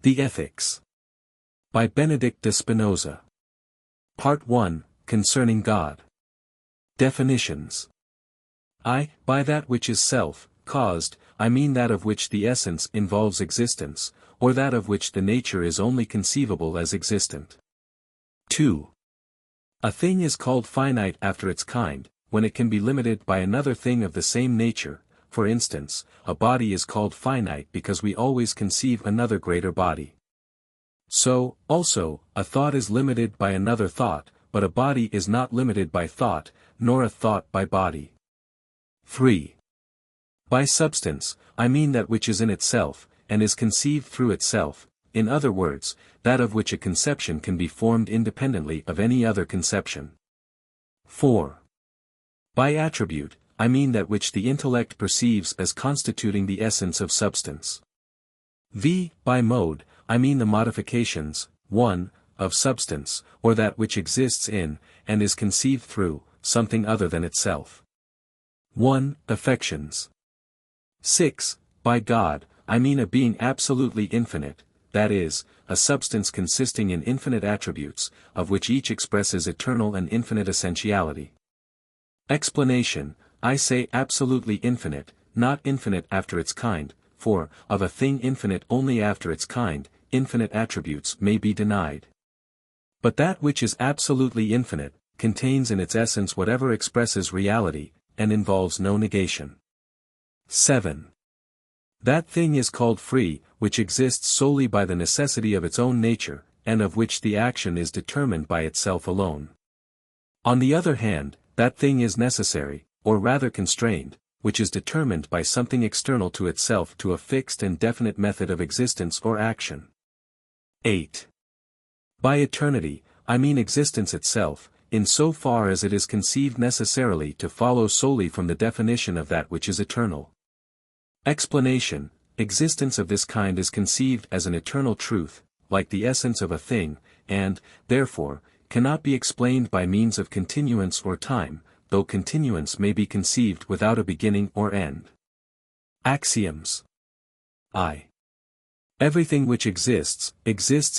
The Ethics. By Benedict de Spinoza. Part 1, Concerning God. Definitions. By that which is self-caused, I mean that of which the essence involves existence, or that of which the nature is only conceivable as existent. 2. A thing is called finite after its kind, when it can be limited by another thing of the same nature. For instance, a body is called finite because we always conceive another greater body. So, also, a thought is limited by another thought, but a body is not limited by thought, nor a thought by body. 3. By substance, I mean that which is in itself, and is conceived through itself, in other words, that of which a conception can be formed independently of any other conception. 4. By attribute, I mean that which the intellect perceives as constituting the essence of substance. By mode, I mean the modifications, 1, of substance, or that which exists in, and is conceived through, something other than itself. 1. Affections. 6. By God, I mean a being absolutely infinite, that is, a substance consisting in infinite attributes, of which each expresses eternal and infinite essentiality. Explanation. I say absolutely infinite, not infinite after its kind, for, of a thing infinite only after its kind, infinite attributes may be denied. But that which is absolutely infinite, contains in its essence whatever expresses reality, and involves no negation. 7. That thing is called free, which exists solely by the necessity of its own nature, and of which the action is determined by itself alone. On the other hand, that thing is necessary, or rather constrained, which is determined by something external to itself to a fixed and definite method of existence or action. 8. By eternity, I mean existence itself, in so far as it is conceived necessarily to follow solely from the definition of that which is eternal. Explanation. Existence of this kind is conceived as an eternal truth, like the essence of a thing, and, therefore, cannot be explained by means of continuance or time, though continuance may be conceived without a beginning or end. Axioms. Everything which exists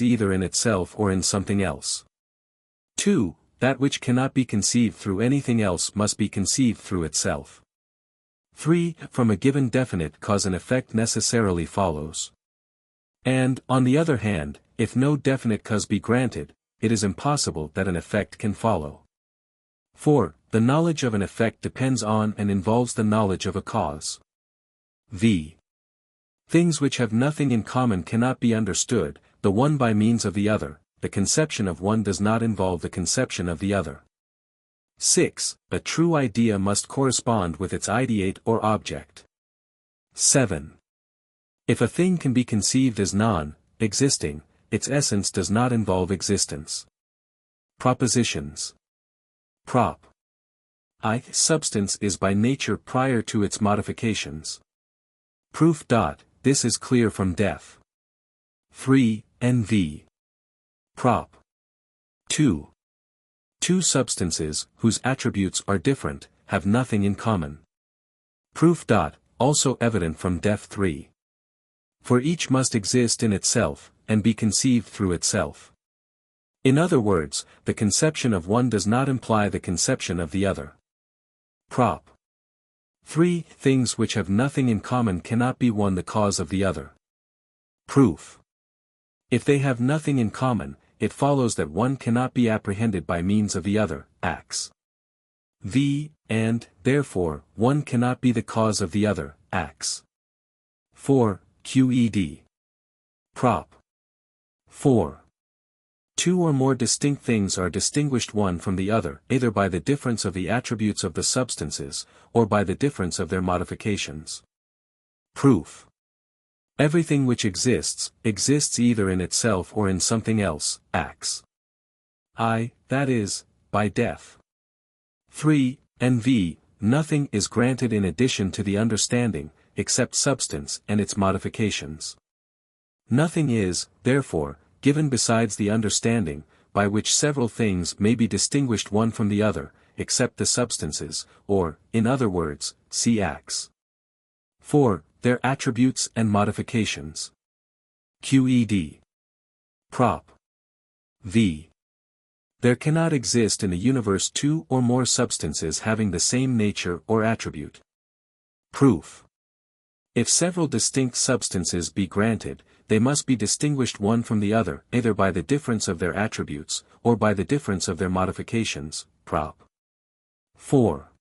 either in itself or in something else. 2. That which cannot be conceived through anything else must be conceived through itself. 3. From a given definite cause an effect necessarily follows. And, on the other hand, if no definite cause be granted, it is impossible that an effect can follow. 4. The knowledge of an effect depends on and involves the knowledge of a cause. Things which have nothing in common cannot be understood, the one by means of the other. The conception of one does not involve the conception of the other. 6. A true idea must correspond with its ideate or object. 7. If a thing can be conceived as non-existing, its essence does not involve existence. Propositions. Prop. Substance is by nature prior to its modifications. Proof. This is clear from def. 3. NV. Prop. 2. Two substances, whose attributes are different, have nothing in common. Proof. Also evident from def. 3. For each must exist in itself, and be conceived through itself. In other words, the conception of one does not imply the conception of the other. Prop. 3. Things which have nothing in common cannot be one the cause of the other. Proof. If they have nothing in common, it follows that one cannot be apprehended by means of the other, ax. And, therefore, one cannot be the cause of the other, ax. 4. Qed. Prop. 4. Two or more distinct things are distinguished one from the other, either by the difference of the attributes of the substances, or by the difference of their modifications. Proof. Everything which exists either in itself or in something else, ax. That is, by def. 3. NV, nothing is granted in addition to the understanding, except substance and its modifications. Nothing is, therefore, given besides the understanding, by which several things may be distinguished one from the other, except the substances, or, in other words, see ax. 4. Their attributes and modifications. QED. Prop. V. There cannot exist in the universe two or more substances having the same nature or attribute. Proof. If several distinct substances be granted, they must be distinguished one from the other, either by the difference of their attributes, or by the difference of their modifications. Prop. 4.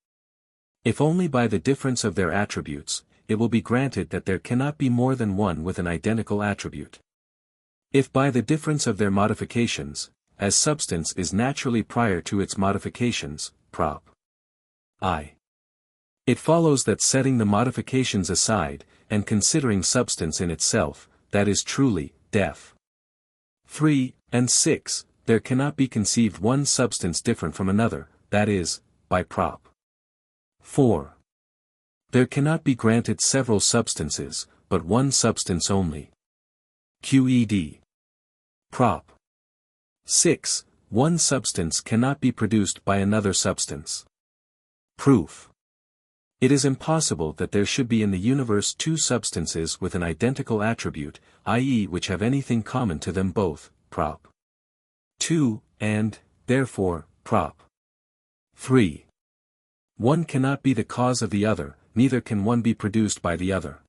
If only by the difference of their attributes, it will be granted that there cannot be more than one with an identical attribute. If by the difference of their modifications, as substance is naturally prior to its modifications, Prop. I. It follows that setting the modifications aside, and considering substance in itself, that is truly, def. 3, and 6, there cannot be conceived one substance different from another, that is, by Prop. 4. There cannot be granted several substances, but one substance only. QED. Prop. 6. One substance cannot be produced by another substance. Proof. It is impossible that there should be in the universe two substances with an identical attribute, i.e. which have anything common to them both. Prop. 2, and, therefore, Prop. 3. One cannot be the cause of the other, neither can one be produced by the other.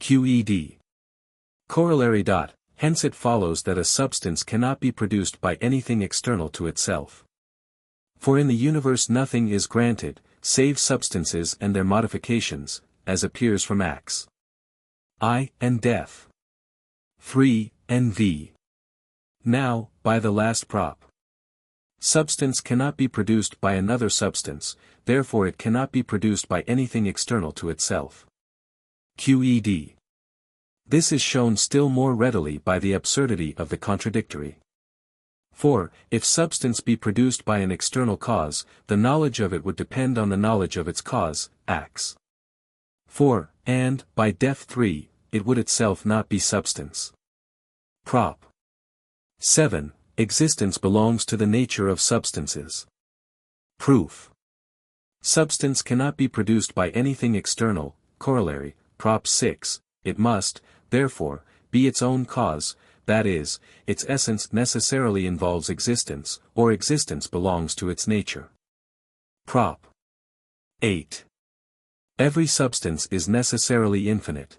QED. Corollary. Hence it follows that a substance cannot be produced by anything external to itself. For in the universe nothing is granted, save substances and their modifications, as appears from Ax. I, and def. 3, and v. Now, by the last prop. Substance cannot be produced by another substance, therefore it cannot be produced by anything external to itself. QED. This is shown still more readily by the absurdity of the contradictory. For, if substance be produced by an external cause, the knowledge of it would depend on the knowledge of its cause, Ax. 4, and, by def 3, it would itself not be substance. Prop. 7. Existence belongs to the nature of substances. Proof. Substance cannot be produced by anything external, corollary, Prop 6, it must, therefore, be its own cause, that is, its essence necessarily involves existence, or existence belongs to its nature. Prop. 8. Every substance is necessarily infinite.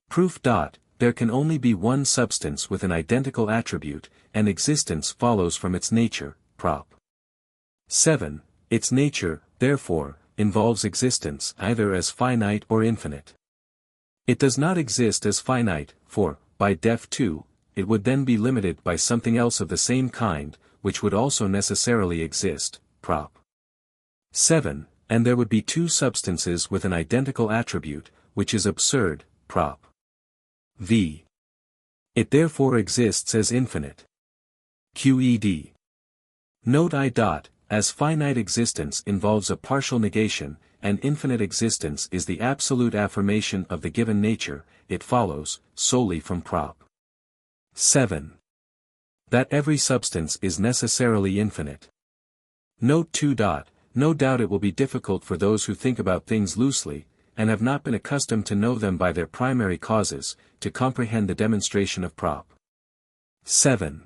Proof. There can only be one substance with an identical attribute, and existence follows from its nature. Prop. 7. Its nature, therefore, involves existence either as finite or infinite. It does not exist as finite, for, by def 2, it would then be limited by something else of the same kind, which would also necessarily exist. Prop. 7, and there would be two substances with an identical attribute, which is absurd. Prop. V. It therefore exists as infinite. QED. Note I. As finite existence involves a partial negation, and infinite existence is the absolute affirmation of the given nature, it follows, solely from Prop. 7. That every substance is necessarily infinite. Note 2. No doubt it will be difficult for those who think about things loosely, and have not been accustomed to know them by their primary causes, to comprehend the demonstration of Prop. 7.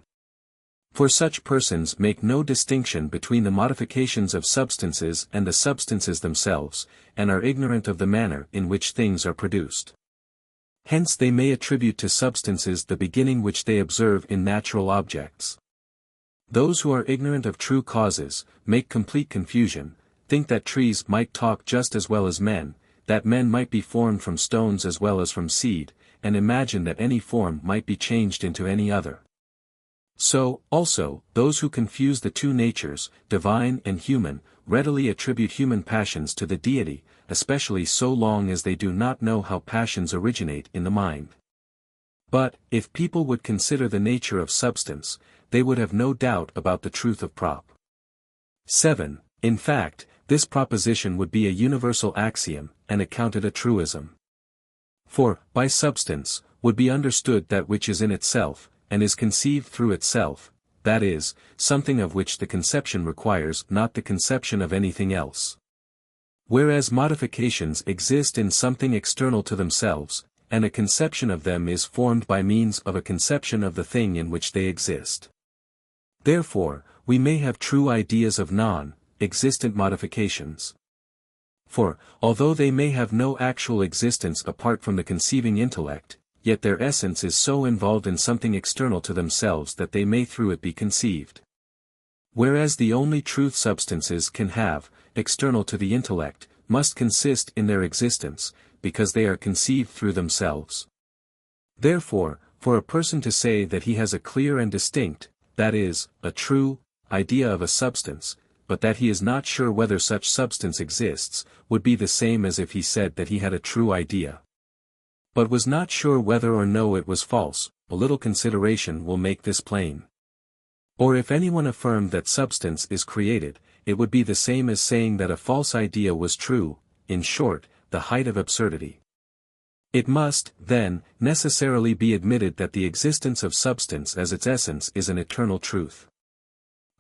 For such persons make no distinction between the modifications of substances and the substances themselves, and are ignorant of the manner in which things are produced. Hence they may attribute to substances the beginning which they observe in natural objects. Those who are ignorant of true causes, make complete confusion, think that trees might talk just as well as men, that men might be formed from stones as well as from seed, and imagine that any form might be changed into any other. So, also, those who confuse the two natures, divine and human, readily attribute human passions to the deity, especially so long as they do not know how passions originate in the mind. But, if people would consider the nature of substance, they would have no doubt about the truth of Prop. 7. In fact, this proposition would be a universal axiom, and accounted a truism. For, by substance, would be understood that which is in itself, and is conceived through itself, that is, something of which the conception requires not the conception of anything else. Whereas modifications exist in something external to themselves, and a conception of them is formed by means of a conception of the thing in which they exist. Therefore, we may have true ideas of non-existent modifications. For, although they may have no actual existence apart from the conceiving intellect, yet their essence is so involved in something external to themselves that they may through it be conceived. Whereas the only truth substances can have, external to the intellect, must consist in their existence, because they are conceived through themselves. Therefore, for a person to say that he has a clear and distinct, that is, a true, idea of a substance, but that he is not sure whether such substance exists, would be the same as if he said that he had a true idea, but was not sure whether or no it was false. A little consideration will make this plain. Or if anyone affirmed that substance is created, it would be the same as saying that a false idea was true, in short, the height of absurdity. It must, then, necessarily be admitted that the existence of substance as its essence is an eternal truth.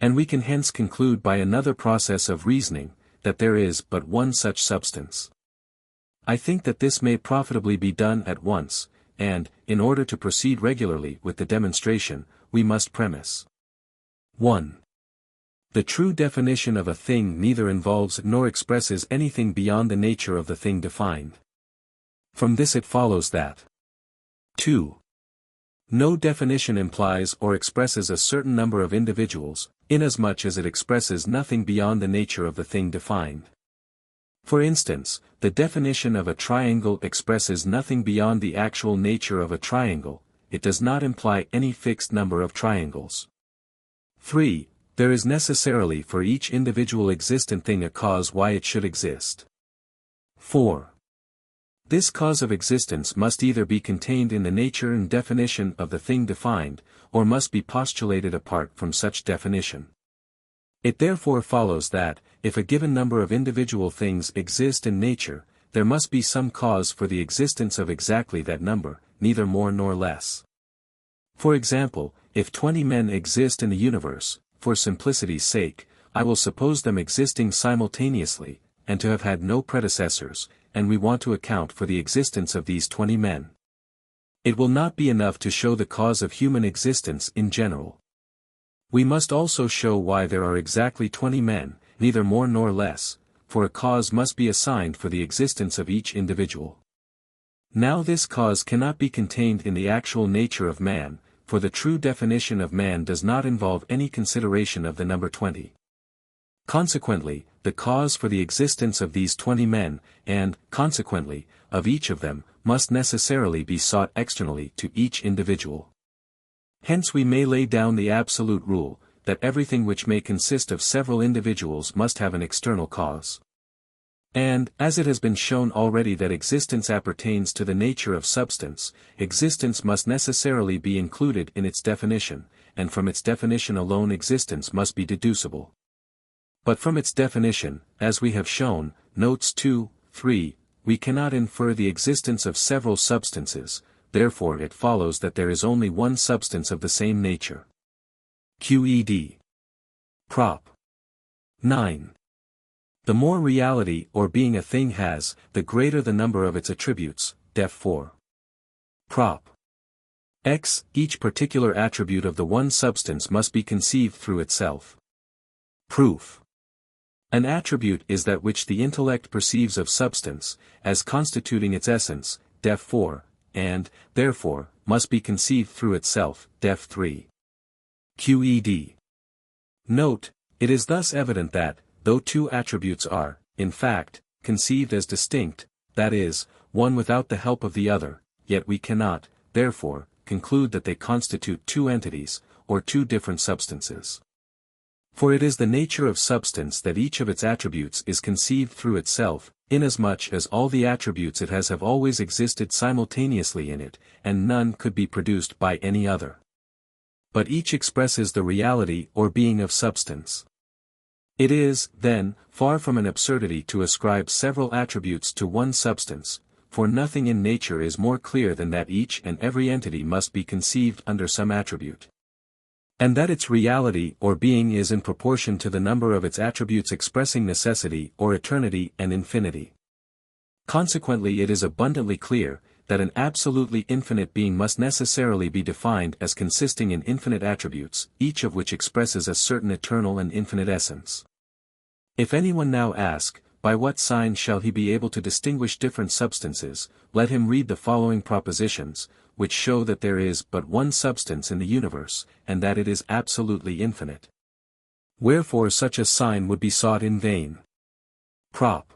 And we can hence conclude by another process of reasoning, that there is but one such substance. I think that this may profitably be done at once, and, in order to proceed regularly with the demonstration, we must premise. 1. The true definition of a thing neither involves nor expresses anything beyond the nature of the thing defined. From this it follows that 2. No definition implies or expresses a certain number of individuals, inasmuch as it expresses nothing beyond the nature of the thing defined. For instance, the definition of a triangle expresses nothing beyond the actual nature of a triangle, it does not imply any fixed number of triangles. 3. There is necessarily for each individual existent thing a cause why it should exist. 4. This cause of existence must either be contained in the nature and definition of the thing defined, or must be postulated apart from such definition. It therefore follows that, if a given number of individual things exist in nature, there must be some cause for the existence of exactly that number, neither more nor less. For example, if 20 men exist in the universe, for simplicity's sake, I will suppose them existing simultaneously, and to have had no predecessors, and we want to account for the existence of these 20 men. It will not be enough to show the cause of human existence in general. We must also show why there are exactly 20 men, neither more nor less, for a cause must be assigned for the existence of each individual. Now this cause cannot be contained in the actual nature of man, for the true definition of man does not involve any consideration of the number 20. Consequently, the cause for the existence of these 20 men, and, consequently, of each of them, must necessarily be sought externally to each individual. Hence we may lay down the absolute rule, that everything which may consist of several individuals must have an external cause. And, as it has been shown already that existence appertains to the nature of substance, existence must necessarily be included in its definition, and from its definition alone existence must be deducible. But from its definition, as we have shown, notes 2, 3, we cannot infer the existence of several substances, therefore it follows that there is only one substance of the same nature. QED. Prop. 9. The more reality or being a thing has, the greater the number of its attributes, def 4. Prop. X. Each particular attribute of the one substance must be conceived through itself. Proof. An attribute is that which the intellect perceives of substance, as constituting its essence, def 4, and, therefore, must be conceived through itself, def 3. QED. Note, it is thus evident that, though two attributes are, in fact, conceived as distinct, that is, one without the help of the other, yet we cannot, therefore, conclude that they constitute two entities, or two different substances. For it is the nature of substance that each of its attributes is conceived through itself, inasmuch as all the attributes it has have always existed simultaneously in it, and none could be produced by any other. But each expresses the reality or being of substance. It is, then, far from an absurdity to ascribe several attributes to one substance, for nothing in nature is more clear than that each and every entity must be conceived under some attribute. And that its reality or being is in proportion to the number of its attributes expressing necessity or eternity and infinity. Consequently it is abundantly clear, that an absolutely infinite being must necessarily be defined as consisting in infinite attributes, each of which expresses a certain eternal and infinite essence. If anyone now ask, by what sign shall he be able to distinguish different substances, let him read the following propositions, which show that there is but one substance in the universe, and that it is absolutely infinite. Wherefore such a sign would be sought in vain. Prop.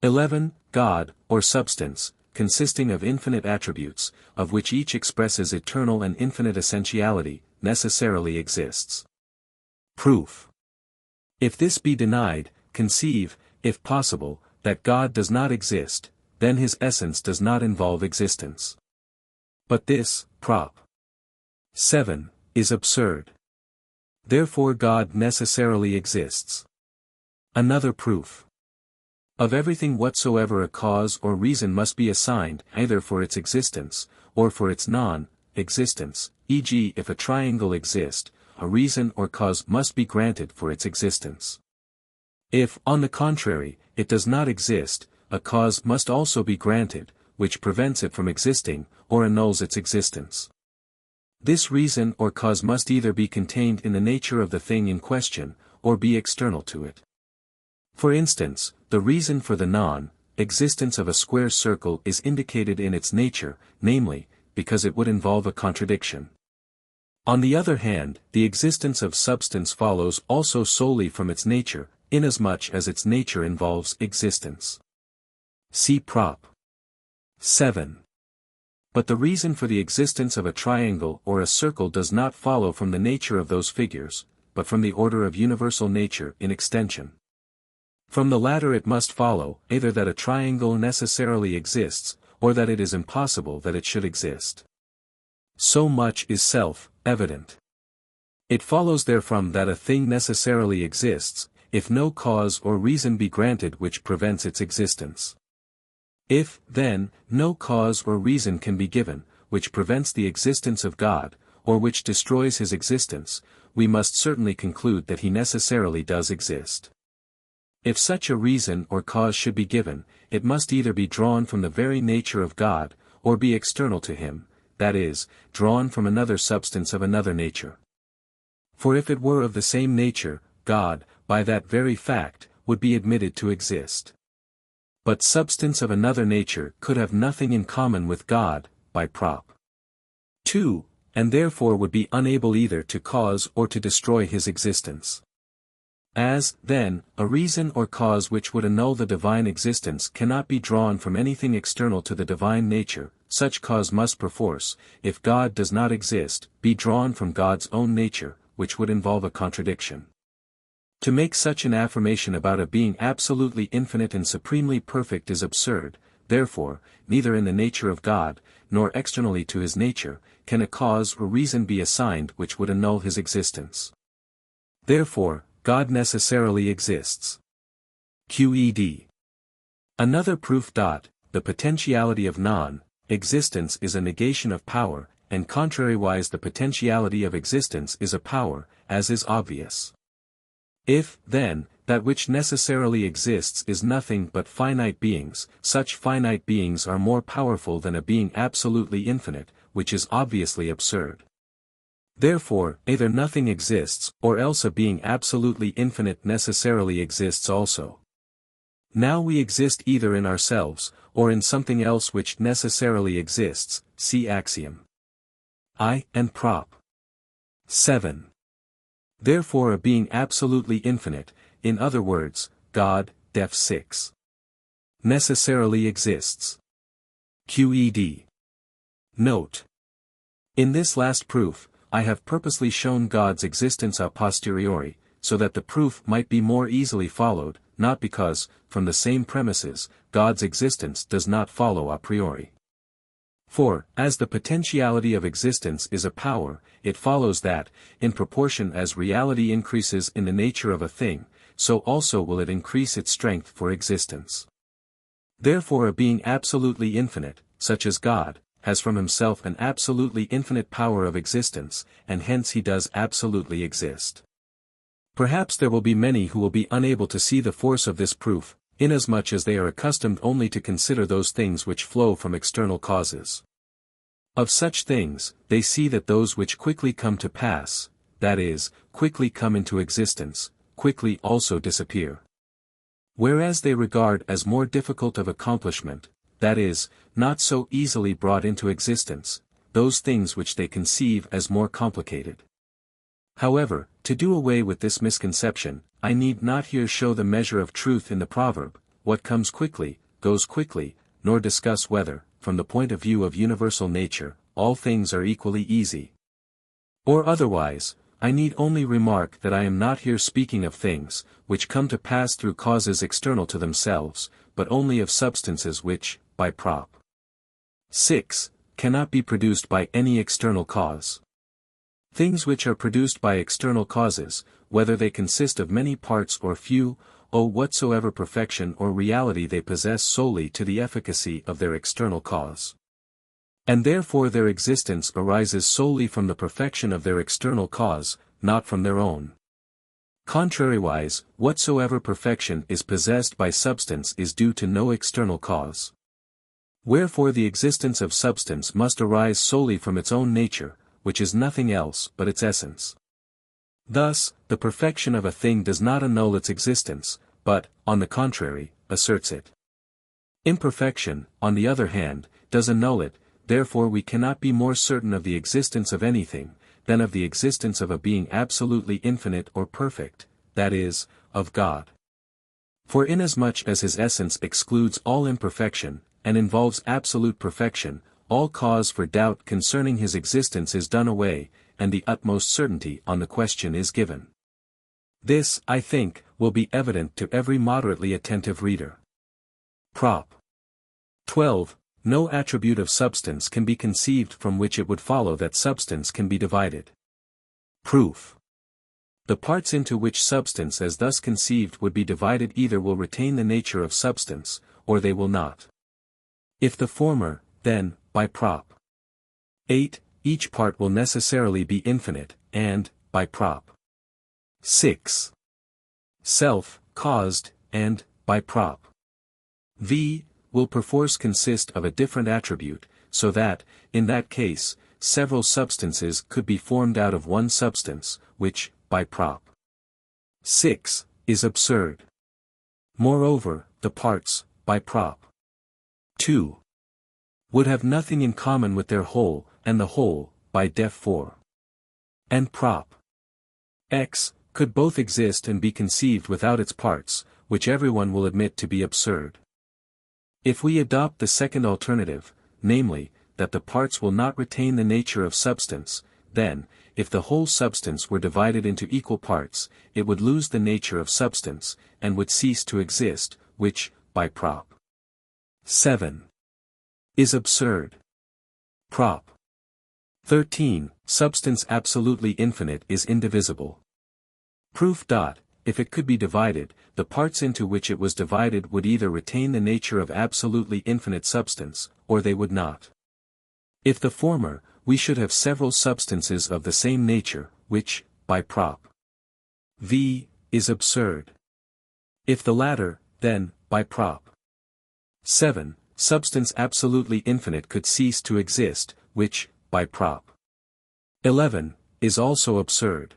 11. God, or substance, consisting of infinite attributes, of which each expresses eternal and infinite essentiality, necessarily exists. Proof. If this be denied, conceive, if possible, that God does not exist, then his essence does not involve existence. But this, Prop. 7, is absurd. Therefore God necessarily exists. Another proof. Of everything whatsoever a cause or reason must be assigned, either for its existence, or for its non-existence, e.g. if a triangle exist, a reason or cause must be granted for its existence. If, on the contrary, it does not exist, a cause must also be granted, which prevents it from existing, or annuls its existence. This reason or cause must either be contained in the nature of the thing in question, or be external to it. For instance, the reason for the non-existence of a square circle is indicated in its nature, namely, because it would involve a contradiction. On the other hand, the existence of substance follows also solely from its nature, inasmuch as its nature involves existence. See Prop. 7. But the reason for the existence of a triangle or a circle does not follow from the nature of those figures, but from the order of universal nature in extension. From the latter it must follow, either that a triangle necessarily exists, or that it is impossible that it should exist. So much is self-evident. It follows therefrom that a thing necessarily exists, if no cause or reason be granted which prevents its existence. If, then, no cause or reason can be given, which prevents the existence of God, or which destroys his existence, we must certainly conclude that he necessarily does exist. If such a reason or cause should be given, it must either be drawn from the very nature of God, or be external to him, that is, drawn from another substance of another nature. For if it were of the same nature, God, by that very fact, would be admitted to exist. But substance of another nature could have nothing in common with God, by Prop. 2, and therefore would be unable either to cause or to destroy his existence. As, then, a reason or cause which would annul the divine existence cannot be drawn from anything external to the divine nature, such cause must perforce, if God does not exist, be drawn from God's own nature, which would involve a contradiction. To make such an affirmation about a being absolutely infinite and supremely perfect is absurd, therefore, neither in the nature of God, nor externally to his nature, can a cause or reason be assigned which would annul his existence. Therefore, God necessarily exists. QED. Another proof. The potentiality of non-existence is a negation of power, and contrariwise the potentiality of existence is a power, as is obvious. If, then, that which necessarily exists is nothing but finite beings, such finite beings are more powerful than a being absolutely infinite, which is obviously absurd. Therefore, either nothing exists, or else a being absolutely infinite necessarily exists also. Now we exist either in ourselves, or in something else which necessarily exists, see axiom. I, and Prop. 7. Therefore a being absolutely infinite, in other words, God, def 6. necessarily exists. QED. Note. In this last proof, I have purposely shown God's existence a posteriori, so that the proof might be more easily followed, not because, from the same premises, God's existence does not follow a priori. For, as the potentiality of existence is a power, it follows that, in proportion as reality increases in the nature of a thing, so also will it increase its strength for existence. Therefore a being absolutely infinite, such as God, has from himself an absolutely infinite power of existence, and hence he does absolutely exist. Perhaps there will be many who will be unable to see the force of this proof, inasmuch as they are accustomed only to consider those things which flow from external causes. Of such things, they see that those which quickly come to pass, that is, quickly come into existence, quickly also disappear. Whereas they regard as more difficult of accomplishment, that is, not so easily brought into existence, those things which they conceive as more complicated. However, to do away with this misconception, I need not here show the measure of truth in the proverb, what comes quickly, goes quickly, nor discuss whether, from the point of view of universal nature, all things are equally easy. Or otherwise, I need only remark that I am not here speaking of things, which come to pass through causes external to themselves, but only of substances which, by Prop. 6, cannot be produced by any external cause. Things which are produced by external causes, whether they consist of many parts or few, owe whatsoever perfection or reality they possess solely to the efficacy of their external cause. And therefore their existence arises solely from the perfection of their external cause, not from their own. Contrariwise, whatsoever perfection is possessed by substance is due to no external cause. Wherefore the existence of substance must arise solely from its own nature, which is nothing else but its essence. Thus, the perfection of a thing does not annul its existence, but, on the contrary, asserts it. Imperfection, on the other hand, does annul it, therefore we cannot be more certain of the existence of anything, than of the existence of a being absolutely infinite or perfect, that is, of God. For inasmuch as his essence excludes all imperfection, and involves absolute perfection, all cause for doubt concerning his existence is done away, and the utmost certainty on the question is given. This, I think, will be evident to every moderately attentive reader. Prop. 12. No attribute of substance can be conceived from which it would follow that substance can be divided. Proof. The parts into which substance as thus conceived would be divided either will retain the nature of substance, or they will not. If the former, then, by Prop. 8, each part will necessarily be infinite, and, by Prop. 6. Self-caused, and, by Prop. V, will perforce consist of a different attribute, so that, in that case, several substances could be formed out of one substance, which, by Prop. 6, is absurd. Moreover, the parts, by Prop. 2, would have nothing in common with their whole, and the whole, by Def 4. And Prop. X, could both exist and be conceived without its parts, which everyone will admit to be absurd. If we adopt the second alternative, namely, that the parts will not retain the nature of substance, then, if the whole substance were divided into equal parts, it would lose the nature of substance, and would cease to exist, which, by Prop. 7. is absurd. Prop. 13. Substance absolutely infinite is indivisible. Proof. If it could be divided, the parts into which it was divided would either retain the nature of absolutely infinite substance, or they would not. If the former, we should have several substances of the same nature, which, by Prop. V, is absurd. If the latter, then, by Prop. 7, substance absolutely infinite could cease to exist, which, by Prop. 11, is also absurd.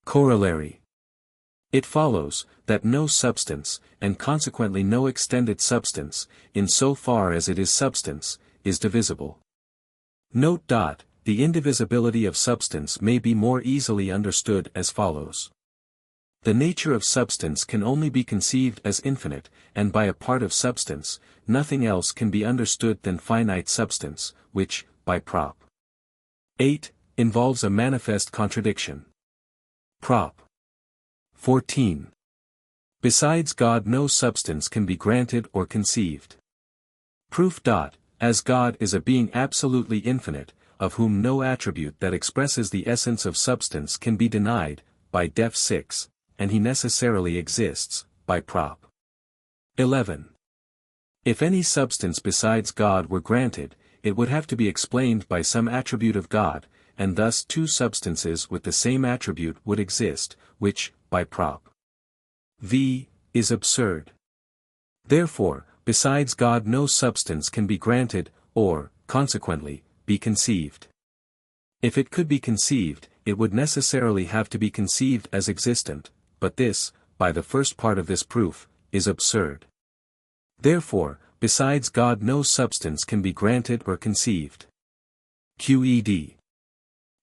Corollary. It follows, that no substance, and consequently no extended substance, in so far as it is substance, is divisible. Note. The indivisibility of substance may be more easily understood as follows. The nature of substance can only be conceived as infinite, and by a part of substance, nothing else can be understood than finite substance, which, by Prop. 8, involves a manifest contradiction. Prop. 14. Besides God no substance can be granted or conceived. Proof. As God is a being absolutely infinite, of whom no attribute that expresses the essence of substance can be denied, by Def 6, and he necessarily exists, by Prop. 11. If any substance besides God were granted, it would have to be explained by some attribute of God, and thus two substances with the same attribute would exist, which, by Prop. V, is absurd. Therefore, besides God no substance can be granted, or, consequently, be conceived. If it could be conceived, it would necessarily have to be conceived as existent, but this, by the first part of this proof, is absurd. Therefore, besides God no substance can be granted or conceived. QED.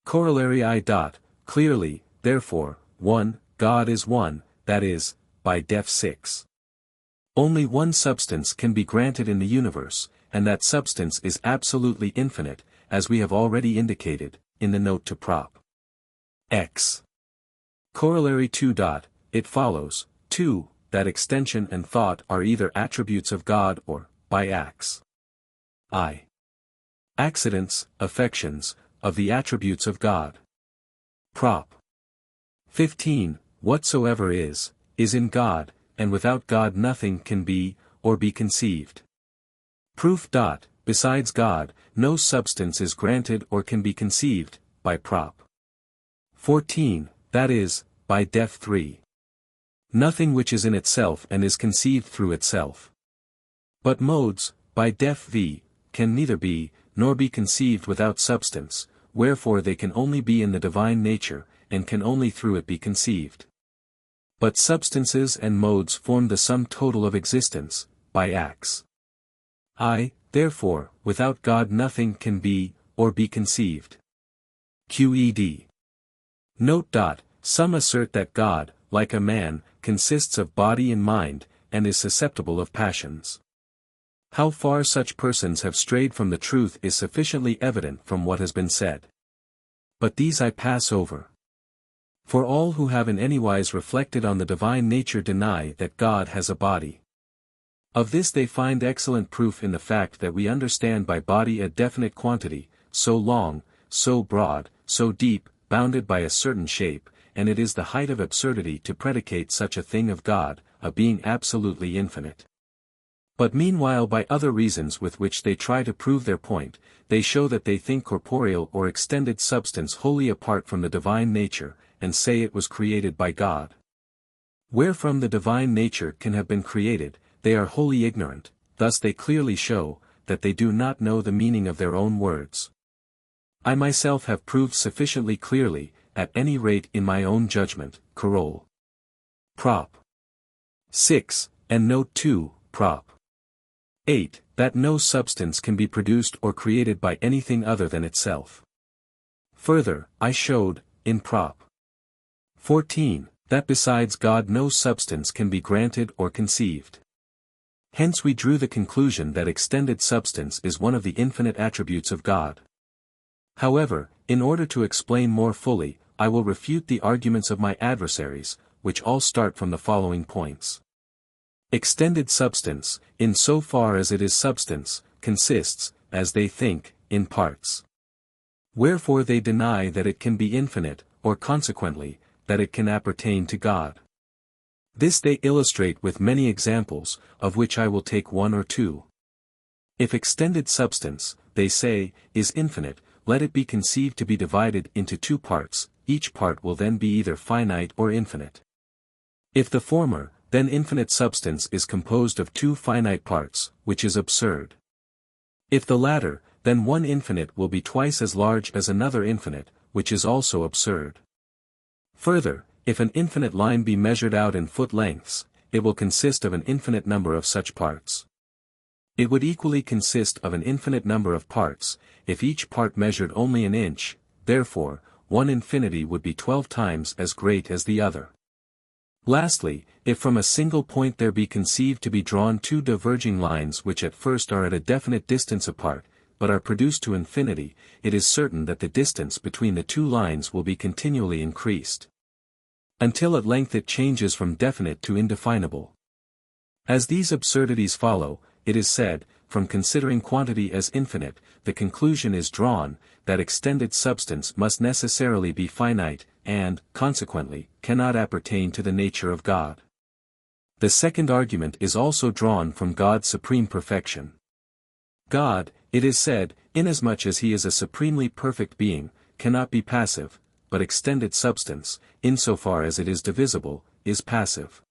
Corollary I. Clearly, therefore, 1, God is one, that is, by def 6. Only one substance can be granted in the universe, and that substance is absolutely infinite, as we have already indicated, in the note to Prop. X. Corollary 2. It follows, 2, that extension and thought are either attributes of God or, by ax. I. Accidents, affections, of the attributes of God. Prop. 15, whatsoever is in God, and without God nothing can be, or be conceived. Proof. Besides God, no substance is granted or can be conceived, by Prop. 14, that is, by def 3. Nothing which is in itself and is conceived through itself. But modes, by def v, can neither be, nor be conceived without substance, wherefore they can only be in the divine nature, and can only through it be conceived. But substances and modes form the sum total of existence, by ax. I, therefore, without God nothing can be, or be conceived. QED. Note. Some assert that God, like a man, consists of body and mind, and is susceptible of passions. How far such persons have strayed from the truth is sufficiently evident from what has been said. But these I pass over. For all who have in anywise reflected on the divine nature deny that God has a body. Of this they find excellent proof in the fact that we understand by body a definite quantity, so long, so broad, so deep, bounded by a certain shape, and it is the height of absurdity to predicate such a thing of God, a being absolutely infinite. But meanwhile by other reasons with which they try to prove their point, they show that they think corporeal or extended substance wholly apart from the divine nature, and say it was created by God. Wherefrom the divine nature can have been created, they are wholly ignorant, thus they clearly show, that they do not know the meaning of their own words. I myself have proved sufficiently clearly, at any rate in my own judgment, Coroll. Prop. 6, and note 2, Prop. 8, that no substance can be produced or created by anything other than itself. Further, I showed, in Prop. 14, that besides God no substance can be granted or conceived. Hence we drew the conclusion that extended substance is one of the infinite attributes of God. However, in order to explain more fully, I will refute the arguments of my adversaries, which all start from the following points. Extended substance, in so far as it is substance, consists, as they think, in parts. Wherefore they deny that it can be infinite, or consequently, that it can appertain to God. This they illustrate with many examples, of which I will take one or two. If extended substance, they say, is infinite, let it be conceived to be divided into two parts, each part will then be either finite or infinite. If the former, then infinite substance is composed of two finite parts, which is absurd. If the latter, then one infinite will be twice as large as another infinite, which is also absurd. Further, if an infinite line be measured out in foot lengths, it will consist of an infinite number of such parts. It would equally consist of an infinite number of parts, if each part measured only an inch, therefore, one infinity would be 12 times as great as the other. Lastly, if from a single point there be conceived to be drawn two diverging lines which at first are at a definite distance apart, but are produced to infinity, it is certain that the distance between the two lines will be continually increased, until at length it changes from definite to indefinable. As these absurdities follow, it is said, from considering quantity as infinite, the conclusion is drawn, that extended substance must necessarily be finite, and, consequently, cannot appertain to the nature of God. The second argument is also drawn from God's supreme perfection. God, it is said, inasmuch as he is a supremely perfect being, cannot be passive, but extended substance, insofar as it is divisible, is passive.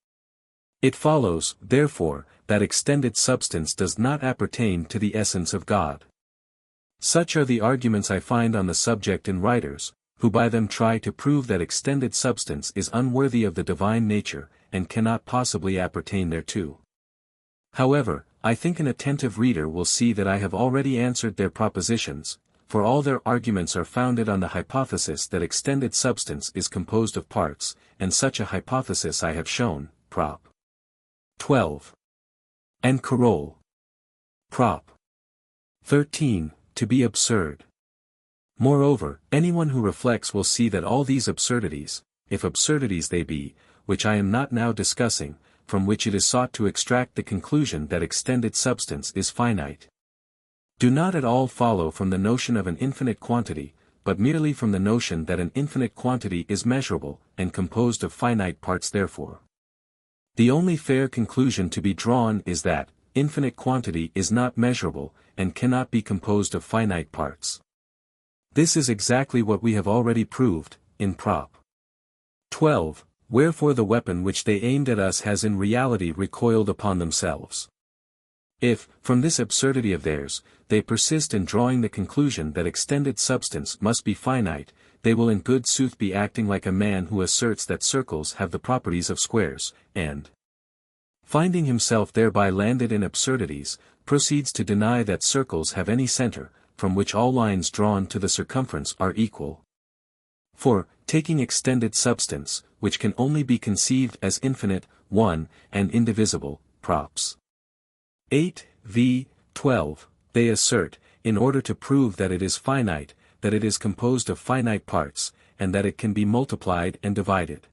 It follows, therefore, that extended substance does not appertain to the essence of God. Such are the arguments I find on the subject in writers, who by them try to prove that extended substance is unworthy of the divine nature, and cannot possibly appertain thereto. However, I think an attentive reader will see that I have already answered their propositions, for all their arguments are founded on the hypothesis that extended substance is composed of parts, and such a hypothesis I have shown, Prop. 12. And Coroll. Prop. 13, to be absurd. Moreover, anyone who reflects will see that all these absurdities, if absurdities they be, which I am not now discussing, from which it is sought to extract the conclusion that extended substance is finite, do not at all follow from the notion of an infinite quantity, but merely from the notion that an infinite quantity is measurable, and composed of finite parts therefore. The only fair conclusion to be drawn is that, infinite quantity is not measurable, and cannot be composed of finite parts. This is exactly what we have already proved, in Prop. 12, wherefore the weapon which they aimed at us has in reality recoiled upon themselves. If, from this absurdity of theirs, they persist in drawing the conclusion that extended substance must be finite, they will in good sooth be acting like a man who asserts that circles have the properties of squares, and, finding himself thereby landed in absurdities, proceeds to deny that circles have any center, from which all lines drawn to the circumference are equal. For, taking extended substance, which can only be conceived as infinite, one, and indivisible, Props. 8, v. 12, they assert, in order to prove that it is finite, that it is composed of finite parts, and that it can be multiplied and divided.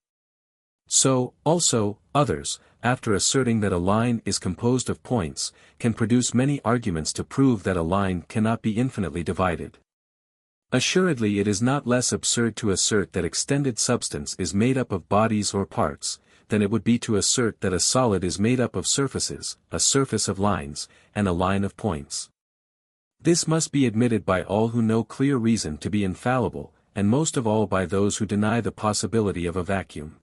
So, also, others, after asserting that a line is composed of points, can produce many arguments to prove that a line cannot be infinitely divided. Assuredly it is not less absurd to assert that extended substance is made up of bodies or parts, than it would be to assert that a solid is made up of surfaces, a surface of lines, and a line of points. This must be admitted by all who know clear reason to be infallible, and most of all by those who deny the possibility of a vacuum.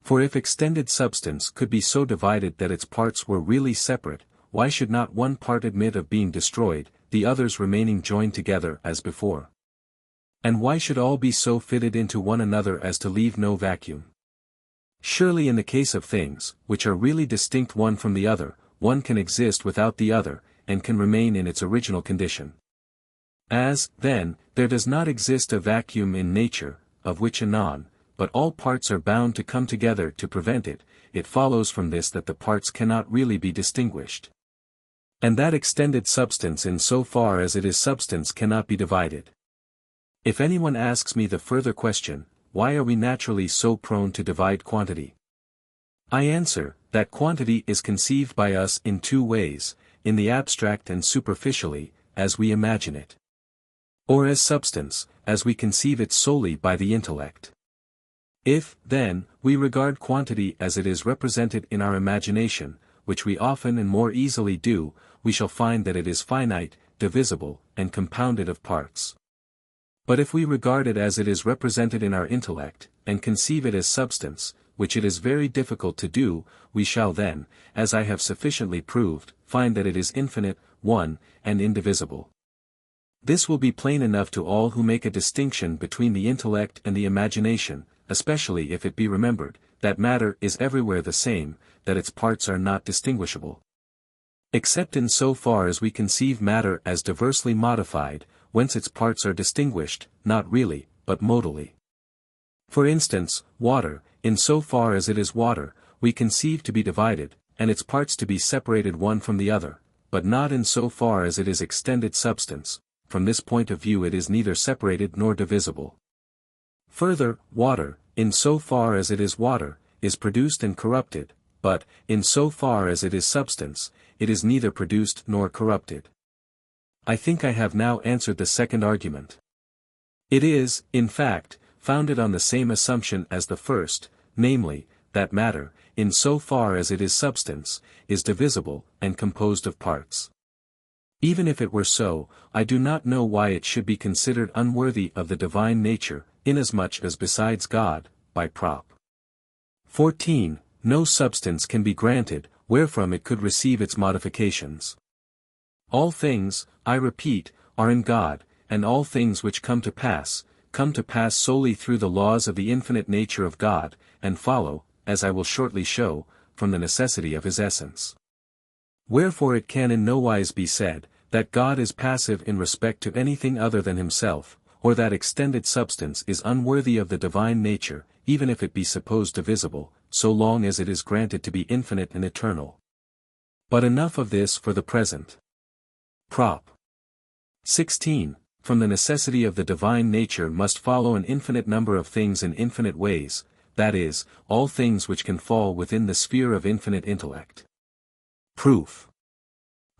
For if extended substance could be so divided that its parts were really separate, why should not one part admit of being destroyed, the others remaining joined together as before? And why should all be so fitted into one another as to leave no vacuum? Surely in the case of things, which are really distinct one from the other, one can exist without the other, and can remain in its original condition. As, then, there does not exist a vacuum in nature, of which anon, but all parts are bound to come together to prevent it, it follows from this that the parts cannot really be distinguished. And that extended substance in so far as it is substance cannot be divided. If anyone asks me the further question, why are we naturally so prone to divide quantity? I answer, that quantity is conceived by us in two ways, in the abstract and superficially, as we imagine it. Or as substance, as we conceive it solely by the intellect. If, then, we regard quantity as it is represented in our imagination, which we often and more easily do, we shall find that it is finite, divisible, and compounded of parts. But if we regard it as it is represented in our intellect, and conceive it as substance, which it is very difficult to do, we shall then, as I have sufficiently proved, find that it is infinite, one, and indivisible. This will be plain enough to all who make a distinction between the intellect and the imagination, especially if it be remembered, that matter is everywhere the same, that its parts are not distinguishable. Except in so far as we conceive matter as diversely modified, whence its parts are distinguished, not really, but modally. For instance, water, in so far as it is water, we conceive to be divided, and its parts to be separated one from the other, but not in so far as it is extended substance, from this point of view it is neither separated nor divisible. Further, water, in so far as it is water, is produced and corrupted, but, in so far as it is substance, it is neither produced nor corrupted. I think I have now answered the second argument. It is, in fact, founded on the same assumption as the first, namely, that matter, in so far as it is substance, is divisible, and composed of parts. Even if it were so, I do not know why it should be considered unworthy of the divine nature, inasmuch as besides God, by Prop. 14, no substance can be granted, wherefrom it could receive its modifications. All things, I repeat, are in God, and all things which come to pass solely through the laws of the infinite nature of God, and follow, as I will shortly show, from the necessity of his essence. Wherefore it can in no wise be said, that God is passive in respect to anything other than himself, or that extended substance is unworthy of the divine nature, even if it be supposed divisible, so long as it is granted to be infinite and eternal. But enough of this for the present. Prop. 16. From the necessity of the divine nature must follow an infinite number of things in infinite ways, that is, all things which can fall within the sphere of infinite intellect. Proof.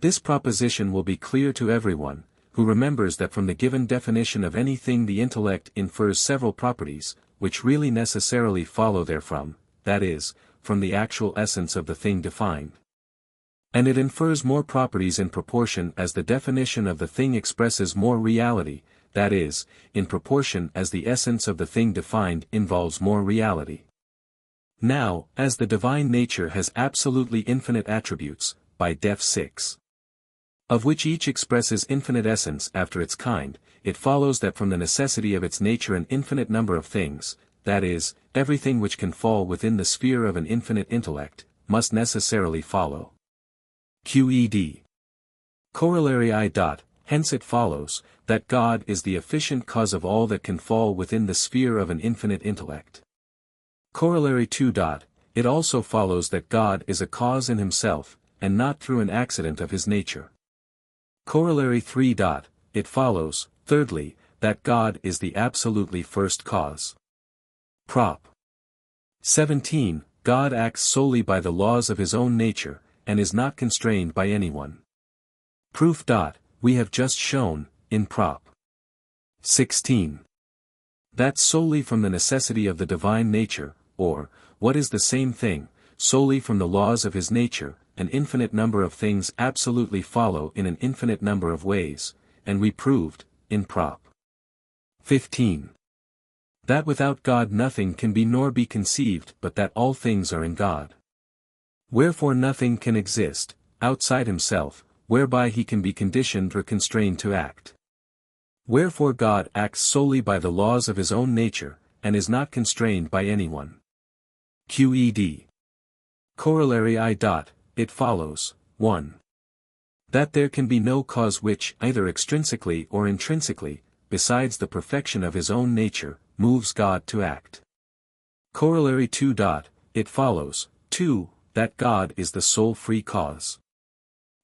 This proposition will be clear to everyone, who remembers that from the given definition of anything the intellect infers several properties, which really necessarily follow therefrom, that is, from the actual essence of the thing defined. And it infers more properties in proportion as the definition of the thing expresses more reality, that is, in proportion as the essence of the thing defined involves more reality. Now, as the divine nature has absolutely infinite attributes, by def 6, of which each expresses infinite essence after its kind, it follows that from the necessity of its nature an infinite number of things, that is, everything which can fall within the sphere of an infinite intellect, must necessarily follow. QED. Corollary I. Hence it follows, that God is the efficient cause of all that can fall within the sphere of an infinite intellect. Corollary 2. It also follows that God is a cause in himself, and not through an accident of his nature. Corollary 3. It follows, thirdly, that God is the absolutely first cause. Prop. 17. God acts solely by the laws of his own nature, and is not constrained by anyone. Proof. We have just shown, in Prop. 16. That solely from the necessity of the divine nature, or, what is the same thing, solely from the laws of his nature, an infinite number of things absolutely follow in an infinite number of ways, and we proved, in Prop. 15. That without God nothing can be nor be conceived but that all things are in God. Wherefore nothing can exist, outside himself, whereby he can be conditioned or constrained to act. Wherefore God acts solely by the laws of his own nature, and is not constrained by anyone. QED. Corollary I. It follows, 1. That there can be no cause which, either extrinsically or intrinsically, besides the perfection of his own nature, moves God to act. Corollary 2. It follows, 2. That God is the sole free cause.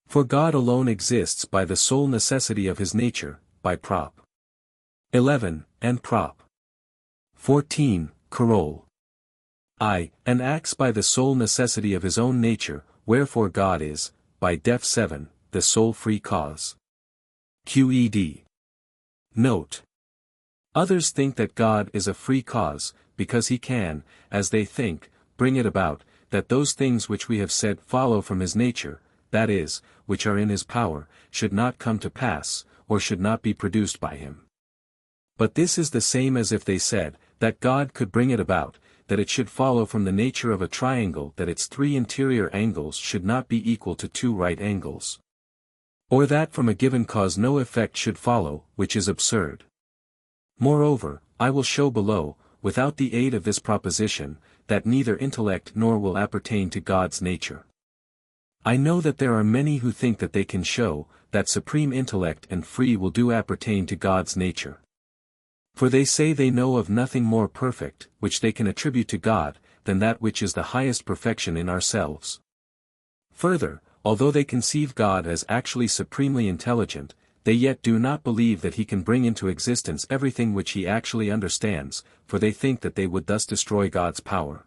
For God alone exists by the sole necessity of his nature, by Prop. 11, and Prop. 14, Coroll. I, and acts by the sole necessity of his own nature, wherefore God is, by def 7, the sole free cause. QED. Note. Others think that God is a free cause, because he can, as they think, bring it about, that those things which we have said follow from his nature, that is, which are in his power, should not come to pass, or should not be produced by him. But this is the same as if they said, that God could bring it about, that it should follow from the nature of a triangle that its 3 interior angles should not be equal to 2 right angles. Or that from a given cause no effect should follow, which is absurd. Moreover, I will show below, without the aid of this proposition, that neither intellect nor will appertain to God's nature. I know that there are many who think that they can show, that supreme intellect and free will do appertain to God's nature. For they say they know of nothing more perfect, which they can attribute to God, than that which is the highest perfection in ourselves. Further, although they conceive God as actually supremely intelligent, they yet do not believe that he can bring into existence everything which he actually understands, for they think that they would thus destroy God's power.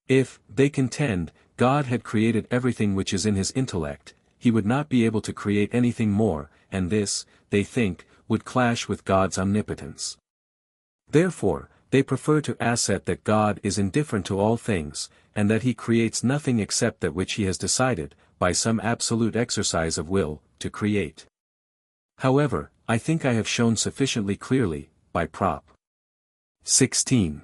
If, they contend, God had created everything which is in his intellect, he would not be able to create anything more, and this, they think, would clash with God's omnipotence. Therefore, they prefer to assert that God is indifferent to all things, and that he creates nothing except that which he has decided, by some absolute exercise of will, to create. However, I think I have shown sufficiently clearly, by Prop. 16.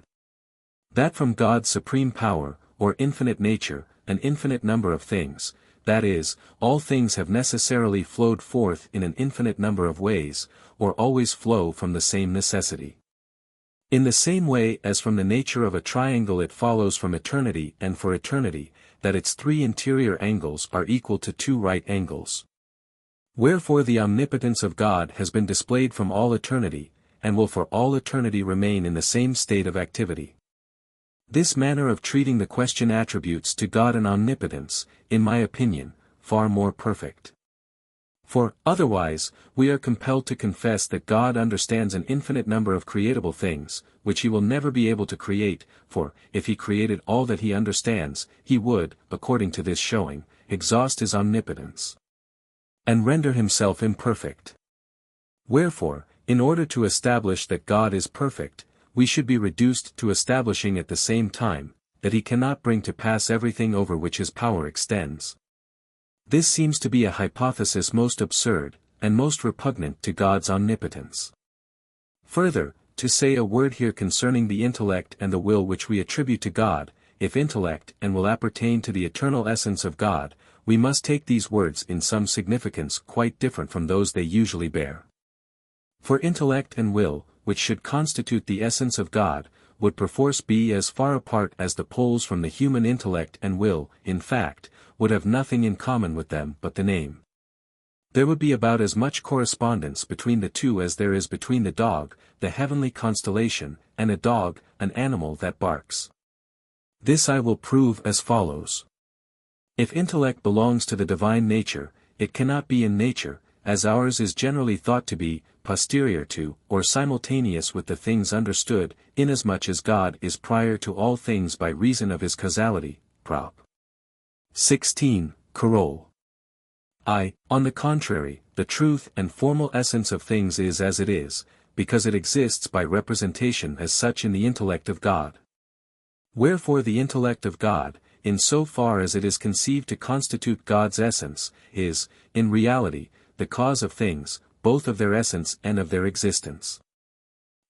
That from God's supreme power, or infinite nature, an infinite number of things, that is, all things have necessarily flowed forth in an infinite number of ways, or always flow from the same necessity. In the same way as from the nature of a triangle it follows from eternity and for eternity, that its three interior angles are equal to two right angles. Wherefore the omnipotence of God has been displayed from all eternity, and will for all eternity remain in the same state of activity. This manner of treating the question attributes to God an omnipotence, in my opinion, far more perfect. For, otherwise, we are compelled to confess that God understands an infinite number of creatable things, which he will never be able to create, for, if he created all that he understands, he would, according to this showing, exhaust his omnipotence, and render himself imperfect. Wherefore, in order to establish that God is perfect, we should be reduced to establishing at the same time, that he cannot bring to pass everything over which his power extends. This seems to be a hypothesis most absurd, and most repugnant to God's omnipotence. Further, to say a word here concerning the intellect and the will which we attribute to God, if intellect and will appertain to the eternal essence of God, we must take these words in some significance quite different from those they usually bear. For intellect and will, which should constitute the essence of God, would perforce be as far apart as the poles from the human intellect and will, in fact, would have nothing in common with them but the name. There would be about as much correspondence between the two as there is between the dog, the heavenly constellation, and a dog, an animal that barks. This I will prove as follows. If intellect belongs to the divine nature, it cannot be in nature, as ours is generally thought to be, posterior to, or simultaneous with the things understood, inasmuch as God is prior to all things by reason of his causality, Prop. 16, Carol. On the contrary, the truth and formal essence of things is as it is, because it exists by representation as such in the intellect of God. Wherefore the intellect of God, in so far as it is conceived to constitute God's essence, is, in reality, the cause of things, both of their essence and of their existence.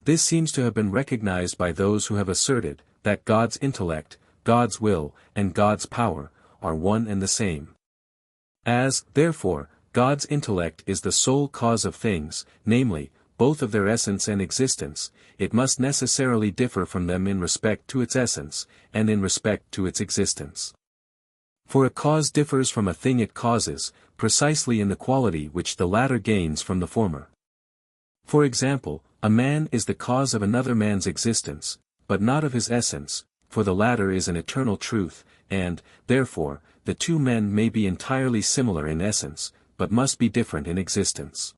This seems to have been recognized by those who have asserted, that God's intellect, God's will, and God's power, are one and the same. As, therefore, God's intellect is the sole cause of things, namely, both of their essence and existence, it must necessarily differ from them in respect to its essence, and in respect to its existence. For a cause differs from a thing it causes, precisely in the quality which the latter gains from the former. For example, a man is the cause of another man's existence, but not of his essence, for the latter is an eternal truth, and, therefore, the two men may be entirely similar in essence, but must be different in existence.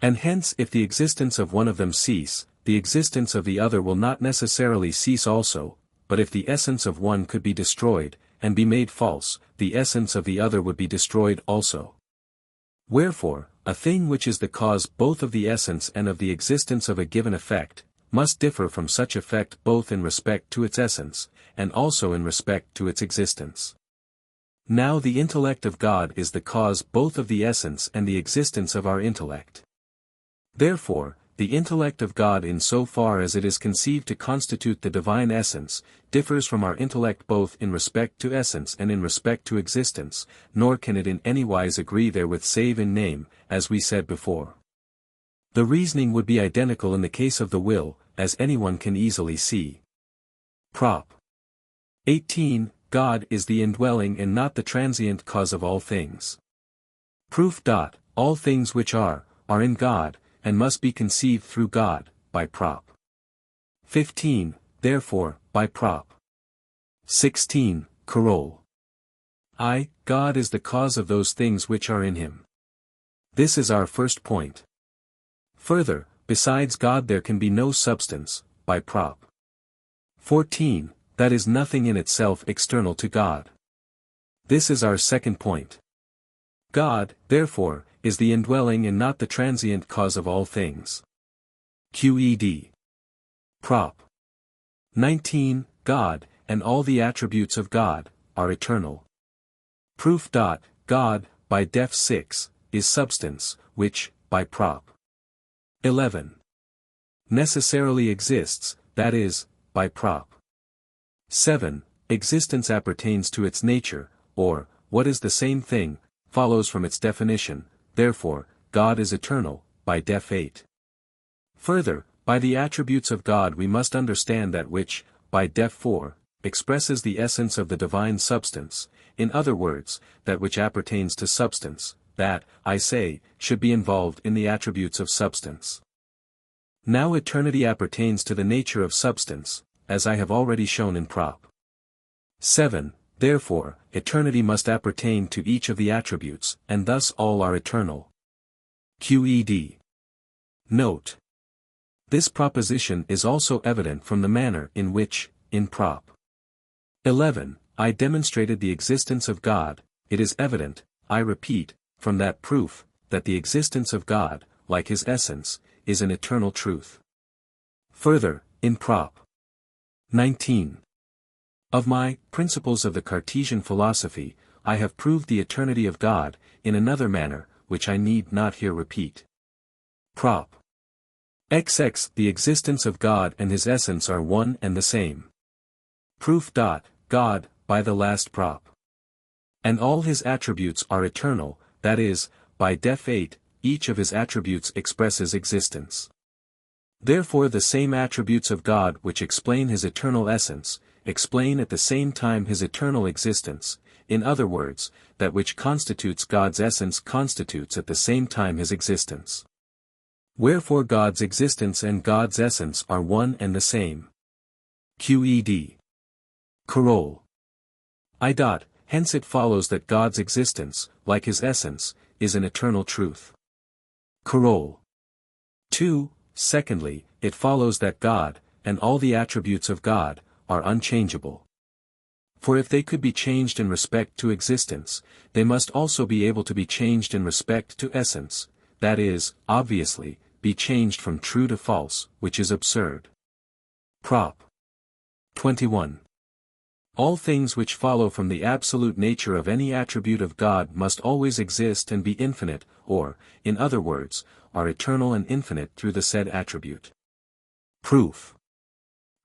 And hence if the existence of one of them cease, the existence of the other will not necessarily cease also, but if the essence of one could be destroyed, and be made false, the essence of the other would be destroyed also. Wherefore, a thing which is the cause both of the essence and of the existence of a given effect, must differ from such effect both in respect to its essence, and also in respect to its existence. Now the intellect of God is the cause both of the essence and the existence of our intellect. Therefore, the intellect of God in so far as it is conceived to constitute the divine essence, differs from our intellect both in respect to essence and in respect to existence, nor can it in any wise agree therewith save in name, as we said before. The reasoning would be identical in the case of the will, as anyone can easily see. Prop. 18, God is the indwelling and not the transient cause of all things. Proof. All things which are in God, and must be conceived through God, by Prop. 15, therefore, by Prop. 16, Carol. God is the cause of those things which are in him. This is our first point. Further, besides God there can be no substance, by Prop. 14, that is nothing in itself external to God. This is our second point. God, therefore, is the indwelling and not the transient cause of all things. Qed. Prop. 19, God, and all the attributes of God, are eternal. Proof. God, by def 6, is substance, which, by Prop. 11, necessarily exists, that is, by Prop. 7, existence appertains to its nature, or, what is the same thing, follows from its definition, therefore, God is eternal, by def 8. Further, by the attributes of God we must understand that which, by def 4, expresses the essence of the divine substance, in other words, that which appertains to substance, that, I say, should be involved in the attributes of substance. Now eternity appertains to the nature of substance, as I have already shown in Prop. 7, therefore, eternity must appertain to each of the attributes, and thus all are eternal. QED. Note. This proposition is also evident from the manner in which, in Prop. 11, I demonstrated the existence of God. It is evident, I repeat, from that proof, that the existence of God, like his essence, is an eternal truth. Further, in Prop. 19. Of my Principles of the Cartesian Philosophy, I have proved the eternity of God, in another manner, which I need not here repeat. Prop. XX The existence of God and his essence are one and the same. Proof. God, by the last prop. And all his attributes are eternal, that is, by def 8, each of his attributes expresses existence. Therefore the same attributes of God which explain his eternal essence, explain at the same time his eternal existence, in other words, that which constitutes God's essence constitutes at the same time his existence. Wherefore God's existence and God's essence are one and the same. QED. Coroll. Hence it follows that God's existence, like his essence, is an eternal truth. Coroll. 2. Secondly, it follows that God, and all the attributes of God, are unchangeable. For if they could be changed in respect to existence, they must also be able to be changed in respect to essence, that is, obviously, be changed from true to false, which is absurd. Prop. 21. All things which follow from the absolute nature of any attribute of God must always exist and be infinite, or, in other words, are eternal and infinite through the said attribute. Proof.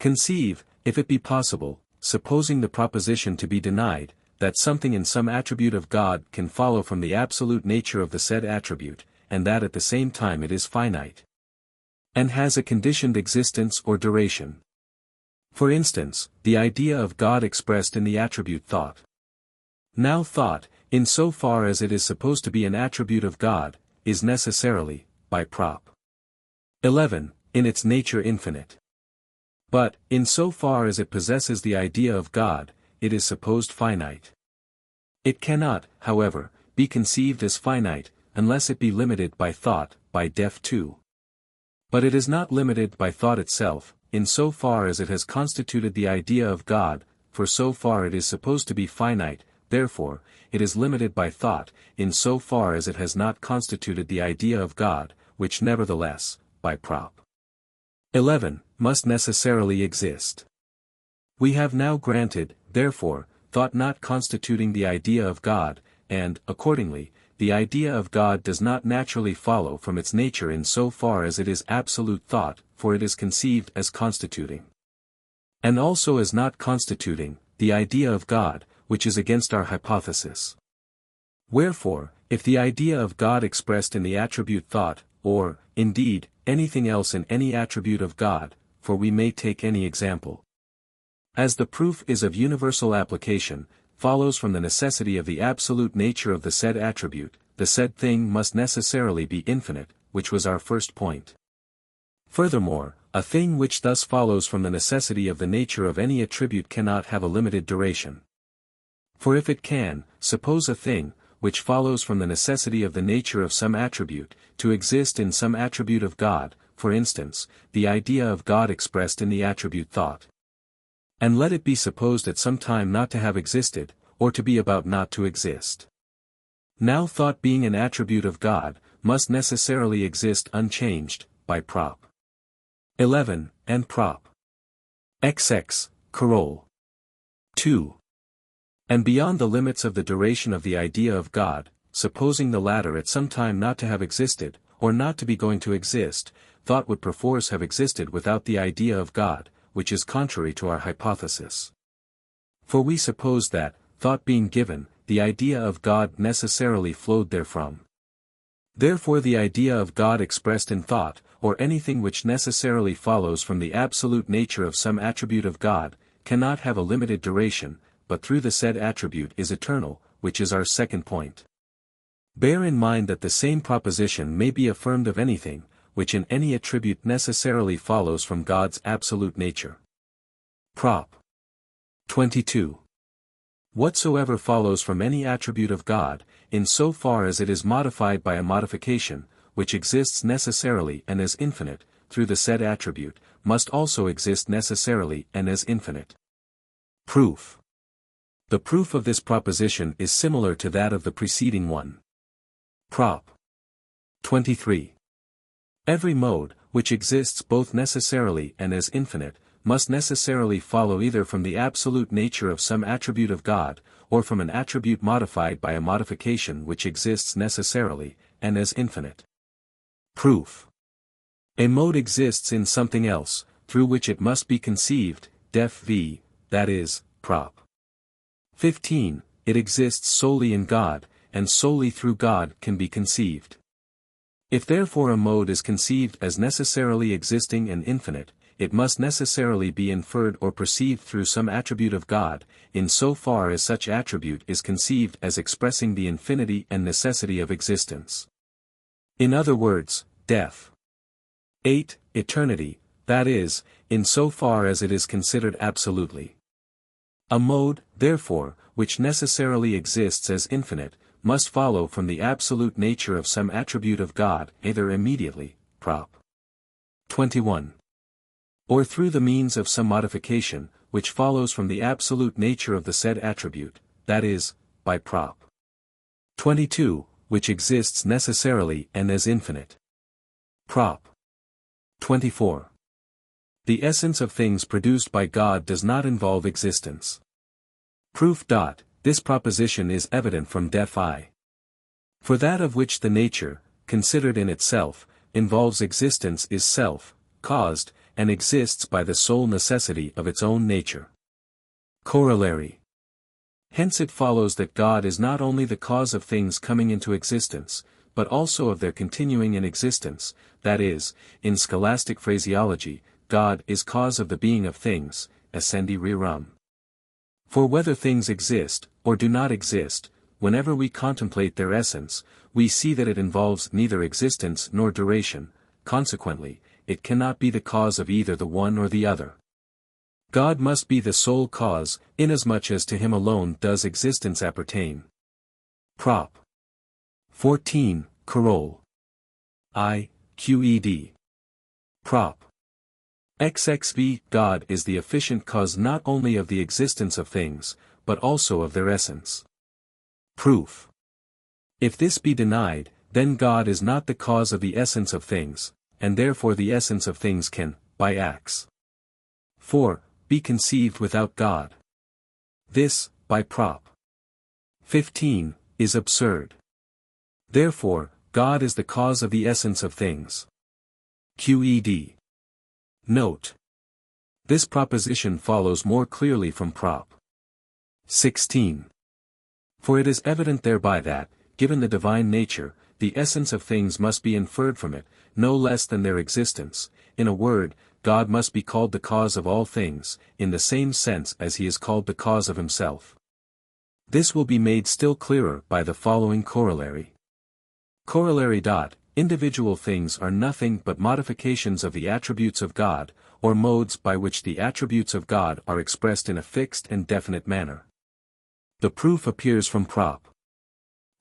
Conceive, if it be possible, supposing the proposition to be denied, that something in some attribute of God can follow from the absolute nature of the said attribute, and that at the same time it is finite, and has a conditioned existence or duration. For instance, the idea of God expressed in the attribute thought. Now thought, in so far as it is supposed to be an attribute of God, is necessarily, by Prop. 11, in its nature infinite. But, in so far as it possesses the idea of God, it is supposed finite. It cannot, however, be conceived as finite, unless it be limited by thought, by def 2. But it is not limited by thought itself, in so far as it has constituted the idea of God, for so far it is supposed to be finite, therefore, it is limited by thought, in so far as it has not constituted the idea of God, which nevertheless, by Prop. 11, must necessarily exist. We have now granted, therefore, thought not constituting the idea of God, and, accordingly, the idea of God does not naturally follow from its nature in so far as it is absolute thought, for it is conceived as constituting. And also as not constituting, the idea of God, which is against our hypothesis. Wherefore, if the idea of God expressed in the attribute thought, or, indeed, anything else in any attribute of God, for we may take any example, as the proof is of universal application, follows from the necessity of the absolute nature of the said attribute, the said thing must necessarily be infinite, which was our first point. Furthermore, a thing which thus follows from the necessity of the nature of any attribute cannot have a limited duration. For if it can, suppose a thing, which follows from the necessity of the nature of some attribute, to exist in some attribute of God, for instance, the idea of God expressed in the attribute thought. And let it be supposed at some time not to have existed, or to be about not to exist. Now thought being an attribute of God, must necessarily exist unchanged, by Prop. 11, and Prop. XX, Coroll. 2. And beyond the limits of the duration of the idea of God, supposing the latter at some time not to have existed, or not to be going to exist, thought would perforce have existed without the idea of God, which is contrary to our hypothesis. For we suppose that, thought being given, the idea of God necessarily flowed therefrom. Therefore the idea of God expressed in thought, or anything which necessarily follows from the absolute nature of some attribute of God, cannot have a limited duration, but through the said attribute is eternal, which is our second point. Bear in mind that the same proposition may be affirmed of anything, which in any attribute necessarily follows from God's absolute nature. Prop. 22. Whatsoever follows from any attribute of God, in so far as it is modified by a modification, which exists necessarily and as infinite, through the said attribute, must also exist necessarily and as infinite. Proof. The proof of this proposition is similar to that of the preceding one. Prop. 23. Every mode, which exists both necessarily and as infinite, must necessarily follow either from the absolute nature of some attribute of God, or from an attribute modified by a modification which exists necessarily, and as infinite. Proof. A mode exists in something else, through which it must be conceived, def v, that is, prop. 15. It exists solely in God, and solely through God can be conceived. If therefore a mode is conceived as necessarily existing and infinite, it must necessarily be inferred or perceived through some attribute of God, in so far as such attribute is conceived as expressing the infinity and necessity of existence. In other words, def. 8. Eternity, that is, in so far as it is considered absolutely. A mode, therefore, which necessarily exists as infinite, must follow from the absolute nature of some attribute of God, either immediately, prop. 21. Or through the means of some modification, which follows from the absolute nature of the said attribute, that is, by prop. 22, which exists necessarily and as infinite. Prop. 24. The essence of things produced by God does not involve existence. Proof. This proposition is evident from def I. For that of which the nature, considered in itself, involves existence is self-caused, and exists by the sole necessity of its own nature. Corollary. Hence it follows that God is not only the cause of things coming into existence, but also of their continuing in existence, that is, in scholastic phraseology, God is cause of the being of things, essendi rerum. For whether things exist, or do not exist, whenever we contemplate their essence, we see that it involves neither existence nor duration, consequently, it cannot be the cause of either the one or the other. God must be the sole cause, inasmuch as to him alone does existence appertain. Prop. 14, Coroll. I, QED. Prop. XXV. God is the efficient cause not only of the existence of things, but also of their essence. Proof. If this be denied, then God is not the cause of the essence of things, and therefore the essence of things can, by acts 4, be conceived without God. This, by prop. 15, is absurd. Therefore, God is the cause of the essence of things. QED. Note. This proposition follows more clearly from prop. 16. For it is evident thereby that, given the divine nature, the essence of things must be inferred from it, no less than their existence. In a word, God must be called the cause of all things, in the same sense as he is called the cause of himself. This will be made still clearer by the following corollary. Corollary. Individual things are nothing but modifications of the attributes of God, or modes by which the attributes of God are expressed in a fixed and definite manner. The proof appears from prop.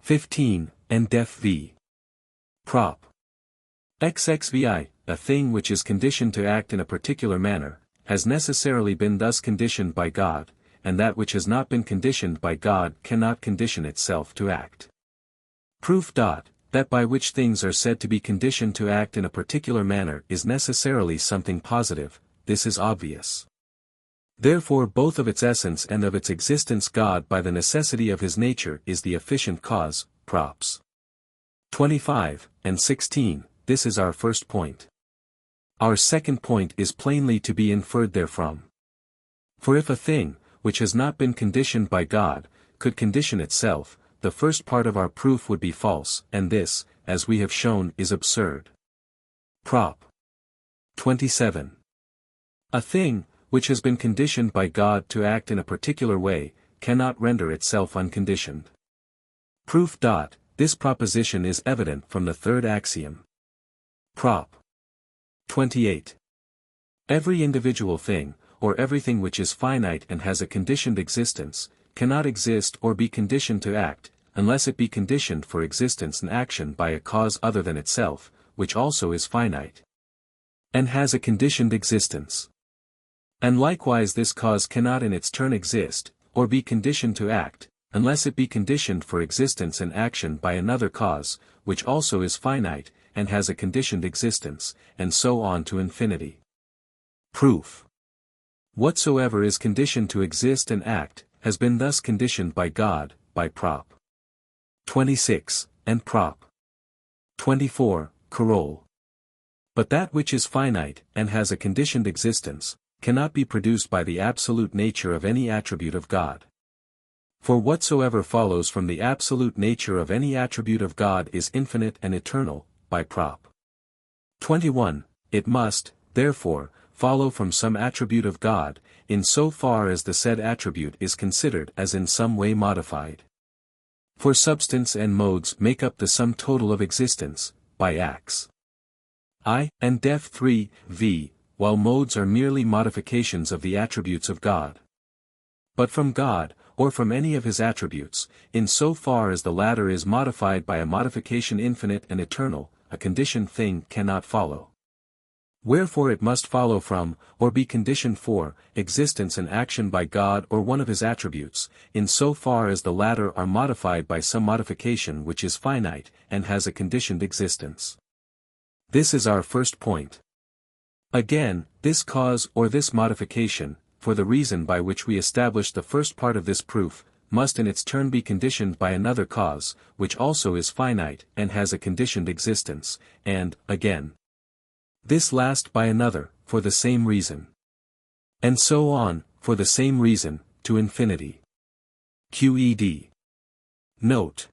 15, and def v. Prop. XXVI, a thing which is conditioned to act in a particular manner, has necessarily been thus conditioned by God, and that which has not been conditioned by God cannot condition itself to act. Proof. That by which things are said to be conditioned to act in a particular manner is necessarily something positive, this is obvious. Therefore both of its essence and of its existence God by the necessity of his nature is the efficient cause, props. 25, and 16, this is our first point. Our second point is plainly to be inferred therefrom. For if a thing, which has not been conditioned by God, could condition itself, the first part of our proof would be false, and this, as we have shown, is absurd. Prop. 27. A thing, which has been conditioned by God to act in a particular way, cannot render itself unconditioned. Proof. This proposition is evident from the third axiom. Prop. 28. Every individual thing, or everything which is finite and has a conditioned existence, cannot exist or be conditioned to act, unless it be conditioned for existence and action by a cause other than itself, which also is finite, and has a conditioned existence. And likewise this cause cannot in its turn exist, or be conditioned to act, unless it be conditioned for existence and action by another cause, which also is finite, and has a conditioned existence, and so on to infinity. Proof. Whatsoever is conditioned to exist and act, has been thus conditioned by God, by Prop. 26, and Prop. 24, Coroll. But that which is finite, and has a conditioned existence, cannot be produced by the absolute nature of any attribute of God. For whatsoever follows from the absolute nature of any attribute of God is infinite and eternal, by Prop. 21, it must, therefore, follow from some attribute of God, in so far as the said attribute is considered as in some way modified. For substance and modes make up the sum total of existence, by Ax. I, and Def 3, v, while modes are merely modifications of the attributes of God. But from God, or from any of his attributes, in so far as the latter is modified by a modification infinite and eternal, a conditioned thing cannot follow. Wherefore it must follow from, or be conditioned for, existence and action by God or one of his attributes, in so far as the latter are modified by some modification which is finite, and has a conditioned existence. This is our first point. Again, this cause or this modification, for the reason by which we establish the first part of this proof, must in its turn be conditioned by another cause, which also is finite and has a conditioned existence, and, again, this last by another, for the same reason. And so on, for the same reason, to infinity. Qed. Note.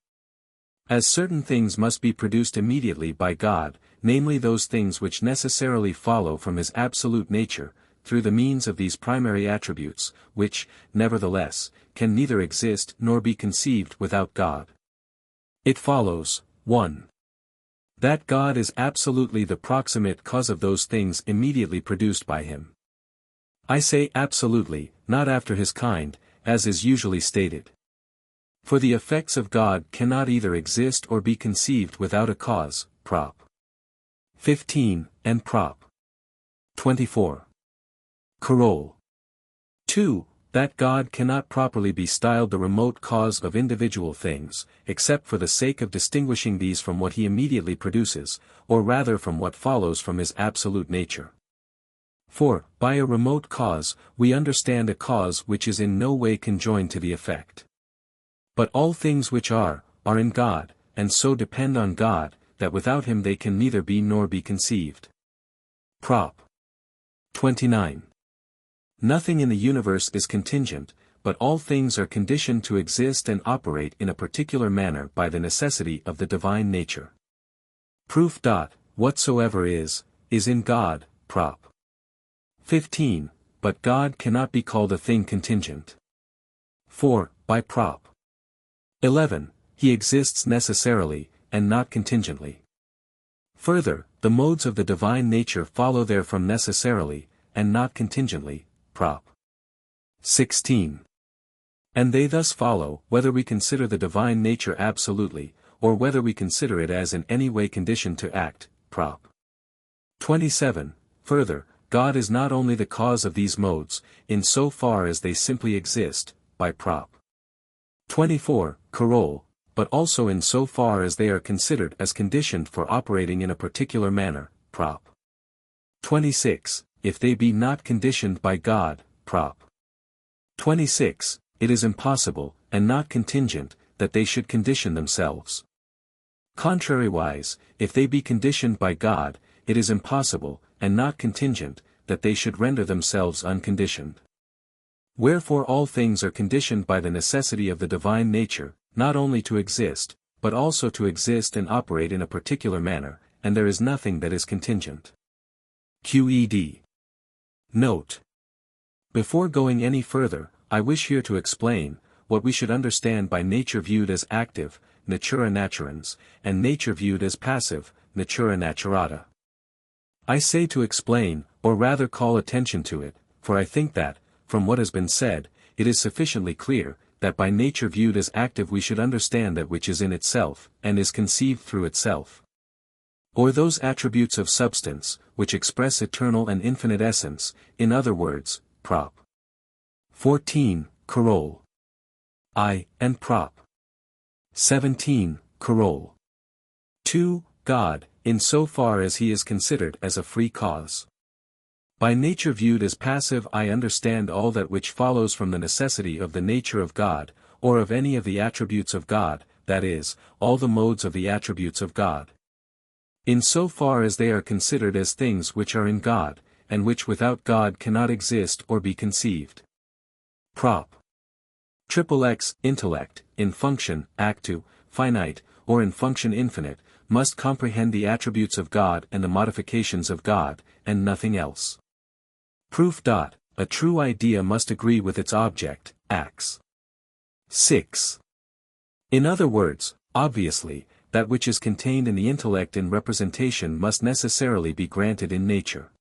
As certain things must be produced immediately by God, namely those things which necessarily follow from his absolute nature, through the means of these primary attributes, which, nevertheless, can neither exist nor be conceived without God. It follows, 1. That God is absolutely the proximate cause of those things immediately produced by him. I say absolutely, not after his kind, as is usually stated. For the effects of God cannot either exist or be conceived without a cause, Prop. 15, and Prop. 24. Coroll. 2. That God cannot properly be styled the remote cause of individual things, except for the sake of distinguishing these from what he immediately produces, or rather from what follows from his absolute nature. For, by a remote cause, we understand a cause which is in no way conjoined to the effect. But all things which are in God, and so depend on God, that without him they can neither be nor be conceived. Prop. 29. Nothing in the universe is contingent, but all things are conditioned to exist and operate in a particular manner by the necessity of the divine nature. Proof. Whatsoever is in God, Prop. 15, but God cannot be called a thing contingent. 4, by Prop. 11, he exists necessarily, and not contingently. Further, the modes of the divine nature follow therefrom necessarily, and not contingently, Prop. 16. And they thus follow, whether we consider the divine nature absolutely, or whether we consider it as in any way conditioned to act, Prop. 27. Further, God is not only the cause of these modes, in so far as they simply exist, by Prop. 24, Coroll, but also in so far as they are considered as conditioned for operating in a particular manner, Prop. 26, if they be not conditioned by God, Prop. 26, it is impossible, and not contingent, that they should condition themselves. Contrariwise, if they be conditioned by God, it is impossible, and not contingent, that they should render themselves unconditioned. Wherefore all things are conditioned by the necessity of the divine nature, not only to exist, but also to exist and operate in a particular manner, and there is nothing that is contingent. QED. Note. Before going any further, I wish here to explain what we should understand by nature viewed as active, natura naturans, and nature viewed as passive, natura naturata. I say to explain, or rather call attention to it, for I think that, from what has been said, it is sufficiently clear, that by nature viewed as active we should understand that which is in itself, and is conceived through itself. Or those attributes of substance, which express eternal and infinite essence, in other words, Prop. 14, Carol. I, and Prop. 17, Carol. 2, God, in so far as he is considered as a free cause. By nature viewed as passive I understand all that which follows from the necessity of the nature of God, or of any of the attributes of God, that is, all the modes of the attributes of God. In so far as they are considered as things which are in God, and which without God cannot exist or be conceived. Prop. XXX, intellect, in function, actu, finite, or in function infinite, must comprehend the attributes of God and the modifications of God, and nothing else. Proof. A true idea must agree with its object, ax. 6. In other words, obviously, that which is contained in the intellect in representation must necessarily be granted in nature.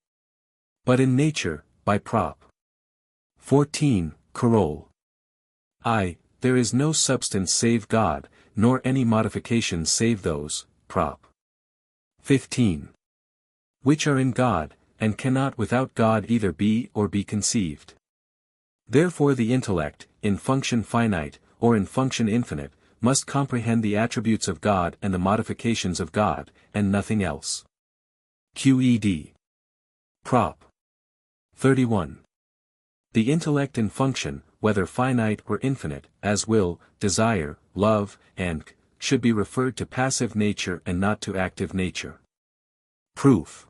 But in nature, by Prop. 14, Carol. I, there is no substance save God, nor any modifications save those, Prop. 15. Which are in God, and cannot without God either be or be conceived. Therefore the intellect, in function finite, or in function infinite, must comprehend the attributes of God and the modifications of God, and nothing else. QED. Prop. 31. The intellect in function, whether finite or infinite, as will, desire, love, and should be referred to passive nature and not to active nature. Proof.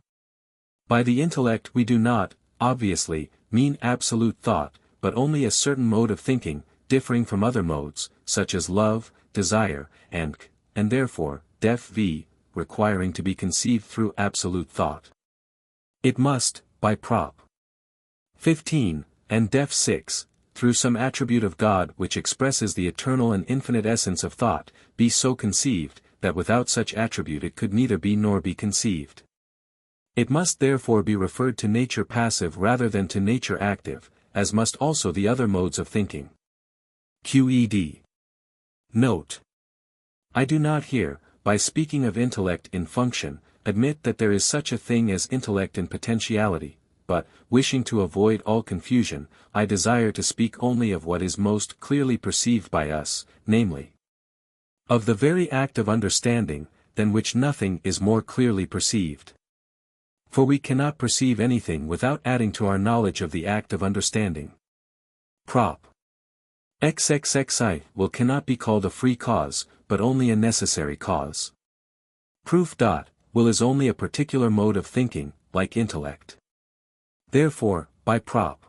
By the intellect we do not, obviously, mean absolute thought, but only a certain mode of thinking, differing from other modes, such as love, desire, and therefore, def v, requiring to be conceived through absolute thought. It must, by Prop. 15, and def 6, through some attribute of God which expresses the eternal and infinite essence of thought, be so conceived, that without such attribute it could neither be nor be conceived. It must therefore be referred to nature passive rather than to nature active, as must also the other modes of thinking. QED. Note. I do not here, by speaking of intellect in function, admit that there is such a thing as intellect in potentiality, but, wishing to avoid all confusion, I desire to speak only of what is most clearly perceived by us, namely, of the very act of understanding, than which nothing is more clearly perceived. For we cannot perceive anything without adding to our knowledge of the act of understanding. Prop. XXXI will cannot be called a free cause, but only a necessary cause. Proof. Will is only a particular mode of thinking, like intellect. Therefore, by Prop.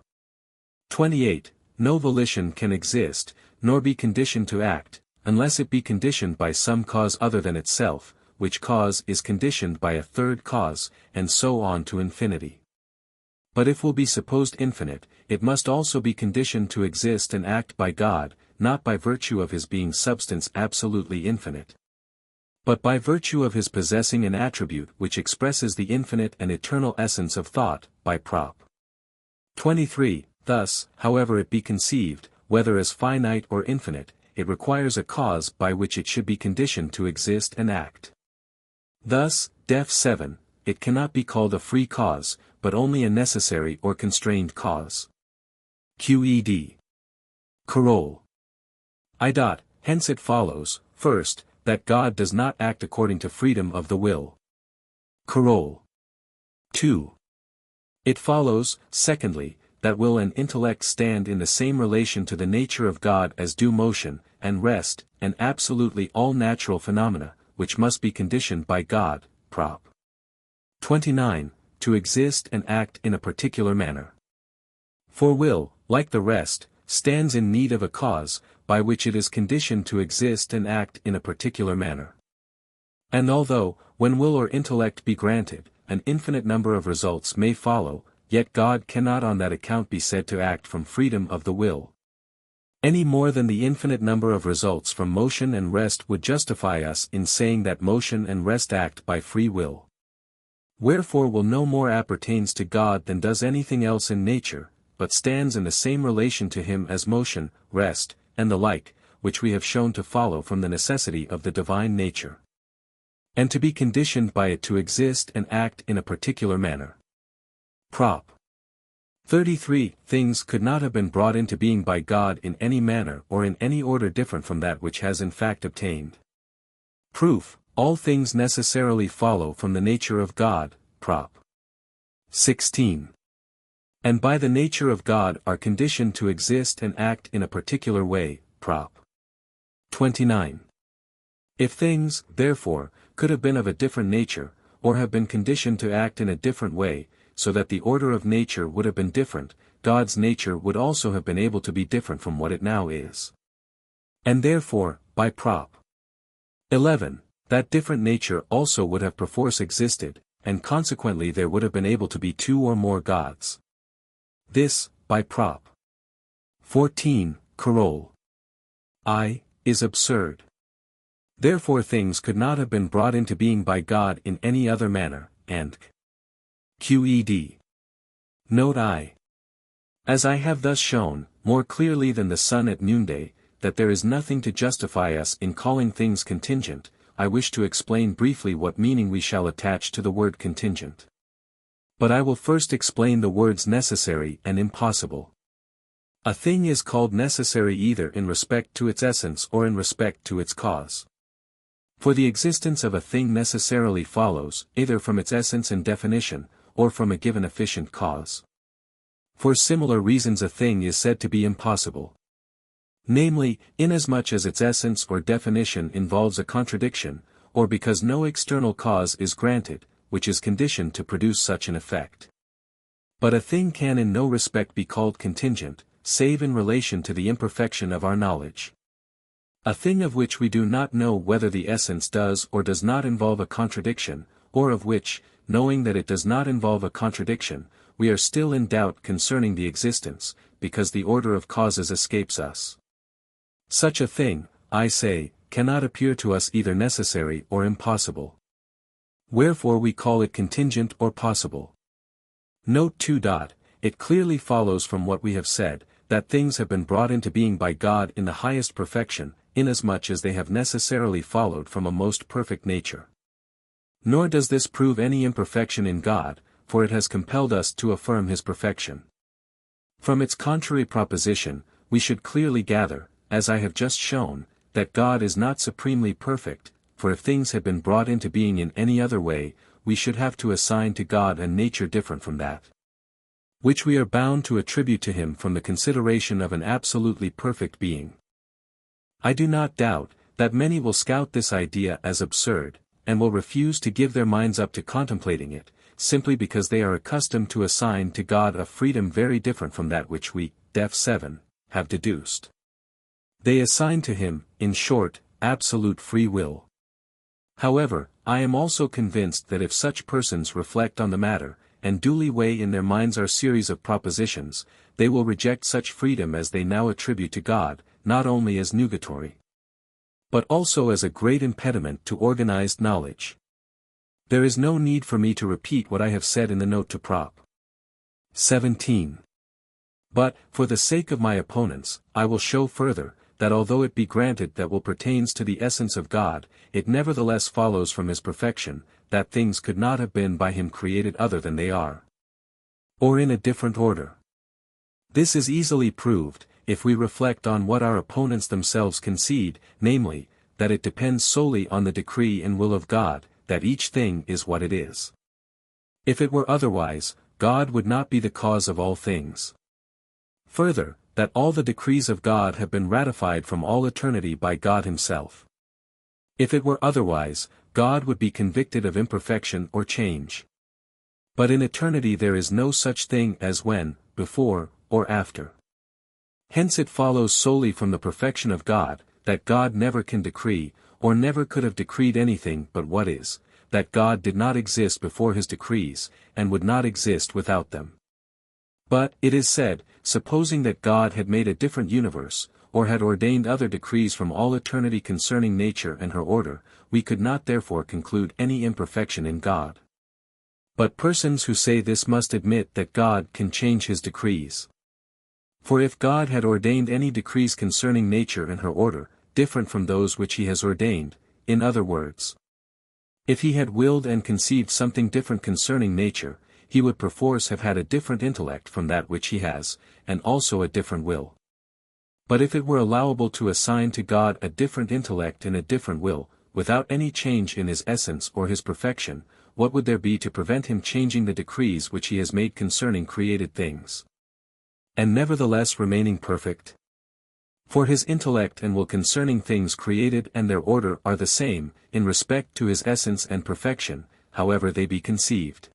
28, no volition can exist, nor be conditioned to act, unless it be conditioned by some cause other than itself, which cause is conditioned by a third cause, and so on to infinity. But if will be supposed infinite, it must also be conditioned to exist and act by God, not by virtue of his being substance absolutely infinite, but by virtue of his possessing an attribute which expresses the infinite and eternal essence of thought, by Prop. 23, thus, however it be conceived, whether as finite or infinite, it requires a cause by which it should be conditioned to exist and act. Thus, def 7, it cannot be called a free cause, but only a necessary or constrained cause. QED. Carol. I. Hence it follows, first, that God does not act according to freedom of the will. Carol. 2. It follows, secondly, that will and intellect stand in the same relation to the nature of God as do motion, and rest, and absolutely all natural phenomena, which must be conditioned by God, Prop. 29, to exist and act in a particular manner. For will, like the rest, stands in need of a cause, by which it is conditioned to exist and act in a particular manner. And although, when will or intellect be granted, an infinite number of results may follow, yet God cannot on that account be said to act from freedom of the will, any more than the infinite number of results from motion and rest would justify us in saying that motion and rest act by free will. Wherefore will no more appertains to God than does anything else in nature, but stands in the same relation to him as motion, rest, and the like, which we have shown to follow from the necessity of the divine nature, and to be conditioned by it to exist and act in a particular manner. Prop. 33. Things could not have been brought into being by God in any manner or in any order different from that which has in fact obtained. Proof. All things necessarily follow from the nature of God. Prop. 16. And by the nature of God are conditioned to exist and act in a particular way. Prop. 29. If things, therefore, could have been of a different nature, or have been conditioned to act in a different way, so that the order of nature would have been different, God's nature would also have been able to be different from what it now is. And therefore, by Prop. 11, that different nature also would have perforce existed, and consequently there would have been able to be two or more gods. This, by Prop. 14, Coroll. I, is absurd. Therefore things could not have been brought into being by God in any other manner, and QED. Note I. As I have thus shown, more clearly than the sun at noonday, that there is nothing to justify us in calling things contingent, I wish to explain briefly what meaning we shall attach to the word contingent. But I will first explain the words necessary and impossible. A thing is called necessary either in respect to its essence or in respect to its cause. For the existence of a thing necessarily follows, either from its essence and definition, or from a given efficient cause. For similar reasons a thing is said to be impossible. Namely, inasmuch as its essence or definition involves a contradiction, or because no external cause is granted, which is conditioned to produce such an effect. But a thing can in no respect be called contingent, save in relation to the imperfection of our knowledge. A thing of which we do not know whether the essence does or does not involve a contradiction, or of which, knowing that it does not involve a contradiction, we are still in doubt concerning the existence, because the order of causes escapes us. Such a thing, I say, cannot appear to us either necessary or impossible. Wherefore we call it contingent or possible. Note 2. It clearly follows from what we have said, that things have been brought into being by God in the highest perfection, inasmuch as they have necessarily followed from a most perfect nature. Nor does this prove any imperfection in God, for it has compelled us to affirm his perfection. From its contrary proposition, we should clearly gather, as I have just shown, that God is not supremely perfect, for if things had been brought into being in any other way, we should have to assign to God a nature different from that, which we are bound to attribute to him from the consideration of an absolutely perfect being. I do not doubt, that many will scout this idea as absurd, and will refuse to give their minds up to contemplating it, simply because they are accustomed to assign to God a freedom very different from that which we, Def 7, have deduced. They assign to him, in short, absolute free will. However, I am also convinced that if such persons reflect on the matter, and duly weigh in their minds our series of propositions, they will reject such freedom as they now attribute to God, not only as nugatory, but also as a great impediment to organized knowledge. There is no need for me to repeat what I have said in the note to Prop. 17. But, for the sake of my opponents, I will show further, that although it be granted that will pertains to the essence of God, it nevertheless follows from his perfection, that things could not have been by him created other than they are, or in a different order. This is easily proved, if we reflect on what our opponents themselves concede, namely, that it depends solely on the decree and will of God, that each thing is what it is. If it were otherwise, God would not be the cause of all things. Further, that all the decrees of God have been ratified from all eternity by God himself. If it were otherwise, God would be convicted of imperfection or change. But in eternity there is no such thing as when, before, or after. Hence it follows solely from the perfection of God, that God never can decree, or never could have decreed anything but what is, that God did not exist before his decrees, and would not exist without them. But, it is said, supposing that God had made a different universe, or had ordained other decrees from all eternity concerning nature and her order, we could not therefore conclude any imperfection in God. But persons who say this must admit that God can change his decrees. For if God had ordained any decrees concerning nature and her order, different from those which he has ordained, in other words, if he had willed and conceived something different concerning nature, he would perforce have had a different intellect from that which he has, and also a different will. But if it were allowable to assign to God a different intellect and a different will, without any change in his essence or his perfection, what would there be to prevent him changing the decrees which he has made concerning created things, and nevertheless remaining perfect? For his intellect and will concerning things created and their order are the same, in respect to his essence and perfection, however they be conceived.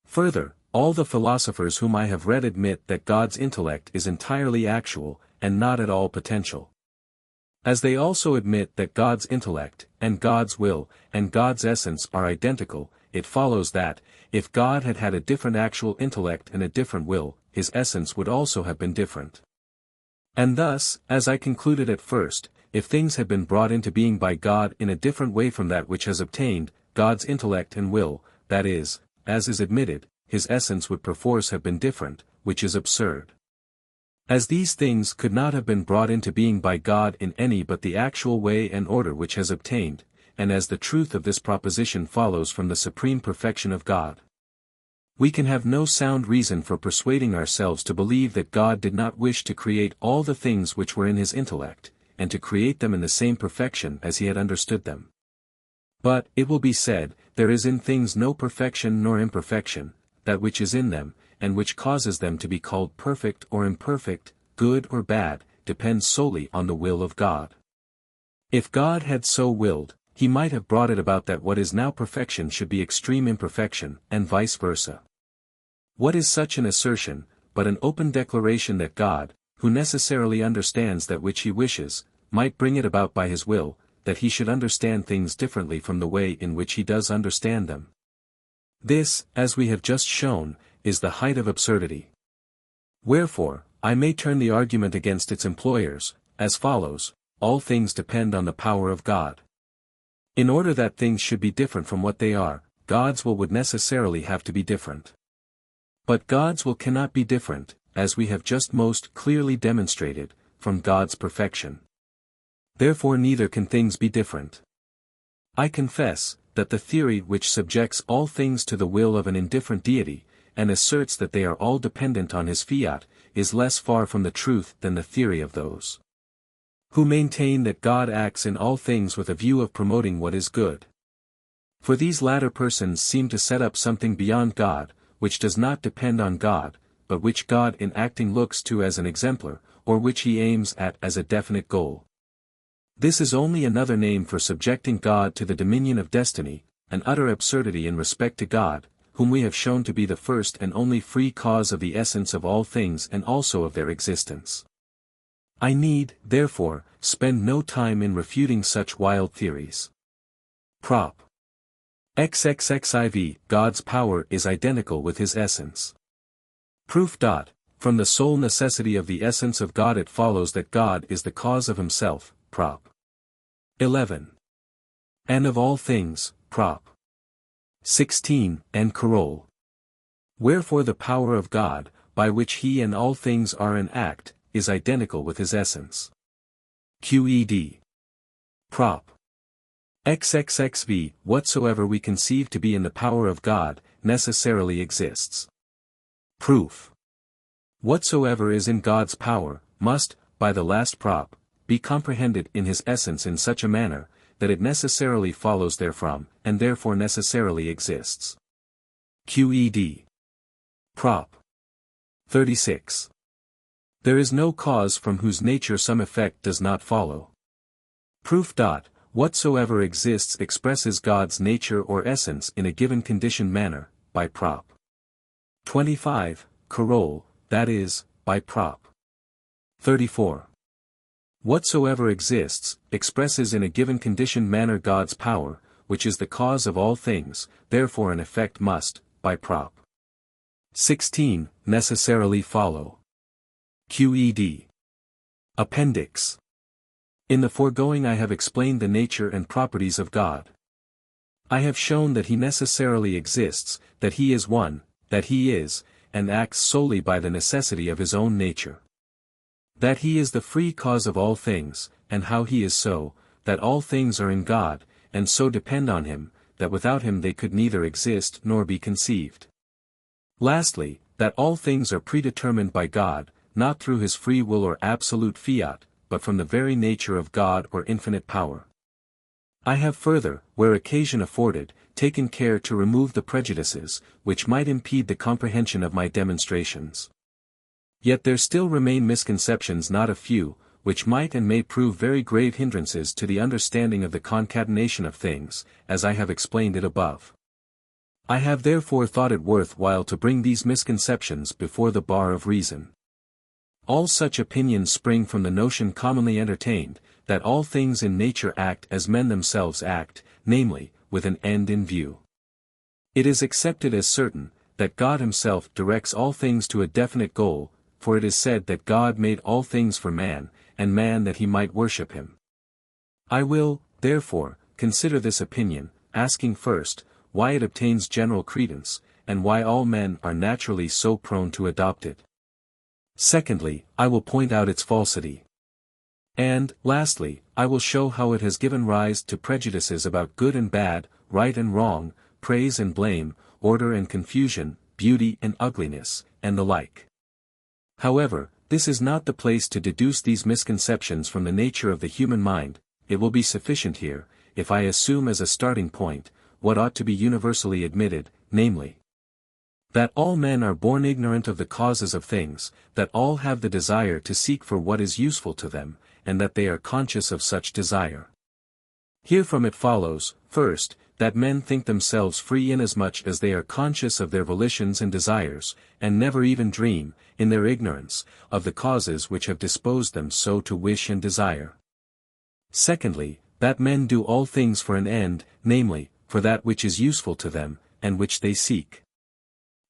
Further, all the philosophers whom I have read admit that God's intellect is entirely actual, and not at all potential. As they also admit that God's intellect, and God's will, and God's essence are identical, it follows that, if God had had a different actual intellect and a different will, his essence would also have been different. And thus, as I concluded at first, if things had been brought into being by God in a different way from that which has obtained, God's intellect and will, that is, as is admitted, his essence would perforce have been different, which is absurd. As these things could not have been brought into being by God in any but the actual way and order which has obtained, and as the truth of this proposition follows from the supreme perfection of God, we can have no sound reason for persuading ourselves to believe that God did not wish to create all the things which were in his intellect, and to create them in the same perfection as he had understood them. But, it will be said, there is in things no perfection nor imperfection, that which is in them, and which causes them to be called perfect or imperfect, good or bad, depends solely on the will of God. If God had so willed, he might have brought it about that what is now perfection should be extreme imperfection, and vice versa. What is such an assertion, but an open declaration that God, who necessarily understands that which he wishes, might bring it about by his will, that he should understand things differently from the way in which he does understand them? This, as we have just shown, is the height of absurdity. Wherefore, I may turn the argument against its employers, as follows: all things depend on the power of God. In order that things should be different from what they are, God's will would necessarily have to be different. But God's will cannot be different, as we have just most clearly demonstrated, from God's perfection. Therefore neither can things be different. I confess, that the theory which subjects all things to the will of an indifferent deity, and asserts that they are all dependent on his fiat, is less far from the truth than the theory of those who maintain that God acts in all things with a view of promoting what is good. For these latter persons seem to set up something beyond God, which does not depend on God, but which God in acting looks to as an exemplar, or which he aims at as a definite goal. This is only another name for subjecting God to the dominion of destiny, an utter absurdity in respect to God, whom we have shown to be the first and only free cause of the essence of all things and also of their existence. I need, therefore, spend no time in refuting such wild theories. Prop. XXXIV. God's power is identical with his essence. Proof. From the sole necessity of the essence of God it follows that God is the cause of himself. Prop. 11. And of all things. Prop. 16. And Carol. Wherefore the power of God, by which he and all things are in act, is identical with his essence. QED. Prop. XXXV. Whatsoever we conceive to be in the power of God, necessarily exists. Proof. Whatsoever is in God's power, must, by the last prop, be comprehended in his essence in such a manner, that it necessarily follows therefrom, and therefore necessarily exists. QED. Prop. 36. There is no cause from whose nature some effect does not follow. Proof. Whatsoever exists expresses God's nature or essence in a given conditioned manner, by Prop. 25, Carol, that is, by Prop. 34. Whatsoever exists, expresses in a given conditioned manner God's power, which is the cause of all things, therefore an effect must, by Prop. 16, necessarily follow. QED. Appendix. In the foregoing I have explained the nature and properties of God. I have shown that he necessarily exists, that he is one, that he is, and acts solely by the necessity of his own nature. That he is the free cause of all things, and how he is so, that all things are in God, and so depend on him, that without him they could neither exist nor be conceived. Lastly, that all things are predetermined by God, not through his free will or absolute fiat, but from the very nature of God or infinite power. I have further, where occasion afforded, taken care to remove the prejudices, which might impede the comprehension of my demonstrations. Yet there still remain misconceptions not a few, which might and may prove very grave hindrances to the understanding of the concatenation of things, as I have explained it above. I have therefore thought it worth while to bring these misconceptions before the bar of reason. All such opinions spring from the notion commonly entertained, that all things in nature act as men themselves act, namely, with an end in view. It is accepted as certain, that God himself directs all things to a definite goal, for it is said that God made all things for man, and man that he might worship him. I will, therefore, consider this opinion, asking first, why it obtains general credence, and why all men are naturally so prone to adopt it. Secondly, I will point out its falsity. And, lastly, I will show how it has given rise to prejudices about good and bad, right and wrong, praise and blame, order and confusion, beauty and ugliness, and the like. However, this is not the place to deduce these misconceptions from the nature of the human mind. It will be sufficient here, if I assume as a starting point, what ought to be universally admitted, namely, that all men are born ignorant of the causes of things, that all have the desire to seek for what is useful to them, and that they are conscious of such desire. Herefrom it follows, first, that men think themselves free inasmuch as they are conscious of their volitions and desires, and never even dream, in their ignorance, of the causes which have disposed them so to wish and desire. Secondly, that men do all things for an end, namely, for that which is useful to them, and which they seek.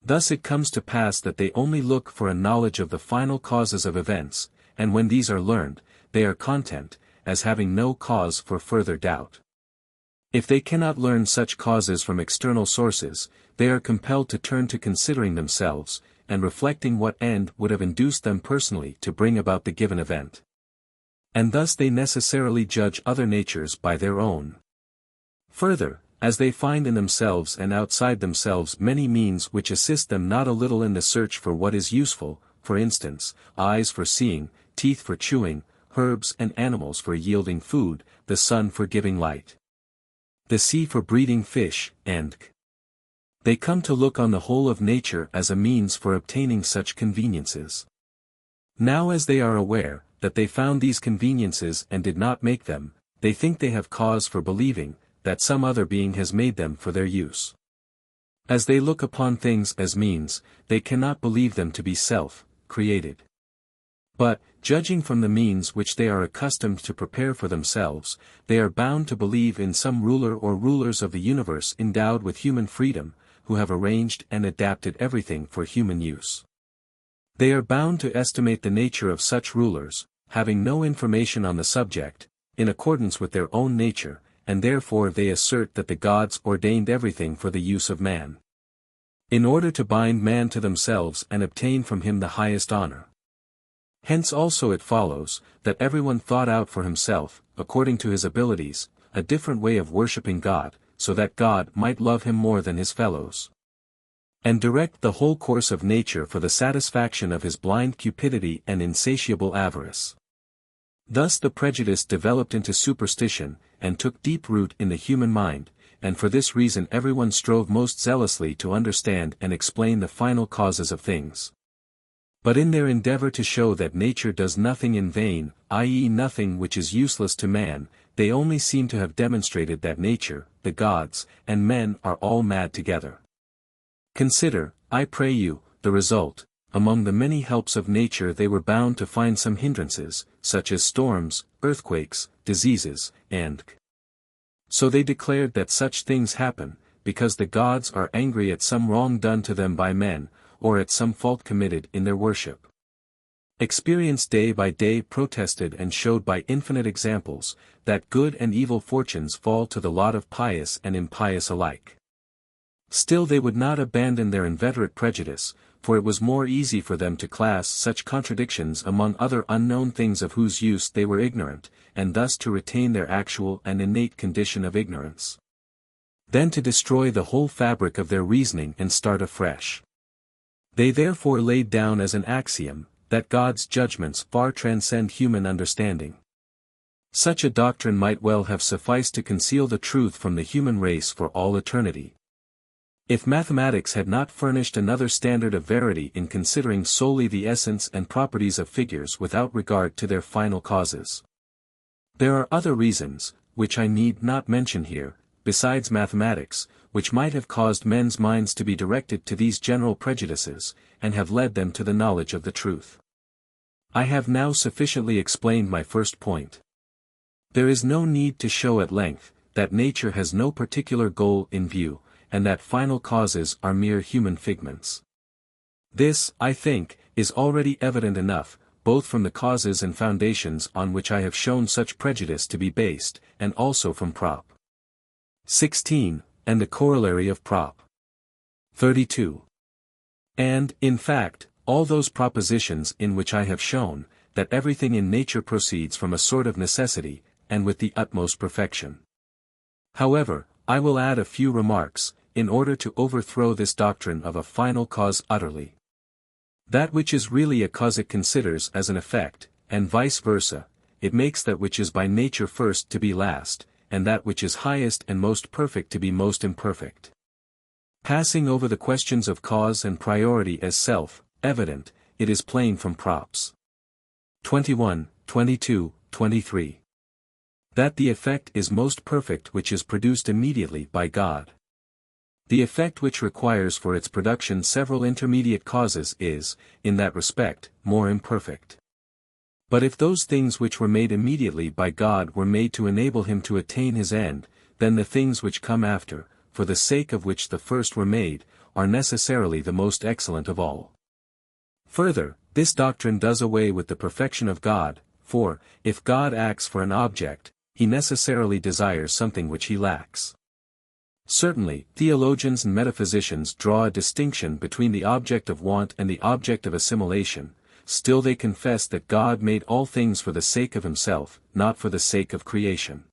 Thus it comes to pass that they only look for a knowledge of the final causes of events, and when these are learned, they are content, as having no cause for further doubt. If they cannot learn such causes from external sources, they are compelled to turn to considering themselves, and reflecting what end would have induced them personally to bring about the given event. And thus they necessarily judge other natures by their own. Further, as they find in themselves and outside themselves many means which assist them not a little in the search for what is useful, for instance, eyes for seeing, teeth for chewing, herbs and animals for yielding food, the sun for giving light, the sea for breeding fish, and they come to look on the whole of nature as a means for obtaining such conveniences. Now as they are aware, that they found these conveniences and did not make them, they think they have cause for believing, that some other being has made them for their use. As they look upon things as means, they cannot believe them to be self-created. But, judging from the means which they are accustomed to prepare for themselves, they are bound to believe in some ruler or rulers of the universe endowed with human freedom, who have arranged and adapted everything for human use. They are bound to estimate the nature of such rulers, having no information on the subject, in accordance with their own nature, and therefore they assert that the gods ordained everything for the use of man, in order to bind man to themselves and obtain from him the highest honor. Hence also it follows, that everyone thought out for himself, according to his abilities, a different way of worshipping God, so that God might love him more than his fellows, and direct the whole course of nature for the satisfaction of his blind cupidity and insatiable avarice. Thus the prejudice developed into superstition, and took deep root in the human mind, and for this reason everyone strove most zealously to understand and explain the final causes of things. But in their endeavor to show that nature does nothing in vain, i.e. nothing which is useless to man, they only seem to have demonstrated that nature, the gods, and men are all mad together. Consider, I pray you, the result, among the many helps of nature they were bound to find some hindrances, such as storms, earthquakes, diseases, and so they declared that such things happen, because the gods are angry at some wrong done to them by men, or at some fault committed in their worship. Experience day by day protested and showed by infinite examples, that good and evil fortunes fall to the lot of pious and impious alike. Still they would not abandon their inveterate prejudice, for it was more easy for them to class such contradictions among other unknown things of whose use they were ignorant, and thus to retain their actual and innate condition of ignorance, than to destroy the whole fabric of their reasoning and start afresh. They therefore laid down as an axiom, that God's judgments far transcend human understanding. Such a doctrine might well have sufficed to conceal the truth from the human race for all eternity, if mathematics had not furnished another standard of verity in considering solely the essence and properties of figures without regard to their final causes. There are other reasons, which I need not mention here, besides mathematics, which might have caused men's minds to be directed to these general prejudices, and have led them to the knowledge of the truth. I have now sufficiently explained my first point. There is no need to show at length, that nature has no particular goal in view, and that final causes are mere human figments. This, I think, is already evident enough, both from the causes and foundations on which I have shown such prejudice to be based, and also from Prop. 16, and the corollary of Prop. 32. And, in fact, all those propositions in which I have shown, that everything in nature proceeds from a sort of necessity, and with the utmost perfection. However, I will add a few remarks, in order to overthrow this doctrine of a final cause utterly. That which is really a cause it considers as an effect, and vice versa, it makes that which is by nature first to be last, and that which is highest and most perfect to be most imperfect. Passing over the questions of cause and priority as self-evident, it is plain from Props. 21, 22, 23. That the effect is most perfect which is produced immediately by God. The effect which requires for its production several intermediate causes is, in that respect, more imperfect. But if those things which were made immediately by God were made to enable him to attain his end, then the things which come after, for the sake of which the first were made, are necessarily the most excellent of all. Further, this doctrine does away with the perfection of God, for, if God acts for an object, he necessarily desires something which he lacks. Certainly, theologians and metaphysicians draw a distinction between the object of want and the object of assimilation, still they confess that God made all things for the sake of himself, not for the sake of creation.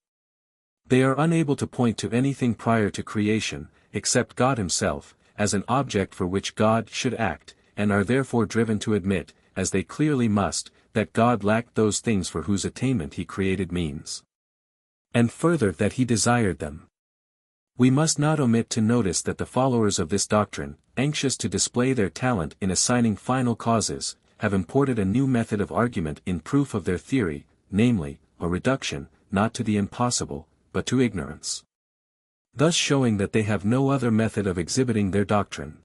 They are unable to point to anything prior to creation, except God himself, as an object for which God should act, and are therefore driven to admit, as they clearly must, that God lacked those things for whose attainment he created means. And further that he desired them. We must not omit to notice that the followers of this doctrine, anxious to display their talent in assigning final causes, have imported a new method of argument in proof of their theory, namely, a reduction, not to the impossible, but to ignorance. Thus showing that they have no other method of exhibiting their doctrine.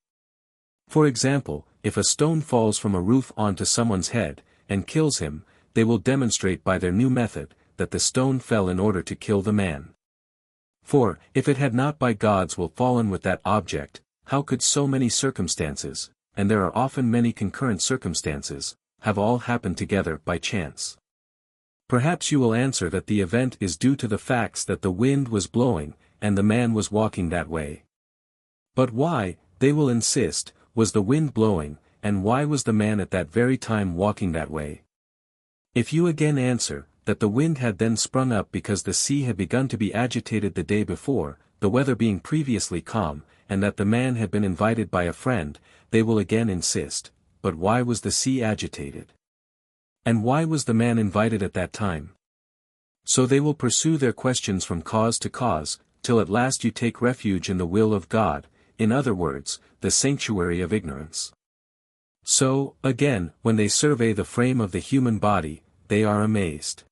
For example, if a stone falls from a roof onto someone's head, and kills him, they will demonstrate by their new method, that the stone fell in order to kill the man. For, if it had not by God's will fallen with that object, how could so many circumstances, and there are often many concurrent circumstances, have all happened together by chance? Perhaps you will answer that the event is due to the facts that the wind was blowing, and the man was walking that way. But why, they will insist, was the wind blowing, and why was the man at that very time walking that way? If you again answer, that the wind had then sprung up because the sea had begun to be agitated the day before, the weather being previously calm, and that the man had been invited by a friend, they will again insist, but why was the sea agitated? And why was the man invited at that time? So they will pursue their questions from cause to cause, till at last you take refuge in the will of God, in other words, the sanctuary of ignorance. So, again, when they survey the frame of the human body, they are amazed.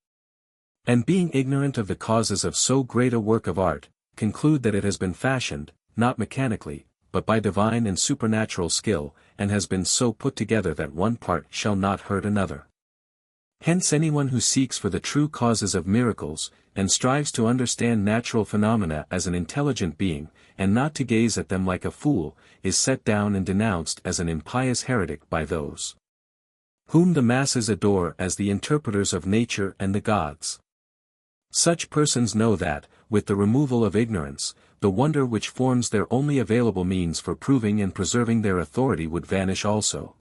And being ignorant of the causes of so great a work of art, conclude that it has been fashioned, not mechanically, but by divine and supernatural skill, and has been so put together that one part shall not hurt another. Hence anyone who seeks for the true causes of miracles, and strives to understand natural phenomena as an intelligent being, and not to gaze at them like a fool, is set down and denounced as an impious heretic by those whom the masses adore as the interpreters of nature and the gods. Such persons know that, with the removal of ignorance, the wonder which forms their only available means for proving and preserving their authority would vanish also.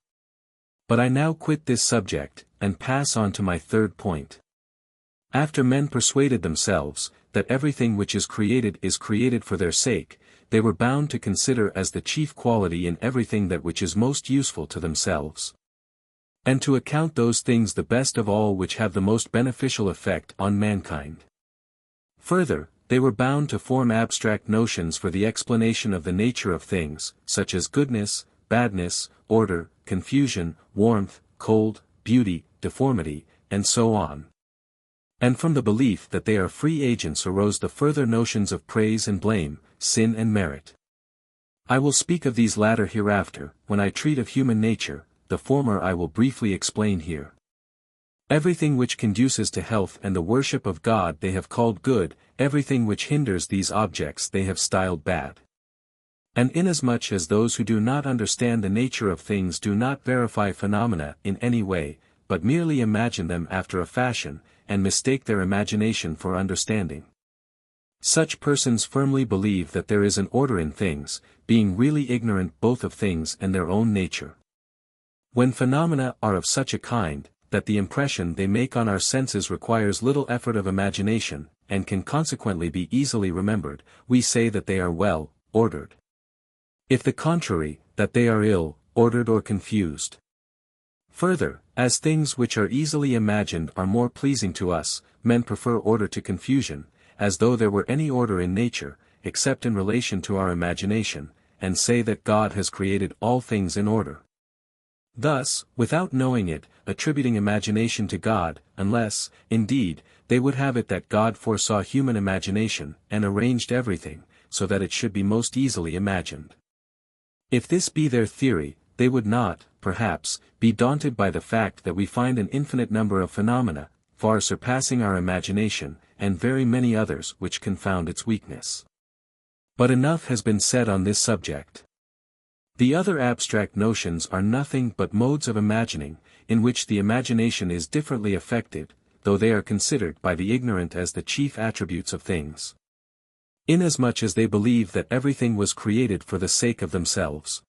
But I now quit this subject, and pass on to my third point. After men persuaded themselves, that everything which is created for their sake, they were bound to consider as the chief quality in everything that which is most useful to themselves, and to account those things the best of all which have the most beneficial effect on mankind. Further, they were bound to form abstract notions for the explanation of the nature of things, such as goodness, badness, order, confusion, warmth, cold, beauty, deformity, and so on. And from the belief that they are free agents arose the further notions of praise and blame, sin and merit. I will speak of these latter hereafter, when I treat of human nature, the former I will briefly explain here. Everything which conduces to health and the worship of God they have called good, everything which hinders these objects they have styled bad. And inasmuch as those who do not understand the nature of things do not verify phenomena in any way, but merely imagine them after a fashion, and mistake their imagination for understanding, such persons firmly believe that there is an order in things, being really ignorant both of things and their own nature. When phenomena are of such a kind, that the impression they make on our senses requires little effort of imagination, and can consequently be easily remembered, we say that they are well ordered. If the contrary, that they are ill ordered or confused. Further, as things which are easily imagined are more pleasing to us, men prefer order to confusion, as though there were any order in nature, except in relation to our imagination, and say that God has created all things in order. Thus, without knowing it, attributing imagination to God, unless, indeed, they would have it that God foresaw human imagination, and arranged everything, so that it should be most easily imagined. If this be their theory, they would not, perhaps, be daunted by the fact that we find an infinite number of phenomena, far surpassing our imagination, and very many others which confound its weakness. But enough has been said on this subject. The other abstract notions are nothing but modes of imagining, in which the imagination is differently affected, though they are considered by the ignorant as the chief attributes of things, inasmuch as they believe that everything was created for the sake of themselves,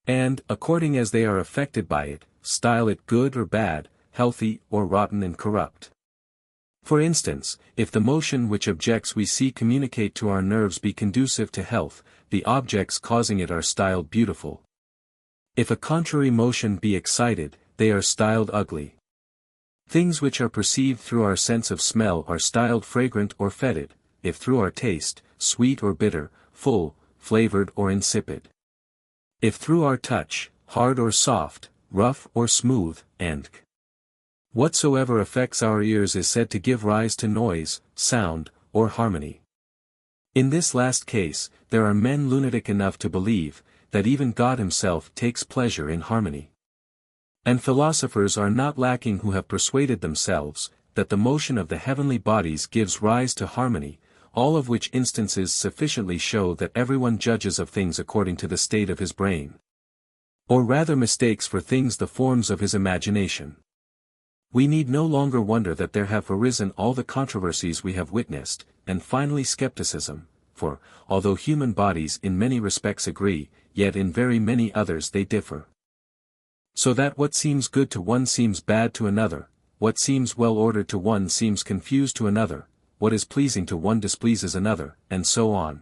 and, according as they are affected by it, style it good or bad, healthy or rotten and corrupt. For instance, if the motion which objects we see communicate to our nerves be conducive to health, the objects causing it are styled beautiful. If a contrary motion be excited, they are styled ugly. Things which are perceived through our sense of smell are styled fragrant or fetid, if through our taste, sweet or bitter, full, flavored or insipid. If through our touch, hard or soft, rough or smooth, and whatsoever affects our ears is said to give rise to noise, sound, or harmony. In this last case, there are men lunatic enough to believe, that even God himself takes pleasure in harmony. And philosophers are not lacking who have persuaded themselves, that the motion of the heavenly bodies gives rise to harmony, all of which instances sufficiently show that everyone judges of things according to the state of his brain, or rather mistakes for things the forms of his imagination. We need no longer wonder that there have arisen all the controversies we have witnessed, and finally skepticism, for, although human bodies in many respects agree, yet in very many others they differ. So that what seems good to one seems bad to another, what seems well ordered to one seems confused to another, what is pleasing to one displeases another, and so on.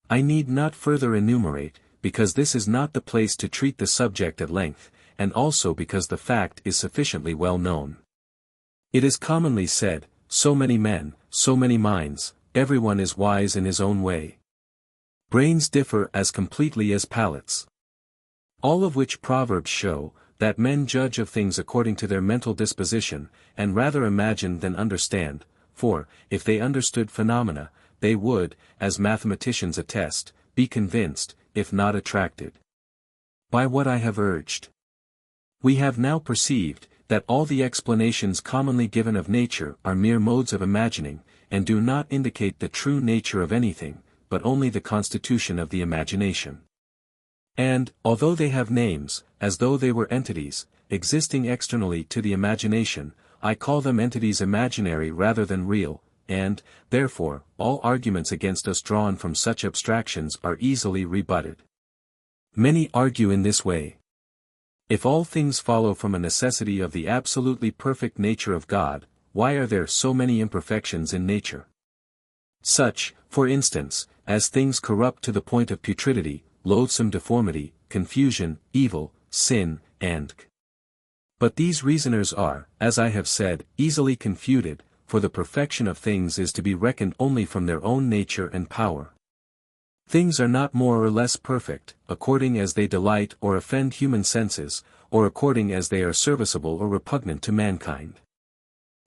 I need not further enumerate, because this is not the place to treat the subject at length, and also because the fact is sufficiently well known. It is commonly said, so many men, so many minds, everyone is wise in his own way. Brains differ as completely as palates. All of which proverbs show, that men judge of things according to their mental disposition, and rather imagine than understand, for, if they understood phenomena, they would, as mathematicians attest, be convinced, if not attracted, by what I have urged. We have now perceived, that all the explanations commonly given of nature are mere modes of imagining, and do not indicate the true nature of anything, but only the constitution of the imagination. And, although they have names, as though they were entities, existing externally to the imagination, I call them entities imaginary rather than real, and, therefore, all arguments against us drawn from such abstractions are easily rebutted. Many argue in this way. If all things follow from a necessity of the absolutely perfect nature of God, why are there so many imperfections in nature? Such, for instance, as things corrupt to the point of putridity, loathsome deformity, confusion, evil, sin, and But these reasoners are, as I have said, easily confuted, for the perfection of things is to be reckoned only from their own nature and power. Things are not more or less perfect, according as they delight or offend human senses, or according as they are serviceable or repugnant to mankind.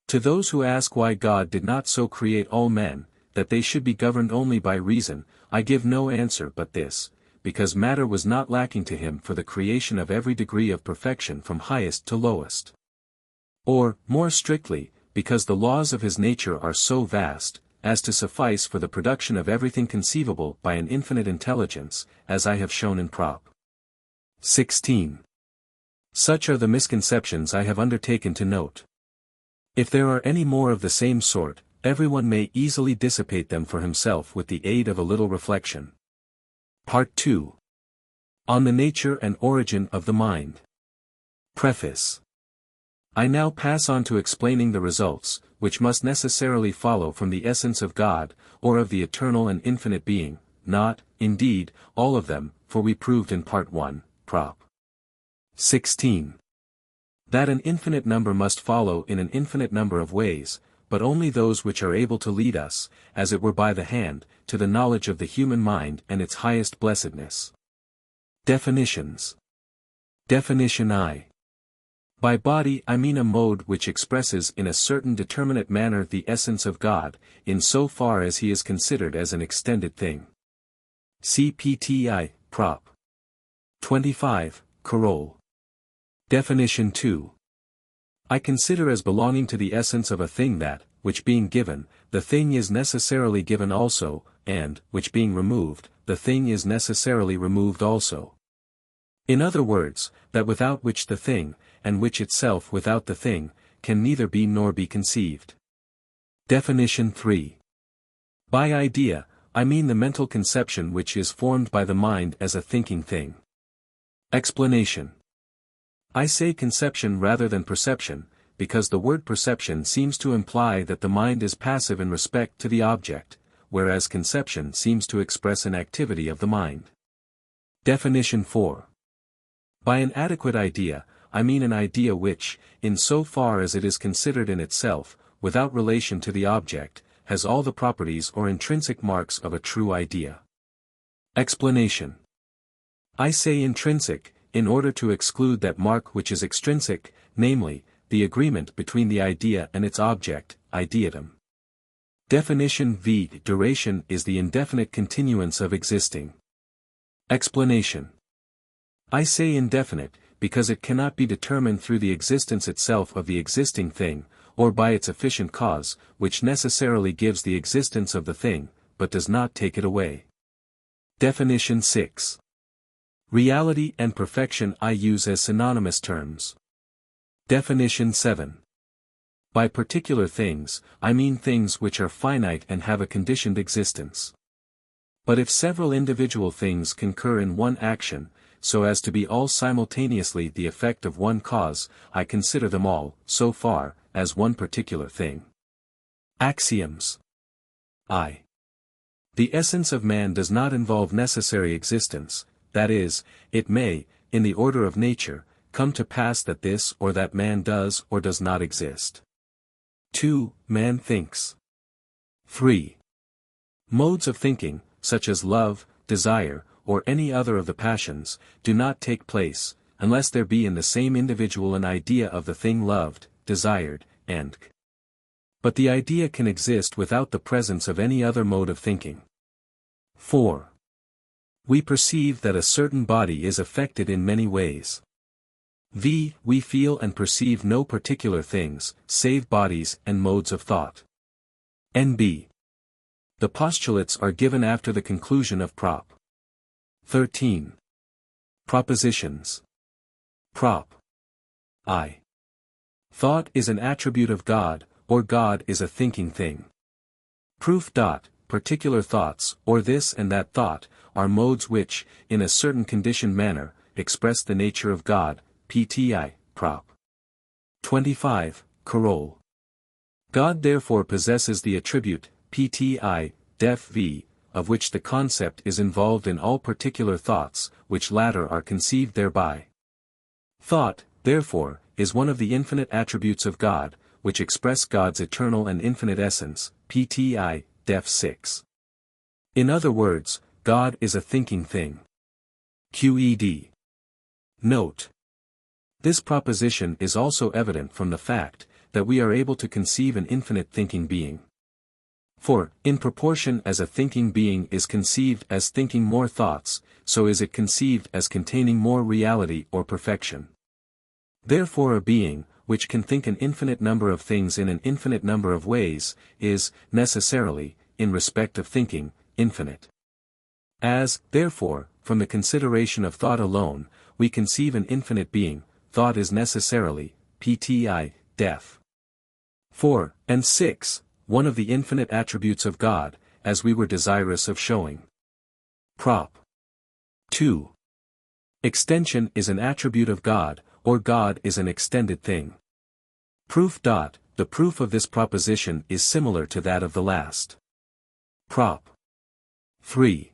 To those who ask why God did not so create all men, that they should be governed only by reason, I give no answer but this, because matter was not lacking to him for the creation of every degree of perfection from highest to lowest. Or, more strictly, because the laws of his nature are so vast, as to suffice for the production of everything conceivable by an infinite intelligence, as I have shown in Prop. 16. Such are the misconceptions I have undertaken to note. If there are any more of the same sort, everyone may easily dissipate them for himself with the aid of a little reflection. Part 2. On the Nature and Origin of the Mind. Preface. I now pass on to explaining the results, which must necessarily follow from the essence of God, or of the eternal and infinite being, not, indeed, all of them, for we proved in Part 1, Prop. 16. That an infinite number must follow in an infinite number of ways, but only those which are able to lead us, as it were by the hand, to the knowledge of the human mind and its highest blessedness. Definitions. Definition I. By body I mean a mode which expresses in a certain determinate manner the essence of God, in so far as he is considered as an extended thing. CPTI, Prop. 25, Carole. Definition 2. I consider as belonging to the essence of a thing that, which being given, the thing is necessarily given also, and, which being removed, the thing is necessarily removed also. In other words, that without which the thing, and which itself without the thing, can neither be nor be conceived. Definition 3. By idea, I mean the mental conception which is formed by the mind as a thinking thing. Explanation. I say conception rather than perception, because the word perception seems to imply that the mind is passive in respect to the object, whereas conception seems to express an activity of the mind. Definition 4. By an adequate idea, I mean an idea which, in so far as it is considered in itself, without relation to the object, has all the properties or intrinsic marks of a true idea. Explanation. I say intrinsic, in order to exclude that mark which is extrinsic, namely, the agreement between the idea and its object, ideatum. Definition V. Duration is the indefinite continuance of existing. Explanation. I say indefinite, because it cannot be determined through the existence itself of the existing thing, or by its efficient cause, which necessarily gives the existence of the thing, but does not take it away. Definition 6. Reality and perfection I use as synonymous terms. Definition 7. By particular things, I mean things which are finite and have a conditioned existence. But if several individual things concur in one action, so as to be all simultaneously the effect of one cause, I consider them all, so far, as one particular thing. Axioms. I. The essence of man does not involve necessary existence, that is, it may, in the order of nature, come to pass that this or that man does or does not exist. 2. Man thinks. 3. Modes of thinking, such as love, desire, or any other of the passions, do not take place, unless there be in the same individual an idea of the thing loved, desired, and but the idea can exist without the presence of any other mode of thinking. 4. We perceive that a certain body is affected in many ways. V. We feel and perceive no particular things, save bodies and modes of thought. Nb. The postulates are given after the conclusion of Prop. 13. Propositions. Prop. I. Thought is an attribute of God, or God is a thinking thing. Proof. Particular thoughts, or this and that thought, are modes which, in a certain conditioned manner, express the nature of God, pti, Prop. 25, Coroll. God therefore possesses the attribute, pti, def v, of which the concept is involved in all particular thoughts, which latter are conceived thereby. Thought, therefore, is one of the infinite attributes of God, which express God's eternal and infinite essence, pti, def 6. In other words, God is a thinking thing. Qed. Note. This proposition is also evident from the fact that we are able to conceive an infinite thinking being. For, in proportion as a thinking being is conceived as thinking more thoughts, so is it conceived as containing more reality or perfection. Therefore a being, which can think an infinite number of things in an infinite number of ways, is, necessarily, in respect of thinking, infinite. As, therefore, from the consideration of thought alone, we conceive an infinite being, thought is necessarily, pti, def. 4, and 6, one of the infinite attributes of God, as we were desirous of showing. Prop. 2. Extension is an attribute of God, or God is an extended thing. Proof. The proof of this proposition is similar to that of the last. Prop. 3.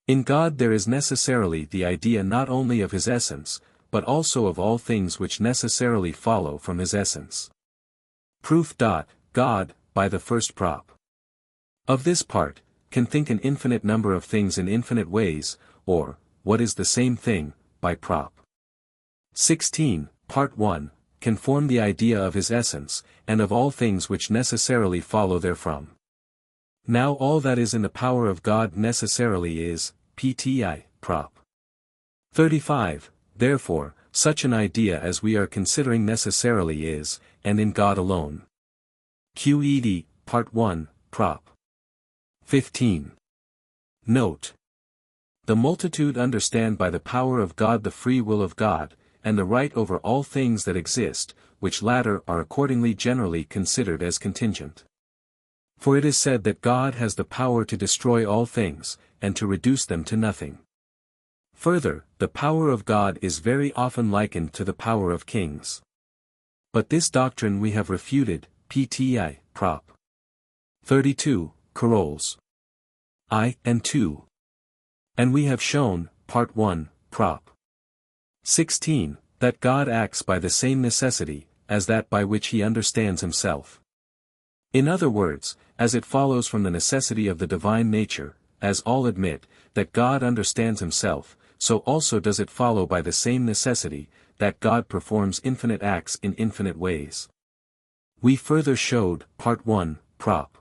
In God there is necessarily the idea not only of his essence, but also of all things which necessarily follow from his essence. Proof. God, by the first prop. Of this part, can think an infinite number of things in infinite ways, or, what is the same thing, by prop. 16, part 1, can form the idea of his essence, and of all things which necessarily follow therefrom. Now all that is in the power of God necessarily is, pti, prop. 35, therefore, such an idea as we are considering necessarily is, and in God alone. Qed, part 1, prop. 15. Note. The multitude understand by the power of God the free will of God, and the right over all things that exist, which latter are accordingly generally considered as contingent. For it is said that God has the power to destroy all things, and to reduce them to nothing. Further, the power of God is very often likened to the power of kings. But this doctrine we have refuted, pti, prop. 32, Corolls. I, and 2. And we have shown, part 1, prop. 16, that God acts by the same necessity, as that by which he understands himself. In other words, as it follows from the necessity of the divine nature, as all admit, that God understands himself, so also does it follow by the same necessity, that God performs infinite acts in infinite ways. We further showed, part 1, prop.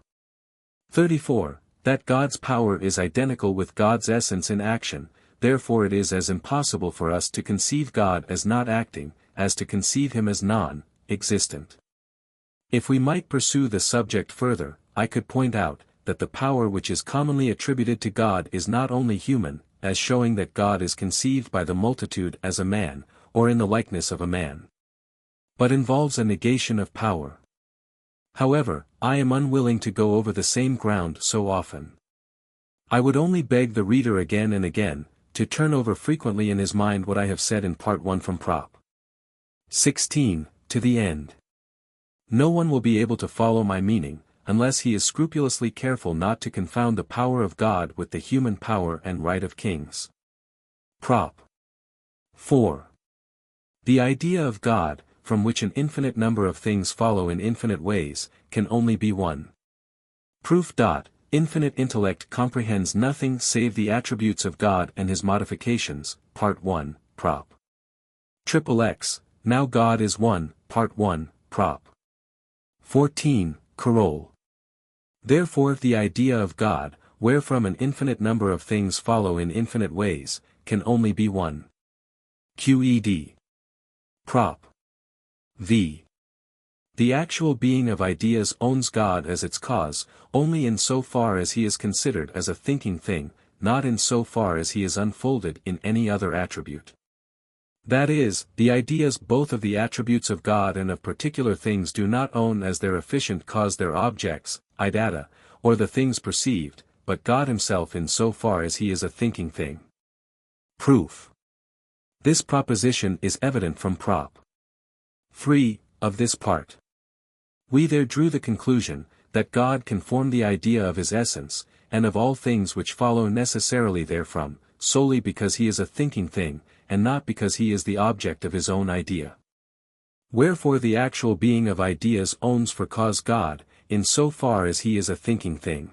34, that God's power is identical with God's essence in action, therefore it is as impossible for us to conceive God as not acting, as to conceive him as non-existent. If we might pursue the subject further, I could point out, that the power which is commonly attributed to God is not only human, as showing that God is conceived by the multitude as a man, or in the likeness of a man, but involves a negation of power. However, I am unwilling to go over the same ground so often. I would only beg the reader again and again, to turn over frequently in his mind what I have said in part 1 from prop. 16, to the end. No one will be able to follow my meaning, unless he is scrupulously careful not to confound the power of God with the human power and right of kings. Prop. 4. The idea of God, from which an infinite number of things follow in infinite ways, can only be one. Proof. Infinite intellect comprehends nothing save the attributes of God and his modifications, part 1, prop. XXX, now God is one, part 1, prop. 14, Coroll. Therefore the idea of God, wherefrom an infinite number of things follow in infinite ways, can only be one. QED. Prop. V. The actual being of ideas owns God as its cause, only in so far as he is considered as a thinking thing, not in so far as he is unfolded in any other attribute. That is, the ideas both of the attributes of God and of particular things do not own as their efficient cause their objects, idata, or the things perceived, but God himself in so far as he is a thinking thing. Proof. This proposition is evident from Prop. 3, of this part. We there drew the conclusion, that God can form the idea of his essence, and of all things which follow necessarily therefrom, solely because he is a thinking thing, and not because he is the object of his own idea. Wherefore the actual being of ideas owns for cause God, in so far as he is a thinking thing.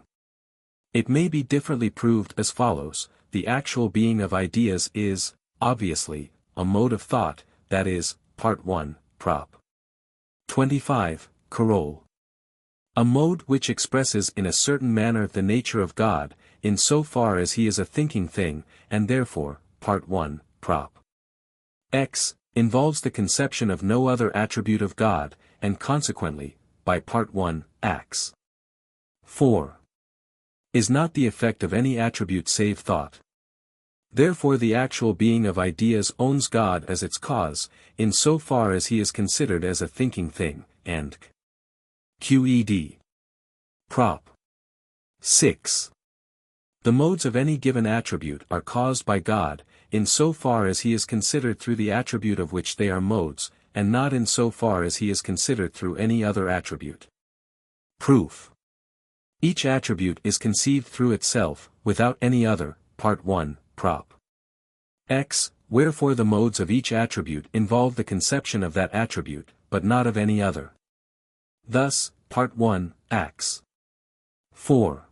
It may be differently proved as follows: the actual being of ideas is, obviously, a mode of thought, that is, Part 1, Prop. 25, Carol. A mode which expresses in a certain manner the nature of God, in so far as he is a thinking thing, and therefore, Part 1, Prop. X, involves the conception of no other attribute of God, and consequently, by Part 1, Ax. 4. Is not the effect of any attribute save thought. Therefore the actual being of ideas owns God as its cause, in so far as he is considered as a thinking thing, and QED. Prop. 6. The modes of any given attribute are caused by God, in so far as he is considered through the attribute of which they are modes, and not in so far as he is considered through any other attribute. Proof. Each attribute is conceived through itself, without any other, Part 1, Prop. X, wherefore the modes of each attribute involve the conception of that attribute, but not of any other. Thus, Part 1, Ax. 4.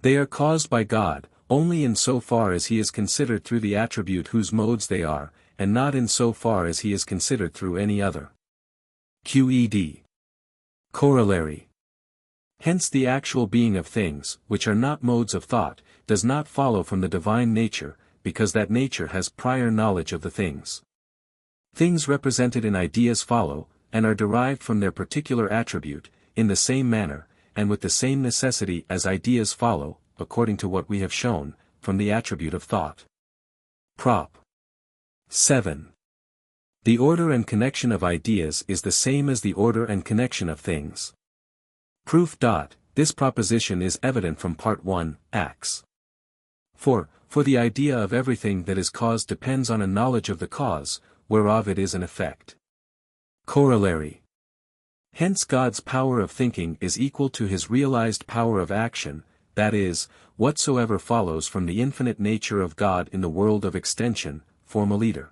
They are caused by God, only in so far as he is considered through the attribute whose modes they are, and not in so far as he is considered through any other. QED. Corollary. Hence the actual being of things, which are not modes of thought, does not follow from the divine nature, because that nature has prior knowledge of the things. Things represented in ideas follow, and are derived from their particular attribute, in the same manner, and with the same necessity as ideas follow, according to what we have shown, from the attribute of thought. Prop. 7. The order and connection of ideas is the same as the order and connection of things. Proof. This proposition is evident from Part 1, Ax. 4. For the idea of everything that is caused depends on a knowledge of the cause, whereof it is an effect. Corollary. Hence God's power of thinking is equal to his realized power of action, that is, whatsoever follows from the infinite nature of God in the world of extension, formaliter.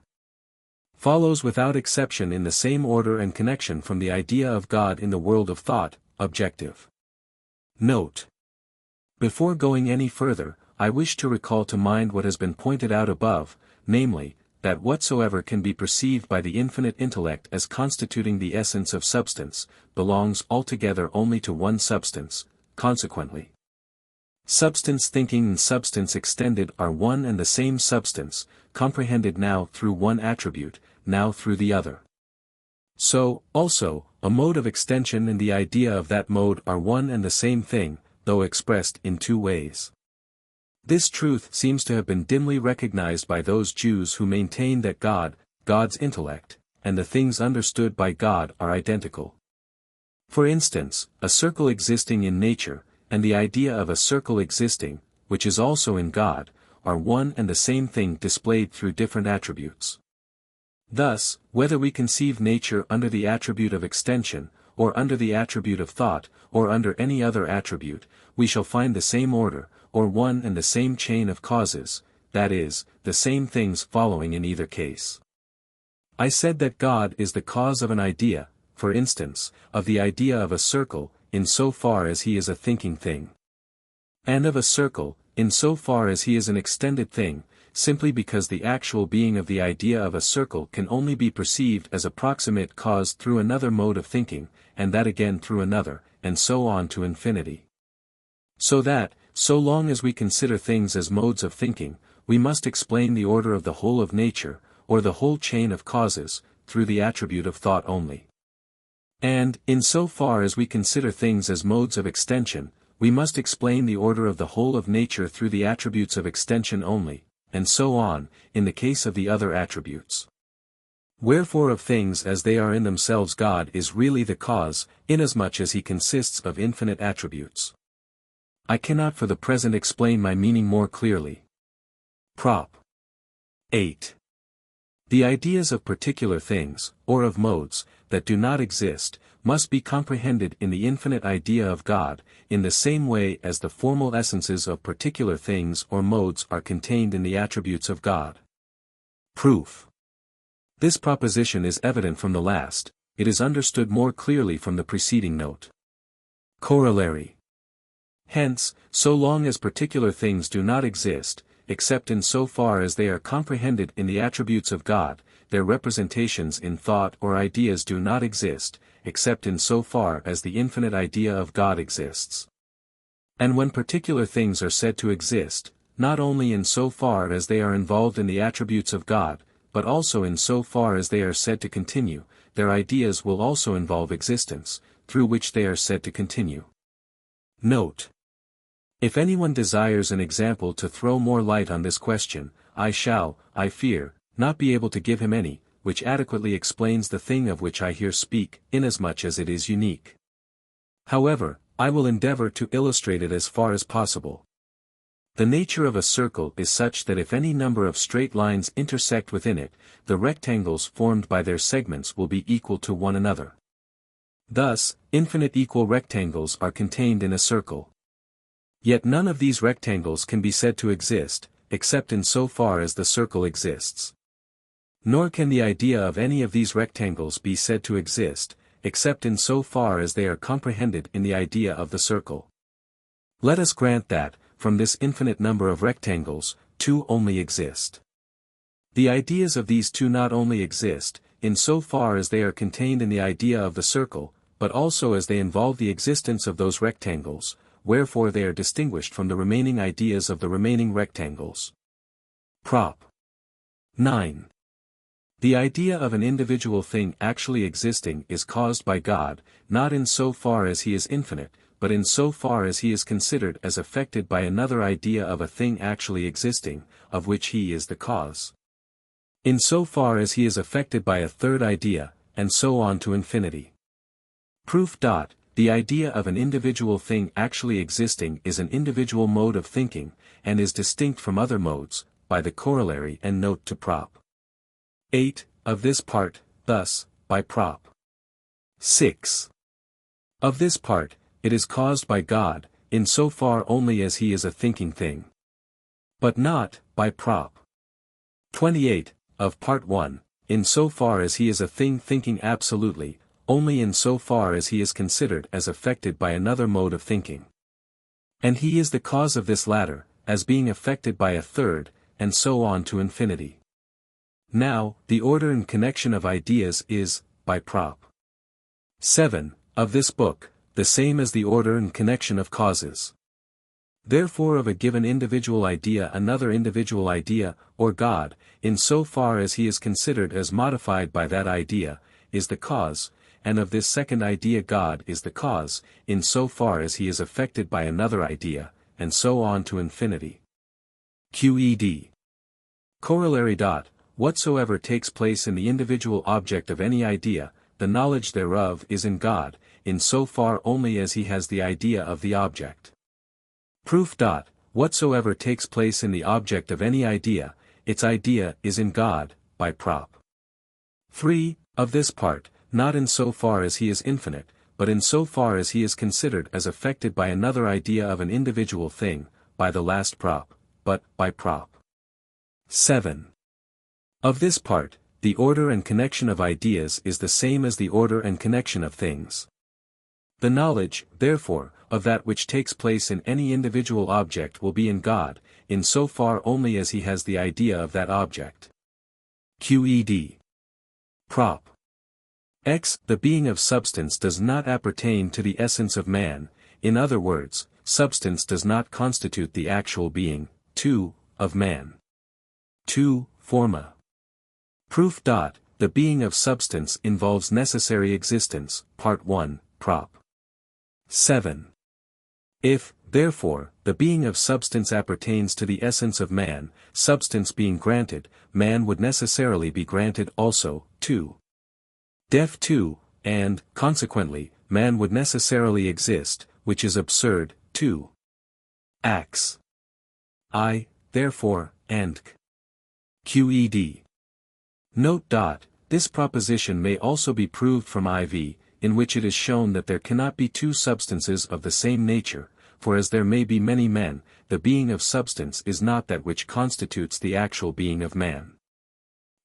Follows without exception in the same order and connection from the idea of God in the world of thought, objective. Note. Before going any further, I wish to recall to mind what has been pointed out above, namely, that whatsoever can be perceived by the infinite intellect as constituting the essence of substance, belongs altogether only to one substance, consequently. Substance thinking and substance extended are one and the same substance, comprehended now through one attribute, now through the other. So, also, a mode of extension and the idea of that mode are one and the same thing, though expressed in two ways. This truth seems to have been dimly recognized by those Jews who maintain that God, God's intellect, and the things understood by God are identical. For instance, a circle existing in nature, and the idea of a circle existing, which is also in God, are one and the same thing displayed through different attributes. Thus, whether we conceive nature under the attribute of extension, or under the attribute of thought, or under any other attribute, we shall find the same order, or one and the same chain of causes, that is, the same things following in either case. I said that God is the cause of an idea, for instance, of the idea of a circle, in so far as he is a thinking thing. And of a circle, in so far as he is an extended thing, simply because the actual being of the idea of a circle can only be perceived as a proximate cause through another mode of thinking, and that again through another, and so on to infinity. So that, so long as we consider things as modes of thinking, we must explain the order of the whole of nature, or the whole chain of causes, through the attribute of thought only. And, in so far as we consider things as modes of extension, we must explain the order of the whole of nature through the attributes of extension only, and so on, in the case of the other attributes. Wherefore of things as they are in themselves God is really the cause, inasmuch as he consists of infinite attributes. I cannot for the present explain my meaning more clearly. Prop. 8. The ideas of particular things, or of modes, that do not exist, must be comprehended in the infinite idea of God, in the same way as the formal essences of particular things or modes are contained in the attributes of God. Proof. This proposition is evident from the last, it is understood more clearly from the preceding note. Corollary. Hence, so long as particular things do not exist, except in so far as they are comprehended in the attributes of God, their representations in thought or ideas do not exist, except in so far as the infinite idea of God exists. And when particular things are said to exist, not only in so far as they are involved in the attributes of God, but also in so far as they are said to continue, their ideas will also involve existence, through which they are said to continue. Note. If anyone desires an example to throw more light on this question, I shall, I fear, not be able to give him any, which adequately explains the thing of which I here speak, inasmuch as it is unique. However, I will endeavor to illustrate it as far as possible. The nature of a circle is such that if any number of straight lines intersect within it, the rectangles formed by their segments will be equal to one another. Thus, infinite equal rectangles are contained in a circle. Yet none of these rectangles can be said to exist, except in so far as the circle exists. Nor can the idea of any of these rectangles be said to exist, except in so far as they are comprehended in the idea of the circle. Let us grant that, from this infinite number of rectangles, two only exist. The ideas of these two not only exist, in so far as they are contained in the idea of the circle, but also as they involve the existence of those rectangles, wherefore they are distinguished from the remaining ideas of the remaining rectangles. Prop. 9. The idea of an individual thing actually existing is caused by God, not in so far as he is infinite, but in so far as he is considered as affected by another idea of a thing actually existing, of which he is the cause. In so far as he is affected by a third idea, and so on to infinity. Proof. The idea of an individual thing actually existing is an individual mode of thinking, and is distinct from other modes, by the corollary and note to Prop. 8, of this part, thus, by Prop. 6. Of this part, it is caused by God, in so far only as he is a thinking thing. But not, by Prop. 28, of Part 1, in so far as he is a thing thinking absolutely, only in so far as he is considered as affected by another mode of thinking. And he is the cause of this latter, as being affected by a third, and so on to infinity. Now, the order and connection of ideas is, by Prop. 7, of this book, the same as the order and connection of causes. Therefore of a given individual idea another individual idea, or God, in so far as he is considered as modified by that idea, is the cause, and of this second idea God is the cause, in so far as he is affected by another idea, and so on to infinity. Qed. Corollary. Whatsoever takes place in the individual object of any idea, the knowledge thereof is in God, in so far only as he has the idea of the object. Proof. Whatsoever takes place in the object of any idea, its idea is in God, by Prop. 3, of this part, not in so far as he is infinite, but in so far as he is considered as affected by another idea of an individual thing, by the last Prop, but, by Prop. 7. Of this part, the order and connection of ideas is the same as the order and connection of things. The knowledge, therefore, of that which takes place in any individual object will be in God, in so far only as he has the idea of that object. Qed. Prop. X. The being of substance does not appertain to the essence of man, in other words, substance does not constitute the actual being, 2, of man. 2. Forma. Proof. The being of substance involves necessary existence, Part 1, Prop. 7. If, therefore, the being of substance appertains to the essence of man, substance being granted, man would necessarily be granted also, 2. Def 2, and, consequently, man would necessarily exist, which is absurd, 2. Ax. I, therefore, and qed. Note. This proposition may also be proved from IV, in which it is shown that there cannot be two substances of the same nature, for as there may be many men, the being of substance is not that which constitutes the actual being of man.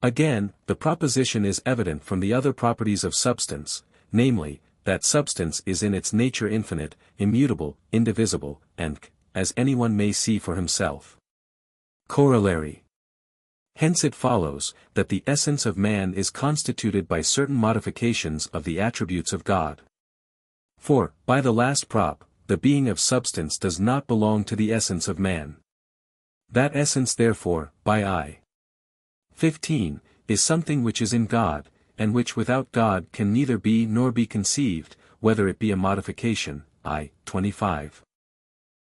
Again, the proposition is evident from the other properties of substance, namely, that substance is in its nature infinite, immutable, indivisible, and, as anyone may see for himself. Corollary. Hence it follows, that the essence of man is constituted by certain modifications of the attributes of God. For, by the last prop, the being of substance does not belong to the essence of man. That essence therefore, by I. 15, is something which is in God, and which without God can neither be nor be conceived, whether it be a modification, I. 25.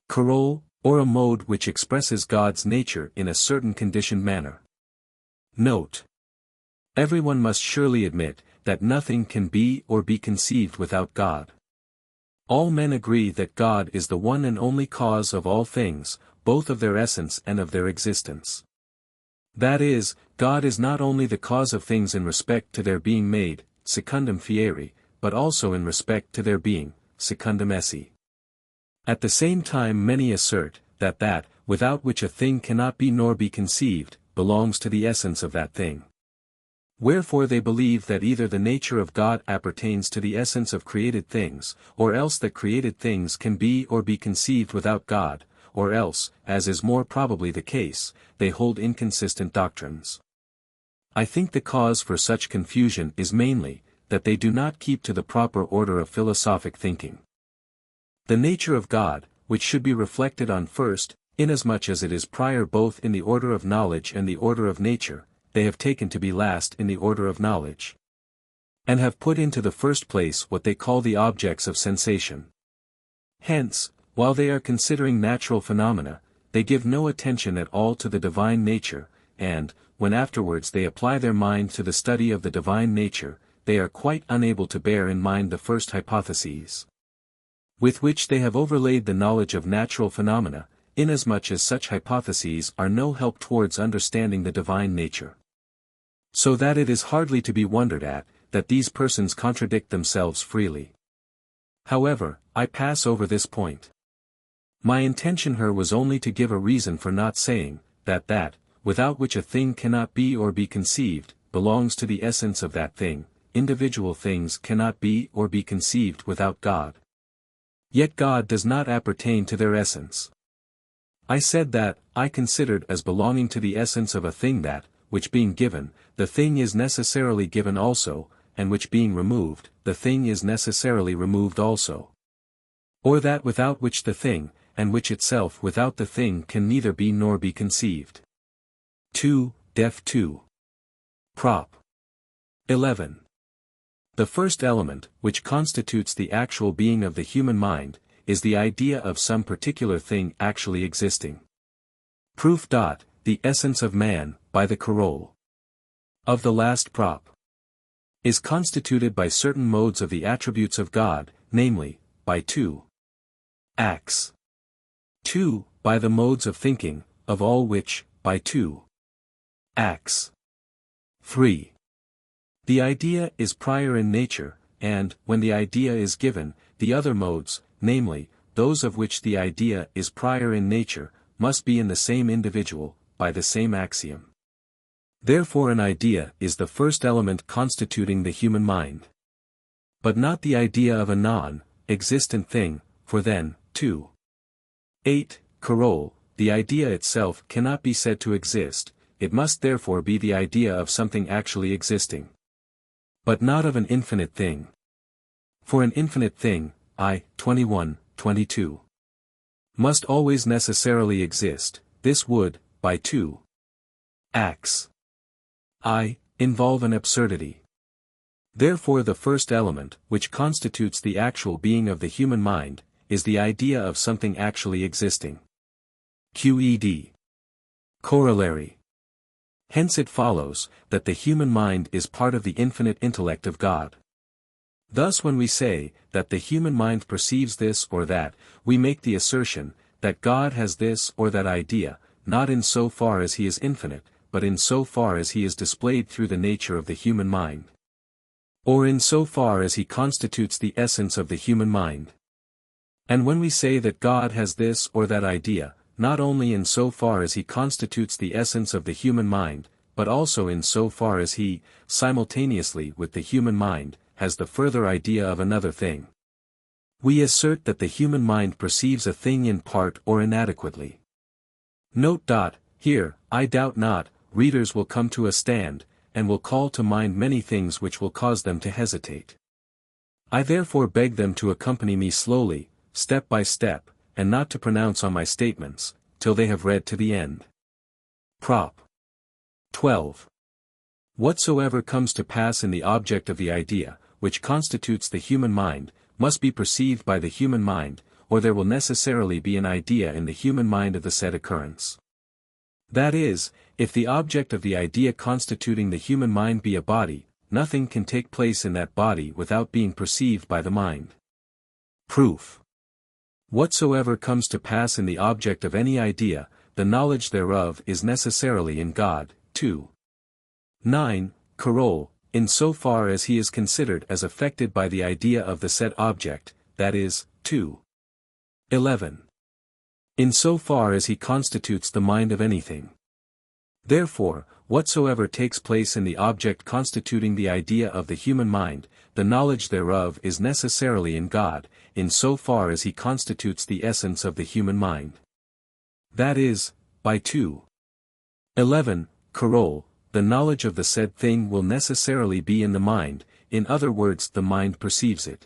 Coroll, or a mode which expresses God's nature in a certain conditioned manner. Note. Everyone must surely admit, that nothing can be or be conceived without God. All men agree that God is the one and only cause of all things, both of their essence and of their existence. That is, God is not only the cause of things in respect to their being made, secundum fieri, but also in respect to their being, secundum esse. At the same time many assert, that without which a thing cannot be nor be conceived, belongs to the essence of that thing. Wherefore they believe that either the nature of God appertains to the essence of created things, or else that created things can be or be conceived without God, or else, as is more probably the case, they hold inconsistent doctrines. I think the cause for such confusion is mainly, that they do not keep to the proper order of philosophic thinking. The nature of God, which should be reflected on first, inasmuch as it is prior both in the order of knowledge and the order of nature, they have taken to be last in the order of knowledge. And have put into the first place what they call the objects of sensation. Hence, while they are considering natural phenomena, they give no attention at all to the divine nature, and, when afterwards they apply their mind to the study of the divine nature, they are quite unable to bear in mind the first hypotheses, with which they have overlaid the knowledge of natural phenomena, inasmuch as such hypotheses are no help towards understanding the divine nature. So that it is hardly to be wondered at, that these persons contradict themselves freely. However, I pass over this point. My intention here was only to give a reason for not saying, that, without which a thing cannot be or be conceived, belongs to the essence of that thing. Individual things cannot be or be conceived without God. Yet God does not appertain to their essence. I said that, I considered as belonging to the essence of a thing that, which being given, the thing is necessarily given also, and which being removed, the thing is necessarily removed also. Or that without which the thing, and which itself without the thing can neither be nor be conceived. 2. Def 2. Prop. 11. The first element, which constitutes the actual being of the human mind, is the idea of some particular thing actually existing. Proof. The essence of man, by the coroll of the last prop, is constituted by certain modes of the attributes of God, namely, by 2. Acts. 2. By the modes of thinking, of all which, by 2. Acts. 3. The idea is prior in nature, and, when the idea is given, the other modes, namely, those of which the idea is prior in nature, must be in the same individual, by the same axiom. Therefore an idea is the first element constituting the human mind. But not the idea of a non-existent thing, for then, 2. 8. Coroll, the idea itself cannot be said to exist, it must therefore be the idea of something actually existing. But not of an infinite thing. For an infinite thing, I. 21, 22. must always necessarily exist. This would, by 2 acts, involve an absurdity. Therefore the first element, which constitutes the actual being of the human mind, is the idea of something actually existing. QED. Corollary. Hence it follows, that the human mind is part of the infinite intellect of God. Thus when we say, that the human mind perceives this or that, we make the assertion, that God has this or that idea, not in so far as he is infinite, but in so far as he is displayed through the nature of the human mind. Or in so far as he constitutes the essence of the human mind. And when we say that God has this or that idea, not only in so far as he constitutes the essence of the human mind, but also in so far as he, simultaneously with the human mind, has the further idea of another thing. We assert that the human mind perceives a thing in part or inadequately. Note. Here, I doubt not, readers will come to a stand, and will call to mind many things which will cause them to hesitate. I therefore beg them to accompany me slowly, step by step, and not to pronounce on my statements, till they have read to the end. Prop. 12. Whatsoever comes to pass in the object of the idea, which constitutes the human mind, must be perceived by the human mind, or there will necessarily be an idea in the human mind of the said occurrence. That is, if the object of the idea constituting the human mind be a body, nothing can take place in that body without being perceived by the mind. Proof. Whatsoever comes to pass in the object of any idea, the knowledge thereof is necessarily in God. 2. 9. Coroll, in so far as he is considered as affected by the idea of the said object, that is, 2. 11. In so far as he constitutes the mind of anything. Therefore, whatsoever takes place in the object constituting the idea of the human mind, the knowledge thereof is necessarily in God, in so far as he constitutes the essence of the human mind. That is, by 2. 11. Coroll, the knowledge of the said thing will necessarily be in the mind, in other words the mind perceives it.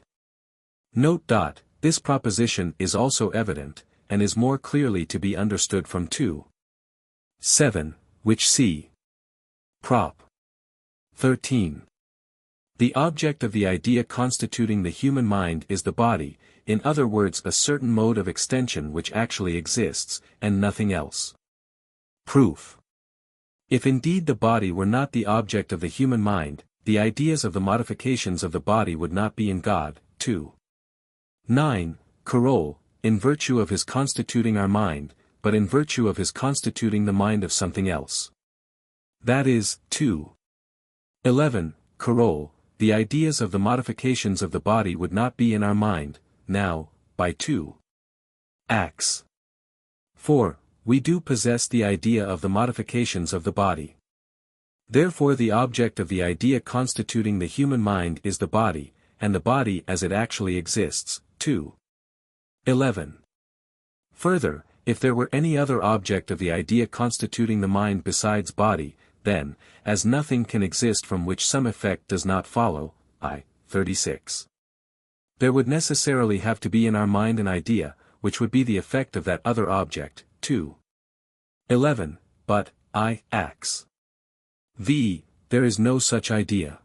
Note. This proposition is also evident, and is more clearly to be understood from 2. 7, which see. Prop. 13. The object of the idea constituting the human mind is the body, in other words a certain mode of extension which actually exists, and nothing else. Proof. If indeed the body were not the object of the human mind, the ideas of the modifications of the body would not be in God. 2. 9. Coroll, in virtue of his constituting our mind, but in virtue of his constituting the mind of something else. That is, 2. 11. Coroll, the ideas of the modifications of the body would not be in our mind, now, by 2. Acts. 4. We do possess the idea of the modifications of the body. Therefore the object of the idea constituting the human mind is the body, and the body as it actually exists. 2. 11. Further, if there were any other object of the idea constituting the mind besides body, then, as nothing can exist from which some effect does not follow, 36. There would necessarily have to be in our mind an idea, which would be the effect of that other object. 2. 11. But, acts. v. There is no such idea.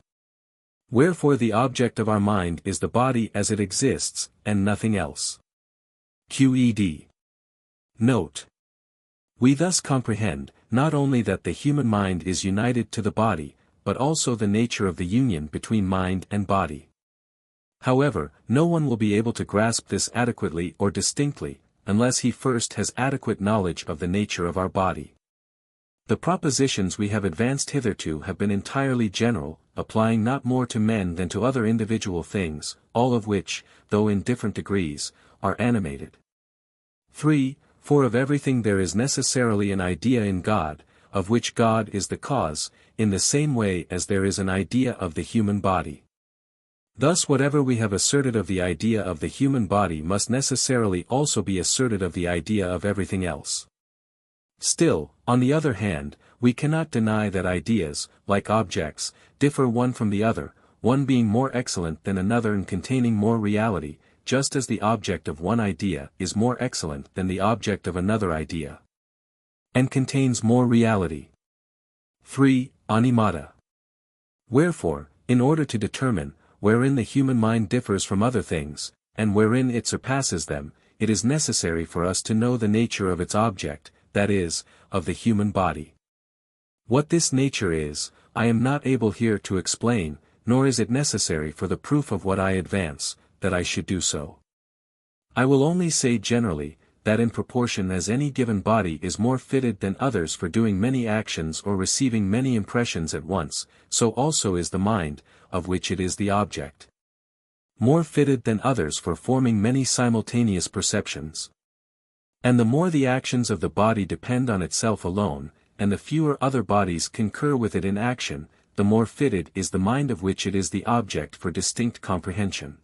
Wherefore the object of our mind is the body as it exists, and nothing else. QED. Note. We thus comprehend, not only that the human mind is united to the body, but also the nature of the union between mind and body. However, no one will be able to grasp this adequately or distinctly, unless he first has adequate knowledge of the nature of our body. The propositions we have advanced hitherto have been entirely general, applying not more to men than to other individual things, all of which, though in different degrees, are animated. 3. For of everything there is necessarily an idea in God, of which God is the cause, in the same way as there is an idea of the human body. Thus whatever we have asserted of the idea of the human body must necessarily also be asserted of the idea of everything else. Still, on the other hand, we cannot deny that ideas, like objects, differ one from the other, one being more excellent than another and containing more reality, just as the object of one idea is more excellent than the object of another idea, and contains more reality. 3. Animata. Wherefore, in order to determine, wherein the human mind differs from other things, and wherein it surpasses them, it is necessary for us to know the nature of its object, that is, of the human body. What this nature is, I am not able here to explain, nor is it necessary for the proof of what I advance, that I should do so. I will only say generally, that in proportion as any given body is more fitted than others for doing many actions or receiving many impressions at once, so also is the mind, of which it is the object, more fitted than others for forming many simultaneous perceptions. And the more the actions of the body depend on itself alone, and the fewer other bodies concur with it in action, the more fitted is the mind of which it is the object for distinct comprehension.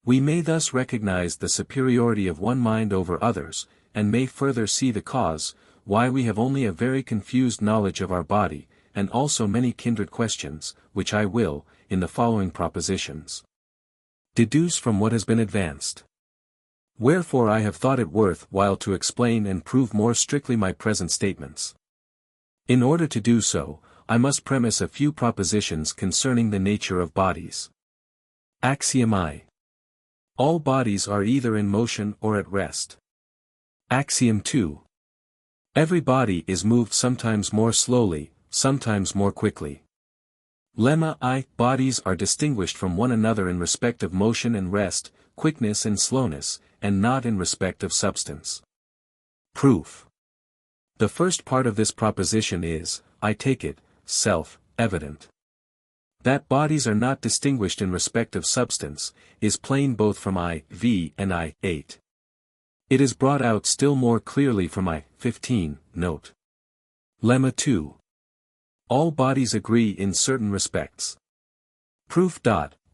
We may thus recognize the superiority of one mind over others, and may further see the cause, why we have only a very confused knowledge of our body, and also many kindred questions, which I will, in the following propositions, deduce from what has been advanced. Wherefore I have thought it worth while to explain and prove more strictly my present statements. In order to do so, I must premise a few propositions concerning the nature of bodies. Axiom I. All bodies are either in motion or at rest. Axiom 2. Every body is moved sometimes more slowly, sometimes more quickly. Lemma I. Bodies are distinguished from one another in respect of motion and rest, quickness and slowness, and not in respect of substance. Proof. The first part of this proposition is, I take it, self-evident. That bodies are not distinguished in respect of substance, is plain both from I.V. and I.8. It is brought out still more clearly from I.15, note. Lemma 2. All bodies agree in certain respects. Proof.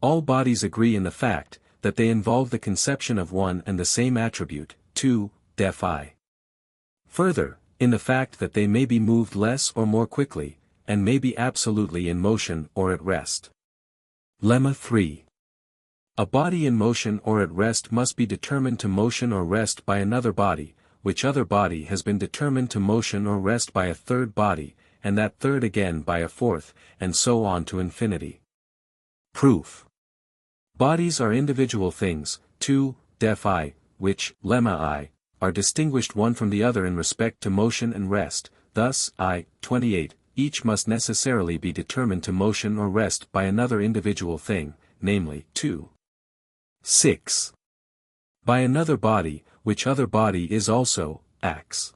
All bodies agree in the fact, that they involve the conception of one and the same attribute, 2, def I. Further, in the fact that they may be moved less or more quickly, and may be absolutely in motion or at rest. Lemma 3. A body in motion or at rest must be determined to motion or rest by another body, which other body has been determined to motion or rest by a third body, and that third again by a fourth, and so on to infinity. Proof. Bodies are individual things, 2, def I, which, lemma I, are distinguished one from the other in respect to motion and rest, thus, I.28, each must necessarily be determined to motion or rest by another individual thing, namely, 2. 6. By another body, which other body is also, ax.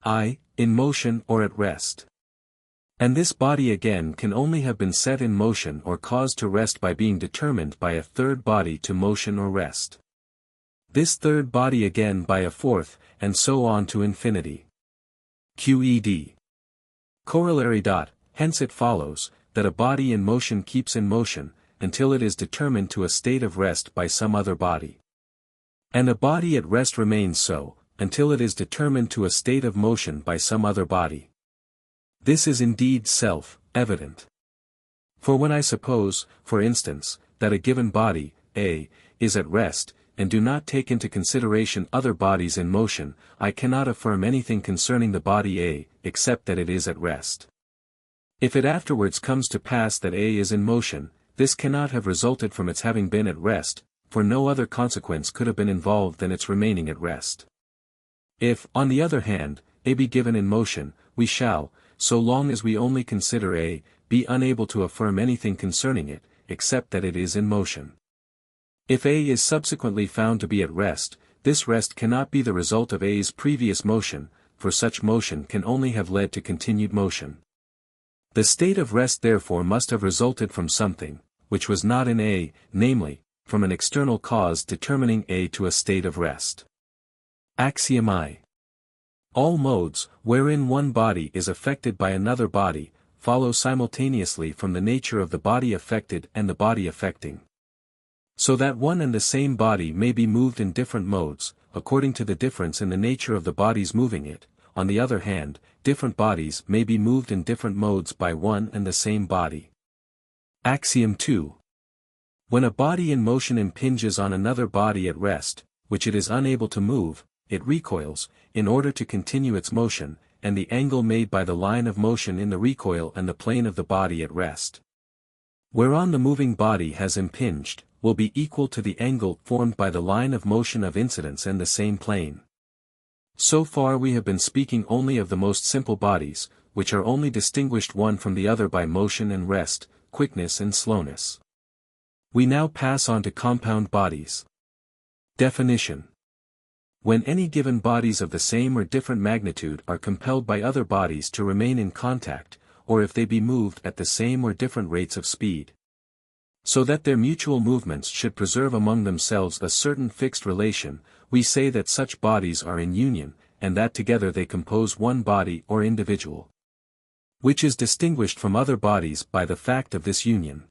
I, in motion or at rest. And this body again can only have been set in motion or caused to rest by being determined by a third body to motion or rest. This third body again by a fourth, and so on to infinity. QED. Corollary. Hence it follows, that a body in motion keeps in motion, until it is determined to a state of rest by some other body. And a body at rest remains so, until it is determined to a state of motion by some other body. This is indeed self-evident. For when I suppose, for instance, that a given body, A, is at rest, and do not take into consideration other bodies in motion, I cannot affirm anything concerning the body A, except that it is at rest. If it afterwards comes to pass that A is in motion, this cannot have resulted from its having been at rest, for no other consequence could have been involved than its remaining at rest. If, on the other hand, A be given in motion, we shall, so long as we only consider A, be unable to affirm anything concerning it, except that it is in motion. If A is subsequently found to be at rest, this rest cannot be the result of A's previous motion, for such motion can only have led to continued motion. The state of rest therefore must have resulted from something, which was not in A, namely, from an external cause determining A to a state of rest. Axiom I. All modes, wherein one body is affected by another body, follow simultaneously from the nature of the body affected and the body affecting. So that one and the same body may be moved in different modes, according to the difference in the nature of the bodies moving it. On the other hand, different bodies may be moved in different modes by one and the same body. Axiom 2. When a body in motion impinges on another body at rest, which it is unable to move, it recoils, in order to continue its motion, and the angle made by the line of motion in the recoil and the plane of the body at rest, whereon the moving body has impinged, will be equal to the angle formed by the line of motion of incidence and the same plane. So far we have been speaking only of the most simple bodies, which are only distinguished one from the other by motion and rest, quickness and slowness. We now pass on to compound bodies. Definition. When any given bodies of the same or different magnitude are compelled by other bodies to remain in contact, or if they be moved at the same or different rates of speed, so that their mutual movements should preserve among themselves a certain fixed relation, we say that such bodies are in union, and that together they compose one body or individual, which is distinguished from other bodies by the fact of this union.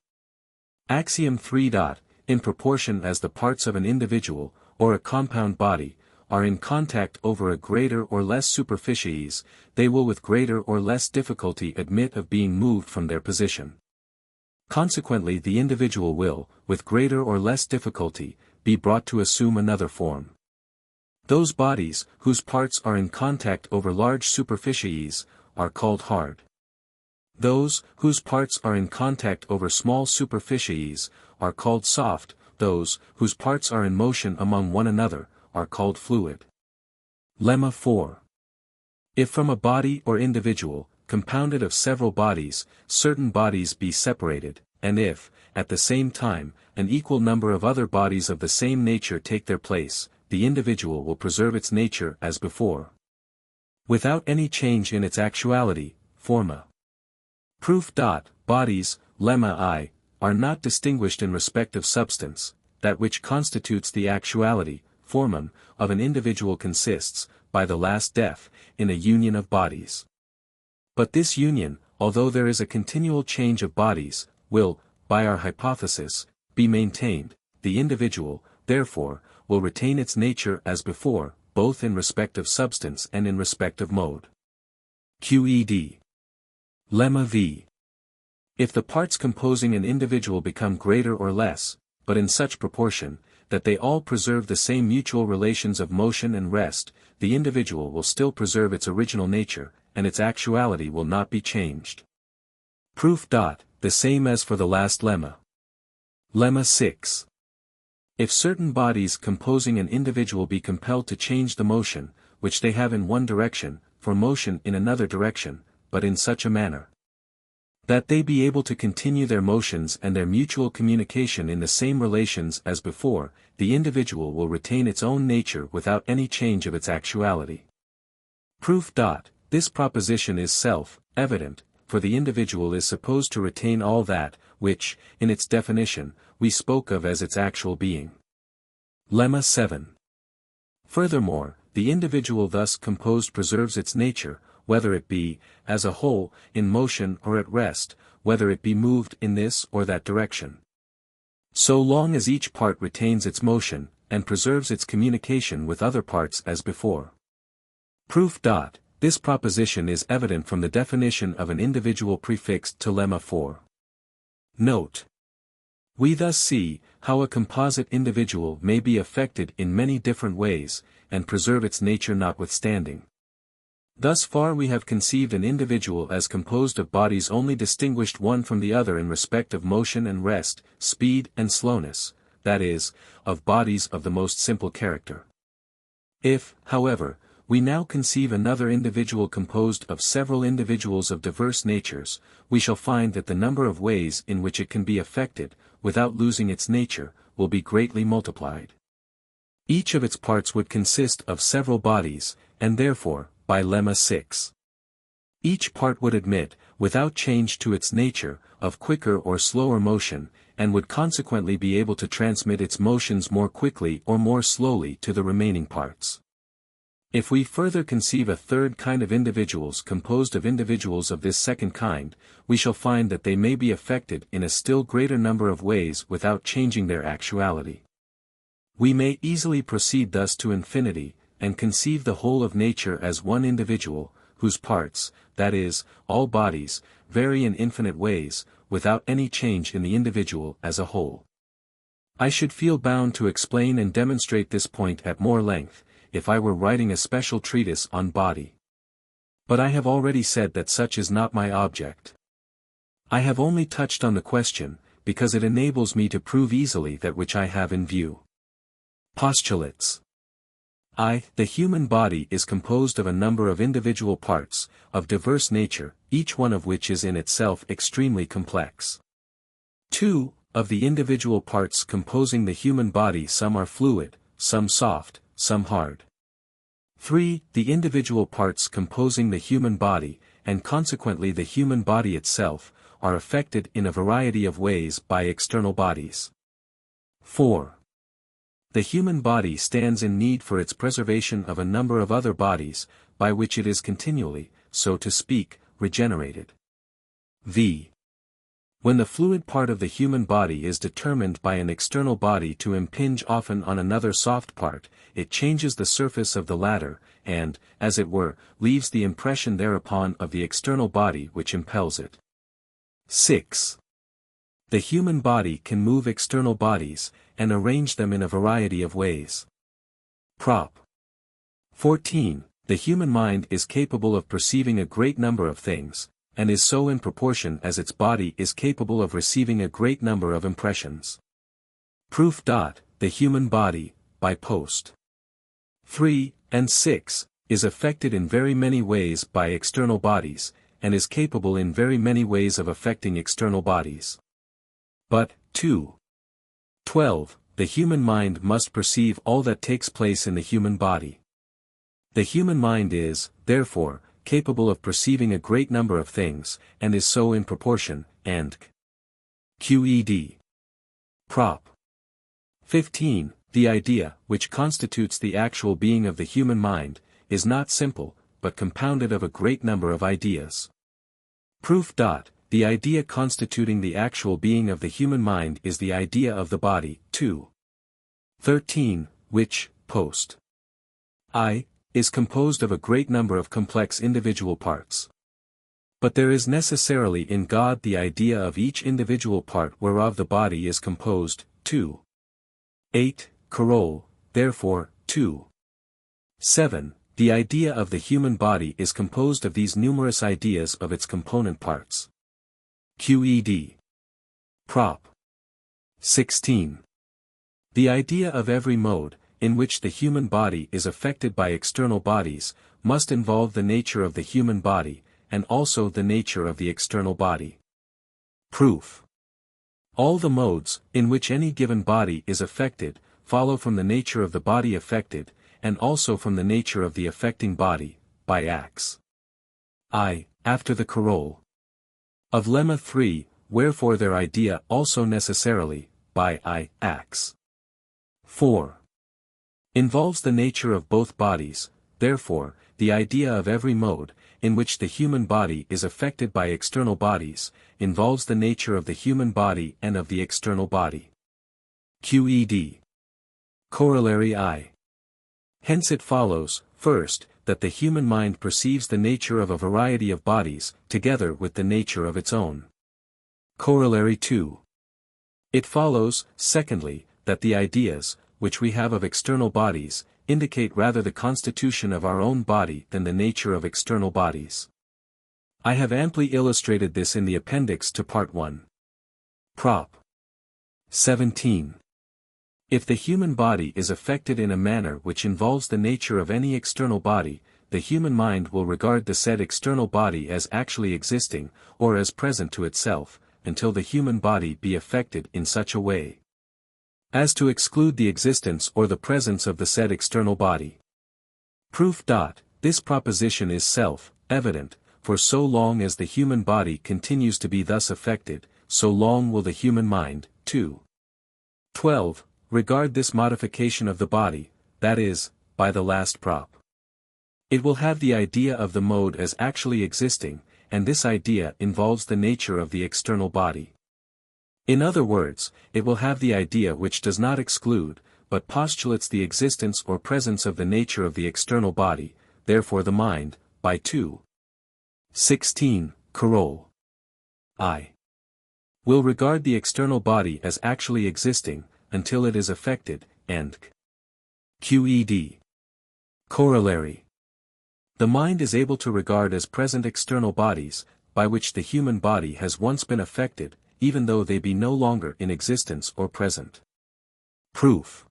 Axiom 3. In proportion as the parts of an individual, or a compound body, are in contact over a greater or less superficies, they will with greater or less difficulty admit of being moved from their position. Consequently the individual will, with greater or less difficulty, be brought to assume another form. Those bodies, whose parts are in contact over large superficies, are called hard. Those, whose parts are in contact over small superficies, are called soft. Those, whose parts are in motion among one another, are called fluid. Lemma 4. If from a body or individual, compounded of several bodies, certain bodies be separated, and if, at the same time, an equal number of other bodies of the same nature take their place, the individual will preserve its nature as before, without any change in its actuality, forma. Proof. Bodies, lemma I, are not distinguished in respect of substance. That which constitutes the actuality, formum, of an individual consists, by the last def, in a union of bodies. But this union, although there is a continual change of bodies, will, by our hypothesis, be maintained. The individual, therefore, will retain its nature as before, both in respect of substance and in respect of mode. Qed. Lemma v. If the parts composing an individual become greater or less, but in such proportion, that they all preserve the same mutual relations of motion and rest, the individual will still preserve its original nature, and its actuality will not be changed. Proof. The same as for the last lemma. Lemma 6. If certain bodies composing an individual be compelled to change the motion, which they have in one direction, for motion in another direction, but in such a manner that they be able to continue their motions and their mutual communication in the same relations as before, the individual will retain its own nature without any change of its actuality. Proof. This proposition is self-evident, for the individual is supposed to retain all that, which, in its definition, we spoke of as its actual being. Lemma 7. Furthermore, the individual thus composed preserves its nature, whether it be, as a whole, in motion or at rest, whether it be moved in this or that direction, so long as each part retains its motion, and preserves its communication with other parts as before. Proof. This proposition is evident from the definition of an individual prefixed to lemma 4. Note. We thus see, how a composite individual may be affected in many different ways, and preserve its nature notwithstanding. Thus far we have conceived an individual as composed of bodies only distinguished one from the other in respect of motion and rest, speed and slowness, that is, of bodies of the most simple character. If, however, we now conceive another individual composed of several individuals of diverse natures, we shall find that the number of ways in which it can be affected, without losing its nature, will be greatly multiplied. Each of its parts would consist of several bodies, and therefore, by lemma 6, each part would admit, without change to its nature, of quicker or slower motion, and would consequently be able to transmit its motions more quickly or more slowly to the remaining parts. If we further conceive a third kind of individuals composed of individuals of this second kind, we shall find that they may be affected in a still greater number of ways without changing their actuality. We may easily proceed thus to infinity, and conceive the whole of nature as one individual, whose parts, that is, all bodies, vary in infinite ways, without any change in the individual as a whole. I should feel bound to explain and demonstrate this point at more length, if I were writing a special treatise on body. But I have already said that such is not my object. I have only touched on the question, because it enables me to prove easily that which I have in view. Postulates. The human body is composed of a number of individual parts, of diverse nature, each one of which is in itself extremely complex. 2. Of the individual parts composing the human body, some are fluid, some soft, some hard. 3. The individual parts composing the human body, and consequently the human body itself, are affected in a variety of ways by external bodies. 4. The human body stands in need for its preservation of a number of other bodies, by which it is continually, so to speak, regenerated. v. When the fluid part of the human body is determined by an external body to impinge often on another soft part, it changes the surface of the latter, and, as it were, leaves the impression thereupon of the external body which impels it. 6. The human body can move external bodies, and arrange them in a variety of ways. Prop. 14. The human mind is capable of perceiving a great number of things, and is so in proportion as its body is capable of receiving a great number of impressions. Proof. The human body, by post. 3 and 6, is affected in very many ways by external bodies, and is capable in very many ways of affecting external bodies. But, 2. 12. The human mind must perceive all that takes place in the human body. The human mind is, therefore, capable of perceiving a great number of things, and is so in proportion, and Qed. Prop. 15. The idea, which constitutes the actual being of the human mind, is not simple, but compounded of a great number of ideas. Proof. The idea constituting the actual being of the human mind is the idea of the body, 2. 13, which, post. Is composed of a great number of complex individual parts. But there is necessarily in God the idea of each individual part whereof the body is composed, 2. 8, Coroll, therefore, 2. 7. The idea of the human body is composed of these numerous ideas of its component parts. Qed. Prop. 16. The idea of every mode, in which the human body is affected by external bodies, must involve the nature of the human body, and also the nature of the external body. Proof. All the modes, in which any given body is affected, follow from the nature of the body affected, and also from the nature of the affecting body, by ax. After the Coroll. Of Lemma 3, wherefore their idea also necessarily, by ax. 4. Involves the nature of both bodies, therefore, the idea of every mode, in which the human body is affected by external bodies, involves the nature of the human body and of the external body. Qed. Corollary I. Hence it follows, first, that the human mind perceives the nature of a variety of bodies, together with the nature of its own. Corollary 2. It follows, secondly, that the ideas, which we have of external bodies, indicate rather the constitution of our own body than the nature of external bodies. I have amply illustrated this in the appendix to Part 1. Prop. 17. If the human body is affected in a manner which involves the nature of any external body, the human mind will regard the said external body as actually existing, or as present to itself, until the human body be affected in such a way as to exclude the existence or the presence of the said external body. Proof. This proposition is self-evident, for so long as the human body continues to be thus affected, so long will the human mind, too. 12. Regard this modification of the body, that is, by the last prop. It will have the idea of the mode as actually existing, and this idea involves the nature of the external body. In other words, it will have the idea which does not exclude, but postulates the existence or presence of the nature of the external body, therefore the mind, by 2. 16, Coroll. I. Will regard the external body as actually existing, until it is affected, and QED. Corollary. The mind is able to regard as present external bodies, by which the human body has once been affected, even though they be no longer in existence or present. Proof.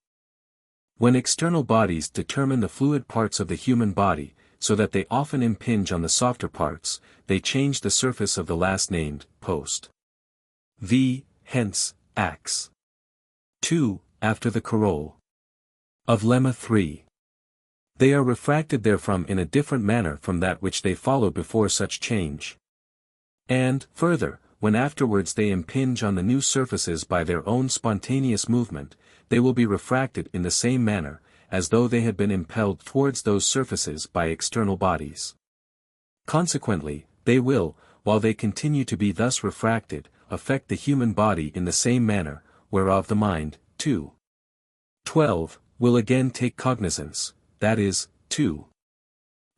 When external bodies determine the fluid parts of the human body, so that they often impinge on the softer parts, they change the surface of the last named, post. Hence, ax. 2, after the coroll. Of lemma 3. They are refracted therefrom in a different manner from that which they followed before such change. And, further, when afterwards they impinge on the new surfaces by their own spontaneous movement, they will be refracted in the same manner, as though they had been impelled towards those surfaces by external bodies. Consequently, they will, while they continue to be thus refracted, affect the human body in the same manner, whereof the mind, 2. 12, will again take cognizance, that is, 2.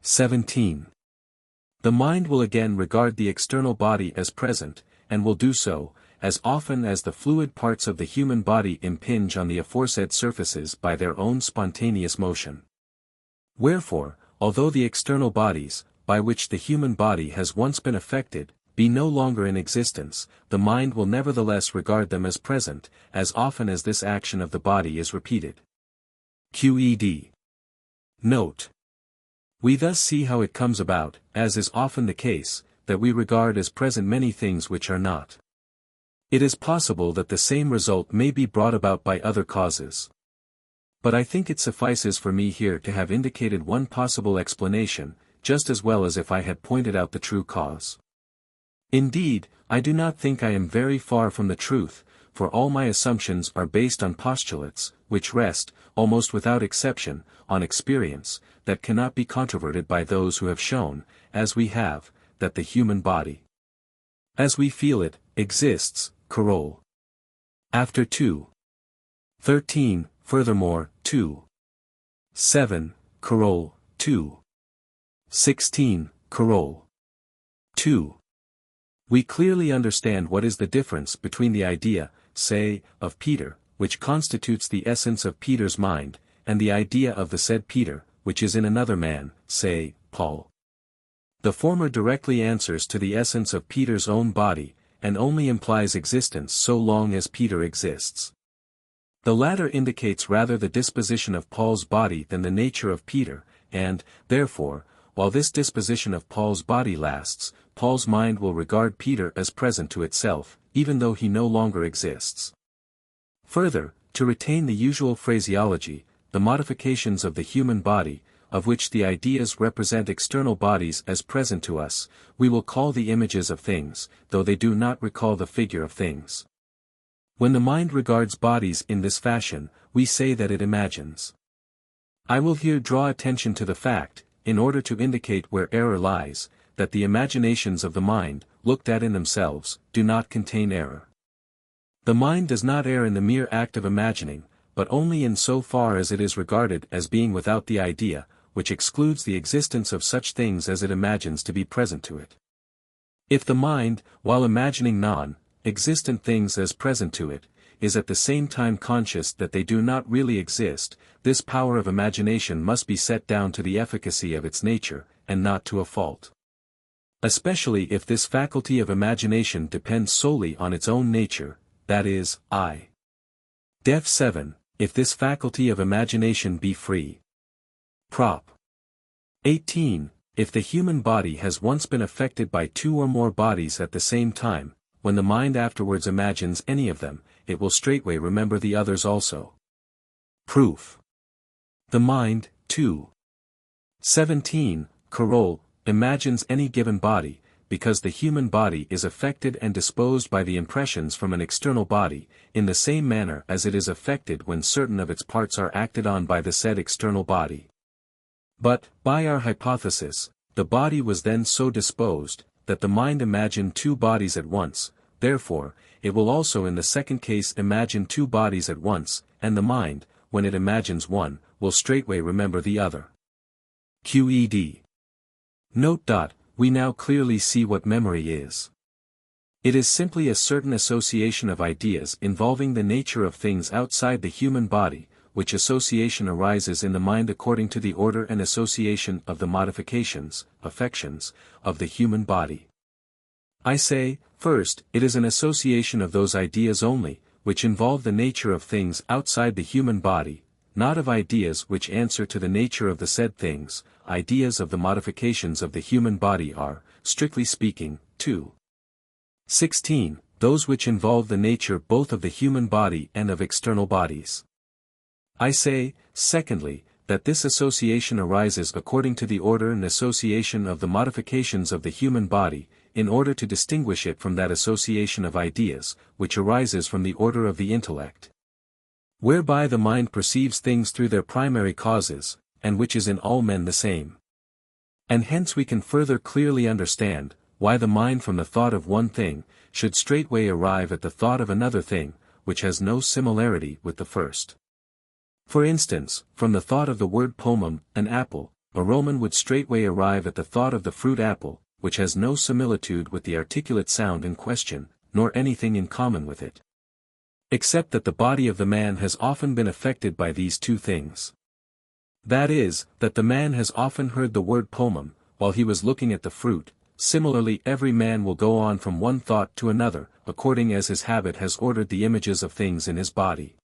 17. The mind will again regard the external body as present, and will do so, as often as the fluid parts of the human body impinge on the aforesaid surfaces by their own spontaneous motion. Wherefore, although the external bodies, by which the human body has once been affected, be no longer in existence, the mind will nevertheless regard them as present, as often as this action of the body is repeated. QED. Note. We thus see how it comes about, as is often the case, that we regard as present many things which are not. It is possible that the same result may be brought about by other causes. But I think it suffices for me here to have indicated one possible explanation, just as well as if I had pointed out the true cause. Indeed, I do not think I am very far from the truth, for all my assumptions are based on postulates, which rest, almost without exception, on experience, that cannot be controverted by those who have shown, as we have, that the human body, as we feel it, exists, coroll. After 2. 13, furthermore, 2. 7, coroll, 2. 16, coroll. 2. We clearly understand what is the difference between the idea, say, of Peter, which constitutes the essence of Peter's mind, and the idea of the said Peter, which is in another man, say, Paul. The former directly answers to the essence of Peter's own body, and only implies existence so long as Peter exists. The latter indicates rather the disposition of Paul's body than the nature of Peter, and, therefore, while this disposition of Paul's body lasts, Paul's mind will regard Peter as present to itself, even though he no longer exists. Further, to retain the usual phraseology, the modifications of the human body, of which the ideas represent external bodies as present to us, we will call the images of things, though they do not recall the figure of things. When the mind regards bodies in this fashion, we say that it imagines. I will here draw attention to the fact, in order to indicate where error lies, that the imaginations of the mind, looked at in themselves, do not contain error. The mind does not err in the mere act of imagining, but only in so far as it is regarded as being without the idea, which excludes the existence of such things as it imagines to be present to it. If the mind, while imagining non-existent things as present to it, is at the same time conscious that they do not really exist, this power of imagination must be set down to the efficacy of its nature, and not to a fault. Especially if this faculty of imagination depends solely on its own nature, that is, Def 7, if this faculty of imagination be free. Prop. 18, if the human body has once been affected by two or more bodies at the same time, when the mind afterwards imagines any of them, it will straightway remember the others also. Proof. The mind, 2. 17, coroll, imagines any given body, because the human body is affected and disposed by the impressions from an external body, in the same manner as it is affected when certain of its parts are acted on by the said external body. But, by our hypothesis, the body was then so disposed, that the mind imagined two bodies at once, therefore, it will also in the second case imagine two bodies at once, and the mind, when it imagines one, will straightway remember the other. QED. Note. We now clearly see what memory is. It is simply a certain association of ideas involving the nature of things outside the human body, which association arises in the mind according to the order and association of the modifications, affections, of the human body. I say, first, it is an association of those ideas only, which involve the nature of things outside the human body, not of ideas which answer to the nature of the said things. Ideas of the modifications of the human body are, strictly speaking, two. 16. Those which involve the nature both of the human body and of external bodies. I say, secondly, that this association arises according to the order and association of the modifications of the human body, in order to distinguish it from that association of ideas, which arises from the order of the intellect, whereby the mind perceives things through their primary causes, and which is in all men the same. And hence we can further clearly understand, why the mind from the thought of one thing, should straightway arrive at the thought of another thing, which has no similarity with the first. For instance, from the thought of the word pomum, an apple, a Roman would straightway arrive at the thought of the fruit apple, which has no similitude with the articulate sound in question, nor anything in common with it, except that the body of the man has often been affected by these two things. That is, that the man has often heard the word pomum, while he was looking at the fruit. Similarly every man will go on from one thought to another, according as his habit has ordered the images of things in his body.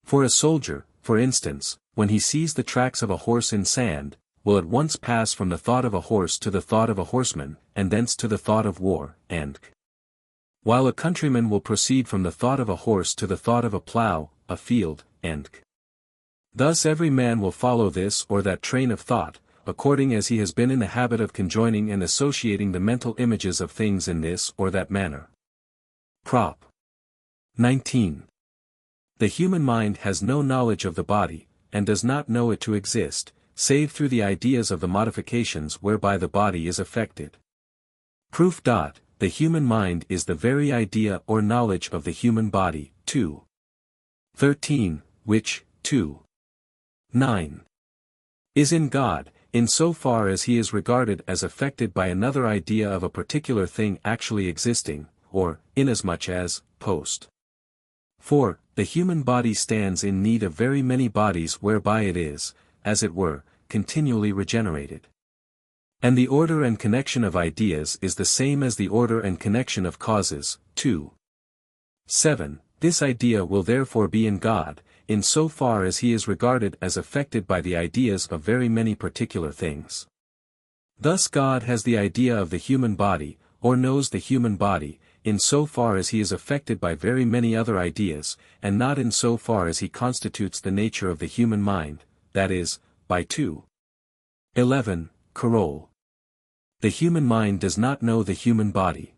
For a soldier, for instance, when he sees the tracks of a horse in sand, will at once pass from the thought of a horse to the thought of a horseman, and thence to the thought of war, and while a countryman will proceed from the thought of a horse to the thought of a plough, a field, and thus every man will follow this or that train of thought, according as he has been in the habit of conjoining and associating the mental images of things in this or that manner. Prop. 19. The human mind has no knowledge of the body, and does not know it to exist, save through the ideas of the modifications whereby the body is affected. Proof. The human mind is the very idea or knowledge of the human body. 2. 13, which, 2. 9. Is in God, in so far as he is regarded as affected by another idea of a particular thing actually existing, or, inasmuch as, post. 4. The human body stands in need of very many bodies whereby it is, as it were, continually regenerated. And the order and connection of ideas is the same as the order and connection of causes. 2. 7. This idea will therefore be in God, in so far as he is regarded as affected by the ideas of very many particular things. Thus God has the idea of the human body, or knows the human body, in so far as he is affected by very many other ideas, and not in so far as he constitutes the nature of the human mind, that is, by 2. 11. Carol. The human mind does not know the human body.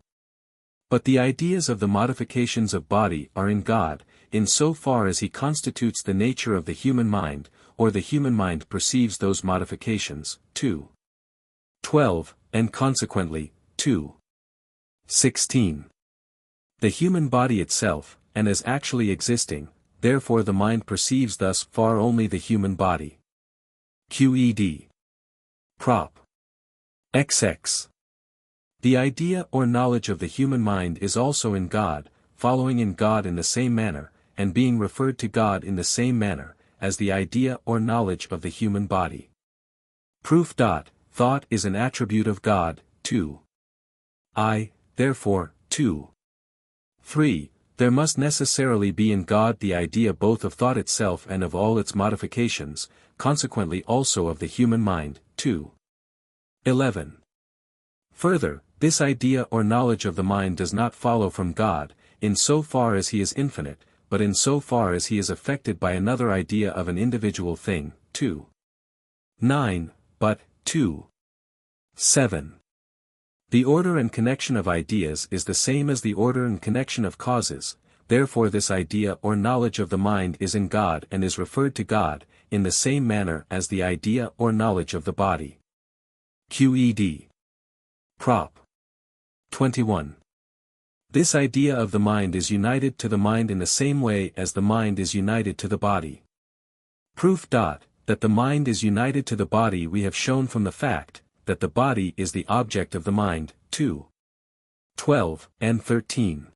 But the ideas of the modifications of body are in God, in so far as he constitutes the nature of the human mind, or the human mind perceives those modifications. 2. 12, and consequently, 2. 16. The human body itself, and as actually existing, therefore the mind perceives thus far only the human body. Qed. Prop. XX. The idea or knowledge of the human mind is also in God, following in God in the same manner, and being referred to God in the same manner, as the idea or knowledge of the human body. Proof. Thought is an attribute of God. 2. Therefore, 2. 3. There must necessarily be in God the idea both of thought itself and of all its modifications, consequently also of the human mind. 2. 11. Further, this idea or knowledge of the mind does not follow from God, in so far as he is infinite, but in so far as he is affected by another idea of an individual thing. 2. 9, but, 2. 7. The order and connection of ideas is the same as the order and connection of causes, therefore this idea or knowledge of the mind is in God and is referred to God, in the same manner as the idea or knowledge of the body. Qed. Prop. 21. This idea of the mind is united to the mind in the same way as the mind is united to the body. Proof. That the mind is united to the body we have shown from the fact, that the body is the object of the mind. 2. 12, and 13.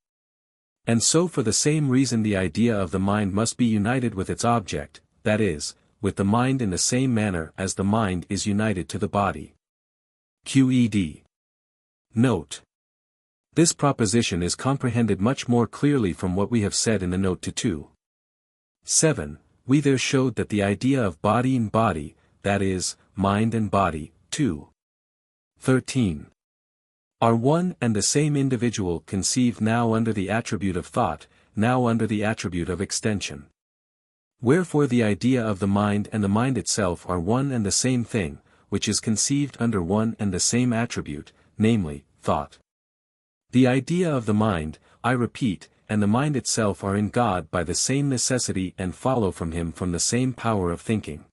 And so for the same reason the idea of the mind must be united with its object, that is, with the mind in the same manner as the mind is united to the body. QED. Note. This proposition is comprehended much more clearly from what we have said in the note to 2. 7. We there showed that the idea of body and body, that is, mind and body, 2. 13. Are one and the same individual conceived now under the attribute of thought, now under the attribute of extension. Wherefore the idea of the mind and the mind itself are one and the same thing, which is conceived under one and the same attribute, namely, thought. The idea of the mind, I repeat, and the mind itself are in God by the same necessity and follow from him from the same power of thinking.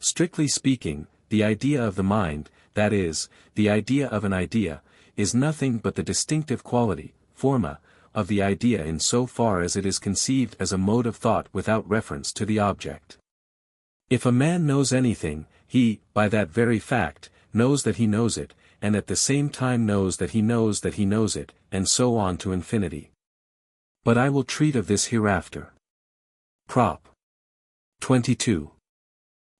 Strictly speaking, the idea of the mind, that is, the idea of an idea, is nothing but the distinctive quality, forma, of the idea in so far as it is conceived as a mode of thought without reference to the object. If a man knows anything, he, by that very fact, knows that he knows it, and at the same time knows that he knows that he knows it, and so on to infinity. But I will treat of this hereafter. Prop. 22.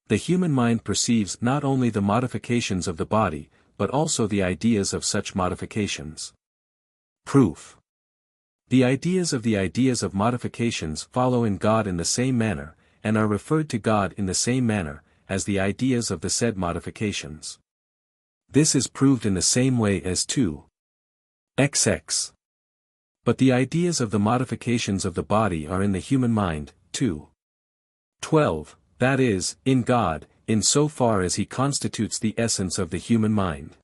The human mind perceives not only the modifications of the body, but also the ideas of such modifications. Proof. The ideas of modifications follow in God in the same manner, and are referred to God in the same manner, as the ideas of the said modifications. This is proved in the same way as 2. XX. But the ideas of the modifications of the body are in the human mind, 2. 12, that is, in God, in so far as he constitutes the essence of the human mind.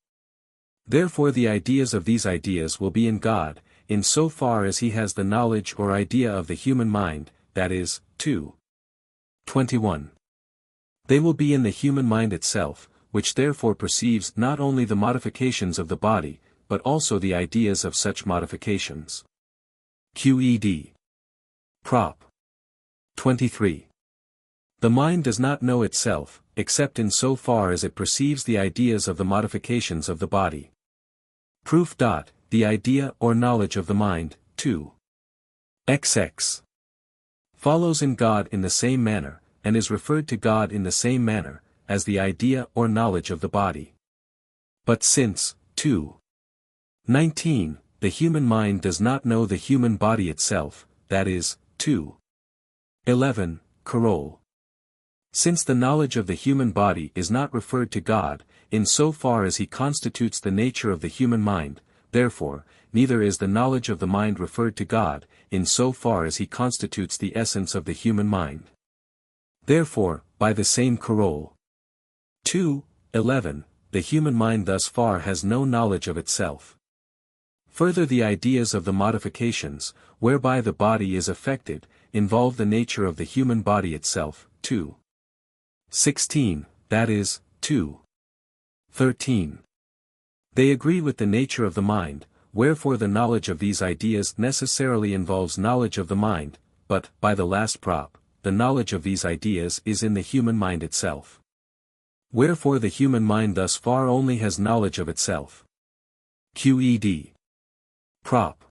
Therefore the ideas of these ideas will be in God, in so far as he has the knowledge or idea of the human mind, that is, 2. 21. They will be in the human mind itself, which therefore perceives not only the modifications of the body, but also the ideas of such modifications. QED. Prop. 23. The mind does not know itself, except in so far as it perceives the ideas of the modifications of the body. Proof. The idea or knowledge of the mind, 2. XX. Follows in God in the same manner, and is referred to God in the same manner, as the idea or knowledge of the body. But since, 2. 19, the human mind does not know the human body itself, that is, 2. 11, Carol. Since the knowledge of the human body is not referred to God, in so far as he constitutes the nature of the human mind, therefore, neither is the knowledge of the mind referred to God, in so far as he constitutes the essence of the human mind. Therefore, by the same Carol. 2. 11, the human mind thus far has no knowledge of itself. Further, the ideas of the modifications, whereby the body is affected, involve the nature of the human body itself, 2. 16, that is, 2. 13. They agree with the nature of the mind, wherefore the knowledge of these ideas necessarily involves knowledge of the mind, but, by the last prop, the knowledge of these ideas is in the human mind itself. Wherefore the human mind thus far only has knowledge of itself. QED. Prop.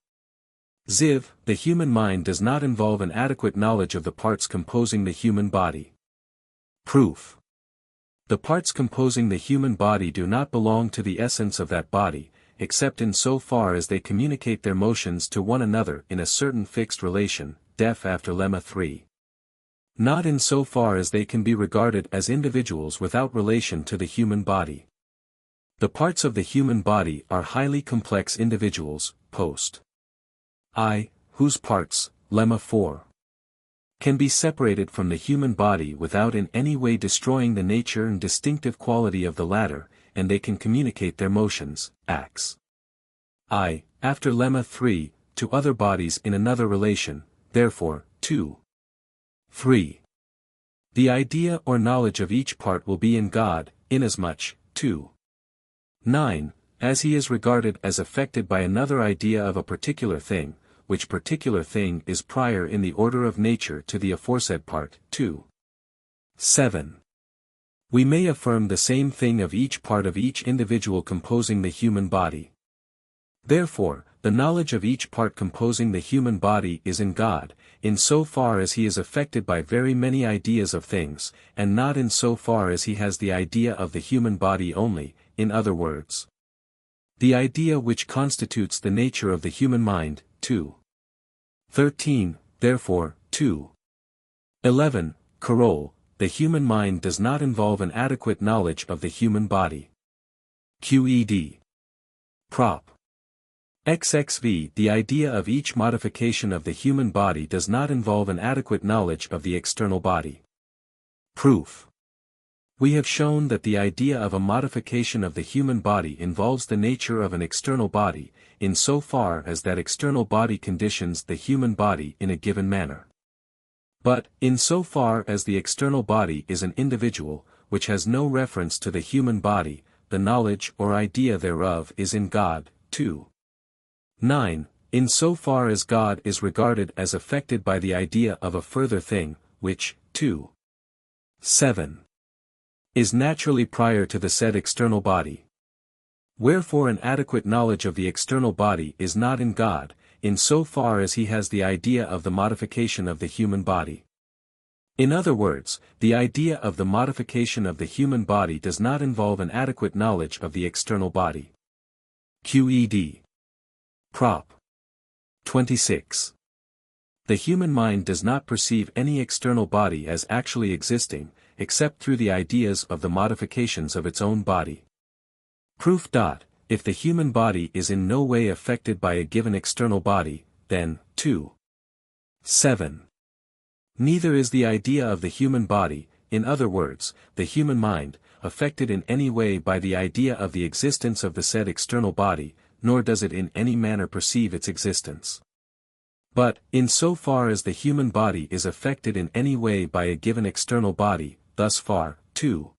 Ziv, the human mind does not involve an adequate knowledge of the parts composing the human body. Proof. The parts composing the human body do not belong to the essence of that body, except in so far as they communicate their motions to one another in a certain fixed relation, def after lemma 3. Not in so far as they can be regarded as individuals without relation to the human body. The parts of the human body are highly complex individuals, post. I, whose parts, lemma 4. Can be separated from the human body without in any way destroying the nature and distinctive quality of the latter, and they can communicate their motions, acts. I, after lemma 3, to other bodies in another relation, therefore, 2. 3. The idea or knowledge of each part will be in God, inasmuch, 2. 9, as he is regarded as affected by another idea of a particular thing, which particular thing is prior in the order of nature to the aforesaid part, 2. 7. We may affirm the same thing of each part of each individual composing the human body. Therefore, the knowledge of each part composing the human body is in God, in so far as he is affected by very many ideas of things, and not in so far as he has the idea of the human body only, in other words. The idea which constitutes the nature of the human mind, 2. 13, therefore, 2. 11, Coroll, the human mind does not involve an adequate knowledge of the human body. QED. Prop. XXV. The idea of each modification of the human body does not involve an adequate knowledge of the external body. Proof. We have shown that the idea of a modification of the human body involves the nature of an external body, in so far as that external body conditions the human body in a given manner. But, in so far as the external body is an individual, which has no reference to the human body, the knowledge or idea thereof is in God, too. 9. In so far as God is regarded as affected by the idea of a further thing, which, 2. 7. Is naturally prior to the said external body. Wherefore an adequate knowledge of the external body is not in God, in so far as he has the idea of the modification of the human body. In other words, the idea of the modification of the human body does not involve an adequate knowledge of the external body. QED. Prop. 26. The human mind does not perceive any external body as actually existing, except through the ideas of the modifications of its own body. Proof. If the human body is in no way affected by a given external body, then, 2. 7. Neither is the idea of the human body, in other words, the human mind, affected in any way by the idea of the existence of the said external body, nor does it in any manner perceive its existence. But, in so far as the human body is affected in any way by a given external body, thus far, 2.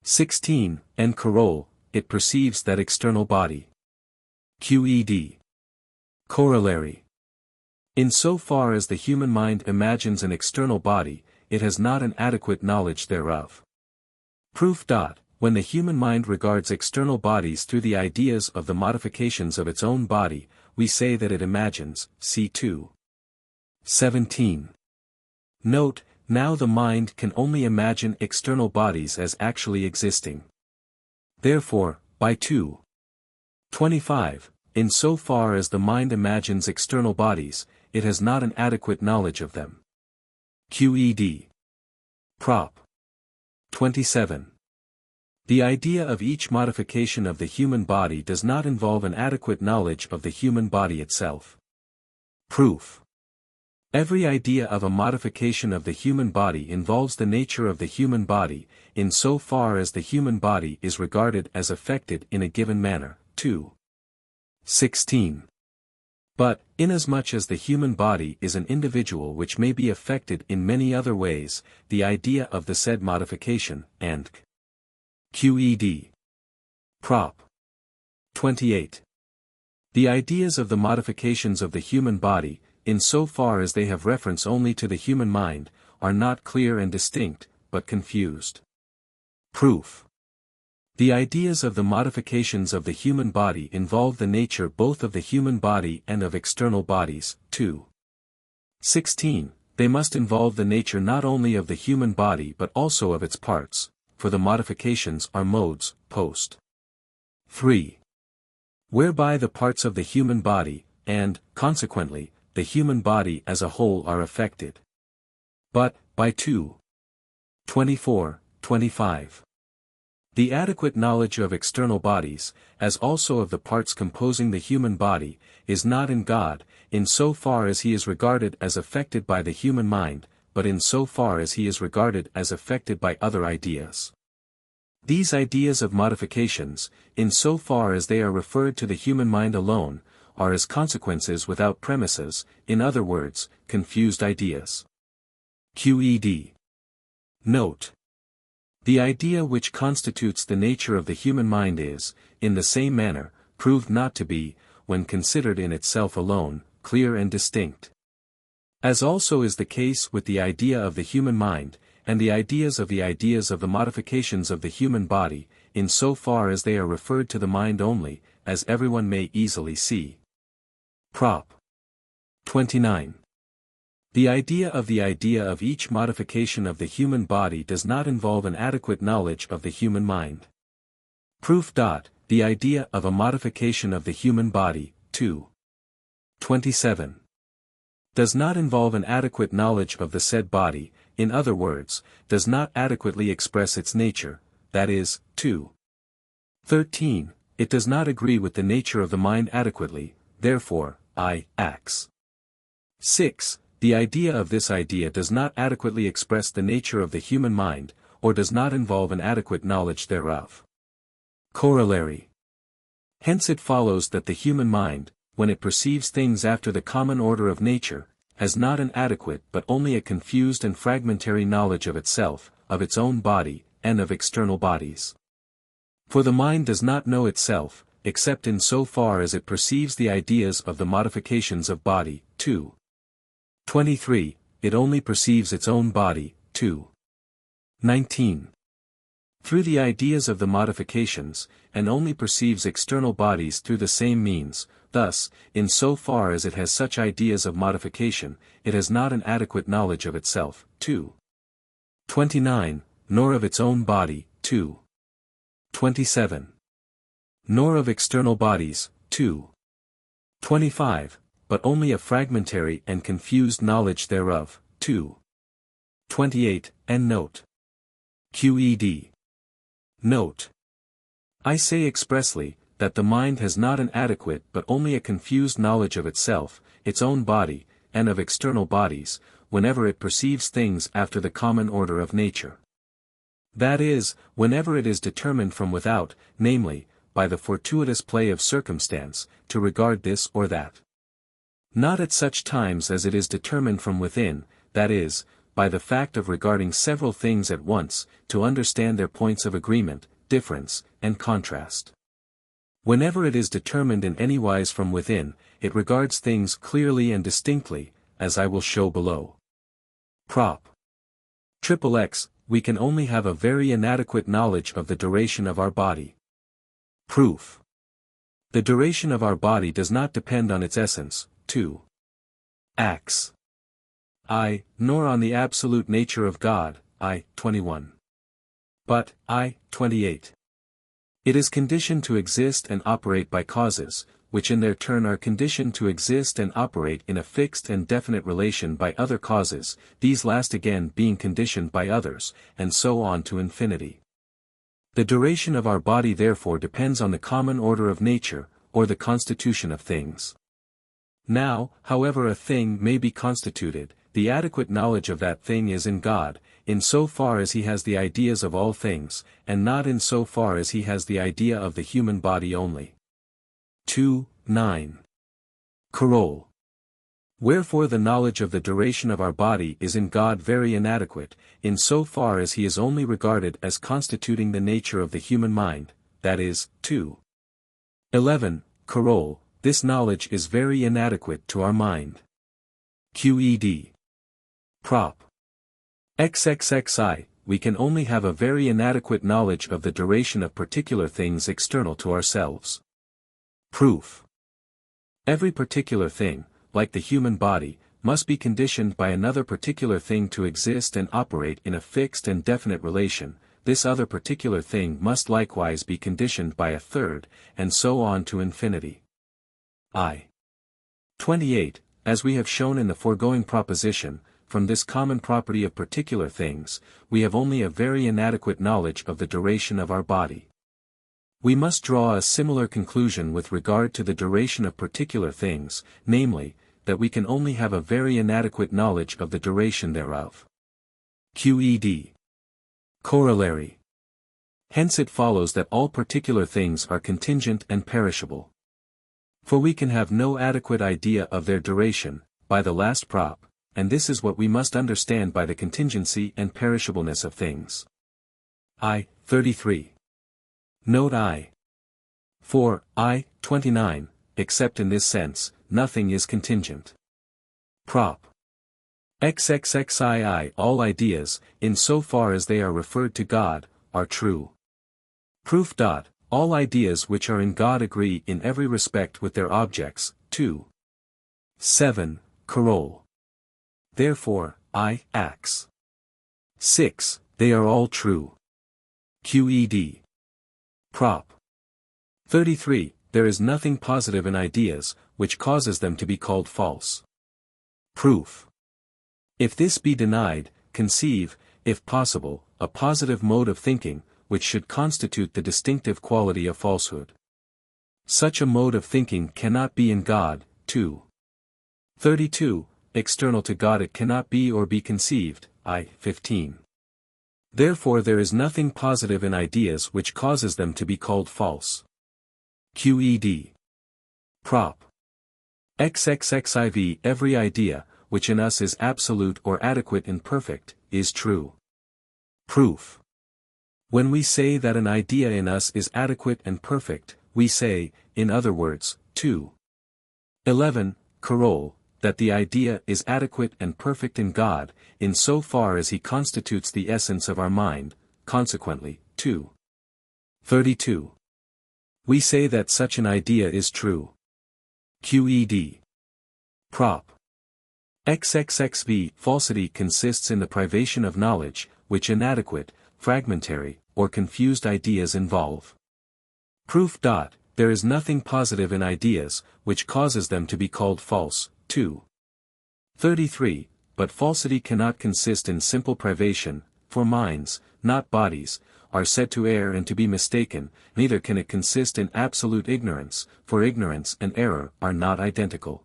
16, and Coroll, it perceives that external body. QED. Corollary. In so far as the human mind imagines an external body, it has not an adequate knowledge thereof. Proof. When the human mind regards external bodies through the ideas of the modifications of its own body, we say that it imagines, see 2. 17. Note, now the mind can only imagine external bodies as actually existing. Therefore, by 2. 25, in so far as the mind imagines external bodies, it has not an adequate knowledge of them. QED. Prop. 27. The idea of each modification of the human body does not involve an adequate knowledge of the human body itself. Proof. Every idea of a modification of the human body involves the nature of the human body, in so far as the human body is regarded as affected in a given manner. 2. 16. But, inasmuch as the human body is an individual which may be affected in many other ways, the idea of the said modification, and QED. Prop. 28. The ideas of the modifications of the human body, in so far as they have reference only to the human mind, are not clear and distinct, but confused. Proof. The ideas of the modifications of the human body involve the nature both of the human body and of external bodies. 2. 16. They must involve the nature not only of the human body but also of its parts, for the modifications are modes, post. 3. Whereby the parts of the human body, and, consequently, the human body as a whole are affected. But, by 2. 24, 25. The adequate knowledge of external bodies, as also of the parts composing the human body, is not in God, in so far as he is regarded as affected by the human mind, but in so far as he is regarded as affected by other ideas. These ideas of modifications, in so far as they are referred to the human mind alone, are as consequences without premises, in other words, confused ideas. QED. Note. The idea which constitutes the nature of the human mind is, in the same manner, proved not to be, when considered in itself alone, clear and distinct. As also is the case with the idea of the human mind, and the ideas of the modifications of the human body, in so far as they are referred to the mind only, as everyone may easily see. Prop. 29. The idea of each modification of the human body does not involve an adequate knowledge of the human mind. Proof. The idea of a modification of the human body, 2. 27. Does not involve an adequate knowledge of the said body, in other words, does not adequately express its nature, that is, 2. 13. It does not agree with the nature of the mind adequately, therefore, I acts. 6. The idea of this idea does not adequately express the nature of the human mind, or does not involve an adequate knowledge thereof. Corollary. Hence it follows that the human mind, when it perceives things after the common order of nature, has not an adequate but only a confused and fragmentary knowledge of itself, of its own body, and of external bodies. For the mind does not know itself, except in so far as it perceives the ideas of the modifications of body, 2. 23. It only perceives its own body, 2. 19. Through the ideas of the modifications, and only perceives external bodies through the same means, thus, in so far as it has such ideas of modification, it has not an adequate knowledge of itself, 2. 29. Nor of its own body, 2. 27. Nor of external bodies, 2. 25. But only a fragmentary and confused knowledge thereof, 2. 28, and note. QED. Note. I say expressly, that the mind has not an adequate but only a confused knowledge of itself, its own body, and of external bodies, whenever it perceives things after the common order of nature. That is, whenever it is determined from without, namely, by the fortuitous play of circumstance, to regard this or that. Not at such times as it is determined from within, that is, by the fact of regarding several things at once, to understand their points of agreement, difference, and contrast. Whenever it is determined in any wise from within, it regards things clearly and distinctly, as I will show below. Prop. XXX, we can only have a very inadequate knowledge of the duration of our body. Proof. The duration of our body does not depend on its essence, 2. Acts. I, nor on the absolute nature of God, I, 21. But, I, 28. It is conditioned to exist and operate by causes, which in their turn are conditioned to exist and operate in a fixed and definite relation by other causes, these last again being conditioned by others, and so on to infinity. The duration of our body therefore depends on the common order of nature, or the constitution of things. Now, however a thing may be constituted, the adequate knowledge of that thing is in God, in so far as he has the ideas of all things, and not in so far as he has the idea of the human body only. 2, 9. Coroll. Wherefore the knowledge of the duration of our body is in God very inadequate, in so far as he is only regarded as constituting the nature of the human mind, that is, 2. 11. Coroll. This knowledge is very inadequate to our mind. QED. Prop. XXXI, we can only have a very inadequate knowledge of the duration of particular things external to ourselves. Proof. Every particular thing, like the human body, must be conditioned by another particular thing to exist and operate in a fixed and definite relation, this other particular thing must likewise be conditioned by a third, and so on to infinity. I. 28, as we have shown in the foregoing proposition, from this common property of particular things, we have only a very inadequate knowledge of the duration of our body. We must draw a similar conclusion with regard to the duration of particular things, namely, that we can only have a very inadequate knowledge of the duration thereof. QED. Corollary. Hence it follows that all particular things are contingent and perishable. For we can have no adequate idea of their duration, by the last prop, and this is what we must understand by the contingency and perishableness of things. I. 33. Note I. For, I. 29, except in this sense, nothing is contingent. Prop. XXXII. All ideas, in so far as they are referred to God, are true. Proof. all ideas which are in God agree in every respect with their objects. 2. 7. Coroll. Therefore, I, ax. 6. They are all true. Qed. Prop. 33. There is nothing positive in ideas, which causes them to be called false. Proof. If this be denied, conceive, if possible, a positive mode of thinking, which should constitute the distinctive quality of falsehood. Such a mode of thinking cannot be in God. 2. 32. External to God it cannot be or be conceived. I. 15. Therefore there is nothing positive in ideas which causes them to be called false. Qed. Prop. XXXIV. Every idea, which in us is absolute or adequate and perfect, is true. Proof. When we say that an idea in us is adequate and perfect, we say, in other words, 2. 11. Coroll, that the idea is adequate and perfect in God, in so far as he constitutes the essence of our mind, consequently. 2. 32. We say that such an idea is true. Qed. Prop. XXXV. Falsity consists in the privation of knowledge, which inadequate, fragmentary, or confused ideas involve. Proof. There is nothing positive in ideas, which causes them to be called false. 2. 33. But falsity cannot consist in simple privation, for minds, not bodies, are said to err and to be mistaken, neither can it consist in absolute ignorance, for ignorance and error are not identical.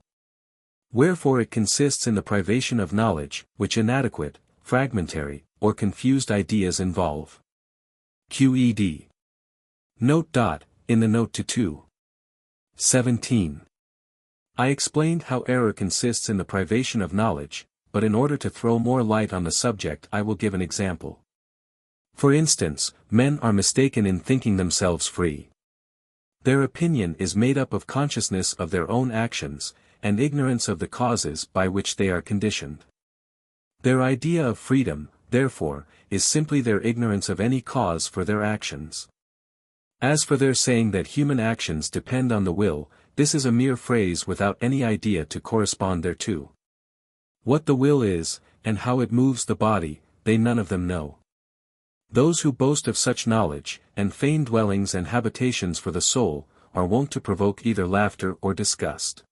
Wherefore it consists in the privation of knowledge, which inadequate, fragmentary, or confused ideas involve. Qed. Note. In the note to 2. 17. I explained how error consists in the privation of knowledge, but in order to throw more light on the subject I will give an example. For instance, men are mistaken in thinking themselves free. Their opinion is made up of consciousness of their own actions, and ignorance of the causes by which they are conditioned. Their idea of freedom, therefore, is simply their ignorance of any cause for their actions. As for their saying that human actions depend on the will, this is a mere phrase without any idea to correspond thereto. What the will is, and how it moves the body, they none of them know. Those who boast of such knowledge, and feign dwellings and habitations for the soul, are wont to provoke either laughter or disgust.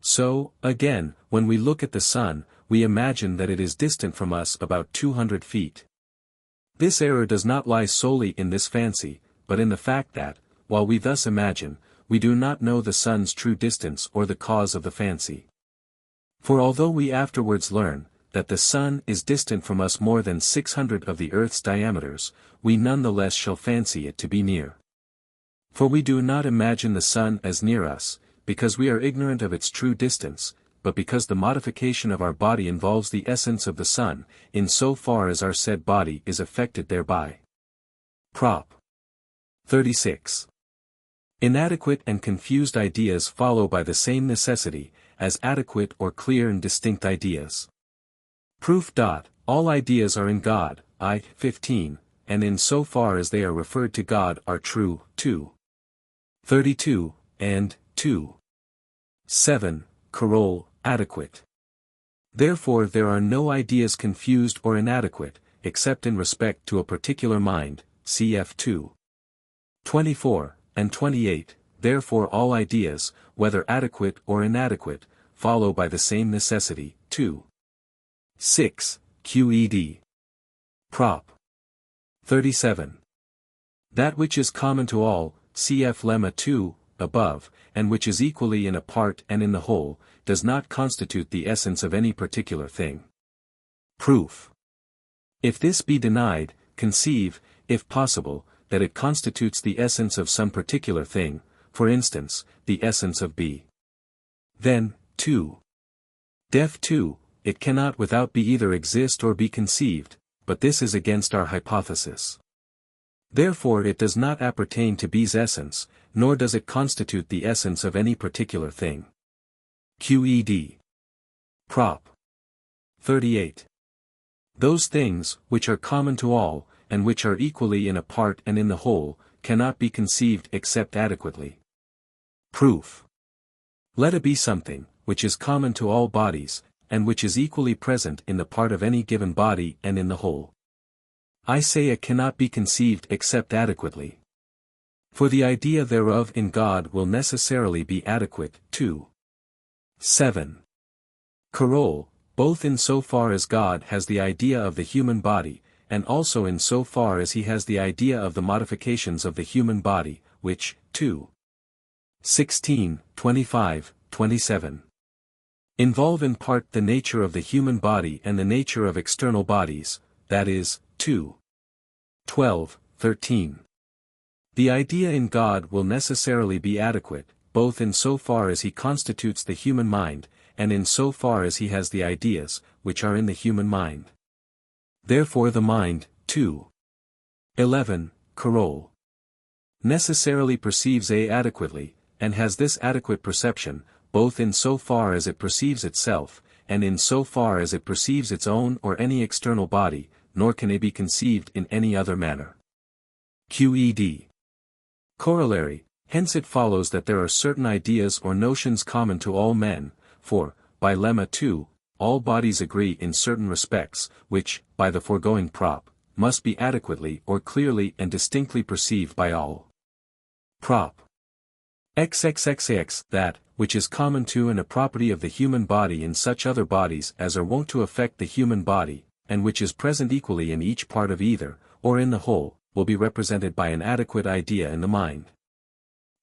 So, again, when we look at the sun, we imagine that it is distant from us about 200 feet. This error does not lie solely in this fancy, but in the fact that, while we thus imagine, we do not know the sun's true distance or the cause of the fancy. For although we afterwards learn, that the sun is distant from us more than 600 of the earth's diameters, we none the less shall fancy it to be near. For we do not imagine the sun as near us, because we are ignorant of its true distance, but because the modification of our body involves the essence of the sun, in so far as our said body is affected thereby. Prop. 36. Inadequate and confused ideas follow by the same necessity, as adequate or clear and distinct ideas. Proof. All ideas are in God, I. 15, and in so far as they are referred to God are true. 2. 32, and 2. 7. Coroll, adequate. Therefore there are no ideas confused or inadequate, except in respect to a particular mind, cf. 2. 24, and 28, therefore all ideas, whether adequate or inadequate, follow by the same necessity. 2. 6. Qed. Prop. 37. That which is common to all, cf. lemma 2, above, and which is equally in a part and in the whole, does not constitute the essence of any particular thing. Proof. If this be denied, conceive, if possible, that it constitutes the essence of some particular thing, for instance, the essence of B. Then, 2. Def 2, it cannot without be either exist or be conceived, but this is against our hypothesis. Therefore it does not appertain to B's essence, nor does it constitute the essence of any particular thing. Qed. Prop. 38. Those things, which are common to all, and which are equally in a part and in the whole, cannot be conceived except adequately. Proof. Let A be something, which is common to all bodies, and which is equally present in the part of any given body and in the whole. I say A cannot be conceived except adequately. For the idea thereof in God will necessarily be adequate, too. 7. Coroll, both in so far as God has the idea of the human body, and also in so far as he has the idea of the modifications of the human body, which, 2. 16, 25, 27. Involve in part the nature of the human body and the nature of external bodies, that is, 2. 12, 13. The idea in God will necessarily be adequate, both in so far as he constitutes the human mind, and in so far as he has the ideas, which are in the human mind. Therefore the mind, 2. 11, Coroll. Necessarily perceives A adequately, and has this adequate perception, both in so far as it perceives itself, and in so far as it perceives its own or any external body, nor can A be conceived in any other manner. Qed. Corollary, hence it follows that there are certain ideas or notions common to all men, for, by lemma 2, all bodies agree in certain respects, which, by the foregoing prop, must be adequately or clearly and distinctly perceived by all. Prop. XXXX, that, which is common to and a property of the human body in such other bodies as are wont to affect the human body, and which is present equally in each part of either, or in the whole, will be represented by an adequate idea in the mind.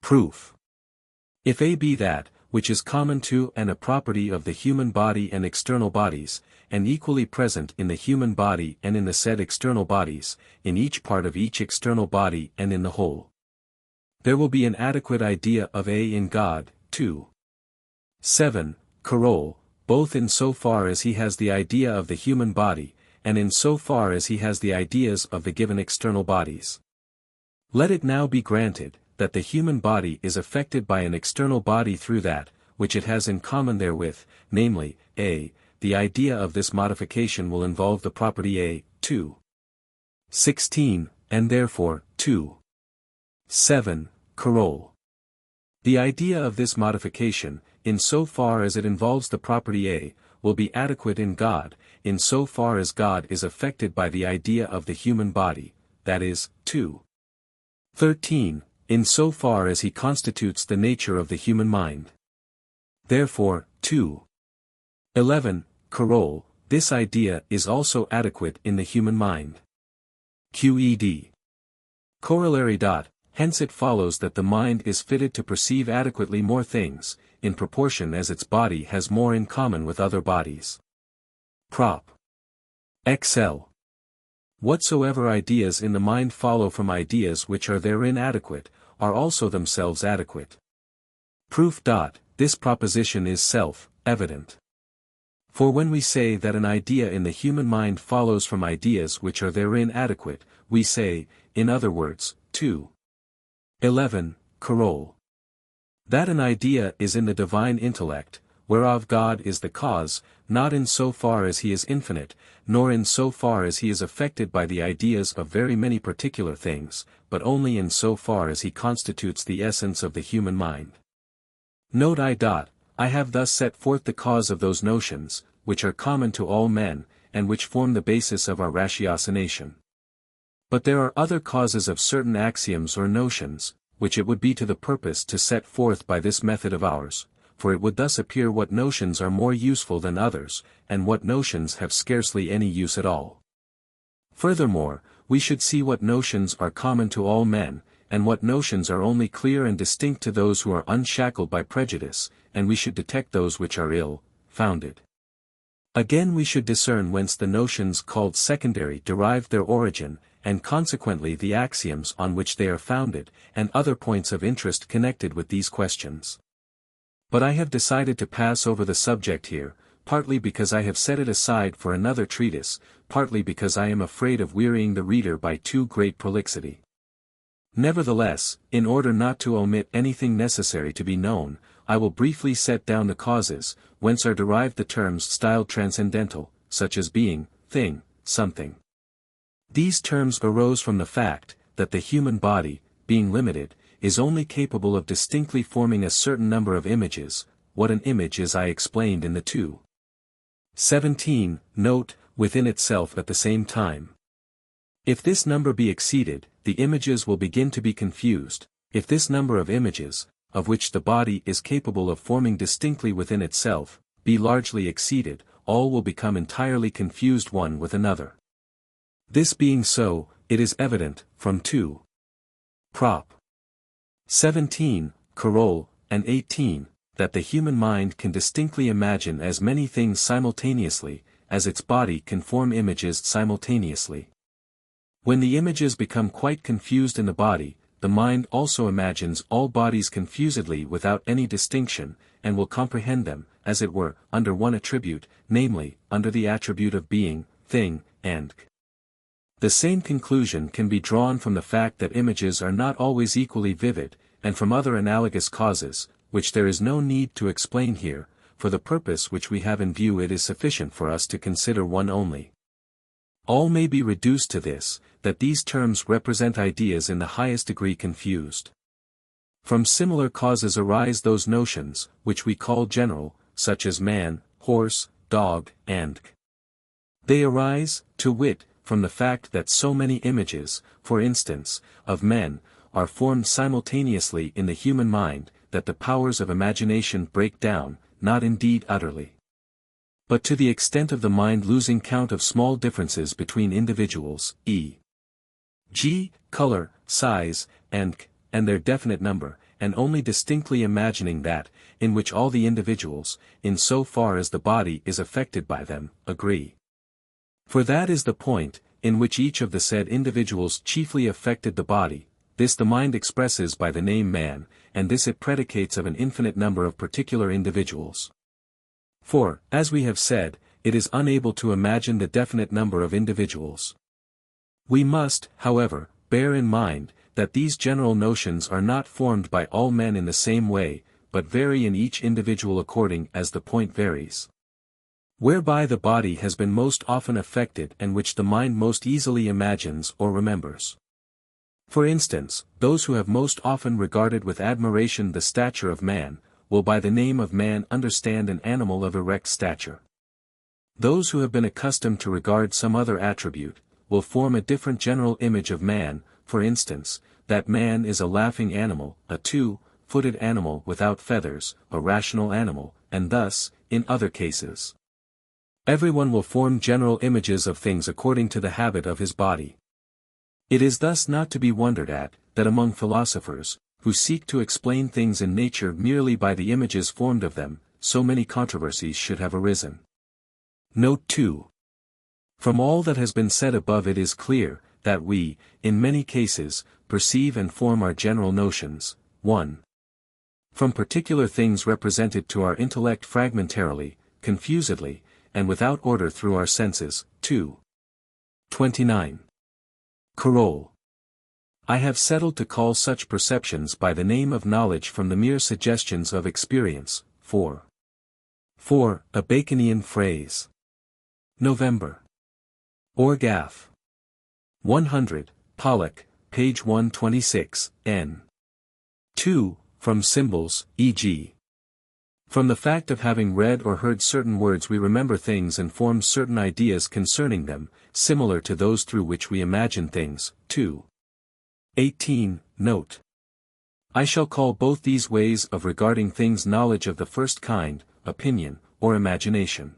Proof. If A be that, which is common to and a property of the human body and external bodies, and equally present in the human body and in the said external bodies, in each part of each external body and in the whole, there will be an adequate idea of A in God, too. 7. Coroll, both in so far as he has the idea of the human body, and in so far as he has the ideas of the given external bodies. Let it now be granted, that the human body is affected by an external body through that, which it has in common therewith, namely, A, the idea of this modification will involve the property A, 2. 16, and therefore, 2. 7, Coroll. The idea of this modification, in so far as it involves the property A, will be adequate in God, in so far as God is affected by the idea of the human body, that is, 2. 13, in so far as he constitutes the nature of the human mind. Therefore, 2. 11, Coroll, this idea is also adequate in the human mind. Qed. Corollary. Hence it follows that the mind is fitted to perceive adequately more things, in proportion as its body has more in common with other bodies. Prop. XL. Whatsoever ideas in the mind follow from ideas which are therein adequate, are also themselves adequate. Proof. This proposition is self-evident. For when we say that an idea in the human mind follows from ideas which are therein adequate, we say, in other words, 2. 11, Coroll. That an idea is in the divine intellect, whereof God is the cause, not in so far as he is infinite, nor in so far as he is affected by the ideas of very many particular things, but only in so far as he constitutes the essence of the human mind. Note I have thus set forth the cause of those notions, which are common to all men, and which form the basis of our ratiocination. But there are other causes of certain axioms or notions, which it would be to the purpose to set forth by this method of ours, for it would thus appear what notions are more useful than others, and what notions have scarcely any use at all. Furthermore, we should see what notions are common to all men, and what notions are only clear and distinct to those who are unshackled by prejudice, and we should detect those which are ill-founded. Again we should discern whence the notions called secondary derived their origin, and consequently the axioms on which they are founded, and other points of interest connected with these questions. But I have decided to pass over the subject here, partly because I have set it aside for another treatise, partly because I am afraid of wearying the reader by too great prolixity. Nevertheless, in order not to omit anything necessary to be known, I will briefly set down the causes, whence are derived the terms styled transcendental, such as being, thing, something. These terms arose from the fact, that the human body, being limited, is only capable of distinctly forming a certain number of images. What an image is I explained in the 2:17 note, within itself at the same time. If this number be exceeded, the images will begin to be confused. If this number of images, of which the body is capable of forming distinctly within itself, be largely exceeded, all will become entirely confused one with another. This being so, it is evident, from 2. Prop. 17, Carol, and 18, that the human mind can distinctly imagine as many things simultaneously, as its body can form images simultaneously. When the images become quite confused in the body, the mind also imagines all bodies confusedly without any distinction, and will comprehend them, as it were, under one attribute, namely, under the attribute of being, thing, and. The same conclusion can be drawn from the fact that images are not always equally vivid, and from other analogous causes, which there is no need to explain here. For the purpose which we have in view it is sufficient for us to consider one only. All may be reduced to this, that these terms represent ideas in the highest degree confused. From similar causes arise those notions, which we call general, such as man, horse, dog, and. They arise, to wit, from the fact that so many images, for instance, of men, are formed simultaneously in the human mind, that the powers of imagination break down, not indeed utterly, but to the extent of the mind losing count of small differences between individuals, e.g., color, size, and their definite number, and only distinctly imagining that, in which all the individuals, in so far as the body is affected by them, agree. For that is the point, in which each of the said individuals chiefly affected the body, this the mind expresses by the name man, and this it predicates of an infinite number of particular individuals. For, as we have said, it is unable to imagine the definite number of individuals. We must, however, bear in mind, that these general notions are not formed by all men in the same way, but vary in each individual according as the point varies. Whereby the body has been most often affected and which the mind most easily imagines or remembers. For instance, those who have most often regarded with admiration the stature of man, will by the name of man understand an animal of erect stature. Those who have been accustomed to regard some other attribute, will form a different general image of man, for instance, that man is a laughing animal, a two-footed animal without feathers, a rational animal, and thus, in other cases. Everyone will form general images of things according to the habit of his body. It is thus not to be wondered at, that among philosophers, who seek to explain things in nature merely by the images formed of them, so many controversies should have arisen. Note 2. From all that has been said above it is clear, that we, in many cases, perceive and form our general notions, 1. From particular things represented to our intellect fragmentarily, confusedly, and without order through our senses, 2. 29. Carol. I have settled to call such perceptions by the name of knowledge from the mere suggestions of experience, 4. 4. A Baconian phrase. November. Orgaff. 100, Pollock, page 126, n. 2. From symbols, e.g. From the fact of having read or heard certain words we remember things and form certain ideas concerning them, similar to those through which we imagine things, 2. 18, note. I shall call both these ways of regarding things knowledge of the first kind, opinion, or imagination.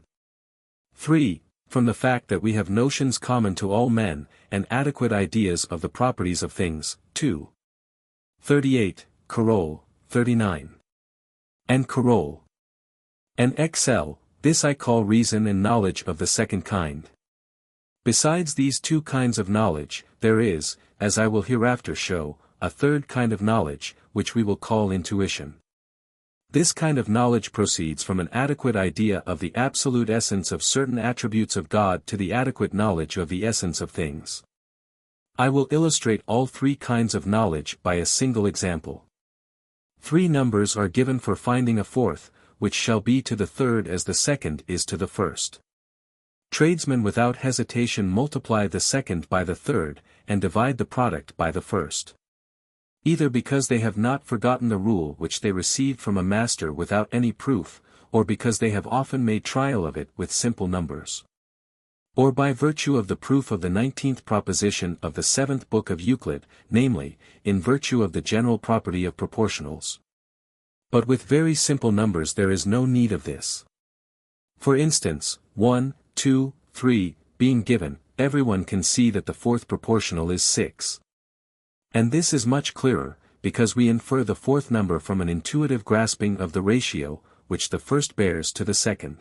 3. From the fact that we have notions common to all men, and adequate ideas of the properties of things, 2. 38, Carol, 39. And Carol. And XL, this I call reason and knowledge of the second kind. Besides these two kinds of knowledge, there is, as I will hereafter show, a third kind of knowledge, which we will call intuition. This kind of knowledge proceeds from an adequate idea of the absolute essence of certain attributes of God to the adequate knowledge of the essence of things. I will illustrate all three kinds of knowledge by a single example. 3 numbers are given for finding a fourth, which shall be to the third as the second is to the first. Tradesmen without hesitation multiply the second by the third, and divide the product by the first. either because they have not forgotten the rule which they received from a master without any proof, or because they have often made trial of it with simple numbers. Or by virtue of the proof of the 19th proposition of the 7th book of Euclid, namely, in virtue of the general property of proportionals. But with very simple numbers there is no need of this. For instance, 1, 2, 3, being given, everyone can see that the fourth proportional is 6. And this is much clearer, because we infer the fourth number from an intuitive grasping of the ratio, which the first bears to the second.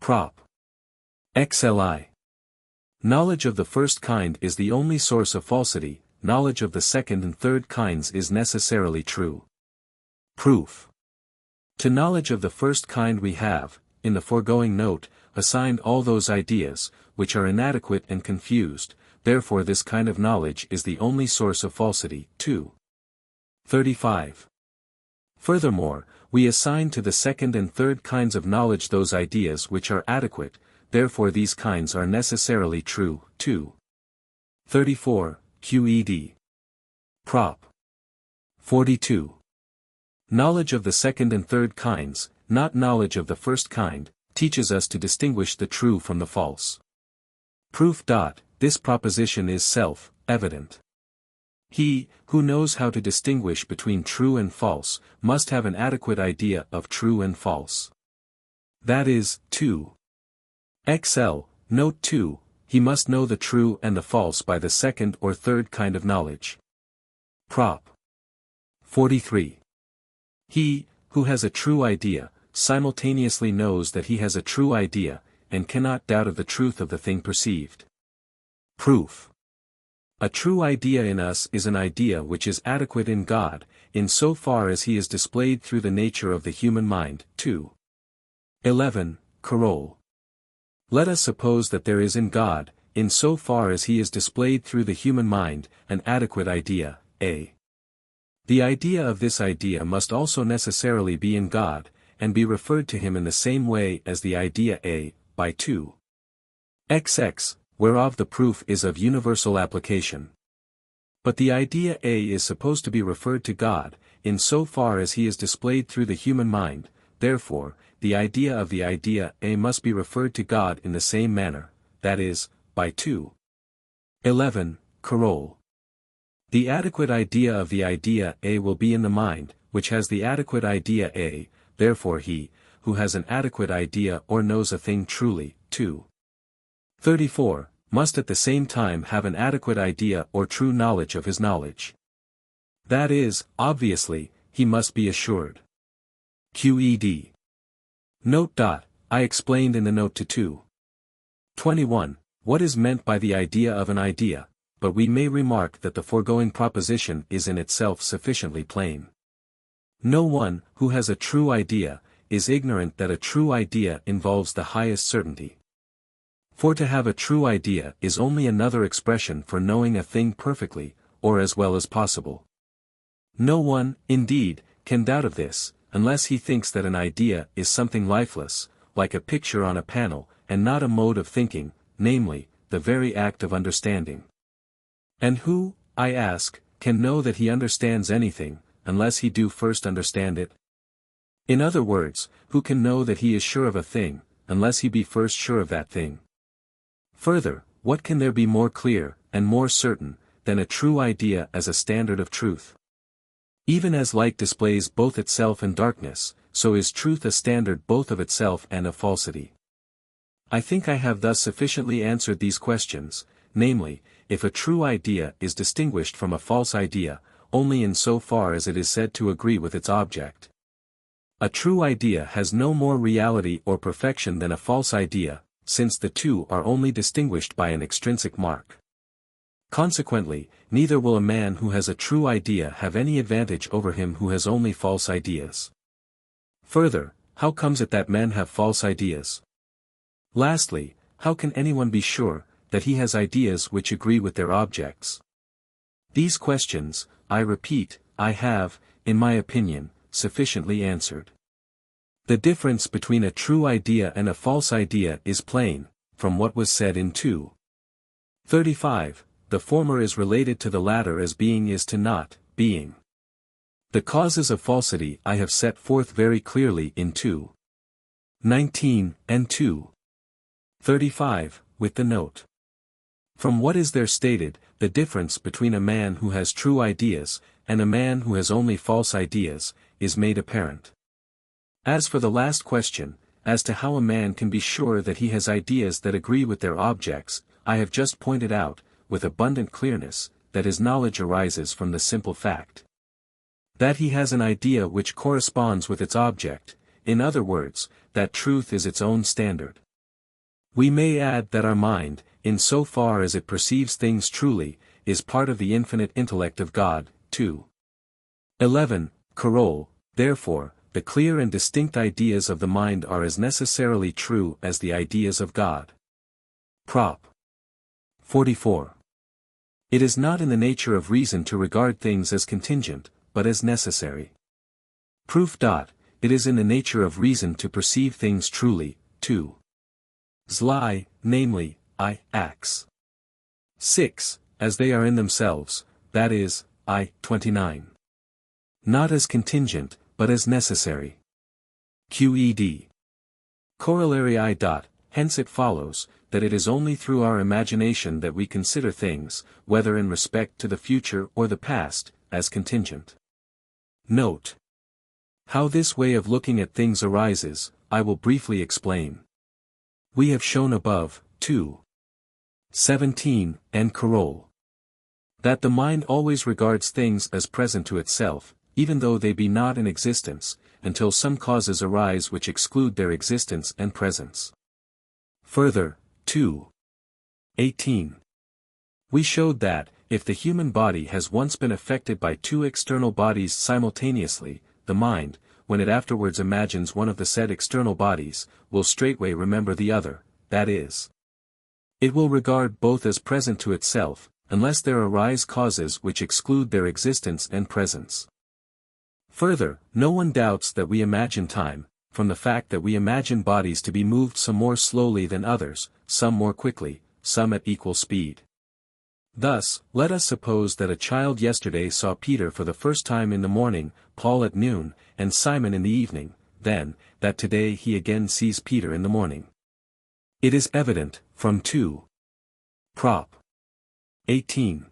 Prop. XLI. Knowledge of the first kind is the only source of falsity, knowledge of the second and third kinds is necessarily true. Proof. To knowledge of the first kind we have, in the foregoing note, assigned all those ideas, which are inadequate and confused, therefore this kind of knowledge is the only source of falsity. 2. 35. Furthermore, we assign to the second and third kinds of knowledge those ideas which are adequate, therefore these kinds are necessarily true. 2. 34, QED. Prop. 42. Knowledge of the second and third kinds, not knowledge of the first kind, teaches us to distinguish the true from the false. Proof. This proposition is self-evident. He, who knows how to distinguish between true and false, must have an adequate idea of true and false. That is, 2. XL, note 2, he must know the true and the false by the second or third kind of knowledge. Prop. 43. He, who has a true idea, simultaneously knows that he has a true idea, and cannot doubt of the truth of the thing perceived. Proof. A true idea in us is an idea which is adequate in God, in so far as he is displayed through the nature of the human mind. 2. 11, Carole. Let us suppose that there is in God, in so far as he is displayed through the human mind, an adequate idea, A. The idea of this idea must also necessarily be in God, and be referred to him in the same way as the idea A, by 2. XX, whereof the proof is of universal application. But the idea A is supposed to be referred to God, in so far as he is displayed through the human mind, therefore, the idea of the idea A must be referred to God in the same manner, that is, by 2. 11, Carole. The adequate idea of the idea A will be in the mind, which has the adequate idea A, therefore he, who has an adequate idea or knows a thing truly, 2. 34, must at the same time have an adequate idea or true knowledge of his knowledge. That is, obviously, he must be assured. QED. Note. I explained in the note to 2. 21, what is meant by the idea of an idea, but we may remark that the foregoing proposition is in itself sufficiently plain. No one, who has a true idea, is ignorant that a true idea involves the highest certainty. For to have a true idea is only another expression for knowing a thing perfectly, or as well as possible. No one, indeed, can doubt of this, unless he thinks that an idea is something lifeless, like a picture on a panel, and not a mode of thinking, namely, the very act of understanding. And who, I ask, can know that he understands anything, unless he do first understand it? In other words, who can know that he is sure of a thing, unless he be first sure of that thing? Further, what can there be more clear, and more certain, than a true idea as a standard of truth? Even as light displays both itself and darkness, so is truth a standard both of itself and of falsity. I think I have thus sufficiently answered these questions, namely, if a true idea is distinguished from a false idea, only in so far as it is said to agree with its object. A true idea has no more reality or perfection than a false idea, since the two are only distinguished by an extrinsic mark. Consequently, neither will a man who has a true idea have any advantage over him who has only false ideas. Further, how comes it that men have false ideas? Lastly, how can anyone be sure that he has ideas which agree with their objects? These questions, I repeat, I have, in my opinion, sufficiently answered. The difference between a true idea and a false idea is plain, from what was said in 2. 35, the former is related to the latter as being is to not, being. The causes of falsity I have set forth very clearly in 2:19 and 2:35, with the note. From what is there stated, the difference between a man who has true ideas, and a man who has only false ideas, is made apparent. As for the last question, as to how a man can be sure that he has ideas that agree with their objects, I have just pointed out, with abundant clearness, that his knowledge arises from the simple fact that he has an idea which corresponds with its object, in other words, that truth is its own standard. We may add that our mind, in so far as it perceives things truly, is part of the infinite intellect of God, 2:11, Carol, therefore, the clear and distinct ideas of the mind are as necessarily true as the ideas of God. Prop. 44. It is not in the nature of reason to regard things as contingent, but as necessary. Proof. It is in the nature of reason to perceive things truly, 2:Zli, namely, I. 6, as they are in themselves, that is, I. 29. Not as contingent, but as necessary. Qed. Corollary I. Hence it follows, that it is only through our imagination that we consider things, whether in respect to the future or the past, as contingent. Note. How this way of looking at things arises, I will briefly explain. We have shown above, 2:17, and Carol, that the mind always regards things as present to itself, even though they be not in existence, until some causes arise which exclude their existence and presence. Further, 2:18. We showed that, if the human body has once been affected by two external bodies simultaneously, the mind, when it afterwards imagines one of the said external bodies, will straightway remember the other, that is, it will regard both as present to itself, unless there arise causes which exclude their existence and presence. Further, no one doubts that we imagine time, from the fact that we imagine bodies to be moved some more slowly than others, some more quickly, some at equal speed. Thus, let us suppose that a child yesterday saw Peter for the first time in the morning, Paul at noon, and Simon in the evening, then, that today he again sees Peter in the morning. It is evident, from 2:Prop. 18.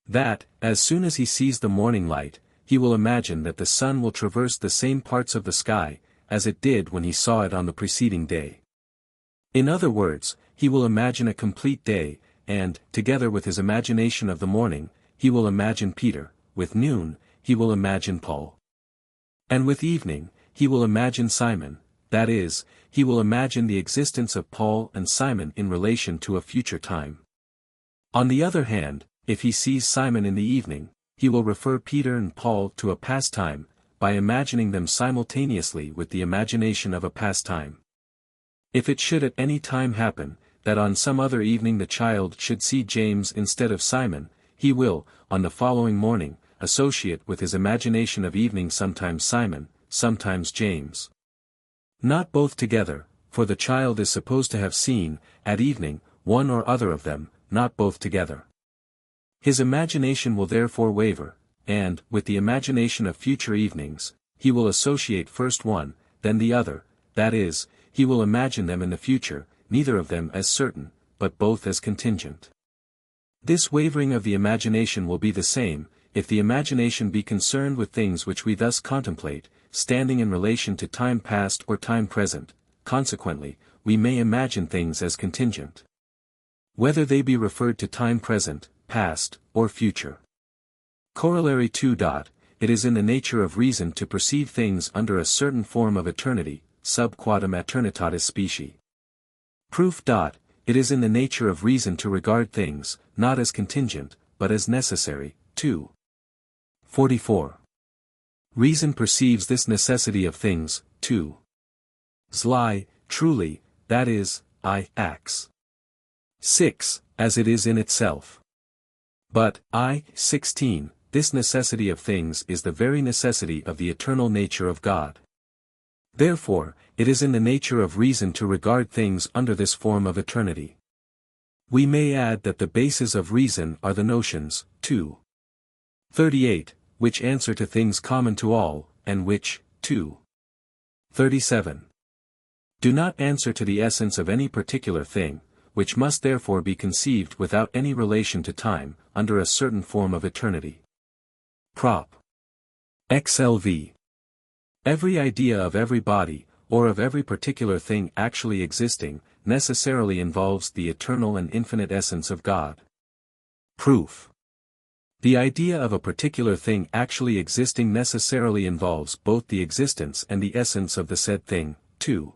That, as soon as he sees the morning light, he will imagine that the sun will traverse the same parts of the sky, as it did when he saw it on the preceding day. In other words, he will imagine a complete day, and, together with his imagination of the morning, he will imagine Peter, with noon, he will imagine Paul. And with evening, he will imagine Simon, that is, he will imagine the existence of Paul and Simon in relation to a future time. On the other hand, if he sees Simon in the evening, he will refer Peter and Paul to a past time, by imagining them simultaneously with the imagination of a past time. If it should at any time happen, that on some other evening the child should see James instead of Simon, he will, on the following morning, associate with his imagination of evening sometimes Simon, sometimes James. Not both together, for the child is supposed to have seen, at evening, one or other of them, not both together. His imagination will therefore waver, and, with the imagination of future evenings, he will associate first one, then the other, that is, he will imagine them in the future, neither of them as certain, but both as contingent. This wavering of the imagination will be the same, if the imagination be concerned with things which we thus contemplate, standing in relation to time past or time present, consequently, we may imagine things as contingent, whether they be referred to time present, past, or future. Corollary 2. It is in the nature of reason to perceive things under a certain form of eternity, sub quadam eternitatis specie. Proof. It is in the nature of reason to regard things, not as contingent, but as necessary. 2:44. Reason perceives this necessity of things, 2:Zli, truly, that is, I. 6, as it is in itself. But, 16, this necessity of things is the very necessity of the eternal nature of God. Therefore, it is in the nature of reason to regard things under this form of eternity. We may add that the bases of reason are the notions, 2. 38, which answer to things common to all, and which, 2. 37. Do not answer to the essence of any particular thing, which must therefore be conceived without any relation to time, under a certain form of eternity. Prop. XLV. Every idea of every body, or of every particular thing actually existing, necessarily involves the eternal and infinite essence of God. Proof. The idea of a particular thing actually existing necessarily involves both the existence and the essence of the said thing. 2.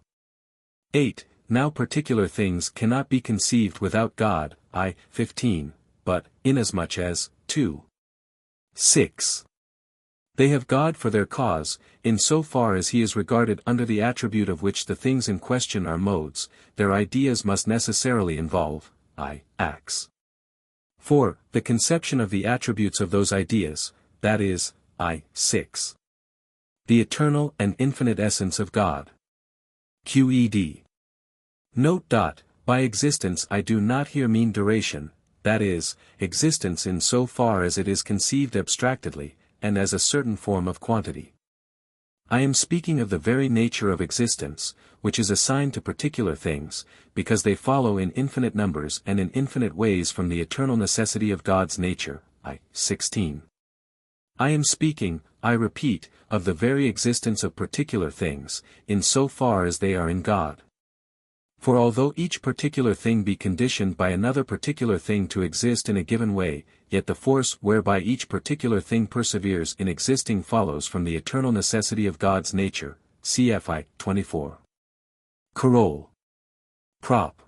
8. Now particular things cannot be conceived without God, I. 15, but, inasmuch as, 2. 6. They have God for their cause, in so far as he is regarded under the attribute of which the things in question are modes, their ideas must necessarily involve, I. Acts. 4. The conception of the attributes of those ideas, that is, I. 6. The eternal and infinite essence of God. QED. Note. By existence I do not here mean duration, that is, existence in so far as it is conceived abstractedly, and as a certain form of quantity. I am speaking of the very nature of existence, which is assigned to particular things, because they follow in infinite numbers and in infinite ways from the eternal necessity of God's nature. I. 16. I am speaking, I repeat, of the very existence of particular things, in so far as they are in God. For although each particular thing be conditioned by another particular thing to exist in a given way, yet the force whereby each particular thing perseveres in existing follows from the eternal necessity of God's nature. Cf. 24. Carole. Prop.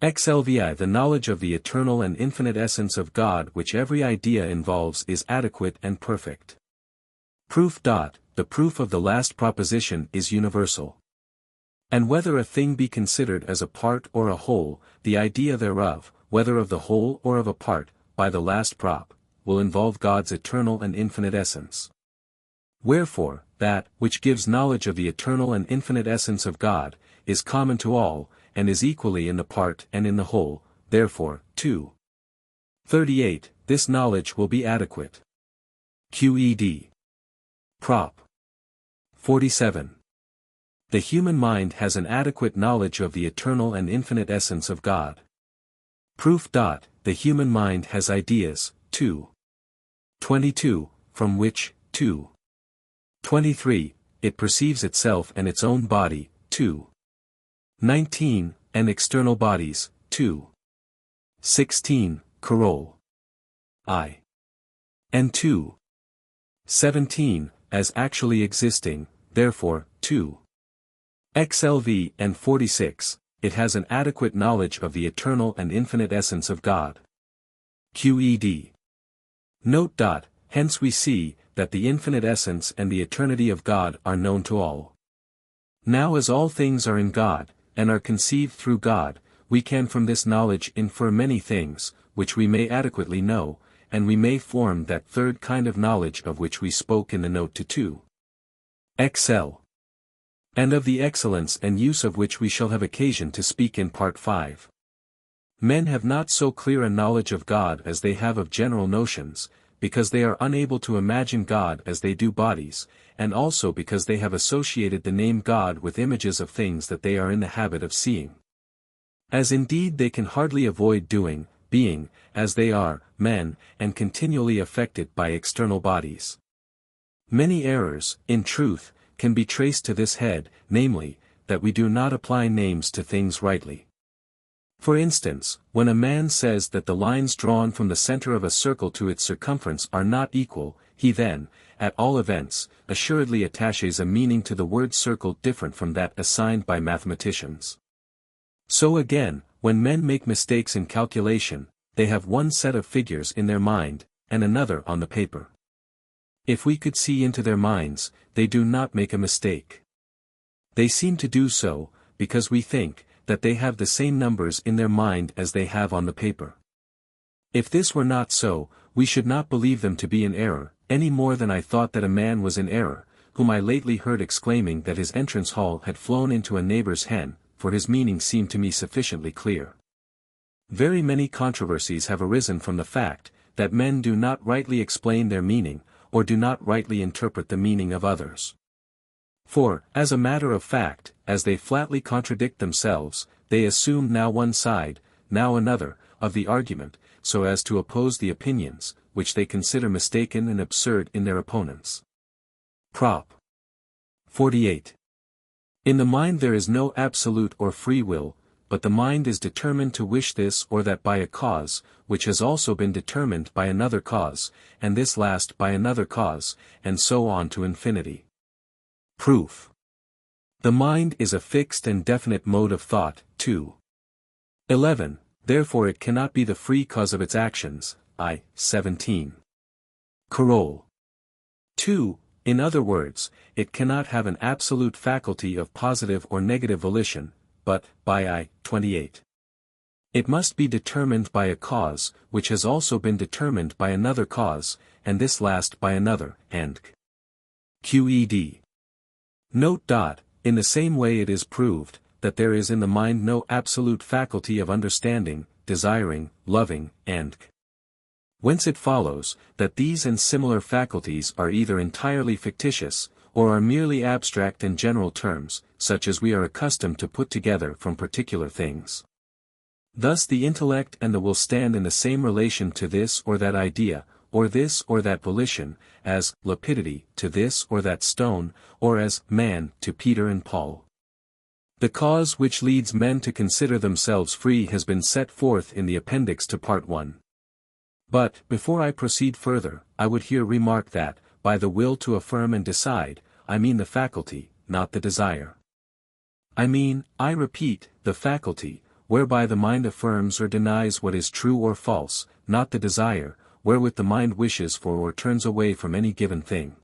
XLVI. The knowledge of the eternal and infinite essence of God which every idea involves is adequate and perfect. Proof. The proof of the last proposition is universal. And whether a thing be considered as a part or a whole, the idea thereof, whether of the whole or of a part, by the last prop, will involve God's eternal and infinite essence. Wherefore, that, which gives knowledge of the eternal and infinite essence of God, is common to all, and is equally in the part and in the whole, therefore, 2. 38, this knowledge will be adequate. QED. Prop. 47. The human mind has an adequate knowledge of the eternal and infinite essence of God. Proof. The human mind has ideas, 2. 22, from which, 2. 23, it perceives itself and its own body, 2. 19, and external bodies, 2. 16, Carole. I. And 2. 17, as actually existing, therefore, 2. XLV and 46, it has an adequate knowledge of the eternal and infinite essence of God. QED. Note. Hence we see, that the infinite essence and the eternity of God are known to all. Now as all things are in God, and are conceived through God, we can from this knowledge infer many things, which we may adequately know, and we may form that third kind of knowledge of which we spoke in the note to 2. XL. And of the excellence and use of which we shall have occasion to speak in Part 5. Men have not so clear a knowledge of God as they have of general notions, because they are unable to imagine God as they do bodies, and also because they have associated the name God with images of things that they are in the habit of seeing. As indeed they can hardly avoid doing, being, as they are, men, and continually affected by external bodies. Many errors, in truth, can be traced to this head, namely, that we do not apply names to things rightly. For instance, when a man says that the lines drawn from the center of a circle to its circumference are not equal, he then, at all events, assuredly attaches a meaning to the word circle different from that assigned by mathematicians. So again, when men make mistakes in calculation, they have one set of figures in their mind, and another on the paper. If we could see into their minds, they do not make a mistake. They seem to do so, because we think, that they have the same numbers in their mind as they have on the paper. If this were not so, we should not believe them to be in error, any more than I thought that a man was in error, whom I lately heard exclaiming that his entrance hall had flown into a neighbor's hen, for his meaning seemed to me sufficiently clear. Very many controversies have arisen from the fact, that men do not rightly explain their meaning, or do not rightly interpret the meaning of others. For, as a matter of fact, as they flatly contradict themselves, they assume now one side, now another, of the argument, so as to oppose the opinions, which they consider mistaken and absurd in their opponents. Prop. 48. In the mind there is no absolute or free will, but the mind is determined to wish this or that by a cause, which has also been determined by another cause, and this last by another cause, and so on to infinity. Proof. The mind is a fixed and definite mode of thought, 2. 11. Therefore it cannot be the free cause of its actions, I. 17. Coroll. 2. In other words, it cannot have an absolute faculty of positive or negative volition, but, by I. 28. It must be determined by a cause, which has also been determined by another cause, and this last by another, and qed. Note. In the same way it is proved, that there is in the mind no absolute faculty of understanding, desiring, loving, and whence it follows, that these and similar faculties are either entirely fictitious, or are merely abstract and general terms, such as we are accustomed to put together from particular things. Thus the intellect and the will stand in the same relation to this or that idea, or this or that volition, as lapidity to this or that stone, or as man to Peter and Paul. The cause which leads men to consider themselves free has been set forth in the appendix to Part 1. But, before I proceed further, I would here remark that, by the will to affirm and decide, I mean the faculty, not the desire. I mean, I repeat, the faculty, whereby the mind affirms or denies what is true or false, not the desire, wherewith the mind wishes for or turns away from any given thing.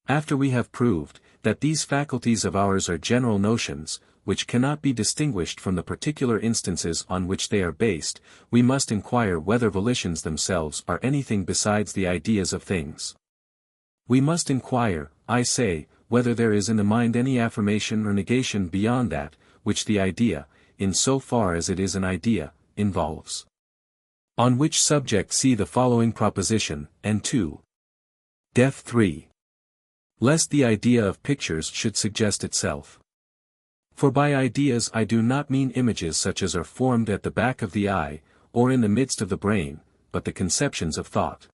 After we have proved, that these faculties of ours are general notions, which cannot be distinguished from the particular instances on which they are based, we must inquire whether volitions themselves are anything besides the ideas of things. We must inquire, I say, whether there is in the mind any affirmation or negation beyond that, which the idea, in so far as it is an idea, involves. On which subject see the following proposition, and 2. Def 3. Lest the idea of pictures should suggest itself. For by ideas I do not mean images such as are formed at the back of the eye, or in the midst of the brain, but the conceptions of thought.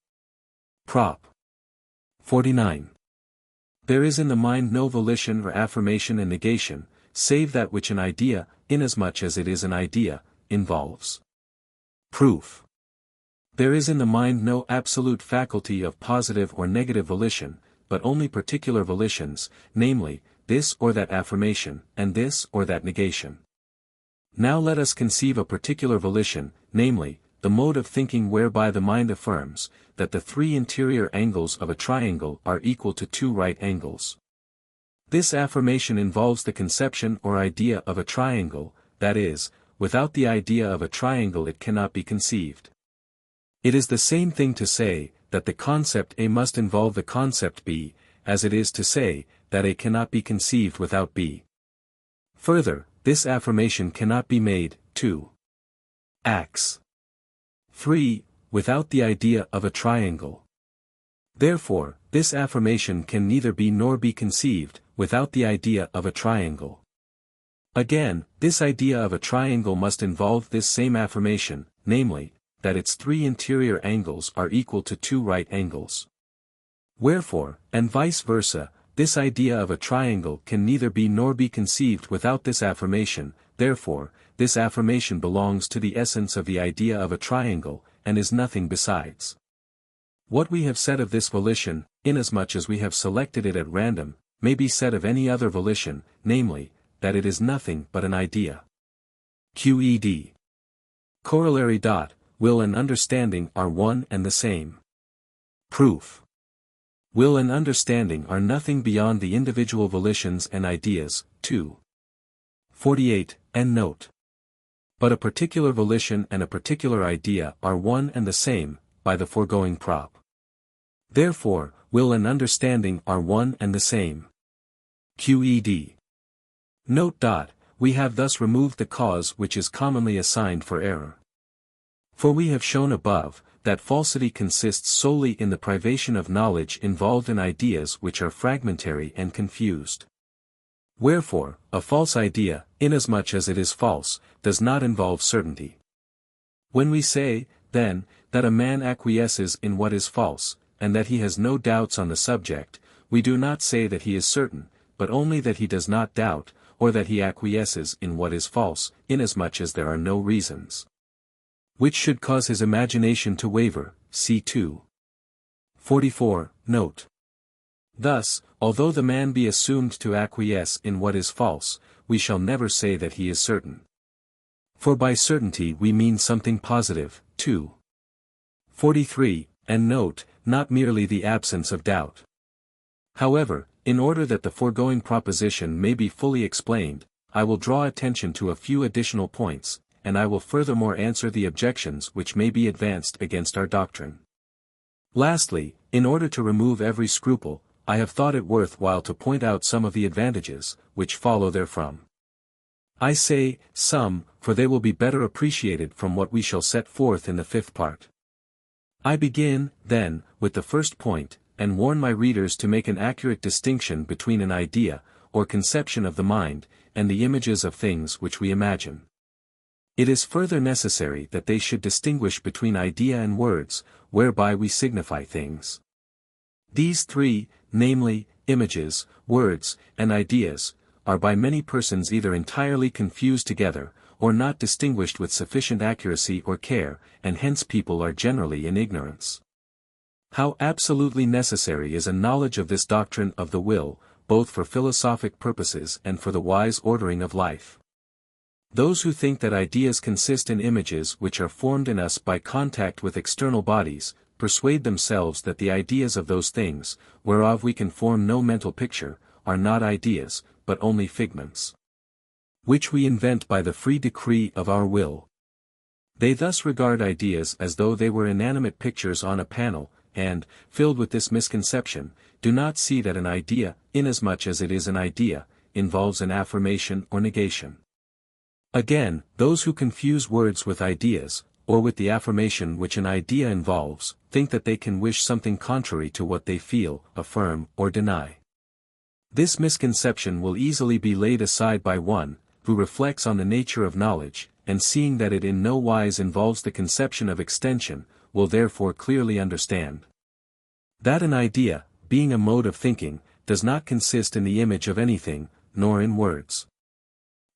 Prop. 49. There is in the mind no volition or affirmation and negation, save that which an idea, inasmuch as it is an idea, involves. Proof. There is in the mind no absolute faculty of positive or negative volition, but only particular volitions, namely, this or that affirmation, and this or that negation. Now let us conceive a particular volition, namely, the mode of thinking whereby the mind affirms, that the 3 interior angles of a triangle are equal to 2 right angles. This affirmation involves the conception or idea of a triangle, that is, without the idea of a triangle it cannot be conceived. It is the same thing to say, that the concept A must involve the concept B, as it is to say, that A cannot be conceived without B. Further, this affirmation cannot be made, 2. Ax. 3, without the idea of a triangle. Therefore, this affirmation can neither be nor be conceived, without the idea of a triangle. Again, this idea of a triangle must involve this same affirmation, namely, that its 3 interior angles are equal to 2 right angles. Wherefore, and vice versa, this idea of a triangle can neither be nor be conceived without this affirmation, therefore, this affirmation belongs to the essence of the idea of a triangle, and is nothing besides. What we have said of this volition, inasmuch as we have selected it at random, may be said of any other volition, namely, that it is nothing but an idea. Qed. Corollary. Will and understanding are one and the same. Proof. Will and understanding are nothing beyond the individual volitions and ideas, 2. 48, and note. But a particular volition and a particular idea are one and the same, by the foregoing prop. Therefore, will and understanding are one and the same. Qed. Note. We have thus removed the cause which is commonly assigned for error. For we have shown above, that falsity consists solely in the privation of knowledge involved in ideas which are fragmentary and confused. Wherefore, a false idea, inasmuch as it is false, does not involve certainty. When we say, then, that a man acquiesces in what is false, and that he has no doubts on the subject, we do not say that he is certain, but only that he does not doubt, or that he acquiesces in what is false, inasmuch as there are no reasons which should cause his imagination to waver, see 244, note. Thus, although the man be assumed to acquiesce in what is false, we shall never say that he is certain. For by certainty we mean something positive, 243, and note, not merely the absence of doubt. However, in order that the foregoing proposition may be fully explained, I will draw attention to a few additional points, and I will furthermore answer the objections which may be advanced against our doctrine. Lastly, in order to remove every scruple, I have thought it worth while to point out some of the advantages, which follow therefrom. I say, some, for they will be better appreciated from what we shall set forth in the fifth part. I begin, then, with the first point, and warn my readers to make an accurate distinction between an idea, or conception of the mind, and the images of things which we imagine. It is further necessary that they should distinguish between idea and words, whereby we signify things. These three, namely, images, words, and ideas, are by many persons either entirely confused together, or not distinguished with sufficient accuracy or care, and hence people are generally in ignorance. How absolutely necessary is a knowledge of this doctrine of the will, both for philosophic purposes and for the wise ordering of life. Those who think that ideas consist in images which are formed in us by contact with external bodies, persuade themselves that the ideas of those things, whereof we can form no mental picture, are not ideas, but only figments, which we invent by the free decree of our will. They thus regard ideas as though they were inanimate pictures on a panel, and, filled with this misconception, do not see that an idea, inasmuch as it is an idea, involves an affirmation or negation. Again, those who confuse words with ideas, or with the affirmation which an idea involves, think that they can wish something contrary to what they feel, affirm, or deny. This misconception will easily be laid aside by one, who reflects on the nature of knowledge, and seeing that it in no wise involves the conception of extension, will therefore clearly understand that an idea, being a mode of thinking, does not consist in the image of anything, nor in words.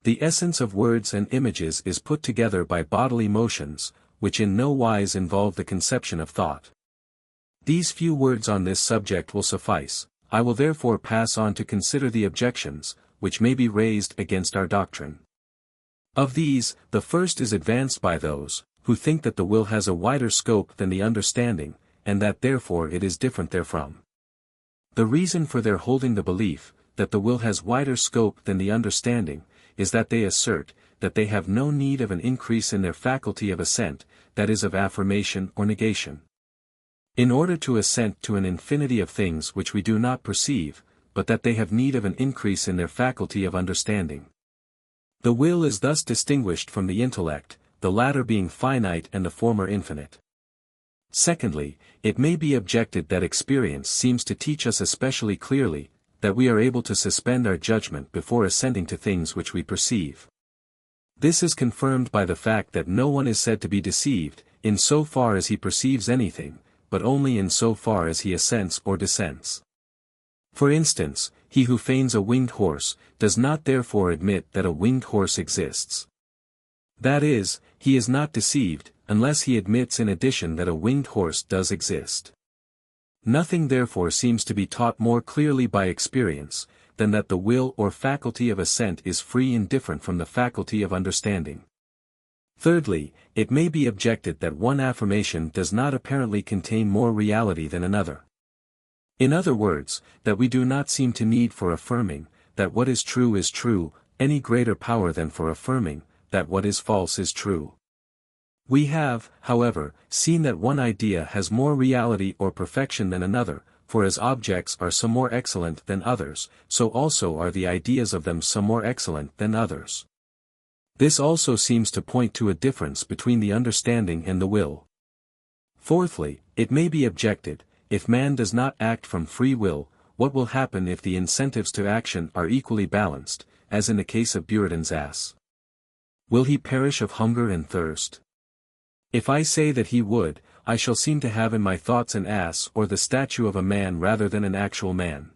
The essence of words and images is put together by bodily motions, which in no wise involve the conception of thought. These few words on this subject will suffice. I will therefore pass on to consider the objections, which may be raised against our doctrine. Of these, the first is advanced by those, who think that the will has a wider scope than the understanding, and that therefore it is different therefrom. The reason for their holding the belief, that the will has wider scope than the understanding, is that they assert, that they have no need of an increase in their faculty of assent, that is of affirmation or negation, in order to assent to an infinity of things which we do not perceive, but that they have need of an increase in their faculty of understanding. The will is thus distinguished from the intellect, the latter being finite and the former infinite. Secondly, it may be objected that experience seems to teach us especially clearly, that we are able to suspend our judgment before assenting to things which we perceive. This is confirmed by the fact that no one is said to be deceived, in so far as he perceives anything, but only in so far as he assents or dissents. For instance, he who feigns a winged horse, does not therefore admit that a winged horse exists. That is, he is not deceived, unless he admits in addition that a winged horse does exist. Nothing therefore seems to be taught more clearly by experience, than that the will or faculty of assent is free and different from the faculty of understanding. Thirdly, it may be objected that one affirmation does not apparently contain more reality than another. In other words, that we do not seem to need for affirming, that what is true, any greater power than for affirming, that what is false is true. We have, however, seen that one idea has more reality or perfection than another, for as objects are some more excellent than others, so also are the ideas of them some more excellent than others. This also seems to point to a difference between the understanding and the will. Fourthly, it may be objected, if man does not act from free will, what will happen if the incentives to action are equally balanced, as in the case of Buridan's ass? Will he perish of hunger and thirst? If I say that he would, I shall seem to have in my thoughts an ass or the statue of a man rather than an actual man.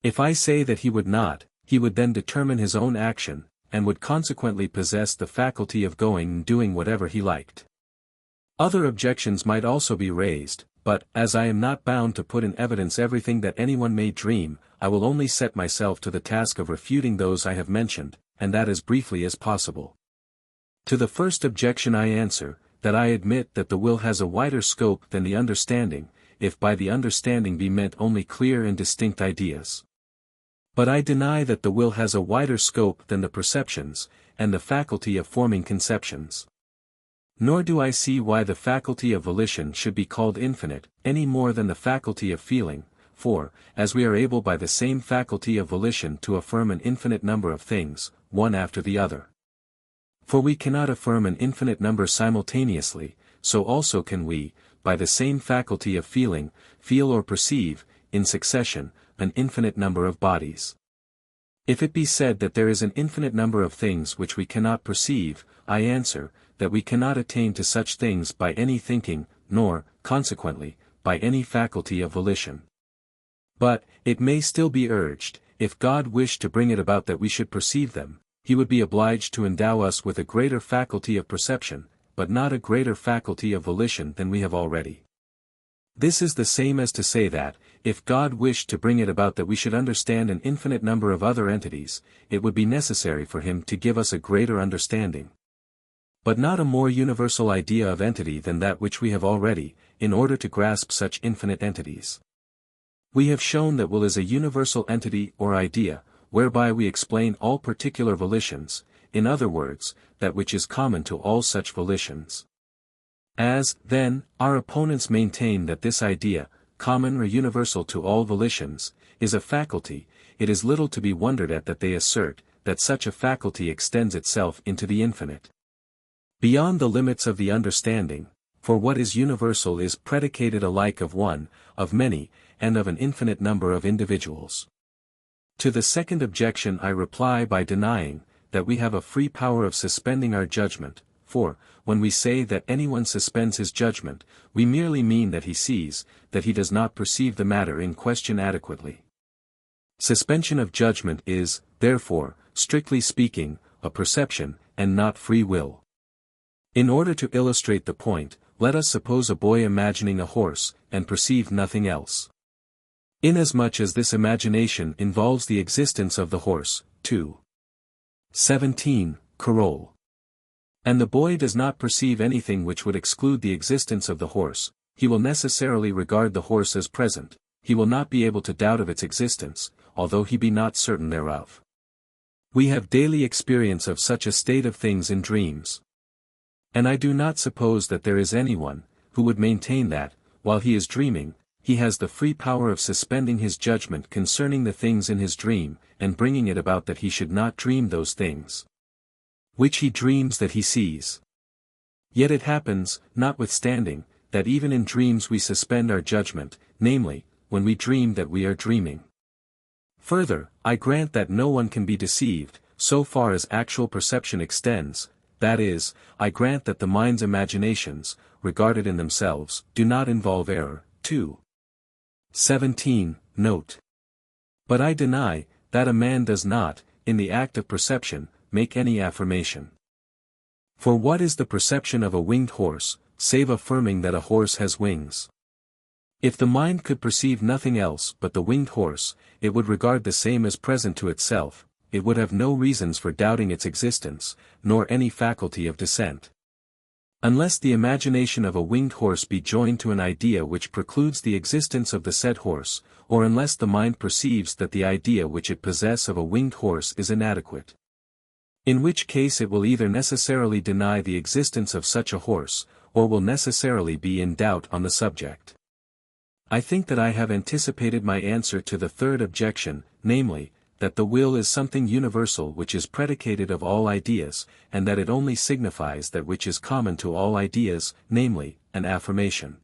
If I say that he would not, he would then determine his own action, and would consequently possess the faculty of going and doing whatever he liked. Other objections might also be raised, but, as I am not bound to put in evidence everything that anyone may dream, I will only set myself to the task of refuting those I have mentioned, and that as briefly as possible. To the first objection I answer, that I admit that the will has a wider scope than the understanding, if by the understanding be meant only clear and distinct ideas. But I deny that the will has a wider scope than the perceptions, and the faculty of forming conceptions. Nor do I see why the faculty of volition should be called infinite, any more than the faculty of feeling, for, as we are able by the same faculty of volition to affirm an infinite number of things, one after the other. For we cannot affirm an infinite number simultaneously, so also can we, by the same faculty of feeling, feel or perceive, in succession, an infinite number of bodies. If it be said that there is an infinite number of things which we cannot perceive, I answer, that we cannot attain to such things by any thinking, nor, consequently, by any faculty of volition. But, it may still be urged, if God wished to bring it about that we should perceive them, he would be obliged to endow us with a greater faculty of perception, but not a greater faculty of volition than we have already. This is the same as to say that, if God wished to bring it about that we should understand an infinite number of other entities, it would be necessary for him to give us a greater understanding, but not a more universal idea of entity than that which we have already, in order to grasp such infinite entities. We have shown that will is a universal entity or idea, whereby we explain all particular volitions, in other words, that which is common to all such volitions. As, then, our opponents maintain that this idea, common or universal to all volitions, is a faculty, it is little to be wondered at that they assert, that such a faculty extends itself into the infinite, beyond the limits of the understanding, for what is universal is predicated alike of one, of many, and of an infinite number of individuals. To the second objection I reply by denying, that we have a free power of suspending our judgment, for, when we say that anyone suspends his judgment, we merely mean that he sees, that he does not perceive the matter in question adequately. Suspension of judgment is, therefore, strictly speaking, a perception, and not free will. In order to illustrate the point, let us suppose a boy imagining a horse, and perceive nothing else. Inasmuch as this imagination involves the existence of the horse, 2. 17, Carole. And the boy does not perceive anything which would exclude the existence of the horse, he will necessarily regard the horse as present, he will not be able to doubt of its existence, although he be not certain thereof. We have daily experience of such a state of things in dreams. And I do not suppose that there is anyone, who would maintain that, while he is dreaming, he has the free power of suspending his judgment concerning the things in his dream, and bringing it about that he should not dream those things which he dreams that he sees. Yet it happens, notwithstanding, that even in dreams we suspend our judgment, namely, when we dream that we are dreaming. Further, I grant that no one can be deceived, so far as actual perception extends, that is, I grant that the mind's imaginations, regarded in themselves, do not involve error, 2. 17, note. But I deny, that a man does not, in the act of perception, make any affirmation. For what is the perception of a winged horse, save affirming that a horse has wings? If the mind could perceive nothing else but the winged horse, it would regard the same as present to itself, it would have no reasons for doubting its existence, nor any faculty of dissent. Unless the imagination of a winged horse be joined to an idea which precludes the existence of the said horse, or unless the mind perceives that the idea which it possesses of a winged horse is inadequate. In which case it will either necessarily deny the existence of such a horse, or will necessarily be in doubt on the subject. I think that I have anticipated my answer to the third objection, namely, that the will is something universal which is predicated of all ideas, and that it only signifies that which is common to all ideas, namely, an affirmation,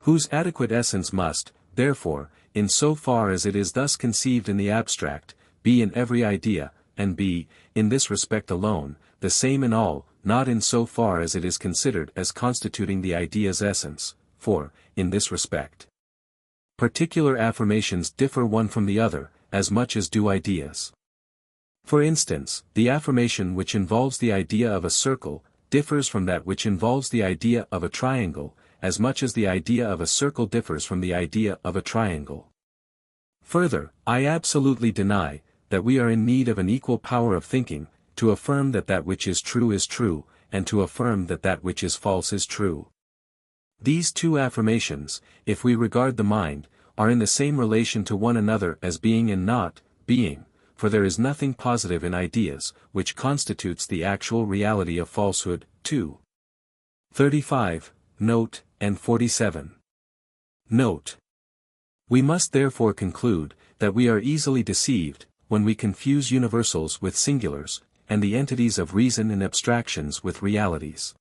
whose adequate essence must, therefore, in so far as it is thus conceived in the abstract, be in every idea, and be, in this respect alone, the same in all, not in so far as it is considered as constituting the idea's essence, for, in this respect, particular affirmations differ one from the other, as much as do ideas. For instance, the affirmation which involves the idea of a circle, differs from that which involves the idea of a triangle, as much as the idea of a circle differs from the idea of a triangle. Further, I absolutely deny, that we are in need of an equal power of thinking, to affirm that that which is true, and to affirm that that which is false is true. These two affirmations, if we regard the mind, are in the same relation to one another as being and not being, for there is nothing positive in ideas, which constitutes the actual reality of falsehood. 2. 35, Note, and 47. Note. We must therefore conclude, that we are easily deceived, when we confuse universals with singulars, and the entities of reason and abstractions with realities.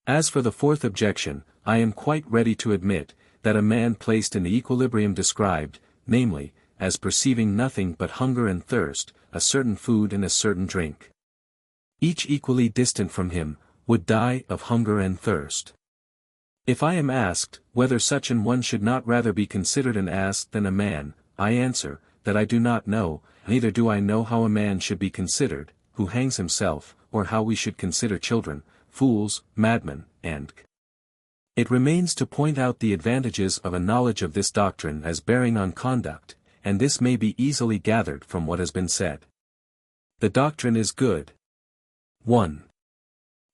As for the fourth objection, I am quite ready to admit, that a man placed in the equilibrium described, namely, as perceiving nothing but hunger and thirst, a certain food and a certain drink, each equally distant from him, would die of hunger and thirst. If I am asked, whether such an one should not rather be considered an ass than a man, I answer, that I do not know, neither do I know how a man should be considered, who hangs himself, or how we should consider children, fools, madmen, and it remains to point out the advantages of a knowledge of this doctrine as bearing on conduct, and this may be easily gathered from what has been said. The doctrine is good. 1.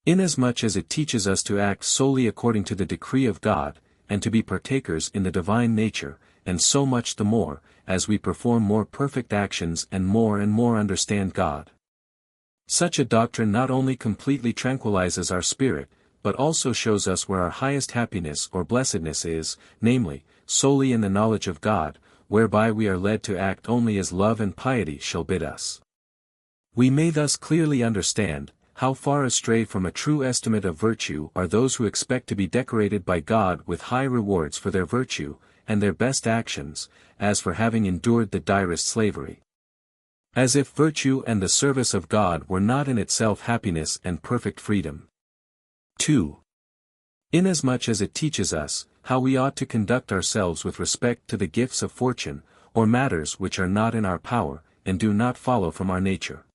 Inasmuch as it teaches us to act solely according to the decree of God, and to be partakers in the divine nature, and so much the more, as we perform more perfect actions and more understand God. Such a doctrine not only completely tranquilizes our spirit, but also shows us where our highest happiness or blessedness is, namely, solely in the knowledge of God, whereby we are led to act only as love and piety shall bid us. We may thus clearly understand, how far astray from a true estimate of virtue are those who expect to be decorated by God with high rewards for their virtue, and their best actions, as for having endured the direst slavery. As if virtue and the service of God were not in itself happiness and perfect freedom. 2. Inasmuch as it teaches us, how we ought to conduct ourselves with respect to the gifts of fortune, or matters which are not in our power, and do not follow from our nature.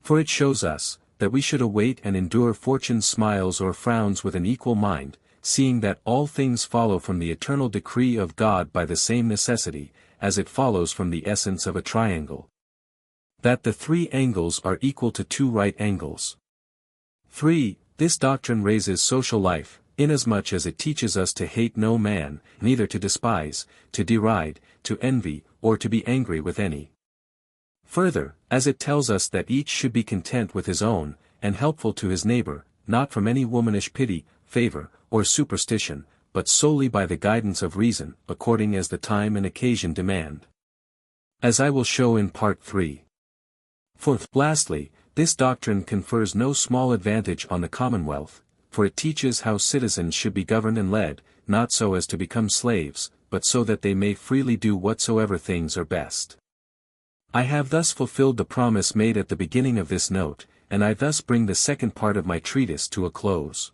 For it shows us, that we should await and endure fortune's smiles or frowns with an equal mind, seeing that all things follow from the eternal decree of God by the same necessity, as it follows from the essence of a triangle, that the three angles are equal to two right angles. 3. This doctrine raises social life, inasmuch as it teaches us to hate no man, neither to despise, to deride, to envy, or to be angry with any. Further, as it tells us that each should be content with his own, and helpful to his neighbor, not from any womanish pity, favor, or superstition, but solely by the guidance of reason, according as the time and occasion demand. As I will show in Part 3. 4. Lastly, this doctrine confers no small advantage on the commonwealth, for it teaches how citizens should be governed and led, not so as to become slaves, but so that they may freely do whatsoever things are best. I have thus fulfilled the promise made at the beginning of this note, and I thus bring the second part of my treatise to a close.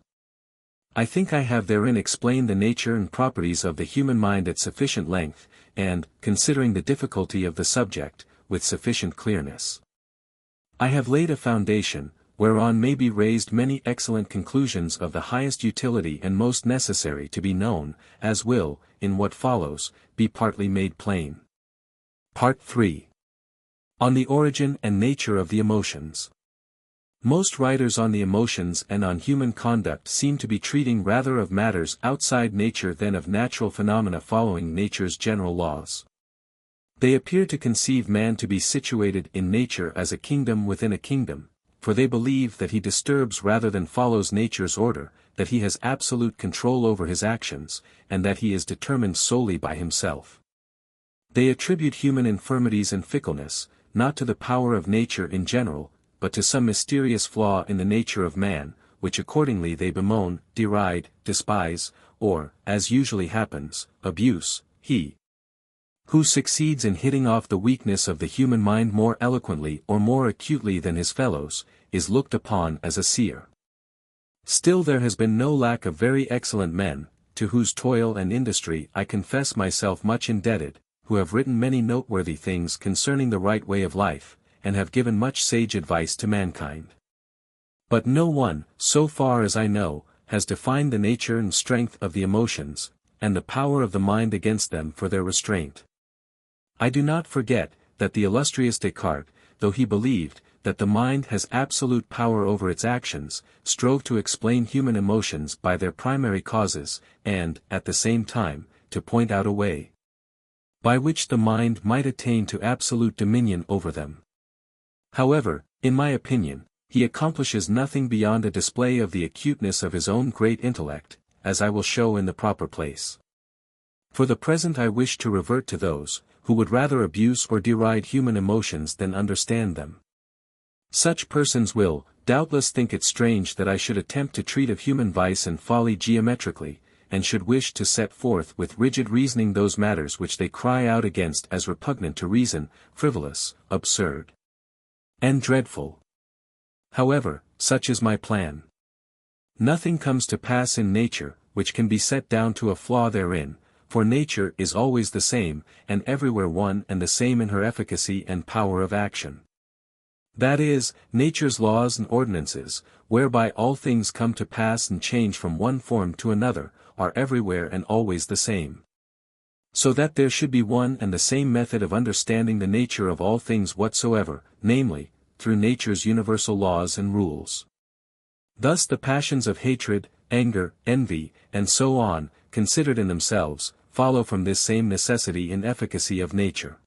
I think I have therein explained the nature and properties of the human mind at sufficient length, and, considering the difficulty of the subject, with sufficient clearness. I have laid a foundation, whereon may be raised many excellent conclusions of the highest utility and most necessary to be known, as will, in what follows, be partly made plain. Part 3. On the origin and nature of the emotions. Most writers on the emotions and on human conduct seem to be treating rather of matters outside nature than of natural phenomena following nature's general laws. They appear to conceive man to be situated in nature as a kingdom within a kingdom, for they believe that he disturbs rather than follows nature's order, that he has absolute control over his actions, and that he is determined solely by himself. They attribute human infirmities and fickleness, not to the power of nature in general, but to some mysterious flaw in the nature of man, which accordingly they bemoan, deride, despise, or, as usually happens, abuse. He who succeeds in hitting off the weakness of the human mind more eloquently or more acutely than his fellows, is looked upon as a seer. Still there has been no lack of very excellent men, to whose toil and industry I confess myself much indebted, who have written many noteworthy things concerning the right way of life, and have given much sage advice to mankind. But no one, so far as I know, has defined the nature and strength of the emotions, and the power of the mind against them for their restraint. I do not forget, that the illustrious Descartes, though he believed, that the mind has absolute power over its actions, strove to explain human emotions by their primary causes, and, at the same time, to point out a way by which the mind might attain to absolute dominion over them. However, in my opinion, he accomplishes nothing beyond a display of the acuteness of his own great intellect, as I will show in the proper place. For the present I wish to revert to those, who would rather abuse or deride human emotions than understand them. Such persons will, doubtless think it strange that I should attempt to treat of human vice and folly geometrically, and should wish to set forth with rigid reasoning those matters which they cry out against as repugnant to reason, frivolous, absurd, and dreadful. However, such is my plan. Nothing comes to pass in nature, which can be set down to a flaw therein, for nature is always the same, and everywhere one and the same in her efficacy and power of action. That is, nature's laws and ordinances, whereby all things come to pass and change from one form to another, are everywhere and always the same. So that there should be one and the same method of understanding the nature of all things whatsoever, namely, through nature's universal laws and rules. Thus the passions of hatred, anger, envy, and so on, considered in themselves, follow from this same necessity and efficacy of nature.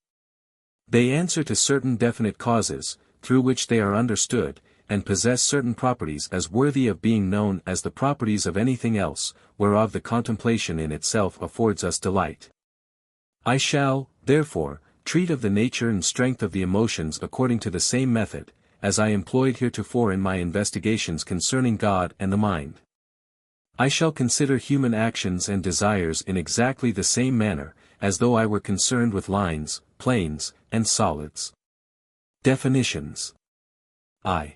They answer to certain definite causes, through which they are understood, and possess certain properties as worthy of being known as the properties of anything else, whereof the contemplation in itself affords us delight. I shall, therefore, treat of the nature and strength of the emotions according to the same method, as I employed heretofore in my investigations concerning God and the mind. I shall consider human actions and desires in exactly the same manner, as though I were concerned with lines, planes, and solids. Definitions. I.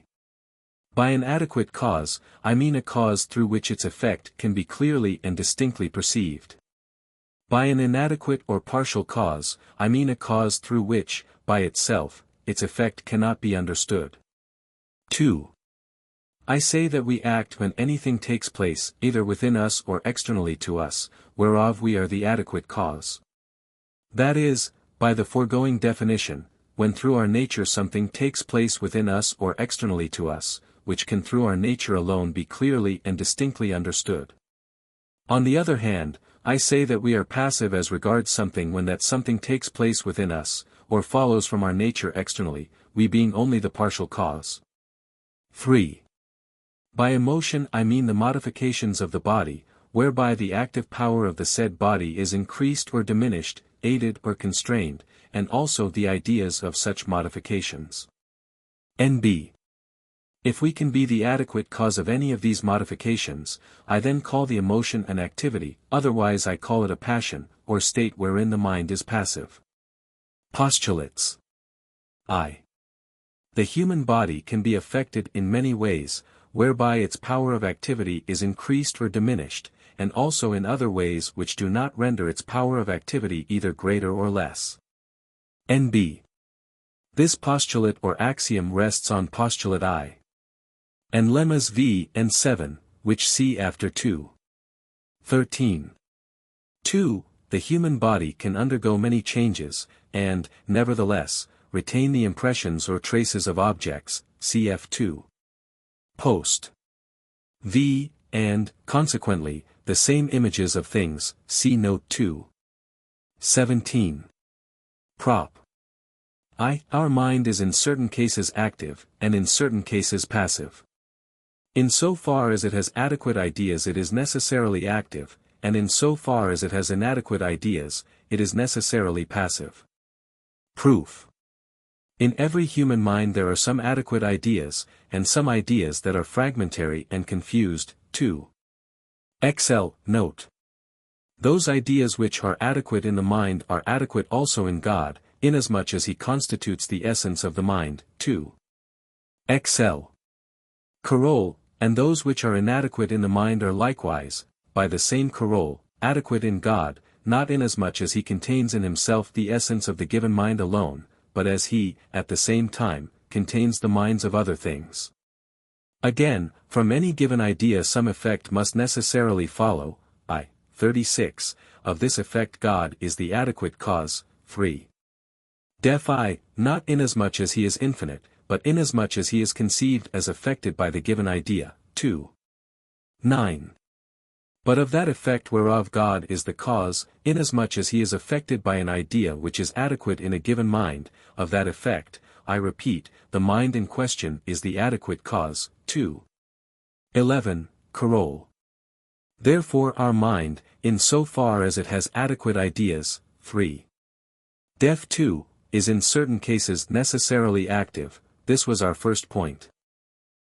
By an adequate cause, I mean a cause through which its effect can be clearly and distinctly perceived. By an inadequate or partial cause, I mean a cause through which, by itself, its effect cannot be understood. 2. I say that we act when anything takes place, either within us or externally to us, whereof we are the adequate cause. That is, by the foregoing definition, when through our nature something takes place within us or externally to us, which can through our nature alone be clearly and distinctly understood. On the other hand, I say that we are passive as regards something when that something takes place within us, or follows from our nature externally, we being only the partial cause. 3. By emotion I mean the modifications of the body, whereby the active power of the said body is increased or diminished, aided or constrained, and also the ideas of such modifications. N.B. If we can be the adequate cause of any of these modifications, I then call the emotion an activity, otherwise I call it a passion, or state wherein the mind is passive. Postulates. I. The human body can be affected in many ways, whereby its power of activity is increased or diminished, and also in other ways which do not render its power of activity either greater or less. N.B. This postulate or axiom rests on postulate I. And lemmas v and 7, which see after 2. 13. 2. The human body can undergo many changes, and, nevertheless, retain the impressions or traces of objects, cf. 2. Post. V, and, consequently, the same images of things, see note 2. 17. Prop. I. Our mind is in certain cases active, and in certain cases passive. In so far as it has adequate ideas it is necessarily active, and in so far as it has inadequate ideas, it is necessarily passive. Proof. In every human mind there are some adequate ideas, and some ideas that are fragmentary and confused, too. Note. Those ideas which are adequate in the mind are adequate also in God, inasmuch as he constitutes the essence of the mind, too. Coroll, and those which are inadequate in the mind are likewise, by the same coroll, adequate in God, not inasmuch as he contains in himself the essence of the given mind alone, but as he, at the same time, contains the minds of other things. Again, from any given idea some effect must necessarily follow. 36, of this effect God is the adequate cause, free. Def not inasmuch as he is infinite, but inasmuch as he is conceived as affected by the given idea, 2. 9. But of that effect whereof God is the cause, inasmuch as he is affected by an idea which is adequate in a given mind, of that effect, I repeat, the mind in question is the adequate cause, 2. 11. Coroll. Therefore our mind, in so far as it has adequate ideas, 3. Def 2, is in certain cases necessarily active. This was our first point.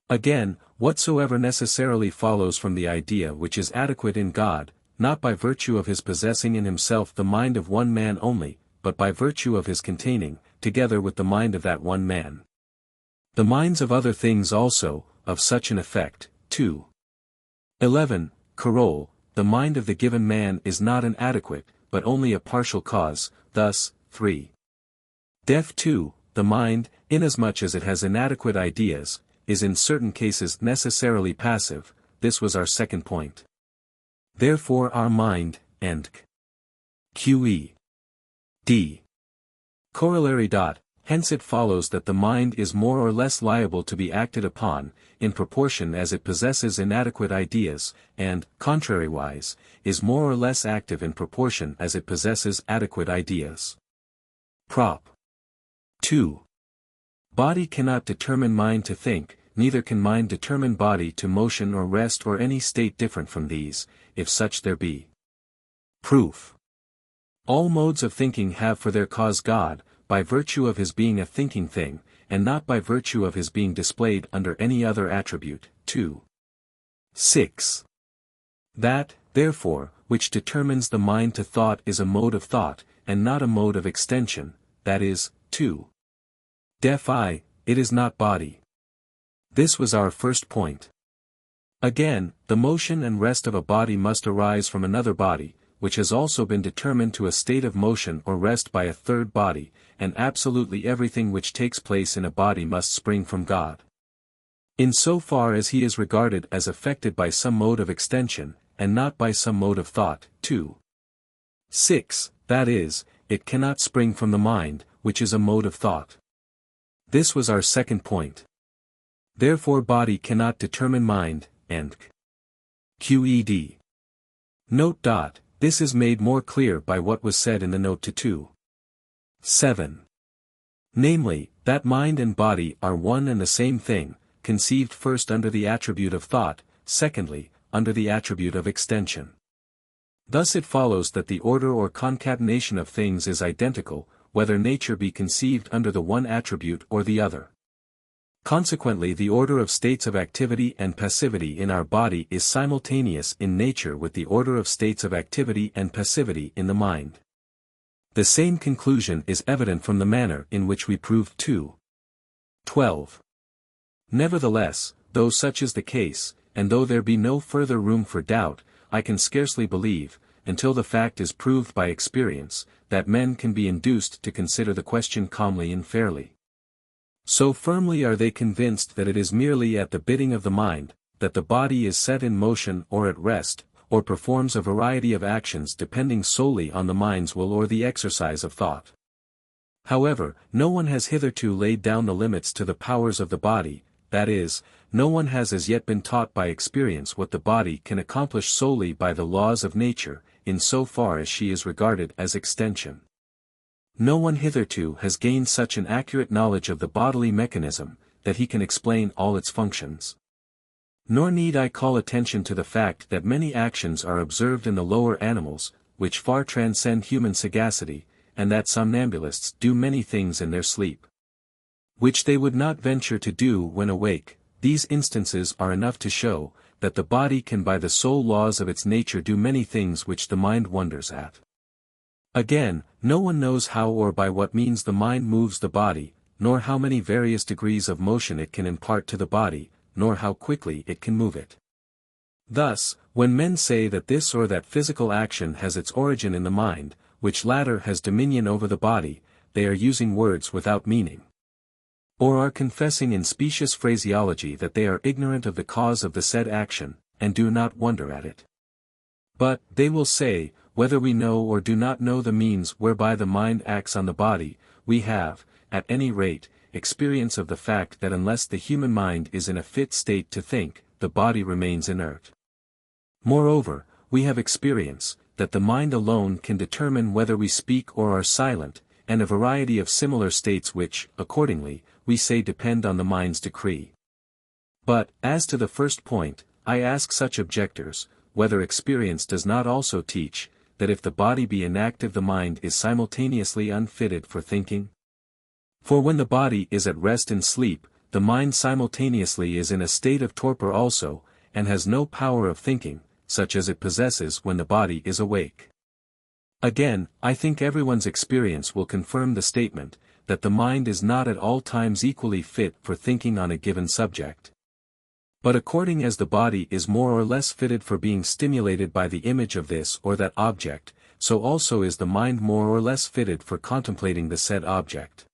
Again, whatsoever necessarily follows from the idea which is adequate in God, not by virtue of his possessing in himself the mind of one man only, but by virtue of his containing, together with the mind of that one man, the minds of other things also, of such an effect, 2. 11. Coroll, the mind of the given man is not an adequate, but only a partial cause, thus, 3. Def 2, the mind, inasmuch as it has inadequate ideas, is in certain cases necessarily passive. This was our second point. Therefore our mind, and qed. Corollary. Hence it follows that the mind is more or less liable to be acted upon, in proportion as it possesses inadequate ideas, and, contrariwise, is more or less active in proportion as it possesses adequate ideas. Prop. 2. Body cannot determine mind to think, neither can mind determine body to motion or rest or any state different from these, if such there be. Proof. All modes of thinking have for their cause God, by virtue of his being a thinking thing, and not by virtue of his being displayed under any other attribute. 2. 6. That, therefore, which determines the mind to thought is a mode of thought, and not a mode of extension, that is, 2. Def it is not body. This was our first point. Again, the motion and rest of a body must arise from another body, which has also been determined to a state of motion or rest by a third body, and absolutely everything which takes place in a body must spring from God. In so far as he is regarded as affected by some mode of extension, and not by some mode of thought. 2. 6. That is, it cannot spring from the mind, which is a mode of thought. This was our second point. Therefore body cannot determine mind, and qed. Note. This is made more clear by what was said in the note to 2. 7. Namely, that mind and body are one and the same thing, conceived first under the attribute of thought, secondly, under the attribute of extension. Thus it follows that the order or concatenation of things is identical, whether nature be conceived under the one attribute or the other. Consequently the order of states of activity and passivity in our body is simultaneous in nature with the order of states of activity and passivity in the mind. The same conclusion is evident from the manner in which we proved 2. 12. Nevertheless, though such is the case, and though there be no further room for doubt, I can scarcely believe, until the fact is proved by experience, that men can be induced to consider the question calmly and fairly. So firmly are they convinced that it is merely at the bidding of the mind, that the body is set in motion or at rest, or performs a variety of actions depending solely on the mind's will or the exercise of thought. However, no one has hitherto laid down the limits to the powers of the body, that is, no one has as yet been taught by experience what the body can accomplish solely by the laws of nature, in so far as she is regarded as extension. No one hitherto has gained such an accurate knowledge of the bodily mechanism, that he can explain all its functions. Nor need I call attention to the fact that many actions are observed in the lower animals, which far transcend human sagacity, and that somnambulists do many things in their sleep. which they would not venture to do when awake. These instances are enough to show, that the body can by the sole laws of its nature do many things which the mind wonders at. Again, no one knows how or by what means the mind moves the body, nor how many various degrees of motion it can impart to the body, nor how quickly it can move it. Thus, when men say that this or that physical action has its origin in the mind, which latter has dominion over the body, they are using words without meaning. Or are confessing in specious phraseology that they are ignorant of the cause of the said action, and do not wonder at it. But, they will say, whether we know or do not know the means whereby the mind acts on the body, we have, at any rate, experience of the fact that unless the human mind is in a fit state to think, the body remains inert. Moreover, we have experience, that the mind alone can determine whether we speak or are silent, and a variety of similar states which, accordingly, we say depend on the mind's decree. But, as to the first point, I ask such objectors, whether experience does not also teach, that if the body be inactive the mind is simultaneously unfitted for thinking? For when the body is at rest in sleep, the mind simultaneously is in a state of torpor also, and has no power of thinking, such as it possesses when the body is awake. Again, I think everyone's experience will confirm the statement, that the mind is not at all times equally fit for thinking on a given subject. But according as the body is more or less fitted for being stimulated by the image of this or that object, so also is the mind more or less fitted for contemplating the said object.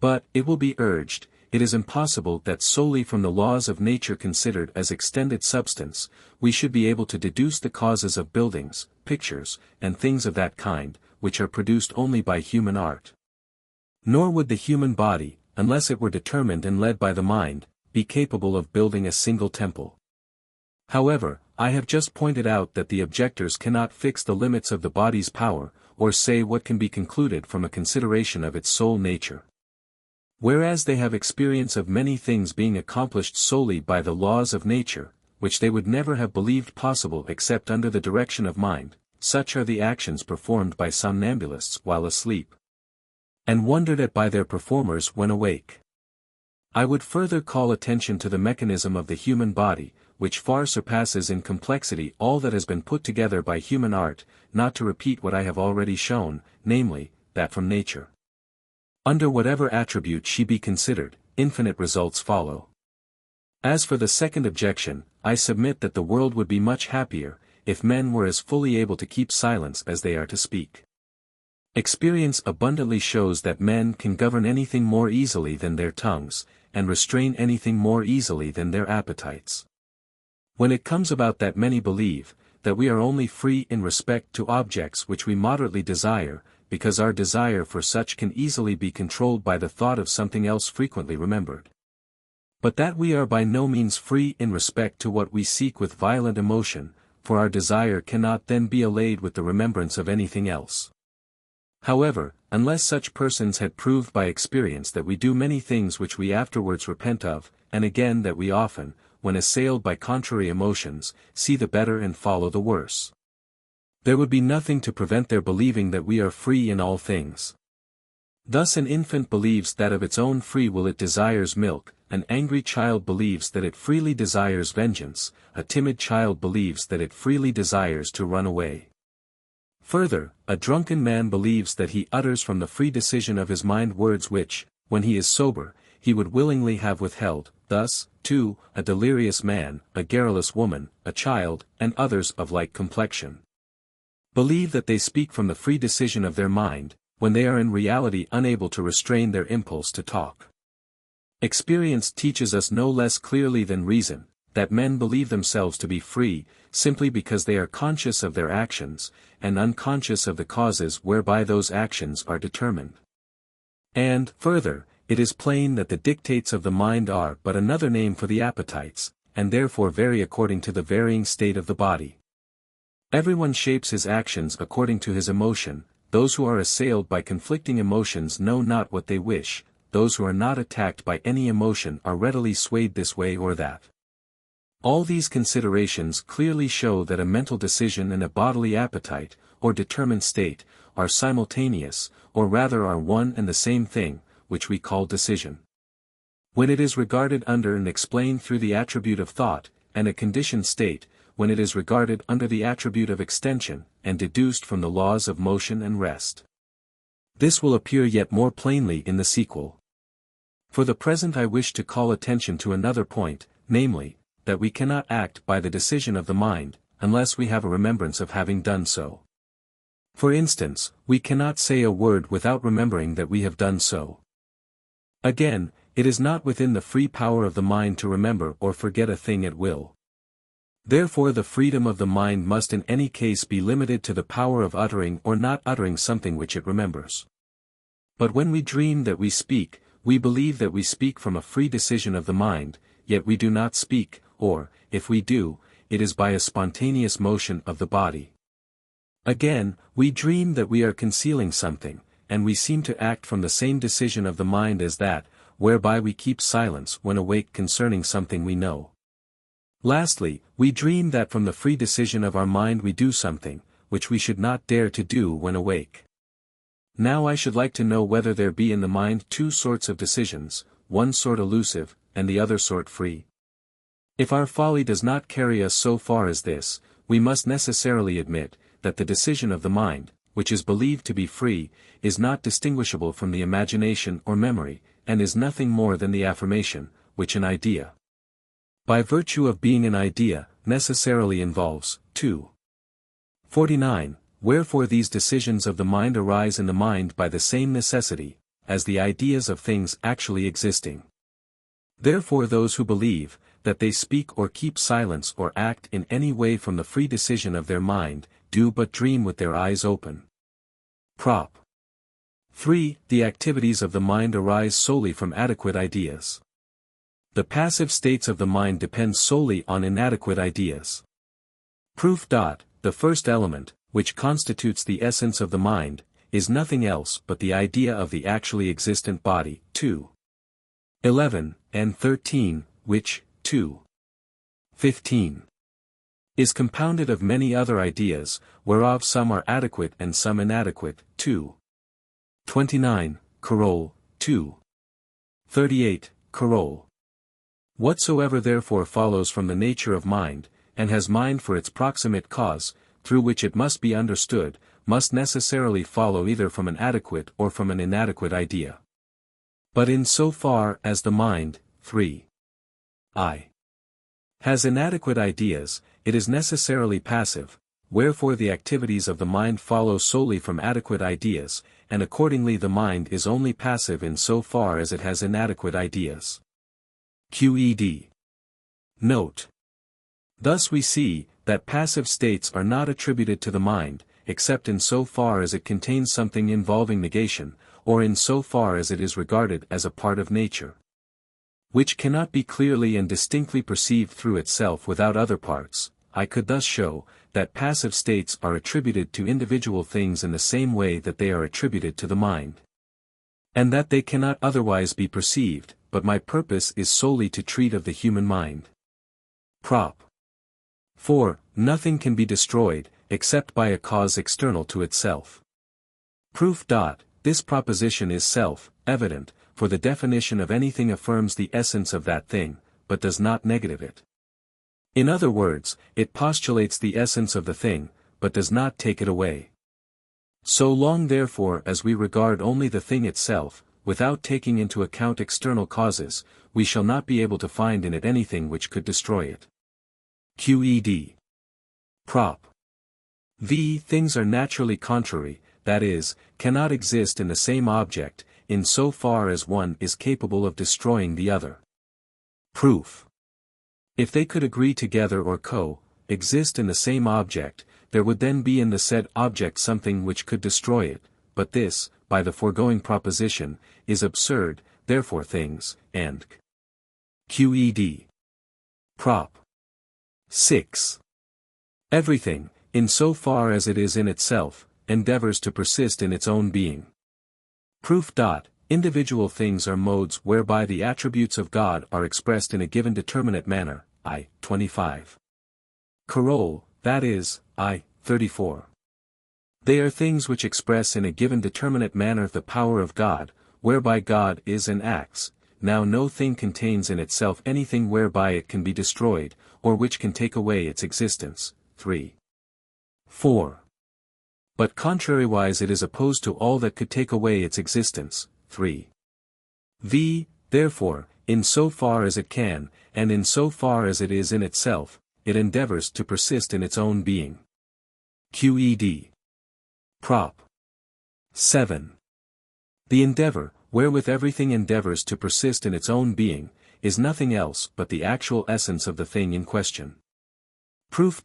But, it will be urged, it is impossible that solely from the laws of nature considered as extended substance, we should be able to deduce the causes of buildings, pictures, and things of that kind, which are produced only by human art. Nor would the human body, unless it were determined and led by the mind, be capable of building a single temple. However, I have just pointed out that the objectors cannot fix the limits of the body's power, or say what can be concluded from a consideration of its sole nature. Whereas they have experience of many things being accomplished solely by the laws of nature, which they would never have believed possible except under the direction of mind, such are the actions performed by somnambulists while asleep, and wondered at by their performers when awake. I would further call attention to the mechanism of the human body, which far surpasses in complexity all that has been put together by human art, not to repeat what I have already shown, namely, that from nature, under whatever attribute she be considered, infinite results follow. As for the second objection, I submit that the world would be much happier, if men were as fully able to keep silence as they are to speak. Experience abundantly shows that men can govern anything more easily than their tongues, and restrain anything more easily than their appetites. When it comes about that many believe, that we are only free in respect to objects which we moderately desire, because our desire for such can easily be controlled by the thought of something else frequently remembered. But that we are by no means free in respect to what we seek with violent emotion, for our desire cannot then be allayed with the remembrance of anything else. However, unless such persons had proved by experience that we do many things which we afterwards repent of, and again that we often, when assailed by contrary emotions, see the better and follow the worse, there would be nothing to prevent their believing that we are free in all things. Thus an infant believes that of its own free will it desires milk, an angry child believes that it freely desires vengeance, a timid child believes that it freely desires to run away. Further, a drunken man believes that he utters from the free decision of his mind words which, when he is sober, he would willingly have withheld. Thus, too, a delirious man, a garrulous woman, a child, and others of like complexion, believe that they speak from the free decision of their mind, when they are in reality unable to restrain their impulse to talk. Experience teaches us no less clearly than reason, that men believe themselves to be free, simply because they are conscious of their actions, and unconscious of the causes whereby those actions are determined. And, further, it is plain that the dictates of the mind are but another name for the appetites, and therefore vary according to the varying state of the body. Everyone shapes his actions according to his emotion. Those who are assailed by conflicting emotions know not what they wish, those who are not attacked by any emotion are readily swayed this way or that. All these considerations clearly show that a mental decision and a bodily appetite, or determined state, are simultaneous, or rather are one and the same thing, which we call decision. when it is regarded under and explained through the attribute of thought, and a conditioned state, when it is regarded under the attribute of extension, and deduced from the laws of motion and rest. This will appear yet more plainly in the sequel. For the present I wish to call attention to another point, namely, that we cannot act by the decision of the mind, unless we have a remembrance of having done so. For instance, we cannot say a word without remembering that we have done so. Again, it is not within the free power of the mind to remember or forget a thing at will. Therefore the freedom of the mind must in any case be limited to the power of uttering or not uttering something which it remembers. But when we dream that we speak, we believe that we speak from a free decision of the mind, yet we do not speak, or, if we do, it is by a spontaneous motion of the body. Again, we dream that we are concealing something, and we seem to act from the same decision of the mind as that, whereby we keep silence when awake concerning something we know. Lastly, we dream that from the free decision of our mind we do something, which we should not dare to do when awake. Now I should like to know whether there be in the mind two sorts of decisions, one sort elusive, and the other sort free. If our folly does not carry us so far as this, we must necessarily admit, that the decision of the mind, which is believed to be free, is not distinguishable from the imagination or memory, and is nothing more than the affirmation, which an idea, by virtue of being an idea, necessarily involves. 2. 49. Wherefore these decisions of the mind arise in the mind by the same necessity, as the ideas of things actually existing. Therefore those who believe, that they speak or keep silence or act in any way from the free decision of their mind, do but dream with their eyes open. Prop. 3. The activities of the mind arise solely from adequate ideas. The passive states of the mind depend solely on inadequate ideas. Proof. The first element, which constitutes the essence of the mind, is nothing else but the idea of the actually existent body. 2. 11, and 13, which, 2. 15. Is compounded of many other ideas, whereof some are adequate and some inadequate. 2. 29, Coroll. 2. 38, Coroll. Whatsoever therefore follows from the nature of mind, and has mind for its proximate cause, through which it must be understood, must necessarily follow either from an adequate or from an inadequate idea. But in so far as the mind, 3. Has inadequate ideas, it is necessarily passive, wherefore the activities of the mind follow solely from adequate ideas, and accordingly the mind is only passive in so far as it has inadequate ideas. QED. Note. Thus we see, that passive states are not attributed to the mind, except in so far as it contains something involving negation, or in so far as it is regarded as a part of nature, which cannot be clearly and distinctly perceived through itself without other parts. I could thus show, that passive states are attributed to individual things in the same way that they are attributed to the mind, and that they cannot otherwise be perceived, but my purpose is solely to treat of the human mind. Prop. 4. Nothing can be destroyed, except by a cause external to itself. Proof. This proposition is self-evident, for the definition of anything affirms the essence of that thing, but does not negative it. In other words, it postulates the essence of the thing, but does not take it away. So long therefore as we regard only the thing itself, without taking into account external causes, we shall not be able to find in it anything which could destroy it. QED. Prop. V. Things are naturally contrary, that is, cannot exist in the same object, in so far as one is capable of destroying the other. Proof. If they could agree together or co-exist in the same object, there would then be in the said object something which could destroy it, but this, by the foregoing proposition, is absurd, therefore things, and QED. Prop. 6. Everything, in so far as it is in itself, endeavors to persist in its own being. Proof. Individual things are modes whereby the attributes of God are expressed in a given determinate manner. I. 25. Coroll, that is, I. 34. They are things which express in a given determinate manner the power of God, whereby God is and acts, now no thing contains in itself anything whereby it can be destroyed, or which can take away its existence. 3. 4. But contrariwise it is opposed to all that could take away its existence. 3. Therefore, in so far as it can, and in so far as it is in itself, it endeavors to persist in its own being. Qed. Prop. 7. The endeavor, wherewith everything endeavors to persist in its own being, is nothing else but the actual essence of the thing in question. Proof.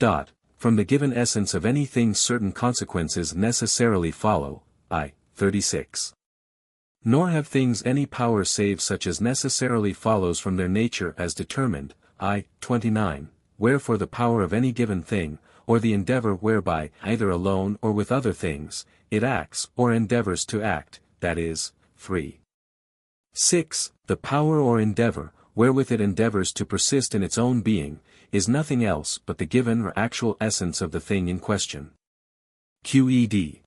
From the given essence of any thing certain consequences necessarily follow. I. 36. Nor have things any power save such as necessarily follows from their nature as determined. I. 29. Wherefore the power of any given thing, or the endeavor whereby, either alone or with other things, it acts or endeavors to act, that is. 3. 6. The power or endeavor, wherewith it endeavors to persist in its own being, is nothing else but the given or actual essence of the thing in question. Qed.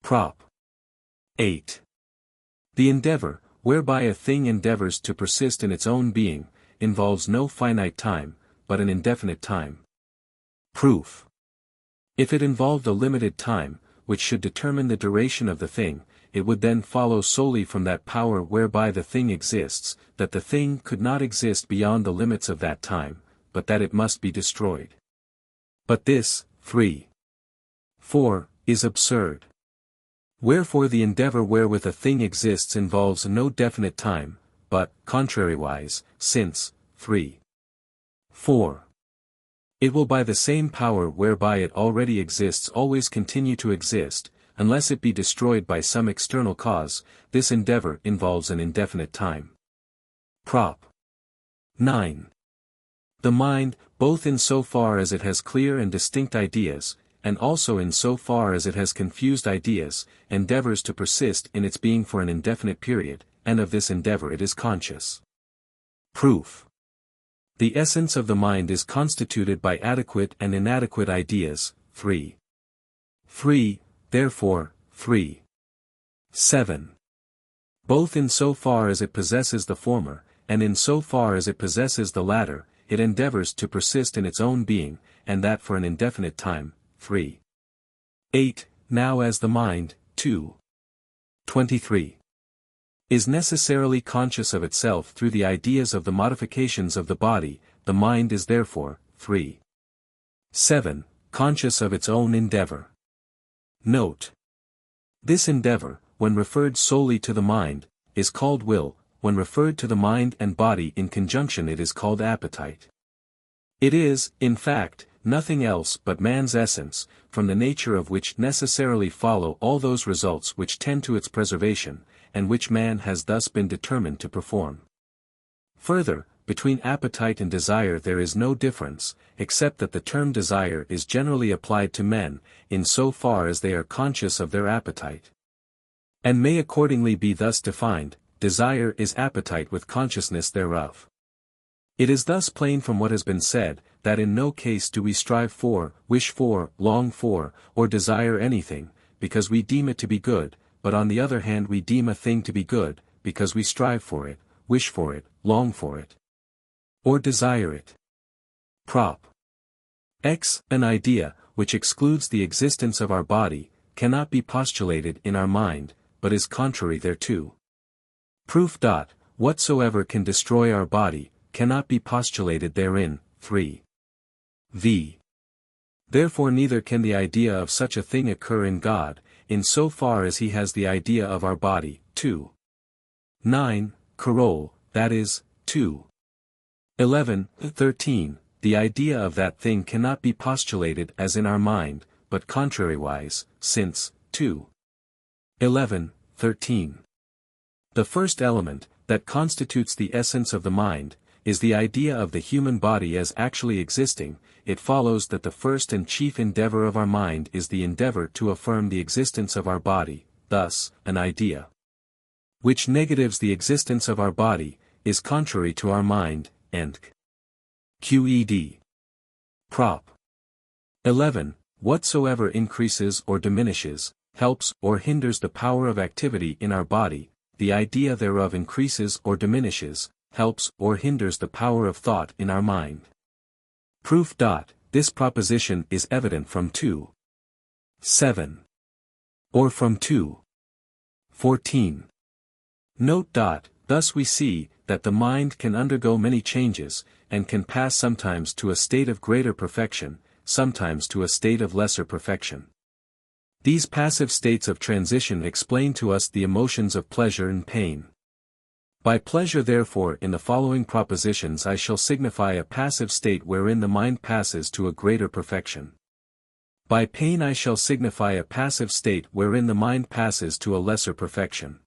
Prop. 8. The endeavor, whereby a thing endeavors to persist in its own being, involves no finite time, but an indefinite time. Proof. If it involved a limited time, which should determine the duration of the thing, it would then follow solely from that power whereby the thing exists, that the thing could not exist beyond the limits of that time, but that it must be destroyed. But this, 3. 4, is absurd. Wherefore the endeavor wherewith a thing exists involves no definite time, but, contrariwise, since, 3. 4. It will by the same power whereby it already exists always continue to exist, unless it be destroyed by some external cause, this endeavor involves an indefinite time. Prop. 9. The mind, both in so far as it has clear and distinct ideas, and also in so far as it has confused ideas, endeavors to persist in its being for an indefinite period, and of this endeavor it is conscious. Proof. The essence of the mind is constituted by adequate and inadequate ideas. 3. 3, therefore, 3. 7. Both in so far as it possesses the former, and in so far as it possesses the latter, it endeavors to persist in its own being, and that for an indefinite time. 3. 8. Now as the mind, 2. 23. Is necessarily conscious of itself through the ideas of the modifications of the body, the mind is therefore, 3. 7, conscious of its own endeavor. Note. This endeavor, when referred solely to the mind, is called will, when referred to the mind and body in conjunction it is called appetite. It is, in fact, nothing else but man's essence, from the nature of which necessarily follow all those results which tend to its preservation, and which man has thus been determined to perform. Further, between appetite and desire there is no difference, except that the term desire is generally applied to men, in so far as they are conscious of their appetite. And may accordingly be thus defined: desire is appetite with consciousness thereof. It is thus plain from what has been said, that in no case do we strive for, wish for, long for, or desire anything, because we deem it to be good, but on the other hand we deem a thing to be good, because we strive for it, wish for it, long for it, or desire it. Prop. X. An idea, which excludes the existence of our body, cannot be postulated in our mind, but is contrary thereto. Proof. Whatsoever can destroy our body, cannot be postulated therein. 3. V. Therefore neither can the idea of such a thing occur in God, in so far as he has the idea of our body. 2. 9. Carol, that is, 2. 11. 13. The idea of that thing cannot be postulated as in our mind, but contrariwise, since, 2. 11. 13. The first element, that constitutes the essence of the mind, is the idea of the human body as actually existing. It follows that the first and chief endeavor of our mind is the endeavor to affirm the existence of our body, thus, an idea which negatives the existence of our body, is contrary to our mind, and Qed. Prop. 11. Whatsoever increases or diminishes, helps or hinders the power of activity in our body, the idea thereof increases or diminishes, helps or hinders the power of thought in our mind. Proof. This proposition is evident from 2. 7. Or from 2. 14. Note. Thus we see, that the mind can undergo many changes, and can pass sometimes to a state of greater perfection, sometimes to a state of lesser perfection. These passive states of transition explain to us the emotions of pleasure and pain. By pleasure therefore in the following propositions I shall signify a passive state wherein the mind passes to a greater perfection. By pain I shall signify a passive state wherein the mind passes to a lesser perfection.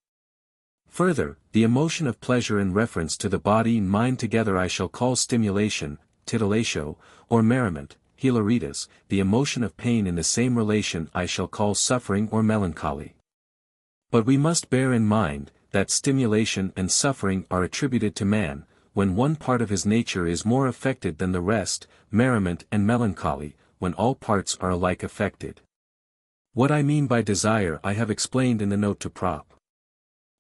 Further, the emotion of pleasure in reference to the body and mind together I shall call stimulation, titilatio, or merriment, hilaritas, the emotion of pain in the same relation I shall call suffering or melancholy. But we must bear in mind, that stimulation and suffering are attributed to man, when one part of his nature is more affected than the rest, merriment and melancholy, when all parts are alike affected. What I mean by desire I have explained in the note to Prop.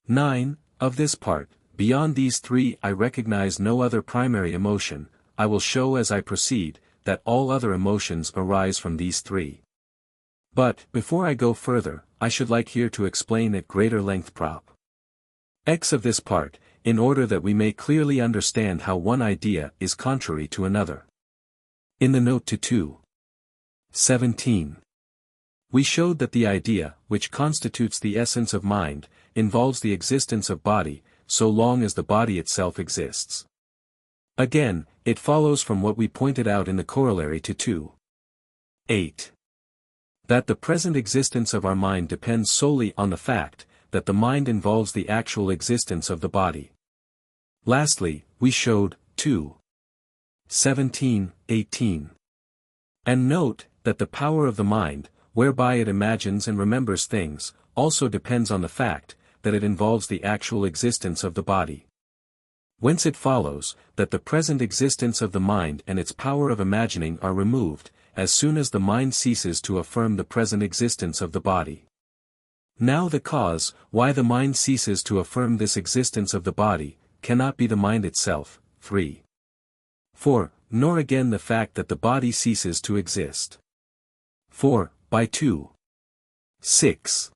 9, of this part. Beyond these three I recognize no other primary emotion. I will show as I proceed, that all other emotions arise from these three. But, before I go further, I should like here to explain at greater length Prop. X of this part, in order that we may clearly understand how one idea is contrary to another. In the note to 2. 17. We showed that the idea, which constitutes the essence of mind, involves the existence of body, so long as the body itself exists. Again, it follows from what we pointed out in the corollary to 2. 8. That the present existence of our mind depends solely on the fact, that the mind involves the actual existence of the body. Lastly, we showed, 2. 17, 18. And note, that the power of the mind, whereby it imagines and remembers things, also depends on the fact, that it involves the actual existence of the body. Whence it follows, that the present existence of the mind and its power of imagining are removed, as soon as the mind ceases to affirm the present existence of the body. Now the cause, why the mind ceases to affirm this existence of the body, cannot be the mind itself. 3. 4. Nor again the fact that the body ceases to exist. 4. By 2. 6.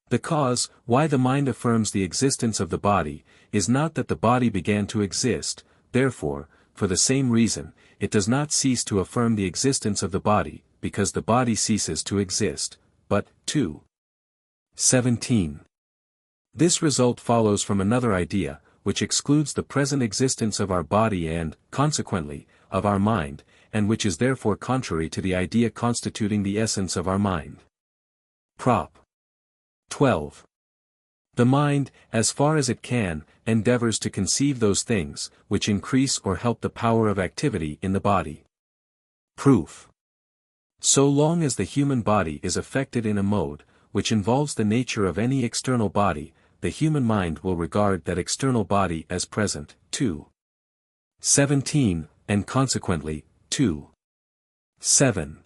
The cause, why the mind affirms the existence of the body, is not that the body began to exist, therefore, for the same reason, it does not cease to affirm the existence of the body, because the body ceases to exist, but, 2. 17. This result follows from another idea, which excludes the present existence of our body and, consequently, of our mind, and which is therefore contrary to the idea constituting the essence of our mind. Prop. 12. The mind, as far as it can, endeavors to conceive those things, which increase or help the power of activity in the body. Proof. So long as the human body is affected in a mode, which involves the nature of any external body, the human mind will regard that external body as present. 2. 17, and consequently, 2. 7.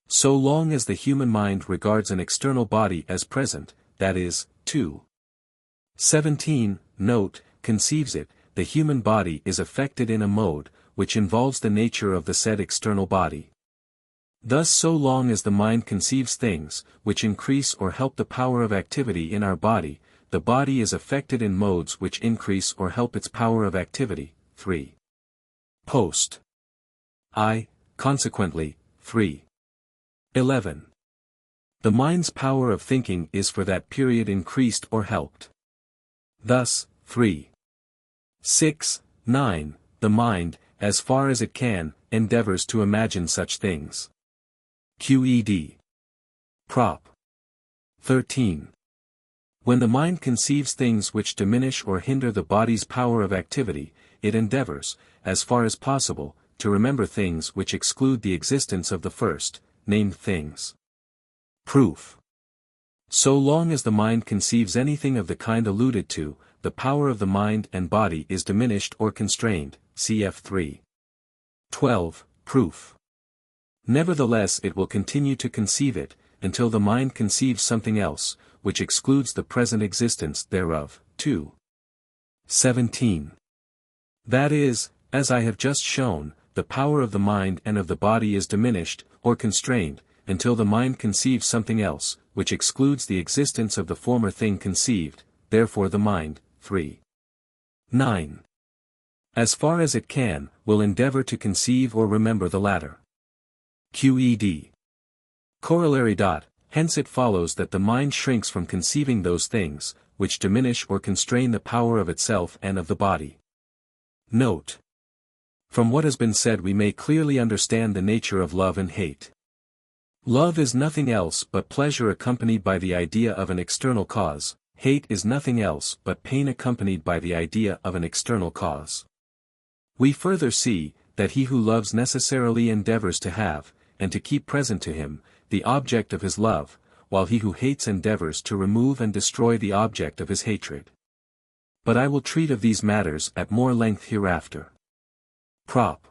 So long as the human mind regards an external body as present, that is, 2. 17, note, conceives it, the human body is affected in a mode, which involves the nature of the said external body. Thus so long as the mind conceives things, which increase or help the power of activity in our body, the body is affected in modes which increase or help its power of activity. 3. Post. I, consequently, 3. 11. The mind's power of thinking is for that period increased or helped. Thus, 3. 6, 9, the mind, as far as it can, endeavors to imagine such things. QED. Prop. 13. When the mind conceives things which diminish or hinder the body's power of activity, it endeavors, as far as possible, to remember things which exclude the existence of the first, named things. Proof. So long as the mind conceives anything of the kind alluded to, the power of the mind and body is diminished or constrained, cf. 3. 12, proof. Nevertheless it will continue to conceive it, until the mind conceives something else, which excludes the present existence thereof. 2. 17. That is, as I have just shown, the power of the mind and of the body is diminished, or constrained, until the mind conceives something else, which excludes the existence of the former thing conceived, therefore the mind. 3. 9. As far as it can, will endeavor to conceive or remember the latter. QED. Corollary. Hence it follows that the mind shrinks from conceiving those things, which diminish or constrain the power of itself and of the body. Note. From what has been said we may clearly understand the nature of love and hate. Love is nothing else but pleasure accompanied by the idea of an external cause, hate is nothing else but pain accompanied by the idea of an external cause. We further see, that he who loves necessarily endeavors to have, and to keep present to him, the object of his love, while he who hates endeavors to remove and destroy the object of his hatred. But I will treat of these matters at more length hereafter. Prop.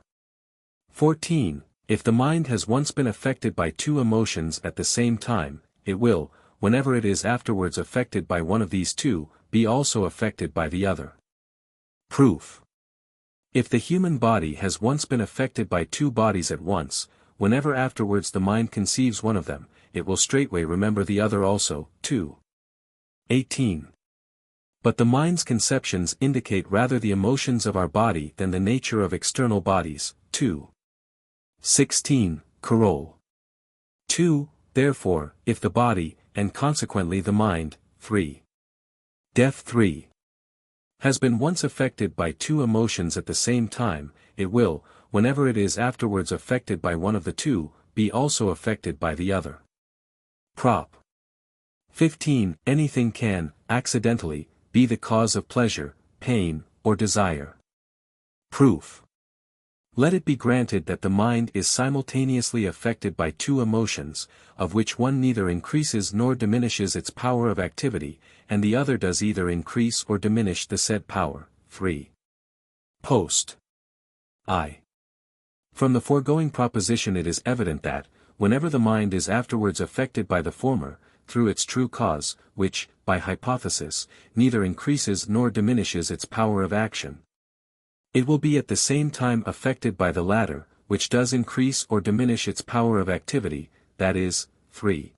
14. If the mind has once been affected by two emotions at the same time, it will, whenever it is afterwards affected by one of these two, be also affected by the other. Proof. If the human body has once been affected by two bodies at once, whenever afterwards the mind conceives one of them, it will straightway remember the other also. 2. 18. But the mind's conceptions indicate rather the emotions of our body than the nature of external bodies. 2. 16. Coroll. 2. Therefore, if the body, and consequently the mind. 3. Def. 3. Has been once affected by two emotions at the same time, it will, whenever it is afterwards affected by one of the two, be also affected by the other. Prop. 15. Anything can, accidentally, be the cause of pleasure, pain, or desire. Proof. Let it be granted that the mind is simultaneously affected by two emotions, of which one neither increases nor diminishes its power of activity, and the other does either increase or diminish the said power. 3. Post. I. From the foregoing proposition it is evident that, whenever the mind is afterwards affected by the former, through its true cause, which, by hypothesis, neither increases nor diminishes its power of action, it will be at the same time affected by the latter, which does increase or diminish its power of activity, that is. 3.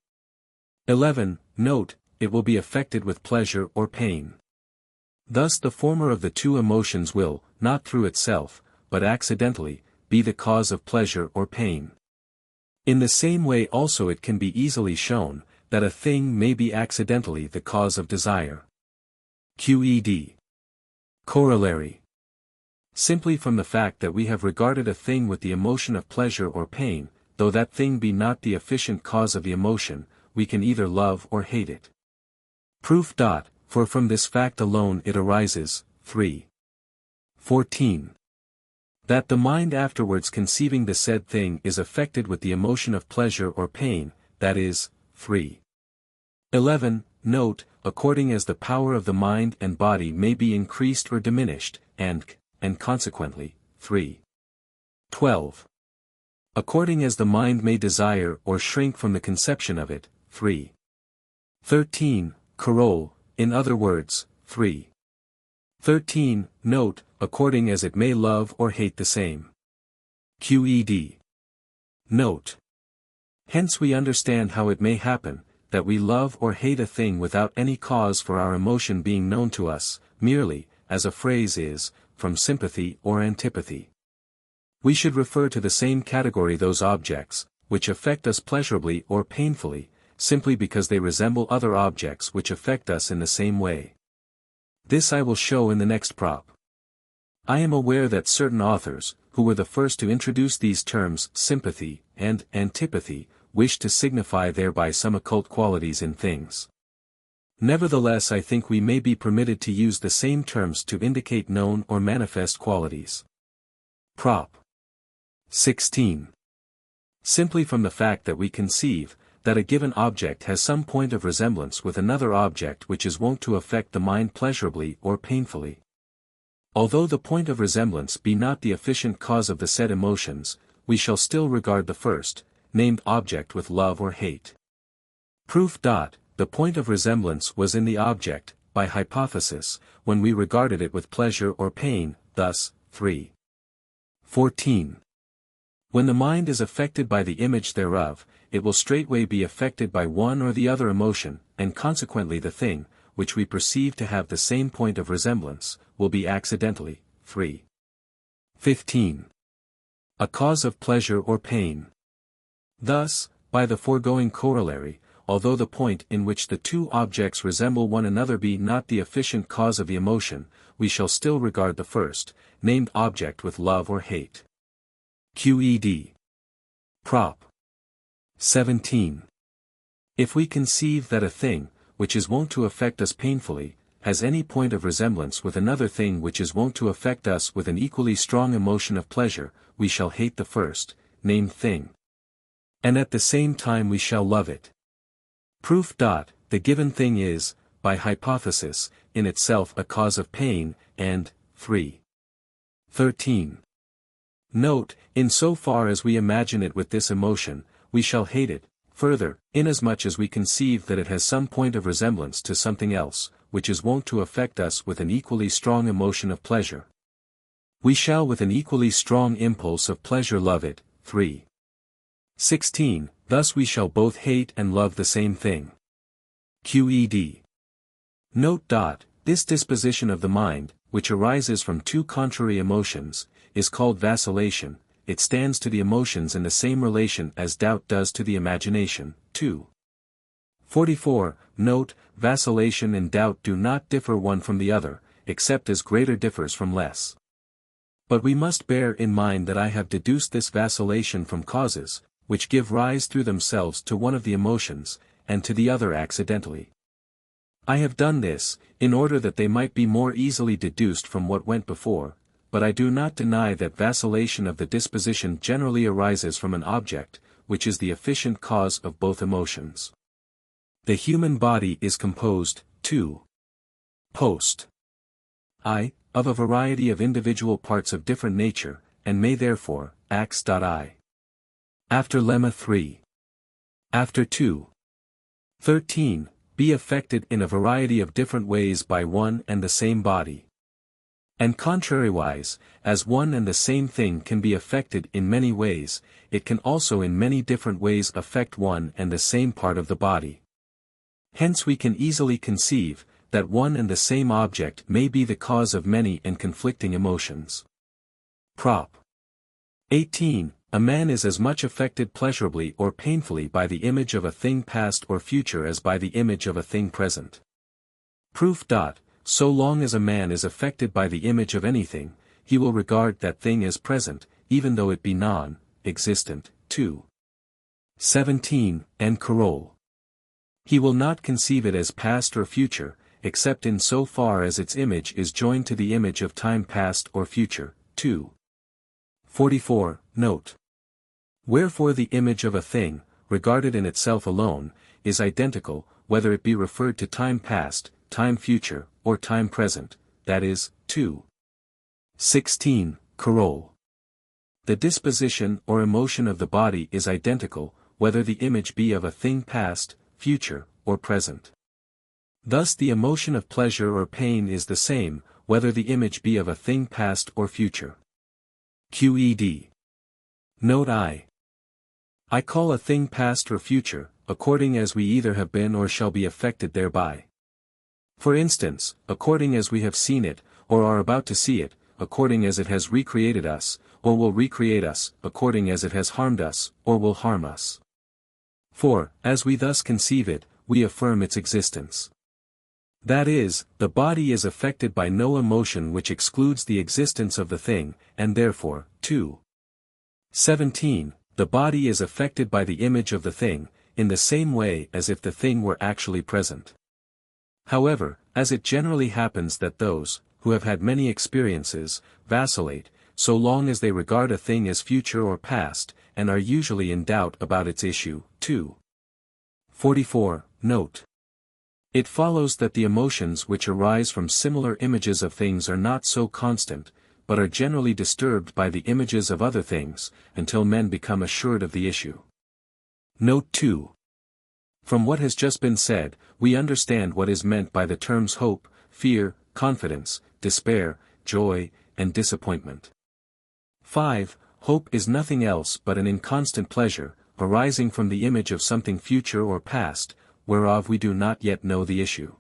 11. Note, it will be affected with pleasure or pain. Thus the former of the two emotions will, not through itself, but accidentally, be the cause of pleasure or pain. In the same way also it can be easily shown, that a thing may be accidentally the cause of desire. QED. Corollary. Simply from the fact that we have regarded a thing with the emotion of pleasure or pain, though that thing be not the efficient cause of the emotion, we can either love or hate it. Proof. For from this fact alone it arises. 3. 14. That the mind afterwards conceiving the said thing is affected with the emotion of pleasure or pain, that is. 3. 11. Note, according as the power of the mind and body may be increased or diminished, and consequently. 3. 12. According as the mind may desire or shrink from the conception of it. 3. 13. Coroll, in other words. 3. 13. Note, according as it may love or hate the same. QED. Note. Hence we understand how it may happen, that we love or hate a thing without any cause for our emotion being known to us, merely, as a phrase is, from sympathy or antipathy. We should refer to the same category those objects, which affect us pleasurably or painfully, simply because they resemble other objects which affect us in the same way. This I will show in the next prop. I am aware that certain authors, who were the first to introduce these terms sympathy and antipathy, wish to signify thereby some occult qualities in things. Nevertheless I think we may be permitted to use the same terms to indicate known or manifest qualities. Prop. 16. Simply from the fact that we conceive, that a given object has some point of resemblance with another object which is wont to affect the mind pleasurably or painfully. Although the point of resemblance be not the efficient cause of the said emotions, we shall still regard the first, named object with love or hate. Proof. the point of resemblance was in the object, by hypothesis, when we regarded it with pleasure or pain, thus, 3. 14. When the mind is affected by the image thereof, it will straightway be affected by one or the other emotion, and consequently the thing, which we perceive to have the same point of resemblance, will be accidentally, 3. 15. A cause of pleasure or pain. Thus, by the foregoing corollary, although the point in which the two objects resemble one another be not the efficient cause of the emotion, we shall still regard the first, named object with love or hate. QED. Prop. 17. If we conceive that a thing, which is wont to affect us painfully, has any point of resemblance with another thing which is wont to affect us with an equally strong emotion of pleasure, we shall hate the first, named thing. And at the same time we shall love it. Proof. The given thing is, by hypothesis, in itself a cause of pain, and, 3. 13. Note, in so far as we imagine it with this emotion, we shall hate it, further, inasmuch as we conceive that it has some point of resemblance to something else, which is wont to affect us with an equally strong emotion of pleasure. We shall with an equally strong impulse of pleasure love it, 3. 16. Thus we shall both hate and love the same thing. QED. Note. This disposition of the mind, which arises from two contrary emotions, is called vacillation. It stands to the emotions in the same relation as doubt does to the imagination. 2. 44. Note, vacillation and doubt do not differ one from the other, except as greater differs from less. But we must bear in mind that I have deduced this vacillation from causes, which give rise through themselves to one of the emotions, and to the other accidentally. I have done this, in order that they might be more easily deduced from what went before, but I do not deny that vacillation of the disposition generally arises from an object, which is the efficient cause of both emotions. The human body is composed, 2. Post. I, of a variety of individual parts of different nature, and may therefore, ax.I. After lemma 3. After 2. 13, be affected in a variety of different ways by one and the same body. And contrariwise, as one and the same thing can be affected in many ways, it can also in many different ways affect one and the same part of the body. Hence we can easily conceive, that one and the same object may be the cause of many and conflicting emotions. Prop. 18. A man is as much affected pleasurably or painfully by the image of a thing past or future as by the image of a thing present. Proof. So long as a man is affected by the image of anything, he will regard that thing as present, even though it be non-existent. 2. 17, and Carole. He will not conceive it as past or future, except in so far as its image is joined to the image of time past or future. 2. 44, note. Wherefore the image of a thing, regarded in itself alone, is identical, whether it be referred to time past, time future, or time present, that is, 2. 16, Carole. The disposition or emotion of the body is identical, whether the image be of a thing past, future, or present. Thus the emotion of pleasure or pain is the same, whether the image be of a thing past or future. QED. Note I call a thing past or future, according as we either have been or shall be affected thereby. For instance, according as we have seen it, or are about to see it, according as it has recreated us, or will recreate us, according as it has harmed us, or will harm us. For, as we thus conceive it, we affirm its existence. That is, the body is affected by no emotion which excludes the existence of the thing, and therefore, 2. 17, the body is affected by the image of the thing, in the same way as if the thing were actually present. However, as it generally happens that those, who have had many experiences, vacillate, so long as they regard a thing as future or past, and are usually in doubt about its issue. 2. 44, note. It follows that the emotions which arise from similar images of things are not so constant, but are generally disturbed by the images of other things, until men become assured of the issue. Note 2. From what has just been said, we understand what is meant by the terms hope, fear, confidence, despair, joy, and disappointment. 5. Hope is nothing else but an inconstant pleasure, arising from the image of something future or past, whereof we do not yet know the issue.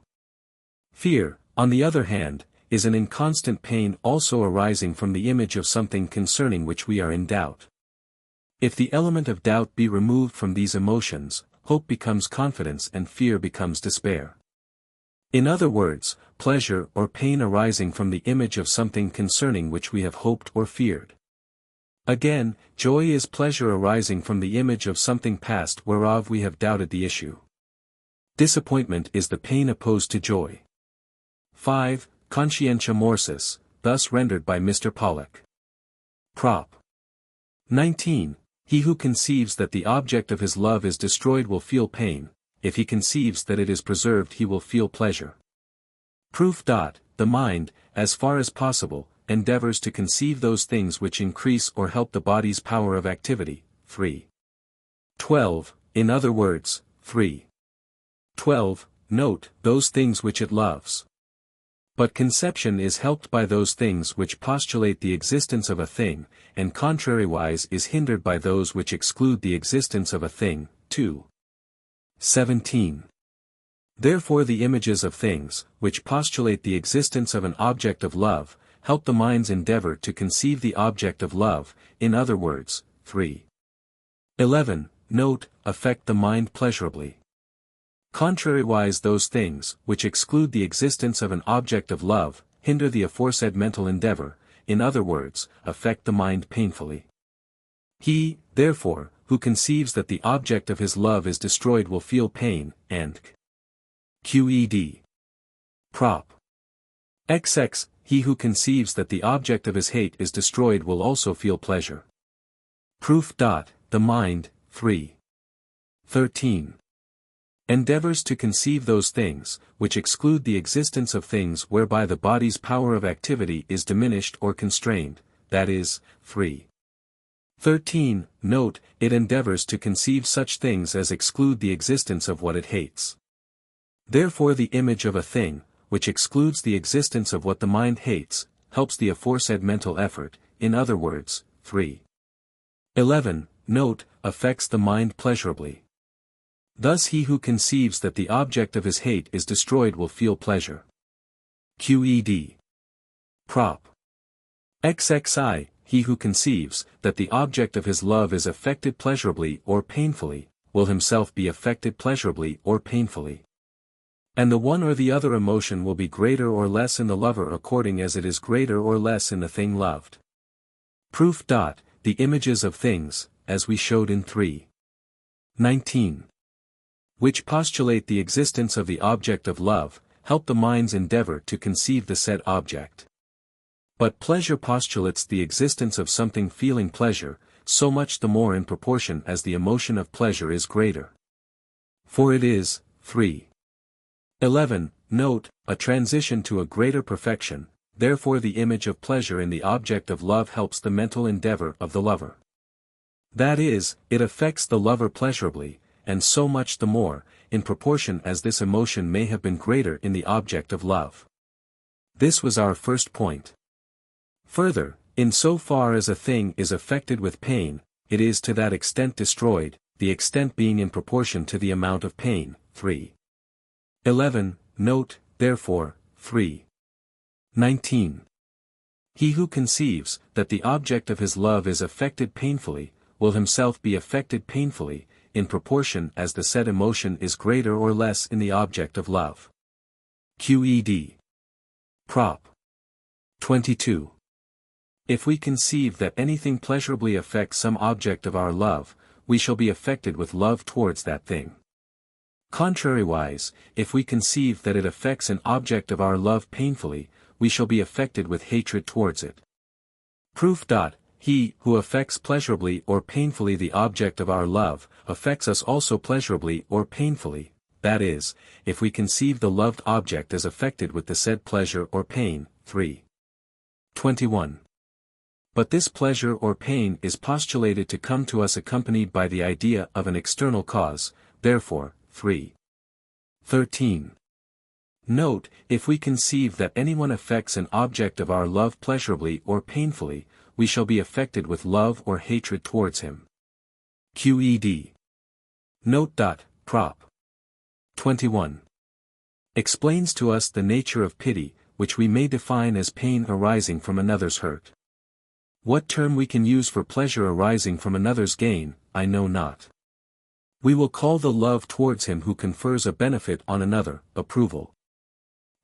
Fear, on the other hand, is an inconstant pain also arising from the image of something concerning which we are in doubt. If the element of doubt be removed from these emotions, hope becomes confidence and fear becomes despair. In other words, pleasure or pain arising from the image of something concerning which we have hoped or feared. Again, joy is pleasure arising from the image of something past whereof we have doubted the issue. Disappointment is the pain opposed to joy. 5. Conscientia mortis, thus rendered by Mr. Pollock. Prop. 19. He who conceives that the object of his love is destroyed will feel pain, if he conceives that it is preserved he will feel pleasure. Proof. The mind, as far as possible, endeavors to conceive those things which increase or help the body's power of activity. 3. 12. In other words, 3. 12. Note, those things which it loves. But conception is helped by those things which postulate the existence of a thing, and contrariwise is hindered by those which exclude the existence of a thing. 2. 17. Therefore the images of things, which postulate the existence of an object of love, help the mind's endeavor to conceive the object of love, in other words. 3. 11. Note, affect the mind pleasurably. Contrariwise those things, which exclude the existence of an object of love, hinder the aforesaid mental endeavor, in other words, affect the mind painfully. He, therefore, who conceives that the object of his love is destroyed will feel pain, and Qed. Prop. XX, he who conceives that the object of his hate is destroyed will also feel pleasure. Proof. The mind, 3. 13. Endeavors to conceive those things, which exclude the existence of things whereby the body's power of activity is diminished or constrained, that is, 3. 13. Note, it endeavors to conceive such things as exclude the existence of what it hates. Therefore the image of a thing, which excludes the existence of what the mind hates, helps the aforesaid mental effort, in other words. 3. 11. Note, affects the mind pleasurably. Thus he who conceives that the object of his hate is destroyed will feel pleasure. Qed. Prop. XXI, he who conceives that the object of his love is affected pleasurably or painfully, will himself be affected pleasurably or painfully. And the one or the other emotion will be greater or less in the lover according as it is greater or less in the thing loved. Proof. The images of things, as we showed in 3. 19. Which postulate the existence of the object of love, help the mind's endeavor to conceive the said object. But pleasure postulates the existence of something feeling pleasure, so much the more in proportion as the emotion of pleasure is greater. For it is. 3. 11. Note, a transition to a greater perfection, therefore the image of pleasure in the object of love helps the mental endeavor of the lover. That is, it affects the lover pleasurably, and so much the more, in proportion as this emotion may have been greater in the object of love. This was our first point. Further, in so far as a thing is affected with pain, it is to that extent destroyed, the extent being in proportion to the amount of pain. 3. 11. Note, therefore. 3. 19. He who conceives that the object of his love is affected painfully, will himself be affected painfully, in proportion as the said emotion is greater or less in the object of love. Qed. Prop. 22. If we conceive that anything pleasurably affects some object of our love, we shall be affected with love towards that thing. Contrariwise, if we conceive that it affects an object of our love painfully, we shall be affected with hatred towards it. Proof. He who affects pleasurably or painfully the object of our love, affects us also pleasurably or painfully, that is, if we conceive the loved object as affected with the said pleasure or pain. 3. 21. But this pleasure or pain is postulated to come to us accompanied by the idea of an external cause, therefore, 3. 13. Note, if we conceive that anyone affects an object of our love pleasurably or painfully, we shall be affected with love or hatred towards him. QED. Note. Prop. 21. Explains to us the nature of pity, which we may define as pain arising from another's hurt. What term we can use for pleasure arising from another's gain, I know not. We will call the love towards him who confers a benefit on another, approval.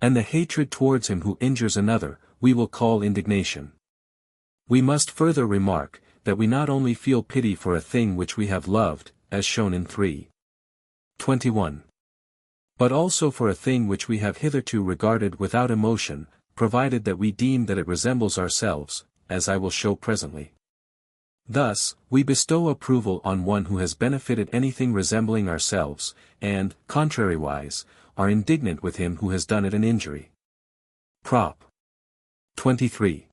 And the hatred towards him who injures another, we will call indignation. We must further remark, that we not only feel pity for a thing which we have loved, as shown in 3. 21. But also for a thing which we have hitherto regarded without emotion, provided that we deem that it resembles ourselves, as I will show presently. Thus, we bestow approval on one who has benefited anything resembling ourselves, and, contrariwise, are indignant with him who has done it an injury. Prop. 23.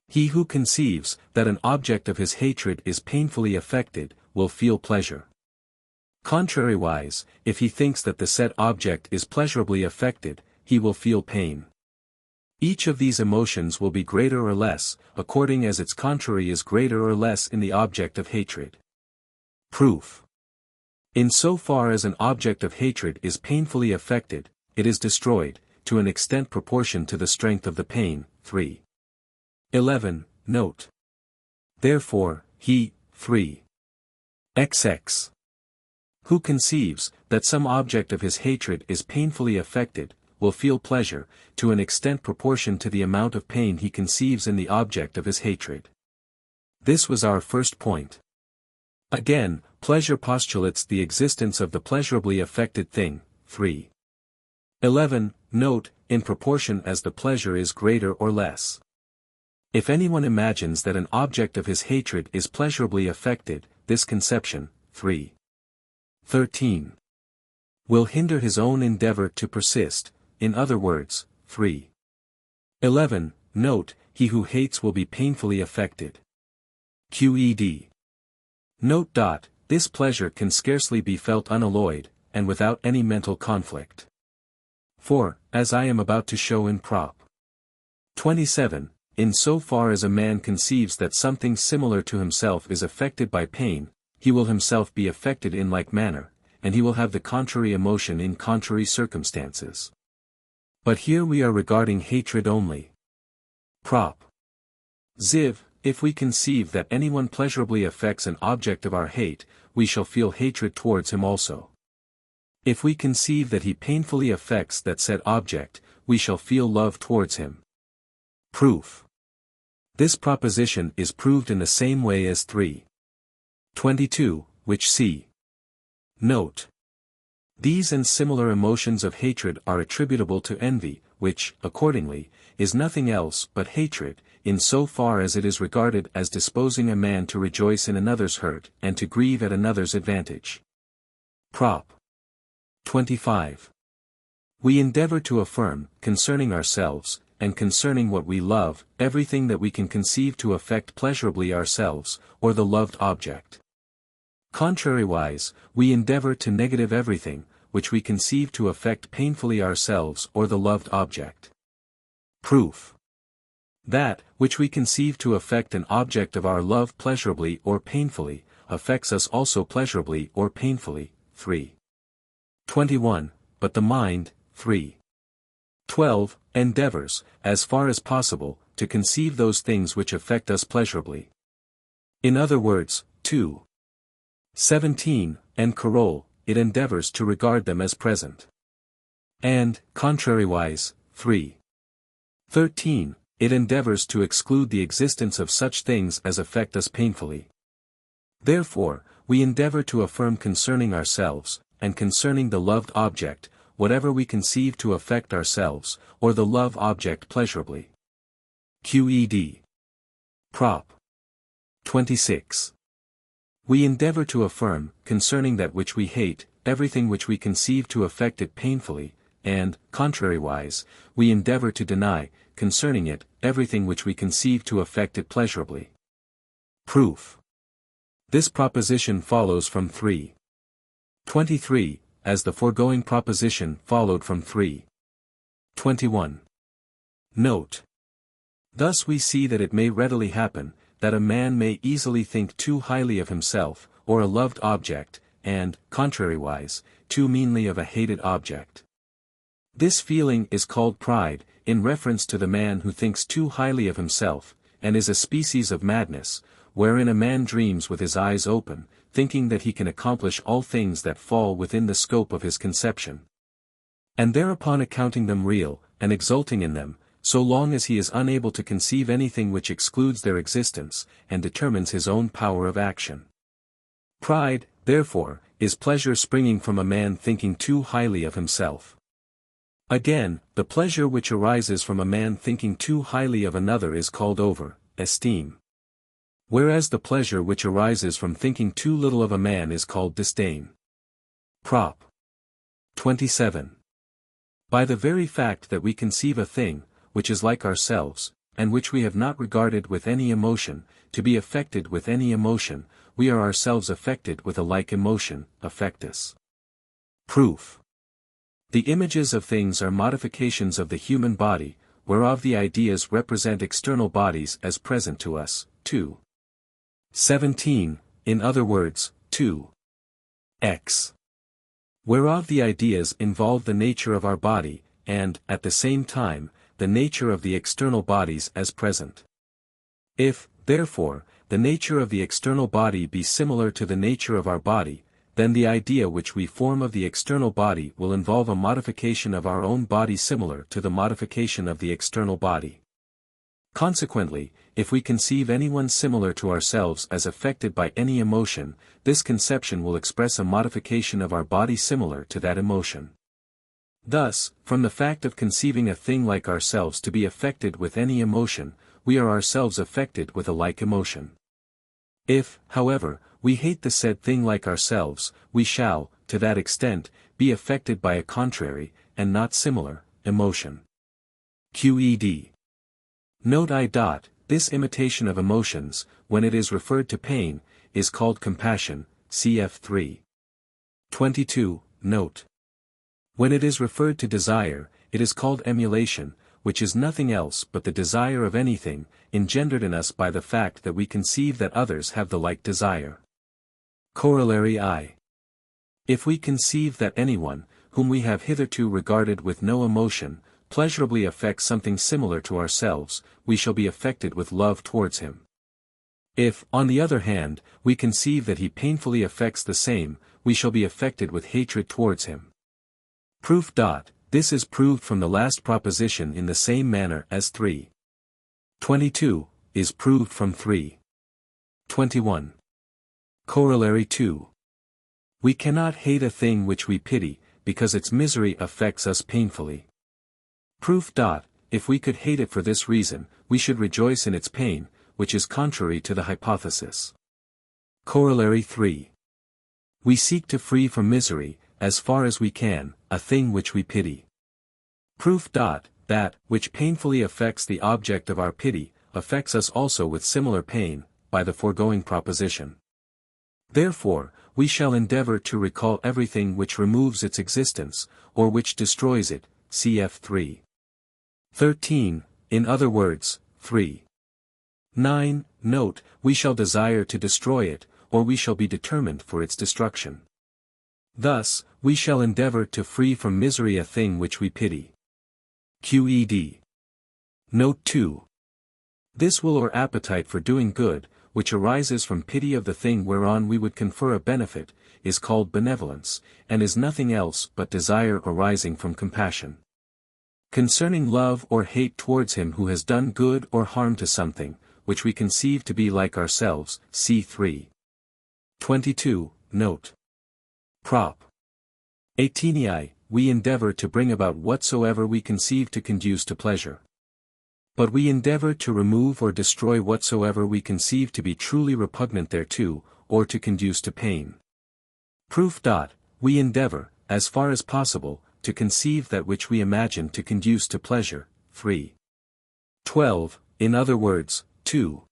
He who conceives that an object of his hatred is painfully affected, will feel pleasure. Contrariwise, if he thinks that the said object is pleasurably affected, he will feel pain. Each of these emotions will be greater or less, according as its contrary is greater or less in the object of hatred. Proof. In so far as an object of hatred is painfully affected, it is destroyed, to an extent proportion to the strength of the pain. 3. 11. Note. Therefore, he, 3. XX. Who conceives that some object of his hatred is painfully affected, will feel pleasure, to an extent proportion to the amount of pain he conceives in the object of his hatred. This was our first point. Again, pleasure postulates the existence of the pleasurably affected thing. 3. 11. Note, in proportion as the pleasure is greater or less. If anyone imagines that an object of his hatred is pleasurably affected, this conception, 3. 13. will hinder his own endeavor to persist, in other words, 3. 11. Note, he who hates will be painfully affected. QED. Note. This pleasure can scarcely be felt unalloyed, and without any mental conflict. For, as I am about to show in Prop. 27, in so far as a man conceives that something similar to himself is affected by pain, he will himself be affected in like manner, and he will have the contrary emotion in contrary circumstances. But here we are regarding hatred only. Prop. Ziv. If we conceive that anyone pleasurably affects an object of our hate, we shall feel hatred towards him also. If we conceive that he painfully affects that said object, we shall feel love towards him. Proof. This proposition is proved in the same way as 3. 22, which see. Note. These and similar emotions of hatred are attributable to envy, which, accordingly, is nothing else but hatred, in so far as it is regarded as disposing a man to rejoice in another's hurt and to grieve at another's advantage. Prop. 25. We endeavor to affirm, concerning ourselves, and concerning what we love, everything that we can conceive to affect pleasurably ourselves, or the loved object. Contrariwise, we endeavor to negative everything, which we conceive to affect painfully ourselves or the loved object. Proof. That, which we conceive to affect an object of our love pleasurably or painfully, affects us also pleasurably or painfully. 3. 21. But the mind, 3. 12, endeavors, as far as possible, to conceive those things which affect us pleasurably. In other words, 2. 17, and Carol, it endeavors to regard them as present. And, contrariwise, 3. 13, it endeavors to exclude the existence of such things as affect us painfully. Therefore, we endeavor to affirm concerning ourselves, and concerning the loved object, whatever we conceive to affect ourselves, or the love object pleasurably. QED. Prop. 26. We endeavor to affirm, concerning that which we hate, everything which we conceive to affect it painfully, and, contrariwise, we endeavor to deny, concerning it, everything which we conceive to affect it pleasurably. Proof. This proposition follows from 3. 23, as the foregoing proposition followed from 3. 21. Note. Thus we see that it may readily happen, that a man may easily think too highly of himself, or a loved object, and, contrariwise, too meanly of a hated object. This feeling is called pride, in reference to the man who thinks too highly of himself, and is a species of madness, wherein a man dreams with his eyes open, thinking that he can accomplish all things that fall within the scope of his conception. And thereupon accounting them real, and exulting in them, so long as he is unable to conceive anything which excludes their existence, and determines his own power of action. Pride, therefore, is pleasure springing from a man thinking too highly of himself. Again, the pleasure which arises from a man thinking too highly of another is called esteem. Whereas the pleasure which arises from thinking too little of a man is called disdain. Prop. 27. By the very fact that we conceive a thing, which is like ourselves, and which we have not regarded with any emotion, to be affected with any emotion, we are ourselves affected with a like emotion, affectus. Proof. The images of things are modifications of the human body, whereof the ideas represent external bodies as present to us. 2. 17, in other words, 2. X. Whereof the ideas involve the nature of our body, and, at the same time, the nature of the external bodies as present. If, therefore, the nature of the external body be similar to the nature of our body, then the idea which we form of the external body will involve a modification of our own body similar to the modification of the external body. Consequently, if we conceive anyone similar to ourselves as affected by any emotion, this conception will express a modification of our body similar to that emotion. Thus, from the fact of conceiving a thing like ourselves to be affected with any emotion, we are ourselves affected with a like emotion. If, however, we hate the said thing like ourselves, we shall, to that extent, be affected by a contrary, and not similar, emotion. Qed. Note I. This imitation of emotions, when it is referred to pain, is called compassion, cf. 3. 22, note. When it is referred to desire, it is called emulation, which is nothing else but the desire of anything, engendered in us by the fact that we conceive that others have the like desire. Corollary I. If we conceive that anyone, whom we have hitherto regarded with no emotion, pleasurably affects something similar to ourselves, we shall be affected with love towards him. If, on the other hand, we conceive that he painfully affects the same, we shall be affected with hatred towards him. Proof. This is proved from the last proposition in the same manner as 3. 22, is proved from 3. 21. Corollary 2. We cannot hate a thing which we pity, because its misery affects us painfully. Proof. If we could hate it for this reason, we should rejoice in its pain, which is contrary to the hypothesis. Corollary 3. We seek to free from misery, as far as we can, a thing which we pity. Proof. That, which painfully affects the object of our pity, affects us also with similar pain, by the foregoing proposition. Therefore, we shall endeavor to recall everything which removes its existence, or which destroys it, cf. 3. 13, in other words, 3. 9, note, we shall desire to destroy it, or we shall be determined for its destruction. Thus, we shall endeavor to free from misery a thing which we pity. Qed. Note 2. This will or appetite for doing good, which arises from pity of the thing whereon we would confer a benefit, is called benevolence, and is nothing else but desire arising from compassion. Concerning love or hate towards him who has done good or harm to something, which we conceive to be like ourselves, c. 3. 22, note. Prop. 18. We endeavor to bring about whatsoever we conceive to conduce to pleasure. But we endeavor to remove or destroy whatsoever we conceive to be truly repugnant thereto, or to conduce to pain. Proof. We endeavor, as far as possible, to conceive that which we imagine to conduce to pleasure. 3. 12, in other words, 2.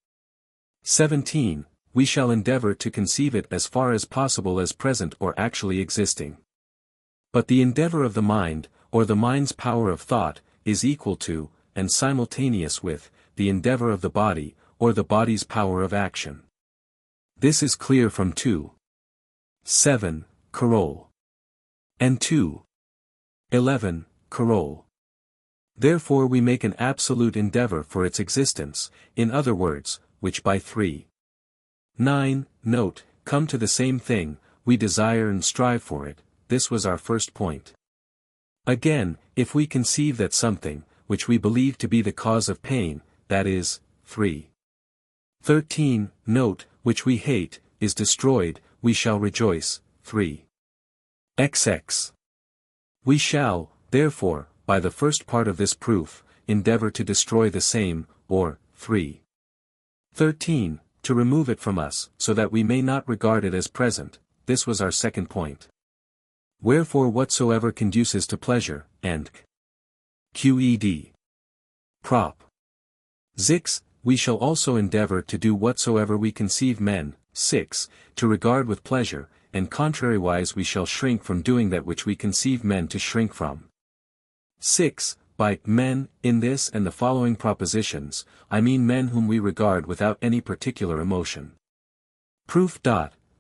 17, we shall endeavor to conceive it as far as possible as present or actually existing. But the endeavor of the mind, or the mind's power of thought, is equal to, and simultaneous with, the endeavor of the body, or the body's power of action. This is clear from 2:7, Carol. And 2:11, Carol. Therefore we make an absolute endeavor for its existence, in other words, which by 3:9, note, come to the same thing, we desire and strive for it. This was our first point. Again, if we conceive that something, which we believe to be the cause of pain, that is, 3:13, note, which we hate, is destroyed, we shall rejoice, 3:xx. We shall, therefore, by the first part of this proof, endeavor to destroy the same, or, 3:13, to remove it from us, so that we may not regard it as present. This was our second point. Wherefore whatsoever conduces to pleasure, and qed. Prop. 6, we shall also endeavor to do whatsoever we conceive men, 6, to regard with pleasure, and contrariwise we shall shrink from doing that which we conceive men to shrink from. 6. By men, in this and the following propositions, I mean men whom we regard without any particular emotion. Proof.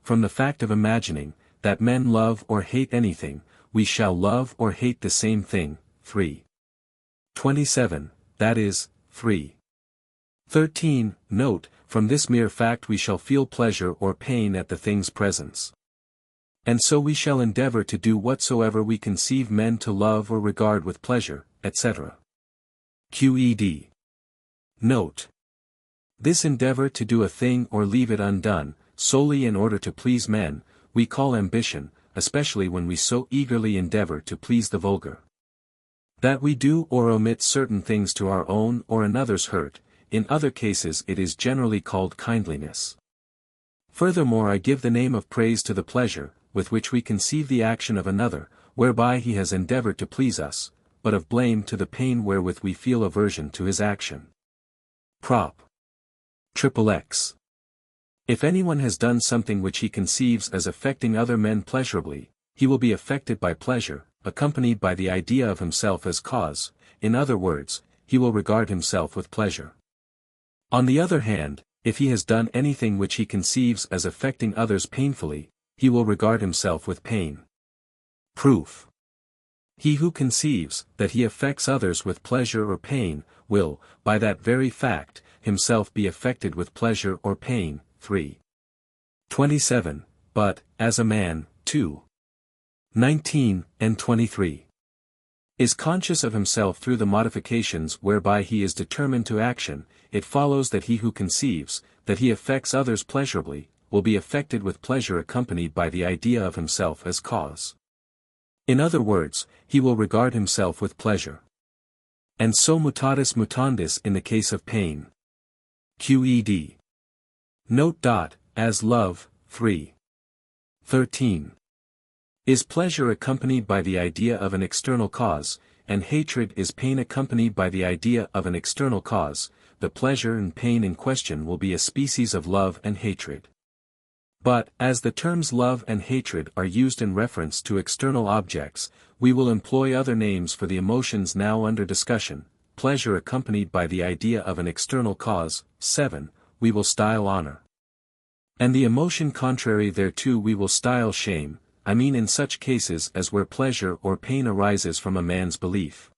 From the fact of imagining, that men love or hate anything, we shall love or hate the same thing, 3:27, that is, 3:13, note, from this mere fact we shall feel pleasure or pain at the thing's presence. And so we shall endeavor to do whatsoever we conceive men to love or regard with pleasure, etc. Qed. Note. This endeavor to do a thing or leave it undone, solely in order to please men, we call ambition, especially when we so eagerly endeavor to please the vulgar. That we do or omit certain things to our own or another's hurt, in other cases it is generally called kindliness. Furthermore, I give the name of praise to the pleasure, with which we conceive the action of another, whereby he has endeavored to please us, but of blame to the pain wherewith we feel aversion to his action. Prop. XXX. If anyone has done something which he conceives as affecting other men pleasurably, he will be affected by pleasure, accompanied by the idea of himself as cause, in other words, he will regard himself with pleasure. On the other hand, if he has done anything which he conceives as affecting others painfully, he will regard himself with pain. Proof. He who conceives that he affects others with pleasure or pain, will, by that very fact, himself be affected with pleasure or pain. 3:27, but, as a man, 2:19 and 23. Is conscious of himself through the modifications whereby he is determined to action, it follows that he who conceives, that he affects others pleasurably, will be affected with pleasure accompanied by the idea of himself as cause. In other words, he will regard himself with pleasure. And so mutatis mutandis in the case of pain. Qed. Note. As love, 3:13. Is pleasure accompanied by the idea of an external cause, and hatred is pain accompanied by the idea of an external cause, the pleasure and pain in question will be a species of love and hatred. But, as the terms love and hatred are used in reference to external objects, we will employ other names for the emotions now under discussion. Pleasure accompanied by the idea of an external cause, 7, we will style honor. And the emotion contrary thereto we will style shame, I mean in such cases as where pleasure or pain arises from a man's belief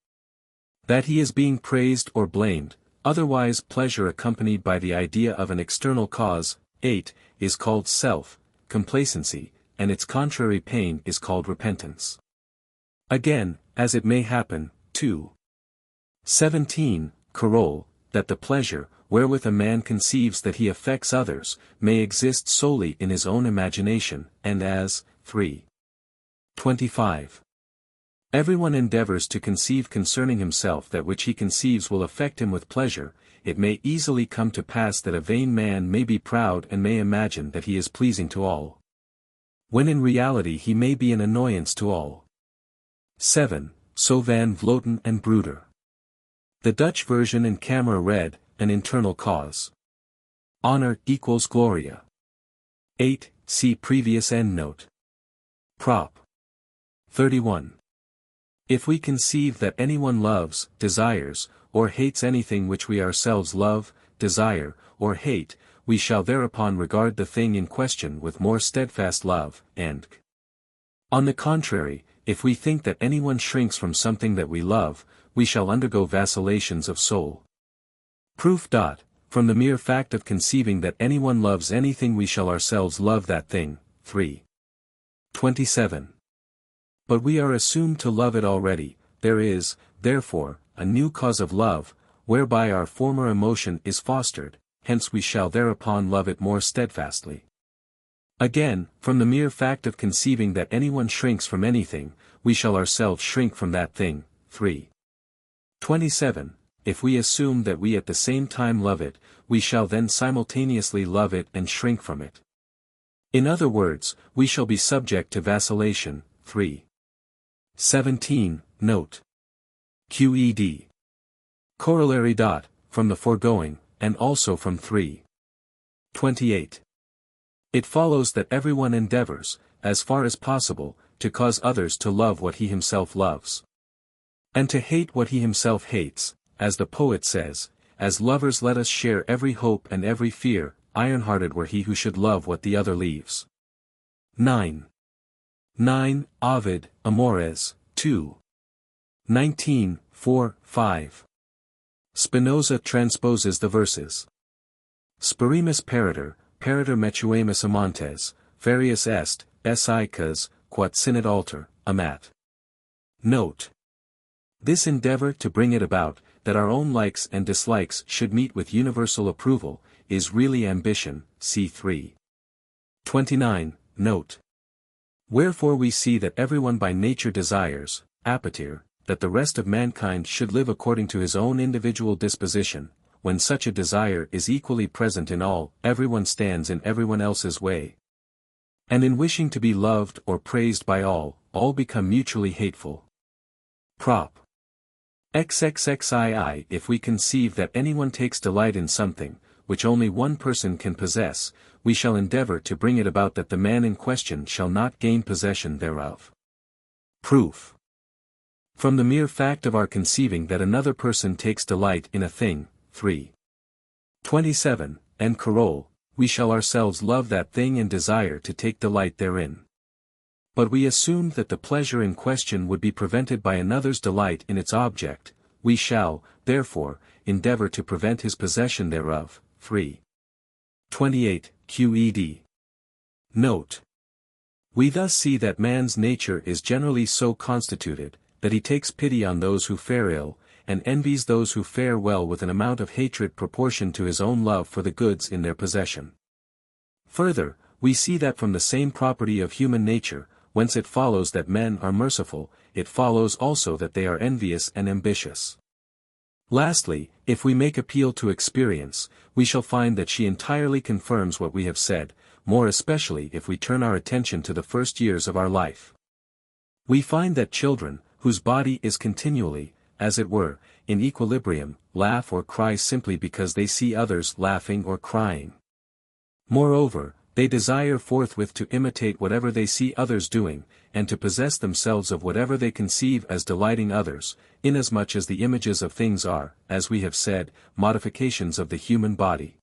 that he is being praised or blamed. Otherwise pleasure accompanied by the idea of an external cause, 8, is called self-complacency, and its contrary pain is called repentance. Again, as it may happen, 2:17, Carol, that the pleasure, wherewith a man conceives that he affects others, may exist solely in his own imagination, and as, 3:25. Everyone endeavors to conceive concerning himself that which he conceives will affect him with pleasure, it may easily come to pass that a vain man may be proud and may imagine that he is pleasing to all, when in reality he may be an annoyance to all. 7. So Van Vloten and Bruder. The Dutch version in camera read, an internal cause. Honor equals Gloria. 8. See previous endnote. Prop. 31. If we conceive that anyone loves, desires, or hates anything which we ourselves love, desire, or hate, we shall thereupon regard the thing in question with more steadfast love, and on the contrary, if we think that anyone shrinks from something that we love, we shall undergo vacillations of soul. Proof. From the mere fact of conceiving that anyone loves anything we shall ourselves love that thing. 3. 27. But we are assumed to love it already, there is, therefore, a new cause of love, whereby our former emotion is fostered, hence we shall thereupon love it more steadfastly. Again, from the mere fact of conceiving that anyone shrinks from anything, we shall ourselves shrink from that thing. 3. 27. If we assume that we at the same time love it, we shall then simultaneously love it and shrink from it. In other words, we shall be subject to vacillation. 3. 17. Note. QED. Corollary. From the foregoing, and also from 3. 28. It follows that everyone endeavors, as far as possible, to cause others to love what he himself loves, and to hate what he himself hates, as the poet says, as lovers let us share every hope and every fear, iron-hearted were he who should love what the other leaves. 9. Ovid, Amores, 2. 19, 4, 5. Spinoza transposes the verses. Sperimus pariter metuamus amantes, varius est, esaicas, quat sinit alter, amat. Note. This endeavor to bring it about, that our own likes and dislikes should meet with universal approval, is really ambition, c. 3. 29. Note. Wherefore we see that everyone by nature desires, appetire, that the rest of mankind should live according to his own individual disposition. When such a desire is equally present in all, everyone stands in everyone else's way. And in wishing to be loved or praised by all become mutually hateful. Prop. XXXII. If we conceive that anyone takes delight in something, which only one person can possess, we shall endeavor to bring it about that the man in question shall not gain possession thereof. Proof. From the mere fact of our conceiving that another person takes delight in a thing. 3. 27, and Carol, we shall ourselves love that thing and desire to take delight therein. But we assumed that the pleasure in question would be prevented by another's delight in its object, we shall, therefore, endeavor to prevent his possession thereof. 3. 28, QED. Note. We thus see that man's nature is generally so constituted, that he takes pity on those who fare ill, and envies those who fare well with an amount of hatred proportioned to his own love for the goods in their possession. Further, we see that from the same property of human nature, whence it follows that men are merciful, it follows also that they are envious and ambitious. Lastly, if we make appeal to experience, we shall find that she entirely confirms what we have said, more especially if we turn our attention to the first years of our life. We find that children, whose body is continually, as it were, in equilibrium, laugh or cry simply because they see others laughing or crying. Moreover, they desire forthwith to imitate whatever they see others doing, and to possess themselves of whatever they conceive as delighting others, inasmuch as the images of things are, as we have said, modifications of the human body,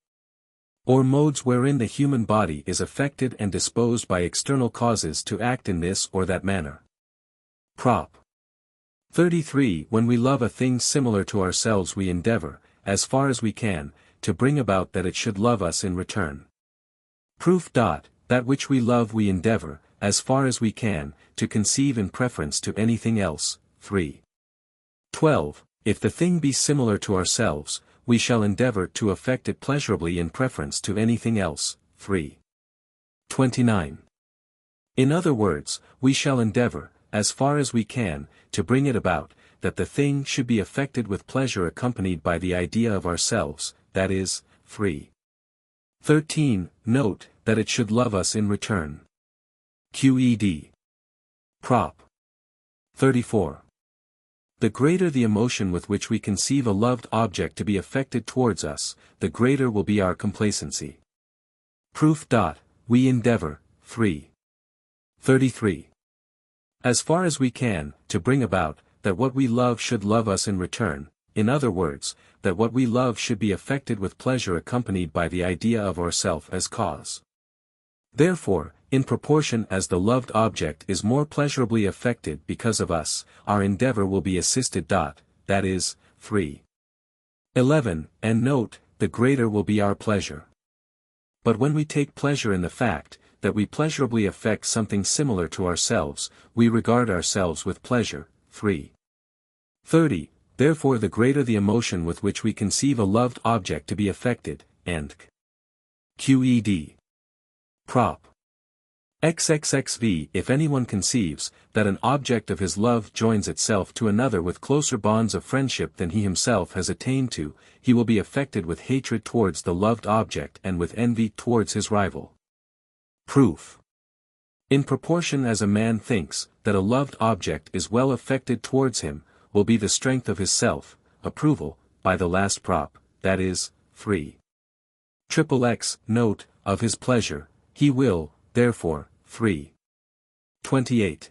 or modes wherein the human body is affected and disposed by external causes to act in this or that manner. Prop. 33. When we love a thing similar to ourselves we endeavor, as far as we can, to bring about that it should love us in return. Proof. That which we love we endeavor, as far as we can, to conceive in preference to anything else. 3. 12. If the thing be similar to ourselves, we shall endeavor to affect it pleasurably in preference to anything else. 3. 29. In other words, we shall endeavor, as far as we can, to bring it about, that the thing should be affected with pleasure accompanied by the idea of ourselves, that is, 3. 13. Note, that it should love us in return. QED. Prop. 34. The greater the emotion with which we conceive a loved object to be affected towards us, the greater will be our complacency. Proof. We endeavor. 3. 33. As far as we can, to bring about, that what we love should love us in return, in other words, that what we love should be affected with pleasure accompanied by the idea of ourself as cause. Therefore, in proportion as the loved object is more pleasurably affected because of us, our endeavor will be assisted. That is, 3. 11, and note, the greater will be our pleasure. But when we take pleasure in the fact, that we pleasurably affect something similar to ourselves, we regard ourselves with pleasure. 3. 30, therefore the greater the emotion with which we conceive a loved object to be affected, and QED. Prop. XXXV. If anyone conceives, that an object of his love joins itself to another with closer bonds of friendship than he himself has attained to, he will be affected with hatred towards the loved object and with envy towards his rival. Proof. In proportion as a man thinks, that a loved object is well affected towards him, will be the strength of his self-approval, by the last prop, that is, 3. XXX, note, of his pleasure, he will, therefore, 3. 28.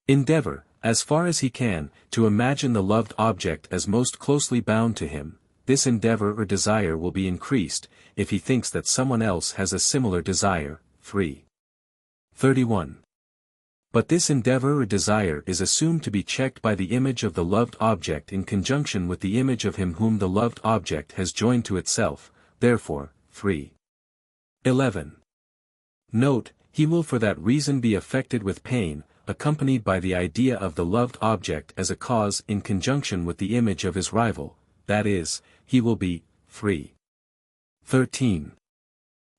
Endeavor, as far as he can, to imagine the loved object as most closely bound to him. This endeavor or desire will be increased, if he thinks that someone else has a similar desire. 3. 31. But this endeavor or desire is assumed to be checked by the image of the loved object in conjunction with the image of him whom the loved object has joined to itself, therefore, 3. 11. Note, he will for that reason be affected with pain, accompanied by the idea of the loved object as a cause in conjunction with the image of his rival, that is, he will be, 3. 13.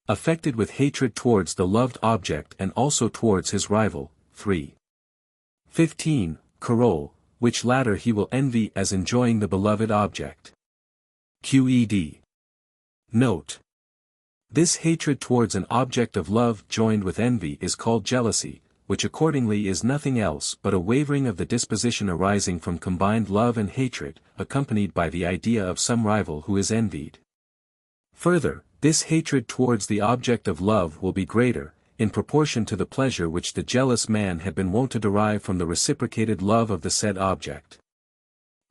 Affected with hatred towards the loved object and also towards his rival, 3. 15. Carole, which latter he will envy as enjoying the beloved object. QED. Note. This hatred towards an object of love joined with envy is called jealousy, which accordingly is nothing else but a wavering of the disposition arising from combined love and hatred, accompanied by the idea of some rival who is envied. Further, this hatred towards the object of love will be greater, in proportion to the pleasure which the jealous man had been wont to derive from the reciprocated love of the said object.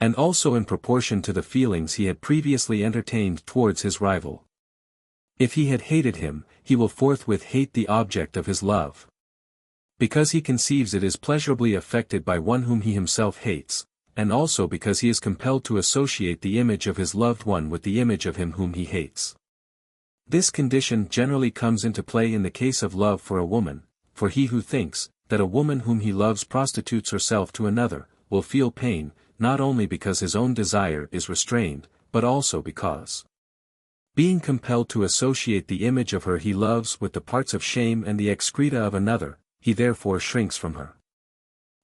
And also in proportion to the feelings he had previously entertained towards his rival. If he had hated him, he will forthwith hate the object of his love. Because he conceives it is pleasurably affected by one whom he himself hates, and also because he is compelled to associate the image of his loved one with the image of him whom he hates. This condition generally comes into play in the case of love for a woman, for he who thinks, that a woman whom he loves prostitutes herself to another, will feel pain, not only because his own desire is restrained, but also because, being compelled to associate the image of her he loves with the parts of shame and the excreta of another, he therefore shrinks from her.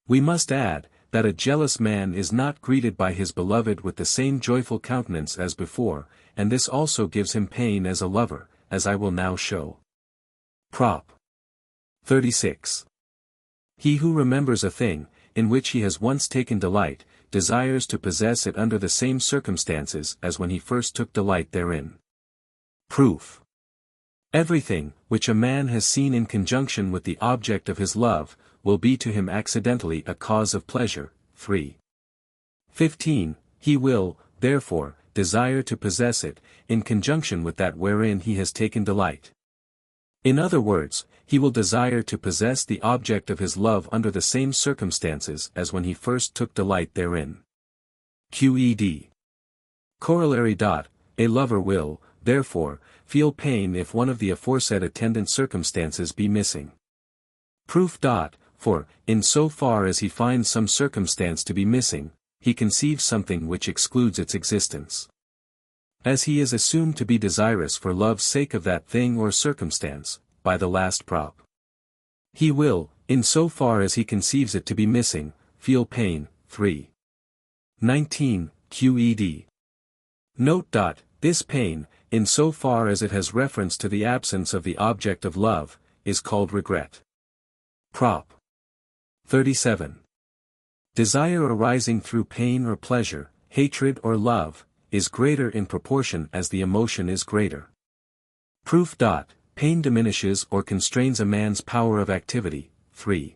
We must add, that a jealous man is not greeted by his beloved with the same joyful countenance as before, and this also gives him pain as a lover, as I will now show. Prop. 36. He who remembers a thing, in which he has once taken delight, desires to possess it under the same circumstances as when he first took delight therein. Proof. Everything, which a man has seen in conjunction with the object of his love, will be to him accidentally a cause of pleasure. 3. 15. He will, therefore, desire to possess it, in conjunction with that wherein he has taken delight. In other words, he will desire to possess the object of his love under the same circumstances as when he first took delight therein. QED. Corollary. A lover will, therefore, feel pain if one of the aforesaid attendant circumstances be missing. Proof. For, in so far as he finds some circumstance to be missing, he conceives something which excludes its existence. As he is assumed to be desirous for love's sake of that thing or circumstance, by the last prop. He will, in so far as he conceives it to be missing, feel pain. 3. 19. QED. Note. This pain, in so far as it has reference to the absence of the object of love, is called regret. Prop. 37. Desire arising through pain or pleasure, hatred or love, is greater in proportion as the emotion is greater. Proof. Pain diminishes or constrains a man's power of activity. 3.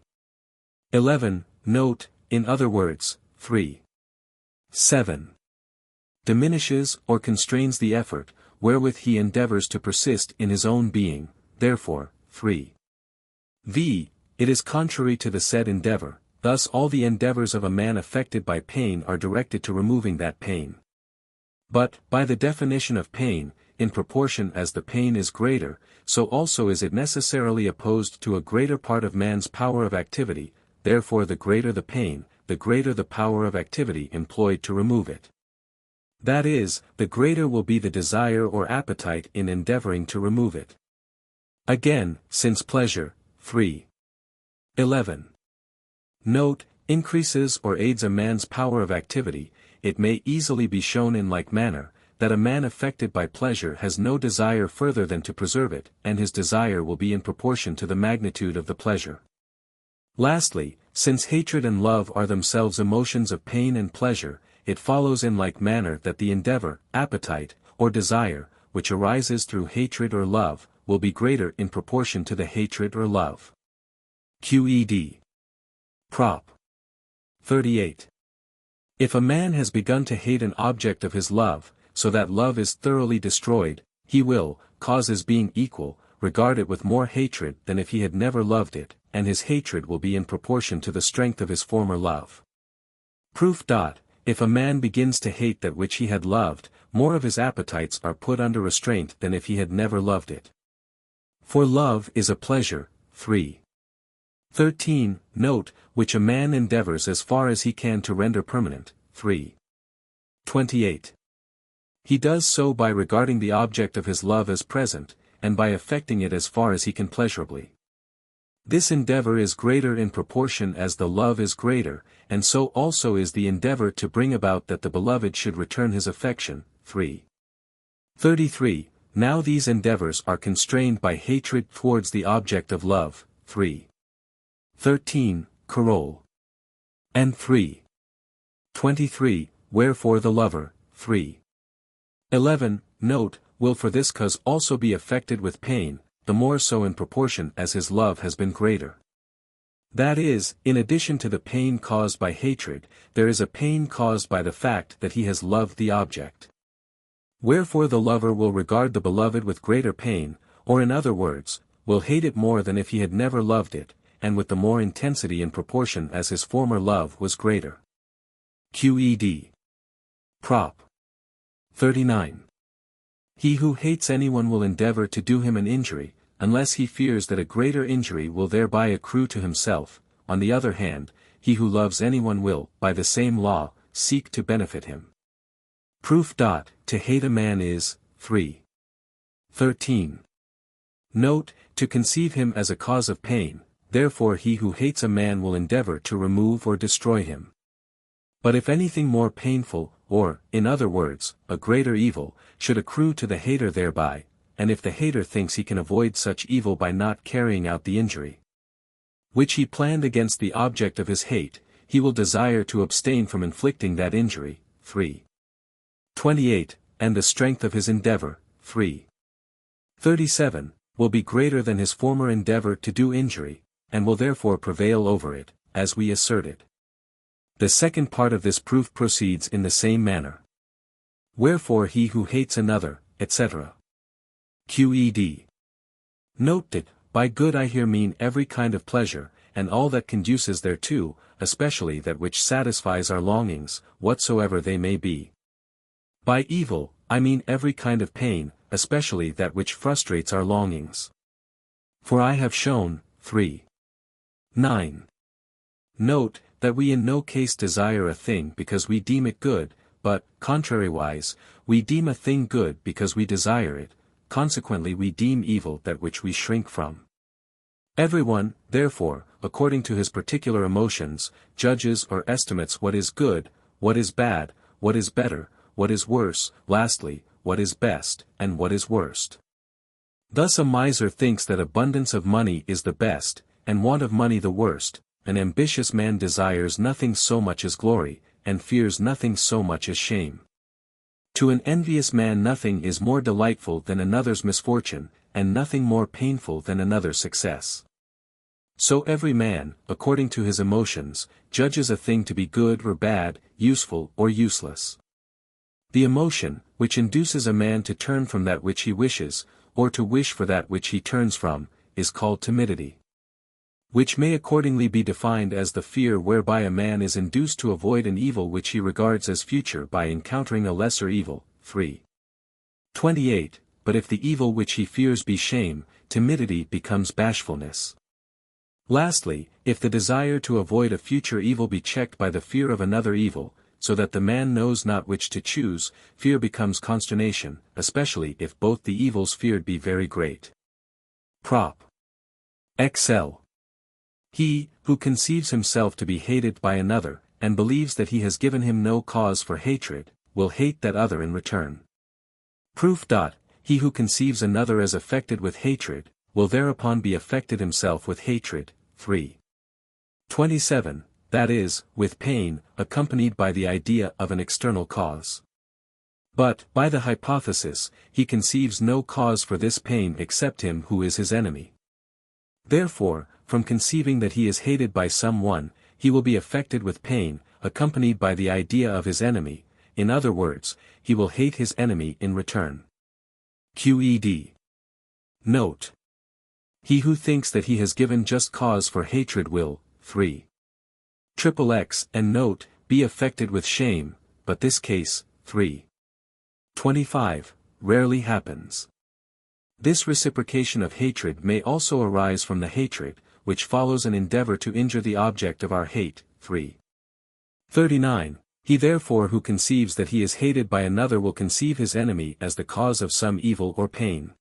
11. Note, in other words, 3. 7. Diminishes or constrains the effort, wherewith he endeavors to persist in his own being, therefore, 3. V. It is contrary to the said endeavor, thus all the endeavors of a man affected by pain are directed to removing that pain. But, by the definition of pain, in proportion as the pain is greater, so also is it necessarily opposed to a greater part of man's power of activity, therefore the greater the pain, the greater the power of activity employed to remove it. That is, the greater will be the desire or appetite in endeavoring to remove it. Again, since pleasure, 3. 11. Note, increases or aids a man's power of activity, it may easily be shown in like manner, that a man affected by pleasure has no desire further than to preserve it, and his desire will be in proportion to the magnitude of the pleasure. Lastly, since hatred and love are themselves emotions of pain and pleasure, it follows in like manner that the endeavor, appetite, or desire, which arises through hatred or love, will be greater in proportion to the hatred or love. Qed. Prop. 38. If a man has begun to hate an object of his love, so that love is thoroughly destroyed, he will, causes being equal, regard it with more hatred than if he had never loved it, and his hatred will be in proportion to the strength of his former love. Proof. If a man begins to hate that which he had loved, more of his appetites are put under restraint than if he had never loved it. For love is a pleasure. 3. 13. Note, which a man endeavors as far as he can to render permanent. 3. 28. He does so by regarding the object of his love as present, and by affecting it as far as he can pleasurably. This endeavor is greater in proportion as the love is greater, and so also is the endeavor to bring about that the beloved should return his affection. 3. 33. Now these endeavors are constrained by hatred towards the object of love. 3. 13. Carol. And 3. 23. Wherefore the lover. 3. 11. Note, will for this cause also be affected with pain, the more so in proportion as his love has been greater. That is, in addition to the pain caused by hatred, there is a pain caused by the fact that he has loved the object. Wherefore the lover will regard the beloved with greater pain, or in other words, will hate it more than if he had never loved it, and with the more intensity in proportion as his former love was greater. Qed. Prop. 39. He who hates anyone will endeavor to do him an injury, unless he fears that a greater injury will thereby accrue to himself. On the other hand, he who loves anyone will, by the same law, seek to benefit him. Proof. To hate a man is, 3. 13. Note, to conceive him as a cause of pain, therefore he who hates a man will endeavor to remove or destroy him. But if anything more painful, or, in other words, a greater evil, should accrue to the hater thereby, and if the hater thinks he can avoid such evil by not carrying out the injury which he planned against the object of his hate, he will desire to abstain from inflicting that injury. 3. 28. And the strength of his endeavor. 3. 37. Will be greater than his former endeavor to do injury, and will therefore prevail over it, as we asserted. The second part of this proof proceeds in the same manner. Wherefore he who hates another, etc. Qed. Note that, by good I here mean every kind of pleasure, and all that conduces thereto, especially that which satisfies our longings, whatsoever they may be. By evil, I mean every kind of pain, especially that which frustrates our longings. For I have shown, 3. 9. Note, that we in no case desire a thing because we deem it good, but, contrariwise, we deem a thing good because we desire it, consequently we deem evil that which we shrink from. Everyone, therefore, according to his particular emotions, judges or estimates what is good, what is bad, what is better, what is worse, lastly, what is best, and what is worst. Thus a miser thinks that abundance of money is the best, and want of money the worst. An ambitious man desires nothing so much as glory, and fears nothing so much as shame. To an envious man nothing is more delightful than another's misfortune, and nothing more painful than another's success. So every man, according to his emotions, judges a thing to be good or bad, useful or useless. The emotion, which induces a man to turn from that which he wishes, or to wish for that which he turns from, is called timidity. Which may accordingly be defined as the fear whereby a man is induced to avoid an evil which he regards as future by encountering a lesser evil. 3. 28. But if the evil which he fears be shame, timidity becomes bashfulness. Lastly, if the desire to avoid a future evil be checked by the fear of another evil, so that the man knows not which to choose, fear becomes consternation, especially if both the evils feared be very great. Prop. XL. He, who conceives himself to be hated by another, and believes that he has given him no cause for hatred, will hate that other in return. Proof. He who conceives another as affected with hatred, will thereupon be affected himself with hatred. 3. 27. That is, with pain, accompanied by the idea of an external cause. But, by the hypothesis, he conceives no cause for this pain except him who is his enemy. Therefore, from conceiving that he is hated by someone, he will be affected with pain, accompanied by the idea of his enemy, in other words, he will hate his enemy in return. QED. Note. He who thinks that he has given just cause for hatred will, 3. XXX and note, be affected with shame, but this case, 3. 25, rarely happens. This reciprocation of hatred may also arise from the hatred, which follows an endeavor to injure the object of our hate. 3. 39. He therefore who conceives that he is hated by another will conceive his enemy as the cause of some evil or pain.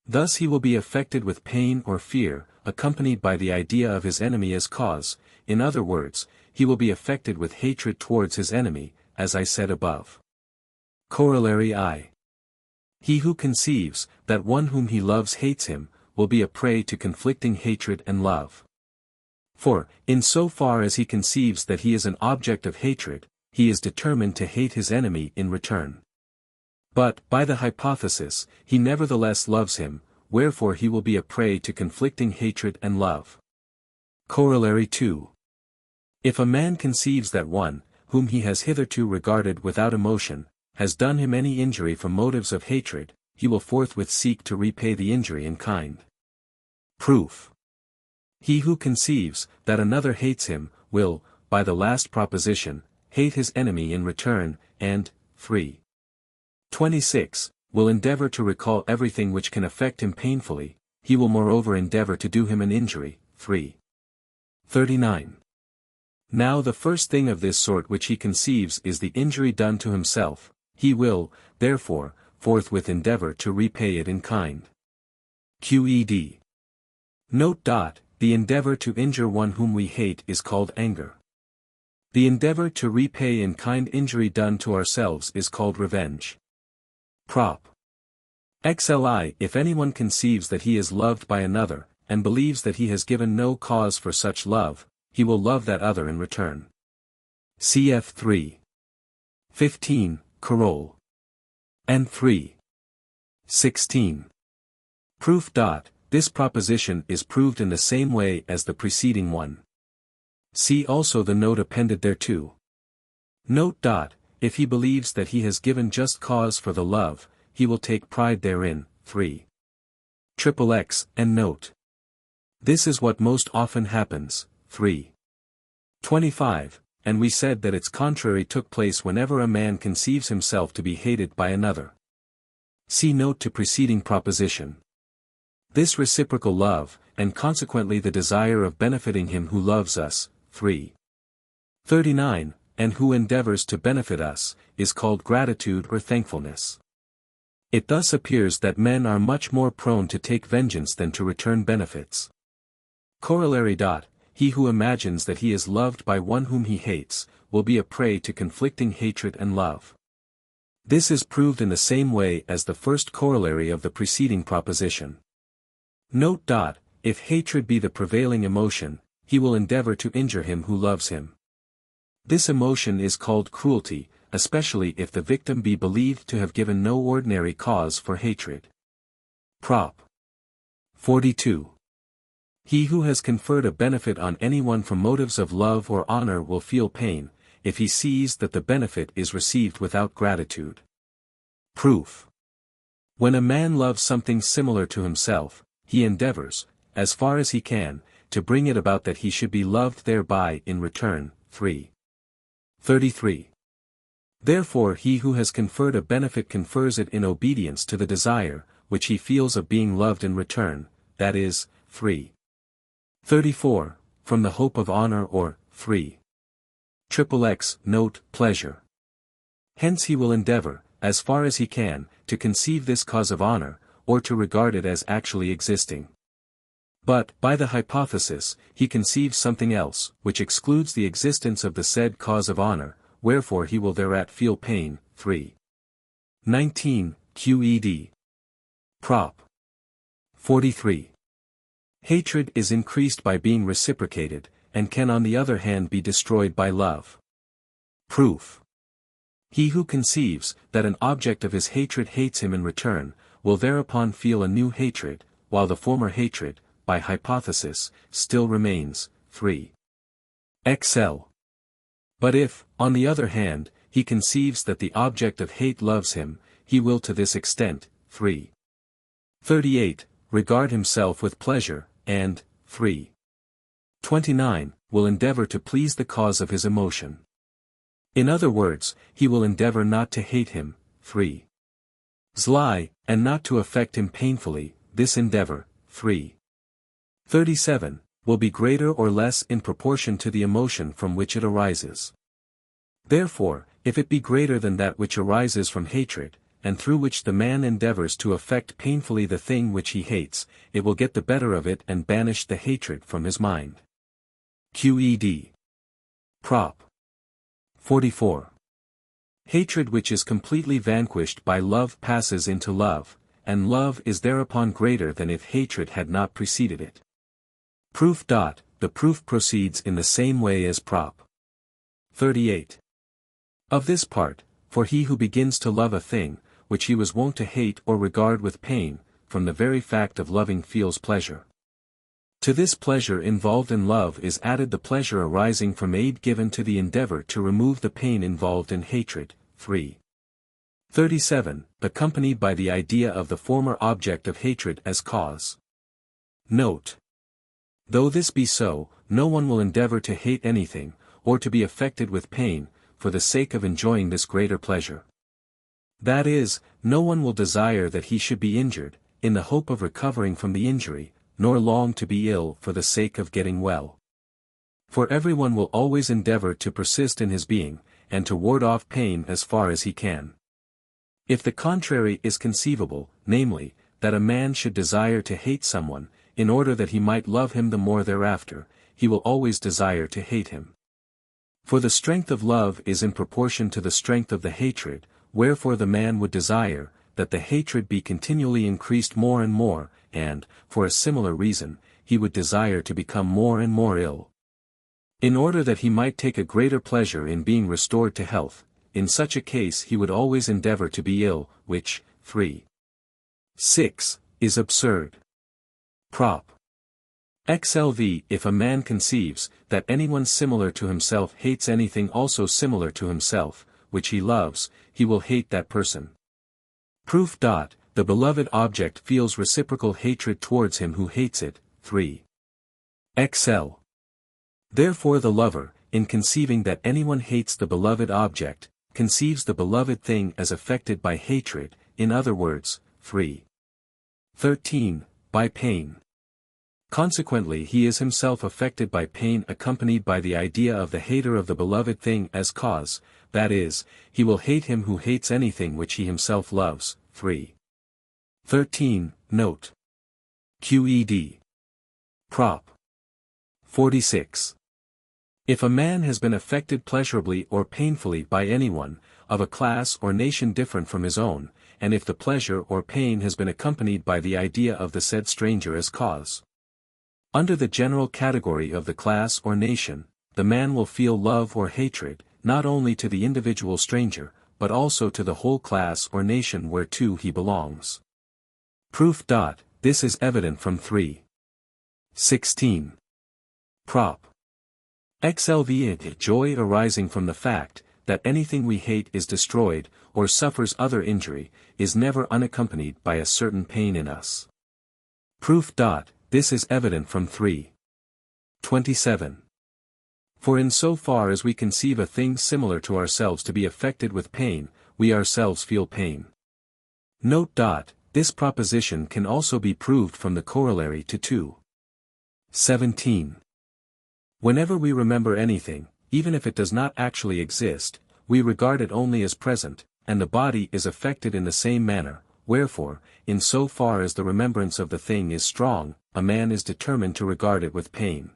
Thus he will be affected with pain or fear, accompanied by the idea of his enemy as cause, in other words, he will be affected with hatred towards his enemy, as I said above. Corollary I. He who conceives that one whom he loves hates him, will be a prey to conflicting hatred and love. For, in so far as he conceives that he is an object of hatred, he is determined to hate his enemy in return. But, by the hypothesis, he nevertheless loves him, wherefore he will be a prey to conflicting hatred and love. Corollary 2. If a man conceives that one, whom he has hitherto regarded without emotion, has done him any injury from motives of hatred, he will forthwith seek to repay the injury in kind. Proof. He who conceives that another hates him, will, by the last proposition, hate his enemy in return, and, 3. 26, will endeavor to recall everything which can affect him painfully, he will moreover endeavor to do him an injury. 3. 39. Now the first thing of this sort which he conceives is the injury done to himself, he will, therefore, forthwith endeavor to repay it in kind. QED. Note. The endeavor to injure one whom we hate is called anger. The endeavor to repay in kind injury done to ourselves is called revenge. Prop. XLI. If anyone conceives that he is loved by another, and believes that he has given no cause for such love, he will love that other in return. Cf. 3. 15, Coroll. and 3. 16. Proof. This proposition is proved in the same way as the preceding one. See also the note appended thereto. Note. If he believes that he has given just cause for the love, he will take pride therein. 3. XXX and note. This is what most often happens. 3. 25, and we said that its contrary took place whenever a man conceives himself to be hated by another. See note to preceding proposition. This reciprocal love, and consequently the desire of benefiting him who loves us, 3. 39, and who endeavors to benefit us, is called gratitude or thankfulness. It thus appears that men are much more prone to take vengeance than to return benefits. Corollary. He who imagines that he is loved by one whom he hates, will be a prey to conflicting hatred and love. This is proved in the same way as the first corollary of the preceding proposition. Note. If hatred be the prevailing emotion, he will endeavor to injure him who loves him. This emotion is called cruelty, especially if the victim be believed to have given no ordinary cause for hatred. Prop. 42. He who has conferred a benefit on anyone from motives of love or honor will feel pain, if he sees that the benefit is received without gratitude. Proof. When a man loves something similar to himself, he endeavors, as far as he can, to bring it about that he should be loved thereby in return. 3. 33. Therefore he who has conferred a benefit confers it in obedience to the desire, which he feels of being loved in return, that is, 3. 34. From the hope of honor or, 3. XXX note, pleasure. Hence he will endeavor, as far as he can, to conceive this cause of honor, or to regard it as actually existing. But, by the hypothesis, he conceives something else, which excludes the existence of the said cause of honor, wherefore he will thereat feel pain. 3. 19. Qed. Prop. 43. Hatred is increased by being reciprocated, and can on the other hand be destroyed by love. Proof. He who conceives that an object of his hatred hates him in return, will thereupon feel a new hatred, while the former hatred, by hypothesis, still remains. 3. XL. But if, on the other hand, he conceives that the object of hate loves him, he will to this extent, 3. 38, regard himself with pleasure, and, 3. 29, will endeavor to please the cause of his emotion. In other words, he will endeavor not to hate him. 3. Zly, and not to affect him painfully, this endeavor. 3. 37, will be greater or less in proportion to the emotion from which it arises. Therefore, if it be greater than that which arises from hatred, and through which the man endeavors to affect painfully the thing which he hates, it will get the better of it and banish the hatred from his mind. Qed. Prop. 44. Hatred which is completely vanquished by love passes into love, and love is thereupon greater than if hatred had not preceded it. Proof. The proof proceeds in the same way as Prop. 38. Of this part, for he who begins to love a thing, which he was wont to hate or regard with pain, from the very fact of loving feels pleasure. To this pleasure involved in love is added the pleasure arising from aid given to the endeavor to remove the pain involved in hatred. 3. 37, accompanied by the idea of the former object of hatred as cause. Note. Though this be so, no one will endeavor to hate anything, or to be affected with pain, for the sake of enjoying this greater pleasure. That is, no one will desire that he should be injured, in the hope of recovering from the injury, nor long to be ill for the sake of getting well. For everyone will always endeavor to persist in his being, and to ward off pain as far as he can. If the contrary is conceivable, namely, that a man should desire to hate someone, in order that he might love him the more thereafter, he will always desire to hate him. For the strength of love is in proportion to the strength of the hatred, wherefore the man would desire, that the hatred be continually increased more and more, and, for a similar reason, he would desire to become more and more ill. In order that he might take a greater pleasure in being restored to health, in such a case he would always endeavor to be ill, which, 3. 6, is absurd. Prop. XLV. If a man conceives, that anyone similar to himself hates anything also similar to himself, which he loves, he will hate that person. Proof. The beloved object feels reciprocal hatred towards him who hates it. 3. XL. Therefore the lover, in conceiving that anyone hates the beloved object, conceives the beloved thing as affected by hatred, in other words, 3. 13, by pain. Consequently he is himself affected by pain accompanied by the idea of the hater of the beloved thing as cause, that is, he will hate him who hates anything which he himself loves. 3. 13, note. Qed. Prop. 46. If a man has been affected pleasurably or painfully by anyone, of a class or nation different from his own, and if the pleasure or pain has been accompanied by the idea of the said stranger as cause. Under the general category of the class or nation, the man will feel love or hatred, not only to the individual stranger, but also to the whole class or nation whereto he belongs. Proof. This is evident from 3. 16. Prop. XLV. Joy arising from the fact that anything we hate is destroyed, or suffers other injury, is never unaccompanied by a certain pain in us. Proof. This is evident from 3. 27. For in so far as we conceive a thing similar to ourselves to be affected with pain, we ourselves feel pain. Note. This proposition can also be proved from the corollary to 2. 17. Whenever we remember anything, even if it does not actually exist, we regard it only as present, and the body is affected in the same manner, wherefore, in so far as the remembrance of the thing is strong, a man is determined to regard it with pain.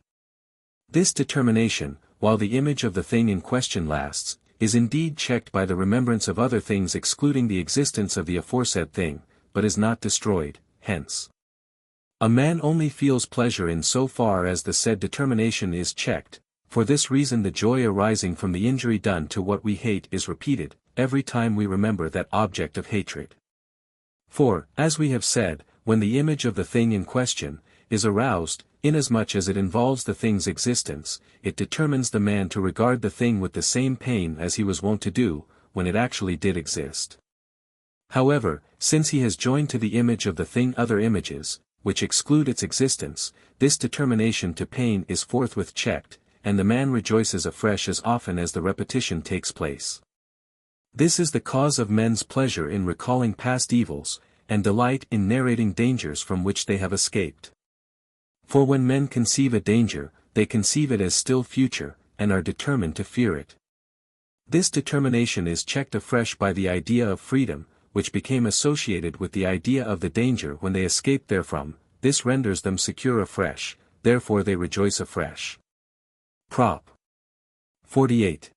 This determination, while the image of the thing in question lasts, is indeed checked by the remembrance of other things excluding the existence of the aforesaid thing, but is not destroyed, hence. A man only feels pleasure in so far as the said determination is checked. For this reason the joy arising from the injury done to what we hate is repeated, every time we remember that object of hatred. For, as we have said, when the image of the thing in question is aroused, inasmuch as it involves the thing's existence, it determines the man to regard the thing with the same pain as he was wont to do, when it actually did exist. However, since he has joined to the image of the thing other images, which exclude its existence, this determination to pain is forthwith checked, and the man rejoices afresh as often as the repetition takes place. This is the cause of men's pleasure in recalling past evils, and delight in narrating dangers from which they have escaped. For when men conceive a danger, they conceive it as still future, and are determined to fear it. This determination is checked afresh by the idea of freedom, which became associated with the idea of the danger when they escaped therefrom. This renders them secure afresh, therefore they rejoice afresh. Prop. 48.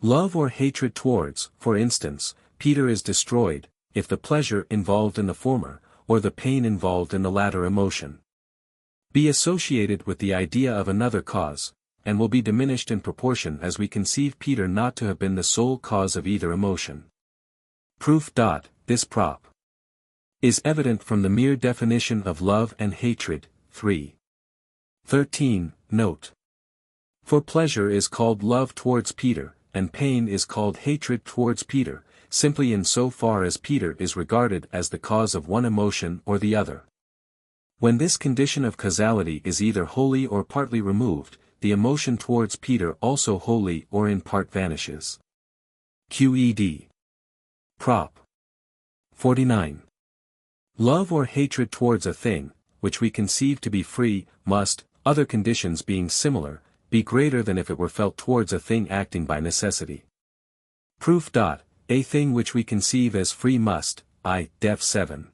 Love or hatred towards, for instance, Peter is destroyed, if the pleasure involved in the former, or the pain involved in the latter emotion, be associated with the idea of another cause, and will be diminished in proportion as we conceive Peter not to have been the sole cause of either emotion. Proof. This prop is evident from the mere definition of love and hatred. 3. 13. Note. For pleasure is called love towards Peter, and pain is called hatred towards Peter, simply in so far as Peter is regarded as the cause of one emotion or the other. When this condition of causality is either wholly or partly removed, the emotion towards Peter also wholly or in part vanishes. Qed. Prop. 49. Love or hatred towards a thing, which we conceive to be free, must, other conditions being similar, be greater than if it were felt towards a thing acting by necessity. Proof. A thing which we conceive as free must, def 7.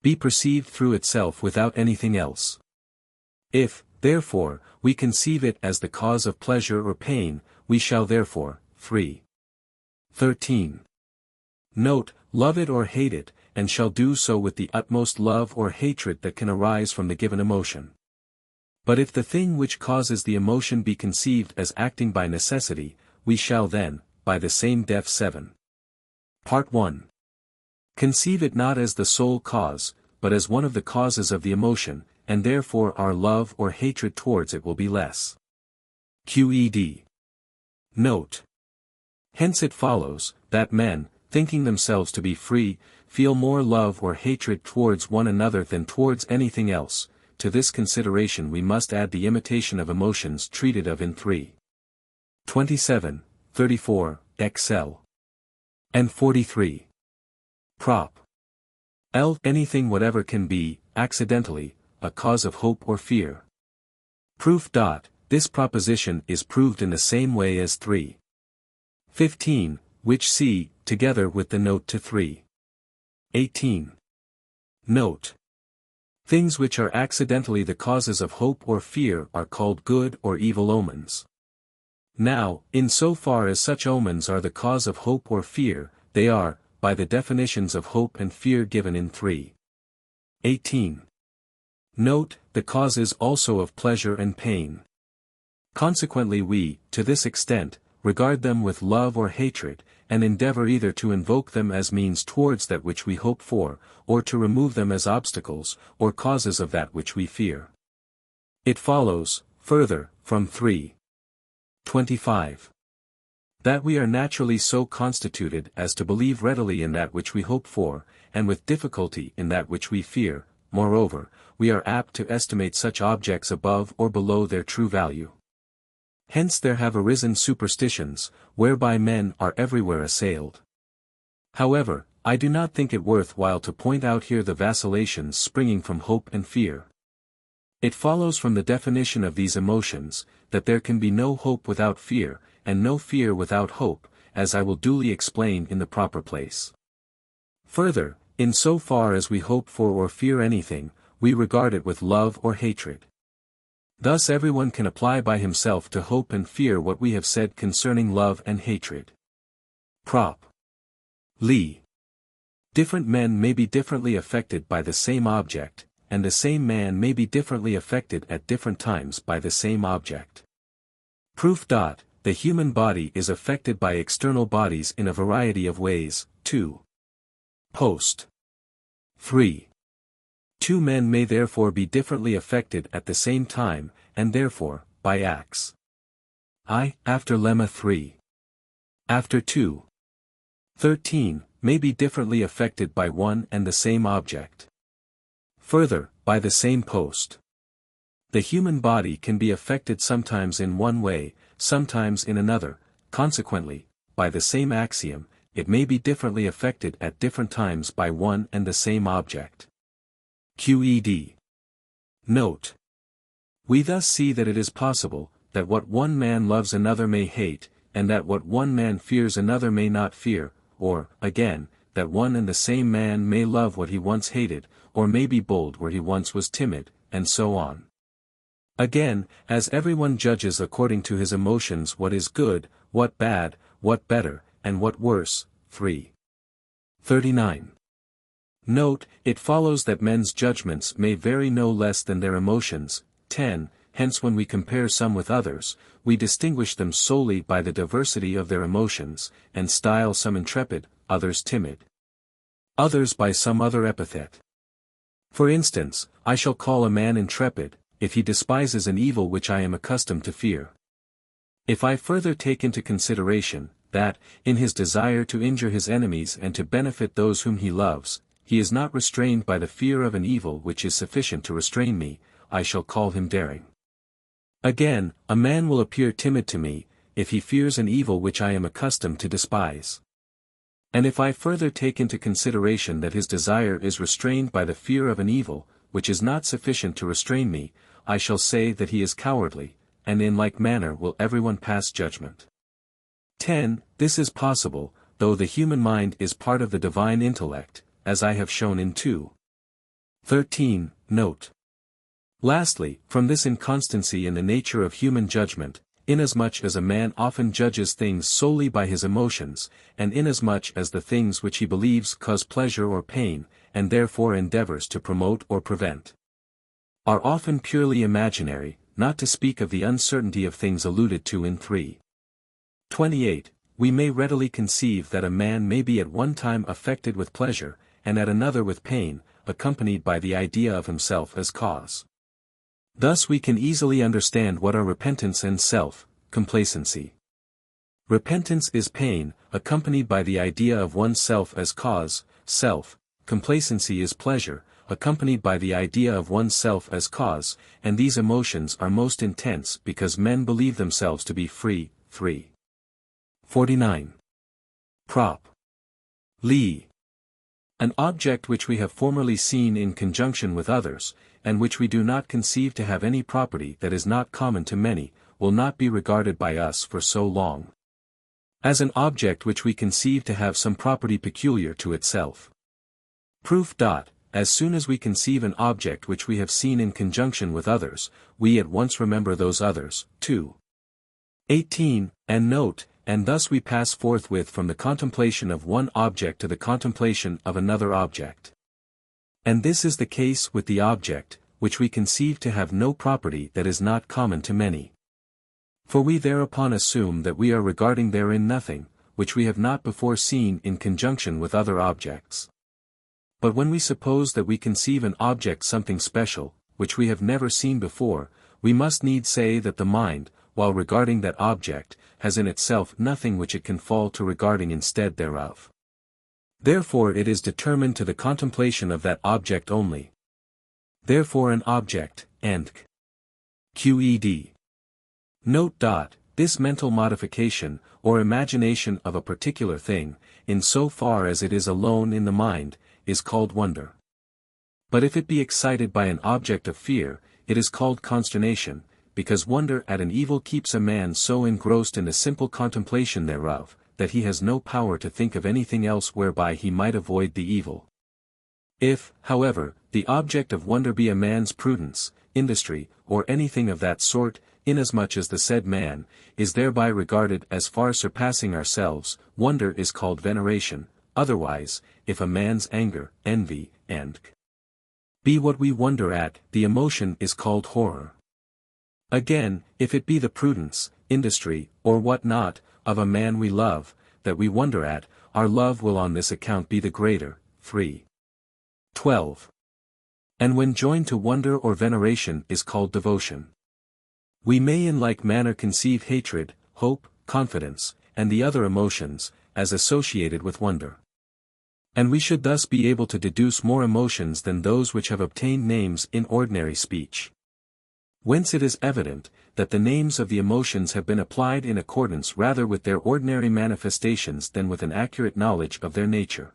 be perceived through itself without anything else. If, therefore, we conceive it as the cause of pleasure or pain, we shall therefore, 3. 13. Note, love it or hate it, and shall do so with the utmost love or hatred that can arise from the given emotion. But if the thing which causes the emotion be conceived as acting by necessity, we shall then, by the same def 7. Part 1. Conceive it not as the sole cause, but as one of the causes of the emotion, and therefore our love or hatred towards it will be less. Qed. Note. Hence it follows, that men, thinking themselves to be free, feel more love or hatred towards one another than towards anything else. To this consideration we must add the imitation of emotions treated of in 3. 27, 34, XL. And 43. Prop. L. Anything whatever can be, accidentally, a cause of hope or fear. Proof. This proposition is proved in the same way as 3. 15, which see, together with the note to 3. 18. Note. Things which are accidentally the causes of hope or fear are called good or evil omens. Now, in so far as such omens are the cause of hope or fear, they are, by the definitions of hope and fear given in 3. 18. Note, the causes also of pleasure and pain. Consequently we, to this extent, regard them with love or hatred, and endeavor either to invoke them as means towards that which we hope for, or to remove them as obstacles, or causes of that which we fear. It follows, further, from 3:25. That we are naturally so constituted as to believe readily in that which we hope for, and with difficulty in that which we fear. Moreover, we are apt to estimate such objects above or below their true value. Hence there have arisen superstitions, whereby men are everywhere assailed. However, I do not think it worth while to point out here the vacillations springing from hope and fear. It follows from the definition of these emotions, that there can be no hope without fear, and no fear without hope, as I will duly explain in the proper place. Further, in so far as we hope for or fear anything, we regard it with love or hatred. Thus everyone can apply by himself to hope and fear what we have said concerning love and hatred. Prop. Lee. Different men may be differently affected by the same object, and the same man may be differently affected at different times by the same object. Proof. The human body is affected by external bodies in a variety of ways. 2. Post. 3. Two men may therefore be differently affected at the same time, and therefore, by acts. After lemma 3. After 2. 13, may be differently affected by one and the same object. Further, by the same post. The human body can be affected sometimes in one way, sometimes in another. Consequently, by the same axiom, it may be differently affected at different times by one and the same object. QED. Note. We thus see that it is possible, that what one man loves another may hate, and that what one man fears another may not fear, or, again, that one and the same man may love what he once hated, or may be bold where he once was timid, and so on. Again, as everyone judges according to his emotions what is good, what bad, what better, and what worse. 3:39. Note, it follows that men's judgments may vary no less than their emotions. 10. Hence when we compare some with others, we distinguish them solely by the diversity of their emotions, and style some intrepid, others timid. Others by some other epithet. For instance, I shall call a man intrepid, if he despises an evil which I am accustomed to fear. If I further take into consideration, that, in his desire to injure his enemies and to benefit those whom he loves, he is not restrained by the fear of an evil which is sufficient to restrain me, I shall call him daring. Again, a man will appear timid to me, if he fears an evil which I am accustomed to despise. And if I further take into consideration that his desire is restrained by the fear of an evil, which is not sufficient to restrain me, I shall say that he is cowardly, and in like manner will everyone pass judgment. 10. This is possible, though the human mind is part of the divine intellect, as I have shown in 2:13. Note. Lastly, from this inconstancy in the nature of human judgment, inasmuch as a man often judges things solely by his emotions, and inasmuch as the things which he believes cause pleasure or pain, and therefore endeavors to promote or prevent, are often purely imaginary, not to speak of the uncertainty of things alluded to in 3:28, we may readily conceive that a man may be at one time affected with pleasure, and at another with pain, accompanied by the idea of himself as cause. Thus we can easily understand what are repentance and self-complacency. Repentance is pain, accompanied by the idea of oneself as cause. Self-complacency is pleasure, accompanied by the idea of oneself as cause, and these emotions are most intense because men believe themselves to be free. 3:49. Prop. Lee. An object which we have formerly seen in conjunction with others, and which we do not conceive to have any property that is not common to many, will not be regarded by us for so long as an object which we conceive to have some property peculiar to itself. Proof. As soon as we conceive an object which we have seen in conjunction with others, we at once remember those others. 2:18, and note, and thus we pass forthwith from the contemplation of one object to the contemplation of another object. And this is the case with the object, which we conceive to have no property that is not common to many. For we thereupon assume that we are regarding therein nothing, which we have not before seen in conjunction with other objects. But when we suppose that we conceive an object something special, which we have never seen before, we must needs say that the mind, while regarding that object, has in itself nothing which it can fall to regarding instead thereof. Therefore it is determined to the contemplation of that object only. Therefore an object, and qed. Note. This mental modification, or imagination of a particular thing, in so far as it is alone in the mind, is called wonder. But if it be excited by an object of fear, it is called consternation, because wonder at an evil keeps a man so engrossed in the simple contemplation thereof, that he has no power to think of anything else whereby he might avoid the evil. If, however, the object of wonder be a man's prudence, industry, or anything of that sort, inasmuch as the said man is thereby regarded as far surpassing ourselves, wonder is called veneration. Otherwise, if a man's anger, envy, and be what we wonder at, the emotion is called horror. Again, if it be the prudence, industry, or what not, of a man we love, that we wonder at, our love will on this account be the greater. 3. 12. And when joined to wonder or veneration is called devotion. We may in like manner conceive hatred, hope, confidence, and the other emotions, as associated with wonder. And we should thus be able to deduce more emotions than those which have obtained names in ordinary speech. Whence it is evident, that the names of the emotions have been applied in accordance rather with their ordinary manifestations than with an accurate knowledge of their nature.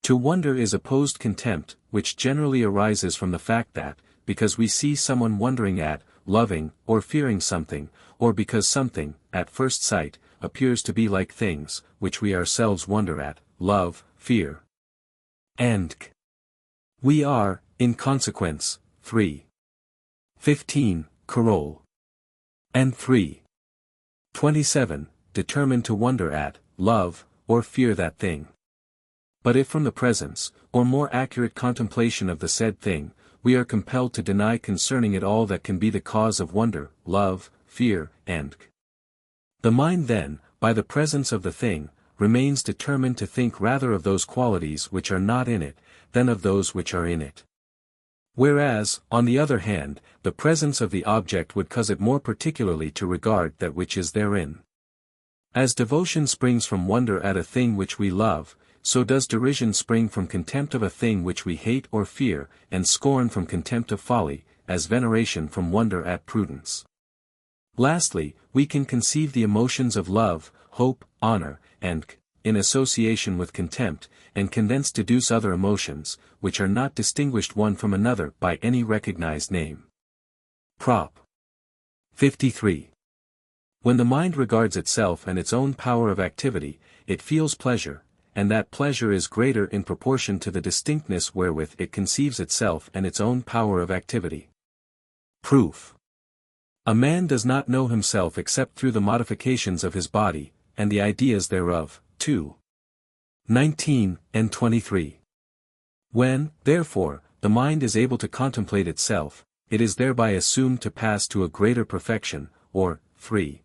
To wonder is opposed contempt, which generally arises from the fact that, because we see someone wondering at, loving, or fearing something, or because something, at first sight, appears to be like things, which we ourselves wonder at, love, fear, and we are, in consequence, 3. 15, Carol. And 3. 27, determined to wonder at, love, or fear that thing. But if from the presence, or more accurate contemplation of the said thing, we are compelled to deny concerning it all that can be the cause of wonder, love, fear, and the mind then, by the presence of the thing, remains determined to think rather of those qualities which are not in it, than of those which are in it. Whereas, on the other hand, the presence of the object would cause it more particularly to regard that which is therein. As devotion springs from wonder at a thing which we love, so does derision spring from contempt of a thing which we hate or fear, and scorn from contempt of folly, as veneration from wonder at prudence. Lastly, we can conceive the emotions of love, hope, honor, and in association with contempt, and can thence deduce other emotions, which are not distinguished one from another by any recognized name. Prop. 53. When the mind regards itself and its own power of activity, it feels pleasure, and that pleasure is greater in proportion to the distinctness wherewith it conceives itself and its own power of activity. Proof. A man does not know himself except through the modifications of his body, and the ideas thereof. 2. 19 and 23. When, therefore, the mind is able to contemplate itself, it is thereby assumed to pass to a greater perfection, or 3.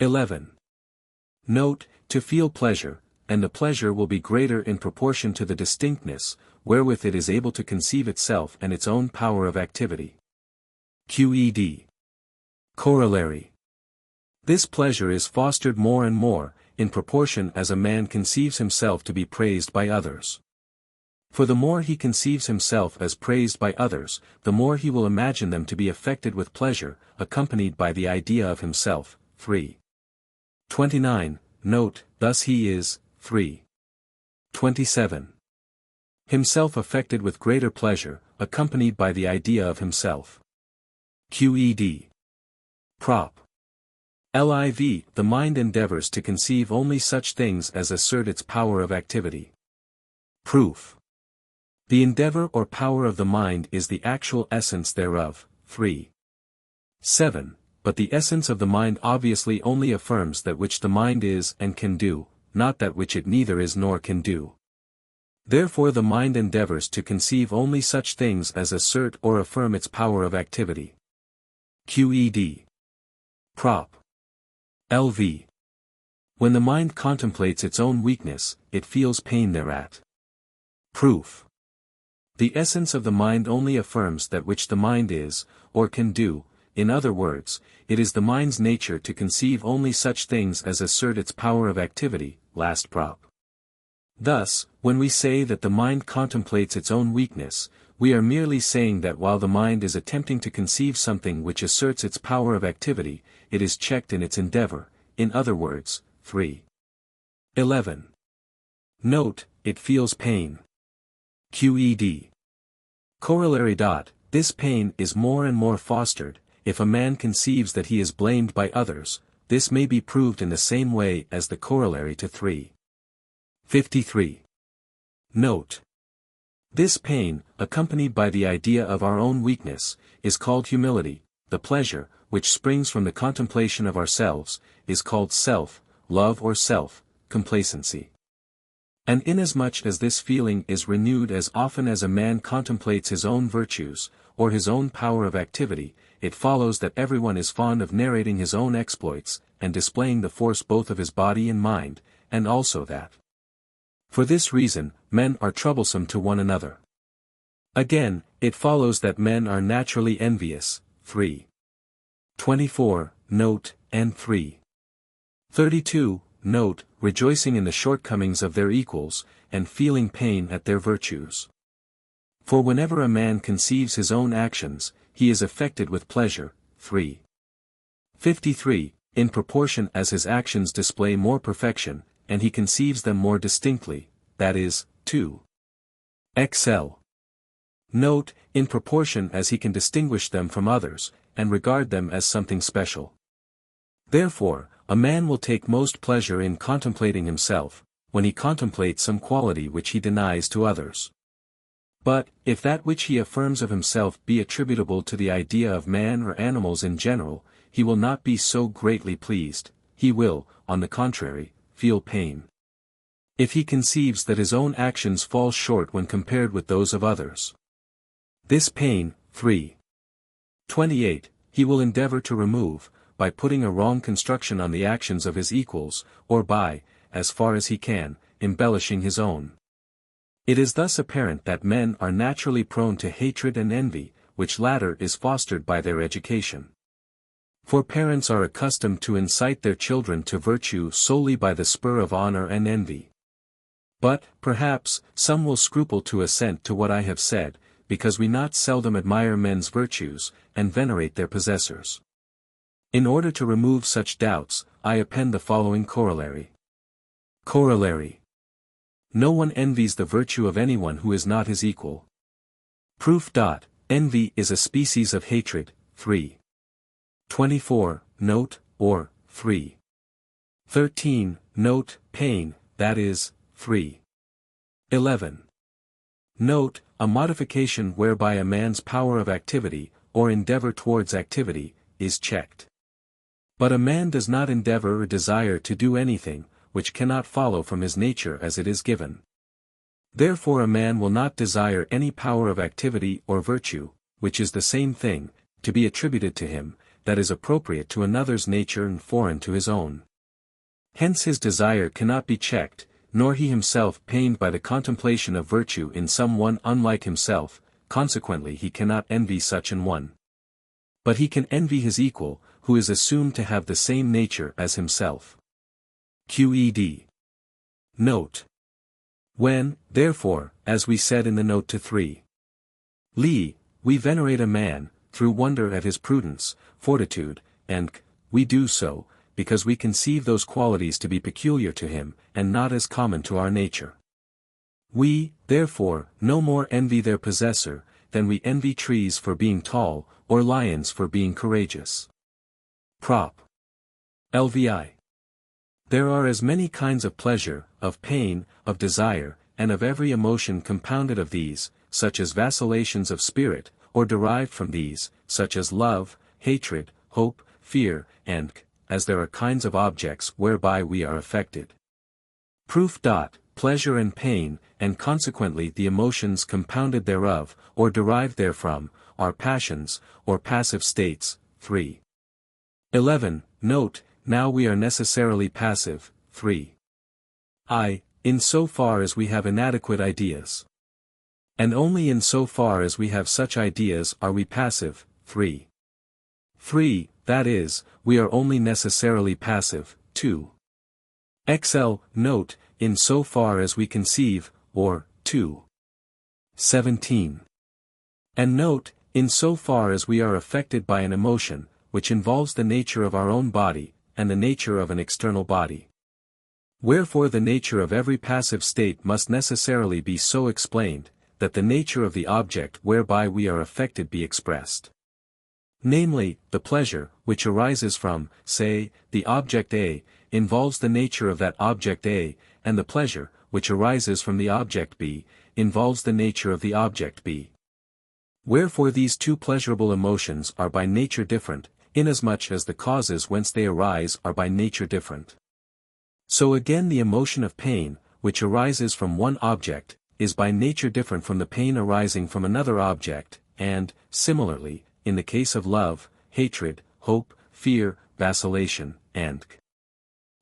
11. Note, to feel pleasure, and the pleasure will be greater in proportion to the distinctness, wherewith it is able to conceive itself and its own power of activity. Qed. Corollary. This pleasure is fostered more and more, in proportion as a man conceives himself to be praised by others. For the more he conceives himself as praised by others, the more he will imagine them to be affected with pleasure, accompanied by the idea of himself. 3. 29. Note, thus he is, 3. 27. Himself affected with greater pleasure, accompanied by the idea of himself. Qed. Prop. Liv. The mind endeavors to conceive only such things as assert its power of activity. Proof. The endeavor or power of the mind is the actual essence thereof. 3. 7. But the essence of the mind obviously only affirms that which the mind is and can do, not that which it neither is nor can do. Therefore the mind endeavors to conceive only such things as assert or affirm its power of activity. Qed. Prop. Lv. When the mind contemplates its own weakness, it feels pain thereat. Proof. The essence of the mind only affirms that which the mind is, or can do, in other words, it is the mind's nature to conceive only such things as assert its power of activity, last prop. Thus, when we say that the mind contemplates its own weakness, we are merely saying that while the mind is attempting to conceive something which asserts its power of activity, it is checked in its endeavor, in other words, 3. 11. Note, it feels pain. QED. Corollary. This pain is more and more fostered, if a man conceives that he is blamed by others. This may be proved in the same way as the corollary to 3. 53. Note. This pain, accompanied by the idea of our own weakness, is called humility. The pleasure, which springs from the contemplation of ourselves, is called self-love or self-complacency. And inasmuch as this feeling is renewed as often as a man contemplates his own virtues, or his own power of activity, it follows that everyone is fond of narrating his own exploits, and displaying the force both of his body and mind, and also that. For this reason, men are troublesome to one another. Again, it follows that men are naturally envious. 3. 24, note, and 3. 32, note, rejoicing in the shortcomings of their equals, and feeling pain at their virtues. For whenever a man conceives his own actions, he is affected with pleasure. 3. 53, in proportion as his actions display more perfection, and he conceives them more distinctly, that is, 2. XL. Note, in proportion as he can distinguish them from others, and regard them as something special. Therefore, a man will take most pleasure in contemplating himself, when he contemplates some quality which he denies to others. But, if that which he affirms of himself be attributable to the idea of man or animals in general, he will not be so greatly pleased, he will, on the contrary, feel pain. If he conceives that his own actions fall short when compared with those of others. This pain, 3. 28, he will endeavor to remove, by putting a wrong construction on the actions of his equals, or by, as far as he can, embellishing his own. It is thus apparent that men are naturally prone to hatred and envy, which latter is fostered by their education. For parents are accustomed to incite their children to virtue solely by the spur of honor and envy. But, perhaps, some will scruple to assent to what I have said, because we not seldom admire men's virtues, and venerate their possessors. In order to remove such doubts, I append the following corollary. Corollary. No one envies the virtue of anyone who is not his equal. Proof. Envy is a species of hatred. 3. 24, note, or, 3. 13, note, pain, that is, 3. 11. Note, a modification whereby a man's power of activity, or endeavor towards activity, is checked. But a man does not endeavor or desire to do anything, which cannot follow from his nature as it is given. Therefore a man will not desire any power of activity or virtue, which is the same thing, to be attributed to him, that is appropriate to another's nature and foreign to his own. Hence his desire cannot be checked, nor he himself pained by the contemplation of virtue in some one unlike himself, consequently he cannot envy such an one. But he can envy his equal, who is assumed to have the same nature as himself. QED. Note. When, therefore, as we said in the note to 3. Li, we venerate a man, through wonder at his prudence, fortitude, and we do so, because we conceive those qualities to be peculiar to him, and not as common to our nature. We, therefore, no more envy their possessor, than we envy trees for being tall, or lions for being courageous. Prop. LVI. There are as many kinds of pleasure, of pain, of desire, and of every emotion compounded of these, such as vacillations of spirit, or derived from these, such as love, hatred, hope, fear, and, as there are kinds of objects whereby we are affected. Proof. Pleasure and pain, and consequently the emotions compounded thereof, or derived therefrom, are passions, or passive states. 3. 11. Note, now we are necessarily passive. 3. In so far as we have inadequate ideas. And only in so far as we have such ideas are we passive. 3. 3. That is, we are only necessarily passive. 2. Note, in so far as we conceive, or, 2. 17. And note, in so far as we are affected by an emotion, which involves the nature of our own body, and the nature of an external body. Wherefore the nature of every passive state must necessarily be so explained, that the nature of the object whereby we are affected be expressed. Namely, the pleasure, which arises from, say, the object A, involves the nature of that object A, and the pleasure, which arises from the object B, involves the nature of the object B. Wherefore these two pleasurable emotions are by nature different, inasmuch as the causes whence they arise are by nature different. So again the emotion of pain, which arises from one object, is by nature different from the pain arising from another object, and, similarly, in the case of love, hatred, hope, fear, vacillation, and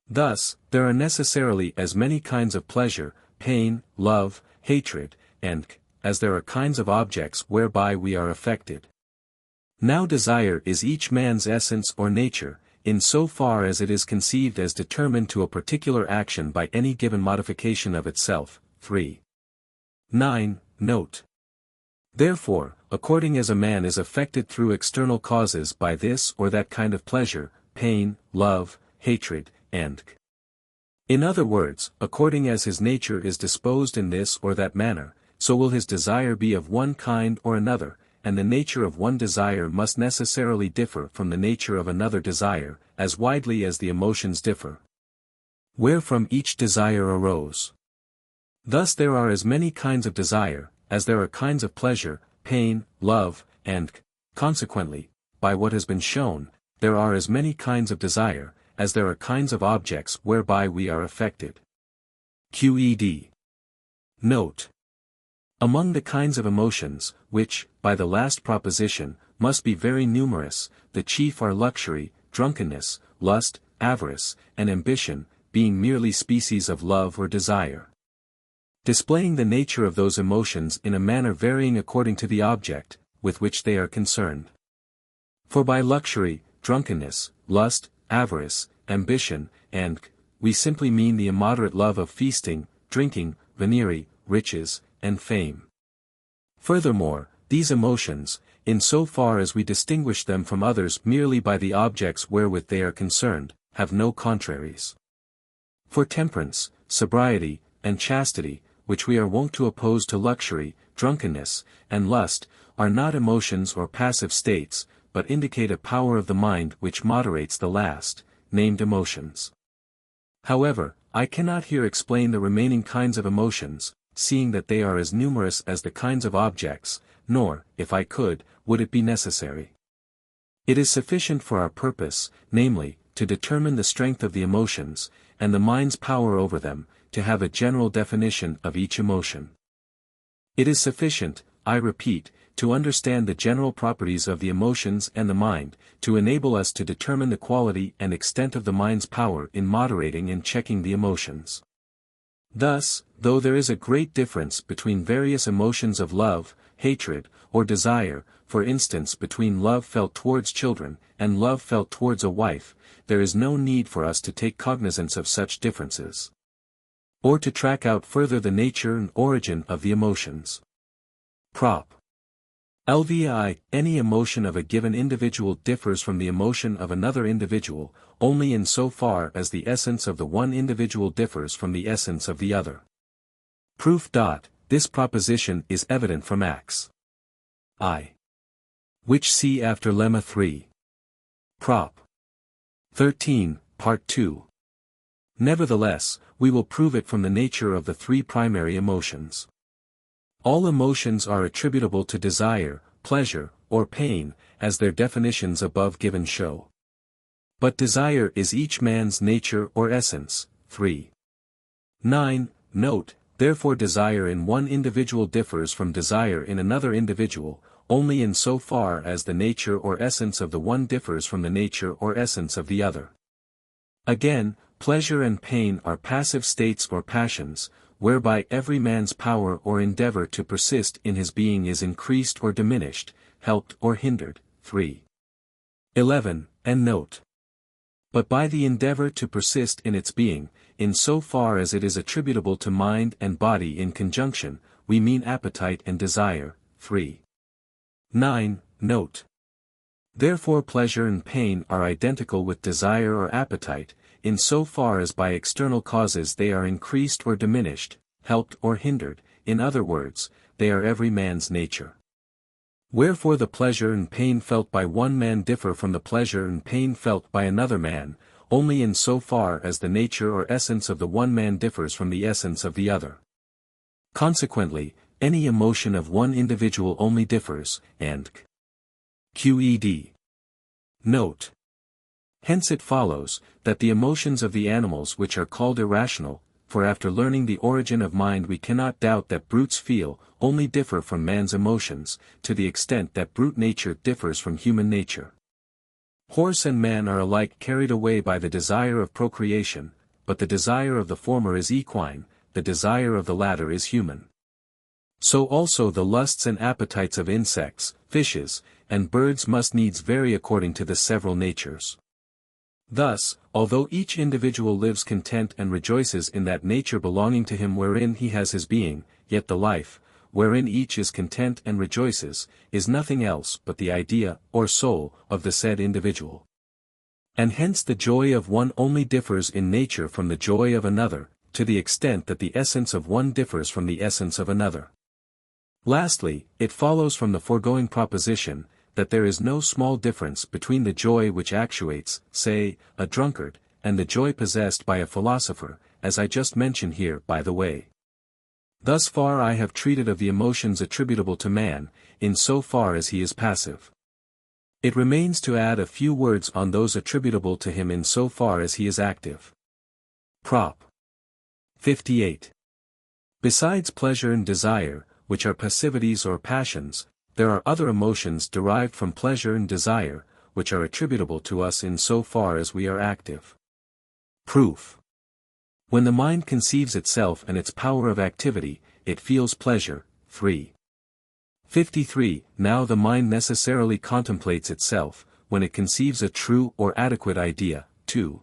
thus, there are necessarily as many kinds of pleasure, pain, love, hatred, and as there are kinds of objects whereby we are affected. Now desire is each man's essence or nature, in so far as it is conceived as determined to a particular action by any given modification of itself. 3. 9. Note. Therefore, according as a man is affected through external causes by this or that kind of pleasure, pain, love, hatred, and in other words, according as his nature is disposed in this or that manner, so will his desire be of one kind or another, and the nature of one desire must necessarily differ from the nature of another desire, as widely as the emotions differ. Wherefrom each desire arose. Thus there are as many kinds of desire, as there are kinds of pleasure, pain, love, and, consequently, by what has been shown, there are as many kinds of desire, as there are kinds of objects whereby we are affected. Qed. Note. Among the kinds of emotions, which, by the last proposition, must be very numerous, the chief are luxury, drunkenness, lust, avarice, and ambition, being merely species of love or desire. Displaying the nature of those emotions in a manner varying according to the object, with which they are concerned. For by luxury, drunkenness, lust, avarice, ambition, and, we simply mean the immoderate love of feasting, drinking, venery, riches, and fame. Furthermore, these emotions, in so far as we distinguish them from others merely by the objects wherewith they are concerned, have no contraries. For temperance, sobriety, and chastity, which we are wont to oppose to luxury, drunkenness, and lust, are not emotions or passive states, but indicate a power of the mind which moderates the last, named emotions. However, I cannot here explain the remaining kinds of emotions, seeing that they are as numerous as the kinds of objects, nor, if I could, would it be necessary. It is sufficient for our purpose, namely, to determine the strength of the emotions, and the mind's power over them, to have a general definition of each emotion. It is sufficient, I repeat, to understand the general properties of the emotions and the mind, to enable us to determine the quality and extent of the mind's power in moderating and checking the emotions. Thus, though there is a great difference between various emotions of love, hatred, or desire, for instance between love felt towards children, and love felt towards a wife, there is no need for us to take cognizance of such differences, or to track out further the nature and origin of the emotions. Prop. LVI, any emotion of a given individual differs from the emotion of another individual, only in so far as the essence of the one individual differs from the essence of the other. Proof. This proposition is evident from Ax. I. Which see after Lemma 3. Prop. 13, Part 2. Nevertheless, we will prove it from the nature of the three primary emotions. All emotions are attributable to desire, pleasure, or pain, as their definitions above given show. But desire is each man's nature or essence. 3. 9. Note, therefore desire in one individual differs from desire in another individual, only in so far as the nature or essence of the one differs from the nature or essence of the other. Again, pleasure and pain are passive states or passions, whereby every man's power or endeavor to persist in his being is increased or diminished, helped or hindered. 3. 11. And note. But by the endeavor to persist in its being, in so far as it is attributable to mind and body in conjunction, we mean appetite and desire. 3. 9. Note. Therefore pleasure and pain are identical with desire or appetite, in so far as by external causes they are increased or diminished, helped or hindered, in other words, they are every man's nature. Wherefore the pleasure and pain felt by one man differ from the pleasure and pain felt by another man, only in so far as the nature or essence of the one man differs from the essence of the other. Consequently, any emotion of one individual only differs, and qed. Note. Hence it follows, that the emotions of the animals which are called irrational, for after learning the origin of mind we cannot doubt that brutes feel, only differ from man's emotions, to the extent that brute nature differs from human nature. Horse and man are alike carried away by the desire of procreation, but the desire of the former is equine, the desire of the latter is human. So also the lusts and appetites of insects, fishes, and birds must needs vary according to the several natures. Thus, although each individual lives content and rejoices in that nature belonging to him wherein he has his being, yet the life, wherein each is content and rejoices, is nothing else but the idea, or soul, of the said individual. And hence the joy of one only differs in nature from the joy of another, to the extent that the essence of one differs from the essence of another. Lastly, it follows from the foregoing proposition, that there is no small difference between the joy which actuates, say, a drunkard, and the joy possessed by a philosopher, as I just mentioned here by the way. Thus far I have treated of the emotions attributable to man, in so far as he is passive. It remains to add a few words on those attributable to him in so far as he is active. Prop. 58. Besides pleasure and desire, which are passivities or passions, there are other emotions derived from pleasure and desire, which are attributable to us in so far as we are active. Proof. When the mind conceives itself and its power of activity, it feels pleasure. 3. 53. Now the mind necessarily contemplates itself, when it conceives a true or adequate idea. 2.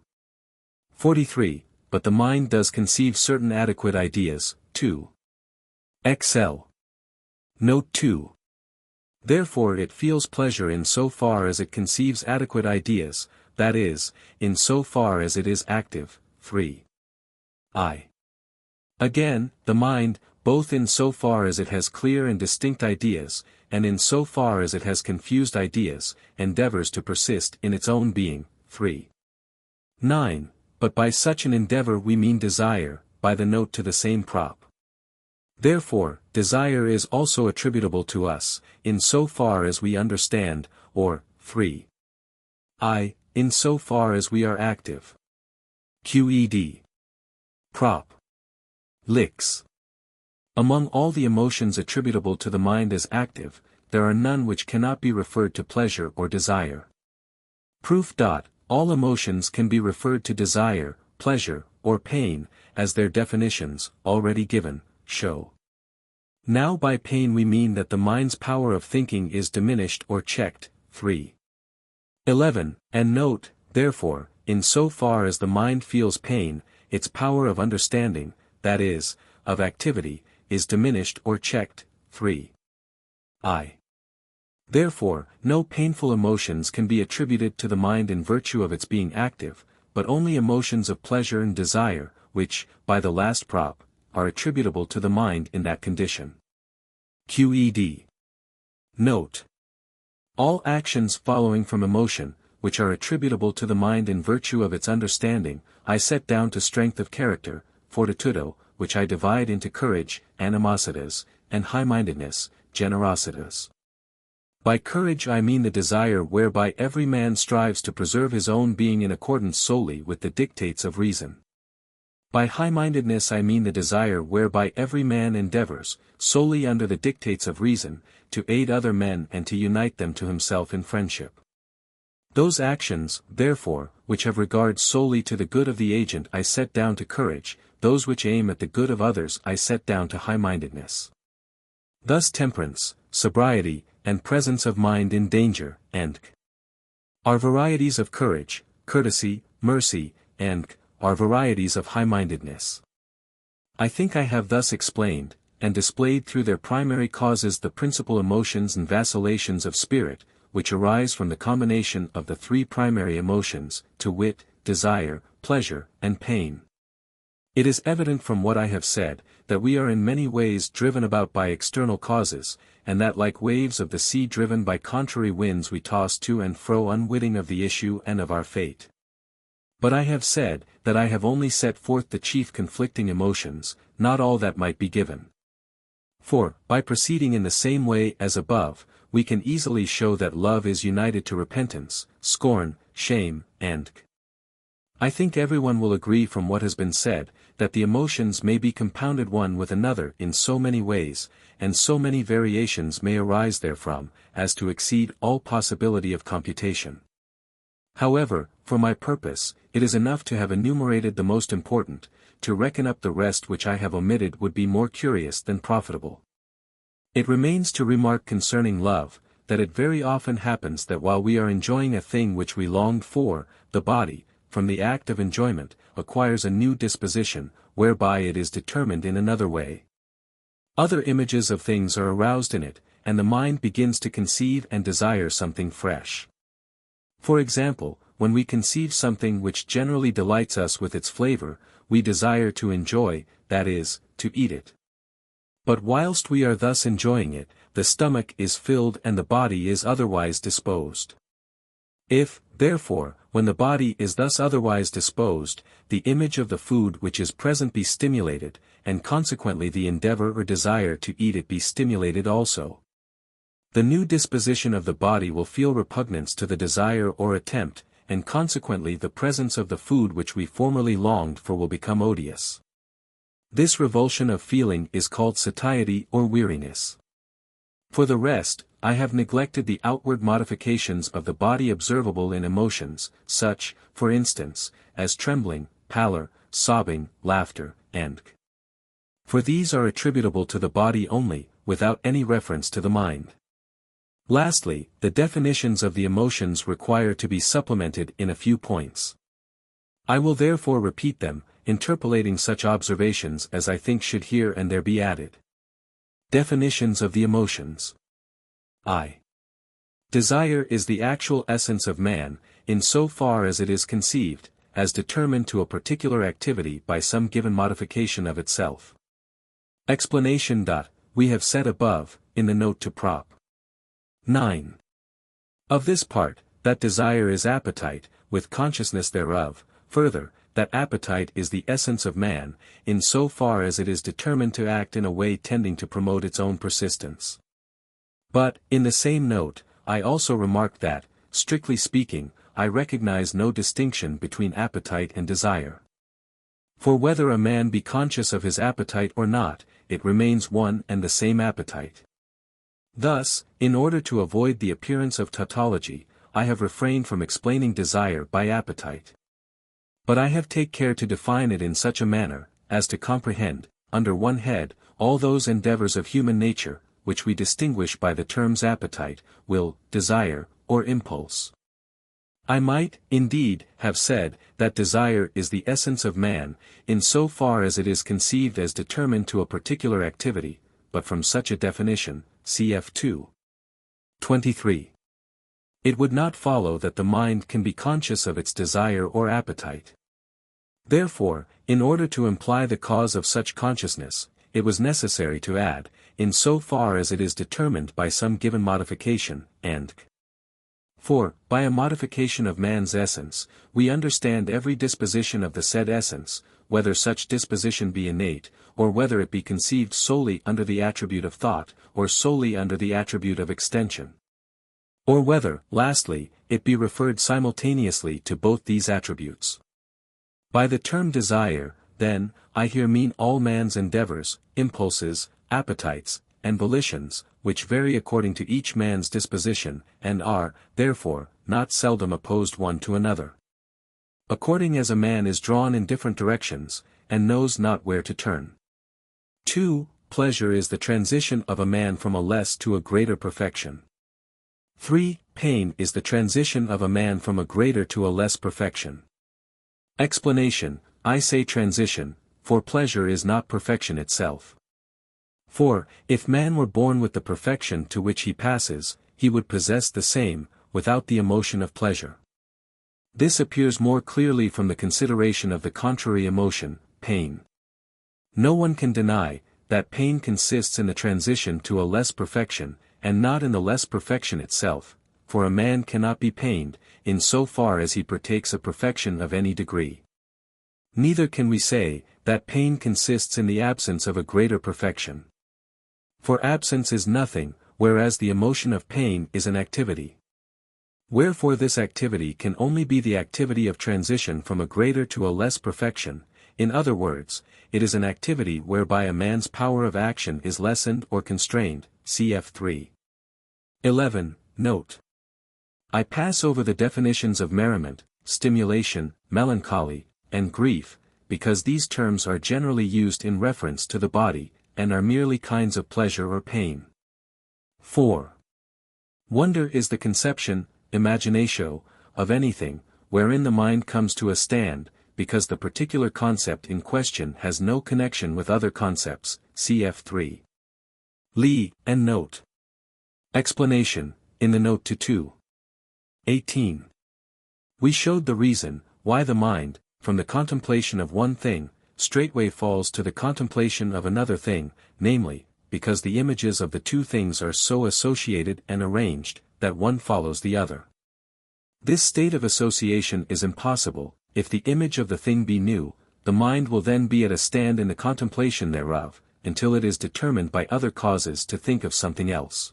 43. But the mind does conceive certain adequate ideas. 2. XL. Note 2. Therefore it feels pleasure in so far as it conceives adequate ideas, that is, in so far as it is active. 3. I. Again, the mind, both in so far as it has clear and distinct ideas, and in so far as it has confused ideas, endeavors to persist in its own being. 3. 9. But by such an endeavor we mean desire, by the note to the same prop. Therefore, desire is also attributable to us, in so far as we understand, or, 3. I, in so far as we are active. QED. Prop. Lix. Among all the emotions attributable to the mind as active, there are none which cannot be referred to pleasure or desire. Proof. All emotions can be referred to desire, pleasure, or pain, as their definitions, already given, show. Now by pain we mean that the mind's power of thinking is diminished or checked. 3. 11. And note, therefore, in so far as the mind feels pain, its power of understanding, that is, of activity, is diminished or checked. 3. I. Therefore, no painful emotions can be attributed to the mind in virtue of its being active, but only emotions of pleasure and desire, which, by the last prop, are attributable to the mind in that condition. QED. Note. All actions following from emotion, which are attributable to the mind in virtue of its understanding, I set down to strength of character, fortitudo, which I divide into courage, animositas, and high-mindedness, generositas. By courage I mean the desire whereby every man strives to preserve his own being in accordance solely with the dictates of reason. By high-mindedness I mean the desire whereby every man endeavors, solely under the dictates of reason, to aid other men and to unite them to himself in friendship. Those actions, therefore, which have regard solely to the good of the agent I set down to courage, those which aim at the good of others I set down to high-mindedness. Thus temperance, sobriety, and presence of mind in danger, and are varieties of courage, courtesy, mercy, and are varieties of high-mindedness. I think I have thus explained, and displayed through their primary causes the principal emotions and vacillations of spirit, which arise from the combination of the three primary emotions, to wit, desire, pleasure, and pain. It is evident from what I have said, that we are in many ways driven about by external causes, and that like waves of the sea driven by contrary winds we toss to and fro unwitting of the issue and of our fate. But I have said, that I have only set forth the chief conflicting emotions, not all that might be given. For, by proceeding in the same way as above, we can easily show that love is united to repentance, scorn, shame, and I think everyone will agree from what has been said, that the emotions may be compounded one with another in so many ways, and so many variations may arise therefrom, as to exceed all possibility of computation. However, for my purpose, it is enough to have enumerated the most important. To reckon up the rest which I have omitted would be more curious than profitable. It remains to remark concerning love, that it very often happens that while we are enjoying a thing which we longed for, the body, from the act of enjoyment, acquires a new disposition, whereby it is determined in another way. Other images of things are aroused in it, and the mind begins to conceive and desire something fresh. For example, when we conceive something which generally delights us with its flavor, we desire to enjoy, that is, to eat it. But whilst we are thus enjoying it, the stomach is filled and the body is otherwise disposed. If, therefore, when the body is thus otherwise disposed, the image of the food which is present be stimulated, and consequently the endeavor or desire to eat it be stimulated also, the new disposition of the body will feel repugnance to the desire or attempt, and consequently the presence of the food which we formerly longed for will become odious. This revulsion of feeling is called satiety or weariness. For the rest, I have neglected the outward modifications of the body observable in emotions, such, for instance, as trembling, pallor, sobbing, laughter, and for these are attributable to the body only, without any reference to the mind. Lastly, the definitions of the emotions require to be supplemented in a few points. I will therefore repeat them, interpolating such observations as I think should here and there be added. Definitions of the emotions. I. Desire is the actual essence of man, in so far as it is conceived, as determined to a particular activity by some given modification of itself. Explanation. We have said above, in the note to Prop. 9. Of this part, that desire is appetite, with consciousness thereof, further, that appetite is the essence of man, in so far as it is determined to act in a way tending to promote its own persistence. But, in the same note, I also remarked that, strictly speaking, I recognize no distinction between appetite and desire. For whether a man be conscious of his appetite or not, it remains one and the same appetite. Thus, in order to avoid the appearance of tautology, I have refrained from explaining desire by appetite. But I have take care to define it in such a manner, as to comprehend, under one head, all those endeavors of human nature, which we distinguish by the terms appetite, will, desire, or impulse. I might, indeed, have said, that desire is the essence of man, in so far as it is conceived as determined to a particular activity, but from such a definition, cf. 2. 23. It would not follow that the mind can be conscious of its desire or appetite. Therefore, in order to imply the cause of such consciousness, it was necessary to add, in so far as it is determined by some given modification, and for, by a modification of man's essence, we understand every disposition of the said essence, whether such disposition be innate, or whether it be conceived solely under the attribute of thought, or solely under the attribute of extension. Or whether, lastly, it be referred simultaneously to both these attributes. By the term desire, then, I here mean all man's endeavors, impulses, appetites, and volitions, which vary according to each man's disposition, and are, therefore, not seldom opposed one to another. According as a man is drawn in different directions, and knows not where to turn. 2. Pleasure is the transition of a man from a less to a greater perfection. 3. Pain is the transition of a man from a greater to a less perfection. Explanation: I say transition, for pleasure is not perfection itself. 4. If man were born with the perfection to which he passes, he would possess the same, without the emotion of pleasure. This appears more clearly from the consideration of the contrary emotion, pain. No one can deny that pain consists in the transition to a less perfection, and not in the less perfection itself, for a man cannot be pained, in so far as he partakes of perfection of any degree. Neither can we say that pain consists in the absence of a greater perfection. For absence is nothing, whereas the emotion of pain is an activity. Wherefore this activity can only be the activity of transition from a greater to a less perfection. In other words, it is an activity whereby a man's power of action is lessened or constrained, cf. 3. 11. Note. I pass over the definitions of merriment, stimulation, melancholy, and grief, because these terms are generally used in reference to the body, and are merely kinds of pleasure or pain. 4. Wonder is the conception, imaginatio, of anything, wherein the mind comes to a stand, because the particular concept in question has no connection with other concepts, cf. 3. Lee, and note. Explanation, in the note to 2. 18. We showed the reason, why the mind, from the contemplation of one thing, straightway falls to the contemplation of another thing, namely, because the images of the two things are so associated and arranged, that one follows the other. This state of association is impossible. If the image of the thing be new, the mind will then be at a stand in the contemplation thereof, until it is determined by other causes to think of something else.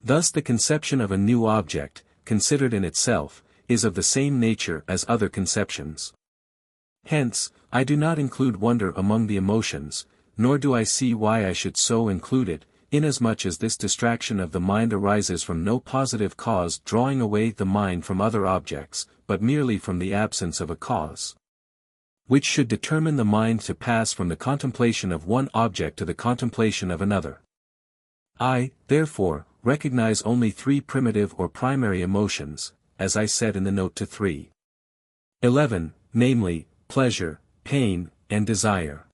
Thus the conception of a new object, considered in itself, is of the same nature as other conceptions. Hence, I do not include wonder among the emotions, nor do I see why I should so include it, inasmuch as this distraction of the mind arises from no positive cause drawing away the mind from other objects, but merely from the absence of a cause, which should determine the mind to pass from the contemplation of one object to the contemplation of another. I, therefore, recognize only three primitive or primary emotions, as I said in the note to 3. 11, namely, pleasure, pain, and desire.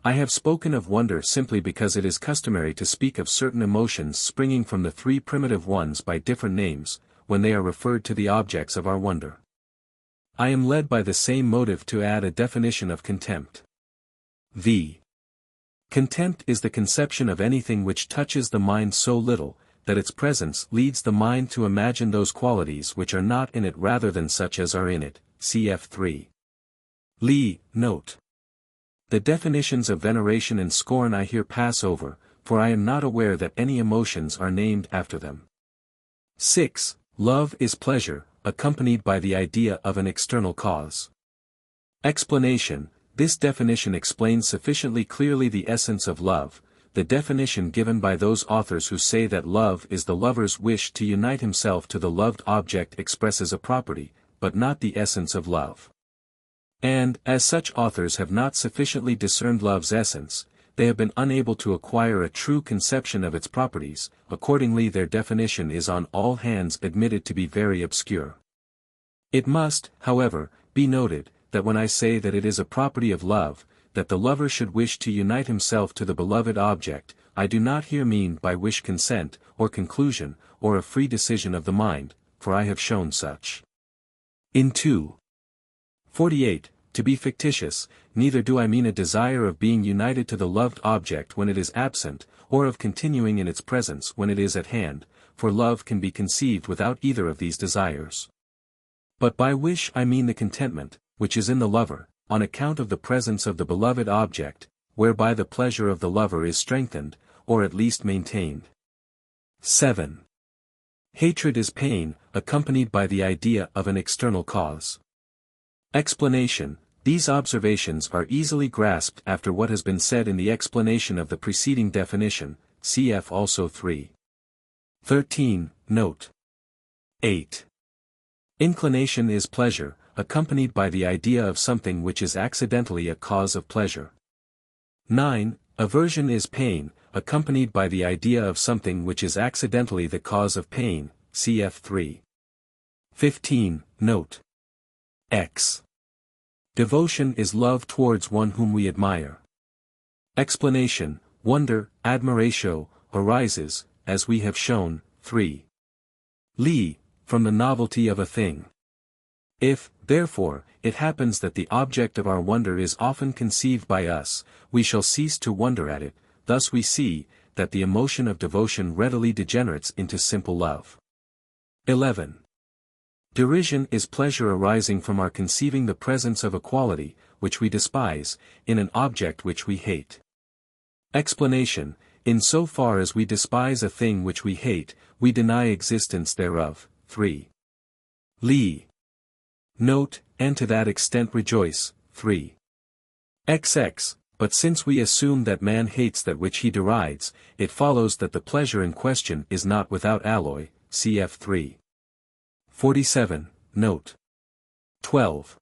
I have spoken of wonder simply because it is customary to speak of certain emotions springing from the three primitive ones by different names, when they are referred to the objects of our wonder. I am led by the same motive to add a definition of contempt. V. Contempt is the conception of anything which touches the mind so little, that its presence leads the mind to imagine those qualities which are not in it rather than such as are in it, cf. 3. Lee, note. The definitions of veneration and scorn I here pass over, for I am not aware that any emotions are named after them. 6. Love is pleasure, accompanied by the idea of an external cause. Explanation. This definition explains sufficiently clearly the essence of love, the definition given by those authors who say that love is the lover's wish to unite himself to the loved object expresses a property, but not the essence of love. And, as such authors have not sufficiently discerned love's essence, they have been unable to acquire a true conception of its properties, accordingly their definition is on all hands admitted to be very obscure. It must, however, be noted, that when I say that it is a property of love, that the lover should wish to unite himself to the beloved object, I do not here mean by wish consent, or conclusion, or a free decision of the mind, for I have shown such. In 2:48, to be fictitious, neither do I mean a desire of being united to the loved object when it is absent, or of continuing in its presence when it is at hand, for love can be conceived without either of these desires. But by wish I mean the contentment, which is in the lover, on account of the presence of the beloved object, whereby the pleasure of the lover is strengthened, or at least maintained. 7. Hatred is pain, accompanied by the idea of an external cause. Explanation. These observations are easily grasped after what has been said in the explanation of the preceding definition, cf. also 3. 13, note. 8. Inclination is pleasure, accompanied by the idea of something which is accidentally a cause of pleasure. 9. Aversion is pain, accompanied by the idea of something which is accidentally the cause of pain, cf. 3. 15, note. X. Devotion is love towards one whom we admire. Explanation, wonder, admiratio, arises, as we have shown, 3. Li, from the novelty of a thing. If, therefore, it happens that the object of our wonder is often conceived by us, we shall cease to wonder at it. Thus we see, that the emotion of devotion readily degenerates into simple love. 11. Derision is pleasure arising from our conceiving the presence of a quality, which we despise, in an object which we hate. Explanation, in so far as we despise a thing which we hate, we deny existence thereof. 3. Li. Note, and to that extent rejoice. 3. XX. But since we assume that man hates that which he derides, it follows that the pleasure in question is not without alloy, cf. 3. 47, note. 12.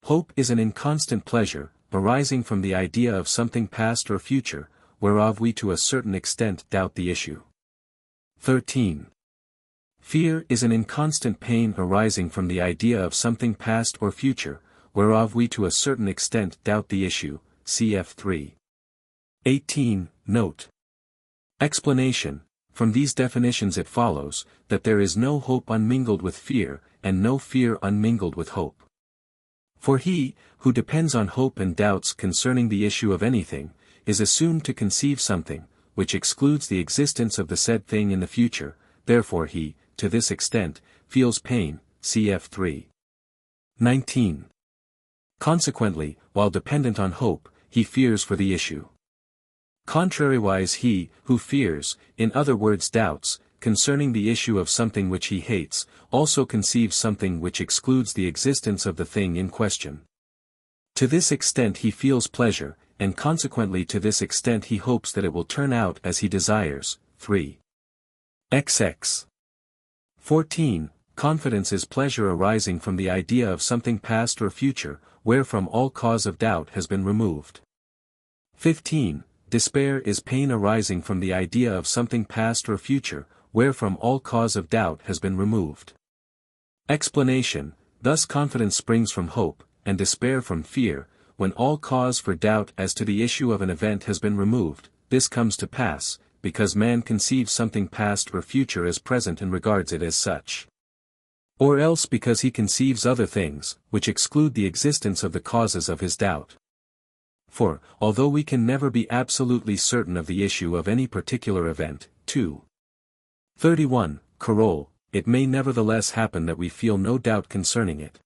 Hope is an inconstant pleasure, arising from the idea of something past or future, whereof we to a certain extent doubt the issue. 13. Fear is an inconstant pain arising from the idea of something past or future, whereof we to a certain extent doubt the issue, cf. 3. 18, note. Explanation, from these definitions it follows, that there is no hope unmingled with fear, and no fear unmingled with hope. For he, who depends on hope and doubts concerning the issue of anything, is assumed to conceive something, which excludes the existence of the said thing in the future, therefore he, to this extent, feels pain, cf. 3. 19. Consequently, while dependent on hope, he fears for the issue. Contrariwise he, who fears, in other words doubts, concerning the issue of something which he hates, also conceives something which excludes the existence of the thing in question. To this extent he feels pleasure, and consequently to this extent he hopes that it will turn out as he desires. 3. XX. 14. Confidence is pleasure arising from the idea of something past or future, wherefrom all cause of doubt has been removed. 15. Despair is pain arising from the idea of something past or future, wherefrom all cause of doubt has been removed. Explanation, thus confidence springs from hope, and despair from fear. When all cause for doubt as to the issue of an event has been removed, this comes to pass, because man conceives something past or future as present and regards it as such. Or else because he conceives other things, which exclude the existence of the causes of his doubt. For, although we can never be absolutely certain of the issue of any particular event, 2. 31, Carol, it may nevertheless happen that we feel no doubt concerning it.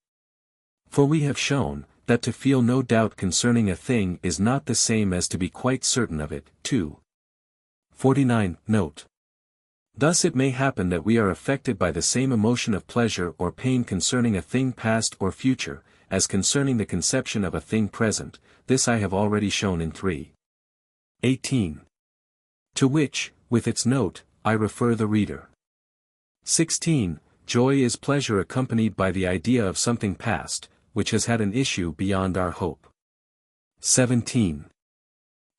For we have shown, that to feel no doubt concerning a thing is not the same as to be quite certain of it. 2. 49, note. Thus it may happen that we are affected by the same emotion of pleasure or pain concerning a thing past or future, as concerning the conception of a thing present. This I have already shown in 3. 18. To which, with its note, I refer the reader. 16. Joy is pleasure accompanied by the idea of something past, which has had an issue beyond our hope. 17.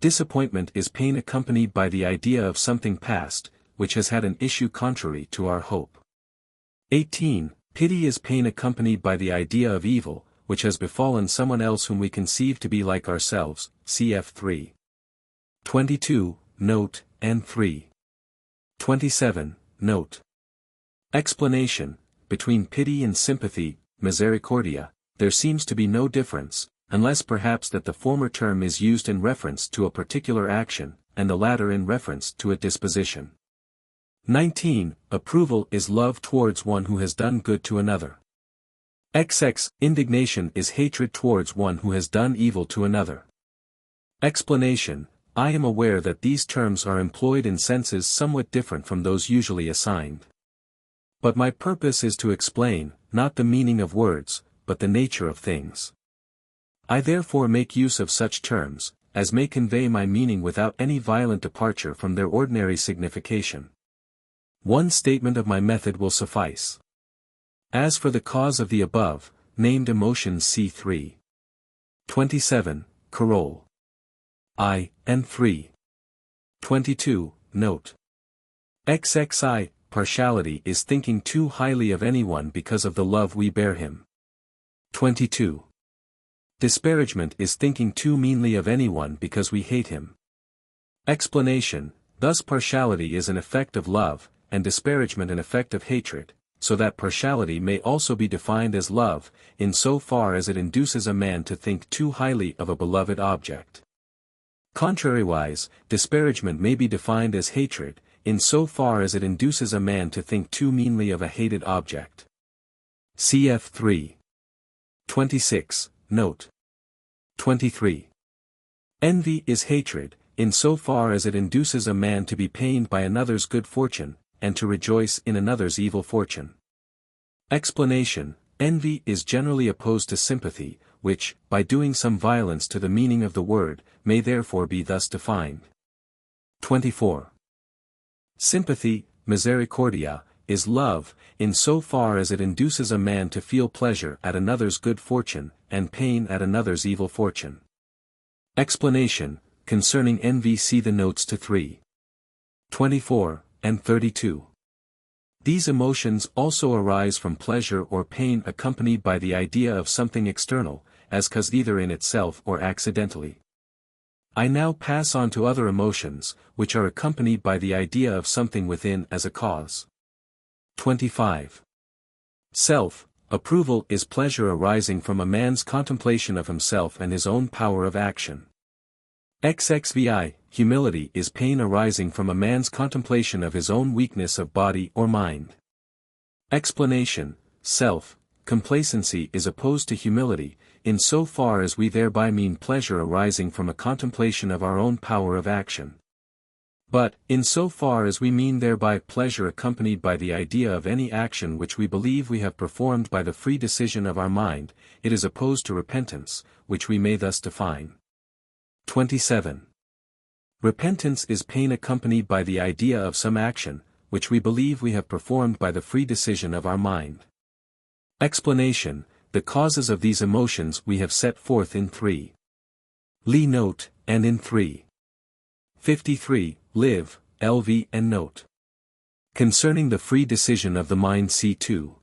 Disappointment is pain accompanied by the idea of something past, which has had an issue contrary to our hope. 18. Pity is pain accompanied by the idea of evil, which has befallen someone else whom we conceive to be like ourselves, cf. 3. 22, note, and 3. 27, note. Explanation, between pity and sympathy, misericordia, there seems to be no difference, unless perhaps that the former term is used in reference to a particular action, and the latter in reference to a disposition. 19. Approval is love towards one who has done good to another. XX. Indignation is hatred towards one who has done evil to another. Explanation, I am aware that these terms are employed in senses somewhat different from those usually assigned. But my purpose is to explain, not the meaning of words, but the nature of things. I therefore make use of such terms, as may convey my meaning without any violent departure from their ordinary signification. One statement of my method will suffice. As for the cause of the above, named emotions c. 3. 27, Carol. I, and 3. 22, note. XXI, partiality is thinking too highly of anyone because of the love we bear him. 22. Disparagement is thinking too meanly of anyone because we hate him. Explanation: thus partiality is an effect of love, and disparagement an effect of hatred, so that partiality may also be defined as love, in so far as it induces a man to think too highly of a beloved object. Contrariwise, disparagement may be defined as hatred, in so far as it induces a man to think too meanly of a hated object. Cf. 3. 26, note. 23. Envy is hatred, in so far as it induces a man to be pained by another's good fortune, and to rejoice in another's evil fortune. Explanation: envy is generally opposed to sympathy, which, by doing some violence to the meaning of the word, may therefore be thus defined. 24. Sympathy, misericordia, is love, in so far as it induces a man to feel pleasure at another's good fortune, and pain at another's evil fortune. Explanation: concerning envy see the notes to 3. 24, and 32. These emotions also arise from pleasure or pain accompanied by the idea of something external, as cause either in itself or accidentally. I now pass on to other emotions, which are accompanied by the idea of something within as a cause. 25. Self-approval is pleasure arising from a man's contemplation of himself and his own power of action. XXVI, humility is pain arising from a man's contemplation of his own weakness of body or mind. Explanation: self-complacency is opposed to humility, in so far as we thereby mean pleasure arising from a contemplation of our own power of action. But, in so far as we mean thereby pleasure accompanied by the idea of any action which we believe we have performed by the free decision of our mind, it is opposed to repentance, which we may thus define. 27. Repentance is pain accompanied by the idea of some action, which we believe we have performed by the free decision of our mind. Explanation: the causes of these emotions we have set forth in 3. Lee note, and in 3. 53, live, LV and note. Concerning the free decision of the mind C2.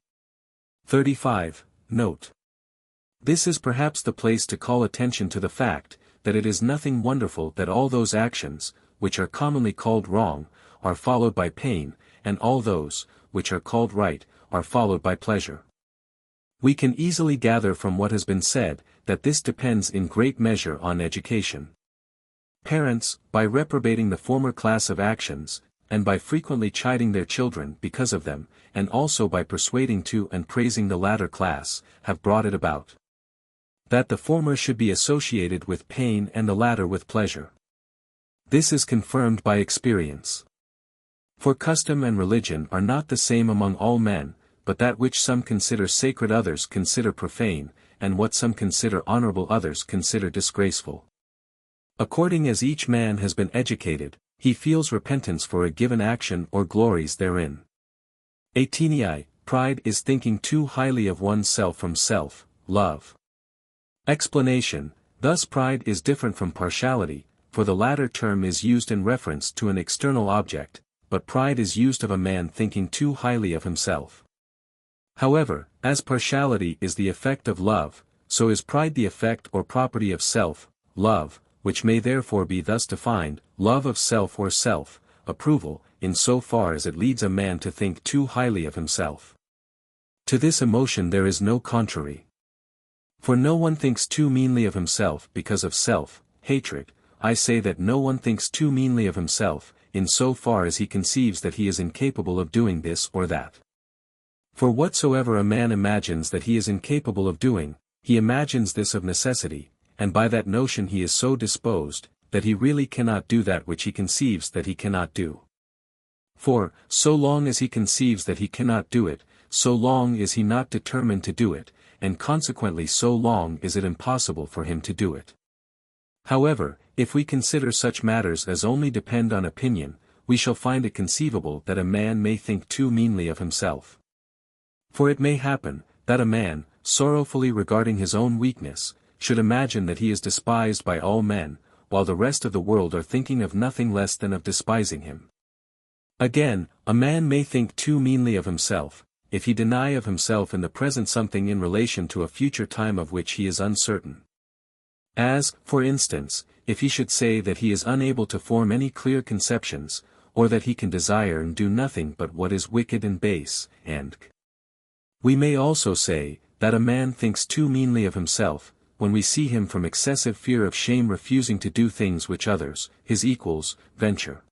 35, note. This is perhaps the place to call attention to the fact, that it is nothing wonderful that all those actions, which are commonly called wrong, are followed by pain, and all those, which are called right, are followed by pleasure. We can easily gather from what has been said, that this depends in great measure on education. Parents, by reprobating the former class of actions, and by frequently chiding their children because of them, and also by persuading to and praising the latter class, have brought it about. That the former should be associated with pain and the latter with pleasure. This is confirmed by experience. For custom and religion are not the same among all men, but that which some consider sacred others consider profane, and what some consider honorable others consider disgraceful. According as each man has been educated, he feels repentance for a given action or glories therein. 18. Pride is thinking too highly of one's self from self-love. Explanation: thus pride is different from partiality, for the latter term is used in reference to an external object, but pride is used of a man thinking too highly of himself. However, as partiality is the effect of love, so is pride the effect or property of self-love, which may therefore be thus defined: love of self or self-approval, in so far as it leads a man to think too highly of himself. To this emotion there is no contrary. For no one thinks too meanly of himself because of self-hatred. I say that no one thinks too meanly of himself, in so far as he conceives that he is incapable of doing this or that. For whatsoever a man imagines that he is incapable of doing, he imagines this of necessity, and by that notion he is so disposed, that he really cannot do that which he conceives that he cannot do. For, so long as he conceives that he cannot do it, so long is he not determined to do it, and consequently so long is it impossible for him to do it. However, if we consider such matters as only depend on opinion, we shall find it conceivable that a man may think too meanly of himself. For it may happen, that a man, sorrowfully regarding his own weakness, should imagine that he is despised by all men, while the rest of the world are thinking of nothing less than of despising him. Again, a man may think too meanly of himself, if he deny of himself in the present something in relation to a future time of which he is uncertain. As, for instance, if he should say that he is unable to form any clear conceptions, or that he can desire and do nothing but what is wicked and base, and we may also say, that a man thinks too meanly of himself, when we see him from excessive fear of shame refusing to do things which others, his equals, venture.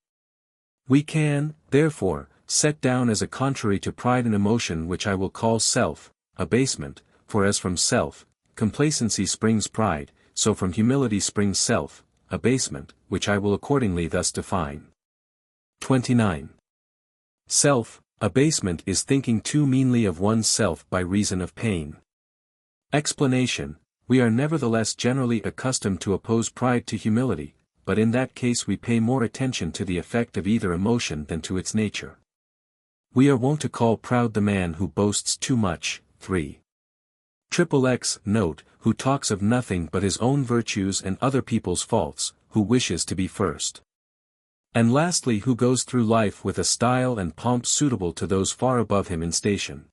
We can, therefore, set down as a contrary to pride an emotion which I will call self-abasement, for as from self-complacency springs pride, so from humility springs self-abasement, which I will accordingly thus define. 29. Self-abasement is thinking too meanly of one's self by reason of pain. Explanation: we are nevertheless generally accustomed to oppose pride to humility, but in that case we pay more attention to the effect of either emotion than to its nature. We are wont to call proud the man who boasts too much. 3. Note, who talks of nothing but his own virtues and other people's faults, who wishes to be first. And lastly, who goes through life with a style and pomp suitable to those far above him in station.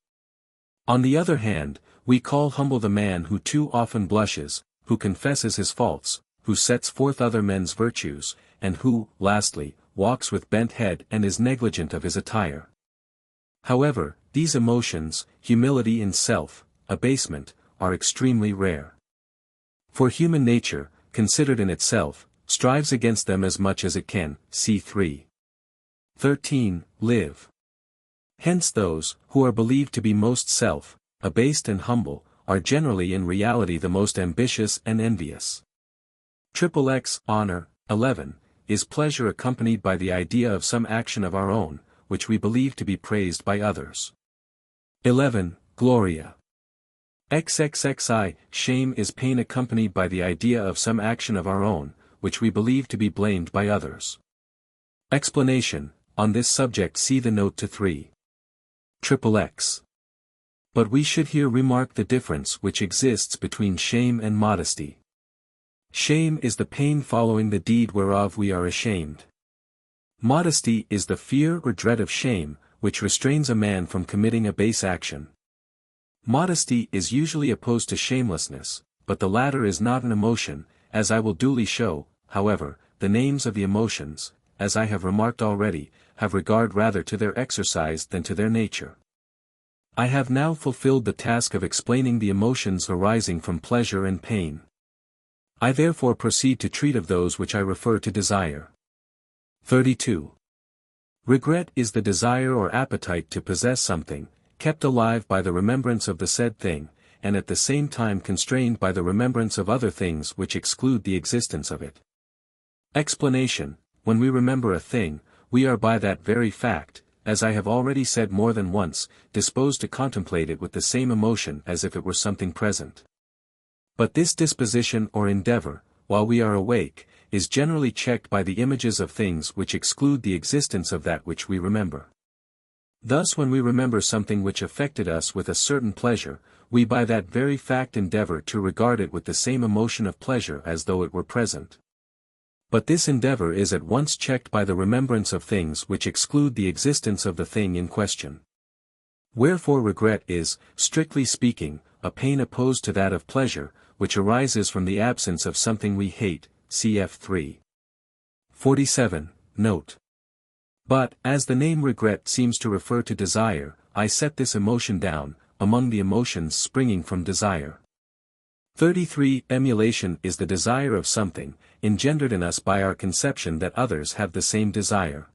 On the other hand, we call humble the man who too often blushes, who confesses his faults, who sets forth other men's virtues, and who, lastly, walks with bent head and is negligent of his attire. However, these emotions, humility and self-abasement, are extremely rare. For human nature, considered in itself, strives against them as much as it can, c. 3. 13. Live. Hence those, who are believed to be most self-abased and humble, are generally in reality the most ambitious and envious. Honor. 11. Is pleasure accompanied by the idea of some action of our own, which we believe to be praised by others. 11. Gloria. Shame is pain accompanied by the idea of some action of our own, which we believe to be blamed by others. Explanation: on this subject see the note to 3. But we should here remark the difference which exists between shame and modesty. Shame is the pain following the deed whereof we are ashamed. Modesty is the fear or dread of shame, which restrains a man from committing a base action. Modesty is usually opposed to shamelessness, but the latter is not an emotion, as I will duly show. However, the names of the emotions, as I have remarked already, have regard rather to their exercise than to their nature. I have now fulfilled the task of explaining the emotions arising from pleasure and pain. I therefore proceed to treat of those which I refer to desire. 32. Regret is the desire or appetite to possess something, kept alive by the remembrance of the said thing, and at the same time constrained by the remembrance of other things which exclude the existence of it. Explanation: when we remember a thing, we are by that very fact, as I have already said more than once, disposed to contemplate it with the same emotion as if it were something present. But this disposition or endeavor, while we are awake, is generally checked by the images of things which exclude the existence of that which we remember. Thus when we remember something which affected us with a certain pleasure, we by that very fact endeavor to regard it with the same emotion of pleasure as though it were present. But this endeavor is at once checked by the remembrance of things which exclude the existence of the thing in question. Wherefore regret is, strictly speaking, a pain opposed to that of pleasure, which arises from the absence of something we hate, cf. 3. 47, note. But, as the name regret seems to refer to desire, I set this emotion down, among the emotions springing from desire. 33. Emulation is the desire of something, engendered in us by our conception that others have the same desire.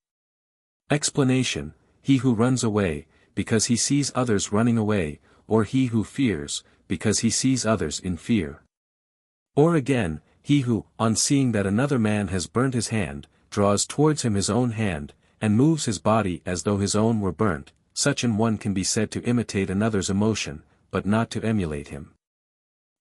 Explanation: he who runs away, because he sees others running away, or he who fears, because he sees others in fear. Or again, he who, on seeing that another man has burnt his hand, draws towards him his own hand, and moves his body as though his own were burnt, such an one can be said to imitate another's emotion, but not to emulate him.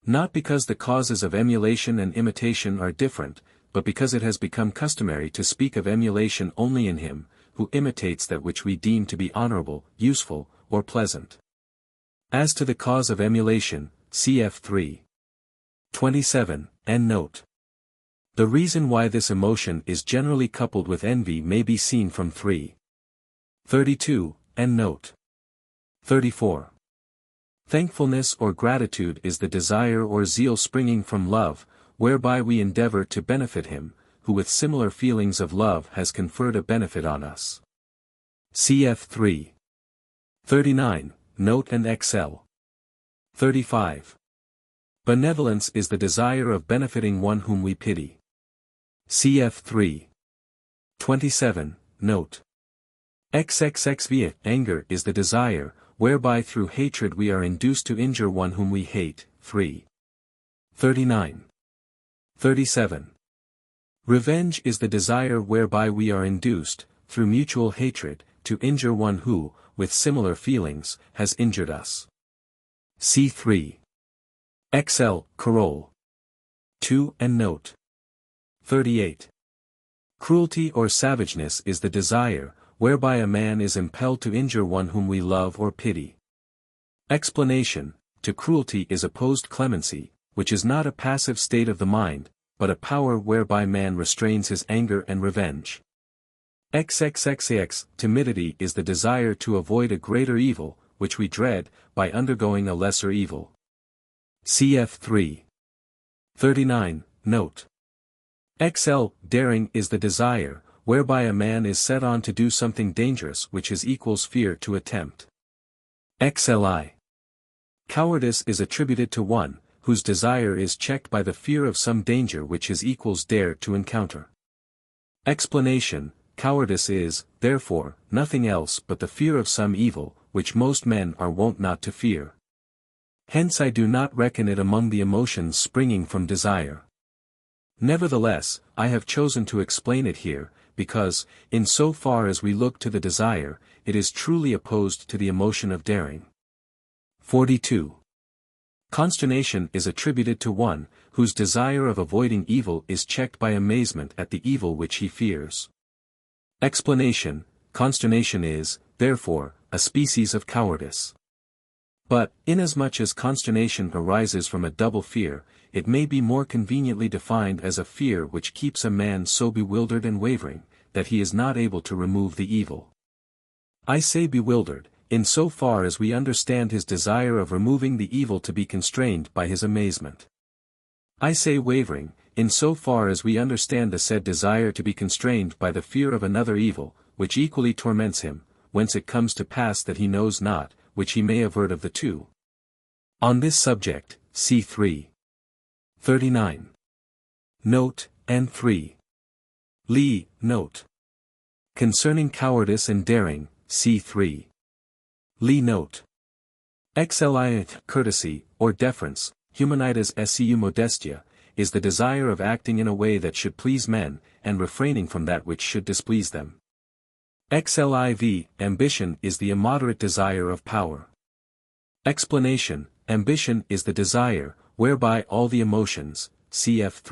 Not because the causes of emulation and imitation are different, but because it has become customary to speak of emulation only in him, who imitates that which we deem to be honorable, useful, or pleasant. As to the cause of emulation, cf. 3. 27, and note. The reason why this emotion is generally coupled with envy may be seen from 3:32, and note 34. Thankfulness or gratitude is the desire or zeal springing from love, whereby we endeavor to benefit him, who with similar feelings of love has conferred a benefit on us. Cf. 3:39, note and XL. 35. Benevolence is the desire of benefiting one whom we pity. Cf. 3:27, note. XXXV. Anger is the desire, whereby through hatred we are induced to injure one whom we hate. 3:39. 37. Revenge is the desire whereby we are induced, through mutual hatred, to injure one who, with similar feelings, has injured us. C3. XL, Carole. 2 and note. 38. Cruelty or savageness is the desire, whereby a man is impelled to injure one whom we love or pity. Explanation: to cruelty is opposed clemency, which is not a passive state of the mind, but a power whereby man restrains his anger and revenge. XXXAX, timidity is the desire to avoid a greater evil, which we dread, by undergoing a lesser evil. Cf. 3:39, note. XL, daring is the desire, whereby a man is set on to do something dangerous which his equals fear to attempt. XLI. Cowardice is attributed to one, whose desire is checked by the fear of some danger which his equals dare to encounter. Explanation: cowardice is, therefore, nothing else but the fear of some evil, which most men are wont not to fear. Hence I do not reckon it among the emotions springing from desire. Nevertheless, I have chosen to explain it here, because, in so far as we look to the desire, it is truly opposed to the emotion of daring. 42. Consternation is attributed to one, whose desire of avoiding evil is checked by amazement at the evil which he fears. Explanation: consternation is, therefore, a species of cowardice. But, inasmuch as consternation arises from a double fear, it may be more conveniently defined as a fear which keeps a man so bewildered and wavering, that he is not able to remove the evil. I say bewildered, in so far as we understand his desire of removing the evil to be constrained by his amazement. I say wavering, in so far as we understand the said desire to be constrained by the fear of another evil, which equally torments him, whence it comes to pass that he knows not, which he may avert of the two. On this subject, see 3:39. Note, and 3. Lee, note. Concerning cowardice and daring, see 3. Lee note. Xli courtesy, or deference, humanitas scu modestia, is the desire of acting in a way that should please men, and refraining from that which should displease them. Xliv, ambition is the immoderate desire of power. Explanation: ambition is the desire, whereby all the emotions, cf.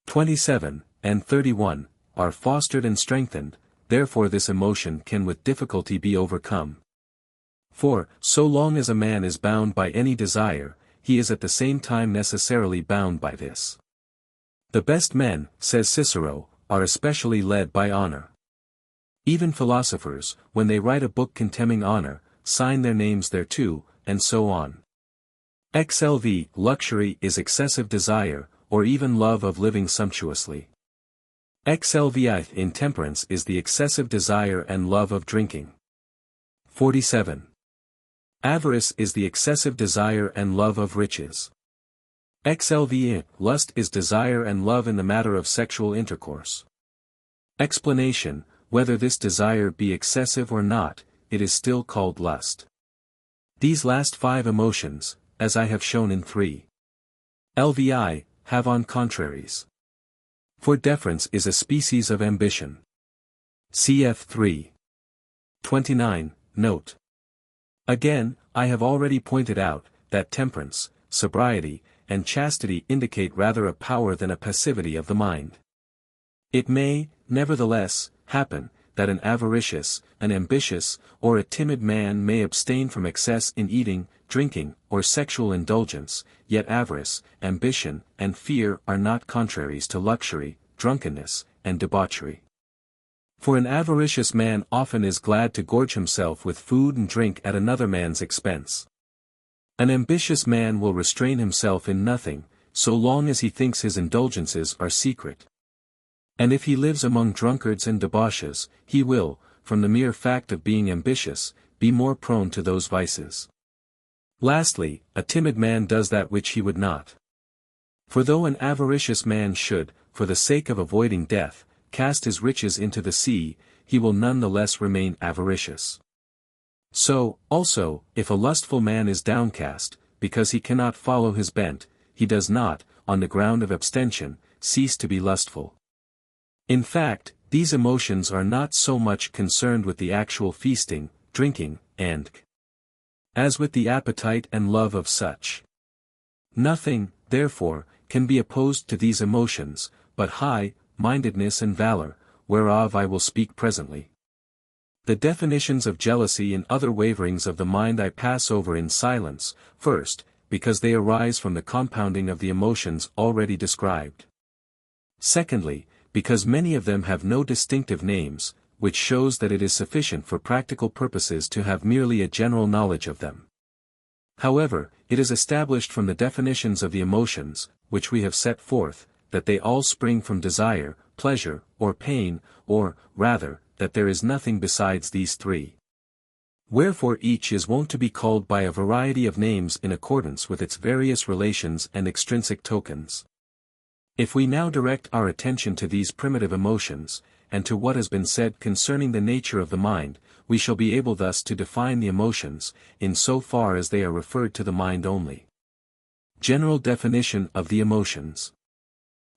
3:27, and 31, are fostered and strengthened, therefore this emotion can with difficulty be overcome. For, so long as a man is bound by any desire, he is at the same time necessarily bound by this. The best men, says Cicero, are especially led by honor. Even philosophers, when they write a book contemning honor, sign their names thereto, and so on. Xlv, luxury is excessive desire, or even love of living sumptuously. Xlvi, intemperance is the excessive desire and love of drinking. 47. Avarice is the excessive desire and love of riches. Xlvi, lust is desire and love in the matter of sexual intercourse. Explanation: whether this desire be excessive or not, it is still called lust. These last 5 emotions, as I have shown in 3:lvi, have on contraries. For deference is a species of ambition. Cf. 3:29, note. Again, I have already pointed out, that temperance, sobriety, and chastity indicate rather a power than a passivity of the mind. It may, nevertheless, happen, that an avaricious, an ambitious, or a timid man may abstain from excess in eating, drinking, or sexual indulgence, yet avarice, ambition, and fear are not contraries to luxury, drunkenness, and debauchery. For an avaricious man often is glad to gorge himself with food and drink at another man's expense. An ambitious man will restrain himself in nothing, so long as he thinks his indulgences are secret. And if he lives among drunkards and debauches, he will, from the mere fact of being ambitious, be more prone to those vices. Lastly, a timid man does that which he would not. For though an avaricious man should, for the sake of avoiding death, cast his riches into the sea, he will none the less remain avaricious. So, also, if a lustful man is downcast, because he cannot follow his bent, he does not, on the ground of abstention, cease to be lustful. In fact, these emotions are not so much concerned with the actual feasting, drinking, and as with the appetite and love of such. Nothing, therefore, can be opposed to these emotions, but high-mindedness and valor, whereof I will speak presently. The definitions of jealousy and other waverings of the mind I pass over in silence, first, because they arise from the compounding of the emotions already described. Secondly, because many of them have no distinctive names, which shows that it is sufficient for practical purposes to have merely a general knowledge of them. However, it is established from the definitions of the emotions, which we have set forth, that they all spring from desire, pleasure, or pain, or, rather, that there is nothing besides these three. Wherefore each is wont to be called by a variety of names in accordance with its various relations and extrinsic tokens. If we now direct our attention to these primitive emotions, and to what has been said concerning the nature of the mind, we shall be able thus to define the emotions, in so far as they are referred to the mind only. General definition of the emotions.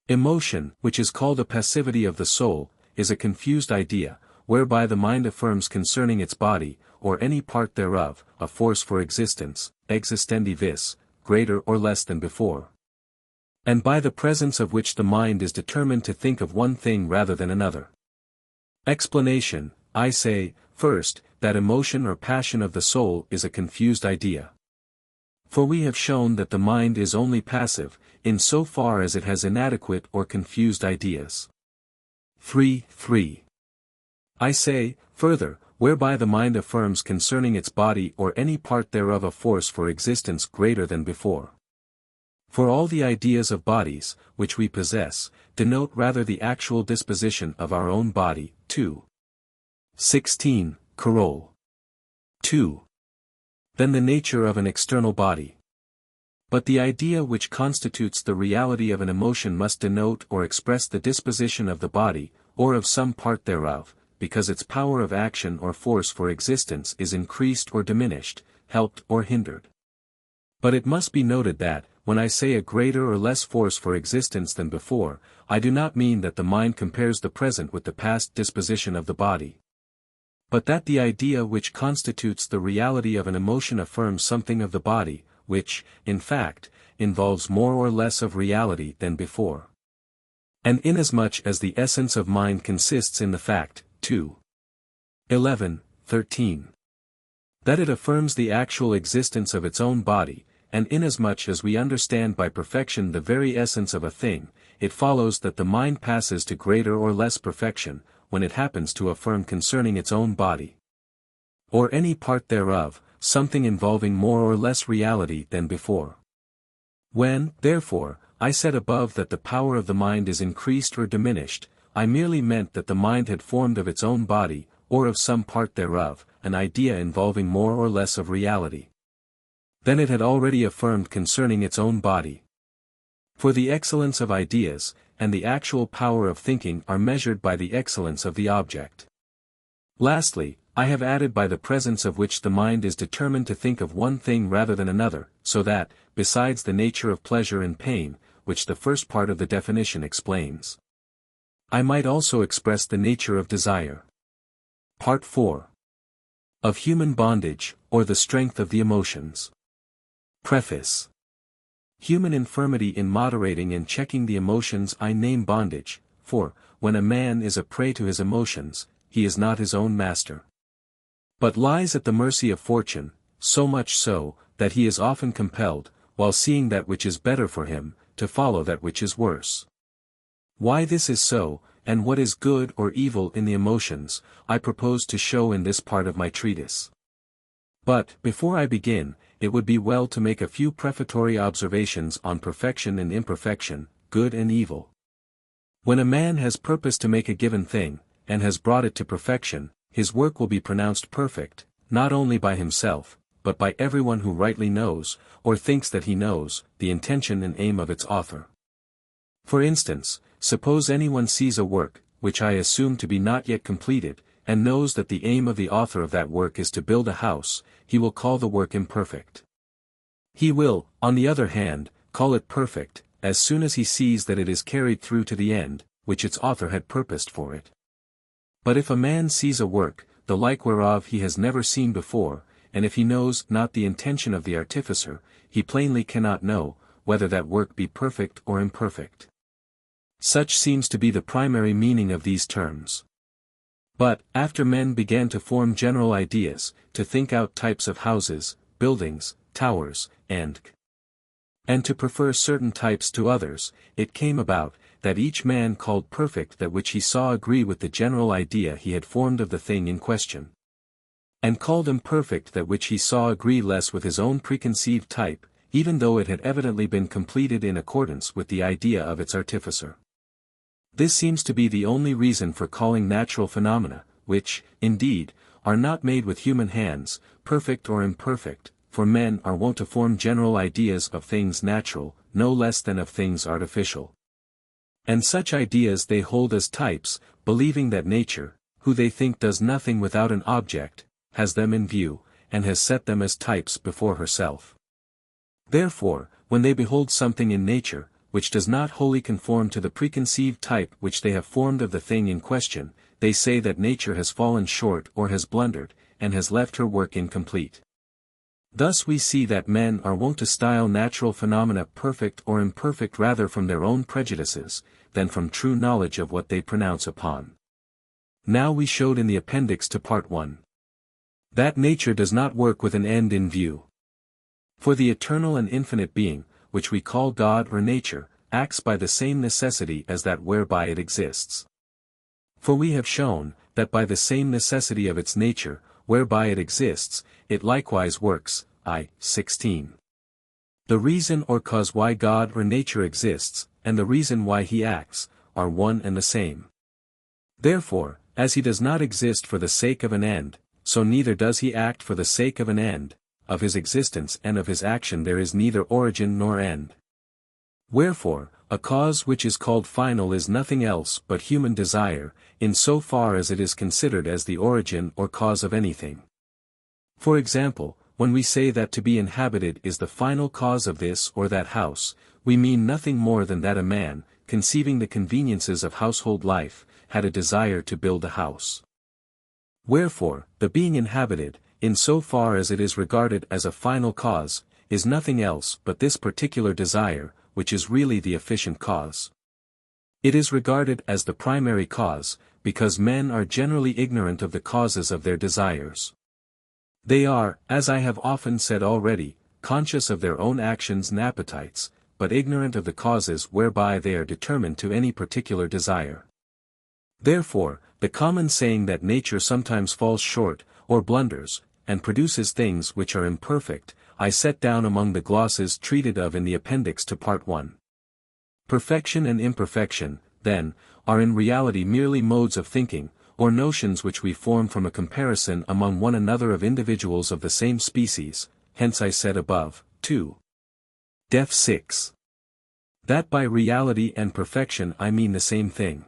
Emotion, which is called a passivity of the soul, is a confused idea, whereby the mind affirms concerning its body, or any part thereof, a force for existence, existendi vis, greater or less than before. And by the presence of which the mind is determined to think of one thing rather than another. Explanation: I say, first, that emotion or passion of the soul is a confused idea. For we have shown that the mind is only passive, in so far as it has inadequate or confused ideas. 3. I say, further, whereby the mind affirms concerning its body or any part thereof a force for existence greater than before. For all the ideas of bodies, which we possess, denote rather the actual disposition of our own body. 2. 16, Carol. 2. Than the nature of an external body. But the idea which constitutes the reality of an emotion must denote or express the disposition of the body, or of some part thereof, because its power of action or force for existence is increased or diminished, helped or hindered. But it must be noted that, when I say a greater or less force for existence than before, I do not mean that the mind compares the present with the past disposition of the body. But that the idea which constitutes the reality of an emotion affirms something of the body, which, in fact, involves more or less of reality than before. And inasmuch as the essence of mind consists in the fact, 2. 11, 13. That it affirms the actual existence of its own body, and inasmuch as we understand by perfection the very essence of a thing, it follows that the mind passes to greater or less perfection, when it happens to affirm concerning its own body, or any part thereof, something involving more or less reality than before. When, therefore, I said above that the power of the mind is increased or diminished, I merely meant that the mind had formed of its own body, or of some part thereof, an idea involving more or less of reality. Then it had already affirmed concerning its own body. For the excellence of ideas, and the actual power of thinking are measured by the excellence of the object. Lastly, I have added by the presence of which the mind is determined to think of one thing rather than another, so that, besides the nature of pleasure and pain, which the first part of the definition explains, I might also express the nature of desire. Part 4. Of human bondage, or the strength of the emotions. Preface. Human infirmity in moderating and checking the emotions I name bondage, for, when a man is a prey to his emotions, he is not his own master, but lies at the mercy of fortune, so much so, that he is often compelled, while seeing that which is better for him, to follow that which is worse. Why this is so, and what is good or evil in the emotions, I propose to show in this part of my treatise. But, before I begin, it would be well to make a few prefatory observations on perfection and imperfection, good and evil. When a man has purposed to make a given thing, and has brought it to perfection, his work will be pronounced perfect, not only by himself, but by everyone who rightly knows, or thinks that he knows, the intention and aim of its author. For instance, suppose anyone sees a work, which I assume to be not yet completed, and knows that the aim of the author of that work is to build a house, he will call the work imperfect. He will, on the other hand, call it perfect, as soon as he sees that it is carried through to the end, which its author had purposed for it. But if a man sees a work, the like whereof he has never seen before, and if he knows not the intention of the artificer, he plainly cannot know, whether that work be perfect or imperfect. Such seems to be the primary meaning of these terms. But, after men began to form general ideas, to think out types of houses, buildings, towers, and to prefer certain types to others, it came about, that each man called perfect that which he saw agree with the general idea he had formed of the thing in question, and called imperfect that which he saw agree less with his own preconceived type, even though it had evidently been completed in accordance with the idea of its artificer. This seems to be the only reason for calling natural phenomena, which, indeed, are not made with human hands, perfect or imperfect, for men are wont to form general ideas of things natural, no less than of things artificial. And such ideas they hold as types, believing that nature, who they think does nothing without an object, has them in view, and has set them as types before herself. Therefore, when they behold something in nature, which does not wholly conform to the preconceived type which they have formed of the thing in question, they say that nature has fallen short or has blundered, and has left her work incomplete. Thus we see that men are wont to style natural phenomena perfect or imperfect rather from their own prejudices, than from true knowledge of what they pronounce upon. Now we showed in the appendix to Part 1. That nature does not work with an end in view. For the eternal and infinite being, which we call God or nature, acts by the same necessity as that whereby it exists. For we have shown, that by the same necessity of its nature, whereby it exists, it likewise works, I. 16. The reason or cause why God or nature exists, and the reason why he acts, are one and the same. Therefore, as he does not exist for the sake of an end, so neither does he act for the sake of an end. Of his existence and of his action there is neither origin nor end. Wherefore, a cause which is called final is nothing else but human desire, in so far as it is considered as the origin or cause of anything. For example, when we say that to be inhabited is the final cause of this or that house, we mean nothing more than that a man, conceiving the conveniences of household life, had a desire to build a house. Wherefore, the being inhabited, in so far as it is regarded as a final cause, is nothing else but this particular desire, which is really the efficient cause. It is regarded as the primary cause, because men are generally ignorant of the causes of their desires. They are, as I have often said already, conscious of their own actions and appetites, but ignorant of the causes whereby they are determined to any particular desire. Therefore, the common saying that nature sometimes falls short, or blunders, and produces things which are imperfect, I set down among the glosses treated of in the appendix to Part 1. Perfection and imperfection, then, are in reality merely modes of thinking, or notions which we form from a comparison among one another of individuals of the same species, hence I said above, 2. Def 6. That by reality and perfection I mean the same thing.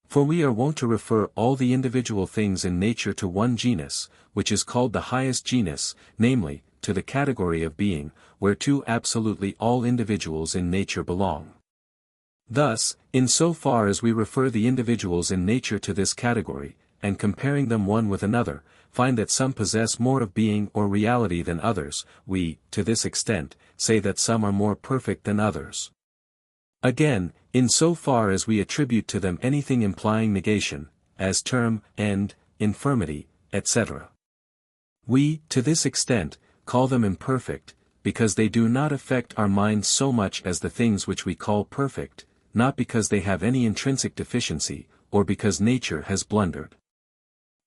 For we are wont to refer all the individual things in nature to one genus, which is called the highest genus, namely, to the category of being, whereto absolutely all individuals in nature belong. Thus, in so far as we refer the individuals in nature to this category, and comparing them one with another, find that some possess more of being or reality than others, we, to this extent, say that some are more perfect than others. Again, in so far as we attribute to them anything implying negation, as term, end, infirmity, etc. We, to this extent, call them imperfect, because they do not affect our minds so much as the things which we call perfect, not because they have any intrinsic deficiency, or because nature has blundered.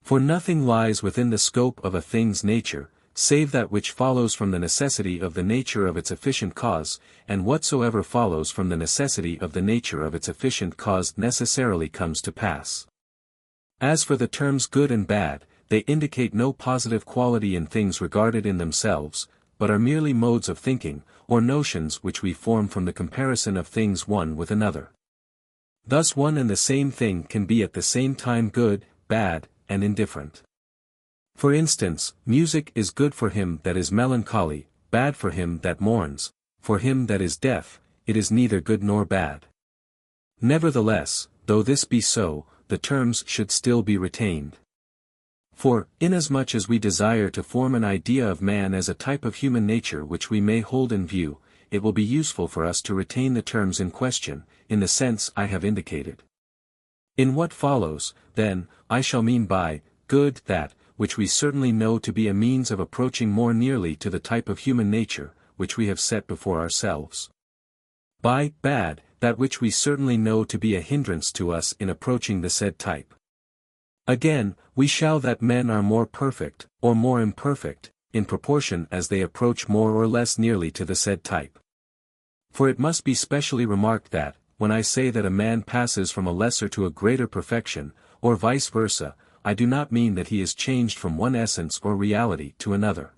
For nothing lies within the scope of a thing's nature, save that which follows from the necessity of the nature of its efficient cause, and whatsoever follows from the necessity of the nature of its efficient cause necessarily comes to pass. As for the terms good and bad, they indicate no positive quality in things regarded in themselves, but are merely modes of thinking, or notions which we form from the comparison of things one with another. Thus one and the same thing can be at the same time good, bad, and indifferent. For instance, music is good for him that is melancholy, bad for him that mourns; for him that is deaf, it is neither good nor bad. Nevertheless, though this be so, the terms should still be retained. For, inasmuch as we desire to form an idea of man as a type of human nature which we may hold in view, it will be useful for us to retain the terms in question, in the sense I have indicated. In what follows, then, I shall mean by good that which we certainly know to be a means of approaching more nearly to the type of human nature, which we have set before ourselves. By bad, that which we certainly know to be a hindrance to us in approaching the said type. Again, we shall that men are more perfect, or more imperfect, in proportion as they approach more or less nearly to the said type. For it must be specially remarked that, when I say that a man passes from a lesser to a greater perfection, or vice versa, I do not mean that he is changed from one essence or reality to another.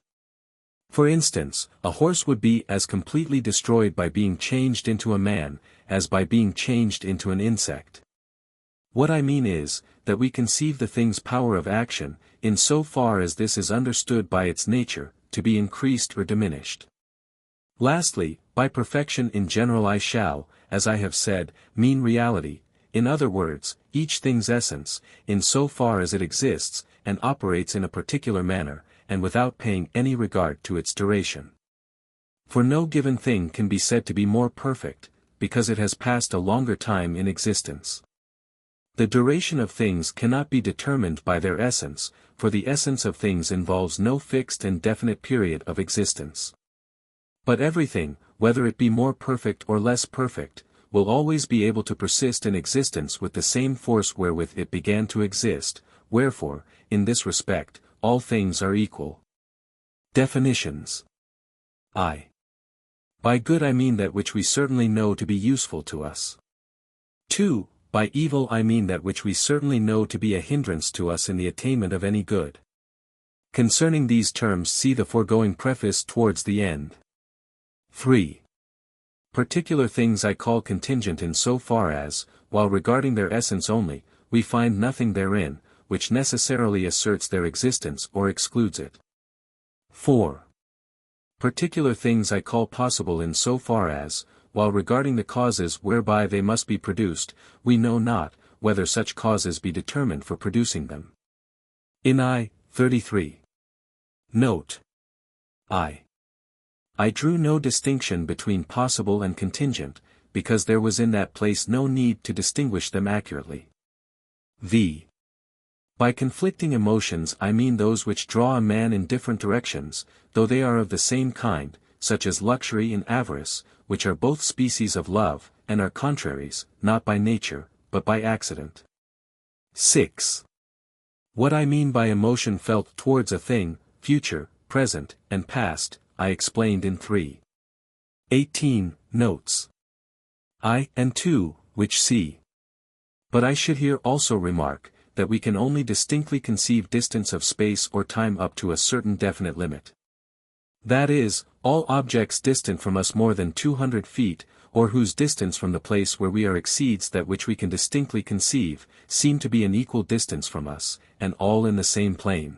For instance, a horse would be as completely destroyed by being changed into a man, as by being changed into an insect. What I mean is, that we conceive the thing's power of action, in so far as this is understood by its nature, to be increased or diminished. Lastly, by perfection in general I shall, as I have said, mean reality, in other words, each thing's essence, in so far as it exists, and operates in a particular manner, and without paying any regard to its duration. For no given thing can be said to be more perfect, because it has passed a longer time in existence. The duration of things cannot be determined by their essence, for the essence of things involves no fixed and definite period of existence. But everything, whether it be more perfect or less perfect, will always be able to persist in existence with the same force wherewith it began to exist, wherefore, in this respect, all things are equal. Definitions. I. By good I mean that which we certainly know to be useful to us. 2. By evil I mean that which we certainly know to be a hindrance to us in the attainment of any good. Concerning these terms see the foregoing preface towards the end. 3. Particular things I call contingent in so far as, while regarding their essence only, we find nothing therein, which necessarily asserts their existence or excludes it. 4. Particular things I call possible in so far as, while regarding the causes whereby they must be produced, we know not, whether such causes be determined for producing them. In I. 33. Note. I drew no distinction between possible and contingent, because there was in that place no need to distinguish them accurately. V. By conflicting emotions I mean those which draw a man in different directions, though they are of the same kind, such as luxury and avarice, which are both species of love, and are contraries, not by nature, but by accident. 6. What I mean by emotion felt towards a thing, future, present, and past, I explained in 3. 18 notes. I and 2, which see. But I should here also remark, that we can only distinctly conceive distance of space or time up to a certain definite limit. That is, all objects distant from us more than 200 feet, or whose distance from the place where we are exceeds that which we can distinctly conceive, seem to be an equal distance from us, and all in the same plane.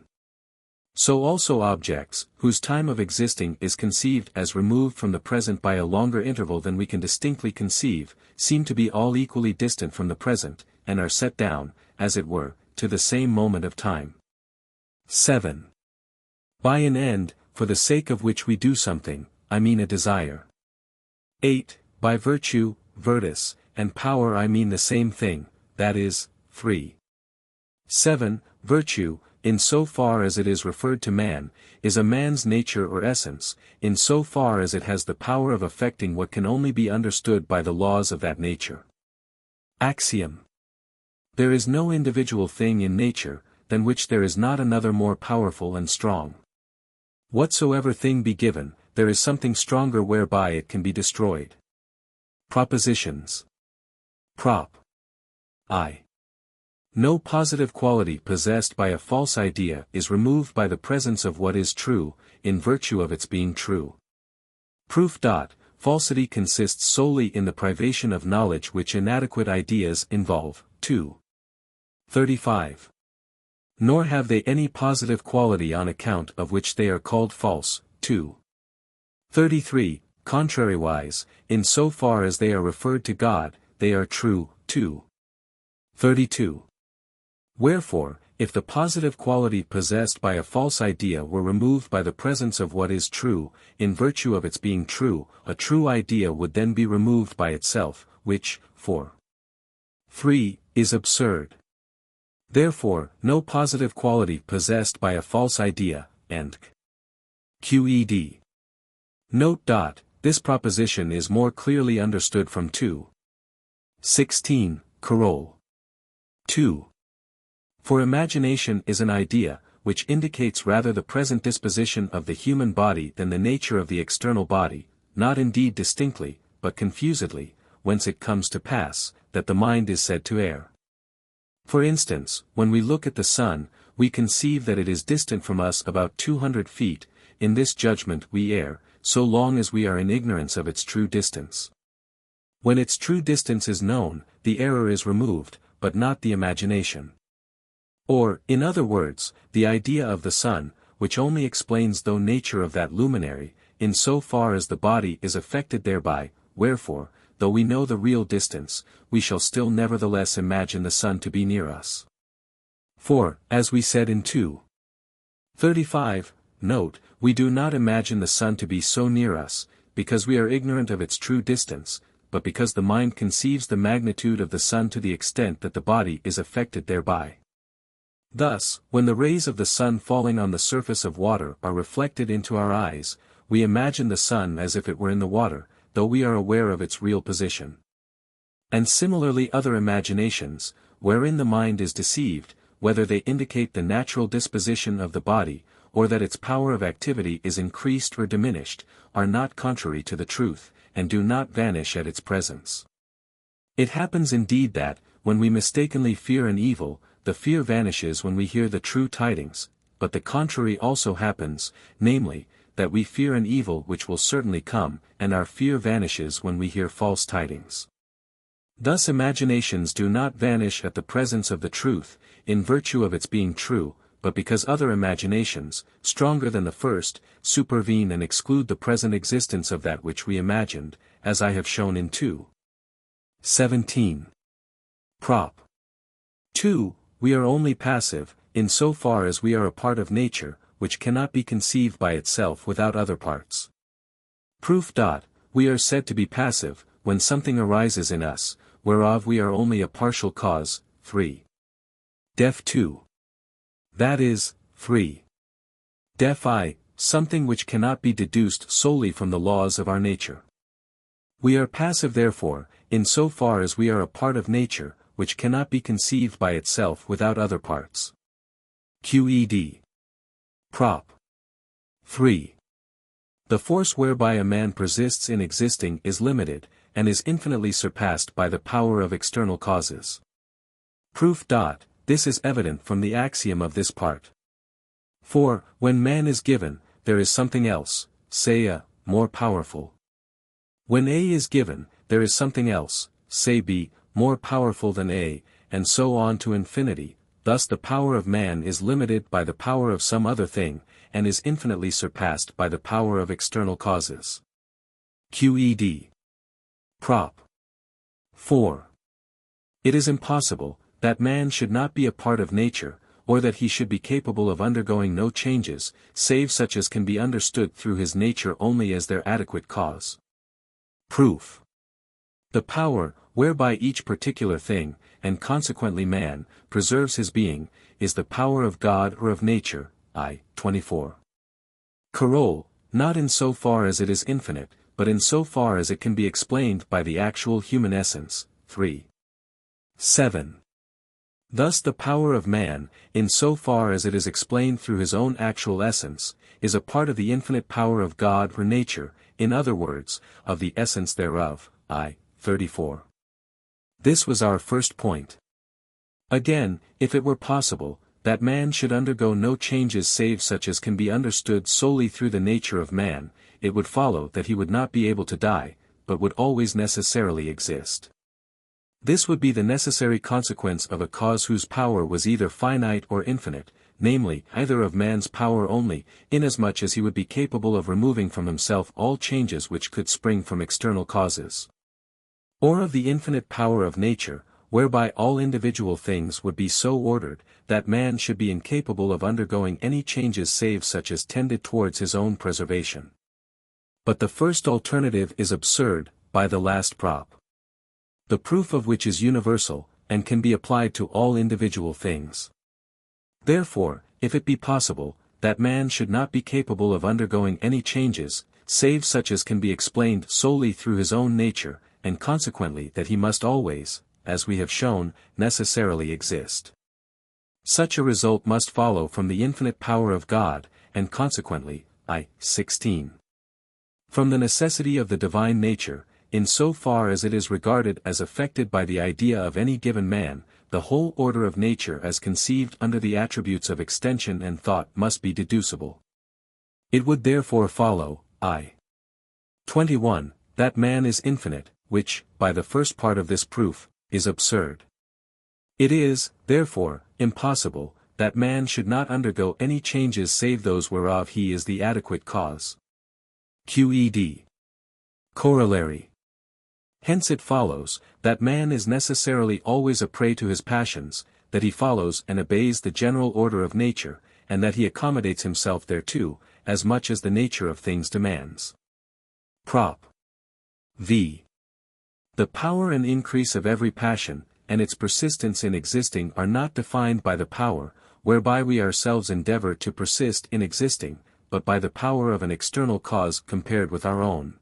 So also objects, whose time of existing is conceived as removed from the present by a longer interval than we can distinctly conceive, seem to be all equally distant from the present, and are set down, as it were, to the same moment of time. 7. By an end, for the sake of which we do something, I mean a desire. 8. By virtue, virtus, and power I mean the same thing, that is, 3. 7. Virtue, in so far as it is referred to man, is a man's nature or essence, in so far as it has the power of affecting what can only be understood by the laws of that nature. Axiom. There is no individual thing in nature, than which there is not another more powerful and strong. Whatsoever thing be given, there is something stronger whereby it can be destroyed. Propositions. Prop. I. No positive quality possessed by a false idea is removed by the presence of what is true, in virtue of its being true. Proof. Falsity consists solely in the privation of knowledge which inadequate ideas involve. 2. 35. Nor have they any positive quality on account of which they are called false. 2. 33. Contrariwise, in so far as they are referred to God, they are true. 2. 32. Wherefore, if the positive quality possessed by a false idea were removed by the presence of what is true, in virtue of its being true, a true idea would then be removed by itself, which, 4. 3, is absurd. Therefore, no positive quality possessed by a false idea, and qed. Note. This proposition is more clearly understood from 2. 16, Carol. 2. For imagination is an idea, which indicates rather the present disposition of the human body than the nature of the external body, not indeed distinctly, but confusedly, whence it comes to pass, that the mind is said to err. For instance, when we look at the sun, we conceive that it is distant from us about 200 feet, in this judgment we err, so long as we are in ignorance of its true distance. When its true distance is known, the error is removed, but not the imagination. Or, in other words, the idea of the sun, which only explains the nature of that luminary, in so far as the body is affected thereby, wherefore, though we know the real distance, we shall still nevertheless imagine the sun to be near us. For, as we said in 2. 35, note, we do not imagine the sun to be so near us, because we are ignorant of its true distance, but because the mind conceives the magnitude of the sun to the extent that the body is affected thereby. Thus, when the rays of the sun falling on the surface of water are reflected into our eyes, we imagine the sun as if it were in the water, though we are aware of its real position. And similarly other imaginations, wherein the mind is deceived, whether they indicate the natural disposition of the body, or that its power of activity is increased or diminished, are not contrary to the truth, and do not vanish at its presence. It happens indeed that, when we mistakenly fear an evil, the fear vanishes when we hear the true tidings, but the contrary also happens, namely, that we fear an evil which will certainly come, and our fear vanishes when we hear false tidings. Thus imaginations do not vanish at the presence of the truth, in virtue of its being true, but because other imaginations, stronger than the first, supervene and exclude the present existence of that which we imagined, as I have shown in 2. 17. Prop. 2. We are only passive, in so far as we are a part of nature, which cannot be conceived by itself without other parts. Proof. We are said to be passive, when something arises in us, whereof we are only a partial cause. 3. Def. 2. That is, 3. Def. Something which cannot be deduced solely from the laws of our nature. We are passive therefore, in so far as we are a part of nature, which cannot be conceived by itself without other parts. Qed. Prop. 3. The force whereby a man persists in existing is limited, and is infinitely surpassed by the power of external causes. Proof. This is evident from the axiom of this part. For, when man is given, there is something else, say A, more powerful. When A is given, there is something else, say B, more powerful than A, and so on to infinity. Thus the power of man is limited by the power of some other thing, and is infinitely surpassed by the power of external causes. Qed. Prop. 4. It is impossible, that man should not be a part of nature, or that he should be capable of undergoing no changes, save such as can be understood through his nature only as their adequate cause. Proof. The power, whereby each particular thing, and consequently man, preserves his being, is the power of God or of nature, I. 24. Coroll, not in so far as it is infinite, but in so far as it can be explained by the actual human essence, 3. 7. Thus the power of man, in so far as it is explained through his own actual essence, is a part of the infinite power of God or nature, in other words, of the essence thereof, I. 34. This was our first point. Again, if it were possible, that man should undergo no changes save such as can be understood solely through the nature of man, it would follow that he would not be able to die, but would always necessarily exist. This would be the necessary consequence of a cause whose power was either finite or infinite, namely, either of man's power only, inasmuch as he would be capable of removing from himself all changes which could spring from external causes. Or of the infinite power of nature, whereby all individual things would be so ordered, that man should be incapable of undergoing any changes save such as tended towards his own preservation. But the first alternative is absurd, by the last prop. The proof of which is universal, and can be applied to all individual things. Therefore, if it be possible, that man should not be capable of undergoing any changes, save such as can be explained solely through his own nature, and consequently that he must always, as we have shown, necessarily exist. Such a result must follow from the infinite power of God, and consequently, I. 16. From the necessity of the divine nature, in so far as it is regarded as affected by the idea of any given man, the whole order of nature as conceived under the attributes of extension and thought must be deducible. It would therefore follow, I. 21, that man is infinite, which, by the first part of this proof, is absurd. It is, therefore, impossible, that man should not undergo any changes save those whereof he is the adequate cause. Qed. Corollary. Hence it follows, that man is necessarily always a prey to his passions, that he follows and obeys the general order of nature, and that he accommodates himself thereto, as much as the nature of things demands. Prop. V. The power and increase of every passion, and its persistence in existing are not defined by the power, whereby we ourselves endeavor to persist in existing, but by the power of an external cause compared with our own.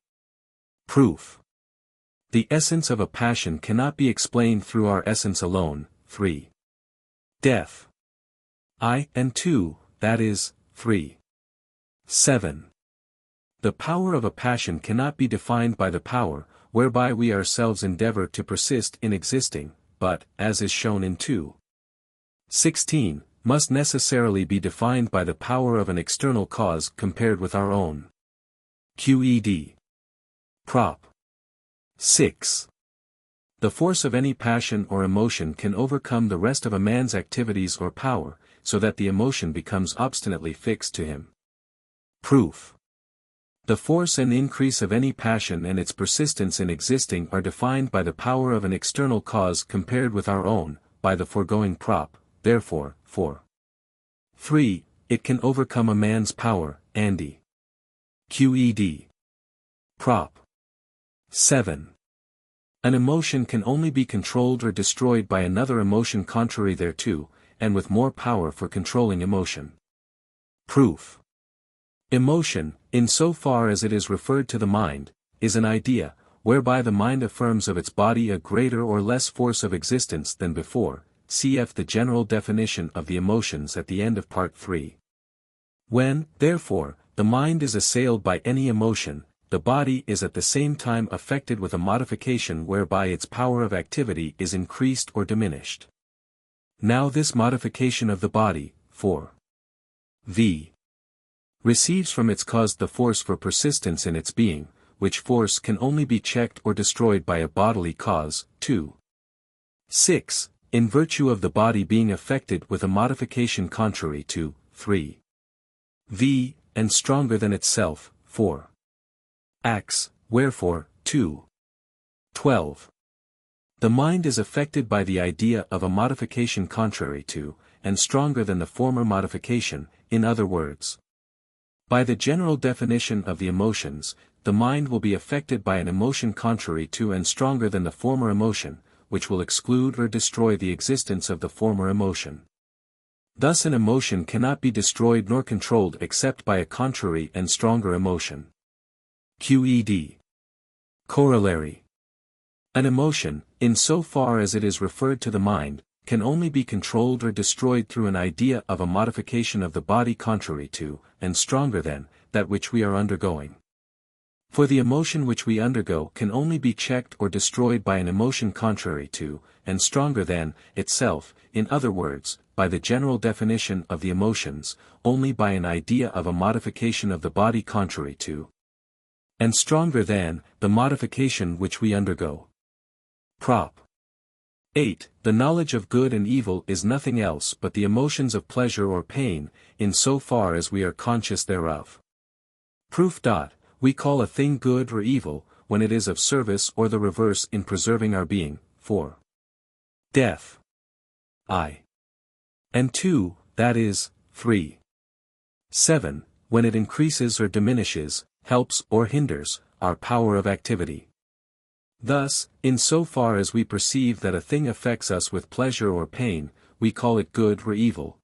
Proof. The essence of a passion cannot be explained through our essence alone, 3. Def. I and 2, that is, 3. 7. The power of a passion cannot be defined by the power, whereby we ourselves endeavor to persist in existing, but, as is shown in 2. 16, must necessarily be defined by the power of an external cause compared with our own. Qed. Prop. 6. The force of any passion or emotion can overcome the rest of a man's activities or power, so that the emotion becomes obstinately fixed to him. Proof. The force and increase of any passion and its persistence in existing are defined by the power of an external cause compared with our own, by the foregoing prop, therefore, 4. 3. It can overcome a man's power, Andy. Qed. Prop. 7. An emotion can only be controlled or destroyed by another emotion contrary thereto, and with more power for controlling emotion. Proof. Emotion, in so far as it is referred to the mind, is an idea, whereby the mind affirms of its body a greater or less force of existence than before, cf. the general definition of the emotions at the end of Part 3. When, therefore, the mind is assailed by any emotion, the body is at the same time affected with a modification whereby its power of activity is increased or diminished. Now this modification of the body, 4. V. receives from its cause the force for persistence in its being, which force can only be checked or destroyed by a bodily cause, 2. 6. In virtue of the body being affected with a modification contrary to, 3. V, and stronger than itself, 4. Acts, wherefore, 2. 12. The mind is affected by the idea of a modification contrary to, and stronger than the former modification, in other words. By the general definition of the emotions, the mind will be affected by an emotion contrary to and stronger than the former emotion, which will exclude or destroy the existence of the former emotion. Thus an emotion cannot be destroyed nor controlled except by a contrary and stronger emotion. QED. Corollary. An emotion, in so far as it is referred to the mind, can only be controlled or destroyed through an idea of a modification of the body contrary to, and stronger than, that which we are undergoing. For the emotion which we undergo can only be checked or destroyed by an emotion contrary to, and stronger than, itself, in other words, by the general definition of the emotions, only by an idea of a modification of the body contrary to, and stronger than, the modification which we undergo. Prop. 8. The knowledge of good and evil is nothing else but the emotions of pleasure or pain, in so far as we are conscious thereof. Proof. We call a thing good or evil, when it is of service or the reverse in preserving our being, for death. I. And 2, that is, 3. 7. When it increases or diminishes, helps or hinders, our power of activity. Thus, in so far as we perceive that a thing affects us with pleasure or pain, we call it good or evil.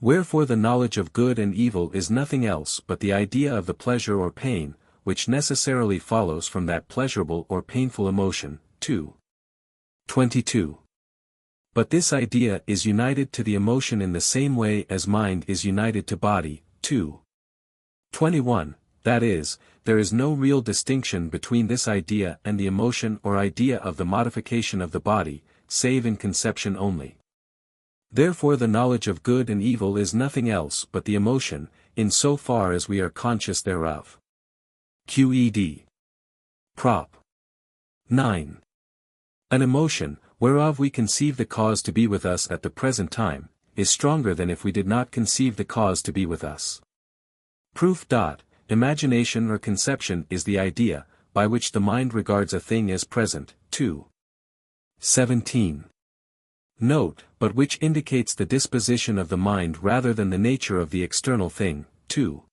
Wherefore the knowledge of good and evil is nothing else but the idea of the pleasure or pain, which necessarily follows from that pleasurable or painful emotion. 2. 22. But this idea is united to the emotion in the same way as mind is united to body. 2. 21. That is, there is no real distinction between this idea and the emotion or idea of the modification of the body, save in conception only. Therefore the knowledge of good and evil is nothing else but the emotion, in so far as we are conscious thereof. QED. Prop. 9. An emotion, whereof we conceive the cause to be with us at the present time, is stronger than if we did not conceive the cause to be with us. Proof. Imagination or conception is the idea, by which the mind regards a thing as present. 2. 17. Note, but which indicates the disposition of the mind rather than the nature of the external thing. 2.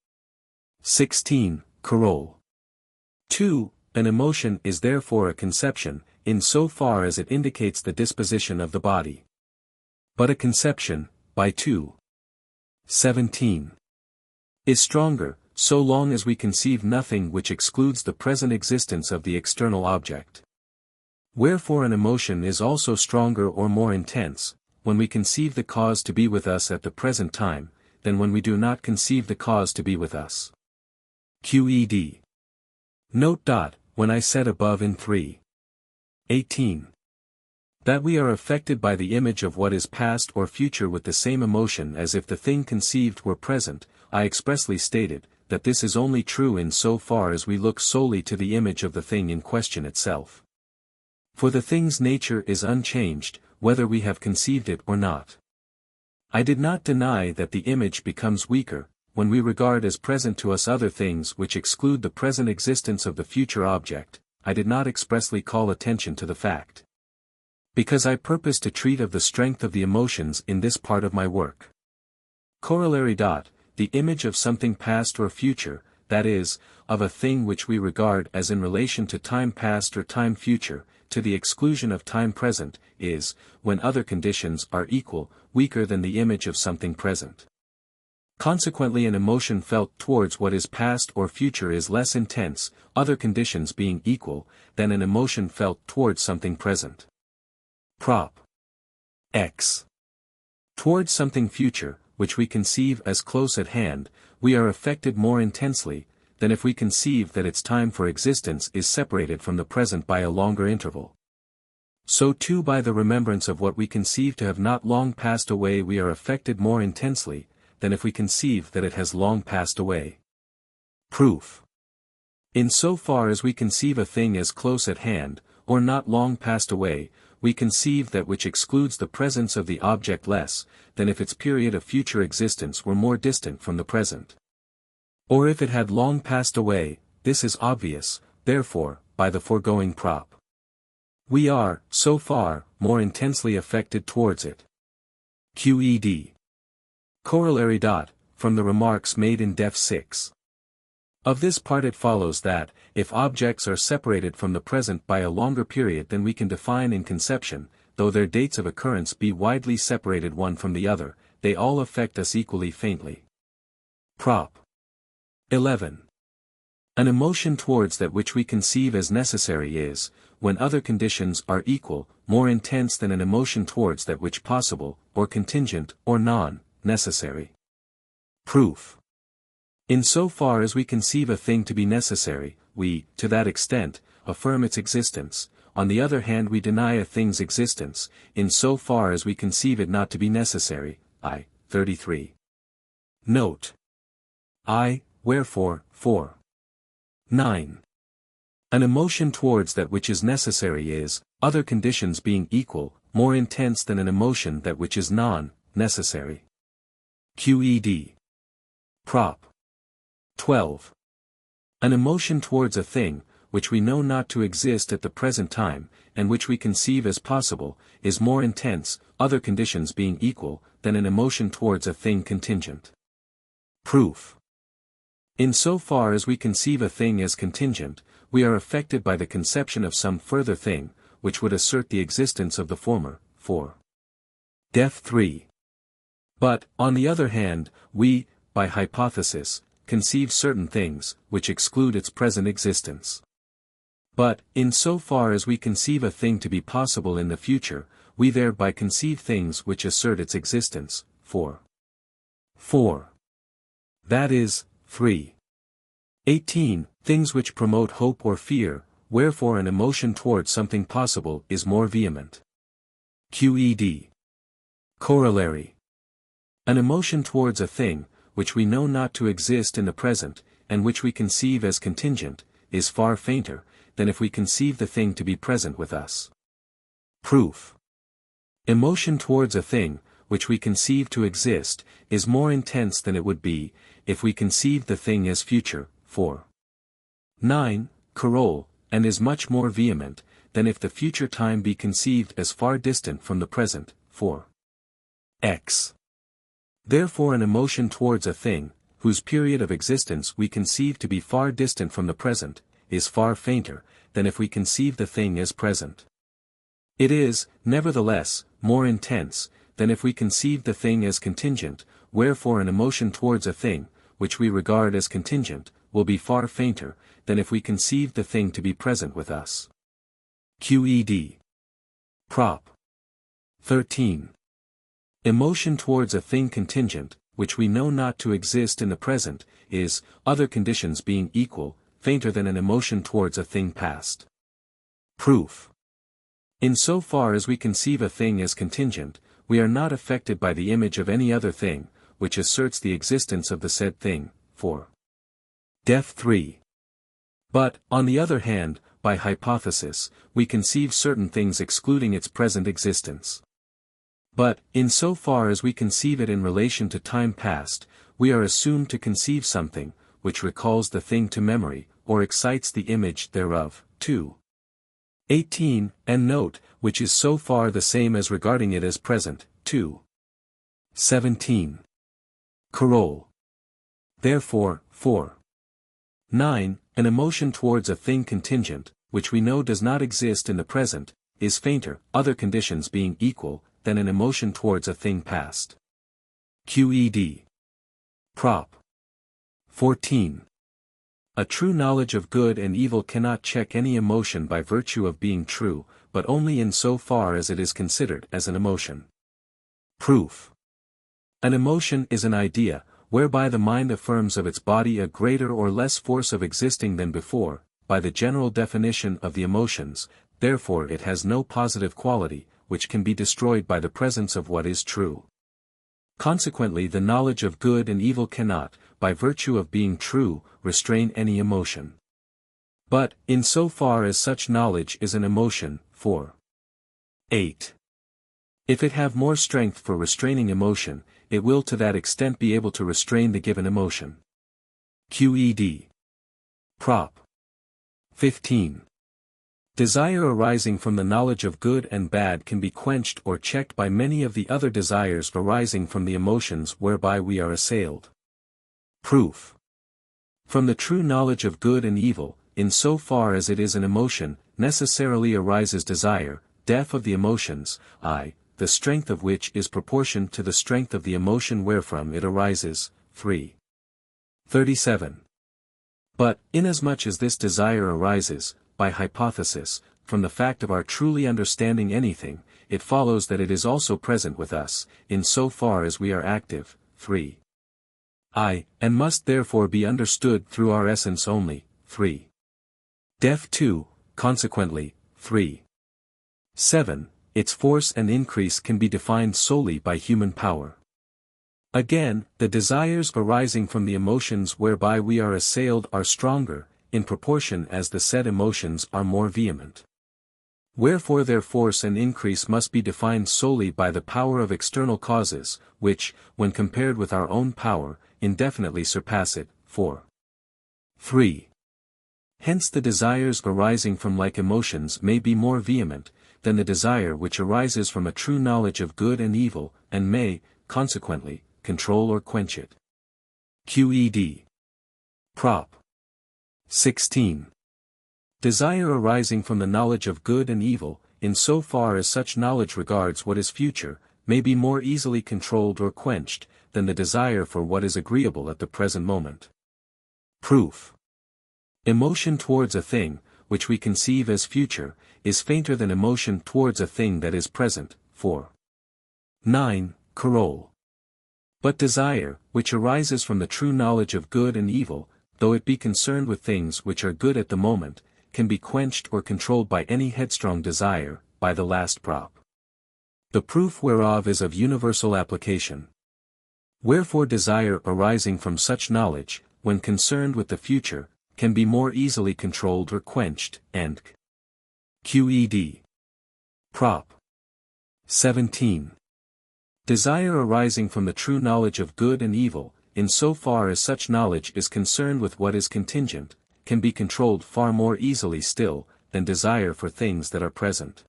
16. Coroll. 2. An emotion is therefore a conception, in so far as it indicates the disposition of the body. But a conception, by 2. 17. Is stronger, so long as we conceive nothing which excludes the present existence of the external object. Wherefore an emotion is also stronger or more intense, when we conceive the cause to be with us at the present time, than when we do not conceive the cause to be with us. QED. Note. When I said above in 3. 18. That we are affected by the image of what is past or future with the same emotion as if the thing conceived were present, I expressly stated, that this is only true in so far as we look solely to the image of the thing in question itself. For the thing's nature is unchanged, whether we have conceived it or not. I did not deny that the image becomes weaker, when we regard as present to us other things which exclude the present existence of the future object. I did not expressly call attention to the fact, because I purpose to treat of the strength of the emotions in this part of my work. Corollary. The image of something past or future, that is, of a thing which we regard as in relation to time past or time future, to the exclusion of time present, is, when other conditions are equal, weaker than the image of something present. Consequently an emotion felt towards what is past or future is less intense, other conditions being equal, than an emotion felt towards something present. Prop. X. Towards something future, which we conceive as close at hand, we are affected more intensely, than if we conceive that its time for existence is separated from the present by a longer interval. So too by the remembrance of what we conceive to have not long passed away we are affected more intensely, than if we conceive that it has long passed away. Proof. In so far as we conceive a thing as close at hand, or not long passed away, we conceive that which excludes the presence of the object less, than if its period of future existence were more distant from the present. Or if it had long passed away, this is obvious, therefore, by the foregoing prop. We are, so far, more intensely affected towards it. QED. Corollary. From the remarks made in Def 6. Of this part it follows that, if objects are separated from the present by a longer period than we can define in conception, though their dates of occurrence be widely separated one from the other, they all affect us equally faintly. Prop. 11. An emotion towards that which we conceive as necessary is, when other conditions are equal, more intense than an emotion towards that which possible, or contingent, or non-necessary. Proof. In so far as we conceive a thing to be necessary, we, to that extent, affirm its existence. On the other hand, we deny a thing's existence, in so far as we conceive it not to be necessary. I. 33. Note. I. Wherefore, 4. 9. An emotion towards that which is necessary is, other conditions being equal, more intense than an emotion that which is non-necessary. QED. Prop. 12. An emotion towards a thing, which we know not to exist at the present time, and which we conceive as possible, is more intense, other conditions being equal, than an emotion towards a thing contingent. Proof. In so far as we conceive a thing as contingent, we are affected by the conception of some further thing, which would assert the existence of the former. 4. Def 3. But, on the other hand, we, by hypothesis, conceive certain things, which exclude its present existence. But, in so far as we conceive a thing to be possible in the future, we thereby conceive things which assert its existence. 4. That is, 3. 18. Things which promote hope or fear, wherefore an emotion towards something possible is more vehement. QED. Corollary. An emotion towards a thing, which we know not to exist in the present, and which we conceive as contingent, is far fainter, than if we conceive the thing to be present with us. Proof. Emotion towards a thing, which we conceive to exist, is more intense than it would be, if we conceive the thing as future. 4. 9. Coroll, and is much more vehement, than if the future time be conceived as far distant from the present. 4. X. Therefore an emotion towards a thing, whose period of existence we conceive to be far distant from the present, is far fainter, than if we conceive the thing as present. It is, nevertheless, more intense, than if we conceive the thing as contingent, wherefore an emotion towards a thing, which we regard as contingent, will be far fainter, than if we conceive the thing to be present with us. QED. Prop. 13. Emotion towards a thing contingent, which we know not to exist in the present, is, other conditions being equal, fainter than an emotion towards a thing past. Proof. In so far as we conceive a thing as contingent, we are not affected by the image of any other thing, which asserts the existence of the said thing. 4. Def 3. But, on the other hand, by hypothesis, we conceive certain things excluding its present existence. But, in so far as we conceive it in relation to time past, we are assumed to conceive something, which recalls the thing to memory, or excites the image thereof. 2. 18, and note, which is so far the same as regarding it as present. 2. 17. Coroll. Therefore, 4. 9. An emotion towards a thing contingent, which we know does not exist in the present, is fainter, other conditions being equal, than an emotion towards a thing past. QED. Prop. 14. A true knowledge of good and evil cannot check any emotion by virtue of being true, but only in so far as it is considered as an emotion. Proof. An emotion is an idea, whereby the mind affirms of its body a greater or less force of existing than before, by the general definition of the emotions, therefore it has no positive quality, which can be destroyed by the presence of what is true. Consequently the knowledge of good and evil cannot, by virtue of being true, restrain any emotion. But, in so far as such knowledge is an emotion, 4. 8. If it have more strength for restraining emotion, it will to that extent be able to restrain the given emotion. QED. Prop. 15. Desire arising from the knowledge of good and bad can be quenched or checked by many of the other desires arising from the emotions whereby we are assailed. Proof. From the true knowledge of good and evil, in so far as it is an emotion, necessarily arises desire, death of the emotions. I. the strength of which is proportioned to the strength of the emotion wherefrom it arises. 3. 37. But, inasmuch as this desire arises, by hypothesis, from the fact of our truly understanding anything, it follows that it is also present with us, in so far as we are active. 3. And must therefore be understood through our essence only. 3. Def 2, consequently. 3. 7. Its force and increase can be defined solely by human power. Again, the desires arising from the emotions whereby we are assailed are stronger, in proportion as the said emotions are more vehement. Wherefore their force and increase must be defined solely by the power of external causes, which, when compared with our own power, indefinitely surpass it. 4. 3. Hence the desires arising from like emotions may be more vehement, than the desire which arises from a true knowledge of good and evil, and may, consequently, control or quench it. Qed. Prop. 16. Desire arising from the knowledge of good and evil, in so far as such knowledge regards what is future, may be more easily controlled or quenched, than the desire for what is agreeable at the present moment. Proof. Emotion towards a thing, which we conceive as future, is fainter than emotion towards a thing that is present. 4. 9. Coroll. But desire, which arises from the true knowledge of good and evil, though it be concerned with things which are good at the moment, can be quenched or controlled by any headstrong desire, by the last prop. The proof whereof is of universal application. Wherefore desire arising from such knowledge, when concerned with the future, can be more easily controlled or quenched, and Qed. Prop. 17. Desire arising from the true knowledge of good and evil, in so far as such knowledge is concerned with what is contingent, can be controlled far more easily still, than desire for things that are present.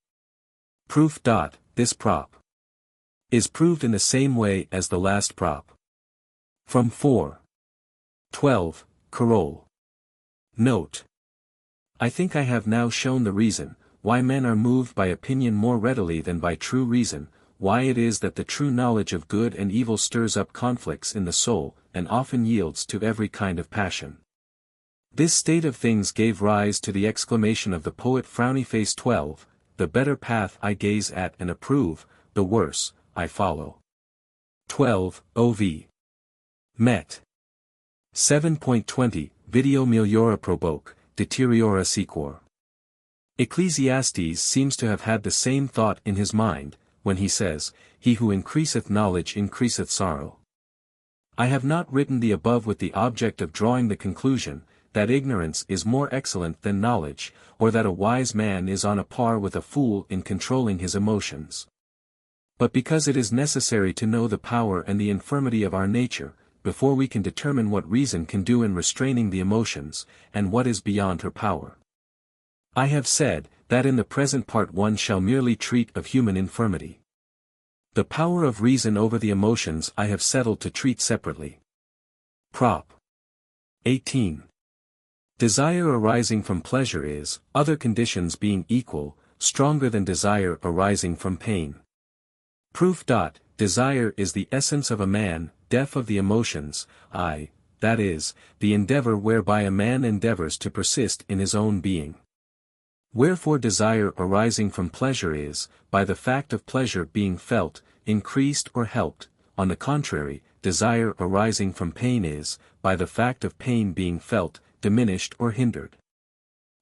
Proof. This prop is proved in the same way as the last prop. From 4. 12. Coroll. Note. I think I have now shown the reason, why men are moved by opinion more readily than by true reason, why it is that the true knowledge of good and evil stirs up conflicts in the soul, and often yields to every kind of passion. This state of things gave rise to the exclamation of the poet Frowny-Face 12, the better path I gaze at and approve, the worse, I follow. 12, OV. Met. 7.20, Video meliora proboque, deteriora sequor. Ecclesiastes seems to have had the same thought in his mind, when he says, He who increaseth knowledge increaseth sorrow. I have not written the above with the object of drawing the conclusion, that ignorance is more excellent than knowledge, or that a wise man is on a par with a fool in controlling his emotions. But because it is necessary to know the power and the infirmity of our nature, before we can determine what reason can do in restraining the emotions, and what is beyond her power. I have said, that in the present part one shall merely treat of human infirmity. The power of reason over the emotions I have settled to treat separately. Prop. 18. Desire arising from pleasure is, other conditions being equal, stronger than desire arising from pain. Proof. Desire is the essence of a man, deaf of the emotions, that is, the endeavor whereby a man endeavors to persist in his own being. Wherefore desire arising from pleasure is, by the fact of pleasure being felt, increased or helped, on the contrary, desire arising from pain is, by the fact of pain being felt, diminished or hindered.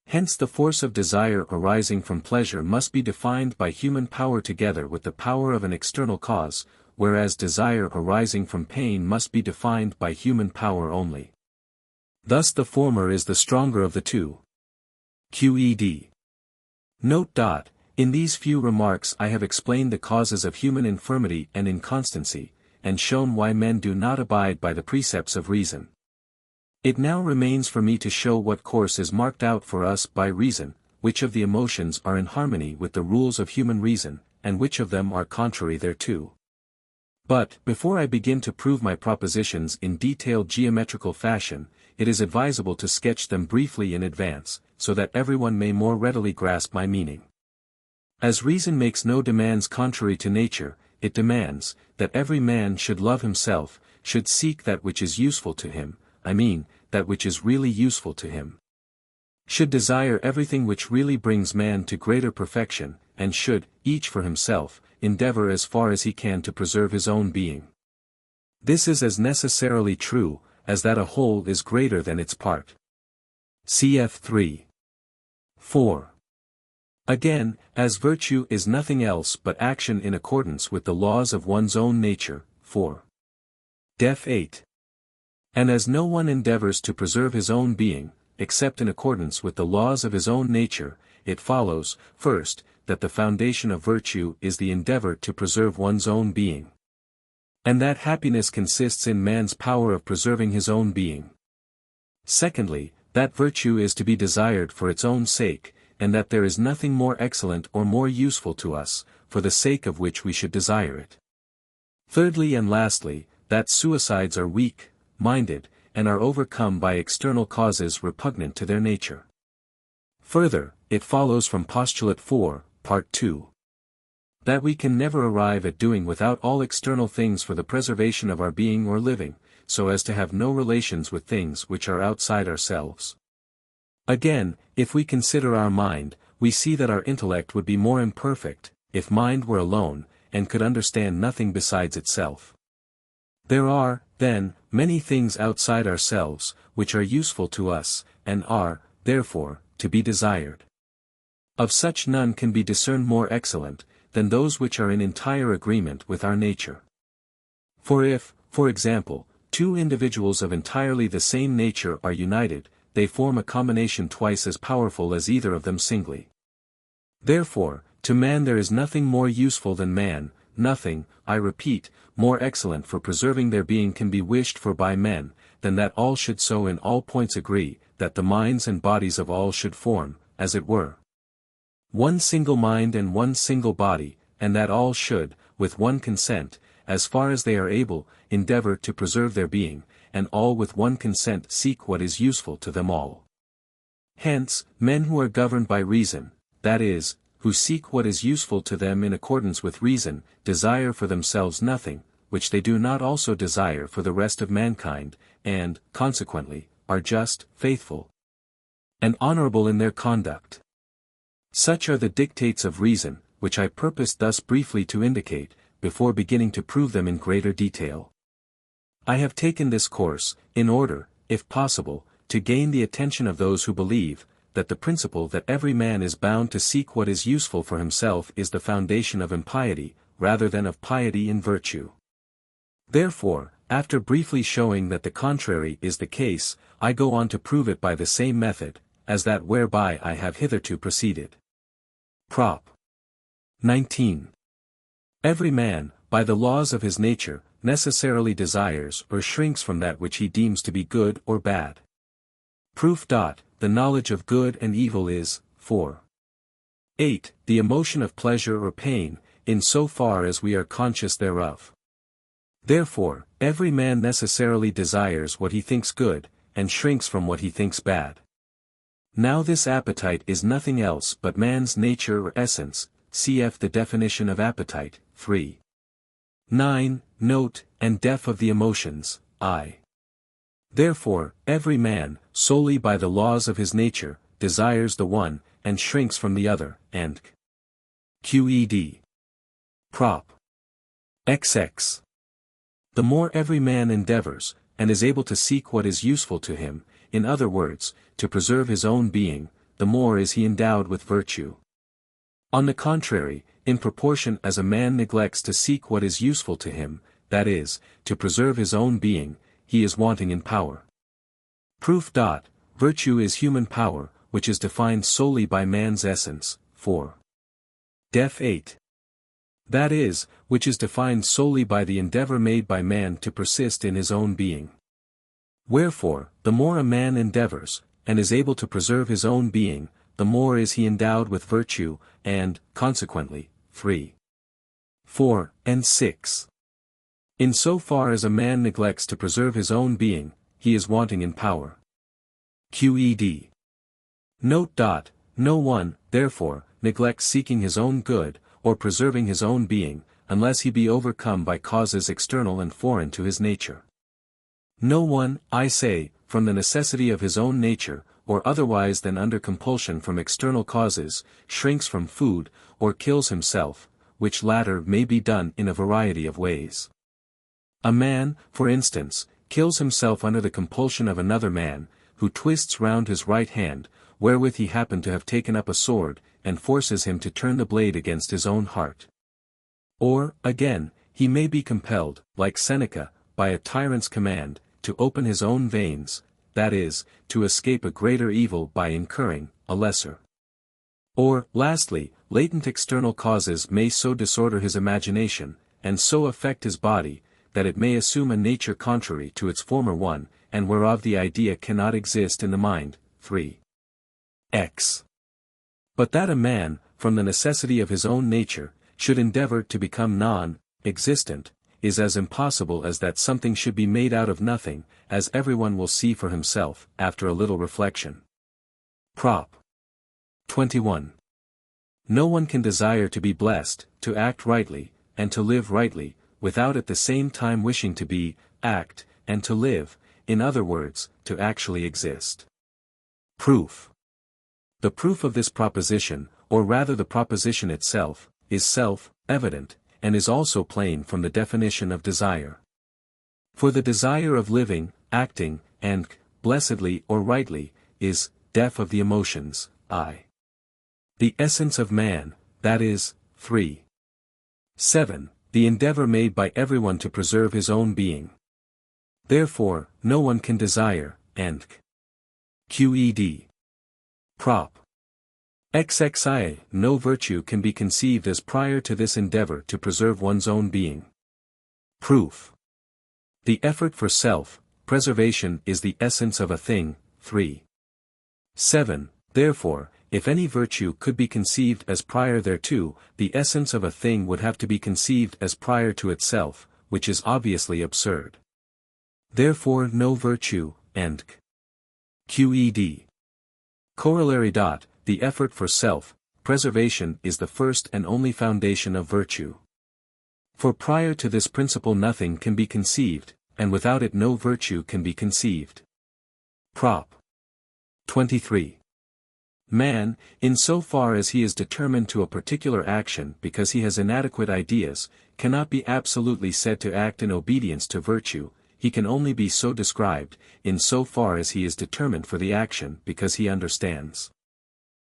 Hence the force of desire arising from pleasure must be defined by human power together with the power of an external cause, whereas desire arising from pain must be defined by human power only. Thus the former is the stronger of the two. Qed. Note. In these few remarks I have explained the causes of human infirmity and inconstancy, and shown why men do not abide by the precepts of reason. It now remains for me to show what course is marked out for us by reason, which of the emotions are in harmony with the rules of human reason, and which of them are contrary thereto. But, before I begin to prove my propositions in detailed geometrical fashion, it is advisable to sketch them briefly in advance, so that everyone may more readily grasp my meaning. As reason makes no demands contrary to nature, it demands, that every man should love himself, should seek that which is useful to him, I mean, that which is really useful to him. Should desire everything which really brings man to greater perfection, and should, each for himself, endeavor as far as he can to preserve his own being. This is as necessarily true, as that a whole is greater than its part. Cf. 3. 4. Again, as virtue is nothing else but action in accordance with the laws of one's own nature, 4. Def. 8. And as no one endeavors to preserve his own being, except in accordance with the laws of his own nature, it follows, first, that the foundation of virtue is the endeavor to preserve one's own being. And that happiness consists in man's power of preserving his own being. Secondly, that virtue is to be desired for its own sake, and that there is nothing more excellent or more useful to us, for the sake of which we should desire it. Thirdly and lastly, that suicides are weak-minded, and are overcome by external causes repugnant to their nature. Further, it follows from postulate 4, part 2. That we can never arrive at doing without all external things for the preservation of our being or living, so as to have no relations with things which are outside ourselves. Again, if we consider our mind, we see that our intellect would be more imperfect, if mind were alone, and could understand nothing besides itself. There are, then, many things outside ourselves, which are useful to us, and are, therefore, to be desired. Of such none can be discerned more excellent, than those which are in entire agreement with our nature. For if, for example, two individuals of entirely the same nature are united, they form a combination twice as powerful as either of them singly. Therefore, to man there is nothing more useful than man, nothing, I repeat, more excellent for preserving their being can be wished for by men, than that all should so in all points agree, that the minds and bodies of all should form, as it were, one single mind and one single body, and that all should, with one consent, as far as they are able, endeavor to preserve their being, and all with one consent seek what is useful to them all. Hence, men who are governed by reason, that is, who seek what is useful to them in accordance with reason, desire for themselves nothing, which they do not also desire for the rest of mankind, and, consequently, are just, faithful, and honorable in their conduct. Such are the dictates of reason, which I purposed thus briefly to indicate, before beginning to prove them in greater detail. I have taken this course, in order, if possible, to gain the attention of those who believe, that the principle that every man is bound to seek what is useful for himself is the foundation of impiety, rather than of piety in virtue. Therefore, after briefly showing that the contrary is the case, I go on to prove it by the same method, as that whereby I have hitherto proceeded. Prop. 19. Every man, by the laws of his nature, necessarily desires or shrinks from that which he deems to be good or bad. Proof. The knowledge of good and evil is, 4. 8. The emotion of pleasure or pain, in so far as we are conscious thereof. Therefore, every man necessarily desires what he thinks good, and shrinks from what he thinks bad. Now this appetite is nothing else but man's nature or essence, cf. the definition of appetite, 3. 9, note, and def of the emotions, I. Therefore, every man, solely by the laws of his nature, desires the one, and shrinks from the other, and QED. Prop. XX. The more every man endeavors, and is able to seek what is useful to him, in other words, to preserve his own being, the more is he endowed with virtue. On the contrary, in proportion as a man neglects to seek what is useful to him, that is, to preserve his own being, he is wanting in power. Proof. Virtue is human power, which is defined solely by man's essence, 4. Def. 8. That is, which is defined solely by the endeavor made by man to persist in his own being. Wherefore, the more a man endeavors, and is able to preserve his own being, the more is he endowed with virtue, and, consequently, 3. 4, and 6. In so far as a man neglects to preserve his own being, he is wanting in power. QED. Note. No one, therefore, neglects seeking his own good, or preserving his own being, unless he be overcome by causes external and foreign to his nature. No one, I say, from the necessity of his own nature, or otherwise than under compulsion from external causes, shrinks from food, or kills himself, which latter may be done in a variety of ways. A man, for instance, kills himself under the compulsion of another man, who twists round his right hand, wherewith he happened to have taken up a sword, and forces him to turn the blade against his own heart. Or, again, he may be compelled, like Seneca, by a tyrant's command, to open his own veins, that is, to escape a greater evil by incurring a lesser. Or, lastly, latent external causes may so disorder his imagination, and so affect his body, that it may assume a nature contrary to its former one, and whereof the idea cannot exist in the mind. 3. X. But that a man, from the necessity of his own nature, should endeavor to become non-existent, is as impossible as that something should be made out of nothing, as everyone will see for himself, after a little reflection. Prop. 21. No one can desire to be blessed, to act rightly, and to live rightly, without at the same time wishing to be, act, and to live, in other words, to actually exist. Proof. The proof of this proposition, or rather the proposition itself, is self-evident, and is also plain from the definition of desire. For the desire of living, acting, and, blessedly or rightly, is, def of the emotions, I. The essence of man, that is, 3. 7. The endeavor made by everyone to preserve his own being. Therefore, no one can desire, and QED. Prop. XXI. No virtue can be conceived as prior to this endeavor to preserve one's own being. Proof. The effort for self-preservation is the essence of a thing. 3. 7. Therefore, if any virtue could be conceived as prior thereto, the essence of a thing would have to be conceived as prior to itself, which is obviously absurd. Therefore no virtue, and QED. Corollary. The effort for self-preservation is the first and only foundation of virtue. For prior to this principle nothing can be conceived, and without it no virtue can be conceived. Prop. 23. Man, in so far as he is determined to a particular action because he has inadequate ideas, cannot be absolutely said to act in obedience to virtue, he can only be so described, in so far as he is determined for the action because he understands.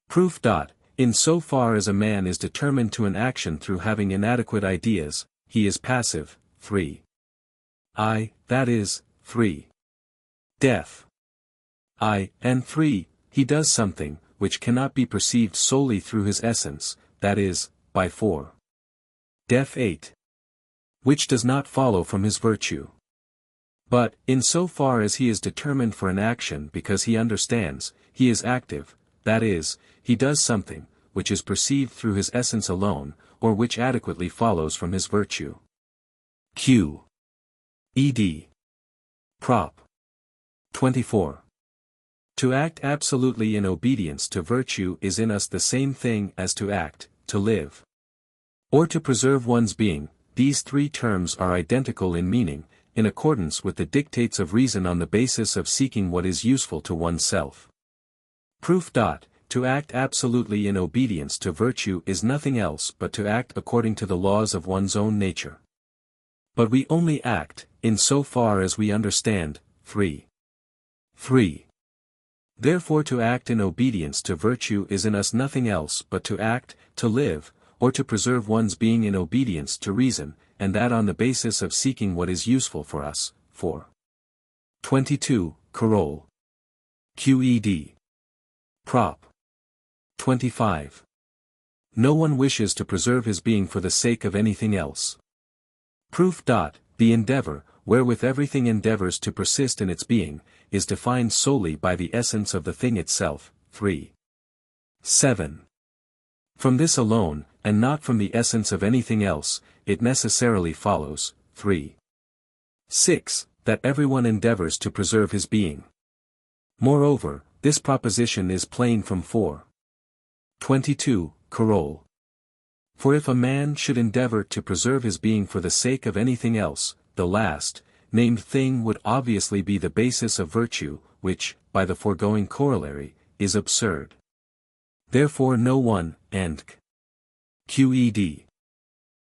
Proof. In so far as a man is determined to an action through having inadequate ideas, he is passive. 3. That is, 3. Def. And 3. He does something, which cannot be perceived solely through his essence, that is, by 4. Def. 8. Which does not follow from his virtue. But, in so far as he is determined for an action because he understands, he is active, that is, he does something, which is perceived through his essence alone, or which adequately follows from his virtue. Q. Ed. Prop. 24. To act absolutely in obedience to virtue is in us the same thing as to act, to live, or to preserve one's being. These three terms are identical in meaning, in accordance with the dictates of reason on the basis of seeking what is useful to oneself. Proof. To act absolutely in obedience to virtue is nothing else but to act according to the laws of one's own nature. But we only act, in so far as we understand. 3. Therefore to act in obedience to virtue is in us nothing else but to act, to live, or to preserve one's being in obedience to reason, and that on the basis of seeking what is useful for us. 4. 22. Coroll. Qed. Prop. 25. No one wishes to preserve his being for the sake of anything else. Proof. The endeavor, wherewith everything endeavors to persist in its being, is defined solely by the essence of the thing itself. 3. 7. From this alone, and not from the essence of anything else, it necessarily follows. 3. 6. That everyone endeavors to preserve his being. Moreover, this proposition is plain from 4. 22. Coroll. For if a man should endeavor to preserve his being for the sake of anything else, the last, named thing would obviously be the basis of virtue, which, by the foregoing corollary, is absurd. Therefore no one, and Qed.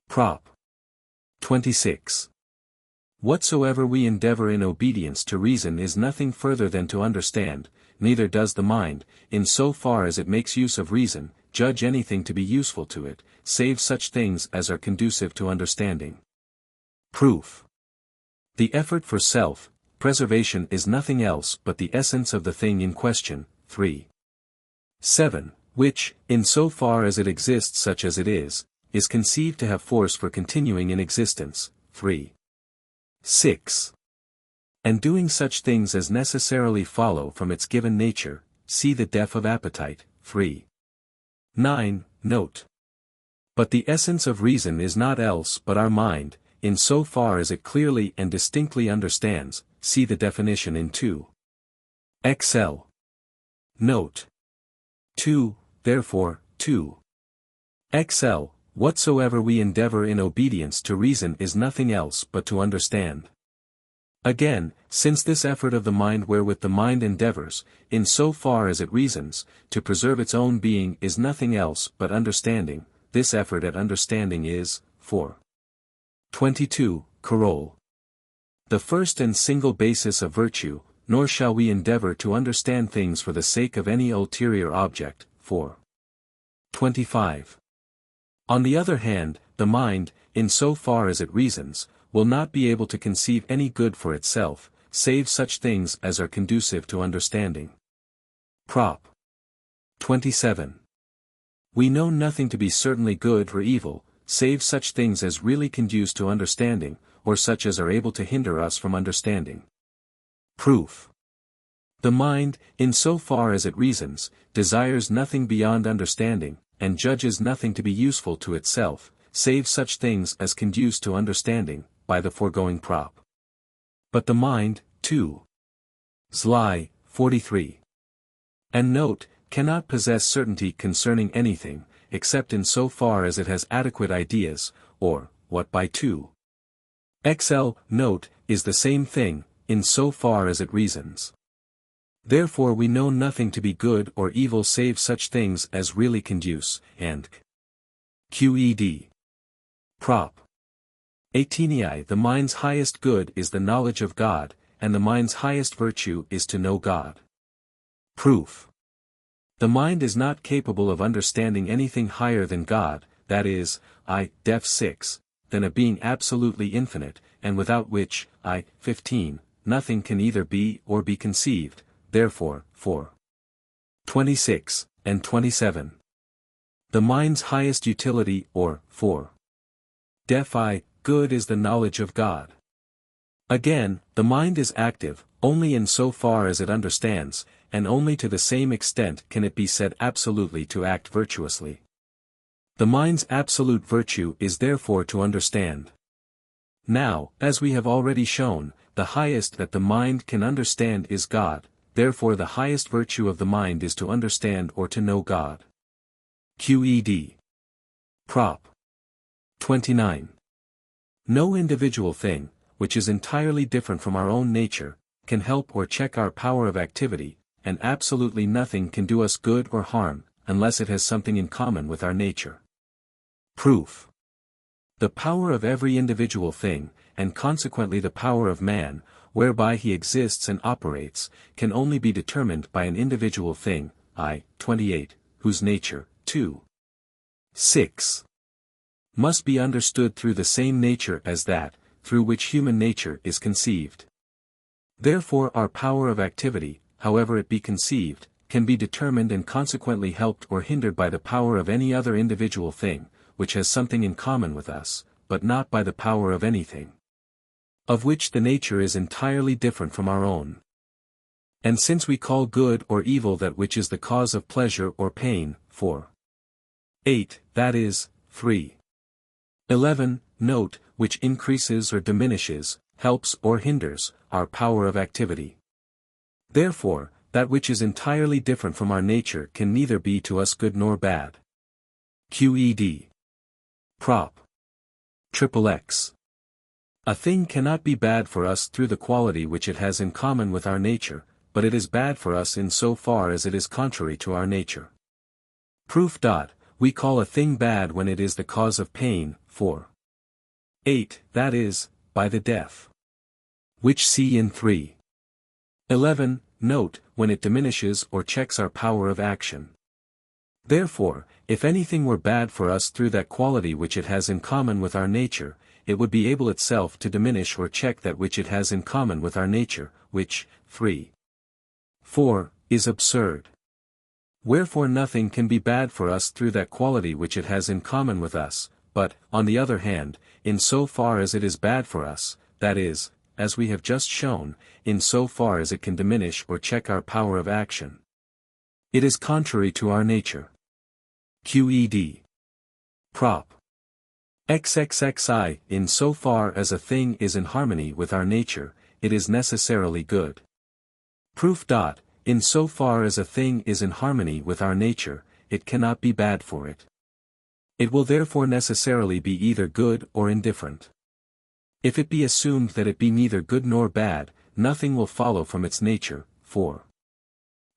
Prop. 26. Whatsoever we endeavor in obedience to reason is nothing further than to understand, neither does the mind, in so far as it makes use of reason, judge anything to be useful to it, save such things as are conducive to understanding. Proof. The effort for self-preservation is nothing else but the essence of the thing in question. 3. 7. Which, in so far as it exists such as it is conceived to have force for continuing in existence. 3. 6. And doing such things as necessarily follow from its given nature, see the death of appetite. 3. 9. Note. But the essence of reason is not else but our mind, in so far as it clearly and distinctly understands, see the definition in 2. XL. Note. 2, therefore, 2. XL, whatsoever we endeavor in obedience to reason is nothing else but to understand. Again, since this effort of the mind wherewith the mind endeavors, in so far as it reasons, to preserve its own being is nothing else but understanding, this effort at understanding is, 4. 22, Coroll. The first and single basis of virtue, nor shall we endeavor to understand things for the sake of any ulterior object. 4. 25. On the other hand, the mind, in so far as it reasons, will not be able to conceive any good for itself, save such things as are conducive to understanding. Prop. 27. We know nothing to be certainly good or evil, save such things as really conduce to understanding, or such as are able to hinder us from understanding. Proof. The mind, in so far as it reasons, desires nothing beyond understanding, and judges nothing to be useful to itself, save such things as conduce to understanding, by the foregoing prop. But the mind, too. Sly, 43. And note, cannot possess certainty concerning anything, except in so far as it has adequate ideas, or, what by 2. XL, note, is the same thing, in so far as it reasons. Therefore we know nothing to be good or evil save such things as really conduce, and Qed. Prop. 18. The mind's highest good is the knowledge of God, and the mind's highest virtue is to know God. Proof. The mind is not capable of understanding anything higher than God, that is, def 6, than a being absolutely infinite, and without which, 15, nothing can either be or be conceived, therefore, 4. 26, and 27. The mind's highest utility, or, 4. Def good is the knowledge of God. Again, the mind is active, only in so far as it understands, and only to the same extent can it be said absolutely to act virtuously. The mind's absolute virtue is therefore to understand. Now, as we have already shown, the highest that the mind can understand is God, therefore the highest virtue of the mind is to understand or to know God. Qed. Prop. 29. No individual thing, which is entirely different from our own nature, can help or check our power of activity, and absolutely nothing can do us good or harm, unless it has something in common with our nature. Proof. The power of every individual thing, and consequently the power of man, whereby he exists and operates, can only be determined by an individual thing, 28, whose nature, 2. 6. Must be understood through the same nature as that, through which human nature is conceived. Therefore our power of activity, however it be conceived, can be determined and consequently helped or hindered by the power of any other individual thing, which has something in common with us, but not by the power of anything, of which the nature is entirely different from our own. And since we call good or evil that which is the cause of pleasure or pain, 4. 8, that is, 3. 11, note, which increases or diminishes, helps or hinders, our power of activity. Therefore, that which is entirely different from our nature can neither be to us good nor bad. QED. Prop. XXX. A thing cannot be bad for us through the quality which it has in common with our nature, but it is bad for us in so far as it is contrary to our nature. Proof. We call a thing bad when it is the cause of pain, for 8, that is, by the death. Which see in 3. 11, note, when it diminishes or checks our power of action. Therefore, if anything were bad for us through that quality which it has in common with our nature, it would be able itself to diminish or check that which it has in common with our nature, which, 3. 4, is absurd. Wherefore nothing can be bad for us through that quality which it has in common with us, but, on the other hand, in so far as it is bad for us, that is, as we have just shown, in so far as it can diminish or check our power of action. It is contrary to our nature. QED. Prop. XXXI. In so far as a thing is in harmony with our nature, it is necessarily good. Proof. In so far as a thing is in harmony with our nature, it cannot be bad for it. It will therefore necessarily be either good or indifferent. If it be assumed that it be neither good nor bad, nothing will follow from its nature, for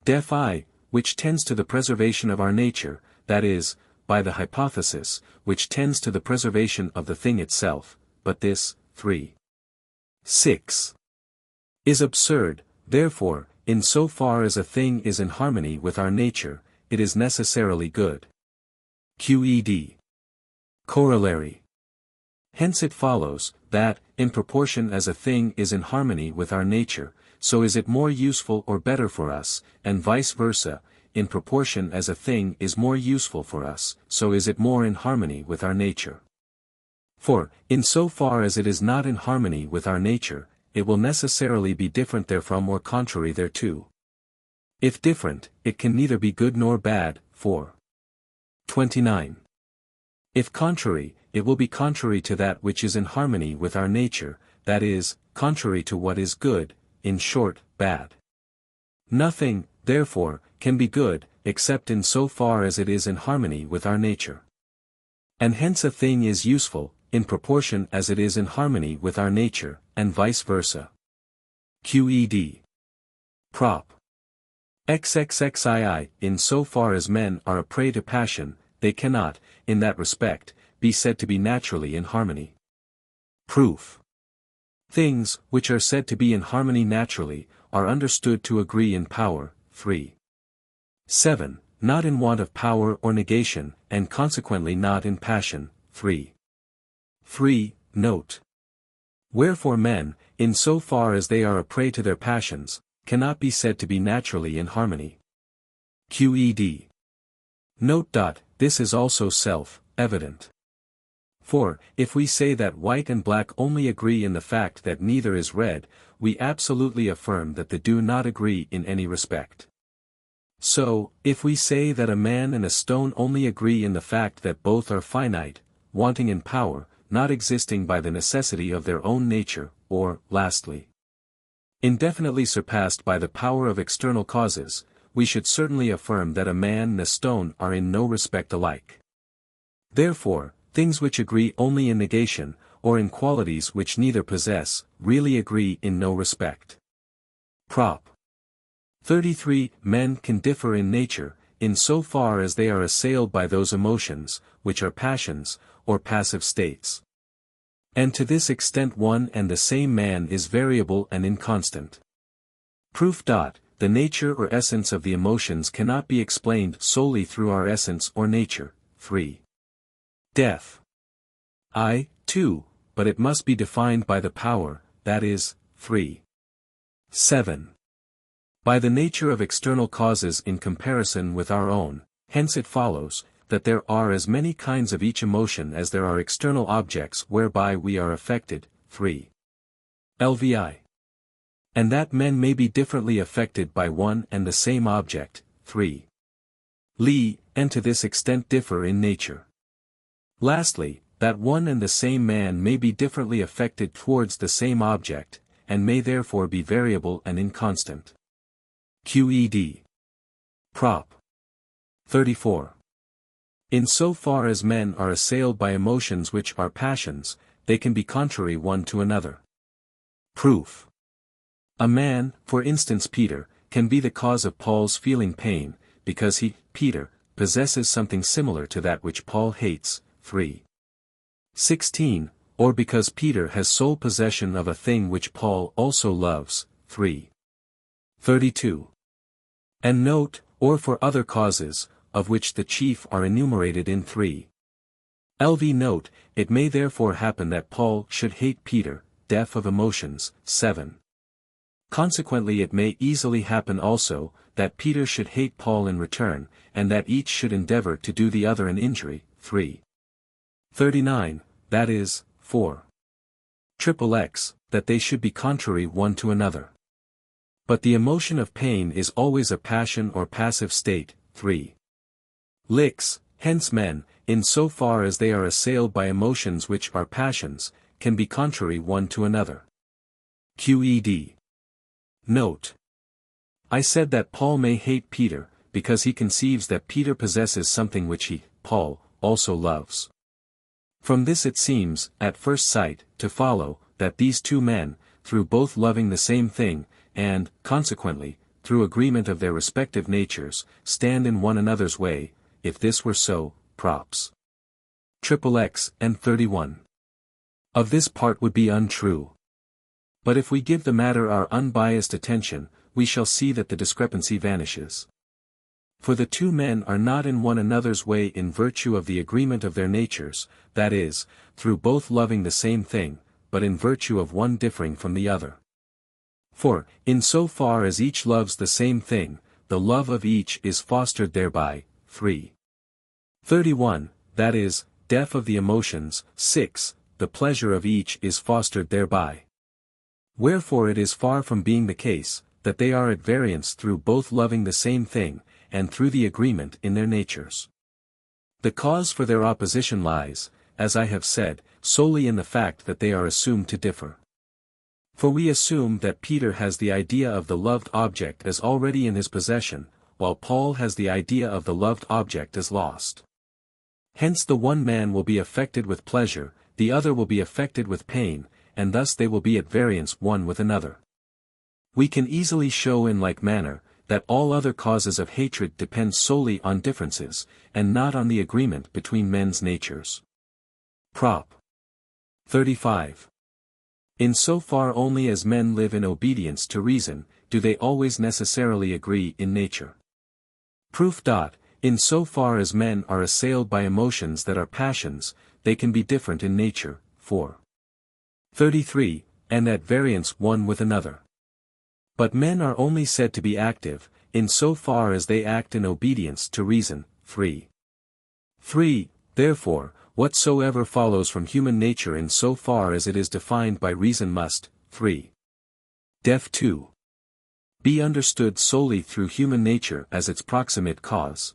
def I, which tends to the preservation of our nature, that is, by the hypothesis, which tends to the preservation of the thing itself, but this, 3. 6. is absurd, therefore, in so far as a thing is in harmony with our nature, it is necessarily good. QED. Corollary. Hence it follows, that, in proportion as a thing is in harmony with our nature, so is it more useful or better for us, and vice versa, in proportion as a thing is more useful for us, so is it more in harmony with our nature. For, in so far as it is not in harmony with our nature, it will necessarily be different therefrom or contrary thereto. If different, it can neither be good nor bad, for 29. If contrary, it will be contrary to that which is in harmony with our nature, that is, contrary to what is good, in short, bad. Nothing, therefore, can be good, except in so far as it is in harmony with our nature. And hence a thing is useful, in proportion as it is in harmony with our nature, and vice versa. QED. Prop. XXXII. In so far as men are a prey to passion, they cannot, in that respect, be said to be naturally in harmony. Proof. Things, which are said to be in harmony naturally, are understood to agree in power, 3. 7, not in want of power or negation, and consequently not in passion, 3. 3, note. Wherefore men, in so far as they are a prey to their passions, cannot be said to be naturally in harmony. QED. Note. This is also self-evident. For, if we say that white and black only agree in the fact that neither is red, we absolutely affirm that they do not agree in any respect. So, if we say that a man and a stone only agree in the fact that both are finite, wanting in power, not existing by the necessity of their own nature, or, lastly, indefinitely surpassed by the power of external causes, we should certainly affirm that a man and a stone are in no respect alike. Therefore, things which agree only in negation, or in qualities which neither possess, really agree in no respect. Prop. 33. Men can differ in nature, in so far as they are assailed by those emotions, which are passions, or passive states. And to this extent one and the same man is variable and inconstant. Proof. The nature or essence of the emotions cannot be explained solely through our essence or nature, 3. Death. 2, but it must be defined by the power, that is, 3. 7. By the nature of external causes in comparison with our own, hence it follows, that there are as many kinds of each emotion as there are external objects whereby we are affected, 3. Lvi. And that men may be differently affected by one and the same object, 3. Li, and to this extent differ in nature. Lastly, that one and the same man may be differently affected towards the same object, and may therefore be variable and inconstant. QED. Prop. 34. In so far as men are assailed by emotions which are passions, they can be contrary one to another. Proof. A man, for instance Peter, can be the cause of Paul's feeling pain, because he, Peter, possesses something similar to that which Paul hates. 3. 16, or because Peter has sole possession of a thing which Paul also loves. 3. 32. And note, or for other causes, of which the chief are enumerated in 3. LV note, it may therefore happen that Paul should hate Peter, deaf of emotions. 7. Consequently it may easily happen also, that Peter should hate Paul in return, and that each should endeavor to do the other an injury. 3. 39, that is, 4. XXX, that they should be contrary one to another. But the emotion of pain is always a passion or passive state. 3. Lix, hence men, in so far as they are assailed by emotions which are passions, can be contrary one to another. QED. Note. I said that Paul may hate Peter, because he conceives that Peter possesses something which he, Paul, also loves. From this it seems, at first sight, to follow, that these two men, through both loving the same thing, and, consequently, through agreement of their respective natures, stand in one another's way. If this were so, props. XXX and 31. Of this part would be untrue. But if we give the matter our unbiased attention, we shall see that the discrepancy vanishes. For the two men are not in one another's way in virtue of the agreement of their natures, that is, through both loving the same thing, but in virtue of one differing from the other. For, in so far as each loves the same thing, the love of each is fostered thereby. 3. 31, that is, deaf of the emotions. 6, the pleasure of each is fostered thereby. Wherefore it is far from being the case, that they are at variance through both loving the same thing, and through the agreement in their natures. The cause for their opposition lies, as I have said, solely in the fact that they are assumed to differ. For we assume that Peter has the idea of the loved object as already in his possession, while Paul has the idea of the loved object as lost. Hence the one man will be affected with pleasure, the other will be affected with pain, and thus they will be at variance one with another. We can easily show in like manner, that all other causes of hatred depend solely on differences, and not on the agreement between men's natures. Prop. 35. In so far only as men live in obedience to reason, do they always necessarily agree in nature. Proof. In so far as men are assailed by emotions that are passions, they can be different in nature. 4. 33, and at variance one with another. But men are only said to be active, in so far as they act in obedience to reason. 3. 3. Therefore, whatsoever follows from human nature in so far as it is defined by reason must. 3. Def 2. Be understood solely through human nature as its proximate cause.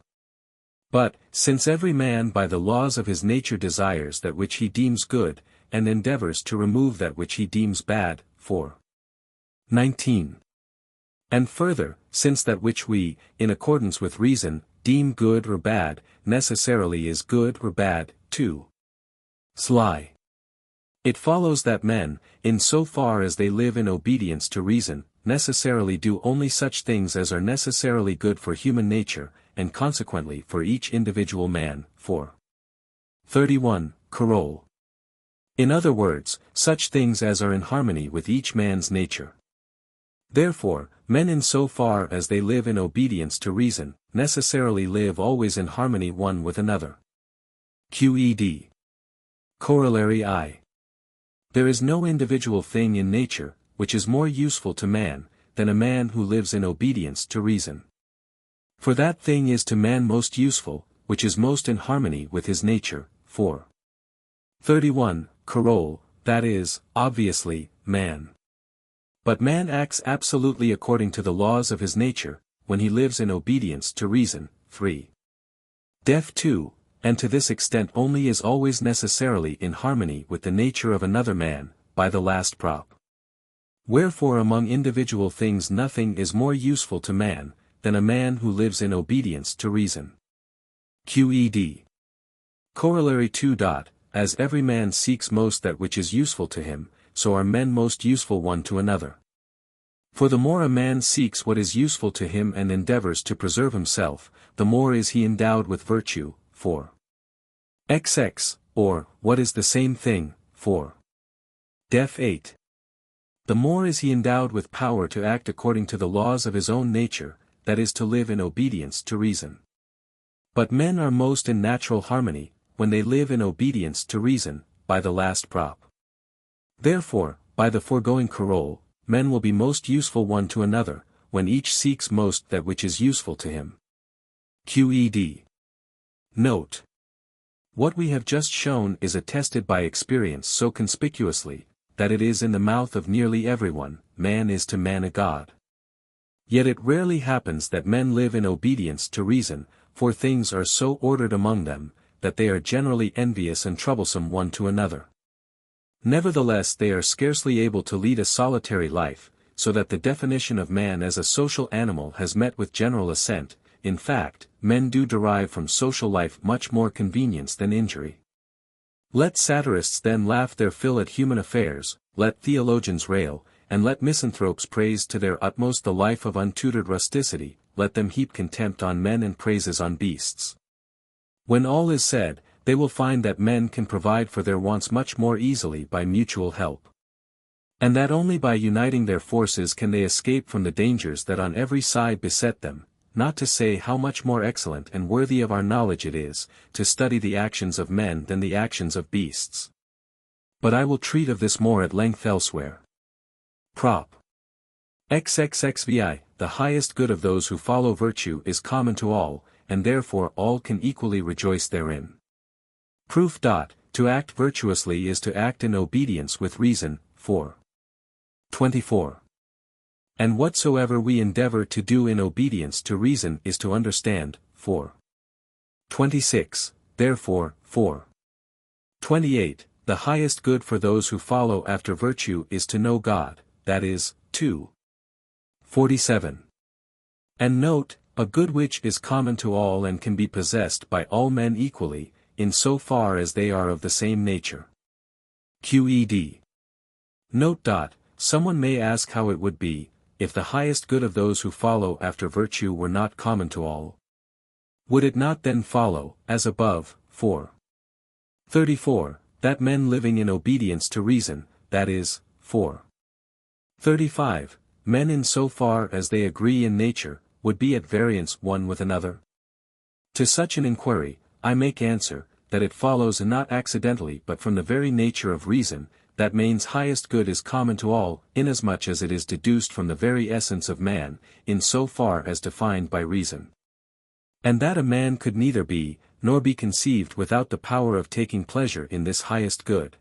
But, since every man by the laws of his nature desires that which he deems good, and endeavors to remove that which he deems bad. 4. 19. And further, since that which we, in accordance with reason, deem good or bad, necessarily is good or bad. 2. Sly. It follows that men, in so far as they live in obedience to reason, necessarily do only such things as are necessarily good for human nature, and consequently for each individual man. 4. 31. Coroll. In other words, such things as are in harmony with each man's nature. Therefore, men in so far as they live in obedience to reason, necessarily live always in harmony one with another. QED. Corollary I. There is no individual thing in nature, which is more useful to man, than a man who lives in obedience to reason. For that thing is to man most useful, which is most in harmony with his nature. 4. 31. Coroll, that is, obviously, man. But man acts absolutely according to the laws of his nature, when he lives in obedience to reason. 3. Def 2, and to this extent only is always necessarily in harmony with the nature of another man, by the last prop. Wherefore among individual things nothing is more useful to man, than a man who lives in obedience to reason. QED. Corollary 2. As every man seeks most that which is useful to him, so are men most useful one to another. For the more a man seeks what is useful to him and endeavors to preserve himself, the more is he endowed with virtue, for XX, or, what is the same thing, for Def 8. The more is he endowed with power to act according to the laws of his own nature, that is to live in obedience to reason. But men are most in natural harmony, when they live in obedience to reason, by the last prop. Therefore, by the foregoing coroll, men will be most useful one to another, when each seeks most that which is useful to him. QED. Note. What we have just shown is attested by experience so conspicuously, that it is in the mouth of nearly everyone, man is to man a god. Yet it rarely happens that men live in obedience to reason, for things are so ordered among them, that they are generally envious and troublesome one to another. Nevertheless they are scarcely able to lead a solitary life, so that the definition of man as a social animal has met with general assent. In fact, men do derive from social life much more convenience than injury. Let satirists then laugh their fill at human affairs, let theologians rail, and let misanthropes praise to their utmost the life of untutored rusticity, let them heap contempt on men and praises on beasts. When all is said, they will find that men can provide for their wants much more easily by mutual help. And that only by uniting their forces can they escape from the dangers that on every side beset them, not to say how much more excellent and worthy of our knowledge it is, to study the actions of men than the actions of beasts. But I will treat of this more at length elsewhere. Prop. XXXVI, the highest good of those who follow virtue is common to all, and therefore all can equally rejoice therein. Proof. To act virtuously is to act in obedience with reason, for 24. And whatsoever we endeavor to do in obedience to reason is to understand, for 26, therefore, for 28, the highest good for those who follow after virtue is to know God, that is, 2. 47. And note, a good which is common to all and can be possessed by all men equally, in so far as they are of the same nature. QED. Note. Someone may ask how it would be, if the highest good of those who follow after virtue were not common to all. Would it not then follow, as above, for 34, that men living in obedience to reason, that is, for 35, men in so far as they agree in nature, would be at variance one with another? To such an inquiry, I make answer, that it follows not accidentally but from the very nature of reason, that man's highest good is common to all, inasmuch as it is deduced from the very essence of man, in so far as defined by reason. And that a man could neither be, nor be conceived without the power of taking pleasure in this highest good.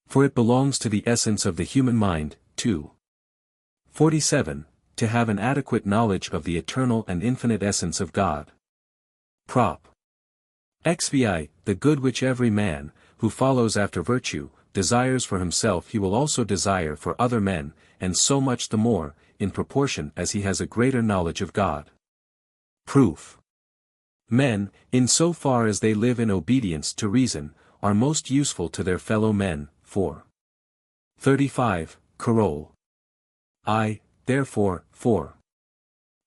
For it belongs to the essence of the human mind, 2. 47, to have an adequate knowledge of the eternal and infinite essence of God. Prop. XVI, the good which every man, who follows after virtue, desires for himself he will also desire for other men, and so much the more, in proportion as he has a greater knowledge of God. Proof. Men, in so far as they live in obedience to reason, are most useful to their fellow men, for 35, coroll. I, therefore, for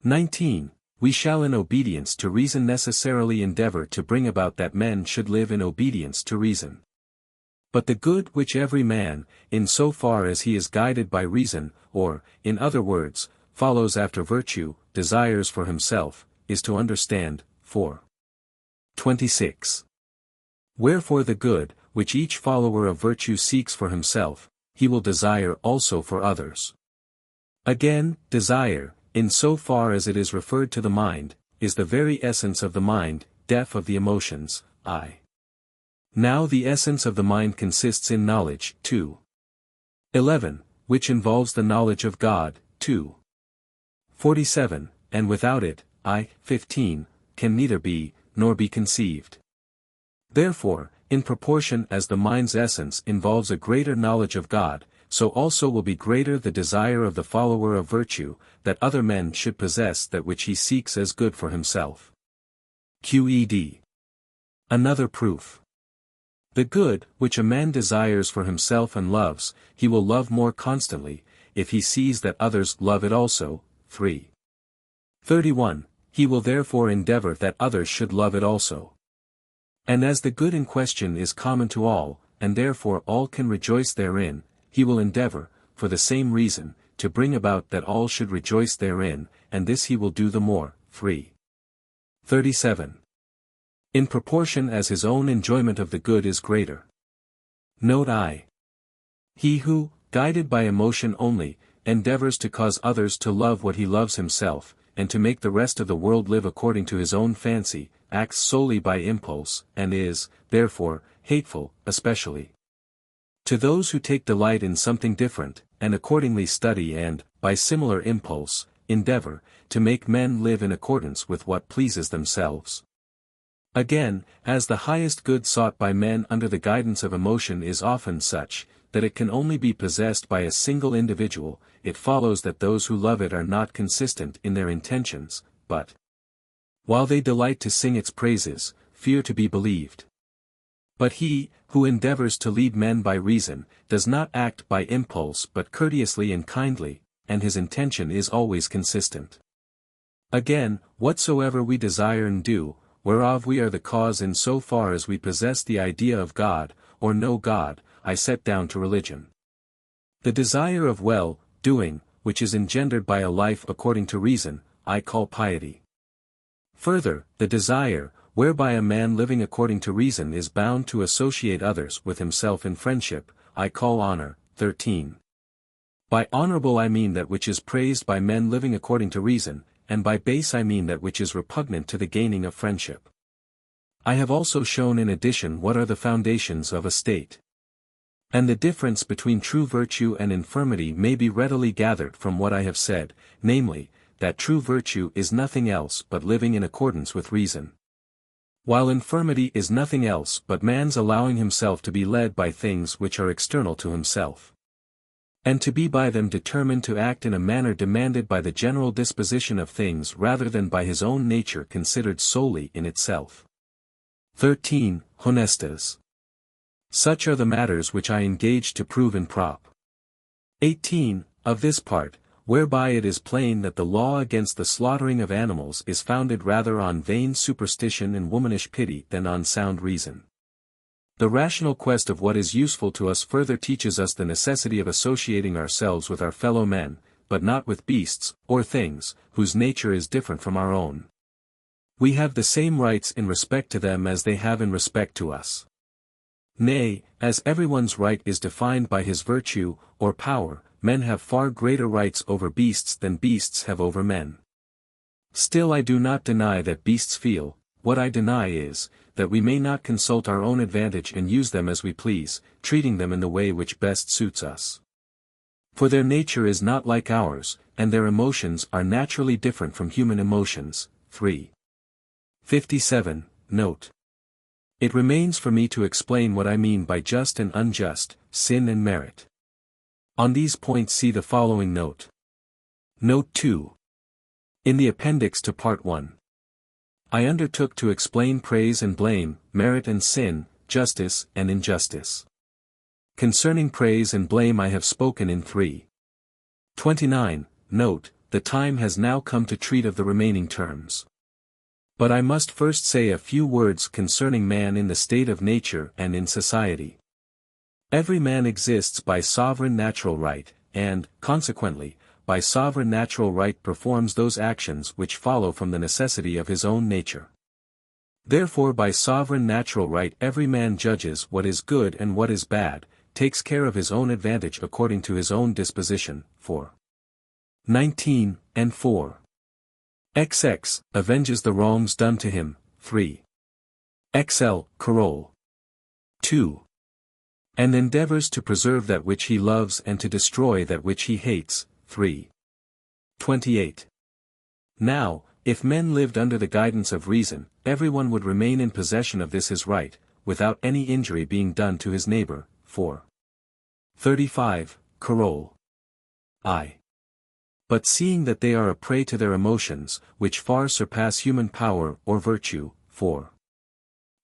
19, we shall in obedience to reason necessarily endeavor to bring about that men should live in obedience to reason. But the good which every man, in so far as he is guided by reason, or, in other words, follows after virtue, desires for himself, is to understand, for 26. Wherefore the good, which each follower of virtue seeks for himself, he will desire also for others. Again, desire, in so far as it is referred to the mind, is the very essence of the mind, def of the emotions, I. Now the essence of the mind consists in knowledge, 2. 11, which involves the knowledge of God, 2. 47, and without it, I. 15, can neither be, nor be conceived. Therefore, in proportion as the mind's essence involves a greater knowledge of God, so also will be greater the desire of the follower of virtue, that other men should possess that which he seeks as good for himself. QED. Another proof. The good, which a man desires for himself and loves, he will love more constantly, if he sees that others love it also. 3. 31. He will therefore endeavor that others should love it also. And as the good in question is common to all, and therefore all can rejoice therein, he will endeavor, for the same reason, to bring about that all should rejoice therein, and this he will do the more. 3. 37. In proportion as his own enjoyment of the good is greater. Note I. He who, guided by emotion only, endeavors to cause others to love what he loves himself, and to make the rest of the world live according to his own fancy, acts solely by impulse, and is, therefore, hateful, especially to those who take delight in something different, and accordingly study and, by similar impulse, endeavor, to make men live in accordance with what pleases themselves. Again, as the highest good sought by men under the guidance of emotion is often such, that it can only be possessed by a single individual, it follows that those who love it are not consistent in their intentions, but, while they delight to sing its praises, fear to be believed. But he, who endeavors to lead men by reason, does not act by impulse but courteously and kindly, and his intention is always consistent. Again, whatsoever we desire and do, whereof we are the cause in so far as we possess the idea of God, or know God, I set down to religion. The desire of well-doing, which is engendered by a life according to reason, I call piety. Further, the desire, whereby a man living according to reason is bound to associate others with himself in friendship, I call honor. 13. By honorable I mean that which is praised by men living according to reason, and by base I mean that which is repugnant to the gaining of friendship. I have also shown in addition what are the foundations of a state. And the difference between true virtue and infirmity may be readily gathered from what I have said, namely, that true virtue is nothing else but living in accordance with reason, while infirmity is nothing else but man's allowing himself to be led by things which are external to himself, and to be by them determined to act in a manner demanded by the general disposition of things rather than by his own nature considered solely in itself. 13. Honestas. Such are the matters which I engage to prove in Prop. 18, of this part, whereby it is plain that the law against the slaughtering of animals is founded rather on vain superstition and womanish pity than on sound reason. The rational quest of what is useful to us further teaches us the necessity of associating ourselves with our fellow men, but not with beasts, or things, whose nature is different from our own. We have the same rights in respect to them as they have in respect to us. Nay, as everyone's right is defined by his virtue, or power, men have far greater rights over beasts than beasts have over men. Still I do not deny that beasts feel. What I deny is, that we may not consult our own advantage and use them as we please, treating them in the way which best suits us. For their nature is not like ours, and their emotions are naturally different from human emotions. 3. 57, note. It remains for me to explain what I mean by just and unjust, sin and merit. On these points see the following note. Note 2. In the appendix to Part 1. I undertook to explain praise and blame, merit and sin, justice and injustice. Concerning praise and blame I have spoken in 3. 29, note, the time has now come to treat of the remaining terms. But I must first say a few words concerning man in the state of nature and in society. Every man exists by sovereign natural right, and, consequently, by sovereign natural right performs those actions which follow from the necessity of his own nature. Therefore by sovereign natural right every man judges what is good and what is bad, takes care of his own advantage according to his own disposition. 4. 19, and 4. XX, avenges the wrongs done to him. 3. XL, Carol. 2. And endeavors to preserve that which he loves and to destroy that which he hates. 3. 28. Now, if men lived under the guidance of reason, everyone would remain in possession of this his right, without any injury being done to his neighbor. 4. 35, Carol. I. But seeing that they are a prey to their emotions, which far surpass human power or virtue. 4.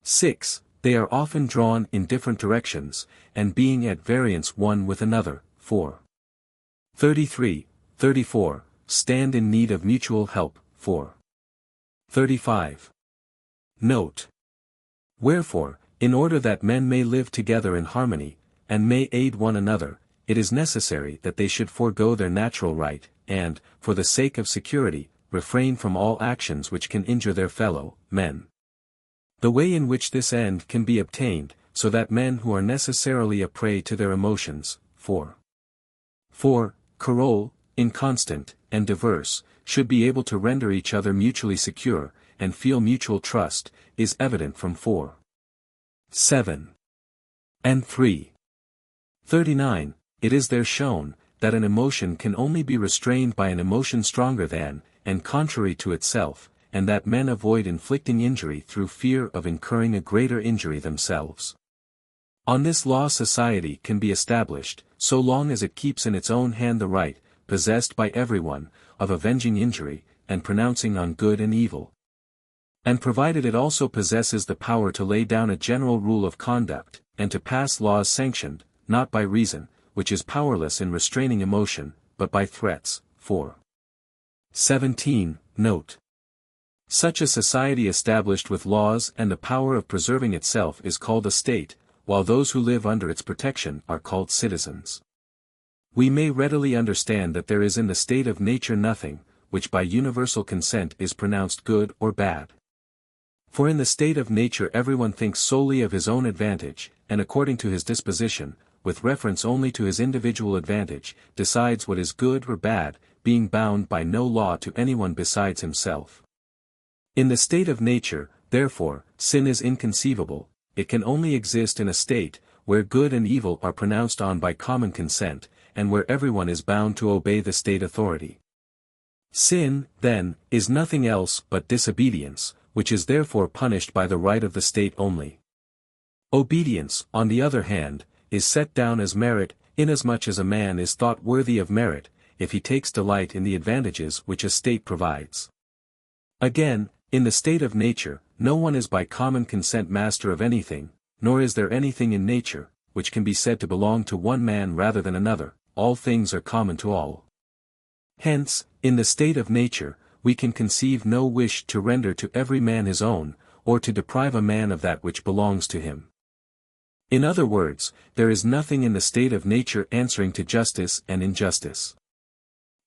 6. They are often drawn in different directions, and being at variance one with another. 4. 33, 34, stand in need of mutual help. 4. 35. Note. Wherefore, in order that men may live together in harmony, and may aid one another, it is necessary that they should forego their natural right, and, for the sake of security, refrain from all actions which can injure their fellow men. The way in which this end can be obtained, so that men who are necessarily a prey to their emotions, 4. Corole, inconstant, and diverse, should be able to render each other mutually secure, and feel mutual trust, is evident from 4. 7. And 3. 39, it is there shown, that an emotion can only be restrained by an emotion stronger than, and contrary to itself, and that men avoid inflicting injury through fear of incurring a greater injury themselves. On this law society can be established, so long as it keeps in its own hand the right, possessed by everyone, of avenging injury, and pronouncing on good and evil. And provided it also possesses the power to lay down a general rule of conduct, and to pass laws sanctioned, not by reason, which is powerless in restraining emotion, but by threats. 4. 17, note. Such a society established with laws and the power of preserving itself is called a state, while those who live under its protection are called citizens. We may readily understand that there is in the state of nature nothing, which by universal consent is pronounced good or bad. For in the state of nature everyone thinks solely of his own advantage, and according to his disposition, with reference only to his individual advantage, decides what is good or bad, being bound by no law to anyone besides himself. In the state of nature, therefore, sin is inconceivable. It can only exist in a state, where good and evil are pronounced on by common consent, and where everyone is bound to obey the state authority. Sin, then, is nothing else but disobedience, which is therefore punished by the right of the state only. Obedience, on the other hand, is set down as merit, inasmuch as a man is thought worthy of merit, if he takes delight in the advantages which a state provides. Again, in the state of nature, no one is by common consent master of anything, nor is there anything in nature, which can be said to belong to one man rather than another. All things are common to all. Hence, in the state of nature, we can conceive no wish to render to every man his own, or to deprive a man of that which belongs to him. In other words, there is nothing in the state of nature answering to justice and injustice.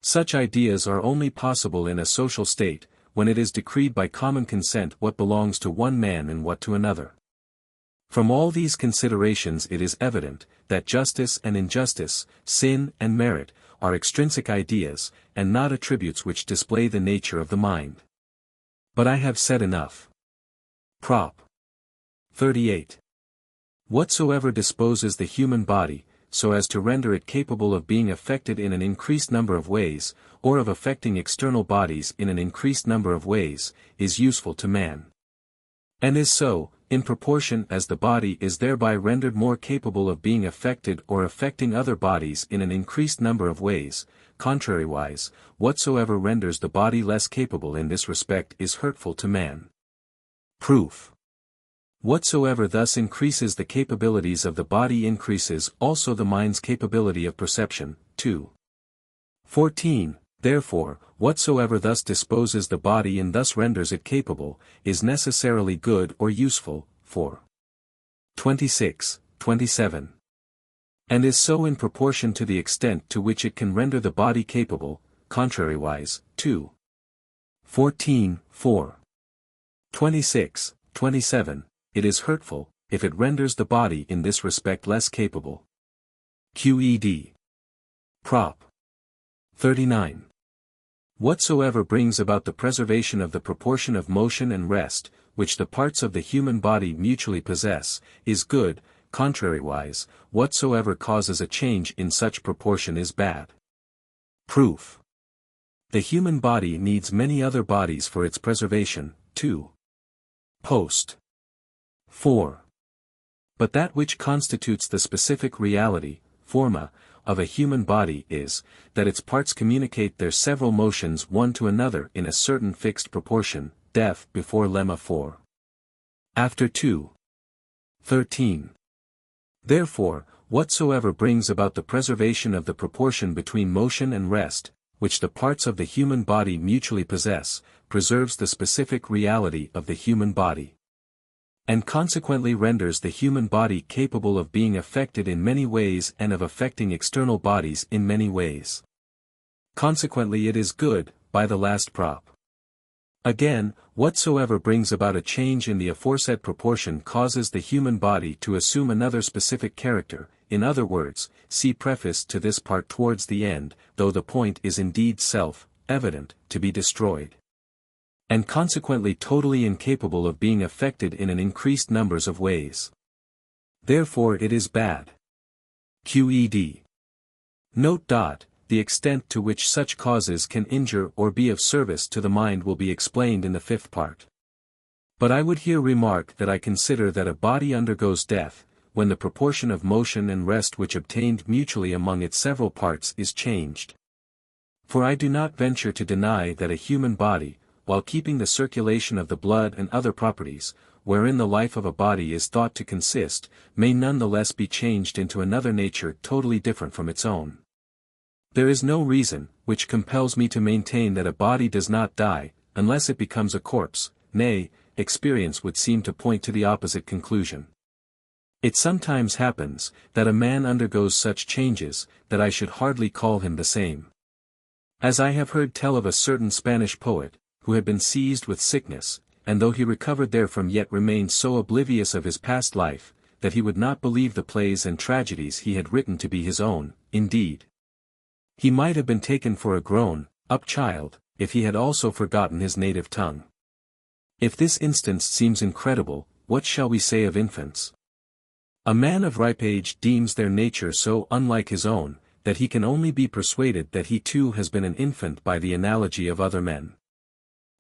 Such ideas are only possible in a social state, when it is decreed by common consent what belongs to one man and what to another. From all these considerations it is evident, that justice and injustice, sin and merit, are extrinsic ideas, and not attributes which display the nature of the mind. But I have said enough. Prop. 38. Whatsoever disposes the human body, so as to render it capable of being affected in an increased number of ways, or of affecting external bodies in an increased number of ways, is useful to man. And is so, in proportion as the body is thereby rendered more capable of being affected or affecting other bodies in an increased number of ways. Contrariwise, whatsoever renders the body less capable in this respect is hurtful to man. Proof. Whatsoever thus increases the capabilities of the body increases also the mind's capability of perception. 2. 14. Therefore, whatsoever thus disposes the body and thus renders it capable, is necessarily good or useful. 4. 26, 27. And is so in proportion to the extent to which it can render the body capable, contrariwise. 2. 14, 4. 26, 27. It is hurtful, if it renders the body in this respect less capable. Qed. Prop. 39. Whatsoever brings about the preservation of the proportion of motion and rest, which the parts of the human body mutually possess, is good. Contrariwise, whatsoever causes a change in such proportion is bad. Proof. The human body needs many other bodies for its preservation. 2. Post. 4. But that which constitutes the specific reality, forma, of a human body is, that its parts communicate their several motions one to another in a certain fixed proportion. Def. Before Lemma 4. After 2:13. Therefore, whatsoever brings about the preservation of the proportion between motion and rest, which the parts of the human body mutually possess, preserves the specific reality of the human body. And consequently renders the human body capable of being affected in many ways and of affecting external bodies in many ways. Consequently it is good, by the last prop. Again, whatsoever brings about a change in the aforesaid proportion causes the human body to assume another specific character, in other words, see preface to this part towards the end, though the point is indeed self-evident, to be destroyed. And consequently totally incapable of being affected in an increased numbers of ways. Therefore it is bad. Qed. Note. The extent to which such causes can injure or be of service to the mind will be explained in the fifth part. But I would here remark that I consider that a body undergoes death, when the proportion of motion and rest which obtained mutually among its several parts is changed. For I do not venture to deny that a human body, while keeping the circulation of the blood and other properties, wherein the life of a body is thought to consist, may none the less be changed into another nature totally different from its own. There is no reason, which compels me to maintain that a body does not die, unless it becomes a corpse, nay, experience would seem to point to the opposite conclusion. It sometimes happens, that a man undergoes such changes, that I should hardly call him the same. As I have heard tell of a certain Spanish poet, who had been seized with sickness, and though he recovered therefrom yet remained so oblivious of his past life, that he would not believe the plays and tragedies he had written to be his own. Indeed, he might have been taken for a grown-up child, if he had also forgotten his native tongue. If this instance seems incredible, what shall we say of infants? A man of ripe age deems their nature so unlike his own, that he can only be persuaded that he too has been an infant by the analogy of other men.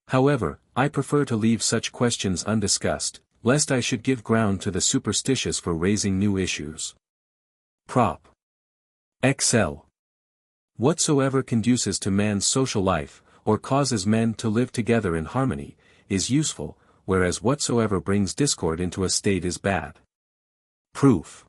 However, I prefer to leave such questions undiscussed, lest I should give ground to the superstitious for raising new issues. Prop. XL. Whatsoever conduces to man's social life, or causes men to live together in harmony, is useful, whereas whatsoever brings discord into a state is bad. Proof.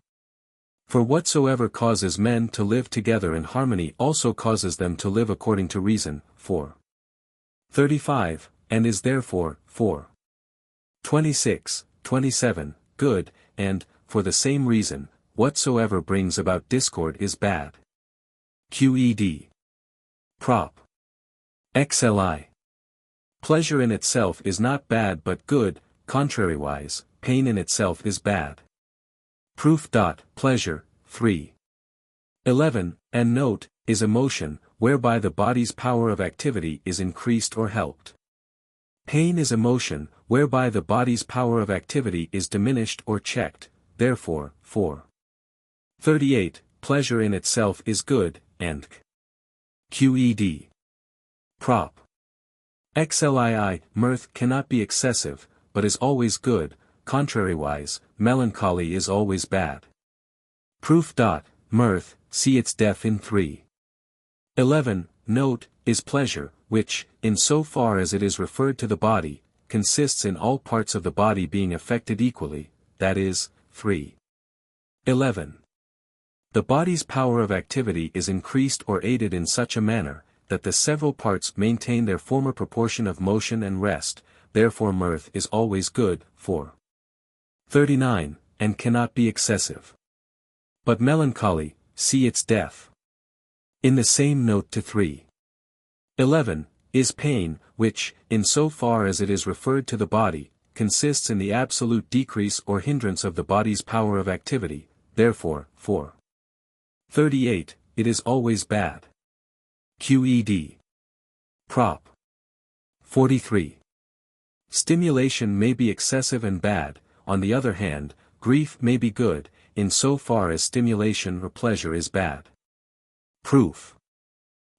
For whatsoever causes men to live together in harmony also causes them to live according to reason, 4:35, and is therefore, 4:26, 27, good, and, for the same reason, whatsoever brings about discord is bad. Qed. Prop. XLI. Pleasure in itself is not bad but good, contrariwise, pain in itself is bad. Proof. Pleasure, 3:11, and note, is emotion, whereby the body's power of activity is increased or helped. Pain is emotion, whereby the body's power of activity is diminished or checked, therefore, 4:38, pleasure in itself is good, and Qed. Prop. XLII, mirth cannot be excessive, but is always good, contrariwise, melancholy is always bad. Proof. Mirth, see its def in 3:11, note, is pleasure, which, in so far as it is referred to the body, consists in all parts of the body being affected equally, that is, 3:11. The body's power of activity is increased or aided in such a manner, that the several parts maintain their former proportion of motion and rest, therefore mirth is always good, 4:39, and cannot be excessive. But melancholy, see its def. In the same note to 3:11, is pain, which, in so far as it is referred to the body, consists in the absolute decrease or hindrance of the body's power of activity, therefore, 4:38, it is always bad. Qed. Prop. 43. Stimulation may be excessive and bad, on the other hand, grief may be good, in so far as stimulation or pleasure is bad. Proof.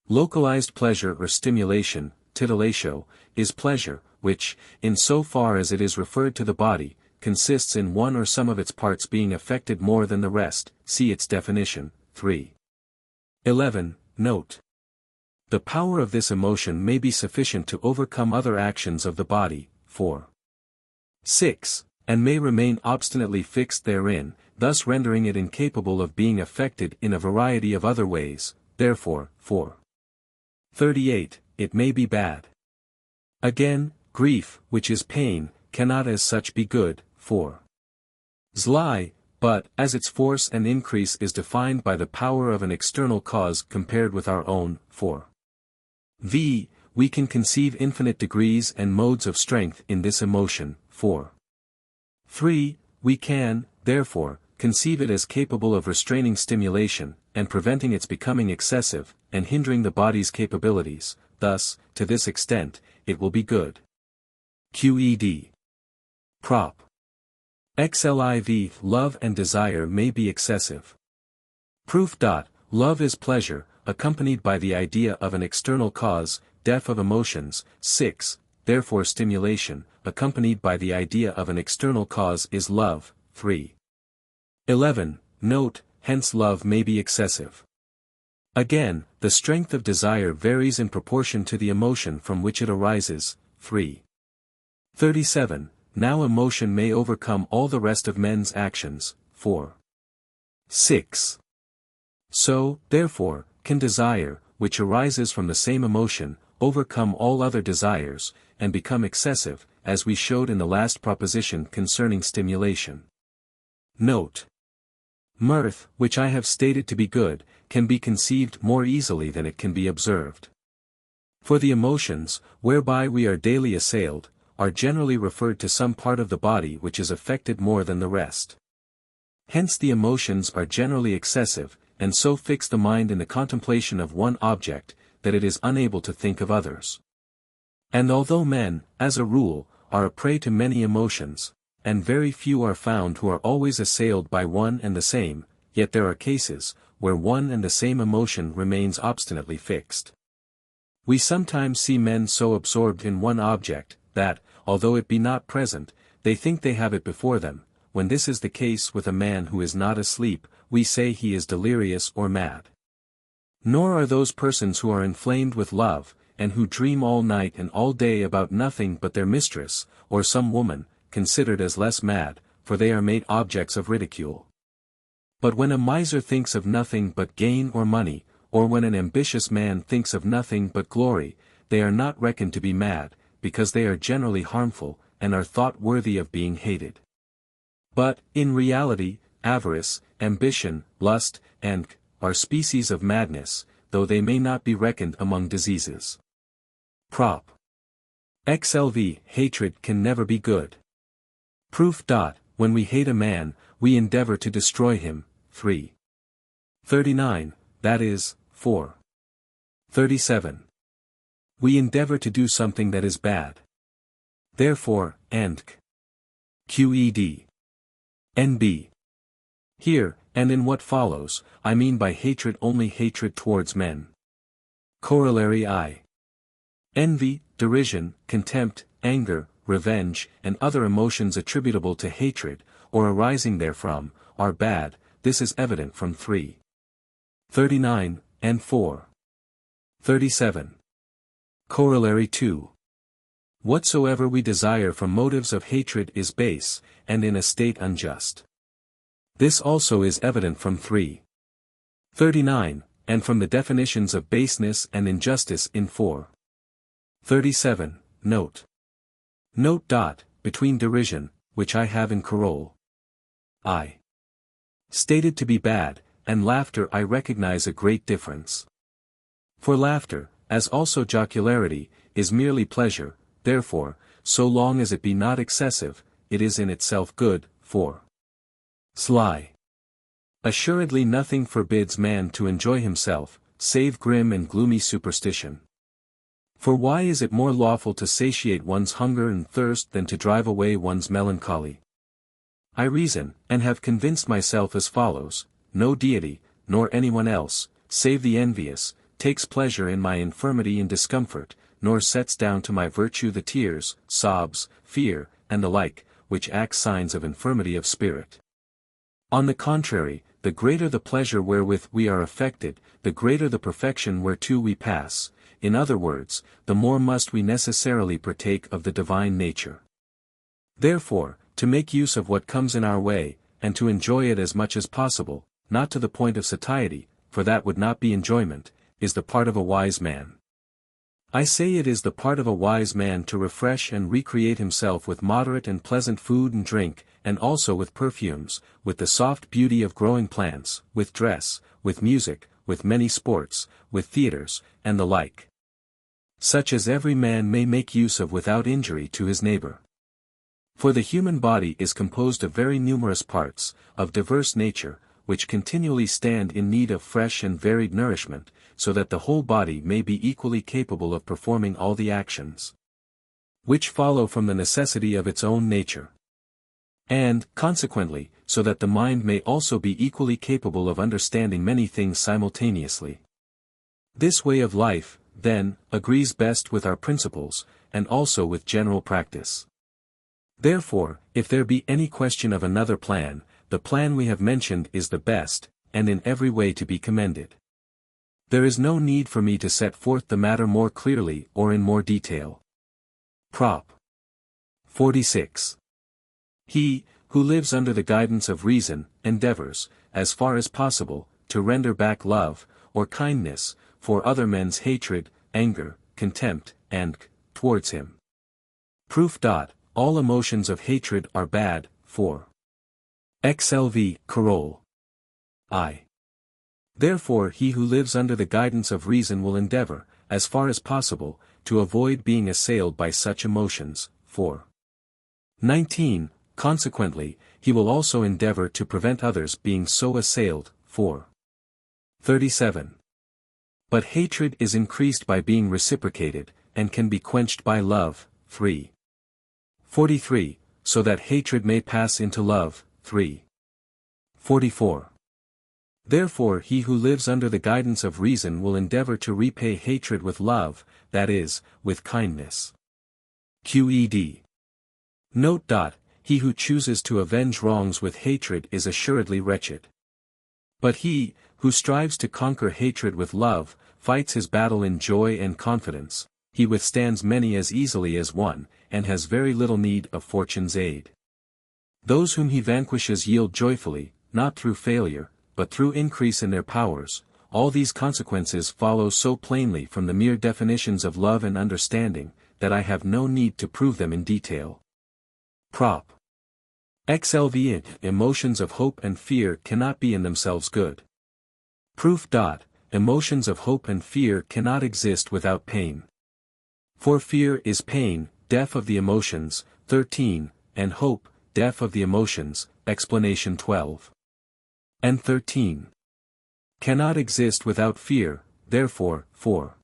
Localized pleasure or stimulation, titilatio, is pleasure, which, in so far as it is referred to the body, consists in one or some of its parts being affected more than the rest, see its definition, 3:11, note. The power of this emotion may be sufficient to overcome other actions of the body, 4:6, and may remain obstinately fixed therein, thus rendering it incapable of being affected in a variety of other ways, therefore, 38, it may be bad. Again, grief, which is pain, cannot as such be good, zly, but, as its force and increase is defined by the power of an external cause compared with our own, v, we can conceive infinite degrees and modes of strength in this emotion, 3, we can, therefore, conceive it as capable of restraining stimulation, and preventing its becoming excessive, and hindering the body's capabilities, thus, to this extent, it will be good. Qed. Prop. XLIV. Love and desire may be excessive. Proof. Love is pleasure, accompanied by the idea of an external cause, def of emotions. 6, therefore stimulation, accompanied by the idea of an external cause is love. 3. 11. Note, hence love may be excessive. Again, the strength of desire varies in proportion to the emotion from which it arises. 3. 37. Now emotion may overcome all the rest of men's actions. 4. 6. So, therefore, can desire, which arises from the same emotion, overcome all other desires, and become excessive, as we showed in the last proposition concerning stimulation. Note. Mirth, which I have stated to be good, can be conceived more easily than it can be observed. For the emotions, whereby we are daily assailed, are generally referred to some part of the body which is affected more than the rest. Hence the emotions are generally excessive, and so fix the mind in the contemplation of one object, that it is unable to think of others. And although men, as a rule, are a prey to many emotions, and very few are found who are always assailed by one and the same, yet there are cases, where one and the same emotion remains obstinately fixed. We sometimes see men so absorbed in one object, that, although it be not present, they think they have it before them. When this is the case with a man who is not asleep, we say he is delirious or mad. Nor are those persons who are inflamed with love, and who dream all night and all day about nothing but their mistress, or some woman, considered as less mad, for they are made objects of ridicule. But when a miser thinks of nothing but gain or money, or when an ambitious man thinks of nothing but glory, they are not reckoned to be mad, because they are generally harmful, and are thought worthy of being hated. But, in reality, avarice, ambition, lust, and are species of madness, though they may not be reckoned among diseases. Prop. XLV. Hatred can never be good. Proof. When we hate a man, we endeavor to destroy him. 3. 39, that is, 4. 37. We endeavor to do something that is bad. Therefore, and Qed. NB. Here, and in what follows, I mean by hatred only hatred towards men. Corollary I. Envy, derision, contempt, anger, revenge, and other emotions attributable to hatred, or arising therefrom, are bad. This is evident from 3. 39, and 4. 37. Corollary 2. Whatsoever we desire from motives of hatred is base, and in a state unjust. This also is evident from 3. 39, and from the definitions of baseness and injustice in 4. 37, note. Note. Between derision, which I have in Coroll. I. Stated to be bad, and laughter I recognize a great difference. For laughter, as also jocularity, is merely pleasure, therefore, so long as it be not excessive, it is in itself good. 4. Sly. Assuredly nothing forbids man to enjoy himself, save grim and gloomy superstition. For why is it more lawful to satiate one's hunger and thirst than to drive away one's melancholy? I reason, and have convinced myself as follows: no deity, nor anyone else, save the envious, takes pleasure in my infirmity and discomfort, nor sets down to my virtue the tears, sobs, fear, and the like, which act signs of infirmity of spirit. On the contrary, the greater the pleasure wherewith we are affected, the greater the perfection whereto we pass. In other words, the more must we necessarily partake of the divine nature. Therefore, to make use of what comes in our way, and to enjoy it as much as possible, not to the point of satiety, for that would not be enjoyment, is the part of a wise man. I say it is the part of a wise man to refresh and recreate himself with moderate and pleasant food and drink, and also with perfumes, with the soft beauty of growing plants, with dress, with music, with many sports, with theatres, and the like. Such as every man may make use of without injury to his neighbor. For the human body is composed of very numerous parts, of diverse nature, which continually stand in need of fresh and varied nourishment, so that the whole body may be equally capable of performing all the actions which follow from the necessity of its own nature. And, consequently, so that the mind may also be equally capable of understanding many things simultaneously. This way of life, then, agrees best with our principles, and also with general practice. Therefore, if there be any question of another plan, the plan we have mentioned is the best, and in every way to be commended. There is no need for me to set forth the matter more clearly or in more detail. Prop. 46. He, who lives under the guidance of reason, endeavors, as far as possible, to render back love, or kindness, for other men's hatred, anger, contempt, and, towards him. Proof. All emotions of hatred are bad, for XLV, Carole. I. Therefore he who lives under the guidance of reason will endeavor, as far as possible, to avoid being assailed by such emotions, for 19, consequently, he will also endeavor to prevent others being so assailed, for 37. But hatred is increased by being reciprocated, and can be quenched by love, 3. 43, so that hatred may pass into love, 3. 44. Therefore he who lives under the guidance of reason will endeavor to repay hatred with love, that is, with kindness. QED. Note. He who chooses to avenge wrongs with hatred is assuredly wretched. But he, who strives to conquer hatred with love, fights his battle in joy and confidence, he withstands many as easily as one, and has very little need of fortune's aid. Those whom he vanquishes yield joyfully, not through failure, but through increase in their powers. All these consequences follow so plainly from the mere definitions of love and understanding, that I have no need to prove them in detail. Prop. XLV. Emotions of hope and fear cannot be in themselves good. Proof. Emotions of hope and fear cannot exist without pain. For fear is pain, death of the emotions, 13, and hope, death of the emotions, explanation 12. And 13. Cannot exist without fear, therefore, for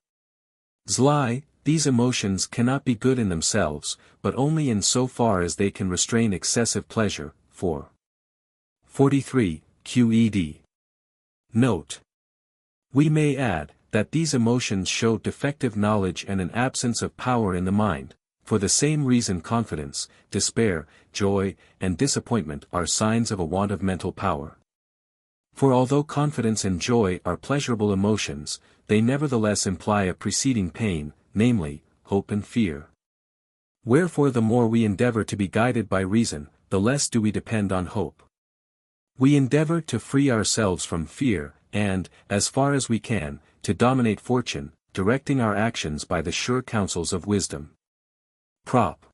Zli, these emotions cannot be good in themselves, but only in so far as they can restrain excessive pleasure, for 43, QED. Note. We may add, that these emotions show defective knowledge and an absence of power in the mind. For the same reason confidence, despair, joy, and disappointment are signs of a want of mental power. For although confidence and joy are pleasurable emotions, they nevertheless imply a preceding pain, namely, hope and fear. Wherefore the more we endeavor to be guided by reason, the less do we depend on hope. We endeavor to free ourselves from fear, and, as far as we can, to dominate fortune, directing our actions by the sure counsels of wisdom. Prop.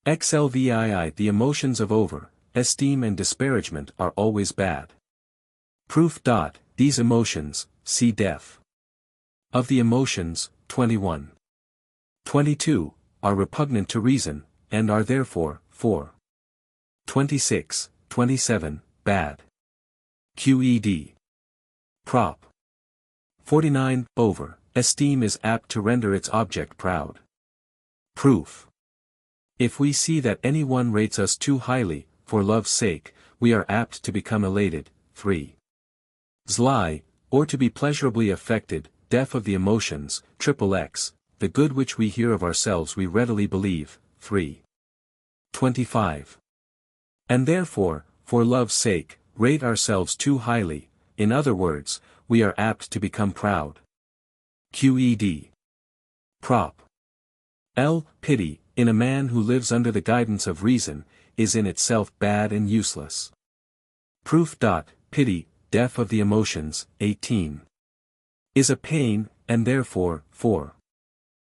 XLVII. The emotions of esteem and disparagement are always bad. Proof. These emotions, see def. Of the emotions, 21. 22, are repugnant to reason, and are therefore, for 26, 27, bad. QED. Prop. 49. Esteem is apt to render its object proud. Proof. If we see that any one rates us too highly, for love's sake, we are apt to become elated. 3. Zli, or to be pleasurably affected, deaf of the emotions, XXX, the good which we hear of ourselves we readily believe. 3. 25. And therefore, for love's sake, rate ourselves too highly, in other words, we are apt to become proud. QED. Prop. Pity, in a man who lives under the guidance of reason, is in itself bad and useless. Proof. Pity, depth of the emotions, 18. Is a pain, and therefore, 4.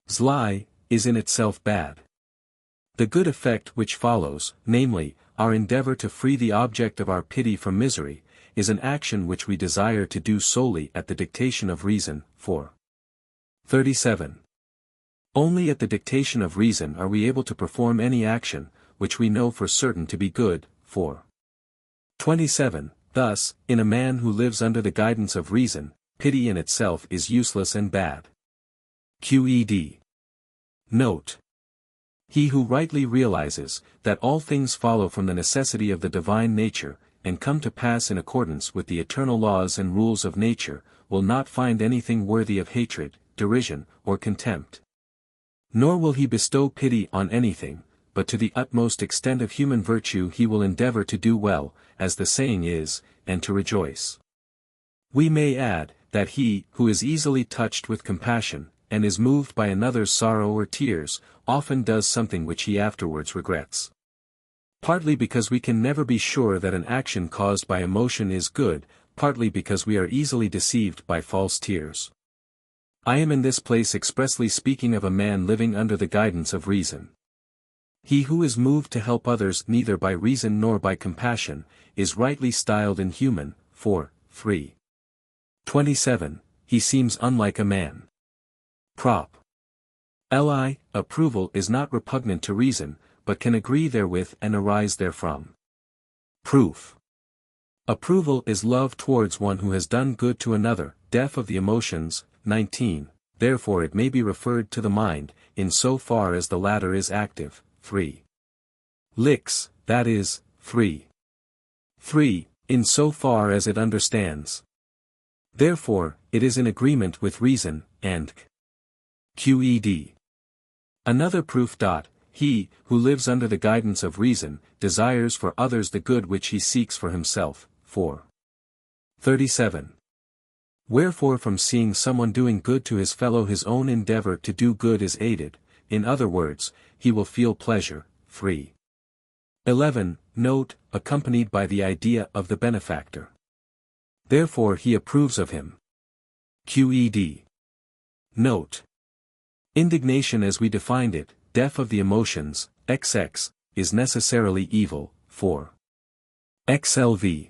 Zli, is in itself bad. The good effect which follows, namely, our endeavor to free the object of our pity from misery, is an action which we desire to do solely at the dictation of reason, 4. 37. Only at the dictation of reason are we able to perform any action, which we know for certain to be good, 4. 27. Thus, in a man who lives under the guidance of reason, pity in itself is useless and bad. Qed. Note. He who rightly realizes that all things follow from the necessity of the divine nature, and come to pass in accordance with the eternal laws and rules of nature, will not find anything worthy of hatred, derision, or contempt. Nor will he bestow pity on anything, but to the utmost extent of human virtue he will endeavor to do well, as the saying is, and to rejoice. We may add, that he, who is easily touched with compassion, and is moved by another's sorrow or tears, often does something which he afterwards regrets. Partly because we can never be sure that an action caused by emotion is good, partly because we are easily deceived by false tears. I am in this place expressly speaking of a man living under the guidance of reason. He who is moved to help others neither by reason nor by compassion, is rightly styled inhuman, 3. 27. He seems unlike a man. Prop. Li. Approval is not repugnant to reason, but can agree therewith and arise therefrom. Proof. Approval is love towards one who has done good to another, depth of the emotions, 19, therefore it may be referred to the mind, in so far as the latter is active, 3. Lix, that is, 3. 3. In so far as it understands. Therefore, it is in agreement with reason, and Qed. Another proof. He, who lives under the guidance of reason, desires for others the good which he seeks for himself, 4. 37. Wherefore from seeing someone doing good to his fellow his own endeavor to do good is aided, in other words, he will feel pleasure, 3. 11. Note, accompanied by the idea of the benefactor. Therefore he approves of him. Qed. Note. Indignation as we defined it, depth of the emotions, XX, is necessarily evil, 4. XLV.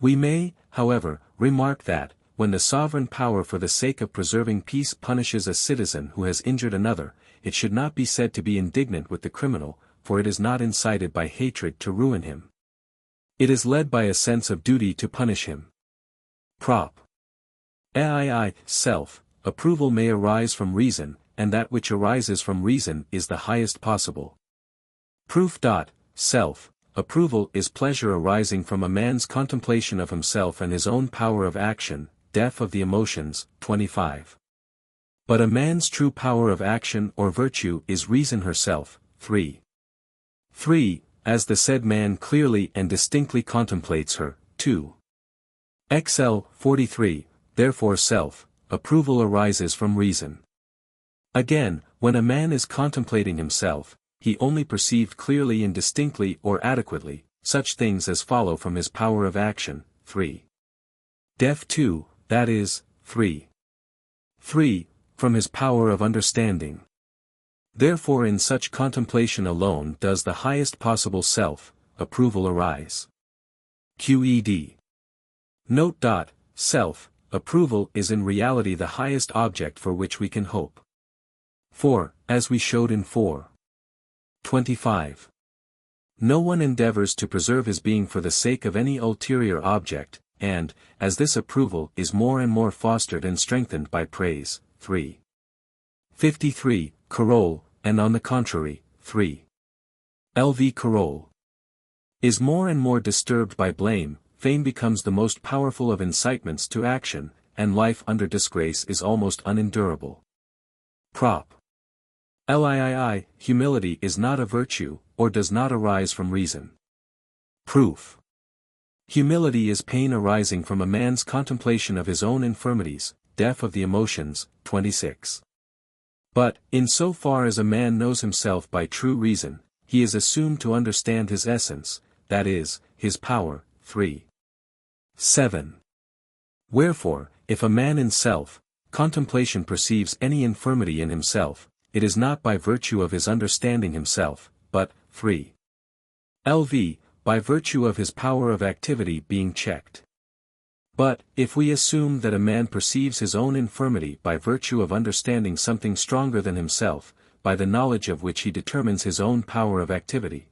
We may, however, remark that, when the sovereign power for the sake of preserving peace punishes a citizen who has injured another, it should not be said to be indignant with the criminal, for it is not incited by hatred to ruin him. It is led by a sense of duty to punish him. Prop. Aii. Self, approval may arise from reason, and that which arises from reason is the highest possible. Proof. Self, approval is pleasure arising from a man's contemplation of himself and his own power of action, depth of the emotions, 25. But a man's true power of action or virtue is reason herself, 3. 3. As the said man clearly and distinctly contemplates her, 2. XL. 43, therefore self, approval arises from reason. Again, when a man is contemplating himself, he only perceived clearly and distinctly or adequately, such things as follow from his power of action, 3. Def 2, that is, 3. 3. From his power of understanding. Therefore in such contemplation alone does the highest possible self, approval arise. Qed. Note. Self, approval is in reality the highest object for which we can hope. For, as we showed in 4. 25. No one endeavors to preserve his being for the sake of any ulterior object, and, as this approval is more and more fostered and strengthened by praise, 3. 53, Carole, and on the contrary, 3. Lv. Carole. Is more and more disturbed by blame, fame becomes the most powerful of incitements to action, and life under disgrace is almost unendurable. Prop. Lii. Humility is not a virtue, or does not arise from reason. Proof. Humility is pain arising from a man's contemplation of his own infirmities, depth of the emotions, 26. But, in so far as a man knows himself by true reason, he is assumed to understand his essence, that is, his power. 3. 7. Wherefore, if a man in contemplation perceives any infirmity in himself, it is not by virtue of his understanding himself, but, 3. Lv, by virtue of his power of activity being checked. But, if we assume that a man perceives his own infirmity by virtue of understanding something stronger than himself, by the knowledge of which he determines his own power of activity.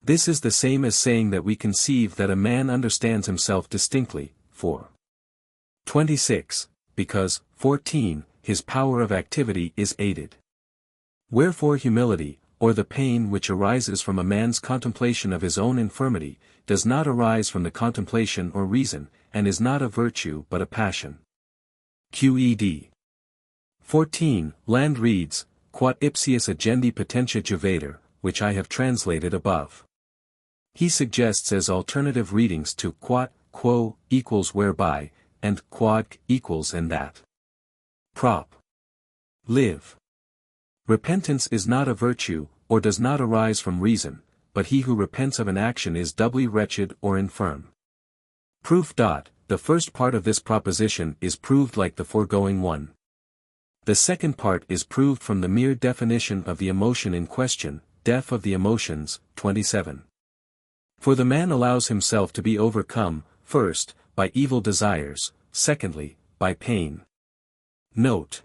This is the same as saying that we conceive that a man understands himself distinctly, 4. 26, because, 14, his power of activity is aided. Wherefore humility, or the pain which arises from a man's contemplation of his own infirmity, does not arise from the contemplation or reason, and is not a virtue but a passion. Qed. 14, Land reads, Quod ipsius agendi potentia juvater, which I have translated above. He suggests as alternative readings to quod, quo, equals whereby, and quod, equals and that. Prop. Live. Repentance is not a virtue, or does not arise from reason, but he who repents of an action is doubly wretched or infirm. Proof. The first part of this proposition is proved like the foregoing one. The second part is proved from the mere definition of the emotion in question, def of the emotions, 27. For the man allows himself to be overcome, first, by evil desires, secondly, by pain. Note.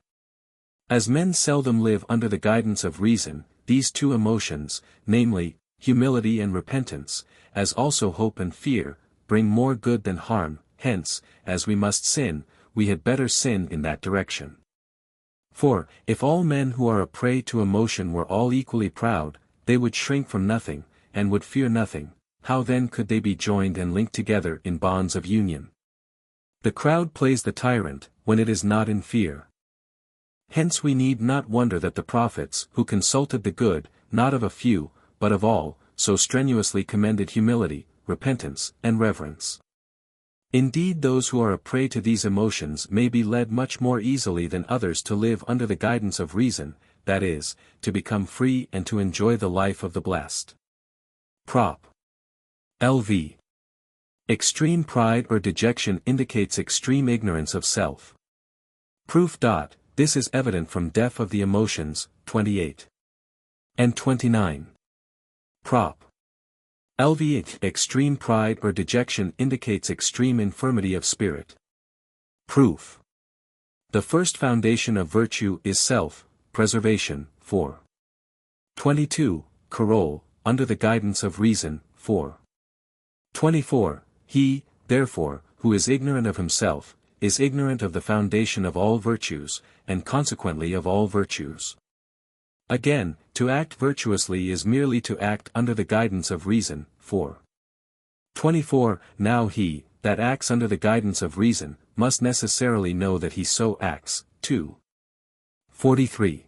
As men seldom live under the guidance of reason, these two emotions, namely, humility and repentance, as also hope and fear, bring more good than harm, hence, as we must sin, we had better sin in that direction. For, if all men who are a prey to emotion were all equally proud, they would shrink from nothing, and would fear nothing, how then could they be joined and linked together in bonds of union? The crowd plays the tyrant, when it is not in fear. Hence we need not wonder that the prophets, who consulted the good, not of a few, but of all, so strenuously commended humility, repentance, and reverence. Indeed, those who are a prey to these emotions may be led much more easily than others to live under the guidance of reason, that is, to become free and to enjoy the life of the blessed. Prop. Lv. Extreme pride or dejection indicates extreme ignorance of self. Proof. This is evident from def of the emotions, 28. And 29. Prop. Lv. Extreme pride or dejection indicates extreme infirmity of spirit. Proof. The first foundation of virtue is self-preservation, 4. 22, Carol, under the guidance of reason, 4. 24, he, therefore, who is ignorant of himself, is ignorant of the foundation of all virtues, and consequently of all virtues. Again, to act virtuously is merely to act under the guidance of reason, 4. 24, now he, that acts under the guidance of reason, must necessarily know that he so acts, 2. 43.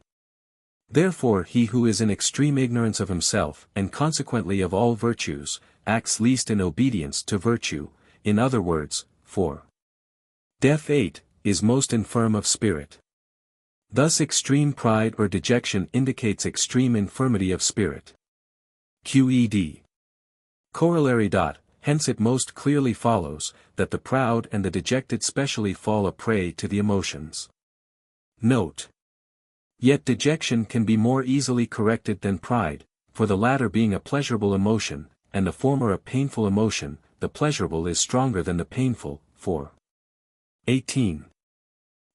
Therefore he who is in extreme ignorance of himself, and consequently of all virtues, acts least in obedience to virtue, in other words, 4. Def 8, is most infirm of spirit. Thus extreme pride or dejection indicates extreme infirmity of spirit. Qed. Corollary. Hence it most clearly follows, that the proud and the dejected specially fall a prey to the emotions. Note. Yet dejection can be more easily corrected than pride, for the latter being a pleasurable emotion, and the former a painful emotion, the pleasurable is stronger than the painful, 4. 18.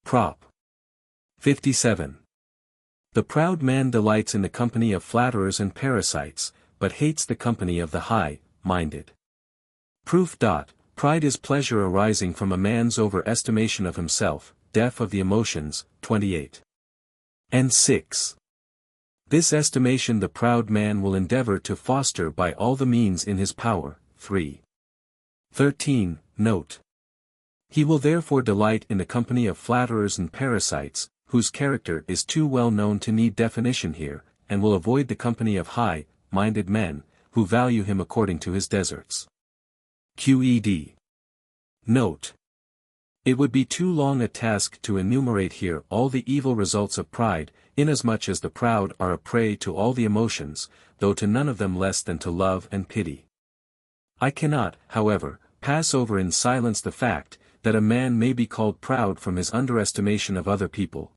Prop. 57. The proud man delights in the company of flatterers and parasites, but hates the company of the high-minded. Proof. Pride is pleasure arising from a man's overestimation of himself, def of the emotions, 28. And 6. This estimation the proud man will endeavor to foster by all the means in his power, 3. 13, note. He will therefore delight in the company of flatterers and parasites, whose character is too well known to need definition here, and will avoid the company of high-minded men, who value him according to his deserts. Qed. Note. It would be too long a task to enumerate here all the evil results of pride, inasmuch as the proud are a prey to all the emotions, though to none of them less than to love and pity. I cannot, however, pass over in silence the fact, that a man may be called proud from his underestimation of other people.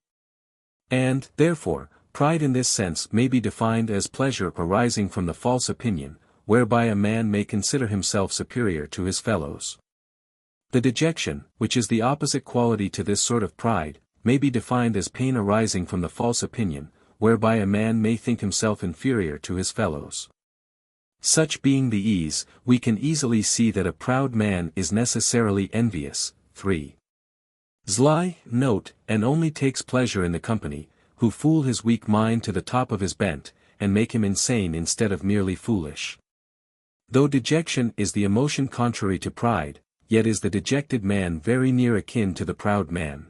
And, therefore, pride in this sense may be defined as pleasure arising from the false opinion, whereby a man may consider himself superior to his fellows. The dejection, which is the opposite quality to this sort of pride, may be defined as pain arising from the false opinion, whereby a man may think himself inferior to his fellows. Such being the ease, we can easily see that a proud man is necessarily envious. 3. Sly, note, and only takes pleasure in the company, who fool his weak mind to the top of his bent, and make him insane instead of merely foolish. Though dejection is the emotion contrary to pride, yet is the dejected man very near akin to the proud man.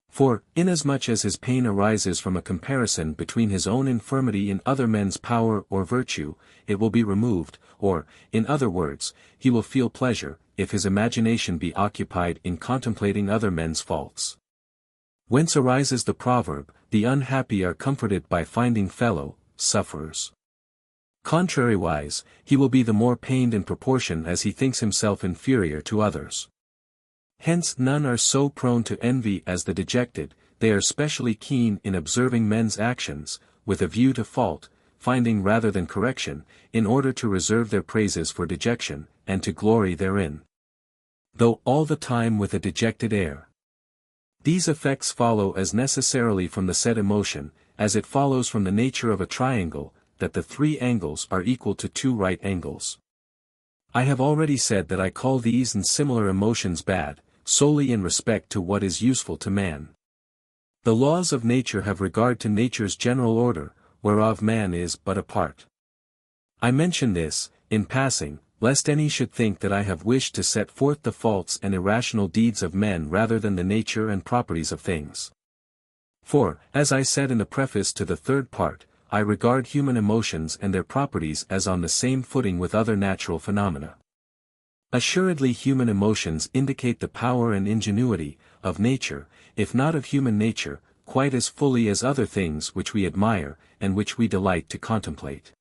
For, inasmuch as his pain arises from a comparison between his own infirmity in other men's power or virtue, it will be removed, or, in other words, he will feel pleasure, if his imagination be occupied in contemplating other men's faults. Whence arises the proverb, the unhappy are comforted by finding fellow sufferers. Contrariwise, he will be the more pained in proportion as he thinks himself inferior to others. Hence none are so prone to envy as the dejected, they are specially keen in observing men's actions, with a view to fault, finding rather than correction, in order to reserve their praises for dejection, and to glory therein. Though all the time with a dejected air. These effects follow as necessarily from the said emotion, as it follows from the nature of a triangle, that the 3 angles are equal to 2 right angles. I have already said that I call these and similar emotions bad, solely in respect to what is useful to man. The laws of nature have regard to nature's general order, whereof man is but a part. I mention this, in passing, lest any should think that I have wished to set forth the faults and irrational deeds of men rather than the nature and properties of things. For, as I said in the preface to the 3rd part, I regard human emotions and their properties as on the same footing with other natural phenomena. Assuredly human emotions indicate the power and ingenuity of nature, if not of human nature, quite as fully as other things which we admire, and which we delight to contemplate.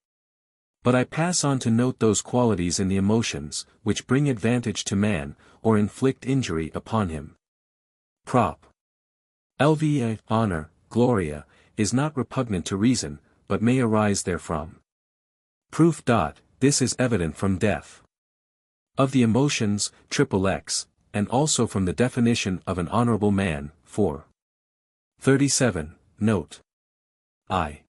But I pass on to note those qualities in the emotions, which bring advantage to man, or inflict injury upon him. Prop. Lva, honor, gloria, is not repugnant to reason, but may arise therefrom. Proof. This is evident from death. Of the emotions, XXX, and also from the definition of an honorable man, 4. 37, note. I.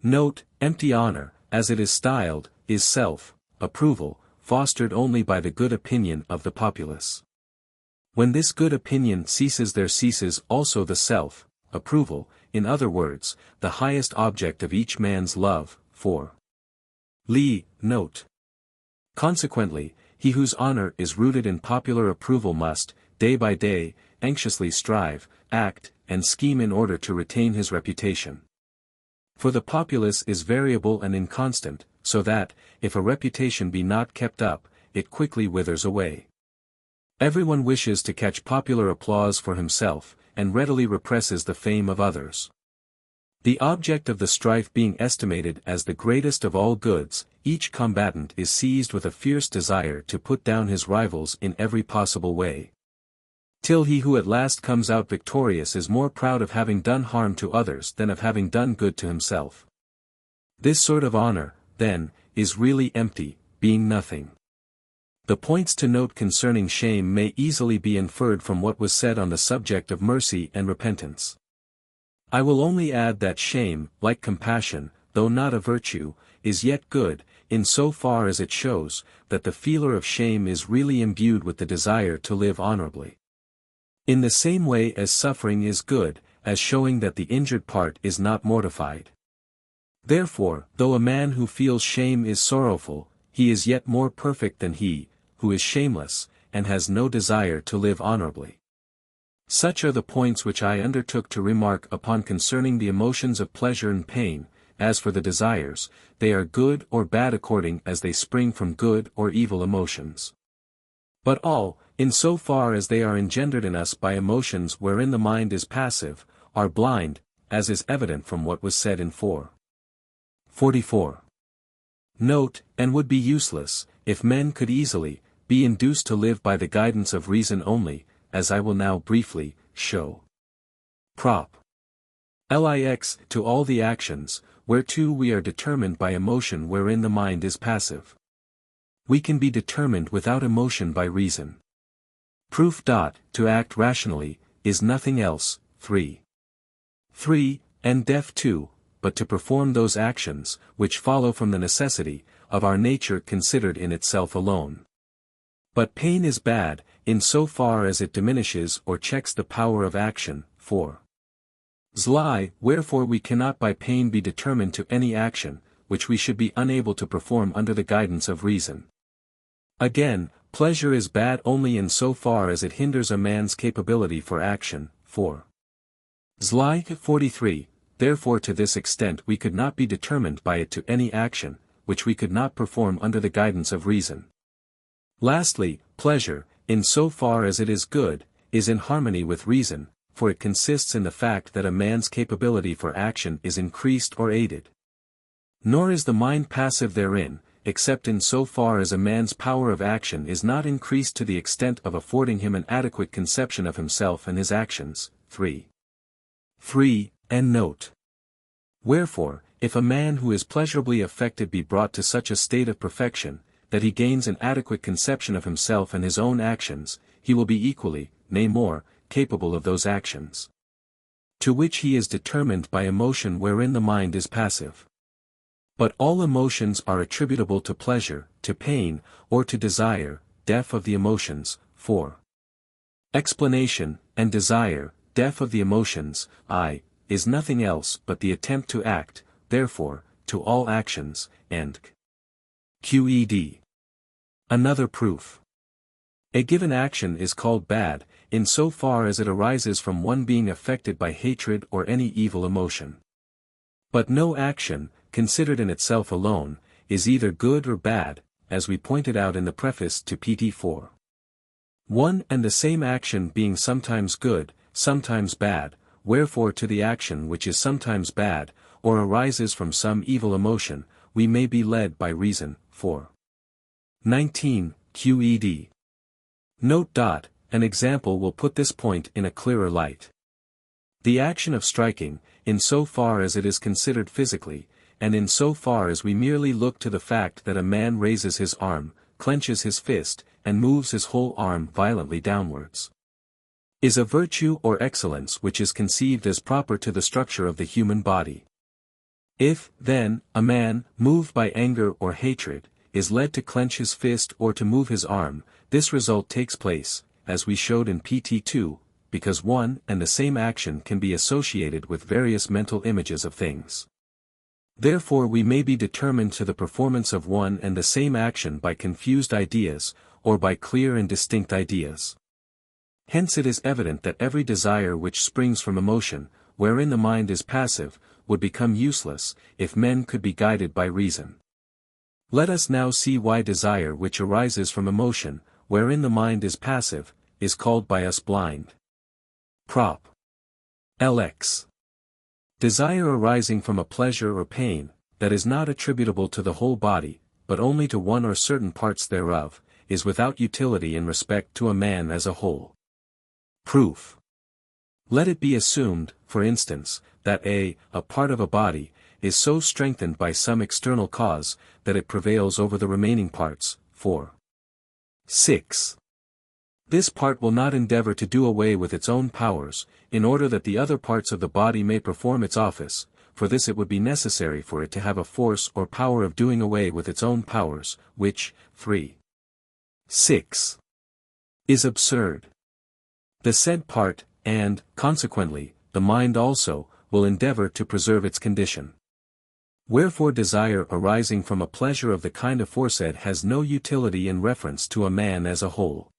Note, empty honor, as it is styled, is self-approval, fostered only by the good opinion of the populace. When this good opinion ceases there ceases also the self-approval, in other words, the highest object of each man's love, 4. Lee, note. Consequently, he whose honor is rooted in popular approval must, day by day, anxiously strive, act, and scheme in order to retain his reputation. For the populace is variable and inconstant, so that, if a reputation be not kept up, it quickly withers away. Everyone wishes to catch popular applause for himself, and readily represses the fame of others. The object of the strife being estimated as the greatest of all goods, each combatant is seized with a fierce desire to put down his rivals in every possible way. Till he who at last comes out victorious is more proud of having done harm to others than of having done good to himself. This sort of honor, then, is really empty, being nothing. The points to note concerning shame may easily be inferred from what was said on the subject of mercy and repentance. I will only add that shame, like compassion, though not a virtue, is yet good, in so far as it shows, that the feeler of shame is really imbued with the desire to live honorably. In the same way as suffering is good, as showing that the injured part is not mortified. Therefore, though a man who feels shame is sorrowful, he is yet more perfect than he, who is shameless, and has no desire to live honorably. Such are the points which I undertook to remark upon concerning the emotions of pleasure and pain. As for the desires, they are good or bad according as they spring from good or evil emotions. But all, in so far as they are engendered in us by emotions wherein the mind is passive, are blind, as is evident from what was said in 4:44. Note, and would be useless, if men could easily be induced to live by the guidance of reason only, as I will now briefly show. Prop. Lix to all the actions, whereto we are determined by emotion wherein the mind is passive. We can be determined without emotion by reason. Proof. To act rationally, is nothing else, 3. And def 2, but to perform those actions, which follow from the necessity, of our nature considered in itself alone. But pain is bad, in so far as it diminishes or checks the power of action, 4. Zli, wherefore we cannot by pain be determined to any action, which we should be unable to perform under the guidance of reason. Again, pleasure is bad only in so far as it hinders a man's capability for action, 4. Zli 43, therefore to this extent we could not be determined by it to any action, which we could not perform under the guidance of reason. Lastly, pleasure, in so far as it is good, is in harmony with reason, for it consists in the fact that a man's capability for action is increased or aided. Nor is the mind passive therein, except in so far as a man's power of action is not increased to the extent of affording him an adequate conception of himself and his actions, 3. And note. Wherefore, if a man who is pleasurably affected be brought to such a state of perfection, that he gains an adequate conception of himself and his own actions, he will be equally, nay more, capable of those actions, to which he is determined by emotion wherein the mind is passive. But all emotions are attributable to pleasure, to pain, or to desire, def of the emotions, 4. Explanation, and desire, def of the emotions, is nothing else but the attempt to act, therefore, to all actions, and qed. Another proof. A given action is called bad, in so far as it arises from one being affected by hatred or any evil emotion. But no action, considered in itself alone, is either good or bad, as we pointed out in the preface to PT 4. One and the same action being sometimes good, sometimes bad, wherefore to the action which is sometimes bad, or arises from some evil emotion, we may be led by reason, 4:19, qed. Note. An example will put this point in a clearer light. The action of striking, in so far as it is considered physically, and in so far as we merely look to the fact that a man raises his arm, clenches his fist, and moves his whole arm violently downwards, is a virtue or excellence which is conceived as proper to the structure of the human body. If, then, a man, moved by anger or hatred, is led to clench his fist or to move his arm, this result takes place, as we showed in PT 2, because one and the same action can be associated with various mental images of things. Therefore we may be determined to the performance of one and the same action by confused ideas, or by clear and distinct ideas. Hence it is evident that every desire which springs from emotion, wherein the mind is passive, would become useless, if men could be guided by reason. Let us now see why desire which arises from emotion, wherein the mind is passive, is called by us blind. Prop. Lx. Desire arising from a pleasure or pain, that is not attributable to the whole body, but only to one or certain parts thereof, is without utility in respect to a man as a whole. Proof. Let it be assumed, for instance, that a part of a body, is so strengthened by some external cause, that it prevails over the remaining parts, 4:6. This part will not endeavor to do away with its own powers, in order that the other parts of the body may perform its office, for this it would be necessary for it to have a force or power of doing away with its own powers, which, 3:6, is absurd. The said part, and, consequently, the mind also, will endeavor to preserve its condition. Wherefore desire arising from a pleasure of the kind aforesaid has no utility in reference to a man as a whole.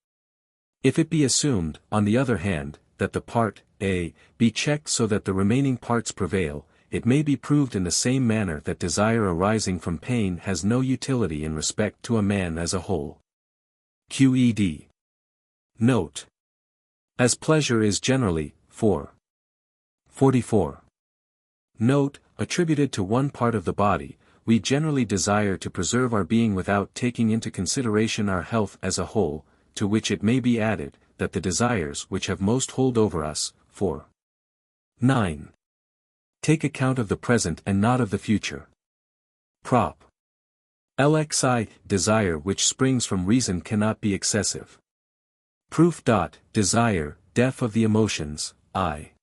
If it be assumed, on the other hand, that the part, A, be checked so that the remaining parts prevail, it may be proved in the same manner that desire arising from pain has no utility in respect to a man as a whole. Qed. Note. As pleasure is generally, 4:44, Note, attributed to one part of the body, we generally desire to preserve our being without taking into consideration our health as a whole, to which it may be added, that the desires which have most hold over us, 4. 9. Take account of the present and not of the future. Prop. LXI, desire which springs from reason cannot be excessive. Proof. Desire, def of the emotions, I.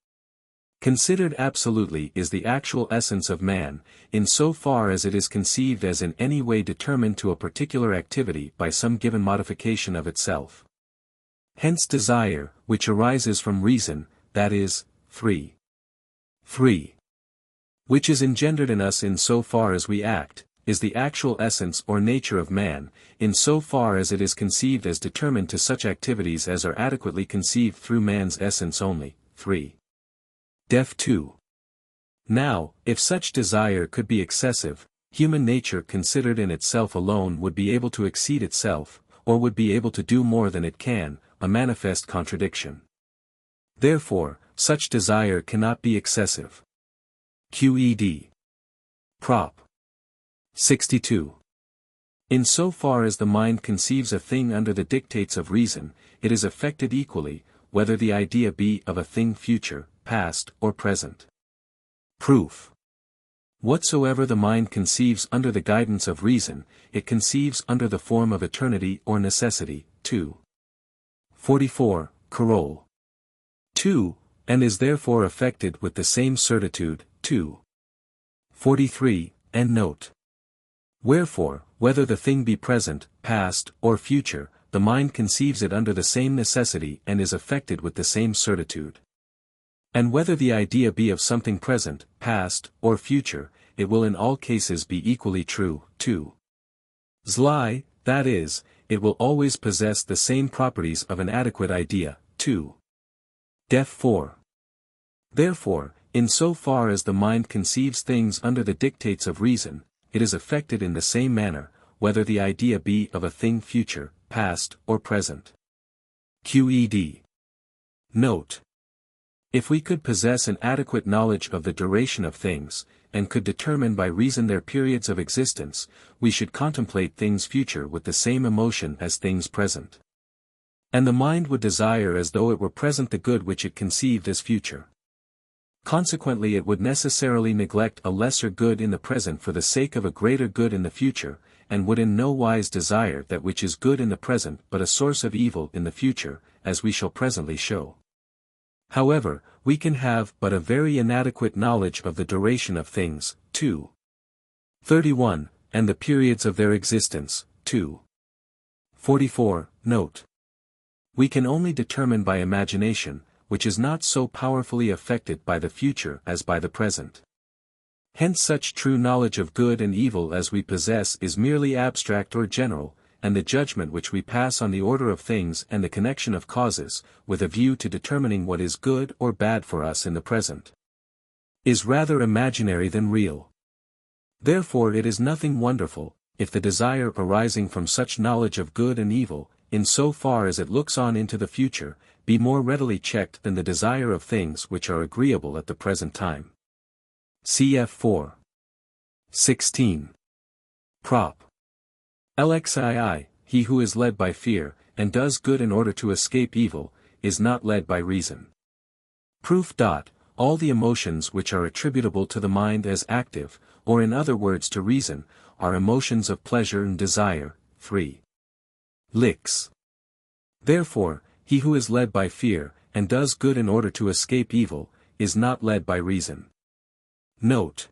Considered absolutely is the actual essence of man, in so far as it is conceived as in any way determined to a particular activity by some given modification of itself. Hence desire, which arises from reason, that is, 3. Which is engendered in us in so far as we act, is the actual essence or nature of man, in so far as it is conceived as determined to such activities as are adequately conceived through man's essence only. 3. Def 2. Now, if such desire could be excessive, human nature considered in itself alone would be able to exceed itself, or would be able to do more than it can, a manifest contradiction. Therefore, such desire cannot be excessive. QED. Prop. 62. In so far as the mind conceives a thing under the dictates of reason, it is affected equally, whether the idea be of a thing future, past, or present. Proof. Whatsoever the mind conceives under the guidance of reason, it conceives under the form of eternity or necessity. 2. 44, Carol. 2, and is therefore affected with the same certitude. 2. 43, and note. Wherefore, whether the thing be present, past, or future, the mind conceives it under the same necessity and is affected with the same certitude. And whether the idea be of something present, past, or future, it will in all cases be equally true. 2. Zli, that is, it will always possess the same properties of an adequate idea. 2. Def 4. Therefore, in so far as the mind conceives things under the dictates of reason, it is affected in the same manner, whether the idea be of a thing future, past, or present. QED. Note. If we could possess an adequate knowledge of the duration of things, and could determine by reason their periods of existence, we should contemplate things future with the same emotion as things present. And the mind would desire as though it were present the good which it conceived as future. Consequently it would necessarily neglect a lesser good in the present for the sake of a greater good in the future, and would in no wise desire that which is good in the present but a source of evil in the future, as we shall presently show. However, we can have but a very inadequate knowledge of the duration of things. 2. 31, and the periods of their existence. 2. 44, note. We can only determine by imagination, which is not so powerfully affected by the future as by the present. Hence such true knowledge of good and evil as we possess is merely abstract or general, and the judgment which we pass on the order of things and the connection of causes, with a view to determining what is good or bad for us in the present, is rather imaginary than real. Therefore it is nothing wonderful, if the desire arising from such knowledge of good and evil, in so far as it looks on into the future, be more readily checked than the desire of things which are agreeable at the present time. Cf. 4. 16. Prop. LXII, he who is led by fear, and does good in order to escape evil, is not led by reason. Proof. All the emotions which are attributable to the mind as active, or in other words to reason, are emotions of pleasure and desire. 3. Lix. Therefore, he who is led by fear, and does good in order to escape evil, is not led by reason. Note.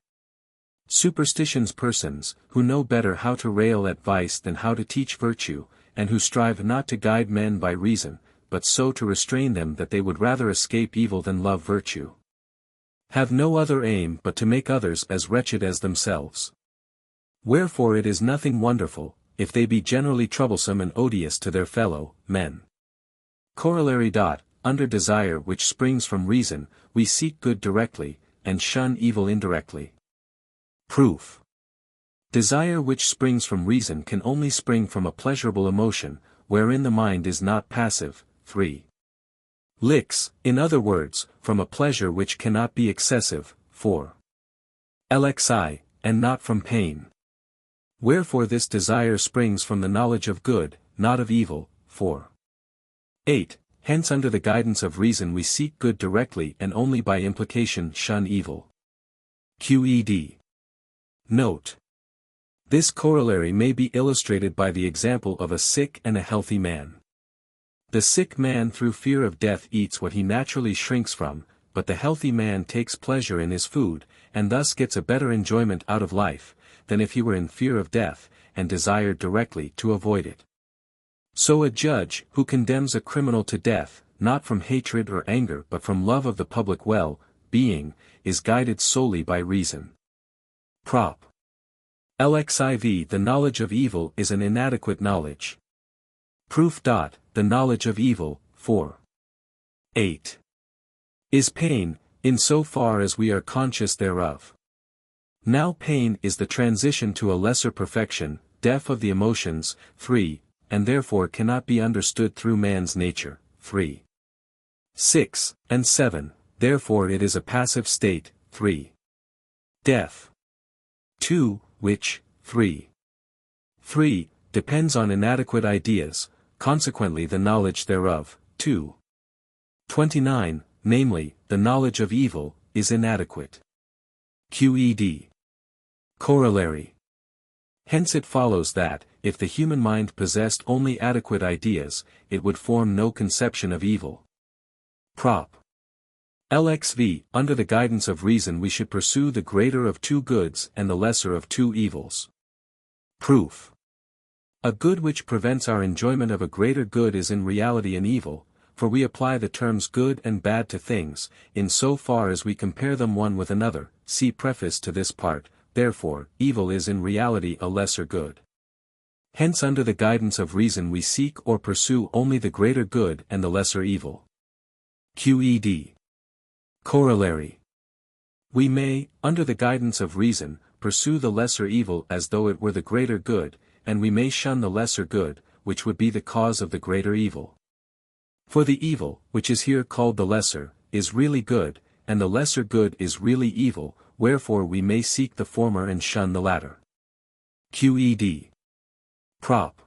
Superstitions persons, who know better how to rail at vice than how to teach virtue, and who strive not to guide men by reason, but so to restrain them that they would rather escape evil than love virtue, have no other aim but to make others as wretched as themselves. Wherefore it is nothing wonderful, if they be generally troublesome and odious to their fellow men. Corollary. Under desire which springs from reason, we seek good directly, and shun evil indirectly. Proof. Desire which springs from reason can only spring from a pleasurable emotion, wherein the mind is not passive. 3. Lix, in other words, from a pleasure which cannot be excessive. 4. lxi, and not from pain. Wherefore this desire springs from the knowledge of good, not of evil. 4. 8. Hence under the guidance of reason we seek good directly and only by implication shun evil. Qed. Note. This corollary may be illustrated by the example of a sick and a healthy man. The sick man through fear of death eats what he naturally shrinks from, but the healthy man takes pleasure in his food, and thus gets a better enjoyment out of life, than if he were in fear of death, and desired directly to avoid it. So a judge, who condemns a criminal to death, not from hatred or anger but from love of the public well-being, is guided solely by reason. Prop. Lxiv. The knowledge of evil is an inadequate knowledge. Proof. The knowledge of evil. 4. 8. Is pain, in so far as we are conscious thereof. Now pain is the transition to a lesser perfection, deaf of the emotions. 3. And therefore cannot be understood through man's nature. 3. 6, and 7, therefore it is a passive state. 3. Death. 2, which, 3. 3, depends on inadequate ideas, consequently the knowledge thereof. 2. 29, namely, the knowledge of evil, is inadequate. Qed. Corollary. Hence it follows that, if the human mind possessed only adequate ideas, it would form no conception of evil. Prop. Lxv. Under the guidance of reason we should pursue the greater of two goods and the lesser of two evils. Proof. A good which prevents our enjoyment of a greater good is in reality an evil, for we apply the terms good and bad to things, in so far as we compare them one with another. See preface to this part. Therefore, evil is in reality a lesser good. Hence under the guidance of reason we seek or pursue only the greater good and the lesser evil. Qed. Corollary. We may, under the guidance of reason, pursue the lesser evil as though it were the greater good, and we may shun the lesser good, which would be the cause of the greater evil. For the evil, which is here called the lesser, is really good, and the lesser good is really evil, wherefore we may seek the former and shun the latter. Qed. Prop.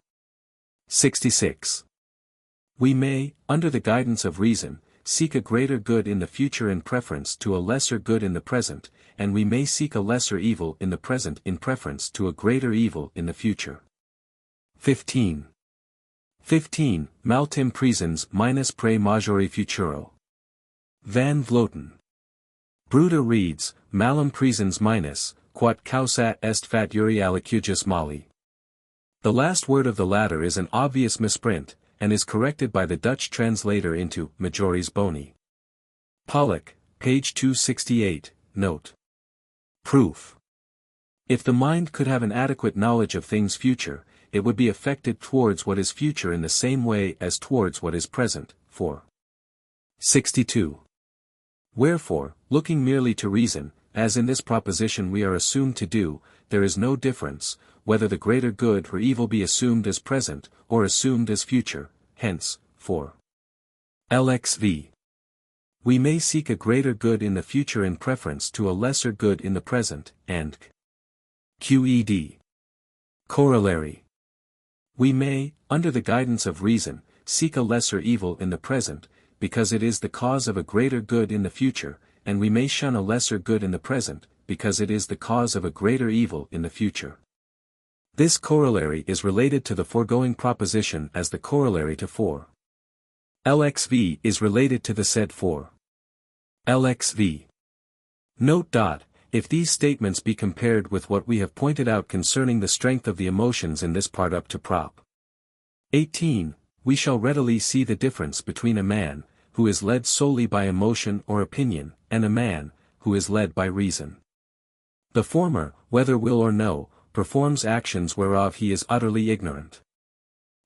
66. We may, under the guidance of reason, seek a greater good in the future in preference to a lesser good in the present, and we may seek a lesser evil in the present in preference to a greater evil in the future. 15. 15. Maltim presens minus pre majore futuro. Van Vloten. Bruder reads, malum presens minus, quat causat est faturi alicugus mali. The last word of the latter is an obvious misprint, and is corrected by the Dutch translator into majoris boni. Pollock, page 268, note. Proof. If the mind could have an adequate knowledge of things future, it would be affected towards what is future in the same way as towards what is present. 4. 62. Wherefore, looking merely to reason, as in this proposition we are assumed to do, there is no difference, whether the greater good or evil be assumed as present, or assumed as future. Hence, 4. Lxv. We may seek a greater good in the future in preference to a lesser good in the present, and Qed. Corollary. We may, under the guidance of reason, seek a lesser evil in the present, because it is the cause of a greater good in the future, and we may shun a lesser good in the present, because it is the cause of a greater evil in the future. This corollary is related to the foregoing proposition as the corollary to 4. Lxv is related to the said 4. Lxv. Note. If these statements be compared with what we have pointed out concerning the strength of the emotions in this part up to Prop. 18, we shall readily see the difference between a man, who is led solely by emotion or opinion, and a man, who is led by reason. The former, whether will or no, performs actions whereof he is utterly ignorant.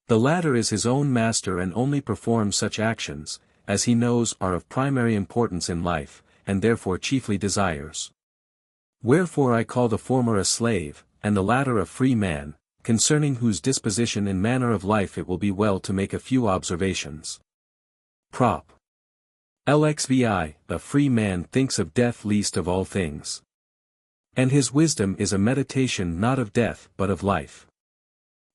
The latter is his own master and only performs such actions, as he knows are of primary importance in life, and therefore chiefly desires. Wherefore I call the former a slave, and the latter a free man, concerning whose disposition and manner of life it will be well to make a few observations. Prop. Lxvi. A free man thinks of death least of all things. And his wisdom is a meditation not of death but of life.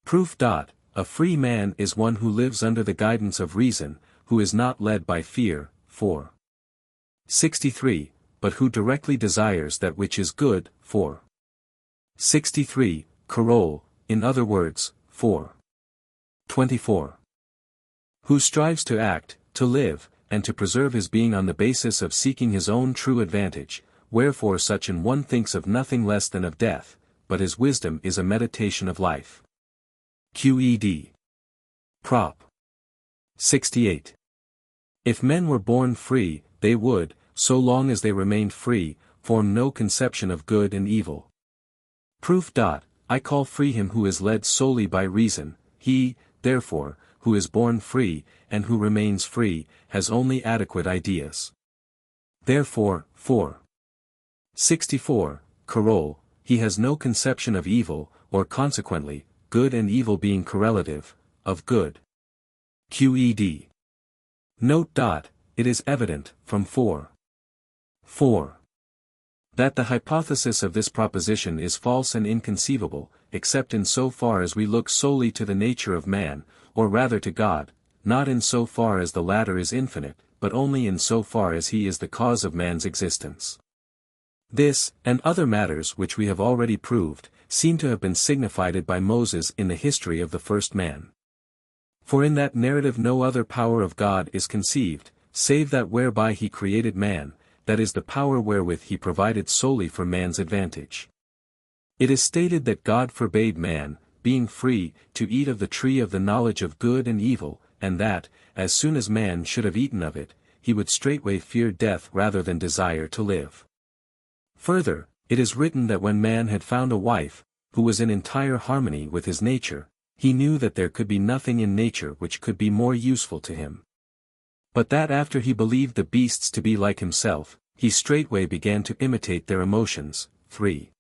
Proof. A free man is one who lives under the guidance of reason, who is not led by fear. 4. 63, but who directly desires that which is good. 4. 63, Carol, in other words. 4. 24. Who strives to act, to live, and to preserve his being on the basis of seeking his own true advantage, wherefore such an one thinks of nothing less than of death, but his wisdom is a meditation of life. Qed. Prop. 68. If men were born free, they would, so long as they remained free, form no conception of good and evil. Proof. I call free him who is led solely by reason, he, therefore, who is born free, and who remains free, has only adequate ideas. Therefore, 4. 64, Carol, he has no conception of evil, or consequently, good and evil being correlative, of good. Qed. Note. It is evident, from 4. 4. That the hypothesis of this proposition is false and inconceivable, except in so far as we look solely to the nature of man, or rather to God, not in so far as the latter is infinite, but only in so far as he is the cause of man's existence. This, and other matters which we have already proved, seem to have been signified by Moses in the history of the first man. For in that narrative no other power of God is conceived, save that whereby he created man, that is the power wherewith he provided solely for man's advantage. It is stated that God forbade man, being free, to eat of the tree of the knowledge of good and evil, and that, as soon as man should have eaten of it, he would straightway fear death rather than desire to live. Further, it is written that when man had found a wife, who was in entire harmony with his nature, he knew that there could be nothing in nature which could be more useful to him. But that after he believed the beasts to be like himself, he straightway began to imitate their emotions. 3.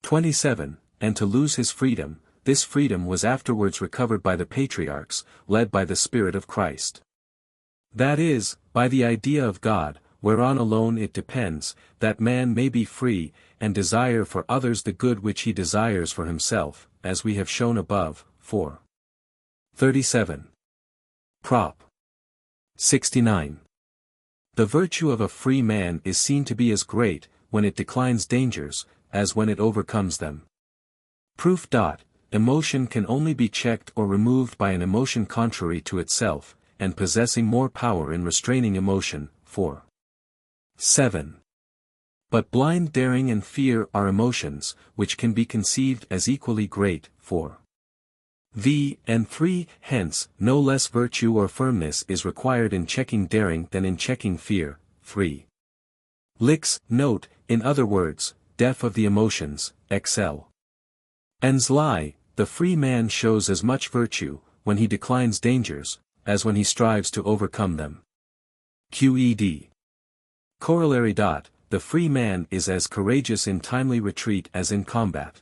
27, and to lose his freedom, this freedom was afterwards recovered by the patriarchs, led by the Spirit of Christ. That is, by the idea of God, whereon alone it depends, that man may be free, and desire for others the good which he desires for himself, as we have shown above. 4. 37. Prop. 69. The virtue of a free man is seen to be as great, when it declines dangers, as when it overcomes them. Proof. Emotion can only be checked or removed by an emotion contrary to itself, and possessing more power in restraining emotion. 4. 7. But blind daring and fear are emotions, which can be conceived as equally great. 4. And 3. Hence, no less virtue or firmness is required in checking daring than in checking fear. 3. Licks, note, in other words, deaf of the emotions, XL. Ens lie, the free man shows as much virtue, when he declines dangers, as when he strives to overcome them. Qed. Corollary. The free man is as courageous in timely retreat as in combat.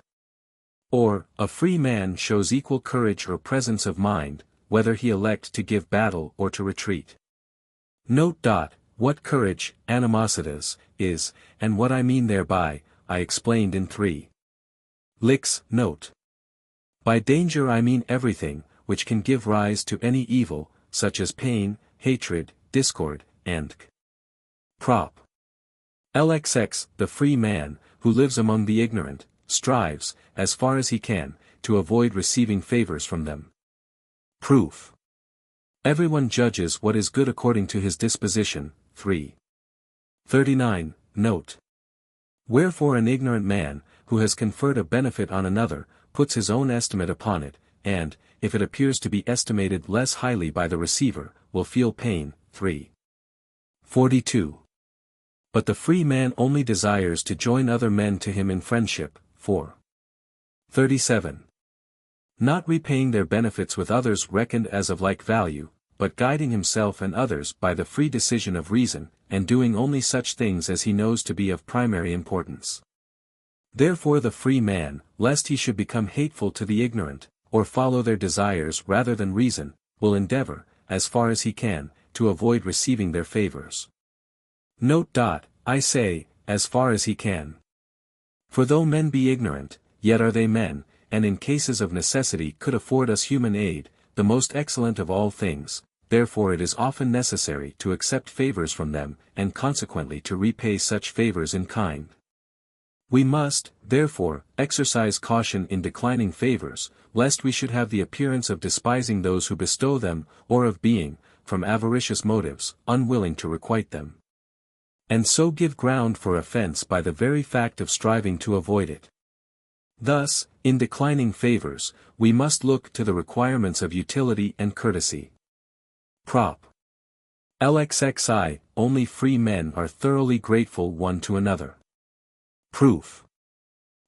Or, a free man shows equal courage or presence of mind, whether he elect to give battle or to retreat. Note. What courage, animositas, is, and what I mean thereby, I explained in 3. Licks. Note. By danger I mean everything, which can give rise to any evil, such as pain, hatred, discord, and Prop. LXX, the free man, who lives among the ignorant, strives, as far as he can, to avoid receiving favors from them. Proof. Everyone judges what is good according to his disposition. 3. 39, note. Wherefore an ignorant man, who has conferred a benefit on another, puts his own estimate upon it, and, if it appears to be estimated less highly by the receiver, will feel pain. 3. 42. But the free man only desires to join other men to him in friendship. 4. 37. Not repaying their benefits with others reckoned as of like value, but guiding himself and others by the free decision of reason, and doing only such things as he knows to be of primary importance. Therefore the free man, lest he should become hateful to the ignorant, or follow their desires rather than reason, will endeavor, as far as he can, to avoid receiving their favors. Note. I say, as far as he can. For though men be ignorant, yet are they men, and in cases of necessity could afford us human aid, the most excellent of all things, therefore it is often necessary to accept favors from them, and consequently to repay such favors in kind. We must, therefore, exercise caution in declining favors, lest we should have the appearance of despising those who bestow them, or of being, from avaricious motives, unwilling to requite them. And so give ground for offense by the very fact of striving to avoid it. Thus, in declining favors, we must look to the requirements of utility and courtesy. Prop. LXXI, only free men are thoroughly grateful one to another. Proof.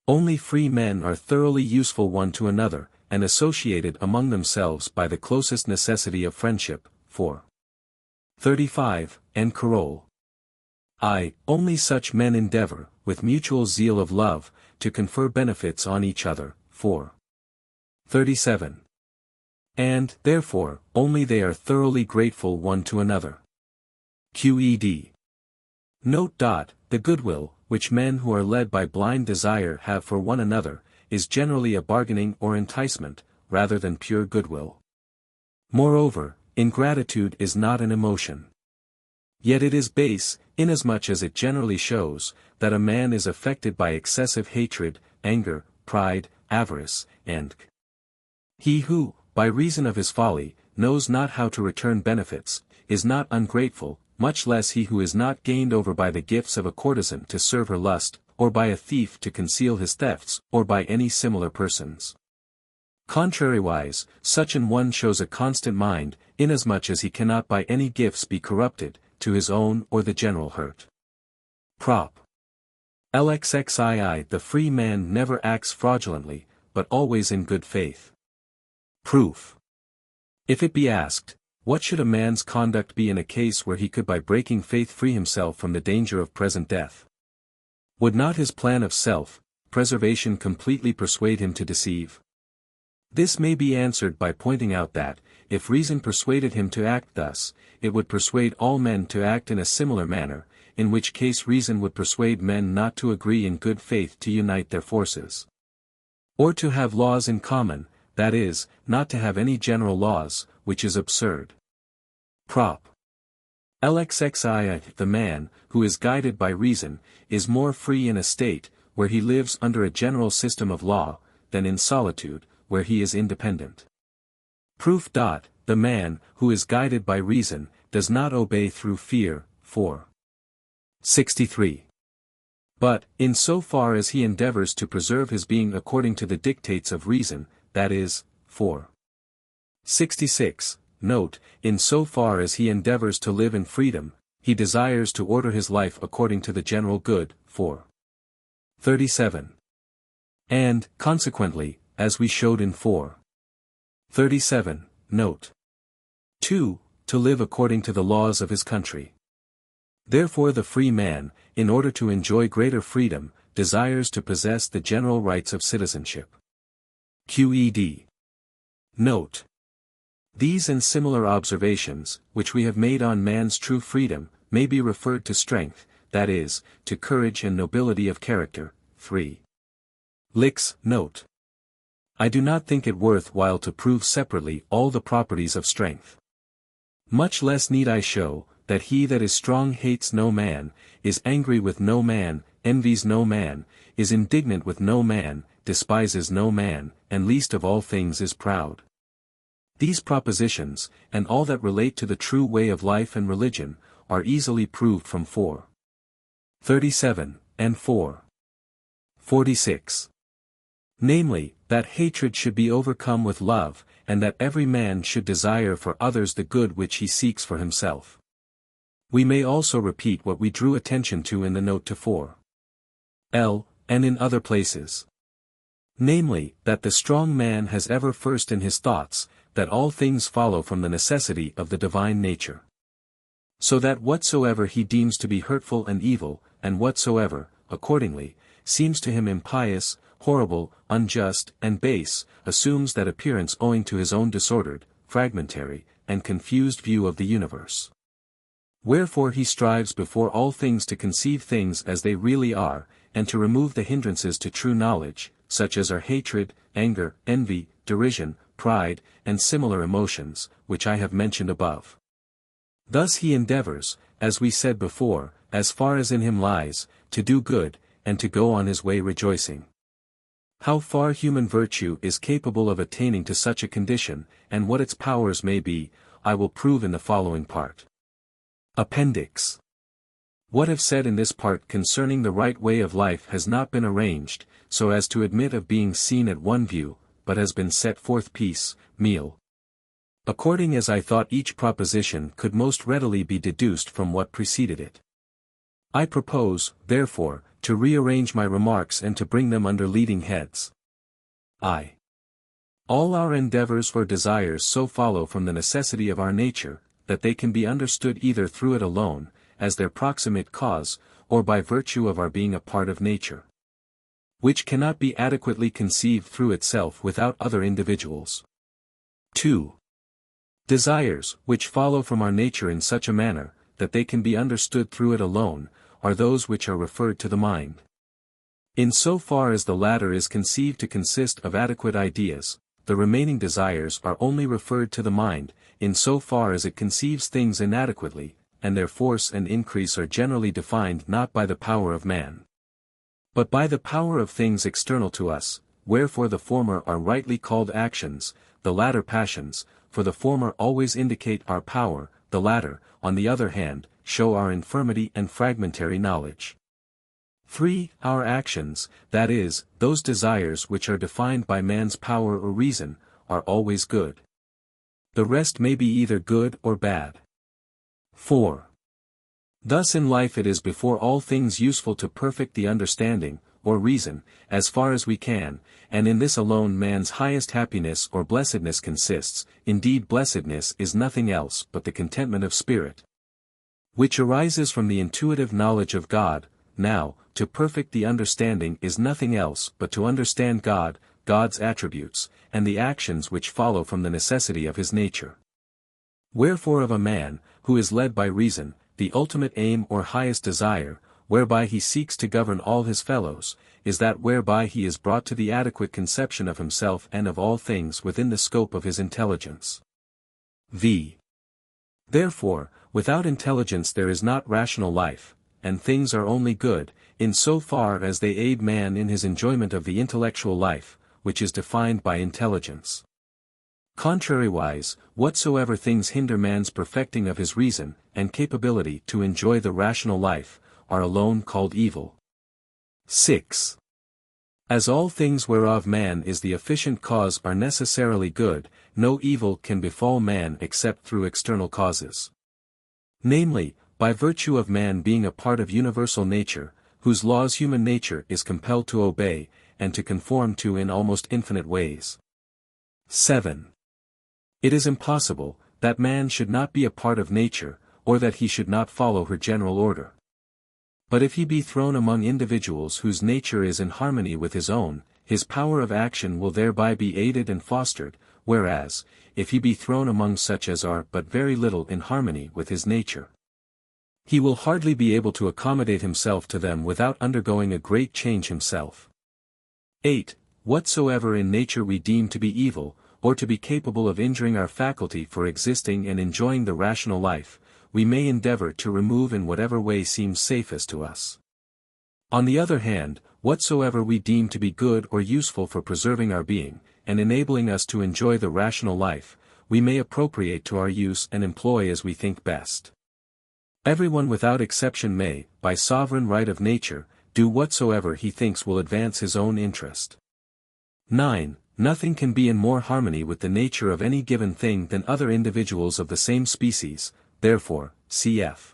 Only free men are thoroughly useful one to another, and associated among themselves by the closest necessity of friendship. 4. 35, and Carole. Only such men endeavor, with mutual zeal of love, to confer benefits on each other. 4. 37. And, therefore, only they are thoroughly grateful one to another. QED. Note. The goodwill, which men who are led by blind desire have for one another, is generally a bargaining or enticement, rather than pure goodwill. Moreover, ingratitude is not an emotion. Yet it is base, inasmuch as it generally shows, that a man is affected by excessive hatred, anger, pride, avarice, and he who, by reason of his folly, knows not how to return benefits, is not ungrateful, much less he who is not gained over by the gifts of a courtesan to serve her lust, or by a thief to conceal his thefts, or by any similar persons. Contrariwise, such an one shows a constant mind, inasmuch as he cannot by any gifts be corrupted, to his own or the general hurt. Prop. LXXII. The free man never acts fraudulently, but always in good faith. Proof. If it be asked, what should a man's conduct be in a case where he could by breaking faith free himself from the danger of present death? Would not his plan of self-preservation completely persuade him to deceive? This may be answered by pointing out that, if reason persuaded him to act thus, it would persuade all men to act in a similar manner, in which case reason would persuade men not to agree in good faith to unite their forces. Or to have laws in common, that is, not to have any general laws, which is absurd. Prop. LXXI. The man, who is guided by reason, is more free in a state, where he lives under a general system of law, than in solitude, where he is independent. Proof. The man, who is guided by reason, does not obey through fear. 4. 63. But, in so far as he endeavors to preserve his being according to the dictates of reason, that is, 4. 66. Note, in so far as he endeavors to live in freedom, he desires to order his life according to the general good. 4. 37. And, consequently, as we showed in 4. 37, note. 2. To live according to the laws of his country. Therefore the free man, in order to enjoy greater freedom, desires to possess the general rights of citizenship. QED. Note. These and similar observations, which we have made on man's true freedom, may be referred to strength, that is, to courage and nobility of character. 3. Lix. Note. I do not think it worth while to prove separately all the properties of strength. Much less need I show, that he that is strong hates no man, is angry with no man, envies no man, is indignant with no man, despises no man, and least of all things is proud. These propositions, and all that relate to the true way of life and religion, are easily proved from 4. 37, and 4. 46. Namely, that hatred should be overcome with love, and that every man should desire for others the good which he seeks for himself. We may also repeat what we drew attention to in the note to 4. L, and in other places. Namely, that the strong man has ever first in his thoughts, that all things follow from the necessity of the divine nature. So that whatsoever he deems to be hurtful and evil, and whatsoever, accordingly, seems to him impious, horrible, unjust, and base, assumes that appearance owing to his own disordered, fragmentary, and confused view of the universe. Wherefore he strives before all things to conceive things as they really are, and to remove the hindrances to true knowledge, such as are hatred, anger, envy, derision, pride, and similar emotions, which I have mentioned above. Thus he endeavors, as we said before, as far as in him lies, to do good, and to go on his way rejoicing. How far human virtue is capable of attaining to such a condition, and what its powers may be, I will prove in the following part. Appendix. What I've said in this part concerning the right way of life has not been arranged, so as to admit of being seen at one view, but has been set forth piece, meal. According as I thought each proposition could most readily be deduced from what preceded it. I propose, therefore, to rearrange my remarks and to bring them under leading heads. I. All our endeavors or desires so follow from the necessity of our nature, that they can be understood either through it alone, as their proximate cause, or by virtue of our being a part of nature, which cannot be adequately conceived through itself without other individuals. 2. Desires, which follow from our nature in such a manner, that they can be understood through it alone, are those which are referred to the mind. In so far as the latter is conceived to consist of adequate ideas, the remaining desires are only referred to the mind, in so far as it conceives things inadequately, and their force and increase are generally defined not by the power of man, but by the power of things external to us, wherefore the former are rightly called actions, the latter passions, for the former always indicate our power, the latter, on the other hand, show our infirmity and fragmentary knowledge. 3. Our actions, that is, those desires which are defined by man's power or reason, are always good. The rest may be either good or bad. 4. Thus in life it is before all things useful to perfect the understanding, or reason, as far as we can, and in this alone man's highest happiness or blessedness consists. Indeed blessedness is nothing else but the contentment of spirit, which arises from the intuitive knowledge of God. Now, to perfect the understanding is nothing else but to understand God, God's attributes, and the actions which follow from the necessity of his nature. Wherefore of a man, who is led by reason, the ultimate aim or highest desire, whereby he seeks to govern all his fellows, is that whereby he is brought to the adequate conception of himself and of all things within the scope of his intelligence. V. Therefore, without intelligence there is not rational life, and things are only good, in so far as they aid man in his enjoyment of the intellectual life, which is defined by intelligence. Contrariwise, whatsoever things hinder man's perfecting of his reason, and capability to enjoy the rational life, are alone called evil. 6. As all things whereof man is the efficient cause are necessarily good, no evil can befall man except through external causes. Namely, by virtue of man being a part of universal nature, whose laws human nature is compelled to obey, and to conform to in almost infinite ways. 7. It is impossible, that man should not be a part of nature, or that he should not follow her general order. But if he be thrown among individuals whose nature is in harmony with his own, his power of action will thereby be aided and fostered, whereas, if he be thrown among such as are but very little in harmony with his nature, he will hardly be able to accommodate himself to them without undergoing a great change himself. 8. Whatsoever in nature we deem to be evil, or to be capable of injuring our faculty for existing and enjoying the rational life, we may endeavor to remove in whatever way seems safest to us. On the other hand, whatsoever we deem to be good or useful for preserving our being, and enabling us to enjoy the rational life, we may appropriate to our use and employ as we think best. Everyone without exception may, by sovereign right of nature, do whatsoever he thinks will advance his own interest. 9. Nothing can be in more harmony with the nature of any given thing than other individuals of the same species, therefore, cf.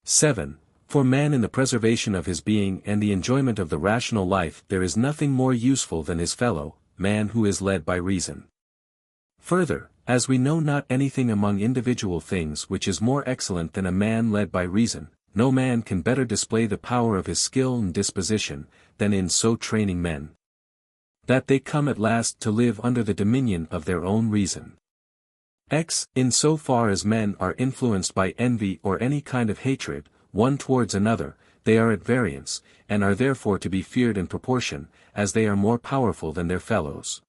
7. For man in the preservation of his being and the enjoyment of the rational life there is nothing more useful than his fellow, man who is led by reason. Further, as we know not anything among individual things which is more excellent than a man led by reason, no man can better display the power of his skill and disposition, than in so training men, that they come at last to live under the dominion of their own reason. In so far as men are influenced by envy or any kind of hatred, one towards another, they are at variance, and are therefore to be feared in proportion, as they are more powerful than their fellows.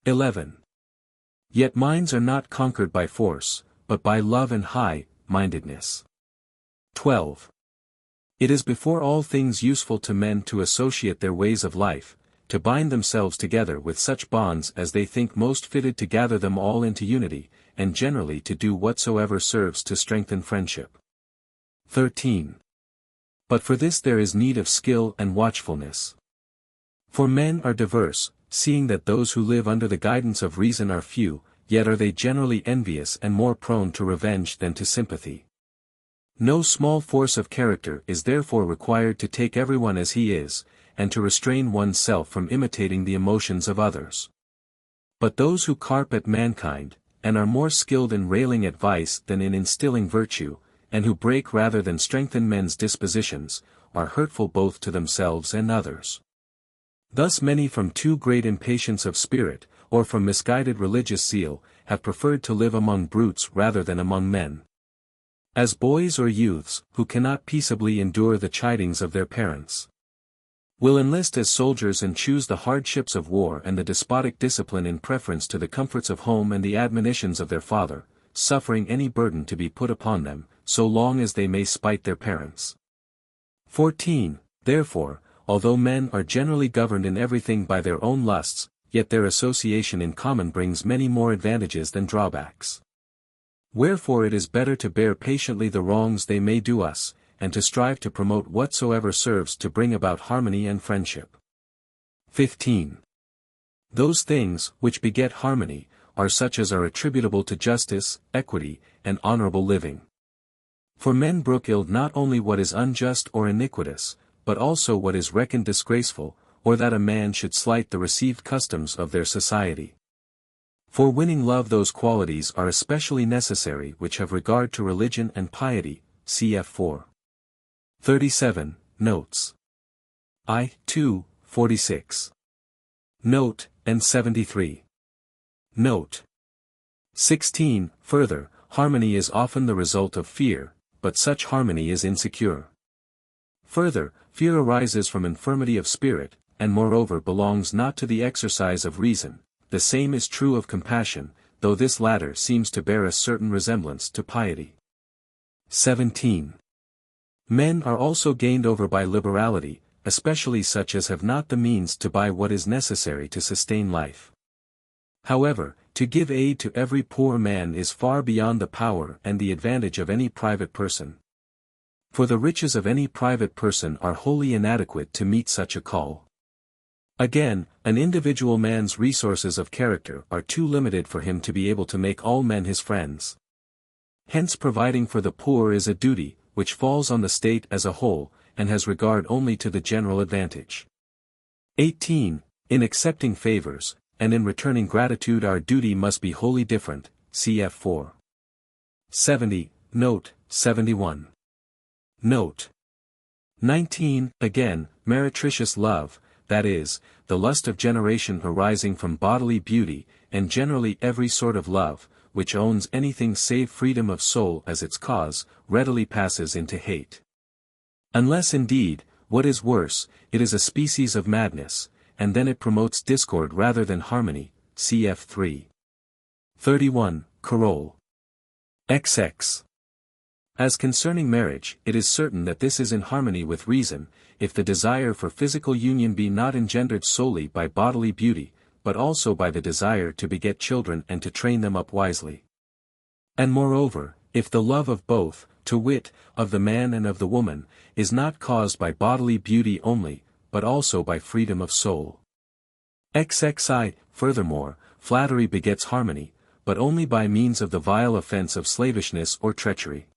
11. Yet minds are not conquered by force, but by love and high-mindedness. 12. It is before all things useful to men to associate their ways of life, to bind themselves together with such bonds as they think most fitted to gather them all into unity, and generally to do whatsoever serves to strengthen friendship. 13. But for this there is need of skill and watchfulness. For men are diverse, seeing that those who live under the guidance of reason are few, yet are they generally envious and more prone to revenge than to sympathy. No small force of character is therefore required to take everyone as he is, and to restrain one's self from imitating the emotions of others. But those who carp at mankind, and are more skilled in railing at vice than in instilling virtue, and who break rather than strengthen men's dispositions, are hurtful both to themselves and others. Thus many from too great impatience of spirit, or from misguided religious zeal, have preferred to live among brutes rather than among men. As boys or youths, who cannot peaceably endure the chidings of their parents, will enlist as soldiers and choose the hardships of war and the despotic discipline in preference to the comforts of home and the admonitions of their father, suffering any burden to be put upon them, so long as they may spite their parents. 14. Therefore, although men are generally governed in everything by their own lusts, yet their association in common brings many more advantages than drawbacks. Wherefore it is better to bear patiently the wrongs they may do us, and to strive to promote whatsoever serves to bring about harmony and friendship. 15. Those things, which beget harmony, are such as are attributable to justice, equity, and honorable living. For men brook ill not only what is unjust or iniquitous, but also what is reckoned disgraceful, or that a man should slight the received customs of their society. For winning love those qualities are especially necessary which have regard to religion and piety, cf. 4. 37, notes. I, 2, 46. Note, and 73. Note. 16, further, harmony is often the result of fear, but such harmony is insecure. Further, fear arises from infirmity of spirit, and moreover belongs not to the exercise of reason. The same is true of compassion, though this latter seems to bear a certain resemblance to piety. 17. Men are also gained over by liberality, especially such as have not the means to buy what is necessary to sustain life. However, to give aid to every poor man is far beyond the power and the advantage of any private person. For the riches of any private person are wholly inadequate to meet such a call. Again, an individual man's resources of character are too limited for him to be able to make all men his friends. Hence providing for the poor is a duty, which falls on the state as a whole, and has regard only to the general advantage. 18. In accepting favors, and in returning gratitude our duty must be wholly different, cf. 4. 70, note, 71. Note. 19. Again, meretricious love, that is, the lust of generation arising from bodily beauty, and generally every sort of love, which owns anything save freedom of soul as its cause, readily passes into hate. Unless indeed, what is worse, it is a species of madness, and then it promotes discord rather than harmony, cf. 3. 31, Carol. XX. As concerning marriage, it is certain that this is in harmony with reason, if the desire for physical union be not engendered solely by bodily beauty, but also by the desire to beget children and to train them up wisely. And moreover, if the love of both, to wit, of the man and of the woman, is not caused by bodily beauty only, but also by freedom of soul. XXI, furthermore, flattery begets harmony, but only by means of the vile offense of slavishness or treachery.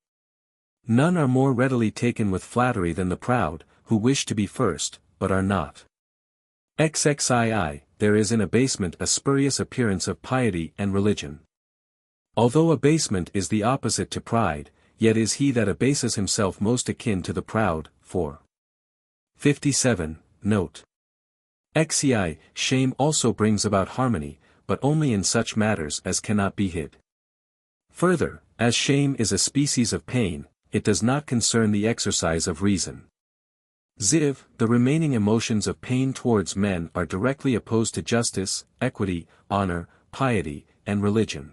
None are more readily taken with flattery than the proud, who wish to be first, but are not. XXII, there is in abasement a spurious appearance of piety and religion. Although abasement is the opposite to pride, yet is he that abases himself most akin to the proud, 4. 57, note. XCI, shame also brings about harmony, but only in such matters as cannot be hid. Further, as shame is a species of pain, it does not concern the exercise of reason. Ziv, the remaining emotions of pain towards men are directly opposed to justice, equity, honor, piety, and religion.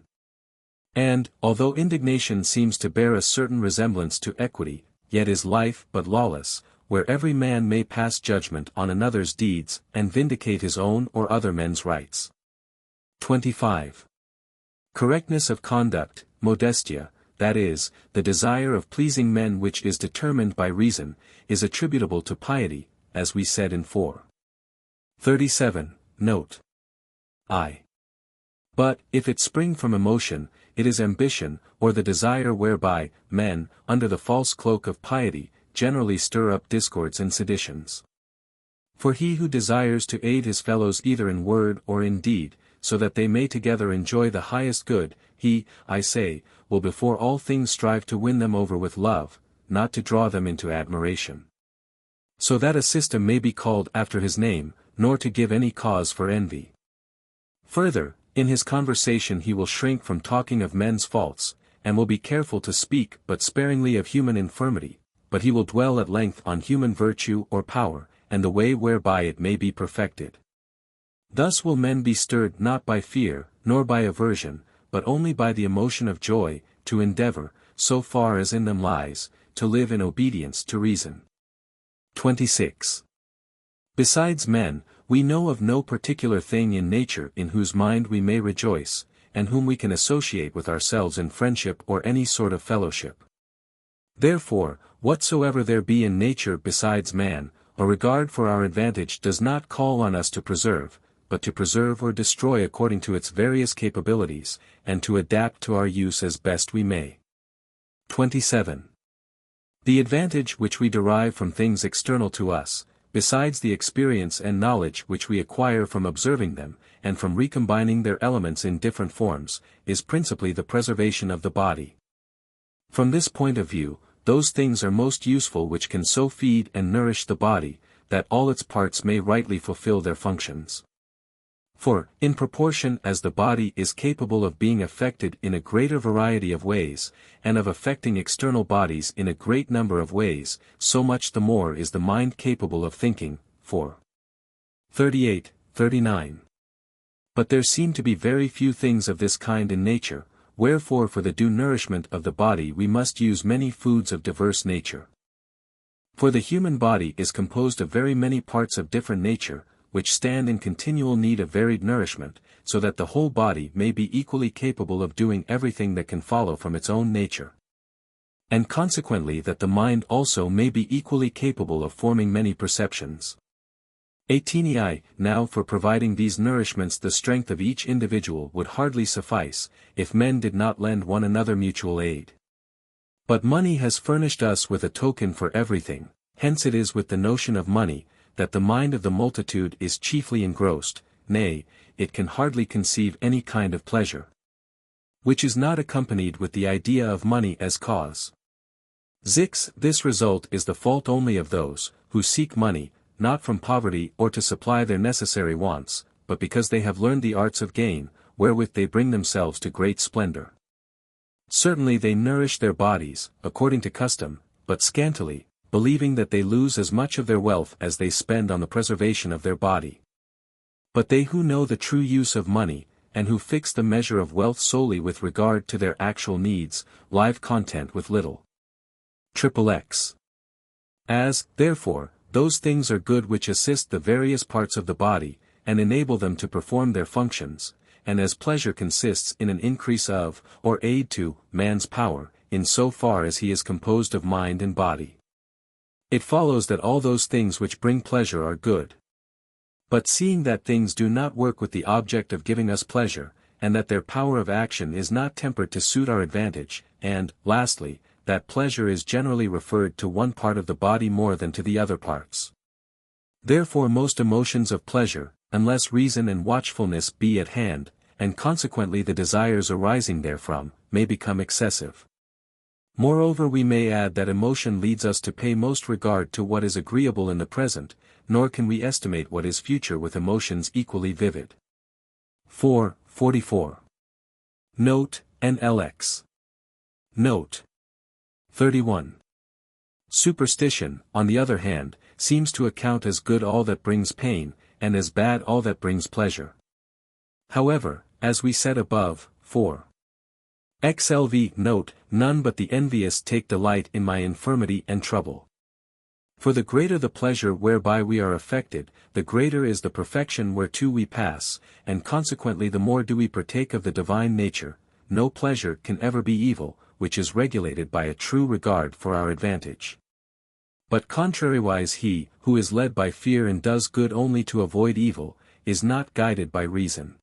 And, although indignation seems to bear a certain resemblance to equity, yet is life but lawless, where every man may pass judgment on another's deeds and vindicate his own or other men's rights. 25. Correctness of conduct, modestia, that is, the desire of pleasing men which is determined by reason, is attributable to piety, as we said in 4. 37, note I. But, if it spring from emotion, it is ambition, or the desire whereby, men, under the false cloak of piety, generally stir up discords and seditions. For he who desires to aid his fellows either in word or in deed, so that they may together enjoy the highest good, he, I say, will before all things strive to win them over with love, not to draw them into admiration. So that a system may be called after his name, nor to give any cause for envy. Further, in his conversation he will shrink from talking of men's faults, and will be careful to speak but sparingly of human infirmity, but he will dwell at length on human virtue or power, and the way whereby it may be perfected. Thus will men be stirred not by fear, nor by aversion, but only by the emotion of joy, to endeavor, so far as in them lies, to live in obedience to reason. 26. Besides men, we know of no particular thing in nature in whose mind we may rejoice, and whom we can associate with ourselves in friendship or any sort of fellowship. Therefore, whatsoever there be in nature besides man, a regard for our advantage does not call on us to preserve, but to preserve or destroy according to its various capabilities, and to adapt to our use as best we may. 27. The advantage which we derive from things external to us, besides the experience and knowledge which we acquire from observing them, and from recombining their elements in different forms, is principally the preservation of the body. From this point of view, those things are most useful which can so feed and nourish the body, that all its parts may rightly fulfill their functions. For, in proportion as the body is capable of being affected in a greater variety of ways, and of affecting external bodies in a great number of ways, so much the more is the mind capable of thinking. 4. 38, 39. But there seem to be very few things of this kind in nature, wherefore for the due nourishment of the body we must use many foods of diverse nature. For the human body is composed of very many parts of different nature, which stand in continual need of varied nourishment, so that the whole body may be equally capable of doing everything that can follow from its own nature. And consequently that the mind also may be equally capable of forming many perceptions. 18. Now for providing these nourishments the strength of each individual would hardly suffice, if men did not lend one another mutual aid. But money has furnished us with a token for everything, hence it is with the notion of money, that the mind of the multitude is chiefly engrossed, nay, it can hardly conceive any kind of pleasure which is not accompanied with the idea of money as cause. 6. This result is the fault only of those who seek money, not from poverty or to supply their necessary wants, but because they have learned the arts of gain, wherewith they bring themselves to great splendor. Certainly they nourish their bodies, according to custom, but scantily, believing that they lose as much of their wealth as they spend on the preservation of their body. But they who know the true use of money, and who fix the measure of wealth solely with regard to their actual needs, live content with little. XXX. As, therefore, those things are good which assist the various parts of the body, and enable them to perform their functions, and as pleasure consists in an increase of, or aid to, man's power, in so far as he is composed of mind and body, it follows that all those things which bring pleasure are good. But seeing that things do not work with the object of giving us pleasure, and that their power of action is not tempered to suit our advantage, and, lastly, that pleasure is generally referred to one part of the body more than to the other parts. Therefore most emotions of pleasure, unless reason and watchfulness be at hand, and consequently the desires arising therefrom, may become excessive. Moreover we may add that emotion leads us to pay most regard to what is agreeable in the present, nor can we estimate what is future with emotions equally vivid. 4. 44. Note, NLX. Note. 31. Superstition, on the other hand, seems to account as good all that brings pain, and as bad all that brings pleasure. However, as we said above, 4. XLV note, none but the envious take delight in my infirmity and trouble. For the greater the pleasure whereby we are affected, the greater is the perfection whereto we pass, and consequently the more do we partake of the divine nature. No pleasure can ever be evil, which is regulated by a true regard for our advantage. But contrariwise he, who is led by fear and does good only to avoid evil, is not guided by reason.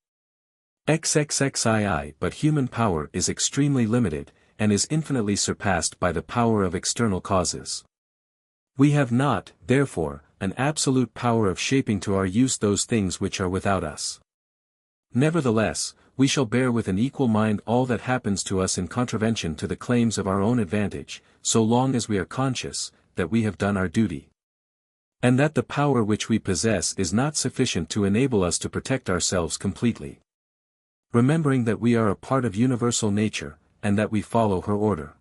XXXII But human power is extremely limited, and is infinitely surpassed by the power of external causes. We have not, therefore, an absolute power of shaping to our use those things which are without us. Nevertheless, we shall bear with an equal mind all that happens to us in contravention to the claims of our own advantage, so long as we are conscious that we have done our duty. And that the power which we possess is not sufficient to enable us to protect ourselves completely. Remembering that we are a part of universal nature, and that we follow her order.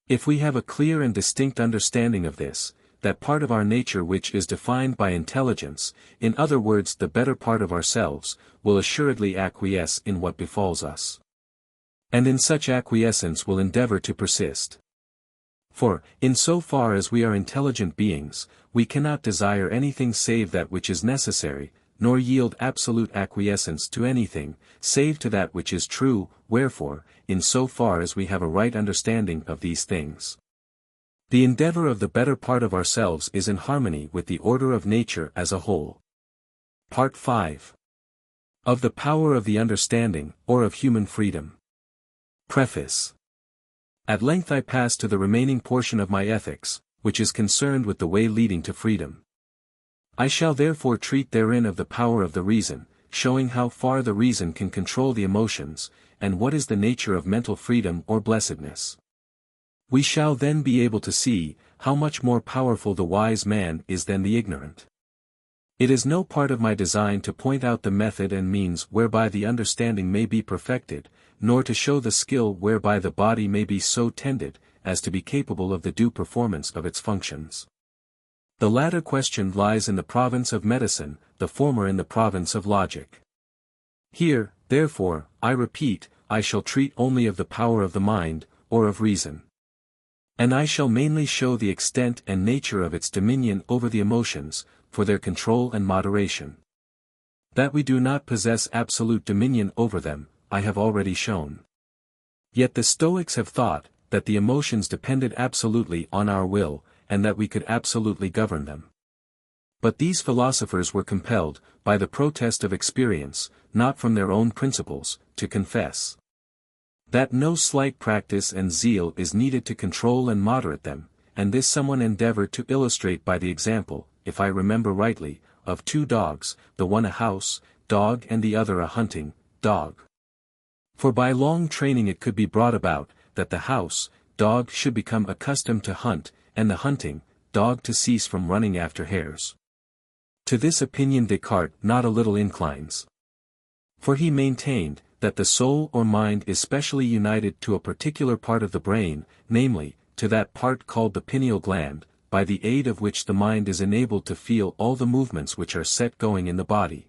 If we have a clear and distinct understanding of this, that part of our nature which is defined by intelligence, in other words the better part of ourselves, will assuredly acquiesce in what befalls us. And in such acquiescence will endeavor to persist. For, in so far as we are intelligent beings, we cannot desire anything save that which is necessary, nor yield absolute acquiescence to anything, save to that which is true, wherefore, in so far as we have a right understanding of these things, the endeavor of the better part of ourselves is in harmony with the order of nature as a whole. Part 5. Of the power of the understanding, or of human freedom. Preface. At length I pass to the remaining portion of my ethics, which is concerned with the way leading to freedom. I shall therefore treat therein of the power of the reason, showing how far the reason can control the emotions, and what is the nature of mental freedom or blessedness. We shall then be able to see how much more powerful the wise man is than the ignorant. It is no part of my design to point out the method and means whereby the understanding may be perfected, nor to show the skill whereby the body may be so tended, as to be capable of the due performance of its functions. The latter question lies in the province of medicine, the former in the province of logic. Here, therefore, I repeat, I shall treat only of the power of the mind, or of reason. And I shall mainly show the extent and nature of its dominion over the emotions, for their control and moderation. That we do not possess absolute dominion over them, I have already shown. Yet the Stoics have thought, that the emotions depended absolutely on our will, and that we could absolutely govern them. But these philosophers were compelled, by the protest of experience, not from their own principles, to confess that no slight practice and zeal is needed to control and moderate them, and this someone endeavored to illustrate by the example, if I remember rightly, of two dogs, the one a house dog and the other a hunting dog. For by long training it could be brought about, that the house dog should become accustomed to hunt, and the hunting dog to cease from running after hares. To this opinion Descartes not a little inclines. For he maintained, that the soul or mind is specially united to a particular part of the brain, namely, to that part called the pineal gland, by the aid of which the mind is enabled to feel all the movements which are set going in the body.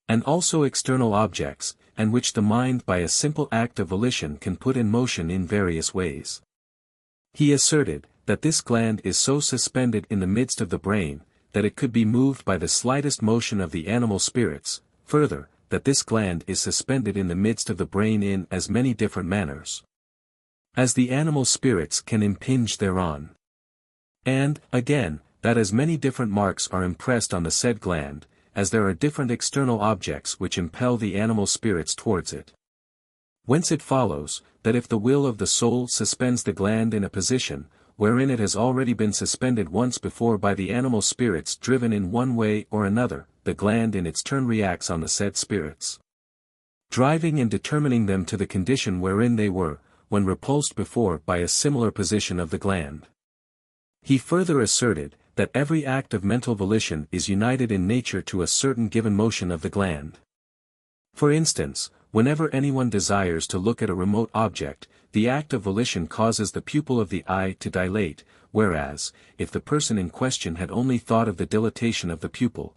And also external objects, and which the mind by a simple act of volition can put in motion in various ways. He asserted, that this gland is so suspended in the midst of the brain, that it could be moved by the slightest motion of the animal spirits, further, that this gland is suspended in the midst of the brain in as many different manners as the animal spirits can impinge thereon. And, again, that as many different marks are impressed on the said gland, as there are different external objects which impel the animal spirits towards it. Whence it follows, that if the will of the soul suspends the gland in a position, wherein it has already been suspended once before by the animal spirits driven in one way or another, the gland in its turn reacts on the said spirits, driving and determining them to the condition wherein they were, when repulsed before by a similar position of the gland. He further asserted, that every act of mental volition is united in nature to a certain given motion of the gland. For instance, whenever anyone desires to look at a remote object, the act of volition causes the pupil of the eye to dilate, whereas, if the person in question had only thought of the dilatation of the pupil,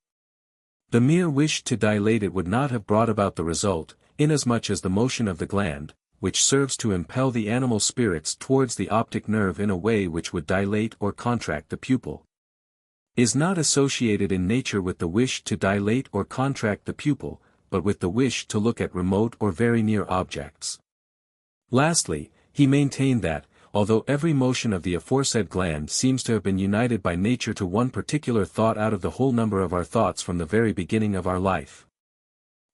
the mere wish to dilate it would not have brought about the result, inasmuch as the motion of the gland, which serves to impel the animal spirits towards the optic nerve in a way which would dilate or contract the pupil, is not associated in nature with the wish to dilate or contract the pupil, but with the wish to look at remote or very near objects. Lastly, he maintained that, although every motion of the aforesaid gland seems to have been united by nature to one particular thought out of the whole number of our thoughts from the very beginning of our life,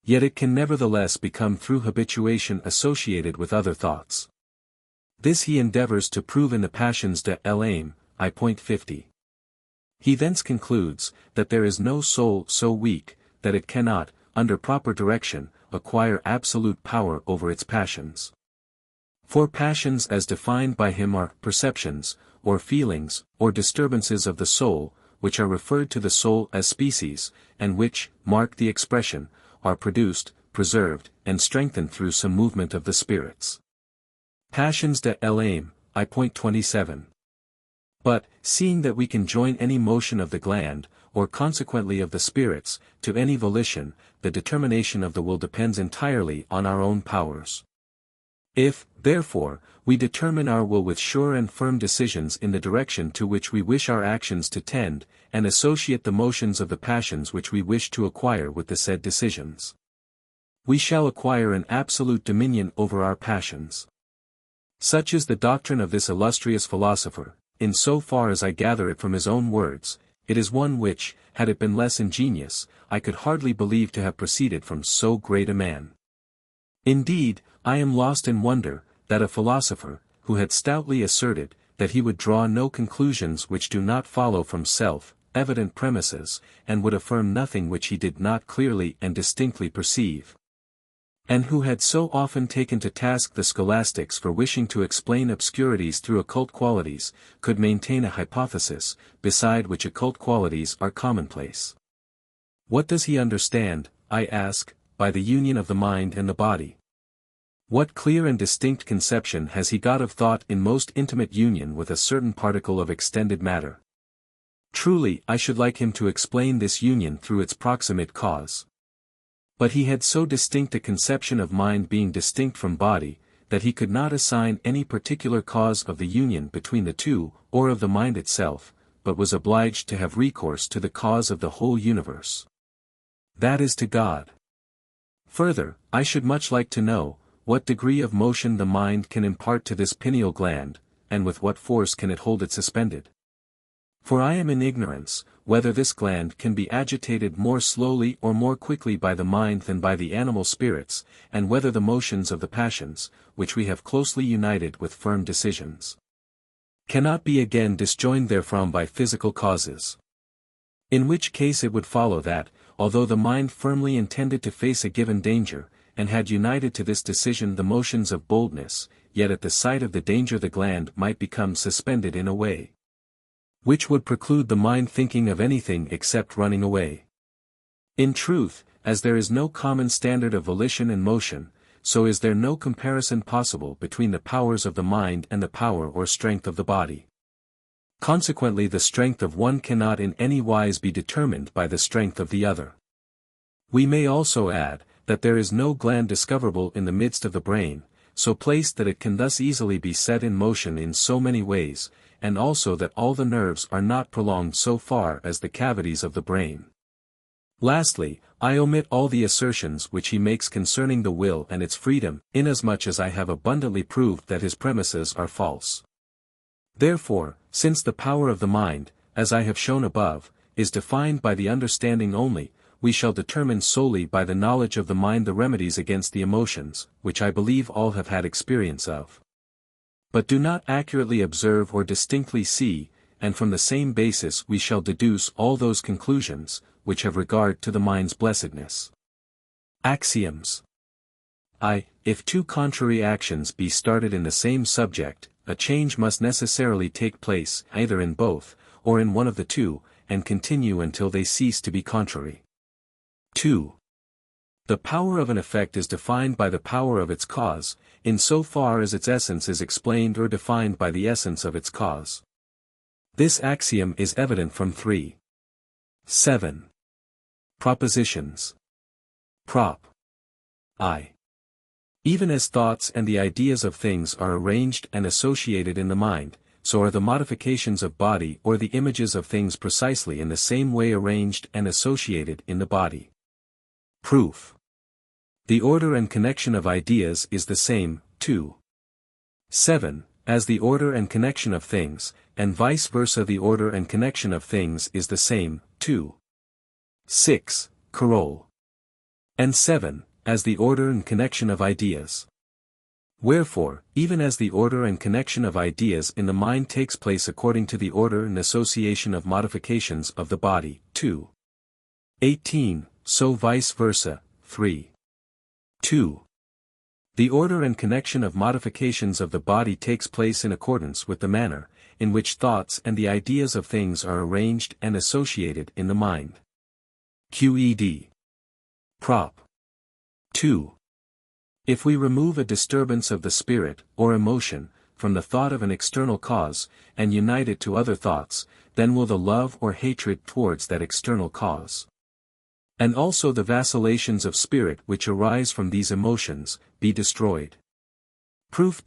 yet it can nevertheless become through habituation associated with other thoughts. This he endeavors to prove in the passions de l'âme, I. 50. He thence concludes, that there is no soul so weak, that it cannot, under proper direction, acquire absolute power over its passions. For passions as defined by him are perceptions, or feelings, or disturbances of the soul, which are referred to the soul as species, and which, mark the expression, are produced, preserved, and strengthened through some movement of the spirits. Passions de l'âme, I. 27. But, seeing that we can join any motion of the gland, or consequently of the spirits, to any volition, the determination of the will depends entirely on our own powers. If, therefore, we determine our will with sure and firm decisions in the direction to which we wish our actions to tend, and associate the motions of the passions which we wish to acquire with the said decisions, we shall acquire an absolute dominion over our passions. Such is the doctrine of this illustrious philosopher. In so far as I gather it from his own words, it is one which, had it been less ingenious, I could hardly believe to have proceeded from so great a man. Indeed, I am lost in wonder, that a philosopher, who had stoutly asserted, that he would draw no conclusions which do not follow from self-evident premises, and would affirm nothing which he did not clearly and distinctly perceive, and who had so often taken to task the scholastics for wishing to explain obscurities through occult qualities, could maintain a hypothesis, beside which occult qualities are commonplace. What does he understand, I ask, by the union of the mind and the body? What clear and distinct conception has he got of thought in most intimate union with a certain particle of extended matter? Truly, I should like him to explain this union through its proximate cause. But he had so distinct a conception of mind being distinct from body, that he could not assign any particular cause of the union between the two, or of the mind itself, but was obliged to have recourse to the cause of the whole universe. That is to God. Further, I should much like to know, what degree of motion the mind can impart to this pineal gland, and with what force can it hold it suspended? For I am in ignorance, whether this gland can be agitated more slowly or more quickly by the mind than by the animal spirits, and whether the motions of the passions, which we have closely united with firm decisions, cannot be again disjoined therefrom by physical causes. In which case it would follow that, although the mind firmly intended to face a given danger, and had united to this decision the motions of boldness, yet at the sight of the danger the gland might become suspended in a way which would preclude the mind thinking of anything except running away. In truth, as there is no common standard of volition and motion, so is there no comparison possible between the powers of the mind and the power or strength of the body. Consequently the strength of one cannot in any wise be determined by the strength of the other. We may also add, that there is no gland discoverable in the midst of the brain, so placed that it can thus easily be set in motion in so many ways, and also that all the nerves are not prolonged so far as the cavities of the brain. Lastly, I omit all the assertions which he makes concerning the will and its freedom, inasmuch as I have abundantly proved that his premises are false. Therefore, since the power of the mind, as I have shown above, is defined by the understanding only, we shall determine solely by the knowledge of the mind the remedies against the emotions, which I believe all have had experience of, but do not accurately observe or distinctly see, and from the same basis we shall deduce all those conclusions, which have regard to the mind's blessedness. Axioms. If two contrary actions be started in the same subject, a change must necessarily take place either in both, or in one of the two, and continue until they cease to be contrary. 2. The power of an effect is defined by the power of its cause, in so far as its essence is explained or defined by the essence of its cause. This axiom is evident from 3. 7. Propositions. Prop. I. Even as thoughts and the ideas of things are arranged and associated in the mind, so are the modifications of body or the images of things precisely in the same way arranged and associated in the body. Proof. The order and connection of ideas is the same, 2. 7, as the order and connection of things, and vice versa the order and connection of things is the same, 2. 6, Coroll. And 7, as the order and connection of ideas. Wherefore, even as the order and connection of ideas in the mind takes place according to the order and association of modifications of the body, 2. 18, so vice versa, 3. 2. The order and connection of modifications of the body takes place in accordance with the manner, in which thoughts and the ideas of things are arranged and associated in the mind. QED. Prop. 2. If we remove a disturbance of the spirit, or emotion, from the thought of an external cause, and unite it to other thoughts, then will the love or hatred towards that external cause, and also the vacillations of spirit which arise from these emotions, be destroyed. Proof.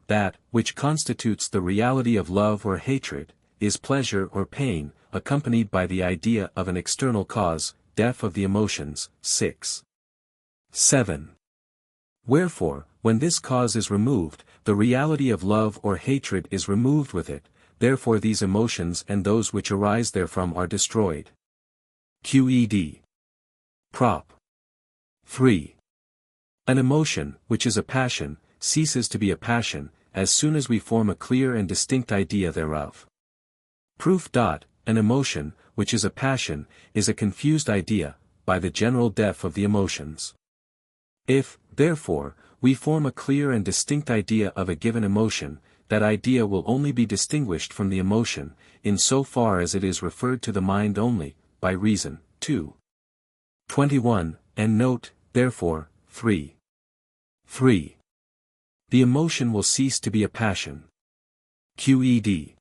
That, which constitutes the reality of love or hatred, is pleasure or pain, accompanied by the idea of an external cause, def of the emotions, 6. 7. Wherefore, when this cause is removed, the reality of love or hatred is removed with it, therefore these emotions and those which arise therefrom are destroyed. QED. Prop. 3. An emotion, which is a passion, ceases to be a passion, as soon as we form a clear and distinct idea thereof. Proof. An emotion, which is a passion, is a confused idea, by the general def of the emotions. If, therefore, we form a clear and distinct idea of a given emotion, that idea will only be distinguished from the emotion, in so far as it is referred to the mind only, by reason. 2. 21, and note, therefore, 3. 3. The emotion will cease to be a passion. QED.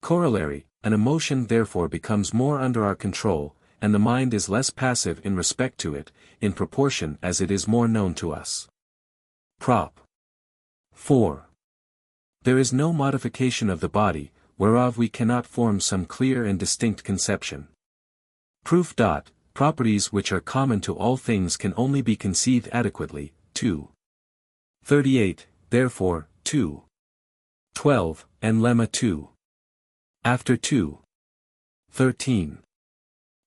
Corollary, an emotion therefore becomes more under our control, and the mind is less passive in respect to it, in proportion as it is more known to us. Prop. 4. There is no modification of the body, whereof we cannot form some clear and distinct conception. Proof. Properties which are common to all things can only be conceived adequately. 2. 38, therefore, 2. 12, and lemma 2. After 2. 13.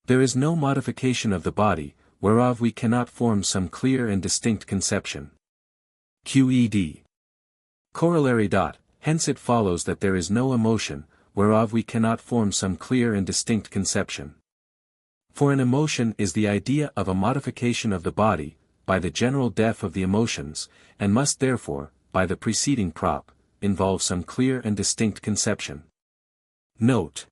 There is no modification of the body, whereof we cannot form some clear and distinct conception. QED. Corollary. Hence it follows that there is no emotion, whereof we cannot form some clear and distinct conception. For an emotion is the idea of a modification of the body, by the general def of the emotions, and must therefore, by the preceding prop, involve some clear and distinct conception. Note.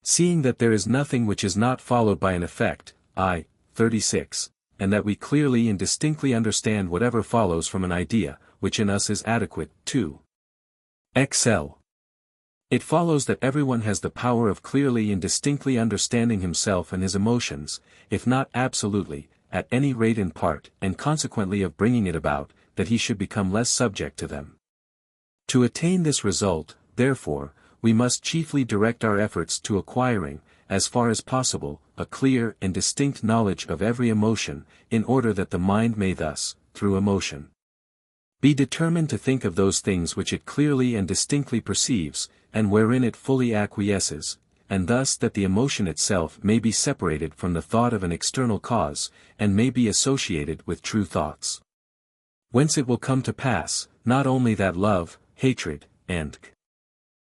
Seeing that there is nothing which is not followed by an effect, 36, and that we clearly and distinctly understand whatever follows from an idea, which in us is adequate, 2. XL. It follows that everyone has the power of clearly and distinctly understanding himself and his emotions, if not absolutely, at any rate in part, and consequently of bringing it about, that he should become less subject to them. To attain this result, therefore, we must chiefly direct our efforts to acquiring, as far as possible, a clear and distinct knowledge of every emotion, in order that the mind may thus, through emotion, be determined to think of those things which it clearly and distinctly perceives, and wherein it fully acquiesces, and thus that the emotion itself may be separated from the thought of an external cause, and may be associated with true thoughts. Whence it will come to pass, not only that love, hatred, and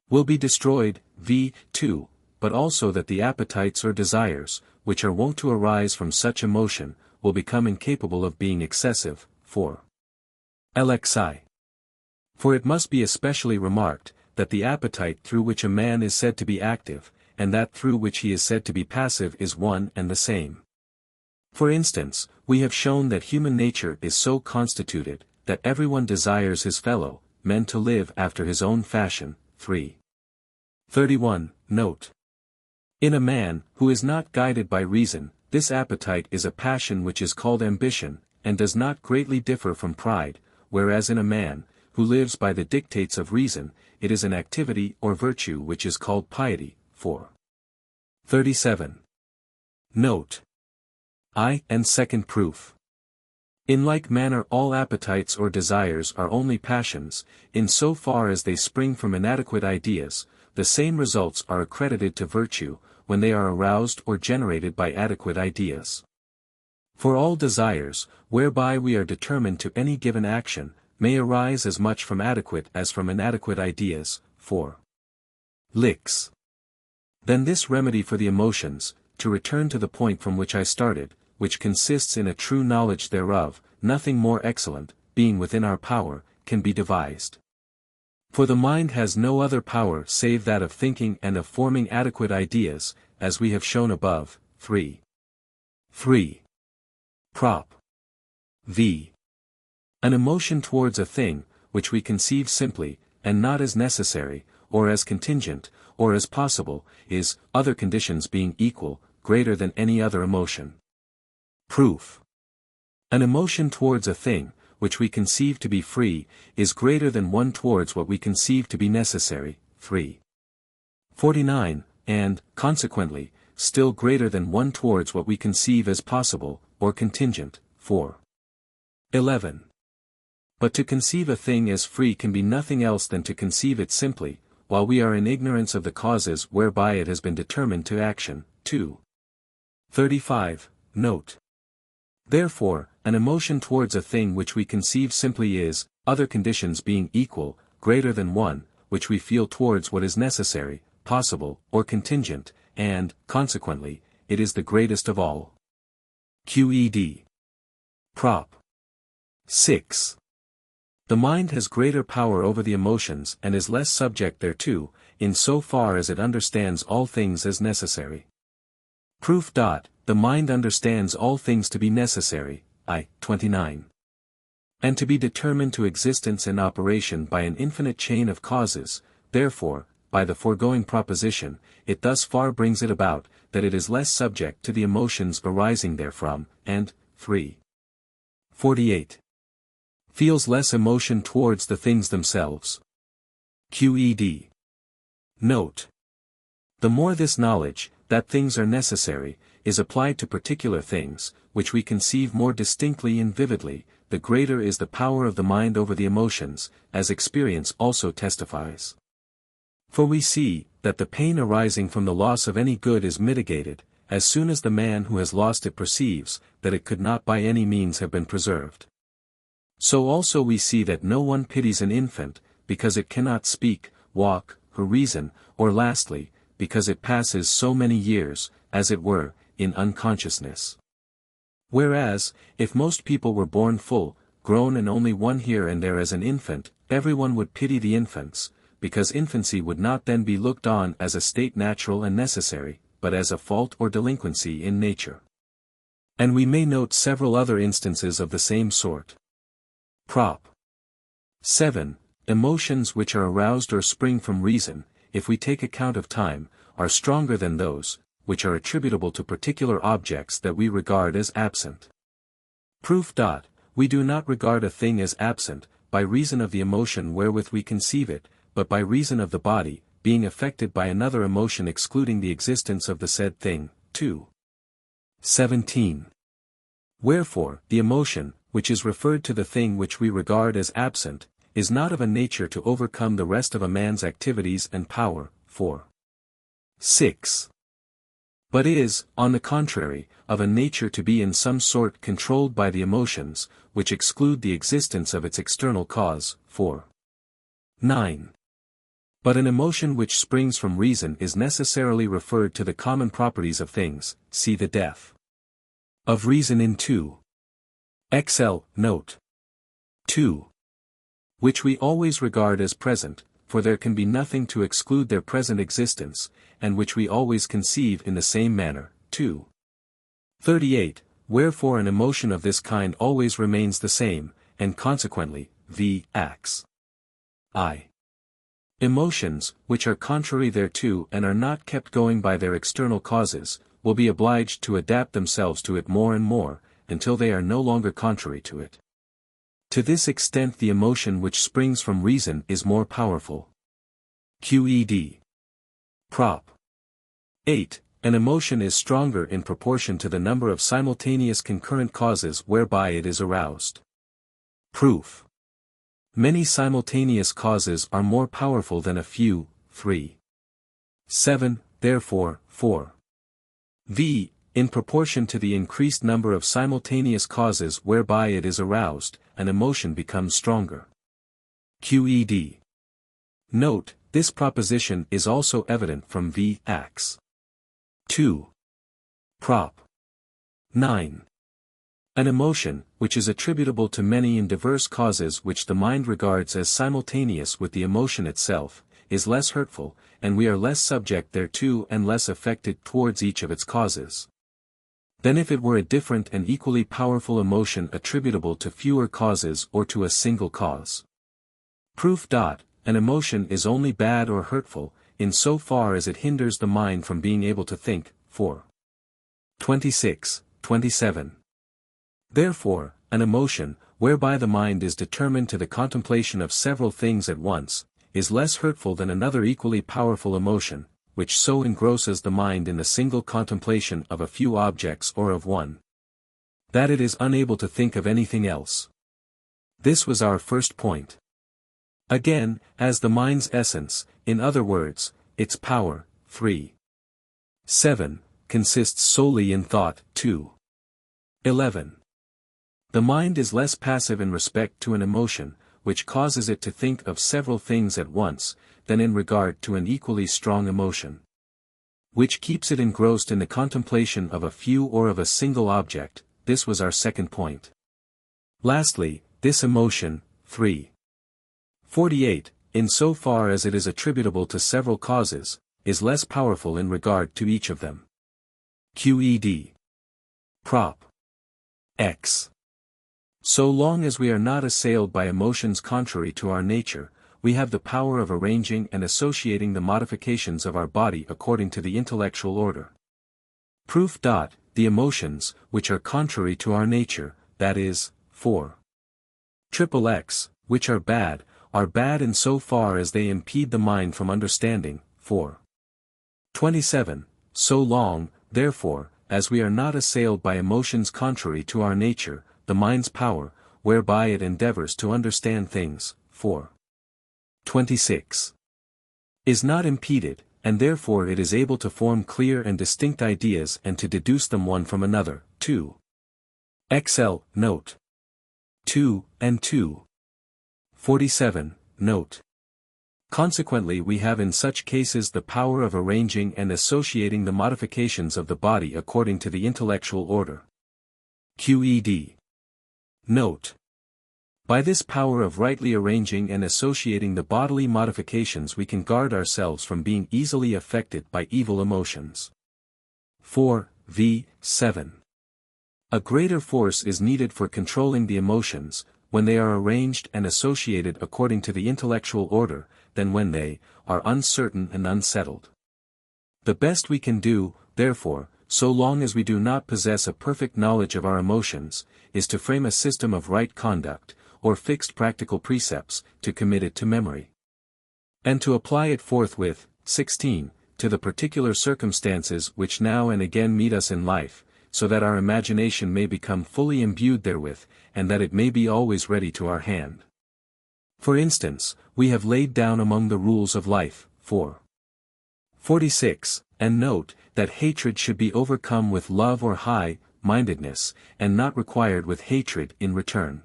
will be destroyed, v2, but also that the appetites or desires, which are wont to arise from such emotion, will become incapable of being excessive, 4. LXI. For it must be especially remarked, that the appetite through which a man is said to be active, and that through which he is said to be passive is one and the same. For instance, we have shown that human nature is so constituted, that everyone desires his fellow men to live after his own fashion, 3. 31. Note. In a man, who is not guided by reason, this appetite is a passion which is called ambition, and does not greatly differ from pride, whereas in a man, who lives by the dictates of reason, it is an activity or virtue which is called piety. 4. 37. Note. I. And second proof. In like manner all appetites or desires are only passions, in so far as they spring from inadequate ideas, the same results are accredited to virtue, when they are aroused or generated by adequate ideas. For all desires, whereby we are determined to any given action, may arise as much from adequate as from inadequate ideas. 4. Licks. Then this remedy for the emotions, to return to the point from which I started, which consists in a true knowledge thereof, nothing more excellent, being within our power, can be devised. For the mind has no other power save that of thinking and of forming adequate ideas, as we have shown above. 3. 3. Prop. V. An emotion towards a thing, which we conceive simply, and not as necessary, or as contingent, or as possible, is, other conditions being equal, greater than any other emotion. Proof. An emotion towards a thing, which we conceive to be free, is greater than one towards what we conceive to be necessary. 3. 49, and, consequently, still greater than one towards what we conceive as possible, or contingent. 4. 11. But to conceive a thing as free can be nothing else than to conceive it simply, while we are in ignorance of the causes whereby it has been determined to action. 2. 35. Note. Therefore, an emotion towards a thing which we conceive simply is, other conditions being equal, greater than one, which we feel towards what is necessary, possible, or contingent, and, consequently, it is the greatest of all. QED. Prop. 6. The mind has greater power over the emotions and is less subject thereto, in so far as it understands all things as necessary. Proof. The mind understands all things to be necessary. I. 29. And to be determined to existence and operation by an infinite chain of causes, therefore, by the foregoing proposition, it thus far brings it about, that it is less subject to the emotions arising therefrom, and, 3. 48. Feels less emotion towards the things themselves. QED. Note. The more this knowledge, that things are necessary, is applied to particular things, which we conceive more distinctly and vividly, the greater is the power of the mind over the emotions, as experience also testifies. For we see, that the pain arising from the loss of any good is mitigated, as soon as the man who has lost it perceives, that it could not by any means have been preserved. So also we see that no one pities an infant, because it cannot speak, walk, or reason, or lastly, because it passes so many years, as it were, in unconsciousness. Whereas, if most people were born full, grown and only one here and there as an infant, everyone would pity the infants, because infancy would not then be looked on as a state natural and necessary, but as a fault or delinquency in nature. And we may note several other instances of the same sort. Prop. 7. Emotions which are aroused or spring from reason, if we take account of time, are stronger than those, which are attributable to particular objects that we regard as absent. Proof. We do not regard a thing as absent, by reason of the emotion wherewith we conceive it, but by reason of the body, being affected by another emotion excluding the existence of the said thing. 2. 17. Wherefore, the emotion, which is referred to the thing which we regard as absent, is not of a nature to overcome the rest of a man's activities and power. 4. 6. But is, on the contrary, of a nature to be in some sort controlled by the emotions, which exclude the existence of its external cause. 4. 9. But an emotion which springs from reason is necessarily referred to the common properties of things, see the def. Of reason in 2. XL, note. 2. Which we always regard as present, for there can be nothing to exclude their present existence, and which we always conceive in the same manner. 2. 38. Wherefore an emotion of this kind always remains the same, and consequently, v. ax. I. Emotions, which are contrary thereto and are not kept going by their external causes, will be obliged to adapt themselves to it more and more, until they are no longer contrary to it. To this extent the emotion which springs from reason is more powerful. Qed. Prop. 8. An emotion is stronger in proportion to the number of simultaneous concurrent causes whereby it is aroused. Proof. Many simultaneous causes are more powerful than a few. 3. 7. Therefore, 4. V. In proportion to the increased number of simultaneous causes whereby it is aroused, an emotion becomes stronger. Qed. Note, this proposition is also evident from V. Ax. 2. Prop. 9. An emotion, which is attributable to many and diverse causes which the mind regards as simultaneous with the emotion itself, is less hurtful, and we are less subject thereto and less affected towards each of its causes, than if it were a different and equally powerful emotion attributable to fewer causes or to a single cause. Proof. An emotion is only bad or hurtful, in so far as it hinders the mind from being able to think. 4. 26, 27. Therefore, an emotion, whereby the mind is determined to the contemplation of several things at once, is less hurtful than another equally powerful emotion, which so engrosses the mind in the single contemplation of a few objects or of one, that it is unable to think of anything else. This was our first point. Again, as the mind's essence, in other words, its power, 3. 7, consists solely in thought. 2. 11. The mind is less passive in respect to an emotion, which causes it to think of several things at once, than in regard to an equally strong emotion, which keeps it engrossed in the contemplation of a few or of a single object. This was our second point. Lastly, this emotion, 3. 48, in so far as it is attributable to several causes, is less powerful in regard to each of them. Qed. Prop. X. So long as we are not assailed by emotions contrary to our nature, we have the power of arranging and associating the modifications of our body according to the intellectual order. Proof. The emotions, which are contrary to our nature, that is, 4. XXX, which are bad in so far as they impede the mind from understanding. 4. 27. So long, therefore, as we are not assailed by emotions contrary to our nature, the mind's power, whereby it endeavors to understand things. 4. 26. Is not impeded, and therefore it is able to form clear and distinct ideas and to deduce them one from another. 2. XL, note. 2, and 2. 47, note. Consequently we have in such cases the power of arranging and associating the modifications of the body according to the intellectual order. Qed. Note. By this power of rightly arranging and associating the bodily modifications we can guard ourselves from being easily affected by evil emotions. 4. V. 7. A greater force is needed for controlling the emotions, when they are arranged and associated according to the intellectual order, than when they are uncertain and unsettled. The best we can do, therefore, so long as we do not possess a perfect knowledge of our emotions, is to frame a system of right conduct, or fixed practical precepts, to commit it to memory, and to apply it forthwith. 16. To the particular circumstances which now and again meet us in life, so that our imagination may become fully imbued therewith, and that it may be always ready to our hand. For instance, we have laid down among the rules of life. 4. 46, and note, that hatred should be overcome with love or high-mindedness, and not required with hatred in return.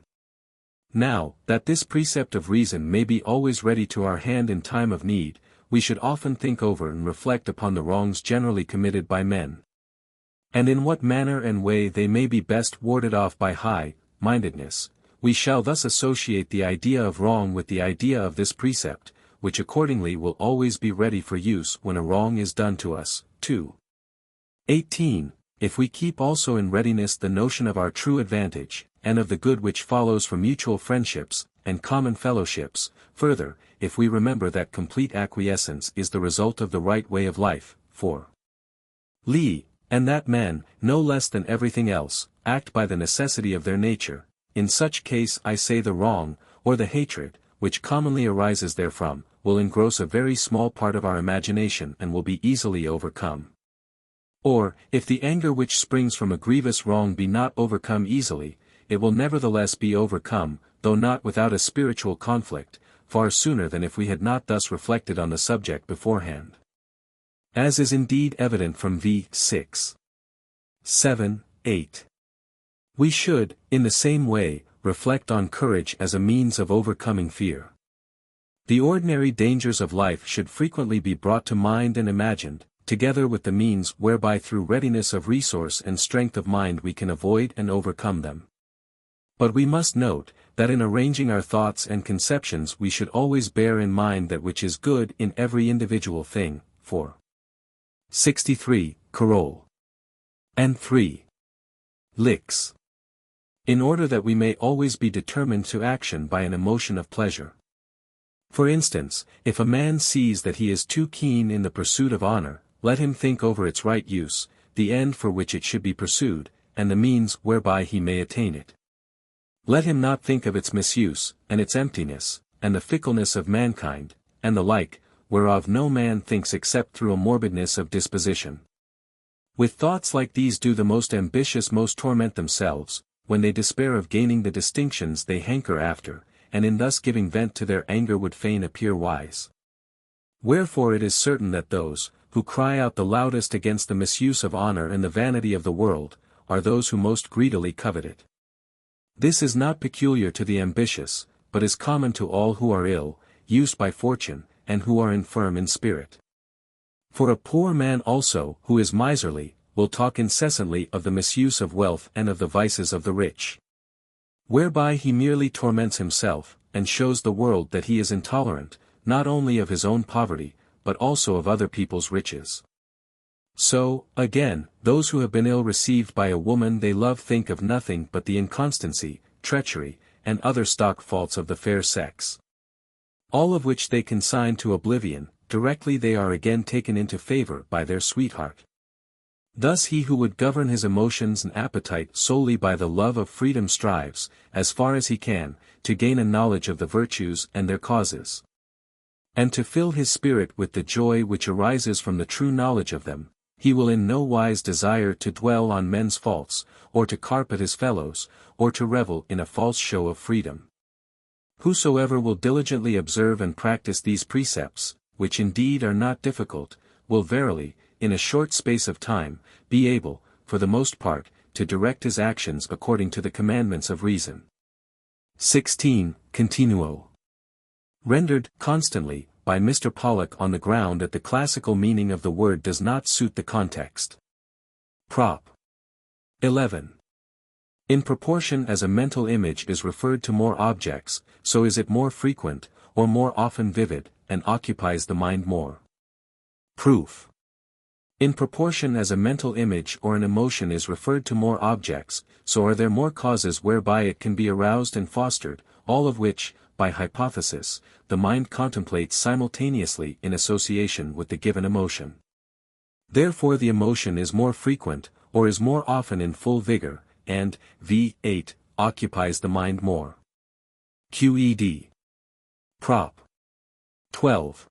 Now, that this precept of reason may be always ready to our hand in time of need, we should often think over and reflect upon the wrongs generally committed by men, and in what manner and way they may be best warded off by high-mindedness. We shall thus associate the idea of wrong with the idea of this precept, which accordingly will always be ready for use when a wrong is done to us. 2. 18. If we keep also in readiness the notion of our true advantage, and of the good which follows from mutual friendships, and common fellowships. Further, if we remember that complete acquiescence is the result of the right way of life, for Lee, and that men, no less than everything else, act by the necessity of their nature, in such case I say the wrong, or the hatred, which commonly arises therefrom, will engross a very small part of our imagination and will be easily overcome. Or, if the anger which springs from a grievous wrong be not overcome easily, it will nevertheless be overcome, though not without a spiritual conflict, far sooner than if we had not thus reflected on the subject beforehand. As is indeed evident from v. 6. 7, 8. We should, in the same way, reflect on courage as a means of overcoming fear. The ordinary dangers of life should frequently be brought to mind and imagined, together with the means whereby through readiness of resource and strength of mind we can avoid and overcome them. But we must note, that in arranging our thoughts and conceptions we should always bear in mind that which is good in every individual thing, for 63, Carol. And 3. Licks. In order that we may always be determined to action by an emotion of pleasure. For instance, if a man sees that he is too keen in the pursuit of honor, let him think over its right use, the end for which it should be pursued, and the means whereby he may attain it. Let him not think of its misuse, and its emptiness, and the fickleness of mankind, and the like, whereof no man thinks except through a morbidness of disposition. With thoughts like these do the most ambitious most torment themselves, when they despair of gaining the distinctions they hanker after, and in thus giving vent to their anger would fain appear wise. Wherefore it is certain that those, who cry out the loudest against the misuse of honor and the vanity of the world, are those who most greedily covet it. This is not peculiar to the ambitious, but is common to all who are ill, used by fortune, and who are infirm in spirit. For a poor man also, who is miserly, will talk incessantly of the misuse of wealth and of the vices of the rich. Whereby he merely torments himself, and shows the world that he is intolerant, not only of his own poverty, but also of other people's riches. So, again, those who have been ill received by a woman they love think of nothing but the inconstancy, treachery, and other stock faults of the fair sex. All of which they consign to oblivion, directly they are again taken into favor by their sweetheart. Thus he who would govern his emotions and appetite solely by the love of freedom strives, as far as he can, to gain a knowledge of the virtues and their causes. And to fill his spirit with the joy which arises from the true knowledge of them, he will in no wise desire to dwell on men's faults, or to carp at his fellows, or to revel in a false show of freedom. Whosoever will diligently observe and practice these precepts, which indeed are not difficult, will verily, in a short space of time, be able, for the most part, to direct his actions according to the commandments of reason. 16. Continuo. Rendered, constantly, by Mr. Pollock on the ground that the classical meaning of the word does not suit the context. Prop. 11. In proportion as a mental image is referred to more objects, so is it more frequent, or more often vivid, and occupies the mind more. Proof. In proportion as a mental image or an emotion is referred to more objects, so are there more causes whereby it can be aroused and fostered, all of which, by hypothesis, the mind contemplates simultaneously in association with the given emotion. Therefore the emotion is more frequent, or is more often in full vigor, and, v8, occupies the mind more. QED. Prop. 12.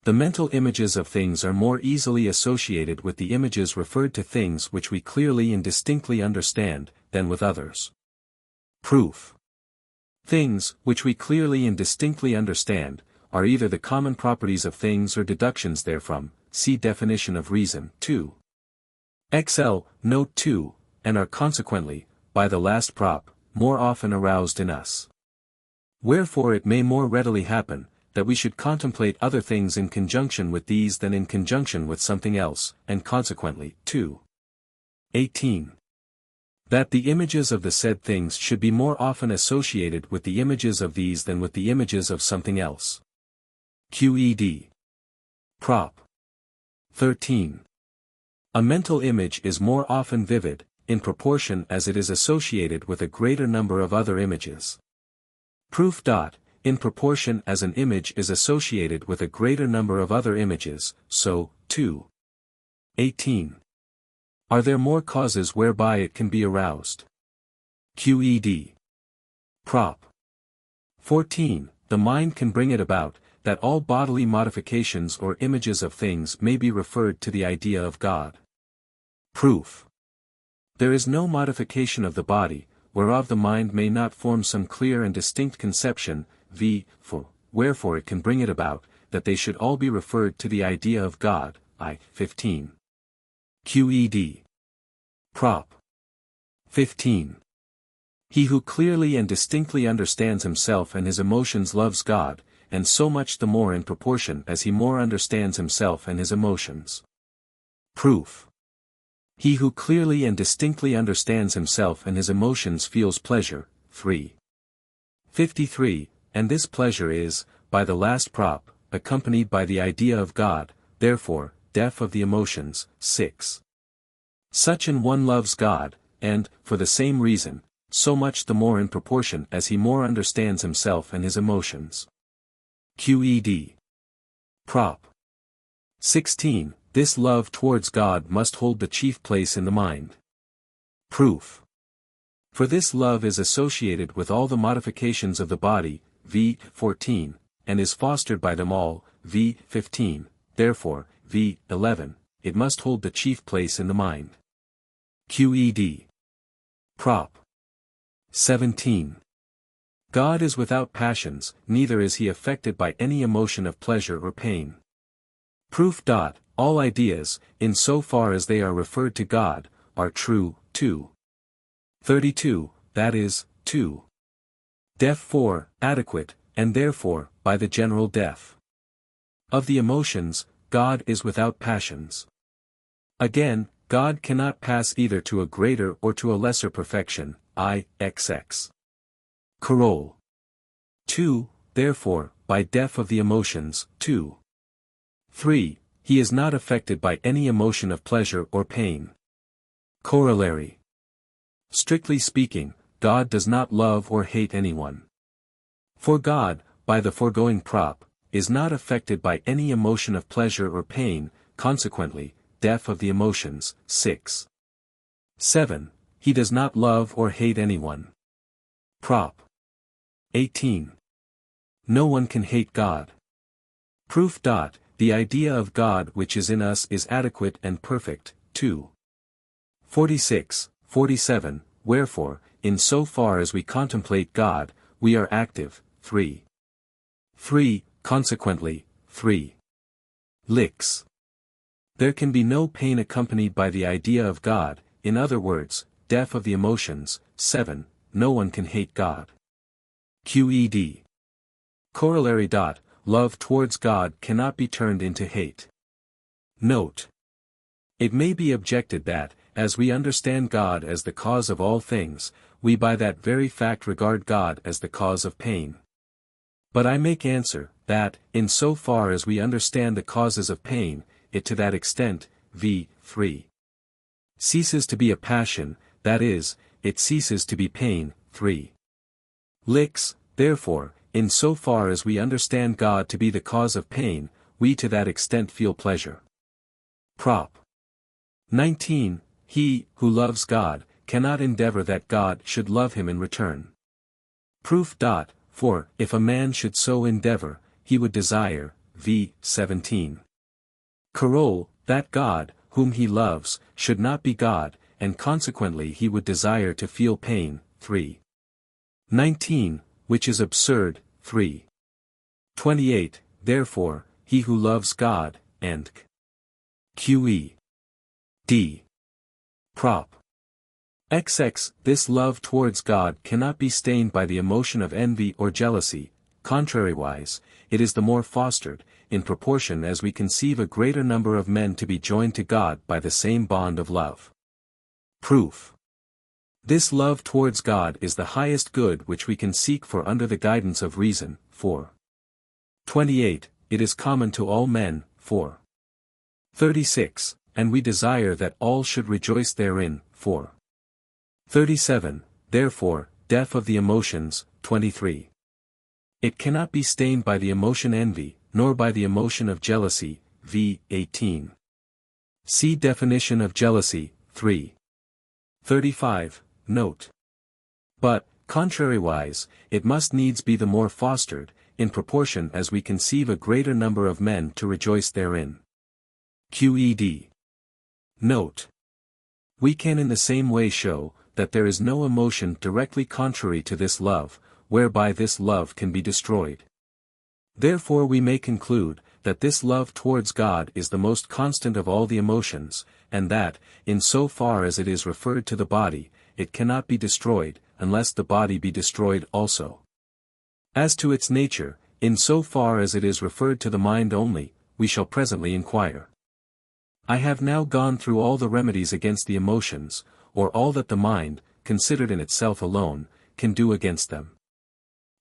The mental images of things are more easily associated with the images referred to things which we clearly and distinctly understand, than with others. Proof. Things, which we clearly and distinctly understand, are either the common properties of things or deductions therefrom, see definition of reason, 2. XL, note 2, and are consequently, by the last prop, more often aroused in us. Wherefore it may more readily happen, that we should contemplate other things in conjunction with these than in conjunction with something else, and consequently, 2. 18. That the images of the said things should be more often associated with the images of these than with the images of something else. QED. Prop. 13. A mental image is more often vivid, in proportion as it is associated with a greater number of other images. Proof. In proportion as an image is associated with a greater number of other images, so, too. 18. Are there more causes whereby it can be aroused? Qed. Prop. 14. The mind can bring it about, that all bodily modifications or images of things may be referred to the idea of God. Proof. There is no modification of the body, whereof the mind may not form some clear and distinct conception, wherefore it can bring it about, that they should all be referred to the idea of God. 15. Qed. Prop. 15. He who clearly and distinctly understands himself and his emotions loves God, and so much the more in proportion as he more understands himself and his emotions. Proof. He who clearly and distinctly understands himself and his emotions feels pleasure. 3. 53. And this pleasure is, by the last prop, accompanied by the idea of God, therefore, def of the emotions. 6. Such an one loves God, and, for the same reason, so much the more in proportion as he more understands himself and his emotions. Qed. Prop. 16. This love towards God must hold the chief place in the mind. Proof. For this love is associated with all the modifications of the body, v. 14, and is fostered by them all, v. 15, therefore, v. 11, it must hold the chief place in the mind. Qed. Prop. 17. God is without passions, neither is he affected by any emotion of pleasure or pain. Proof. All ideas, in so far as they are referred to God, are true. 2. 32, that is, 2. Def 4, adequate, and therefore, by the general def. Of the emotions, God is without passions. Again, God cannot pass either to a greater or to a lesser perfection, ixx. Coroll. 2, therefore, by def of the emotions. 2. 3. He is not affected by any emotion of pleasure or pain. Corollary. Strictly speaking, God does not love or hate anyone. For God, by the foregoing prop, is not affected by any emotion of pleasure or pain, consequently, def of the emotions. 6. 7. He does not love or hate anyone. Prop. 18. No one can hate God. Proof. The idea of God which is in us is adequate and perfect. 2. 46, 47, wherefore, in so far as we contemplate God, we are active. 3. 3, consequently, 3. Licks. There can be no pain accompanied by the idea of God, in other words, def of the emotions. 7, no one can hate God. Qed. Corollary. Love towards God cannot be turned into hate. Note. It may be objected that, as we understand God as the cause of all things, we by that very fact regard God as the cause of pain. But I make answer, that, in so far as we understand the causes of pain, it to that extent, v. 3. ceases to be a passion, that is, it ceases to be pain. 3. Licks, therefore, in so far as we understand God to be the cause of pain, we to that extent feel pleasure. Prop. 19. He, who loves God, cannot endeavor that God should love him in return. Proof. For, if a man should so endeavor, he would desire, v. 17. Coroll, that God, whom he loves, should not be God, and consequently he would desire to feel pain. 3. 19, which is absurd. 3. 28, therefore, he who loves God, and qed. Prop. XX. This love towards God cannot be stained by the emotion of envy or jealousy, contrariwise, it is the more fostered, in proportion as we conceive a greater number of men to be joined to God by the same bond of love. Proof. This love towards God is the highest good which we can seek for under the guidance of reason. 4. 28. It is common to all men. 4. 36. And we desire that all should rejoice therein. 4. 37. Therefore, def of the emotions. 23. It cannot be stained by the emotion envy, nor by the emotion of jealousy, v. 18. See definition of jealousy, 3. 35, note. But, contrariwise, it must needs be the more fostered, in proportion as we conceive a greater number of men to rejoice therein. Qed. Note. We can in the same way show, that there is no emotion directly contrary to this love, whereby this love can be destroyed. Therefore we may conclude, that this love towards God is the most constant of all the emotions, and that, in so far as it is referred to the body, it cannot be destroyed, unless the body be destroyed also. As to its nature, in so far as it is referred to the mind only, we shall presently inquire. I have now gone through all the remedies against the emotions, or all that the mind, considered in itself alone, can do against them.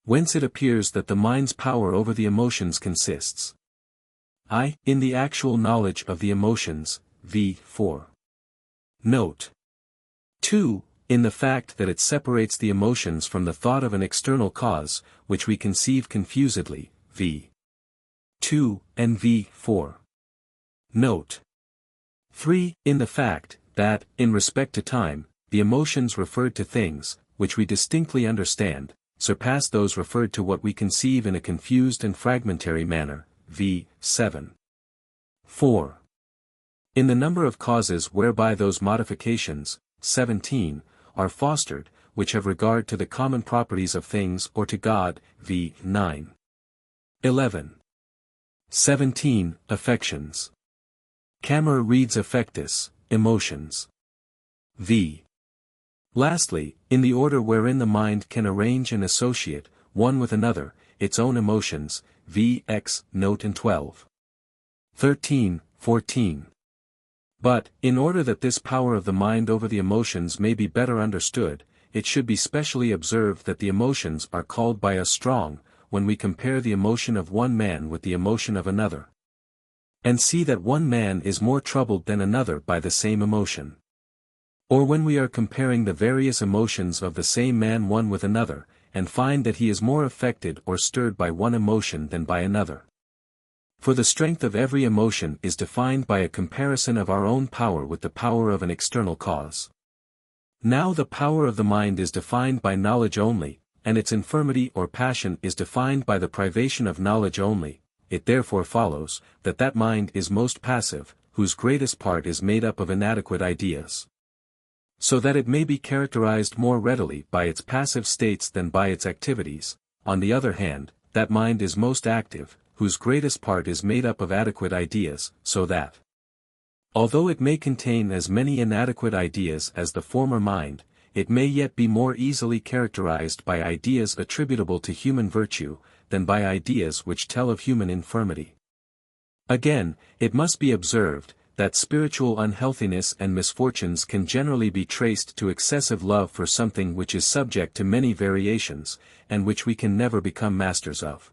Whence it appears that the mind's power over the emotions consists in the actual knowledge of the emotions, v. 4. Note. 2. In the fact that it separates the emotions from the thought of an external cause, which we conceive confusedly, v. 2, and v. 4. Note. 3. In the fact, that, in respect to time, the emotions referred to things, which we distinctly understand, surpass those referred to what we conceive in a confused and fragmentary manner, v. 7. 4. In the number of causes whereby those modifications, 17, are fostered, which have regard to the common properties of things or to God, v. 9. 11. 17. Affections. Camera reads affectus, emotions. v. Lastly, in the order wherein the mind can arrange and associate, one with another, its own emotions, v. X. Note and 12. 13, 14. But, in order that this power of the mind over the emotions may be better understood, it should be specially observed that the emotions are called by us strong, when we compare the emotion of one man with the emotion of another. And see that one man is more troubled than another by the same emotion. Or when we are comparing the various emotions of the same man one with another, and find that he is more affected or stirred by one emotion than by another. For the strength of every emotion is defined by a comparison of our own power with the power of an external cause. Now the power of the mind is defined by knowledge only, and its infirmity or passion is defined by the privation of knowledge only. It therefore follows, that that mind is most passive, whose greatest part is made up of inadequate ideas. So that it may be characterized more readily by its passive states than by its activities. On the other hand, that mind is most active, whose greatest part is made up of adequate ideas, so that, although it may contain as many inadequate ideas as the former mind, it may yet be more easily characterized by ideas attributable to human virtue, than by ideas which tell of human infirmity. Again, it must be observed, that spiritual unhealthiness and misfortunes can generally be traced to excessive love for something which is subject to many variations, and which we can never become masters of.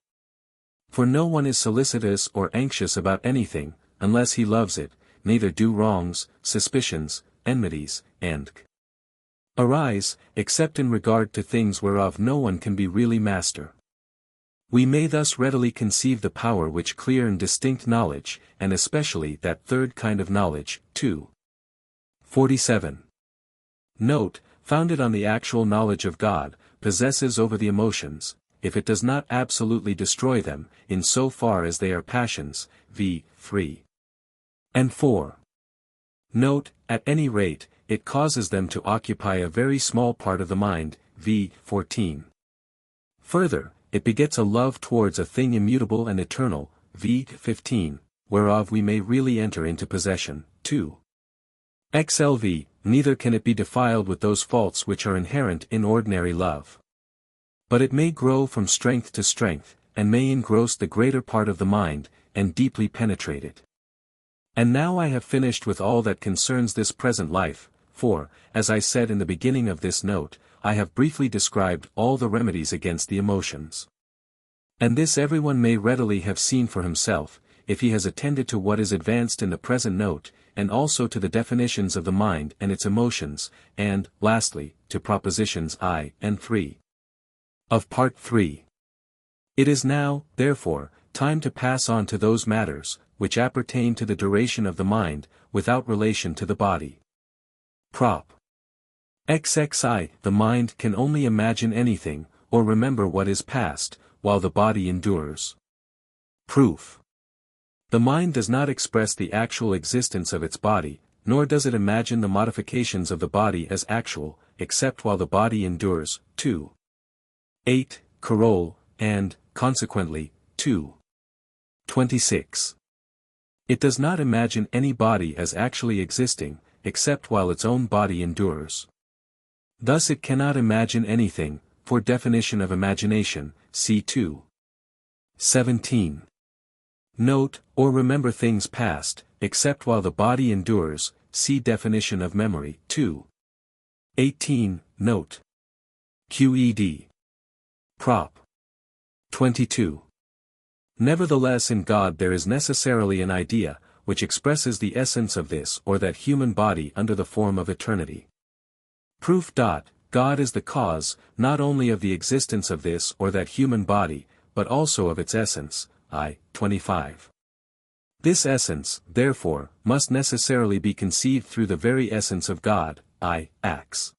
For no one is solicitous or anxious about anything, unless he loves it, neither do wrongs, suspicions, enmities, and arise, except in regard to things whereof no one can be really master. We may thus readily conceive the power which clear and distinct knowledge, and especially that third kind of knowledge, 2. 47. Note, founded on the actual knowledge of God, possesses over the emotions, if it does not absolutely destroy them, in so far as they are passions, v. 3. and 4. Note, at any rate, it causes them to occupy a very small part of the mind, v. 14. Further, it begets a love towards a thing immutable and eternal, v. 15, whereof we may really enter into possession, 2. XLV, neither can it be defiled with those faults which are inherent in ordinary love. But it may grow from strength to strength, and may engross the greater part of the mind, and deeply penetrate it. And now I have finished with all that concerns this present life, for, as I said in the beginning of this note, I have briefly described all the remedies against the emotions. And this everyone may readily have seen for himself, if he has attended to what is advanced in the present note, and also to the definitions of the mind and its emotions, and, lastly, to propositions I and 3. Of Part 3. It is now, therefore, time to pass on to those matters, which appertain to the duration of the mind, without relation to the body. Prop. XXI. The mind can only imagine anything, or remember what is past, while the body endures. Proof. The mind does not express the actual existence of its body, nor does it imagine the modifications of the body as actual, except while the body endures. 2. 8. Coroll, and, consequently, 2. 26. It does not imagine any body as actually existing, except while its own body endures. Thus it cannot imagine anything, for definition of imagination, see 2. 17. Note, or remember things past, except while the body endures, see definition of memory, 2. 18. Note. QED. Prop. 22. Nevertheless in God there is necessarily an idea, which expresses the essence of this or that human body under the form of eternity. Proof. God is the cause, not only of the existence of this or that human body, but also of its essence, I. 25. This essence, therefore, must necessarily be conceived through the very essence of God, I. Acts.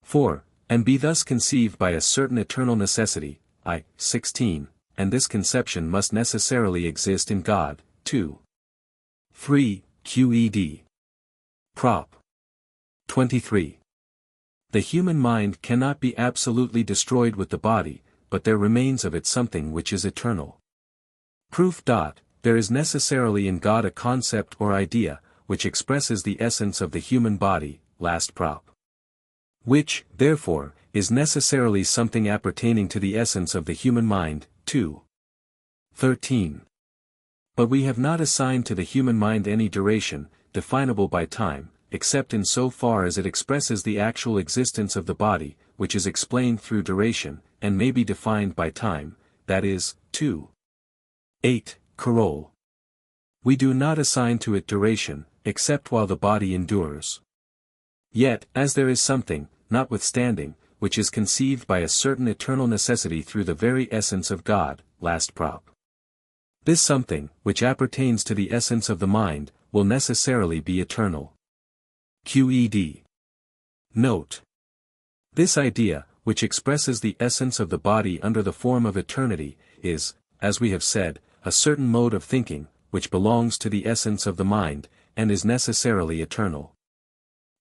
4, and be thus conceived by a certain eternal necessity, I. 16, and this conception must necessarily exist in God, 2. 3. QED. Prop. 23. The human mind cannot be absolutely destroyed with the body, but there remains of it something which is eternal. Proof. There is necessarily in God a concept or idea, which expresses the essence of the human body, last prop. Which, therefore, is necessarily something appertaining to the essence of the human mind, 2. 13. But we have not assigned to the human mind any duration, definable by time, except in so far as it expresses the actual existence of the body, which is explained through duration, and may be defined by time, that is, 2. 8. Coroll. We do not assign to it duration, except while the body endures. Yet, as there is something, notwithstanding, which is conceived by a certain eternal necessity through the very essence of God, last prop. This something, which appertains to the essence of the mind, will necessarily be eternal. QED. Note. This idea, which expresses the essence of the body under the form of eternity, is, as we have said, a certain mode of thinking, which belongs to the essence of the mind, and is necessarily eternal.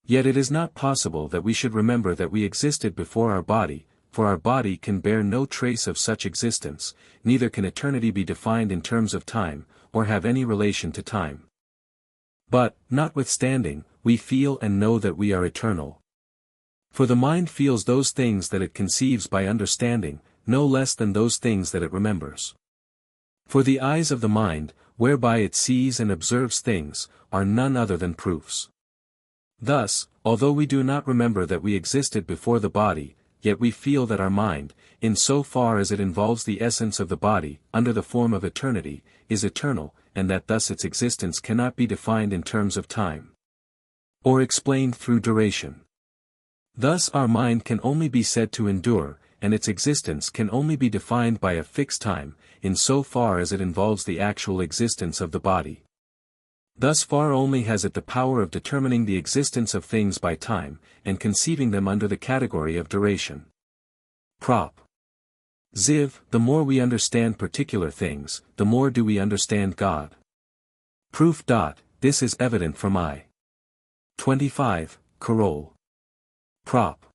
Yet it is not possible that we should remember that we existed before our body, for our body can bear no trace of such existence, neither can eternity be defined in terms of time, or have any relation to time. But, notwithstanding, we feel and know that we are eternal. For the mind feels those things that it conceives by understanding, no less than those things that it remembers. For the eyes of the mind, whereby it sees and observes things, are none other than proofs. Thus, although we do not remember that we existed before the body, yet we feel that our mind, in so far as it involves the essence of the body, under the form of eternity, is eternal, and that thus its existence cannot be defined in terms of time, or explained through duration. Thus our mind can only be said to endure, and its existence can only be defined by a fixed time, in so far as it involves the actual existence of the body. Thus far only has it the power of determining the existence of things by time, and conceiving them under the category of duration. Prop. Ziv. The more we understand particular things, the more do we understand God. Proof. This is evident from I. 25. Coroll. Prop.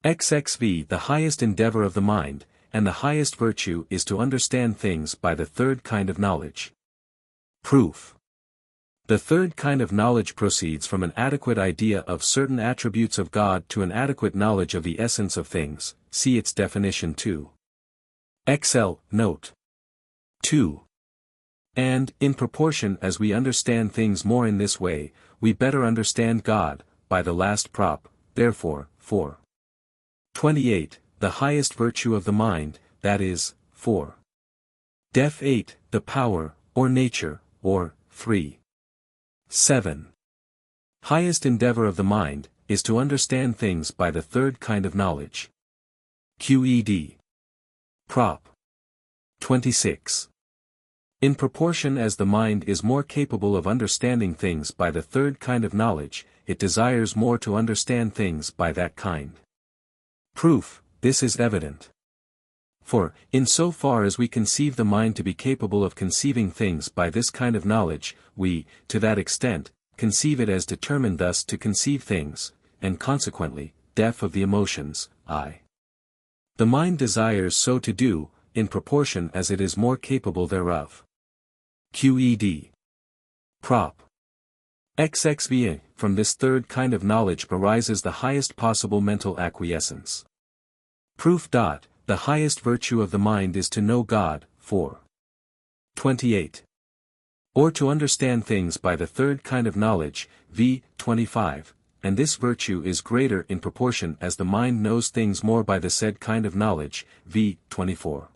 XXV. The highest endeavor of the mind, and the highest virtue is to understand things by the third kind of knowledge. Proof. The third kind of knowledge proceeds from an adequate idea of certain attributes of God to an adequate knowledge of the essence of things, see its definition 2. XL, note. 2. And, in proportion as we understand things more in this way, we better understand God, by the last prop, therefore, 4. 28. The highest virtue of the mind, that is, 4. Def 8. The power, or nature, or, 3. 7. Highest endeavor of the mind, is to understand things by the third kind of knowledge. QED. Prop. 26. In proportion as the mind is more capable of understanding things by the third kind of knowledge, it desires more to understand things by that kind. Proof: this is evident. For, in so far as we conceive the mind to be capable of conceiving things by this kind of knowledge, we, to that extent, conceive it as determined thus to conceive things, and consequently, deaf of the emotions, I. The mind desires so to do, in proportion as it is more capable thereof. Qed. Prop. XXVA. From this third kind of knowledge arises the highest possible mental acquiescence. Proof. The highest virtue of the mind is to know God, 4. 28. Or to understand things by the third kind of knowledge, v. 25, and this virtue is greater in proportion as the mind knows things more by the said kind of knowledge, v. 24.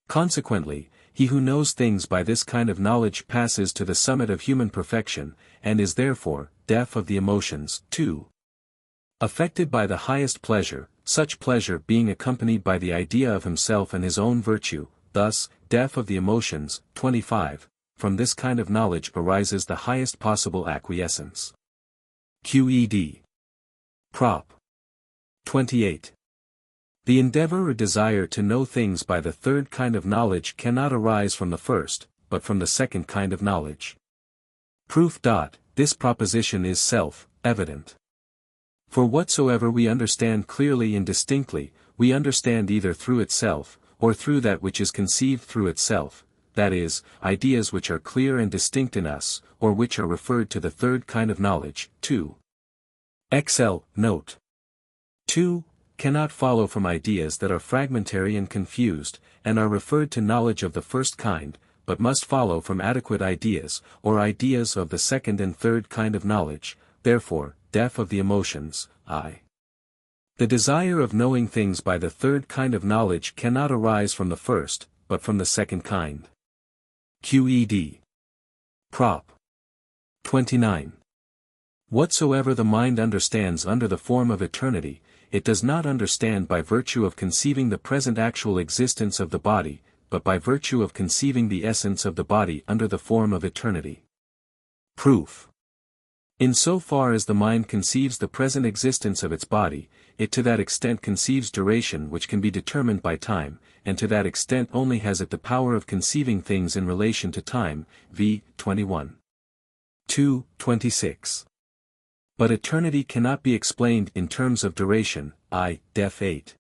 Consequently, he who knows things by this kind of knowledge passes to the summit of human perfection, and is therefore, deaf of the emotions, 2. Affected by the highest pleasure, such pleasure being accompanied by the idea of himself and his own virtue, thus, deaf of the emotions, 25, from this kind of knowledge arises the highest possible acquiescence. Qed. Prop. 28. The endeavor or desire to know things by the third kind of knowledge cannot arise from the first, but from the second kind of knowledge. Proof. This proposition is self-evident. For whatsoever we understand clearly and distinctly, we understand either through itself, or through that which is conceived through itself, that is, ideas which are clear and distinct in us, or which are referred to the third kind of knowledge, 2. XL. Note. 2. Cannot follow from ideas that are fragmentary and confused, and are referred to knowledge of the first kind, but must follow from adequate ideas, or ideas of the second and third kind of knowledge, therefore, deaf of the emotions, I. The desire of knowing things by the third kind of knowledge cannot arise from the first, but from the second kind. Qed. Prop. 29. Whatsoever the mind understands under the form of eternity, it does not understand by virtue of conceiving the present actual existence of the body, but by virtue of conceiving the essence of the body under the form of eternity. Proof. In so far as the mind conceives the present existence of its body, it to that extent conceives duration which can be determined by time, and to that extent only has it the power of conceiving things in relation to time, v. 21. 2. 26. But eternity cannot be explained in terms of duration, I. Def 8.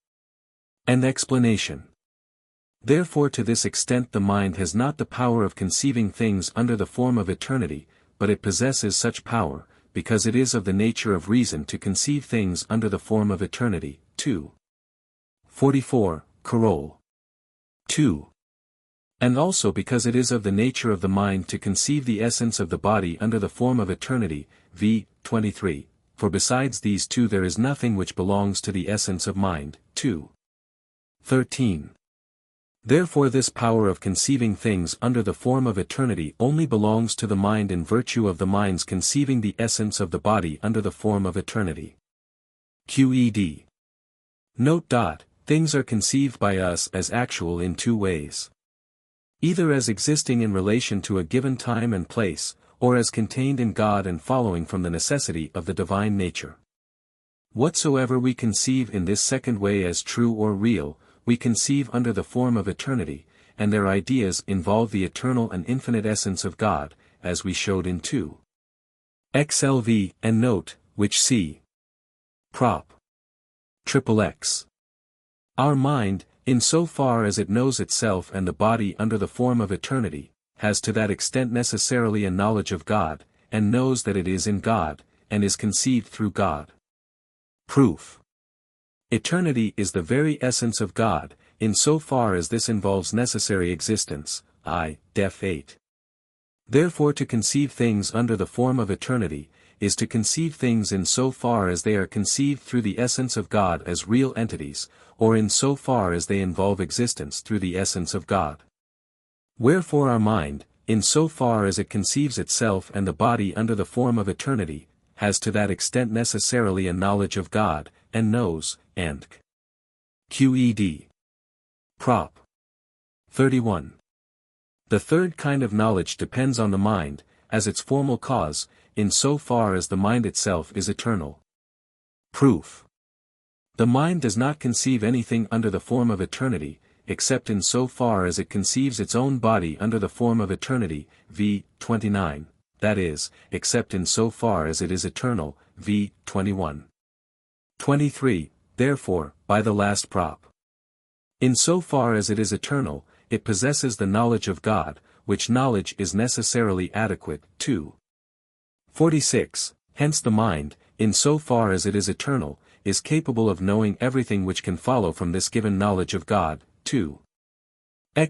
And explanation. Therefore to this extent the mind has not the power of conceiving things under the form of eternity, but it possesses such power, because it is of the nature of reason to conceive things under the form of eternity. 2. 44, Carol. 2. And also because it is of the nature of the mind to conceive the essence of the body under the form of eternity, v. 23, for besides these two there is nothing which belongs to the essence of mind. 2. 13. Therefore this power of conceiving things under the form of eternity only belongs to the mind in virtue of the mind's conceiving the essence of the body under the form of eternity. Qed. Note. Things are conceived by us as actual in two ways. Either as existing in relation to a given time and place, or as contained in God and following from the necessity of the divine nature. Whatsoever we conceive in this second way as true or real, we conceive under the form of eternity, and their ideas involve the eternal and infinite essence of God, as we showed in 2. XLV, and note, which see. Prop. XXX. Our mind, in so far as it knows itself and the body under the form of eternity, has to that extent necessarily a knowledge of God, and knows that it is in God, and is conceived through God. Proof. Eternity is the very essence of God, in so far as this involves necessary existence, I. Def 8. Therefore to conceive things under the form of eternity, is to conceive things in so far as they are conceived through the essence of God as real entities, or in so far as they involve existence through the essence of God. Wherefore our mind, in so far as it conceives itself and the body under the form of eternity, has to that extent necessarily a knowledge of God, and knows, and Qed. Prop. 31. The third kind of knowledge depends on the mind, as its formal cause, in so far as the mind itself is eternal. Proof. The mind does not conceive anything under the form of eternity, except in so far as it conceives its own body under the form of eternity, v. 29, that is, except in so far as it is eternal, v. 21. 23, therefore, by the last prop. In so far as it is eternal, it possesses the knowledge of God, which knowledge is necessarily adequate, 2. 46, hence the mind, in so far as it is eternal, is capable of knowing everything which can follow from this given knowledge of God, 2.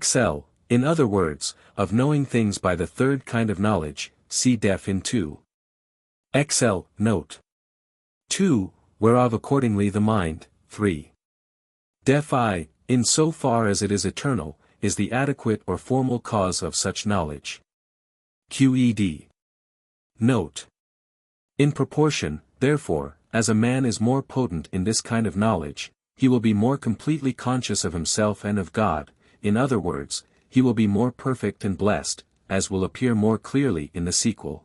XL, in other words, of knowing things by the third kind of knowledge, see def in 2. XL, note. 2, whereof accordingly the mind, 3. Def I, in so far as it is eternal, is the adequate or formal cause of such knowledge. QED. Note. In proportion, therefore, as a man is more potent in this kind of knowledge, he will be more completely conscious of himself and of God, in other words, he will be more perfect and blessed, as will appear more clearly in the sequel.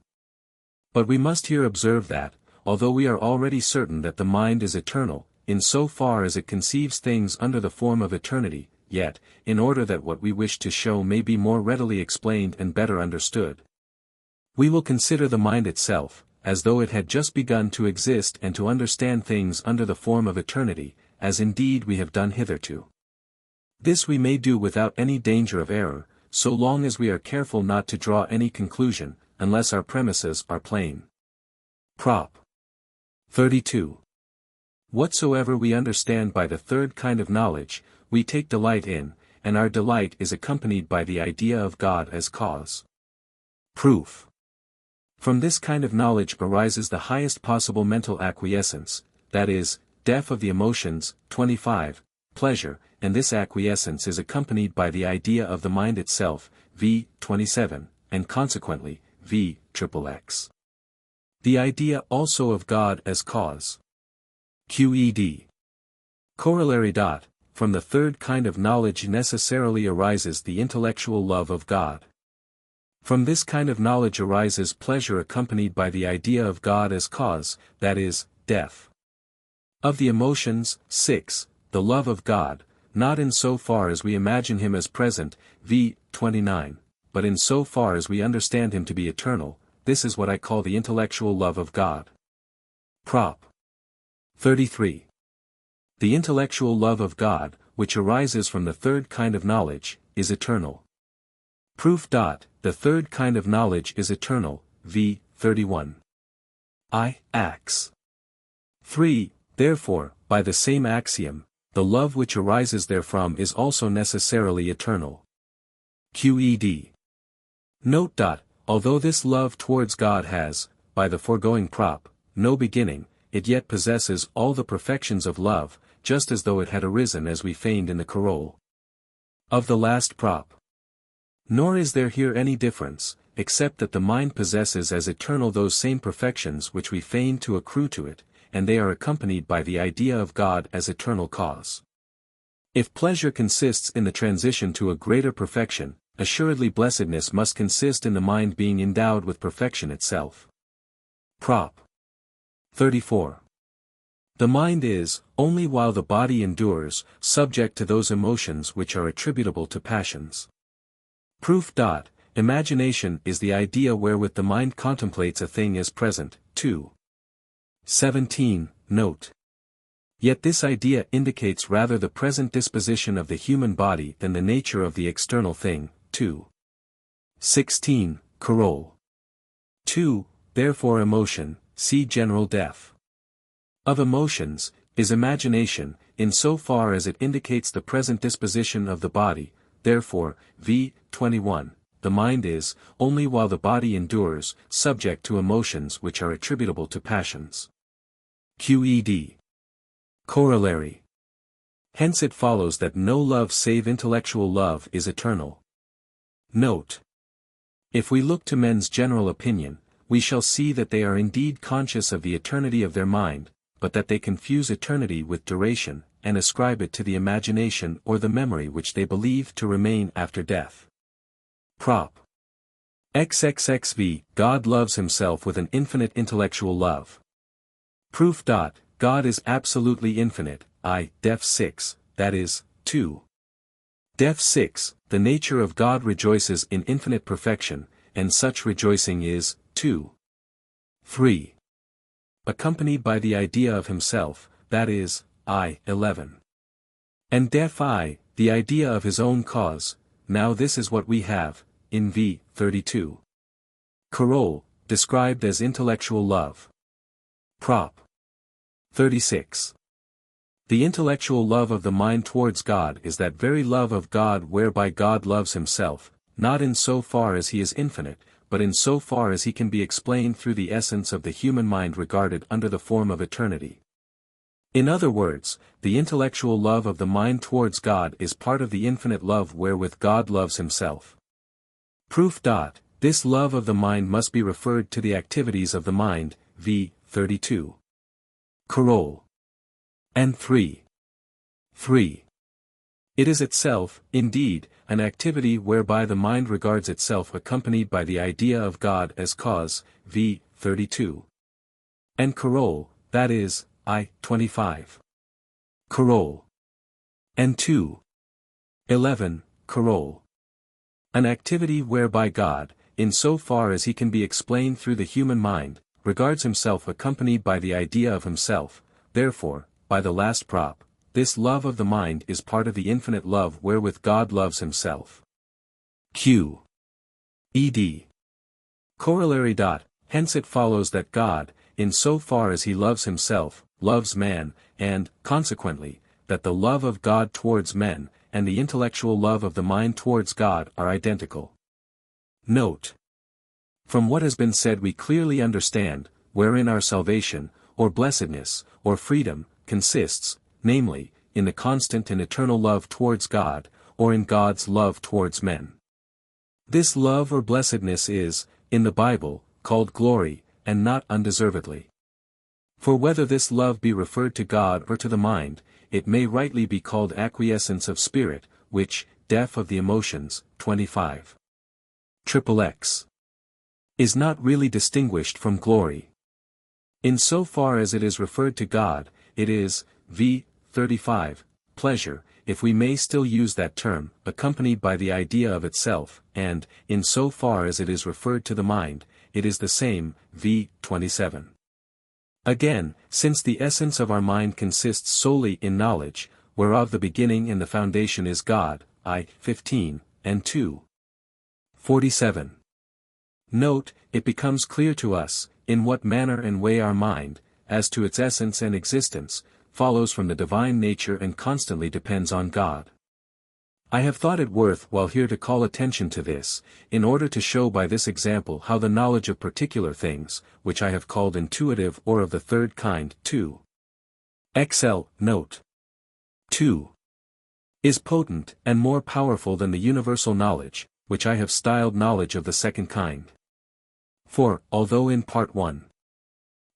But we must here observe that, although we are already certain that the mind is eternal, in so far as it conceives things under the form of eternity, yet, in order that what we wish to show may be more readily explained and better understood, we will consider the mind itself, as though it had just begun to exist and to understand things under the form of eternity, as indeed we have done hitherto. This we may do without any danger of error, so long as we are careful not to draw any conclusion, unless our premises are plain. Prop. 32. Whatsoever we understand by the third kind of knowledge, we take delight in, and our delight is accompanied by the idea of God as cause. Proof. From this kind of knowledge arises the highest possible mental acquiescence, that is, def of the emotions, 25, pleasure, and this acquiescence is accompanied by the idea of the mind itself, v. 27, and consequently, v. XXX. The idea also of God as cause. QED. Corollary. From the third kind of knowledge necessarily arises the intellectual love of God. From this kind of knowledge arises pleasure accompanied by the idea of God as cause, that is, def. Of the emotions, 6, the love of God, not in so far as we imagine him as present, v. 29, but in so far as we understand him to be eternal, this is what I call the intellectual love of God. Prop. 33. The intellectual love of God, which arises from the third kind of knowledge, is eternal. Proof. The third kind of knowledge is eternal, v. 31. Ax. 3, therefore, by the same axiom, the love which arises therefrom is also necessarily eternal. QED. Note. Although this love towards God has, by the foregoing prop, no beginning, it yet possesses all the perfections of love, just as though it had arisen as we feigned in the Carol of the last prop. Nor is there here any difference, except that the mind possesses as eternal those same perfections which we feign to accrue to it, and they are accompanied by the idea of God as eternal cause. If pleasure consists in the transition to a greater perfection, assuredly blessedness must consist in the mind being endowed with perfection itself. Prop. 34. The mind is, only while the body endures, subject to those emotions which are attributable to passions. Proof. Imagination is the idea wherewith the mind contemplates a thing as present, 2. 17, note. Yet this idea indicates rather the present disposition of the human body than the nature of the external thing, 2. 16, Carol. 2, therefore emotion, see general def. Of emotions, is imagination, in so far as it indicates the present disposition of the body, therefore, v. 21, the mind is, only while the body endures, subject to emotions which are attributable to passions. QED. Corollary. Hence it follows that no love save intellectual love is eternal. Note. If we look to men's general opinion, we shall see that they are indeed conscious of the eternity of their mind, but that they confuse eternity with duration, and ascribe it to the imagination or the memory which they believe to remain after death. Prop. XXXV. God loves himself with an infinite intellectual love. Proof. God is absolutely infinite. Def 6, that is, 2. Def 6, the nature of God rejoices in infinite perfection, and such rejoicing is, 2. 3. Accompanied by the idea of himself, that is, 11. And def I, the idea of his own cause, now this is what we have, in v. 32. Coroll, described as intellectual love. Prop. 36. The intellectual love of the mind towards God is that very love of God whereby God loves himself, not in so far as he is infinite, but in so far as he can be explained through the essence of the human mind regarded under the form of eternity. In other words, the intellectual love of the mind towards God is part of the infinite love wherewith God loves himself. Proof. This love of the mind must be referred to the activities of the mind, v. 32. Coroll. And 3. 3. It is itself, indeed, an activity whereby the mind regards itself accompanied by the idea of God as cause, v. 32. And coroll, that is, 25. Coroll. And 2. 11. Coroll. An activity whereby God, in so far as he can be explained through the human mind, regards himself accompanied by the idea of himself, therefore, by the last prop, this love of the mind is part of the infinite love wherewith God loves himself. Q. Ed. Corollary. Hence it follows that God, in so far as he loves himself, loves man, and, consequently, that the love of God towards men, and the intellectual love of the mind towards God are identical. Note. From what has been said we clearly understand, wherein our salvation, or blessedness, or freedom, consists, namely, in the constant and eternal love towards God, or in God's love towards men. This love or blessedness is, in the Bible, called glory, and not undeservedly. For whether this love be referred to God or to the mind, it may rightly be called acquiescence of spirit, which, def of the emotions, 25. XXX. Is not really distinguished from glory. In so far as it is referred to God, it is, v. 35, pleasure, if we may still use that term, accompanied by the idea of itself, and, in so far as it is referred to the mind, it is the same, v. 27. Again, since the essence of our mind consists solely in knowledge, whereof the beginning and the foundation is God, 15, and 2. 47. Note, it becomes clear to us, in what manner and way our mind, as to its essence and existence, follows from the divine nature and constantly depends on God. I have thought it worth while here to call attention to this, in order to show by this example how the knowledge of particular things, which I have called intuitive or of the third kind, 2. XL, note. 2. Is potent and more powerful than the universal knowledge, which I have styled knowledge of the second kind. For, although in Part 1,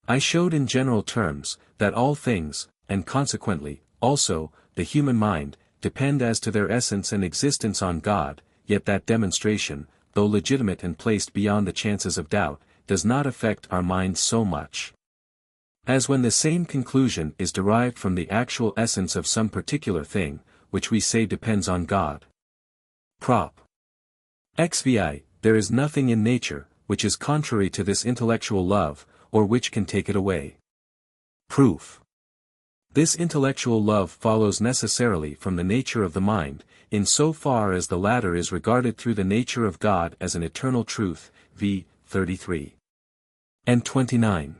I showed in general terms, that all things, and consequently, also, the human mind, depend as to their essence and existence on God, yet that demonstration, though legitimate and placed beyond the chances of doubt, does not affect our minds so much as when the same conclusion is derived from the actual essence of some particular thing, which we say depends on God. Prop. XVI. There is nothing in nature, which is contrary to this intellectual love, or which can take it away. Proof. This intellectual love follows necessarily from the nature of the mind, in so far as the latter is regarded through the nature of God as an eternal truth, v. 33. And 29.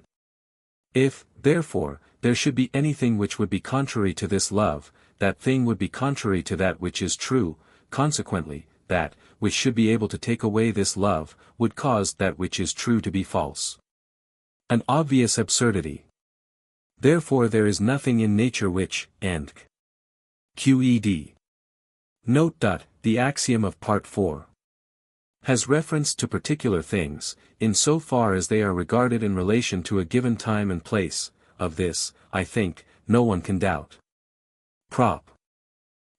If, therefore, there should be anything which would be contrary to this love, that thing would be contrary to that which is true, consequently, that, which should be able to take away this love, would cause that which is true to be false. An obvious absurdity. Therefore there is nothing in nature which, and QED. Note. The axiom of Part 4 has reference to particular things, in so far as they are regarded in relation to a given time and place. Of this, I think, no one can doubt. Prop.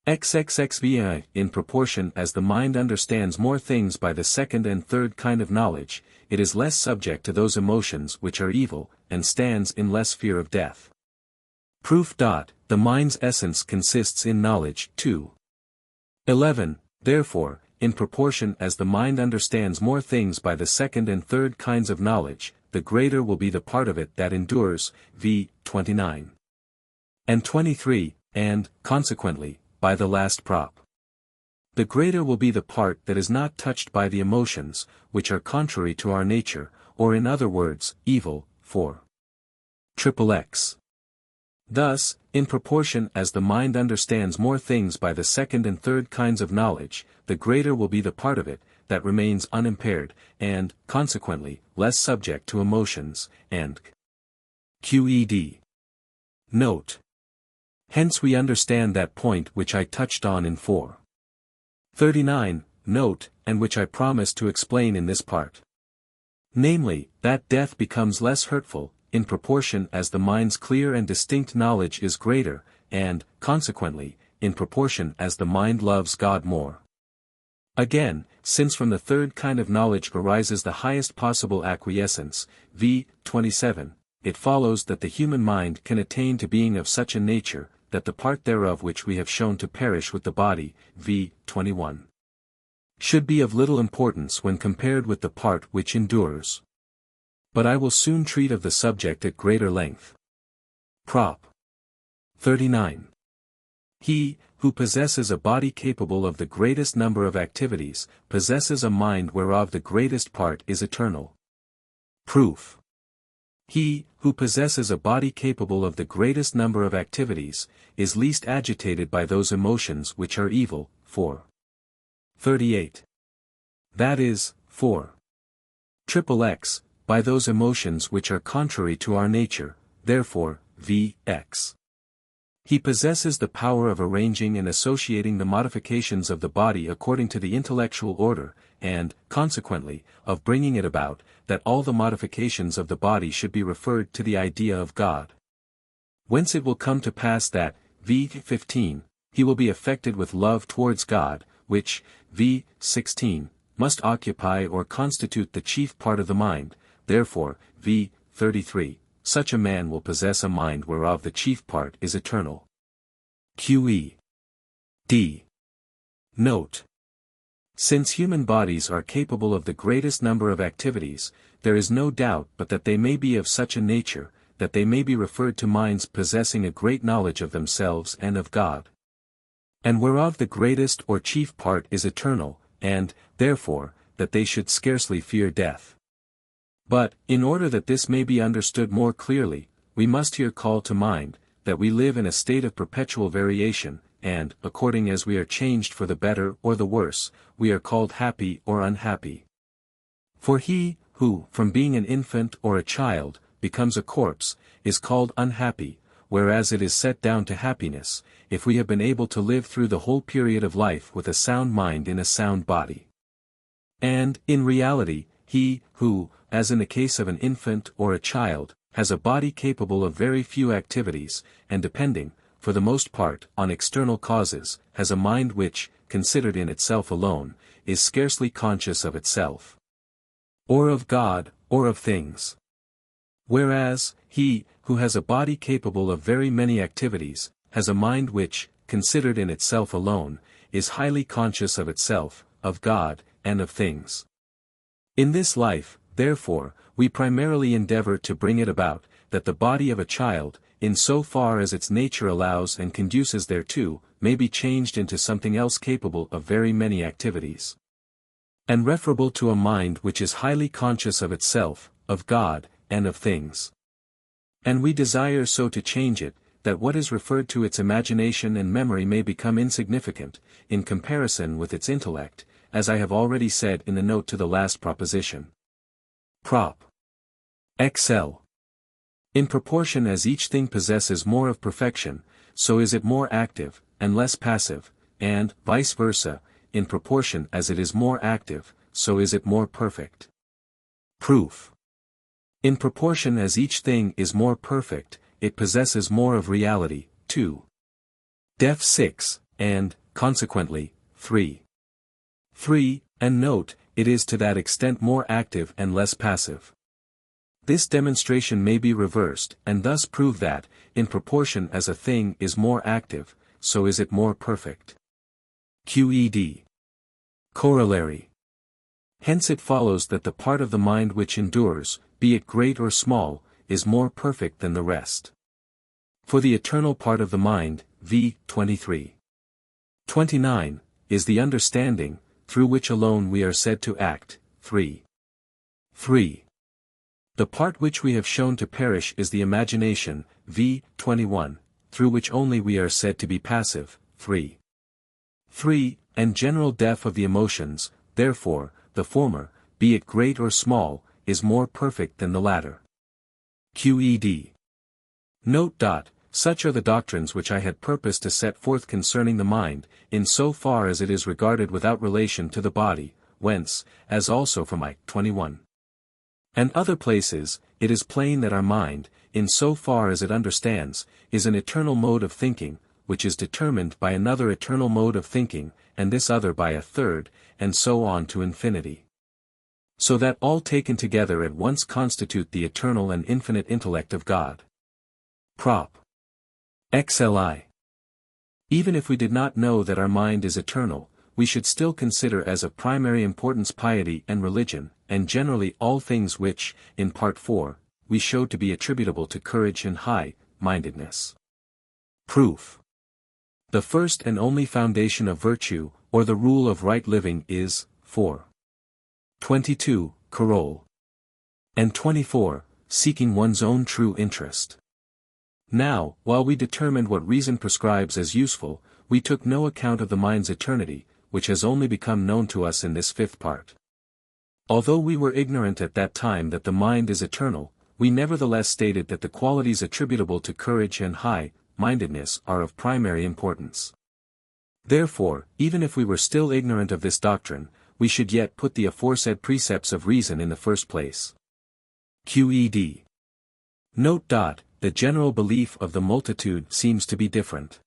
XXXVI. In proportion as the mind understands more things by the second and third kind of knowledge, it is less subject to those emotions which are evil, and stands in less fear of death. Proof. The mind's essence consists in knowledge. 2. 11. Therefore, in proportion as the mind understands more things by the second and third kinds of knowledge, the greater will be the part of it that endures. V. 29. And 23, and, consequently, by the last prop. The greater will be the part that is not touched by the emotions, which are contrary to our nature, or in other words, evil. 4. XXX. Thus, in proportion as the mind understands more things by the second and third kinds of knowledge, the greater will be the part of it that remains unimpaired, and, consequently, less subject to emotions, and QED. Note. Hence we understand that point which I touched on in 439, note, and which I promised to explain in this part. Namely, that death becomes less hurtful, in proportion as the mind's clear and distinct knowledge is greater, and, consequently, in proportion as the mind loves God more. Again, since from the third kind of knowledge arises the highest possible acquiescence, v. 27, it follows that the human mind can attain to being of such a nature, that the part thereof which we have shown to perish with the body, v. 21, should be of little importance when compared with the part which endures. But I will soon treat of the subject at greater length. Prop. 39. He, who possesses a body capable of the greatest number of activities, possesses a mind whereof the greatest part is eternal. Proof. He, who possesses a body capable of the greatest number of activities, is least agitated by those emotions which are evil. 4. 38. That is, 4. XXX, by those emotions which are contrary to our nature, therefore, VX. He possesses the power of arranging and associating the modifications of the body according to the intellectual order, and, consequently, of bringing it about, that all the modifications of the body should be referred to the idea of God. Whence it will come to pass that, v. 15, he will be affected with love towards God, which, v. 16, must occupy or constitute the chief part of the mind, therefore, v. 33, such a man will possess a mind whereof the chief part is eternal. QE. D. Note. Since human bodies are capable of the greatest number of activities, there is no doubt but that they may be of such a nature, that they may be referred to minds possessing a great knowledge of themselves and of God. And whereof the greatest or chief part is eternal, and, therefore, that they should scarcely fear death. But, in order that this may be understood more clearly, we must here call to mind, that we live in a state of perpetual variation, and, according as we are changed for the better or the worse, we are called happy or unhappy. For he, who, from being an infant or a child, becomes a corpse, is called unhappy, whereas it is set down to happiness, if we have been able to live through the whole period of life with a sound mind in a sound body. And, in reality, he, who, as in the case of an infant or a child, has a body capable of very few activities, and depending, for the most part, on external causes, has a mind which, considered in itself alone, is scarcely conscious of itself, or of God, or of things. Whereas, he, who has a body capable of very many activities, has a mind which, considered in itself alone, is highly conscious of itself, of God, and of things. In this life, therefore, we primarily endeavor to bring it about, that the body of a child, in so far as its nature allows and conduces thereto, may be changed into something else capable of very many activities, and referable to a mind which is highly conscious of itself, of God, and of things. And we desire so to change it, that what is referred to its imagination and memory may become insignificant, in comparison with its intellect, as I have already said in the note to the last proposition. Prop. XL. In proportion as each thing possesses more of perfection, so is it more active, and less passive, and, vice versa, in proportion as it is more active, so is it more perfect. Proof. In proportion as each thing is more perfect, it possesses more of reality. 2. Def 6, and, consequently, 3. 3, and note, it is to that extent more active and less passive. This demonstration may be reversed, and thus prove that, in proportion as a thing is more active, so is it more perfect. QED. Corollary. Hence it follows that the part of the mind which endures, be it great or small, is more perfect than the rest. For the eternal part of the mind, v. 23. 29, is the understanding, through which alone we are said to act, 3. 3. The part which we have shown to perish is the imagination, v. 21, through which only we are said to be passive, 3. 3, and general death of the emotions, therefore, the former, be it great or small, is more perfect than the latter. QED. Note. Such are the doctrines which I had purposed to set forth concerning the mind, in so far as it is regarded without relation to the body, whence, as also from I. 21. And other places, it is plain that our mind, in so far as it understands, is an eternal mode of thinking, which is determined by another eternal mode of thinking, and this other by a third, and so on to infinity. So that all taken together at once constitute the eternal and infinite intellect of God. Prop. XLI. Even if we did not know that our mind is eternal, we should still consider as of primary importance piety and religion, and generally all things which, in Part 4, we showed to be attributable to courage and high-mindedness. Proof. The first and only foundation of virtue, or the rule of right living is, 4. 22, Coroll. And 24, seeking one's own true interest. Now, while we determined what reason prescribes as useful, we took no account of the mind's eternity, which has only become known to us in this fifth part. Although we were ignorant at that time that the mind is eternal, we nevertheless stated that the qualities attributable to courage and high-mindedness are of primary importance. Therefore, even if we were still ignorant of this doctrine, we should yet put the aforesaid precepts of reason in the first place. QED. Note. The general belief of the multitude seems to be different.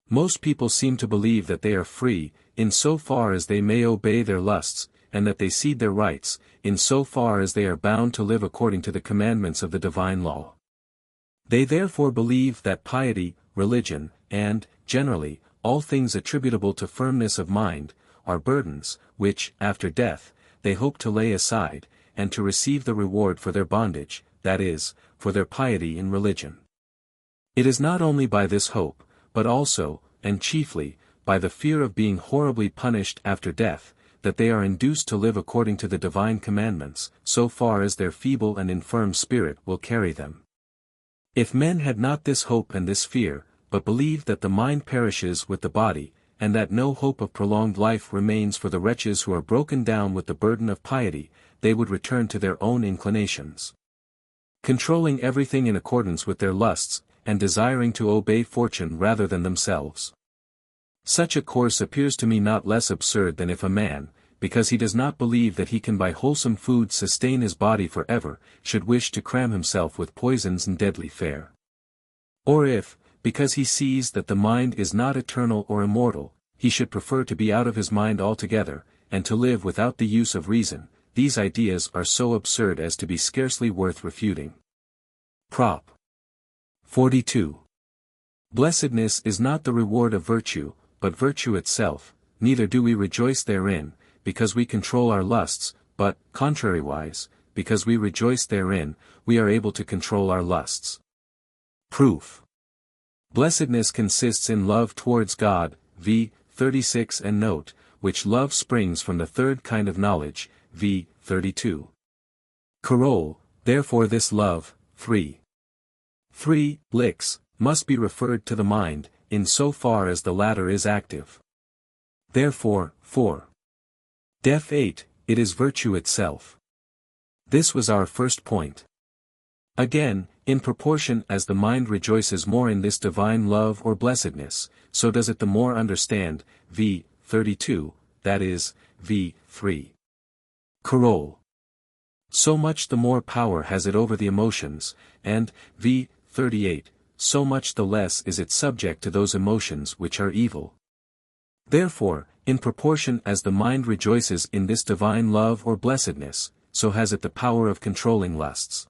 Most people seem to believe that they are free, in so far as they may obey their lusts, and that they cede their rights, in so far as they are bound to live according to the commandments of the divine law. They therefore believe that piety, religion, and, generally, all things attributable to firmness of mind, are burdens, which, after death, they hope to lay aside, and to receive the reward for their bondage, that is, for their piety in religion. It is not only by this hope, but also, and chiefly, by the fear of being horribly punished after death, that they are induced to live according to the divine commandments, so far as their feeble and infirm spirit will carry them. If men had not this hope and this fear, but believed that the mind perishes with the body, and that no hope of prolonged life remains for the wretches who are broken down with the burden of piety, they would return to their own inclinations, controlling everything in accordance with their lusts, and desiring to obey fortune rather than themselves. Such a course appears to me not less absurd than if a man, because he does not believe that he can by wholesome food sustain his body forever, should wish to cram himself with poisons and deadly fare. Or if, because he sees that the mind is not eternal or immortal, he should prefer to be out of his mind altogether, and to live without the use of reason. These ideas are so absurd as to be scarcely worth refuting. Prop. 42. Blessedness is not the reward of virtue, but virtue itself, neither do we rejoice therein, because we control our lusts, but, contrariwise, because we rejoice therein, we are able to control our lusts. Proof. Blessedness consists in love towards God, v. 36 and note, which love springs from the third kind of knowledge, v. 32. Coroll, therefore this love, 3. 3, licks, must be referred to the mind, in so far as the latter is active. Therefore, 4. Def 8, it is virtue itself. This was our first point. Again, in proportion as the mind rejoices more in this divine love or blessedness, so does it the more understand, v. 32, that is, v. 3. Coroll. So much the more power has it over the emotions, and, v. 38, so much the less is it subject to those emotions which are evil. Therefore, in proportion as the mind rejoices in this divine love or blessedness, so has it the power of controlling lusts.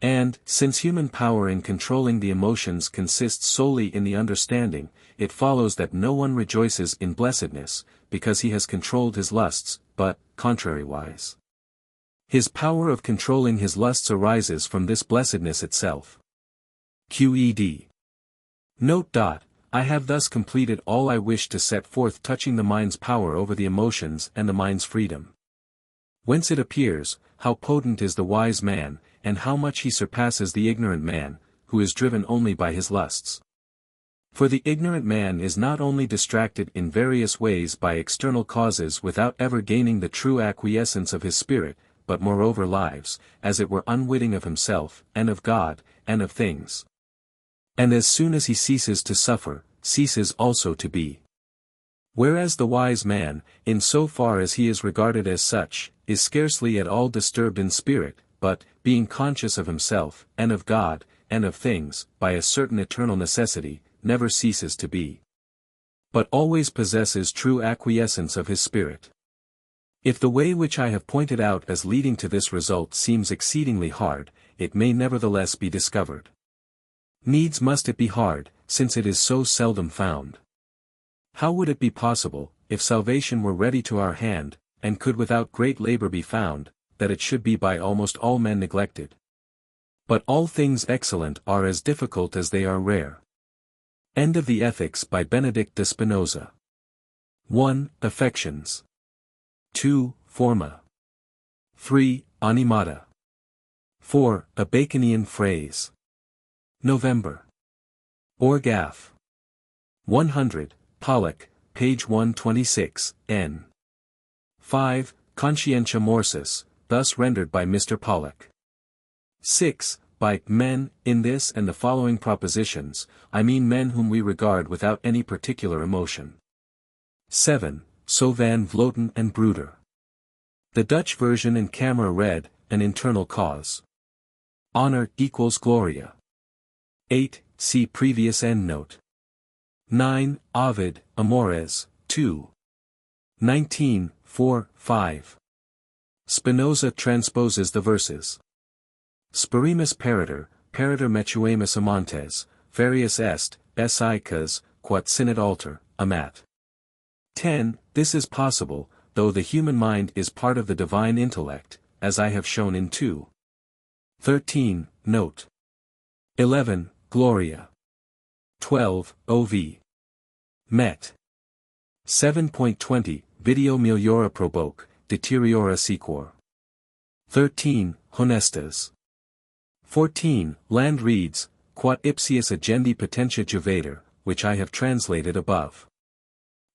And, since human power in controlling the emotions consists solely in the understanding, it follows that no one rejoices in blessedness, because he has controlled his lusts, but, contrariwise. His power of controlling his lusts arises from this blessedness itself. Qed. Note. I have thus completed all I wish to set forth touching the mind's power over the emotions and the mind's freedom. Whence it appears, how potent is the wise man, and how much he surpasses the ignorant man, who is driven only by his lusts. For the ignorant man is not only distracted in various ways by external causes without ever gaining the true acquiescence of his spirit, but moreover lives, as it were unwitting of himself, and of God, and of things. And as soon as he ceases to suffer, ceases also to be. Whereas the wise man, in so far as he is regarded as such, is scarcely at all disturbed in spirit, but, being conscious of himself, and of God, and of things, by a certain eternal necessity, never ceases to be. But always possesses true acquiescence of his spirit. If the way which I have pointed out as leading to this result seems exceedingly hard, it may nevertheless be discovered. Needs must it be hard, since it is so seldom found. How would it be possible, if salvation were ready to our hand, and could without great labor be found, that it should be by almost all men neglected? But all things excellent are as difficult as they are rare. End of the Ethics by Benedict de Spinoza. 1. Affections. 2. Forma. 3. Animata. 4. A Baconian phrase. November. Orgaff. 100, Pollock, page 126, n. 5. Conscientia morsis, thus rendered by Mr. Pollock. 6. By men, in this and the following propositions, I mean men whom we regard without any particular emotion. 7. So van Vloten and Bruder. The Dutch version in camera read, an internal cause. Honor equals Gloria. 8. See previous endnote. 9. Ovid, Amores, 2. 19, 4, 5. Spinoza transposes the verses. Sperimus pariter metuemus amantes, varius est, icas, quod sinit alter, amat. 10. This is possible, though the human mind is part of the divine intellect, as I have shown in 2. 13, note. 11, Gloria. 12, OV. Met. 7.20, Video meliora proboque, deteriora sequor. 13, Honestas. 14, Land reads, Quod ipsius agendi potentia juvator, which I have translated above.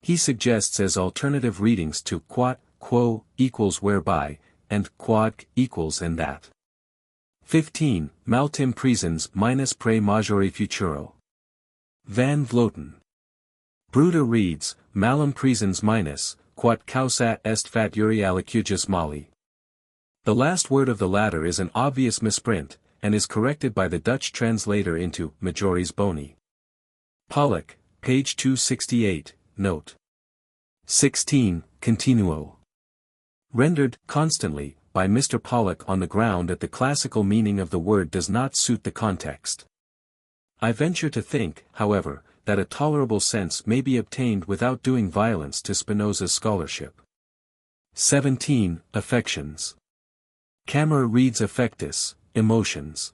He suggests as alternative readings to quod, quo, equals whereby, and quod, equals and that. 15, Maltim presens minus pre majore futuro. Van Vloten. Bruder reads, Malum presens minus, quod causat est faturi alicugus mali. The last word of the latter is an obvious misprint, and is corrected by the Dutch translator into majoris boni. Pollock, page 268, note. 16, Continuo. Rendered, constantly, by Mr. Pollock on the ground that the classical meaning of the word does not suit the context. I venture to think, however, that a tolerable sense may be obtained without doing violence to Spinoza's scholarship. 17, Affections. Camera reads affectus, emotions.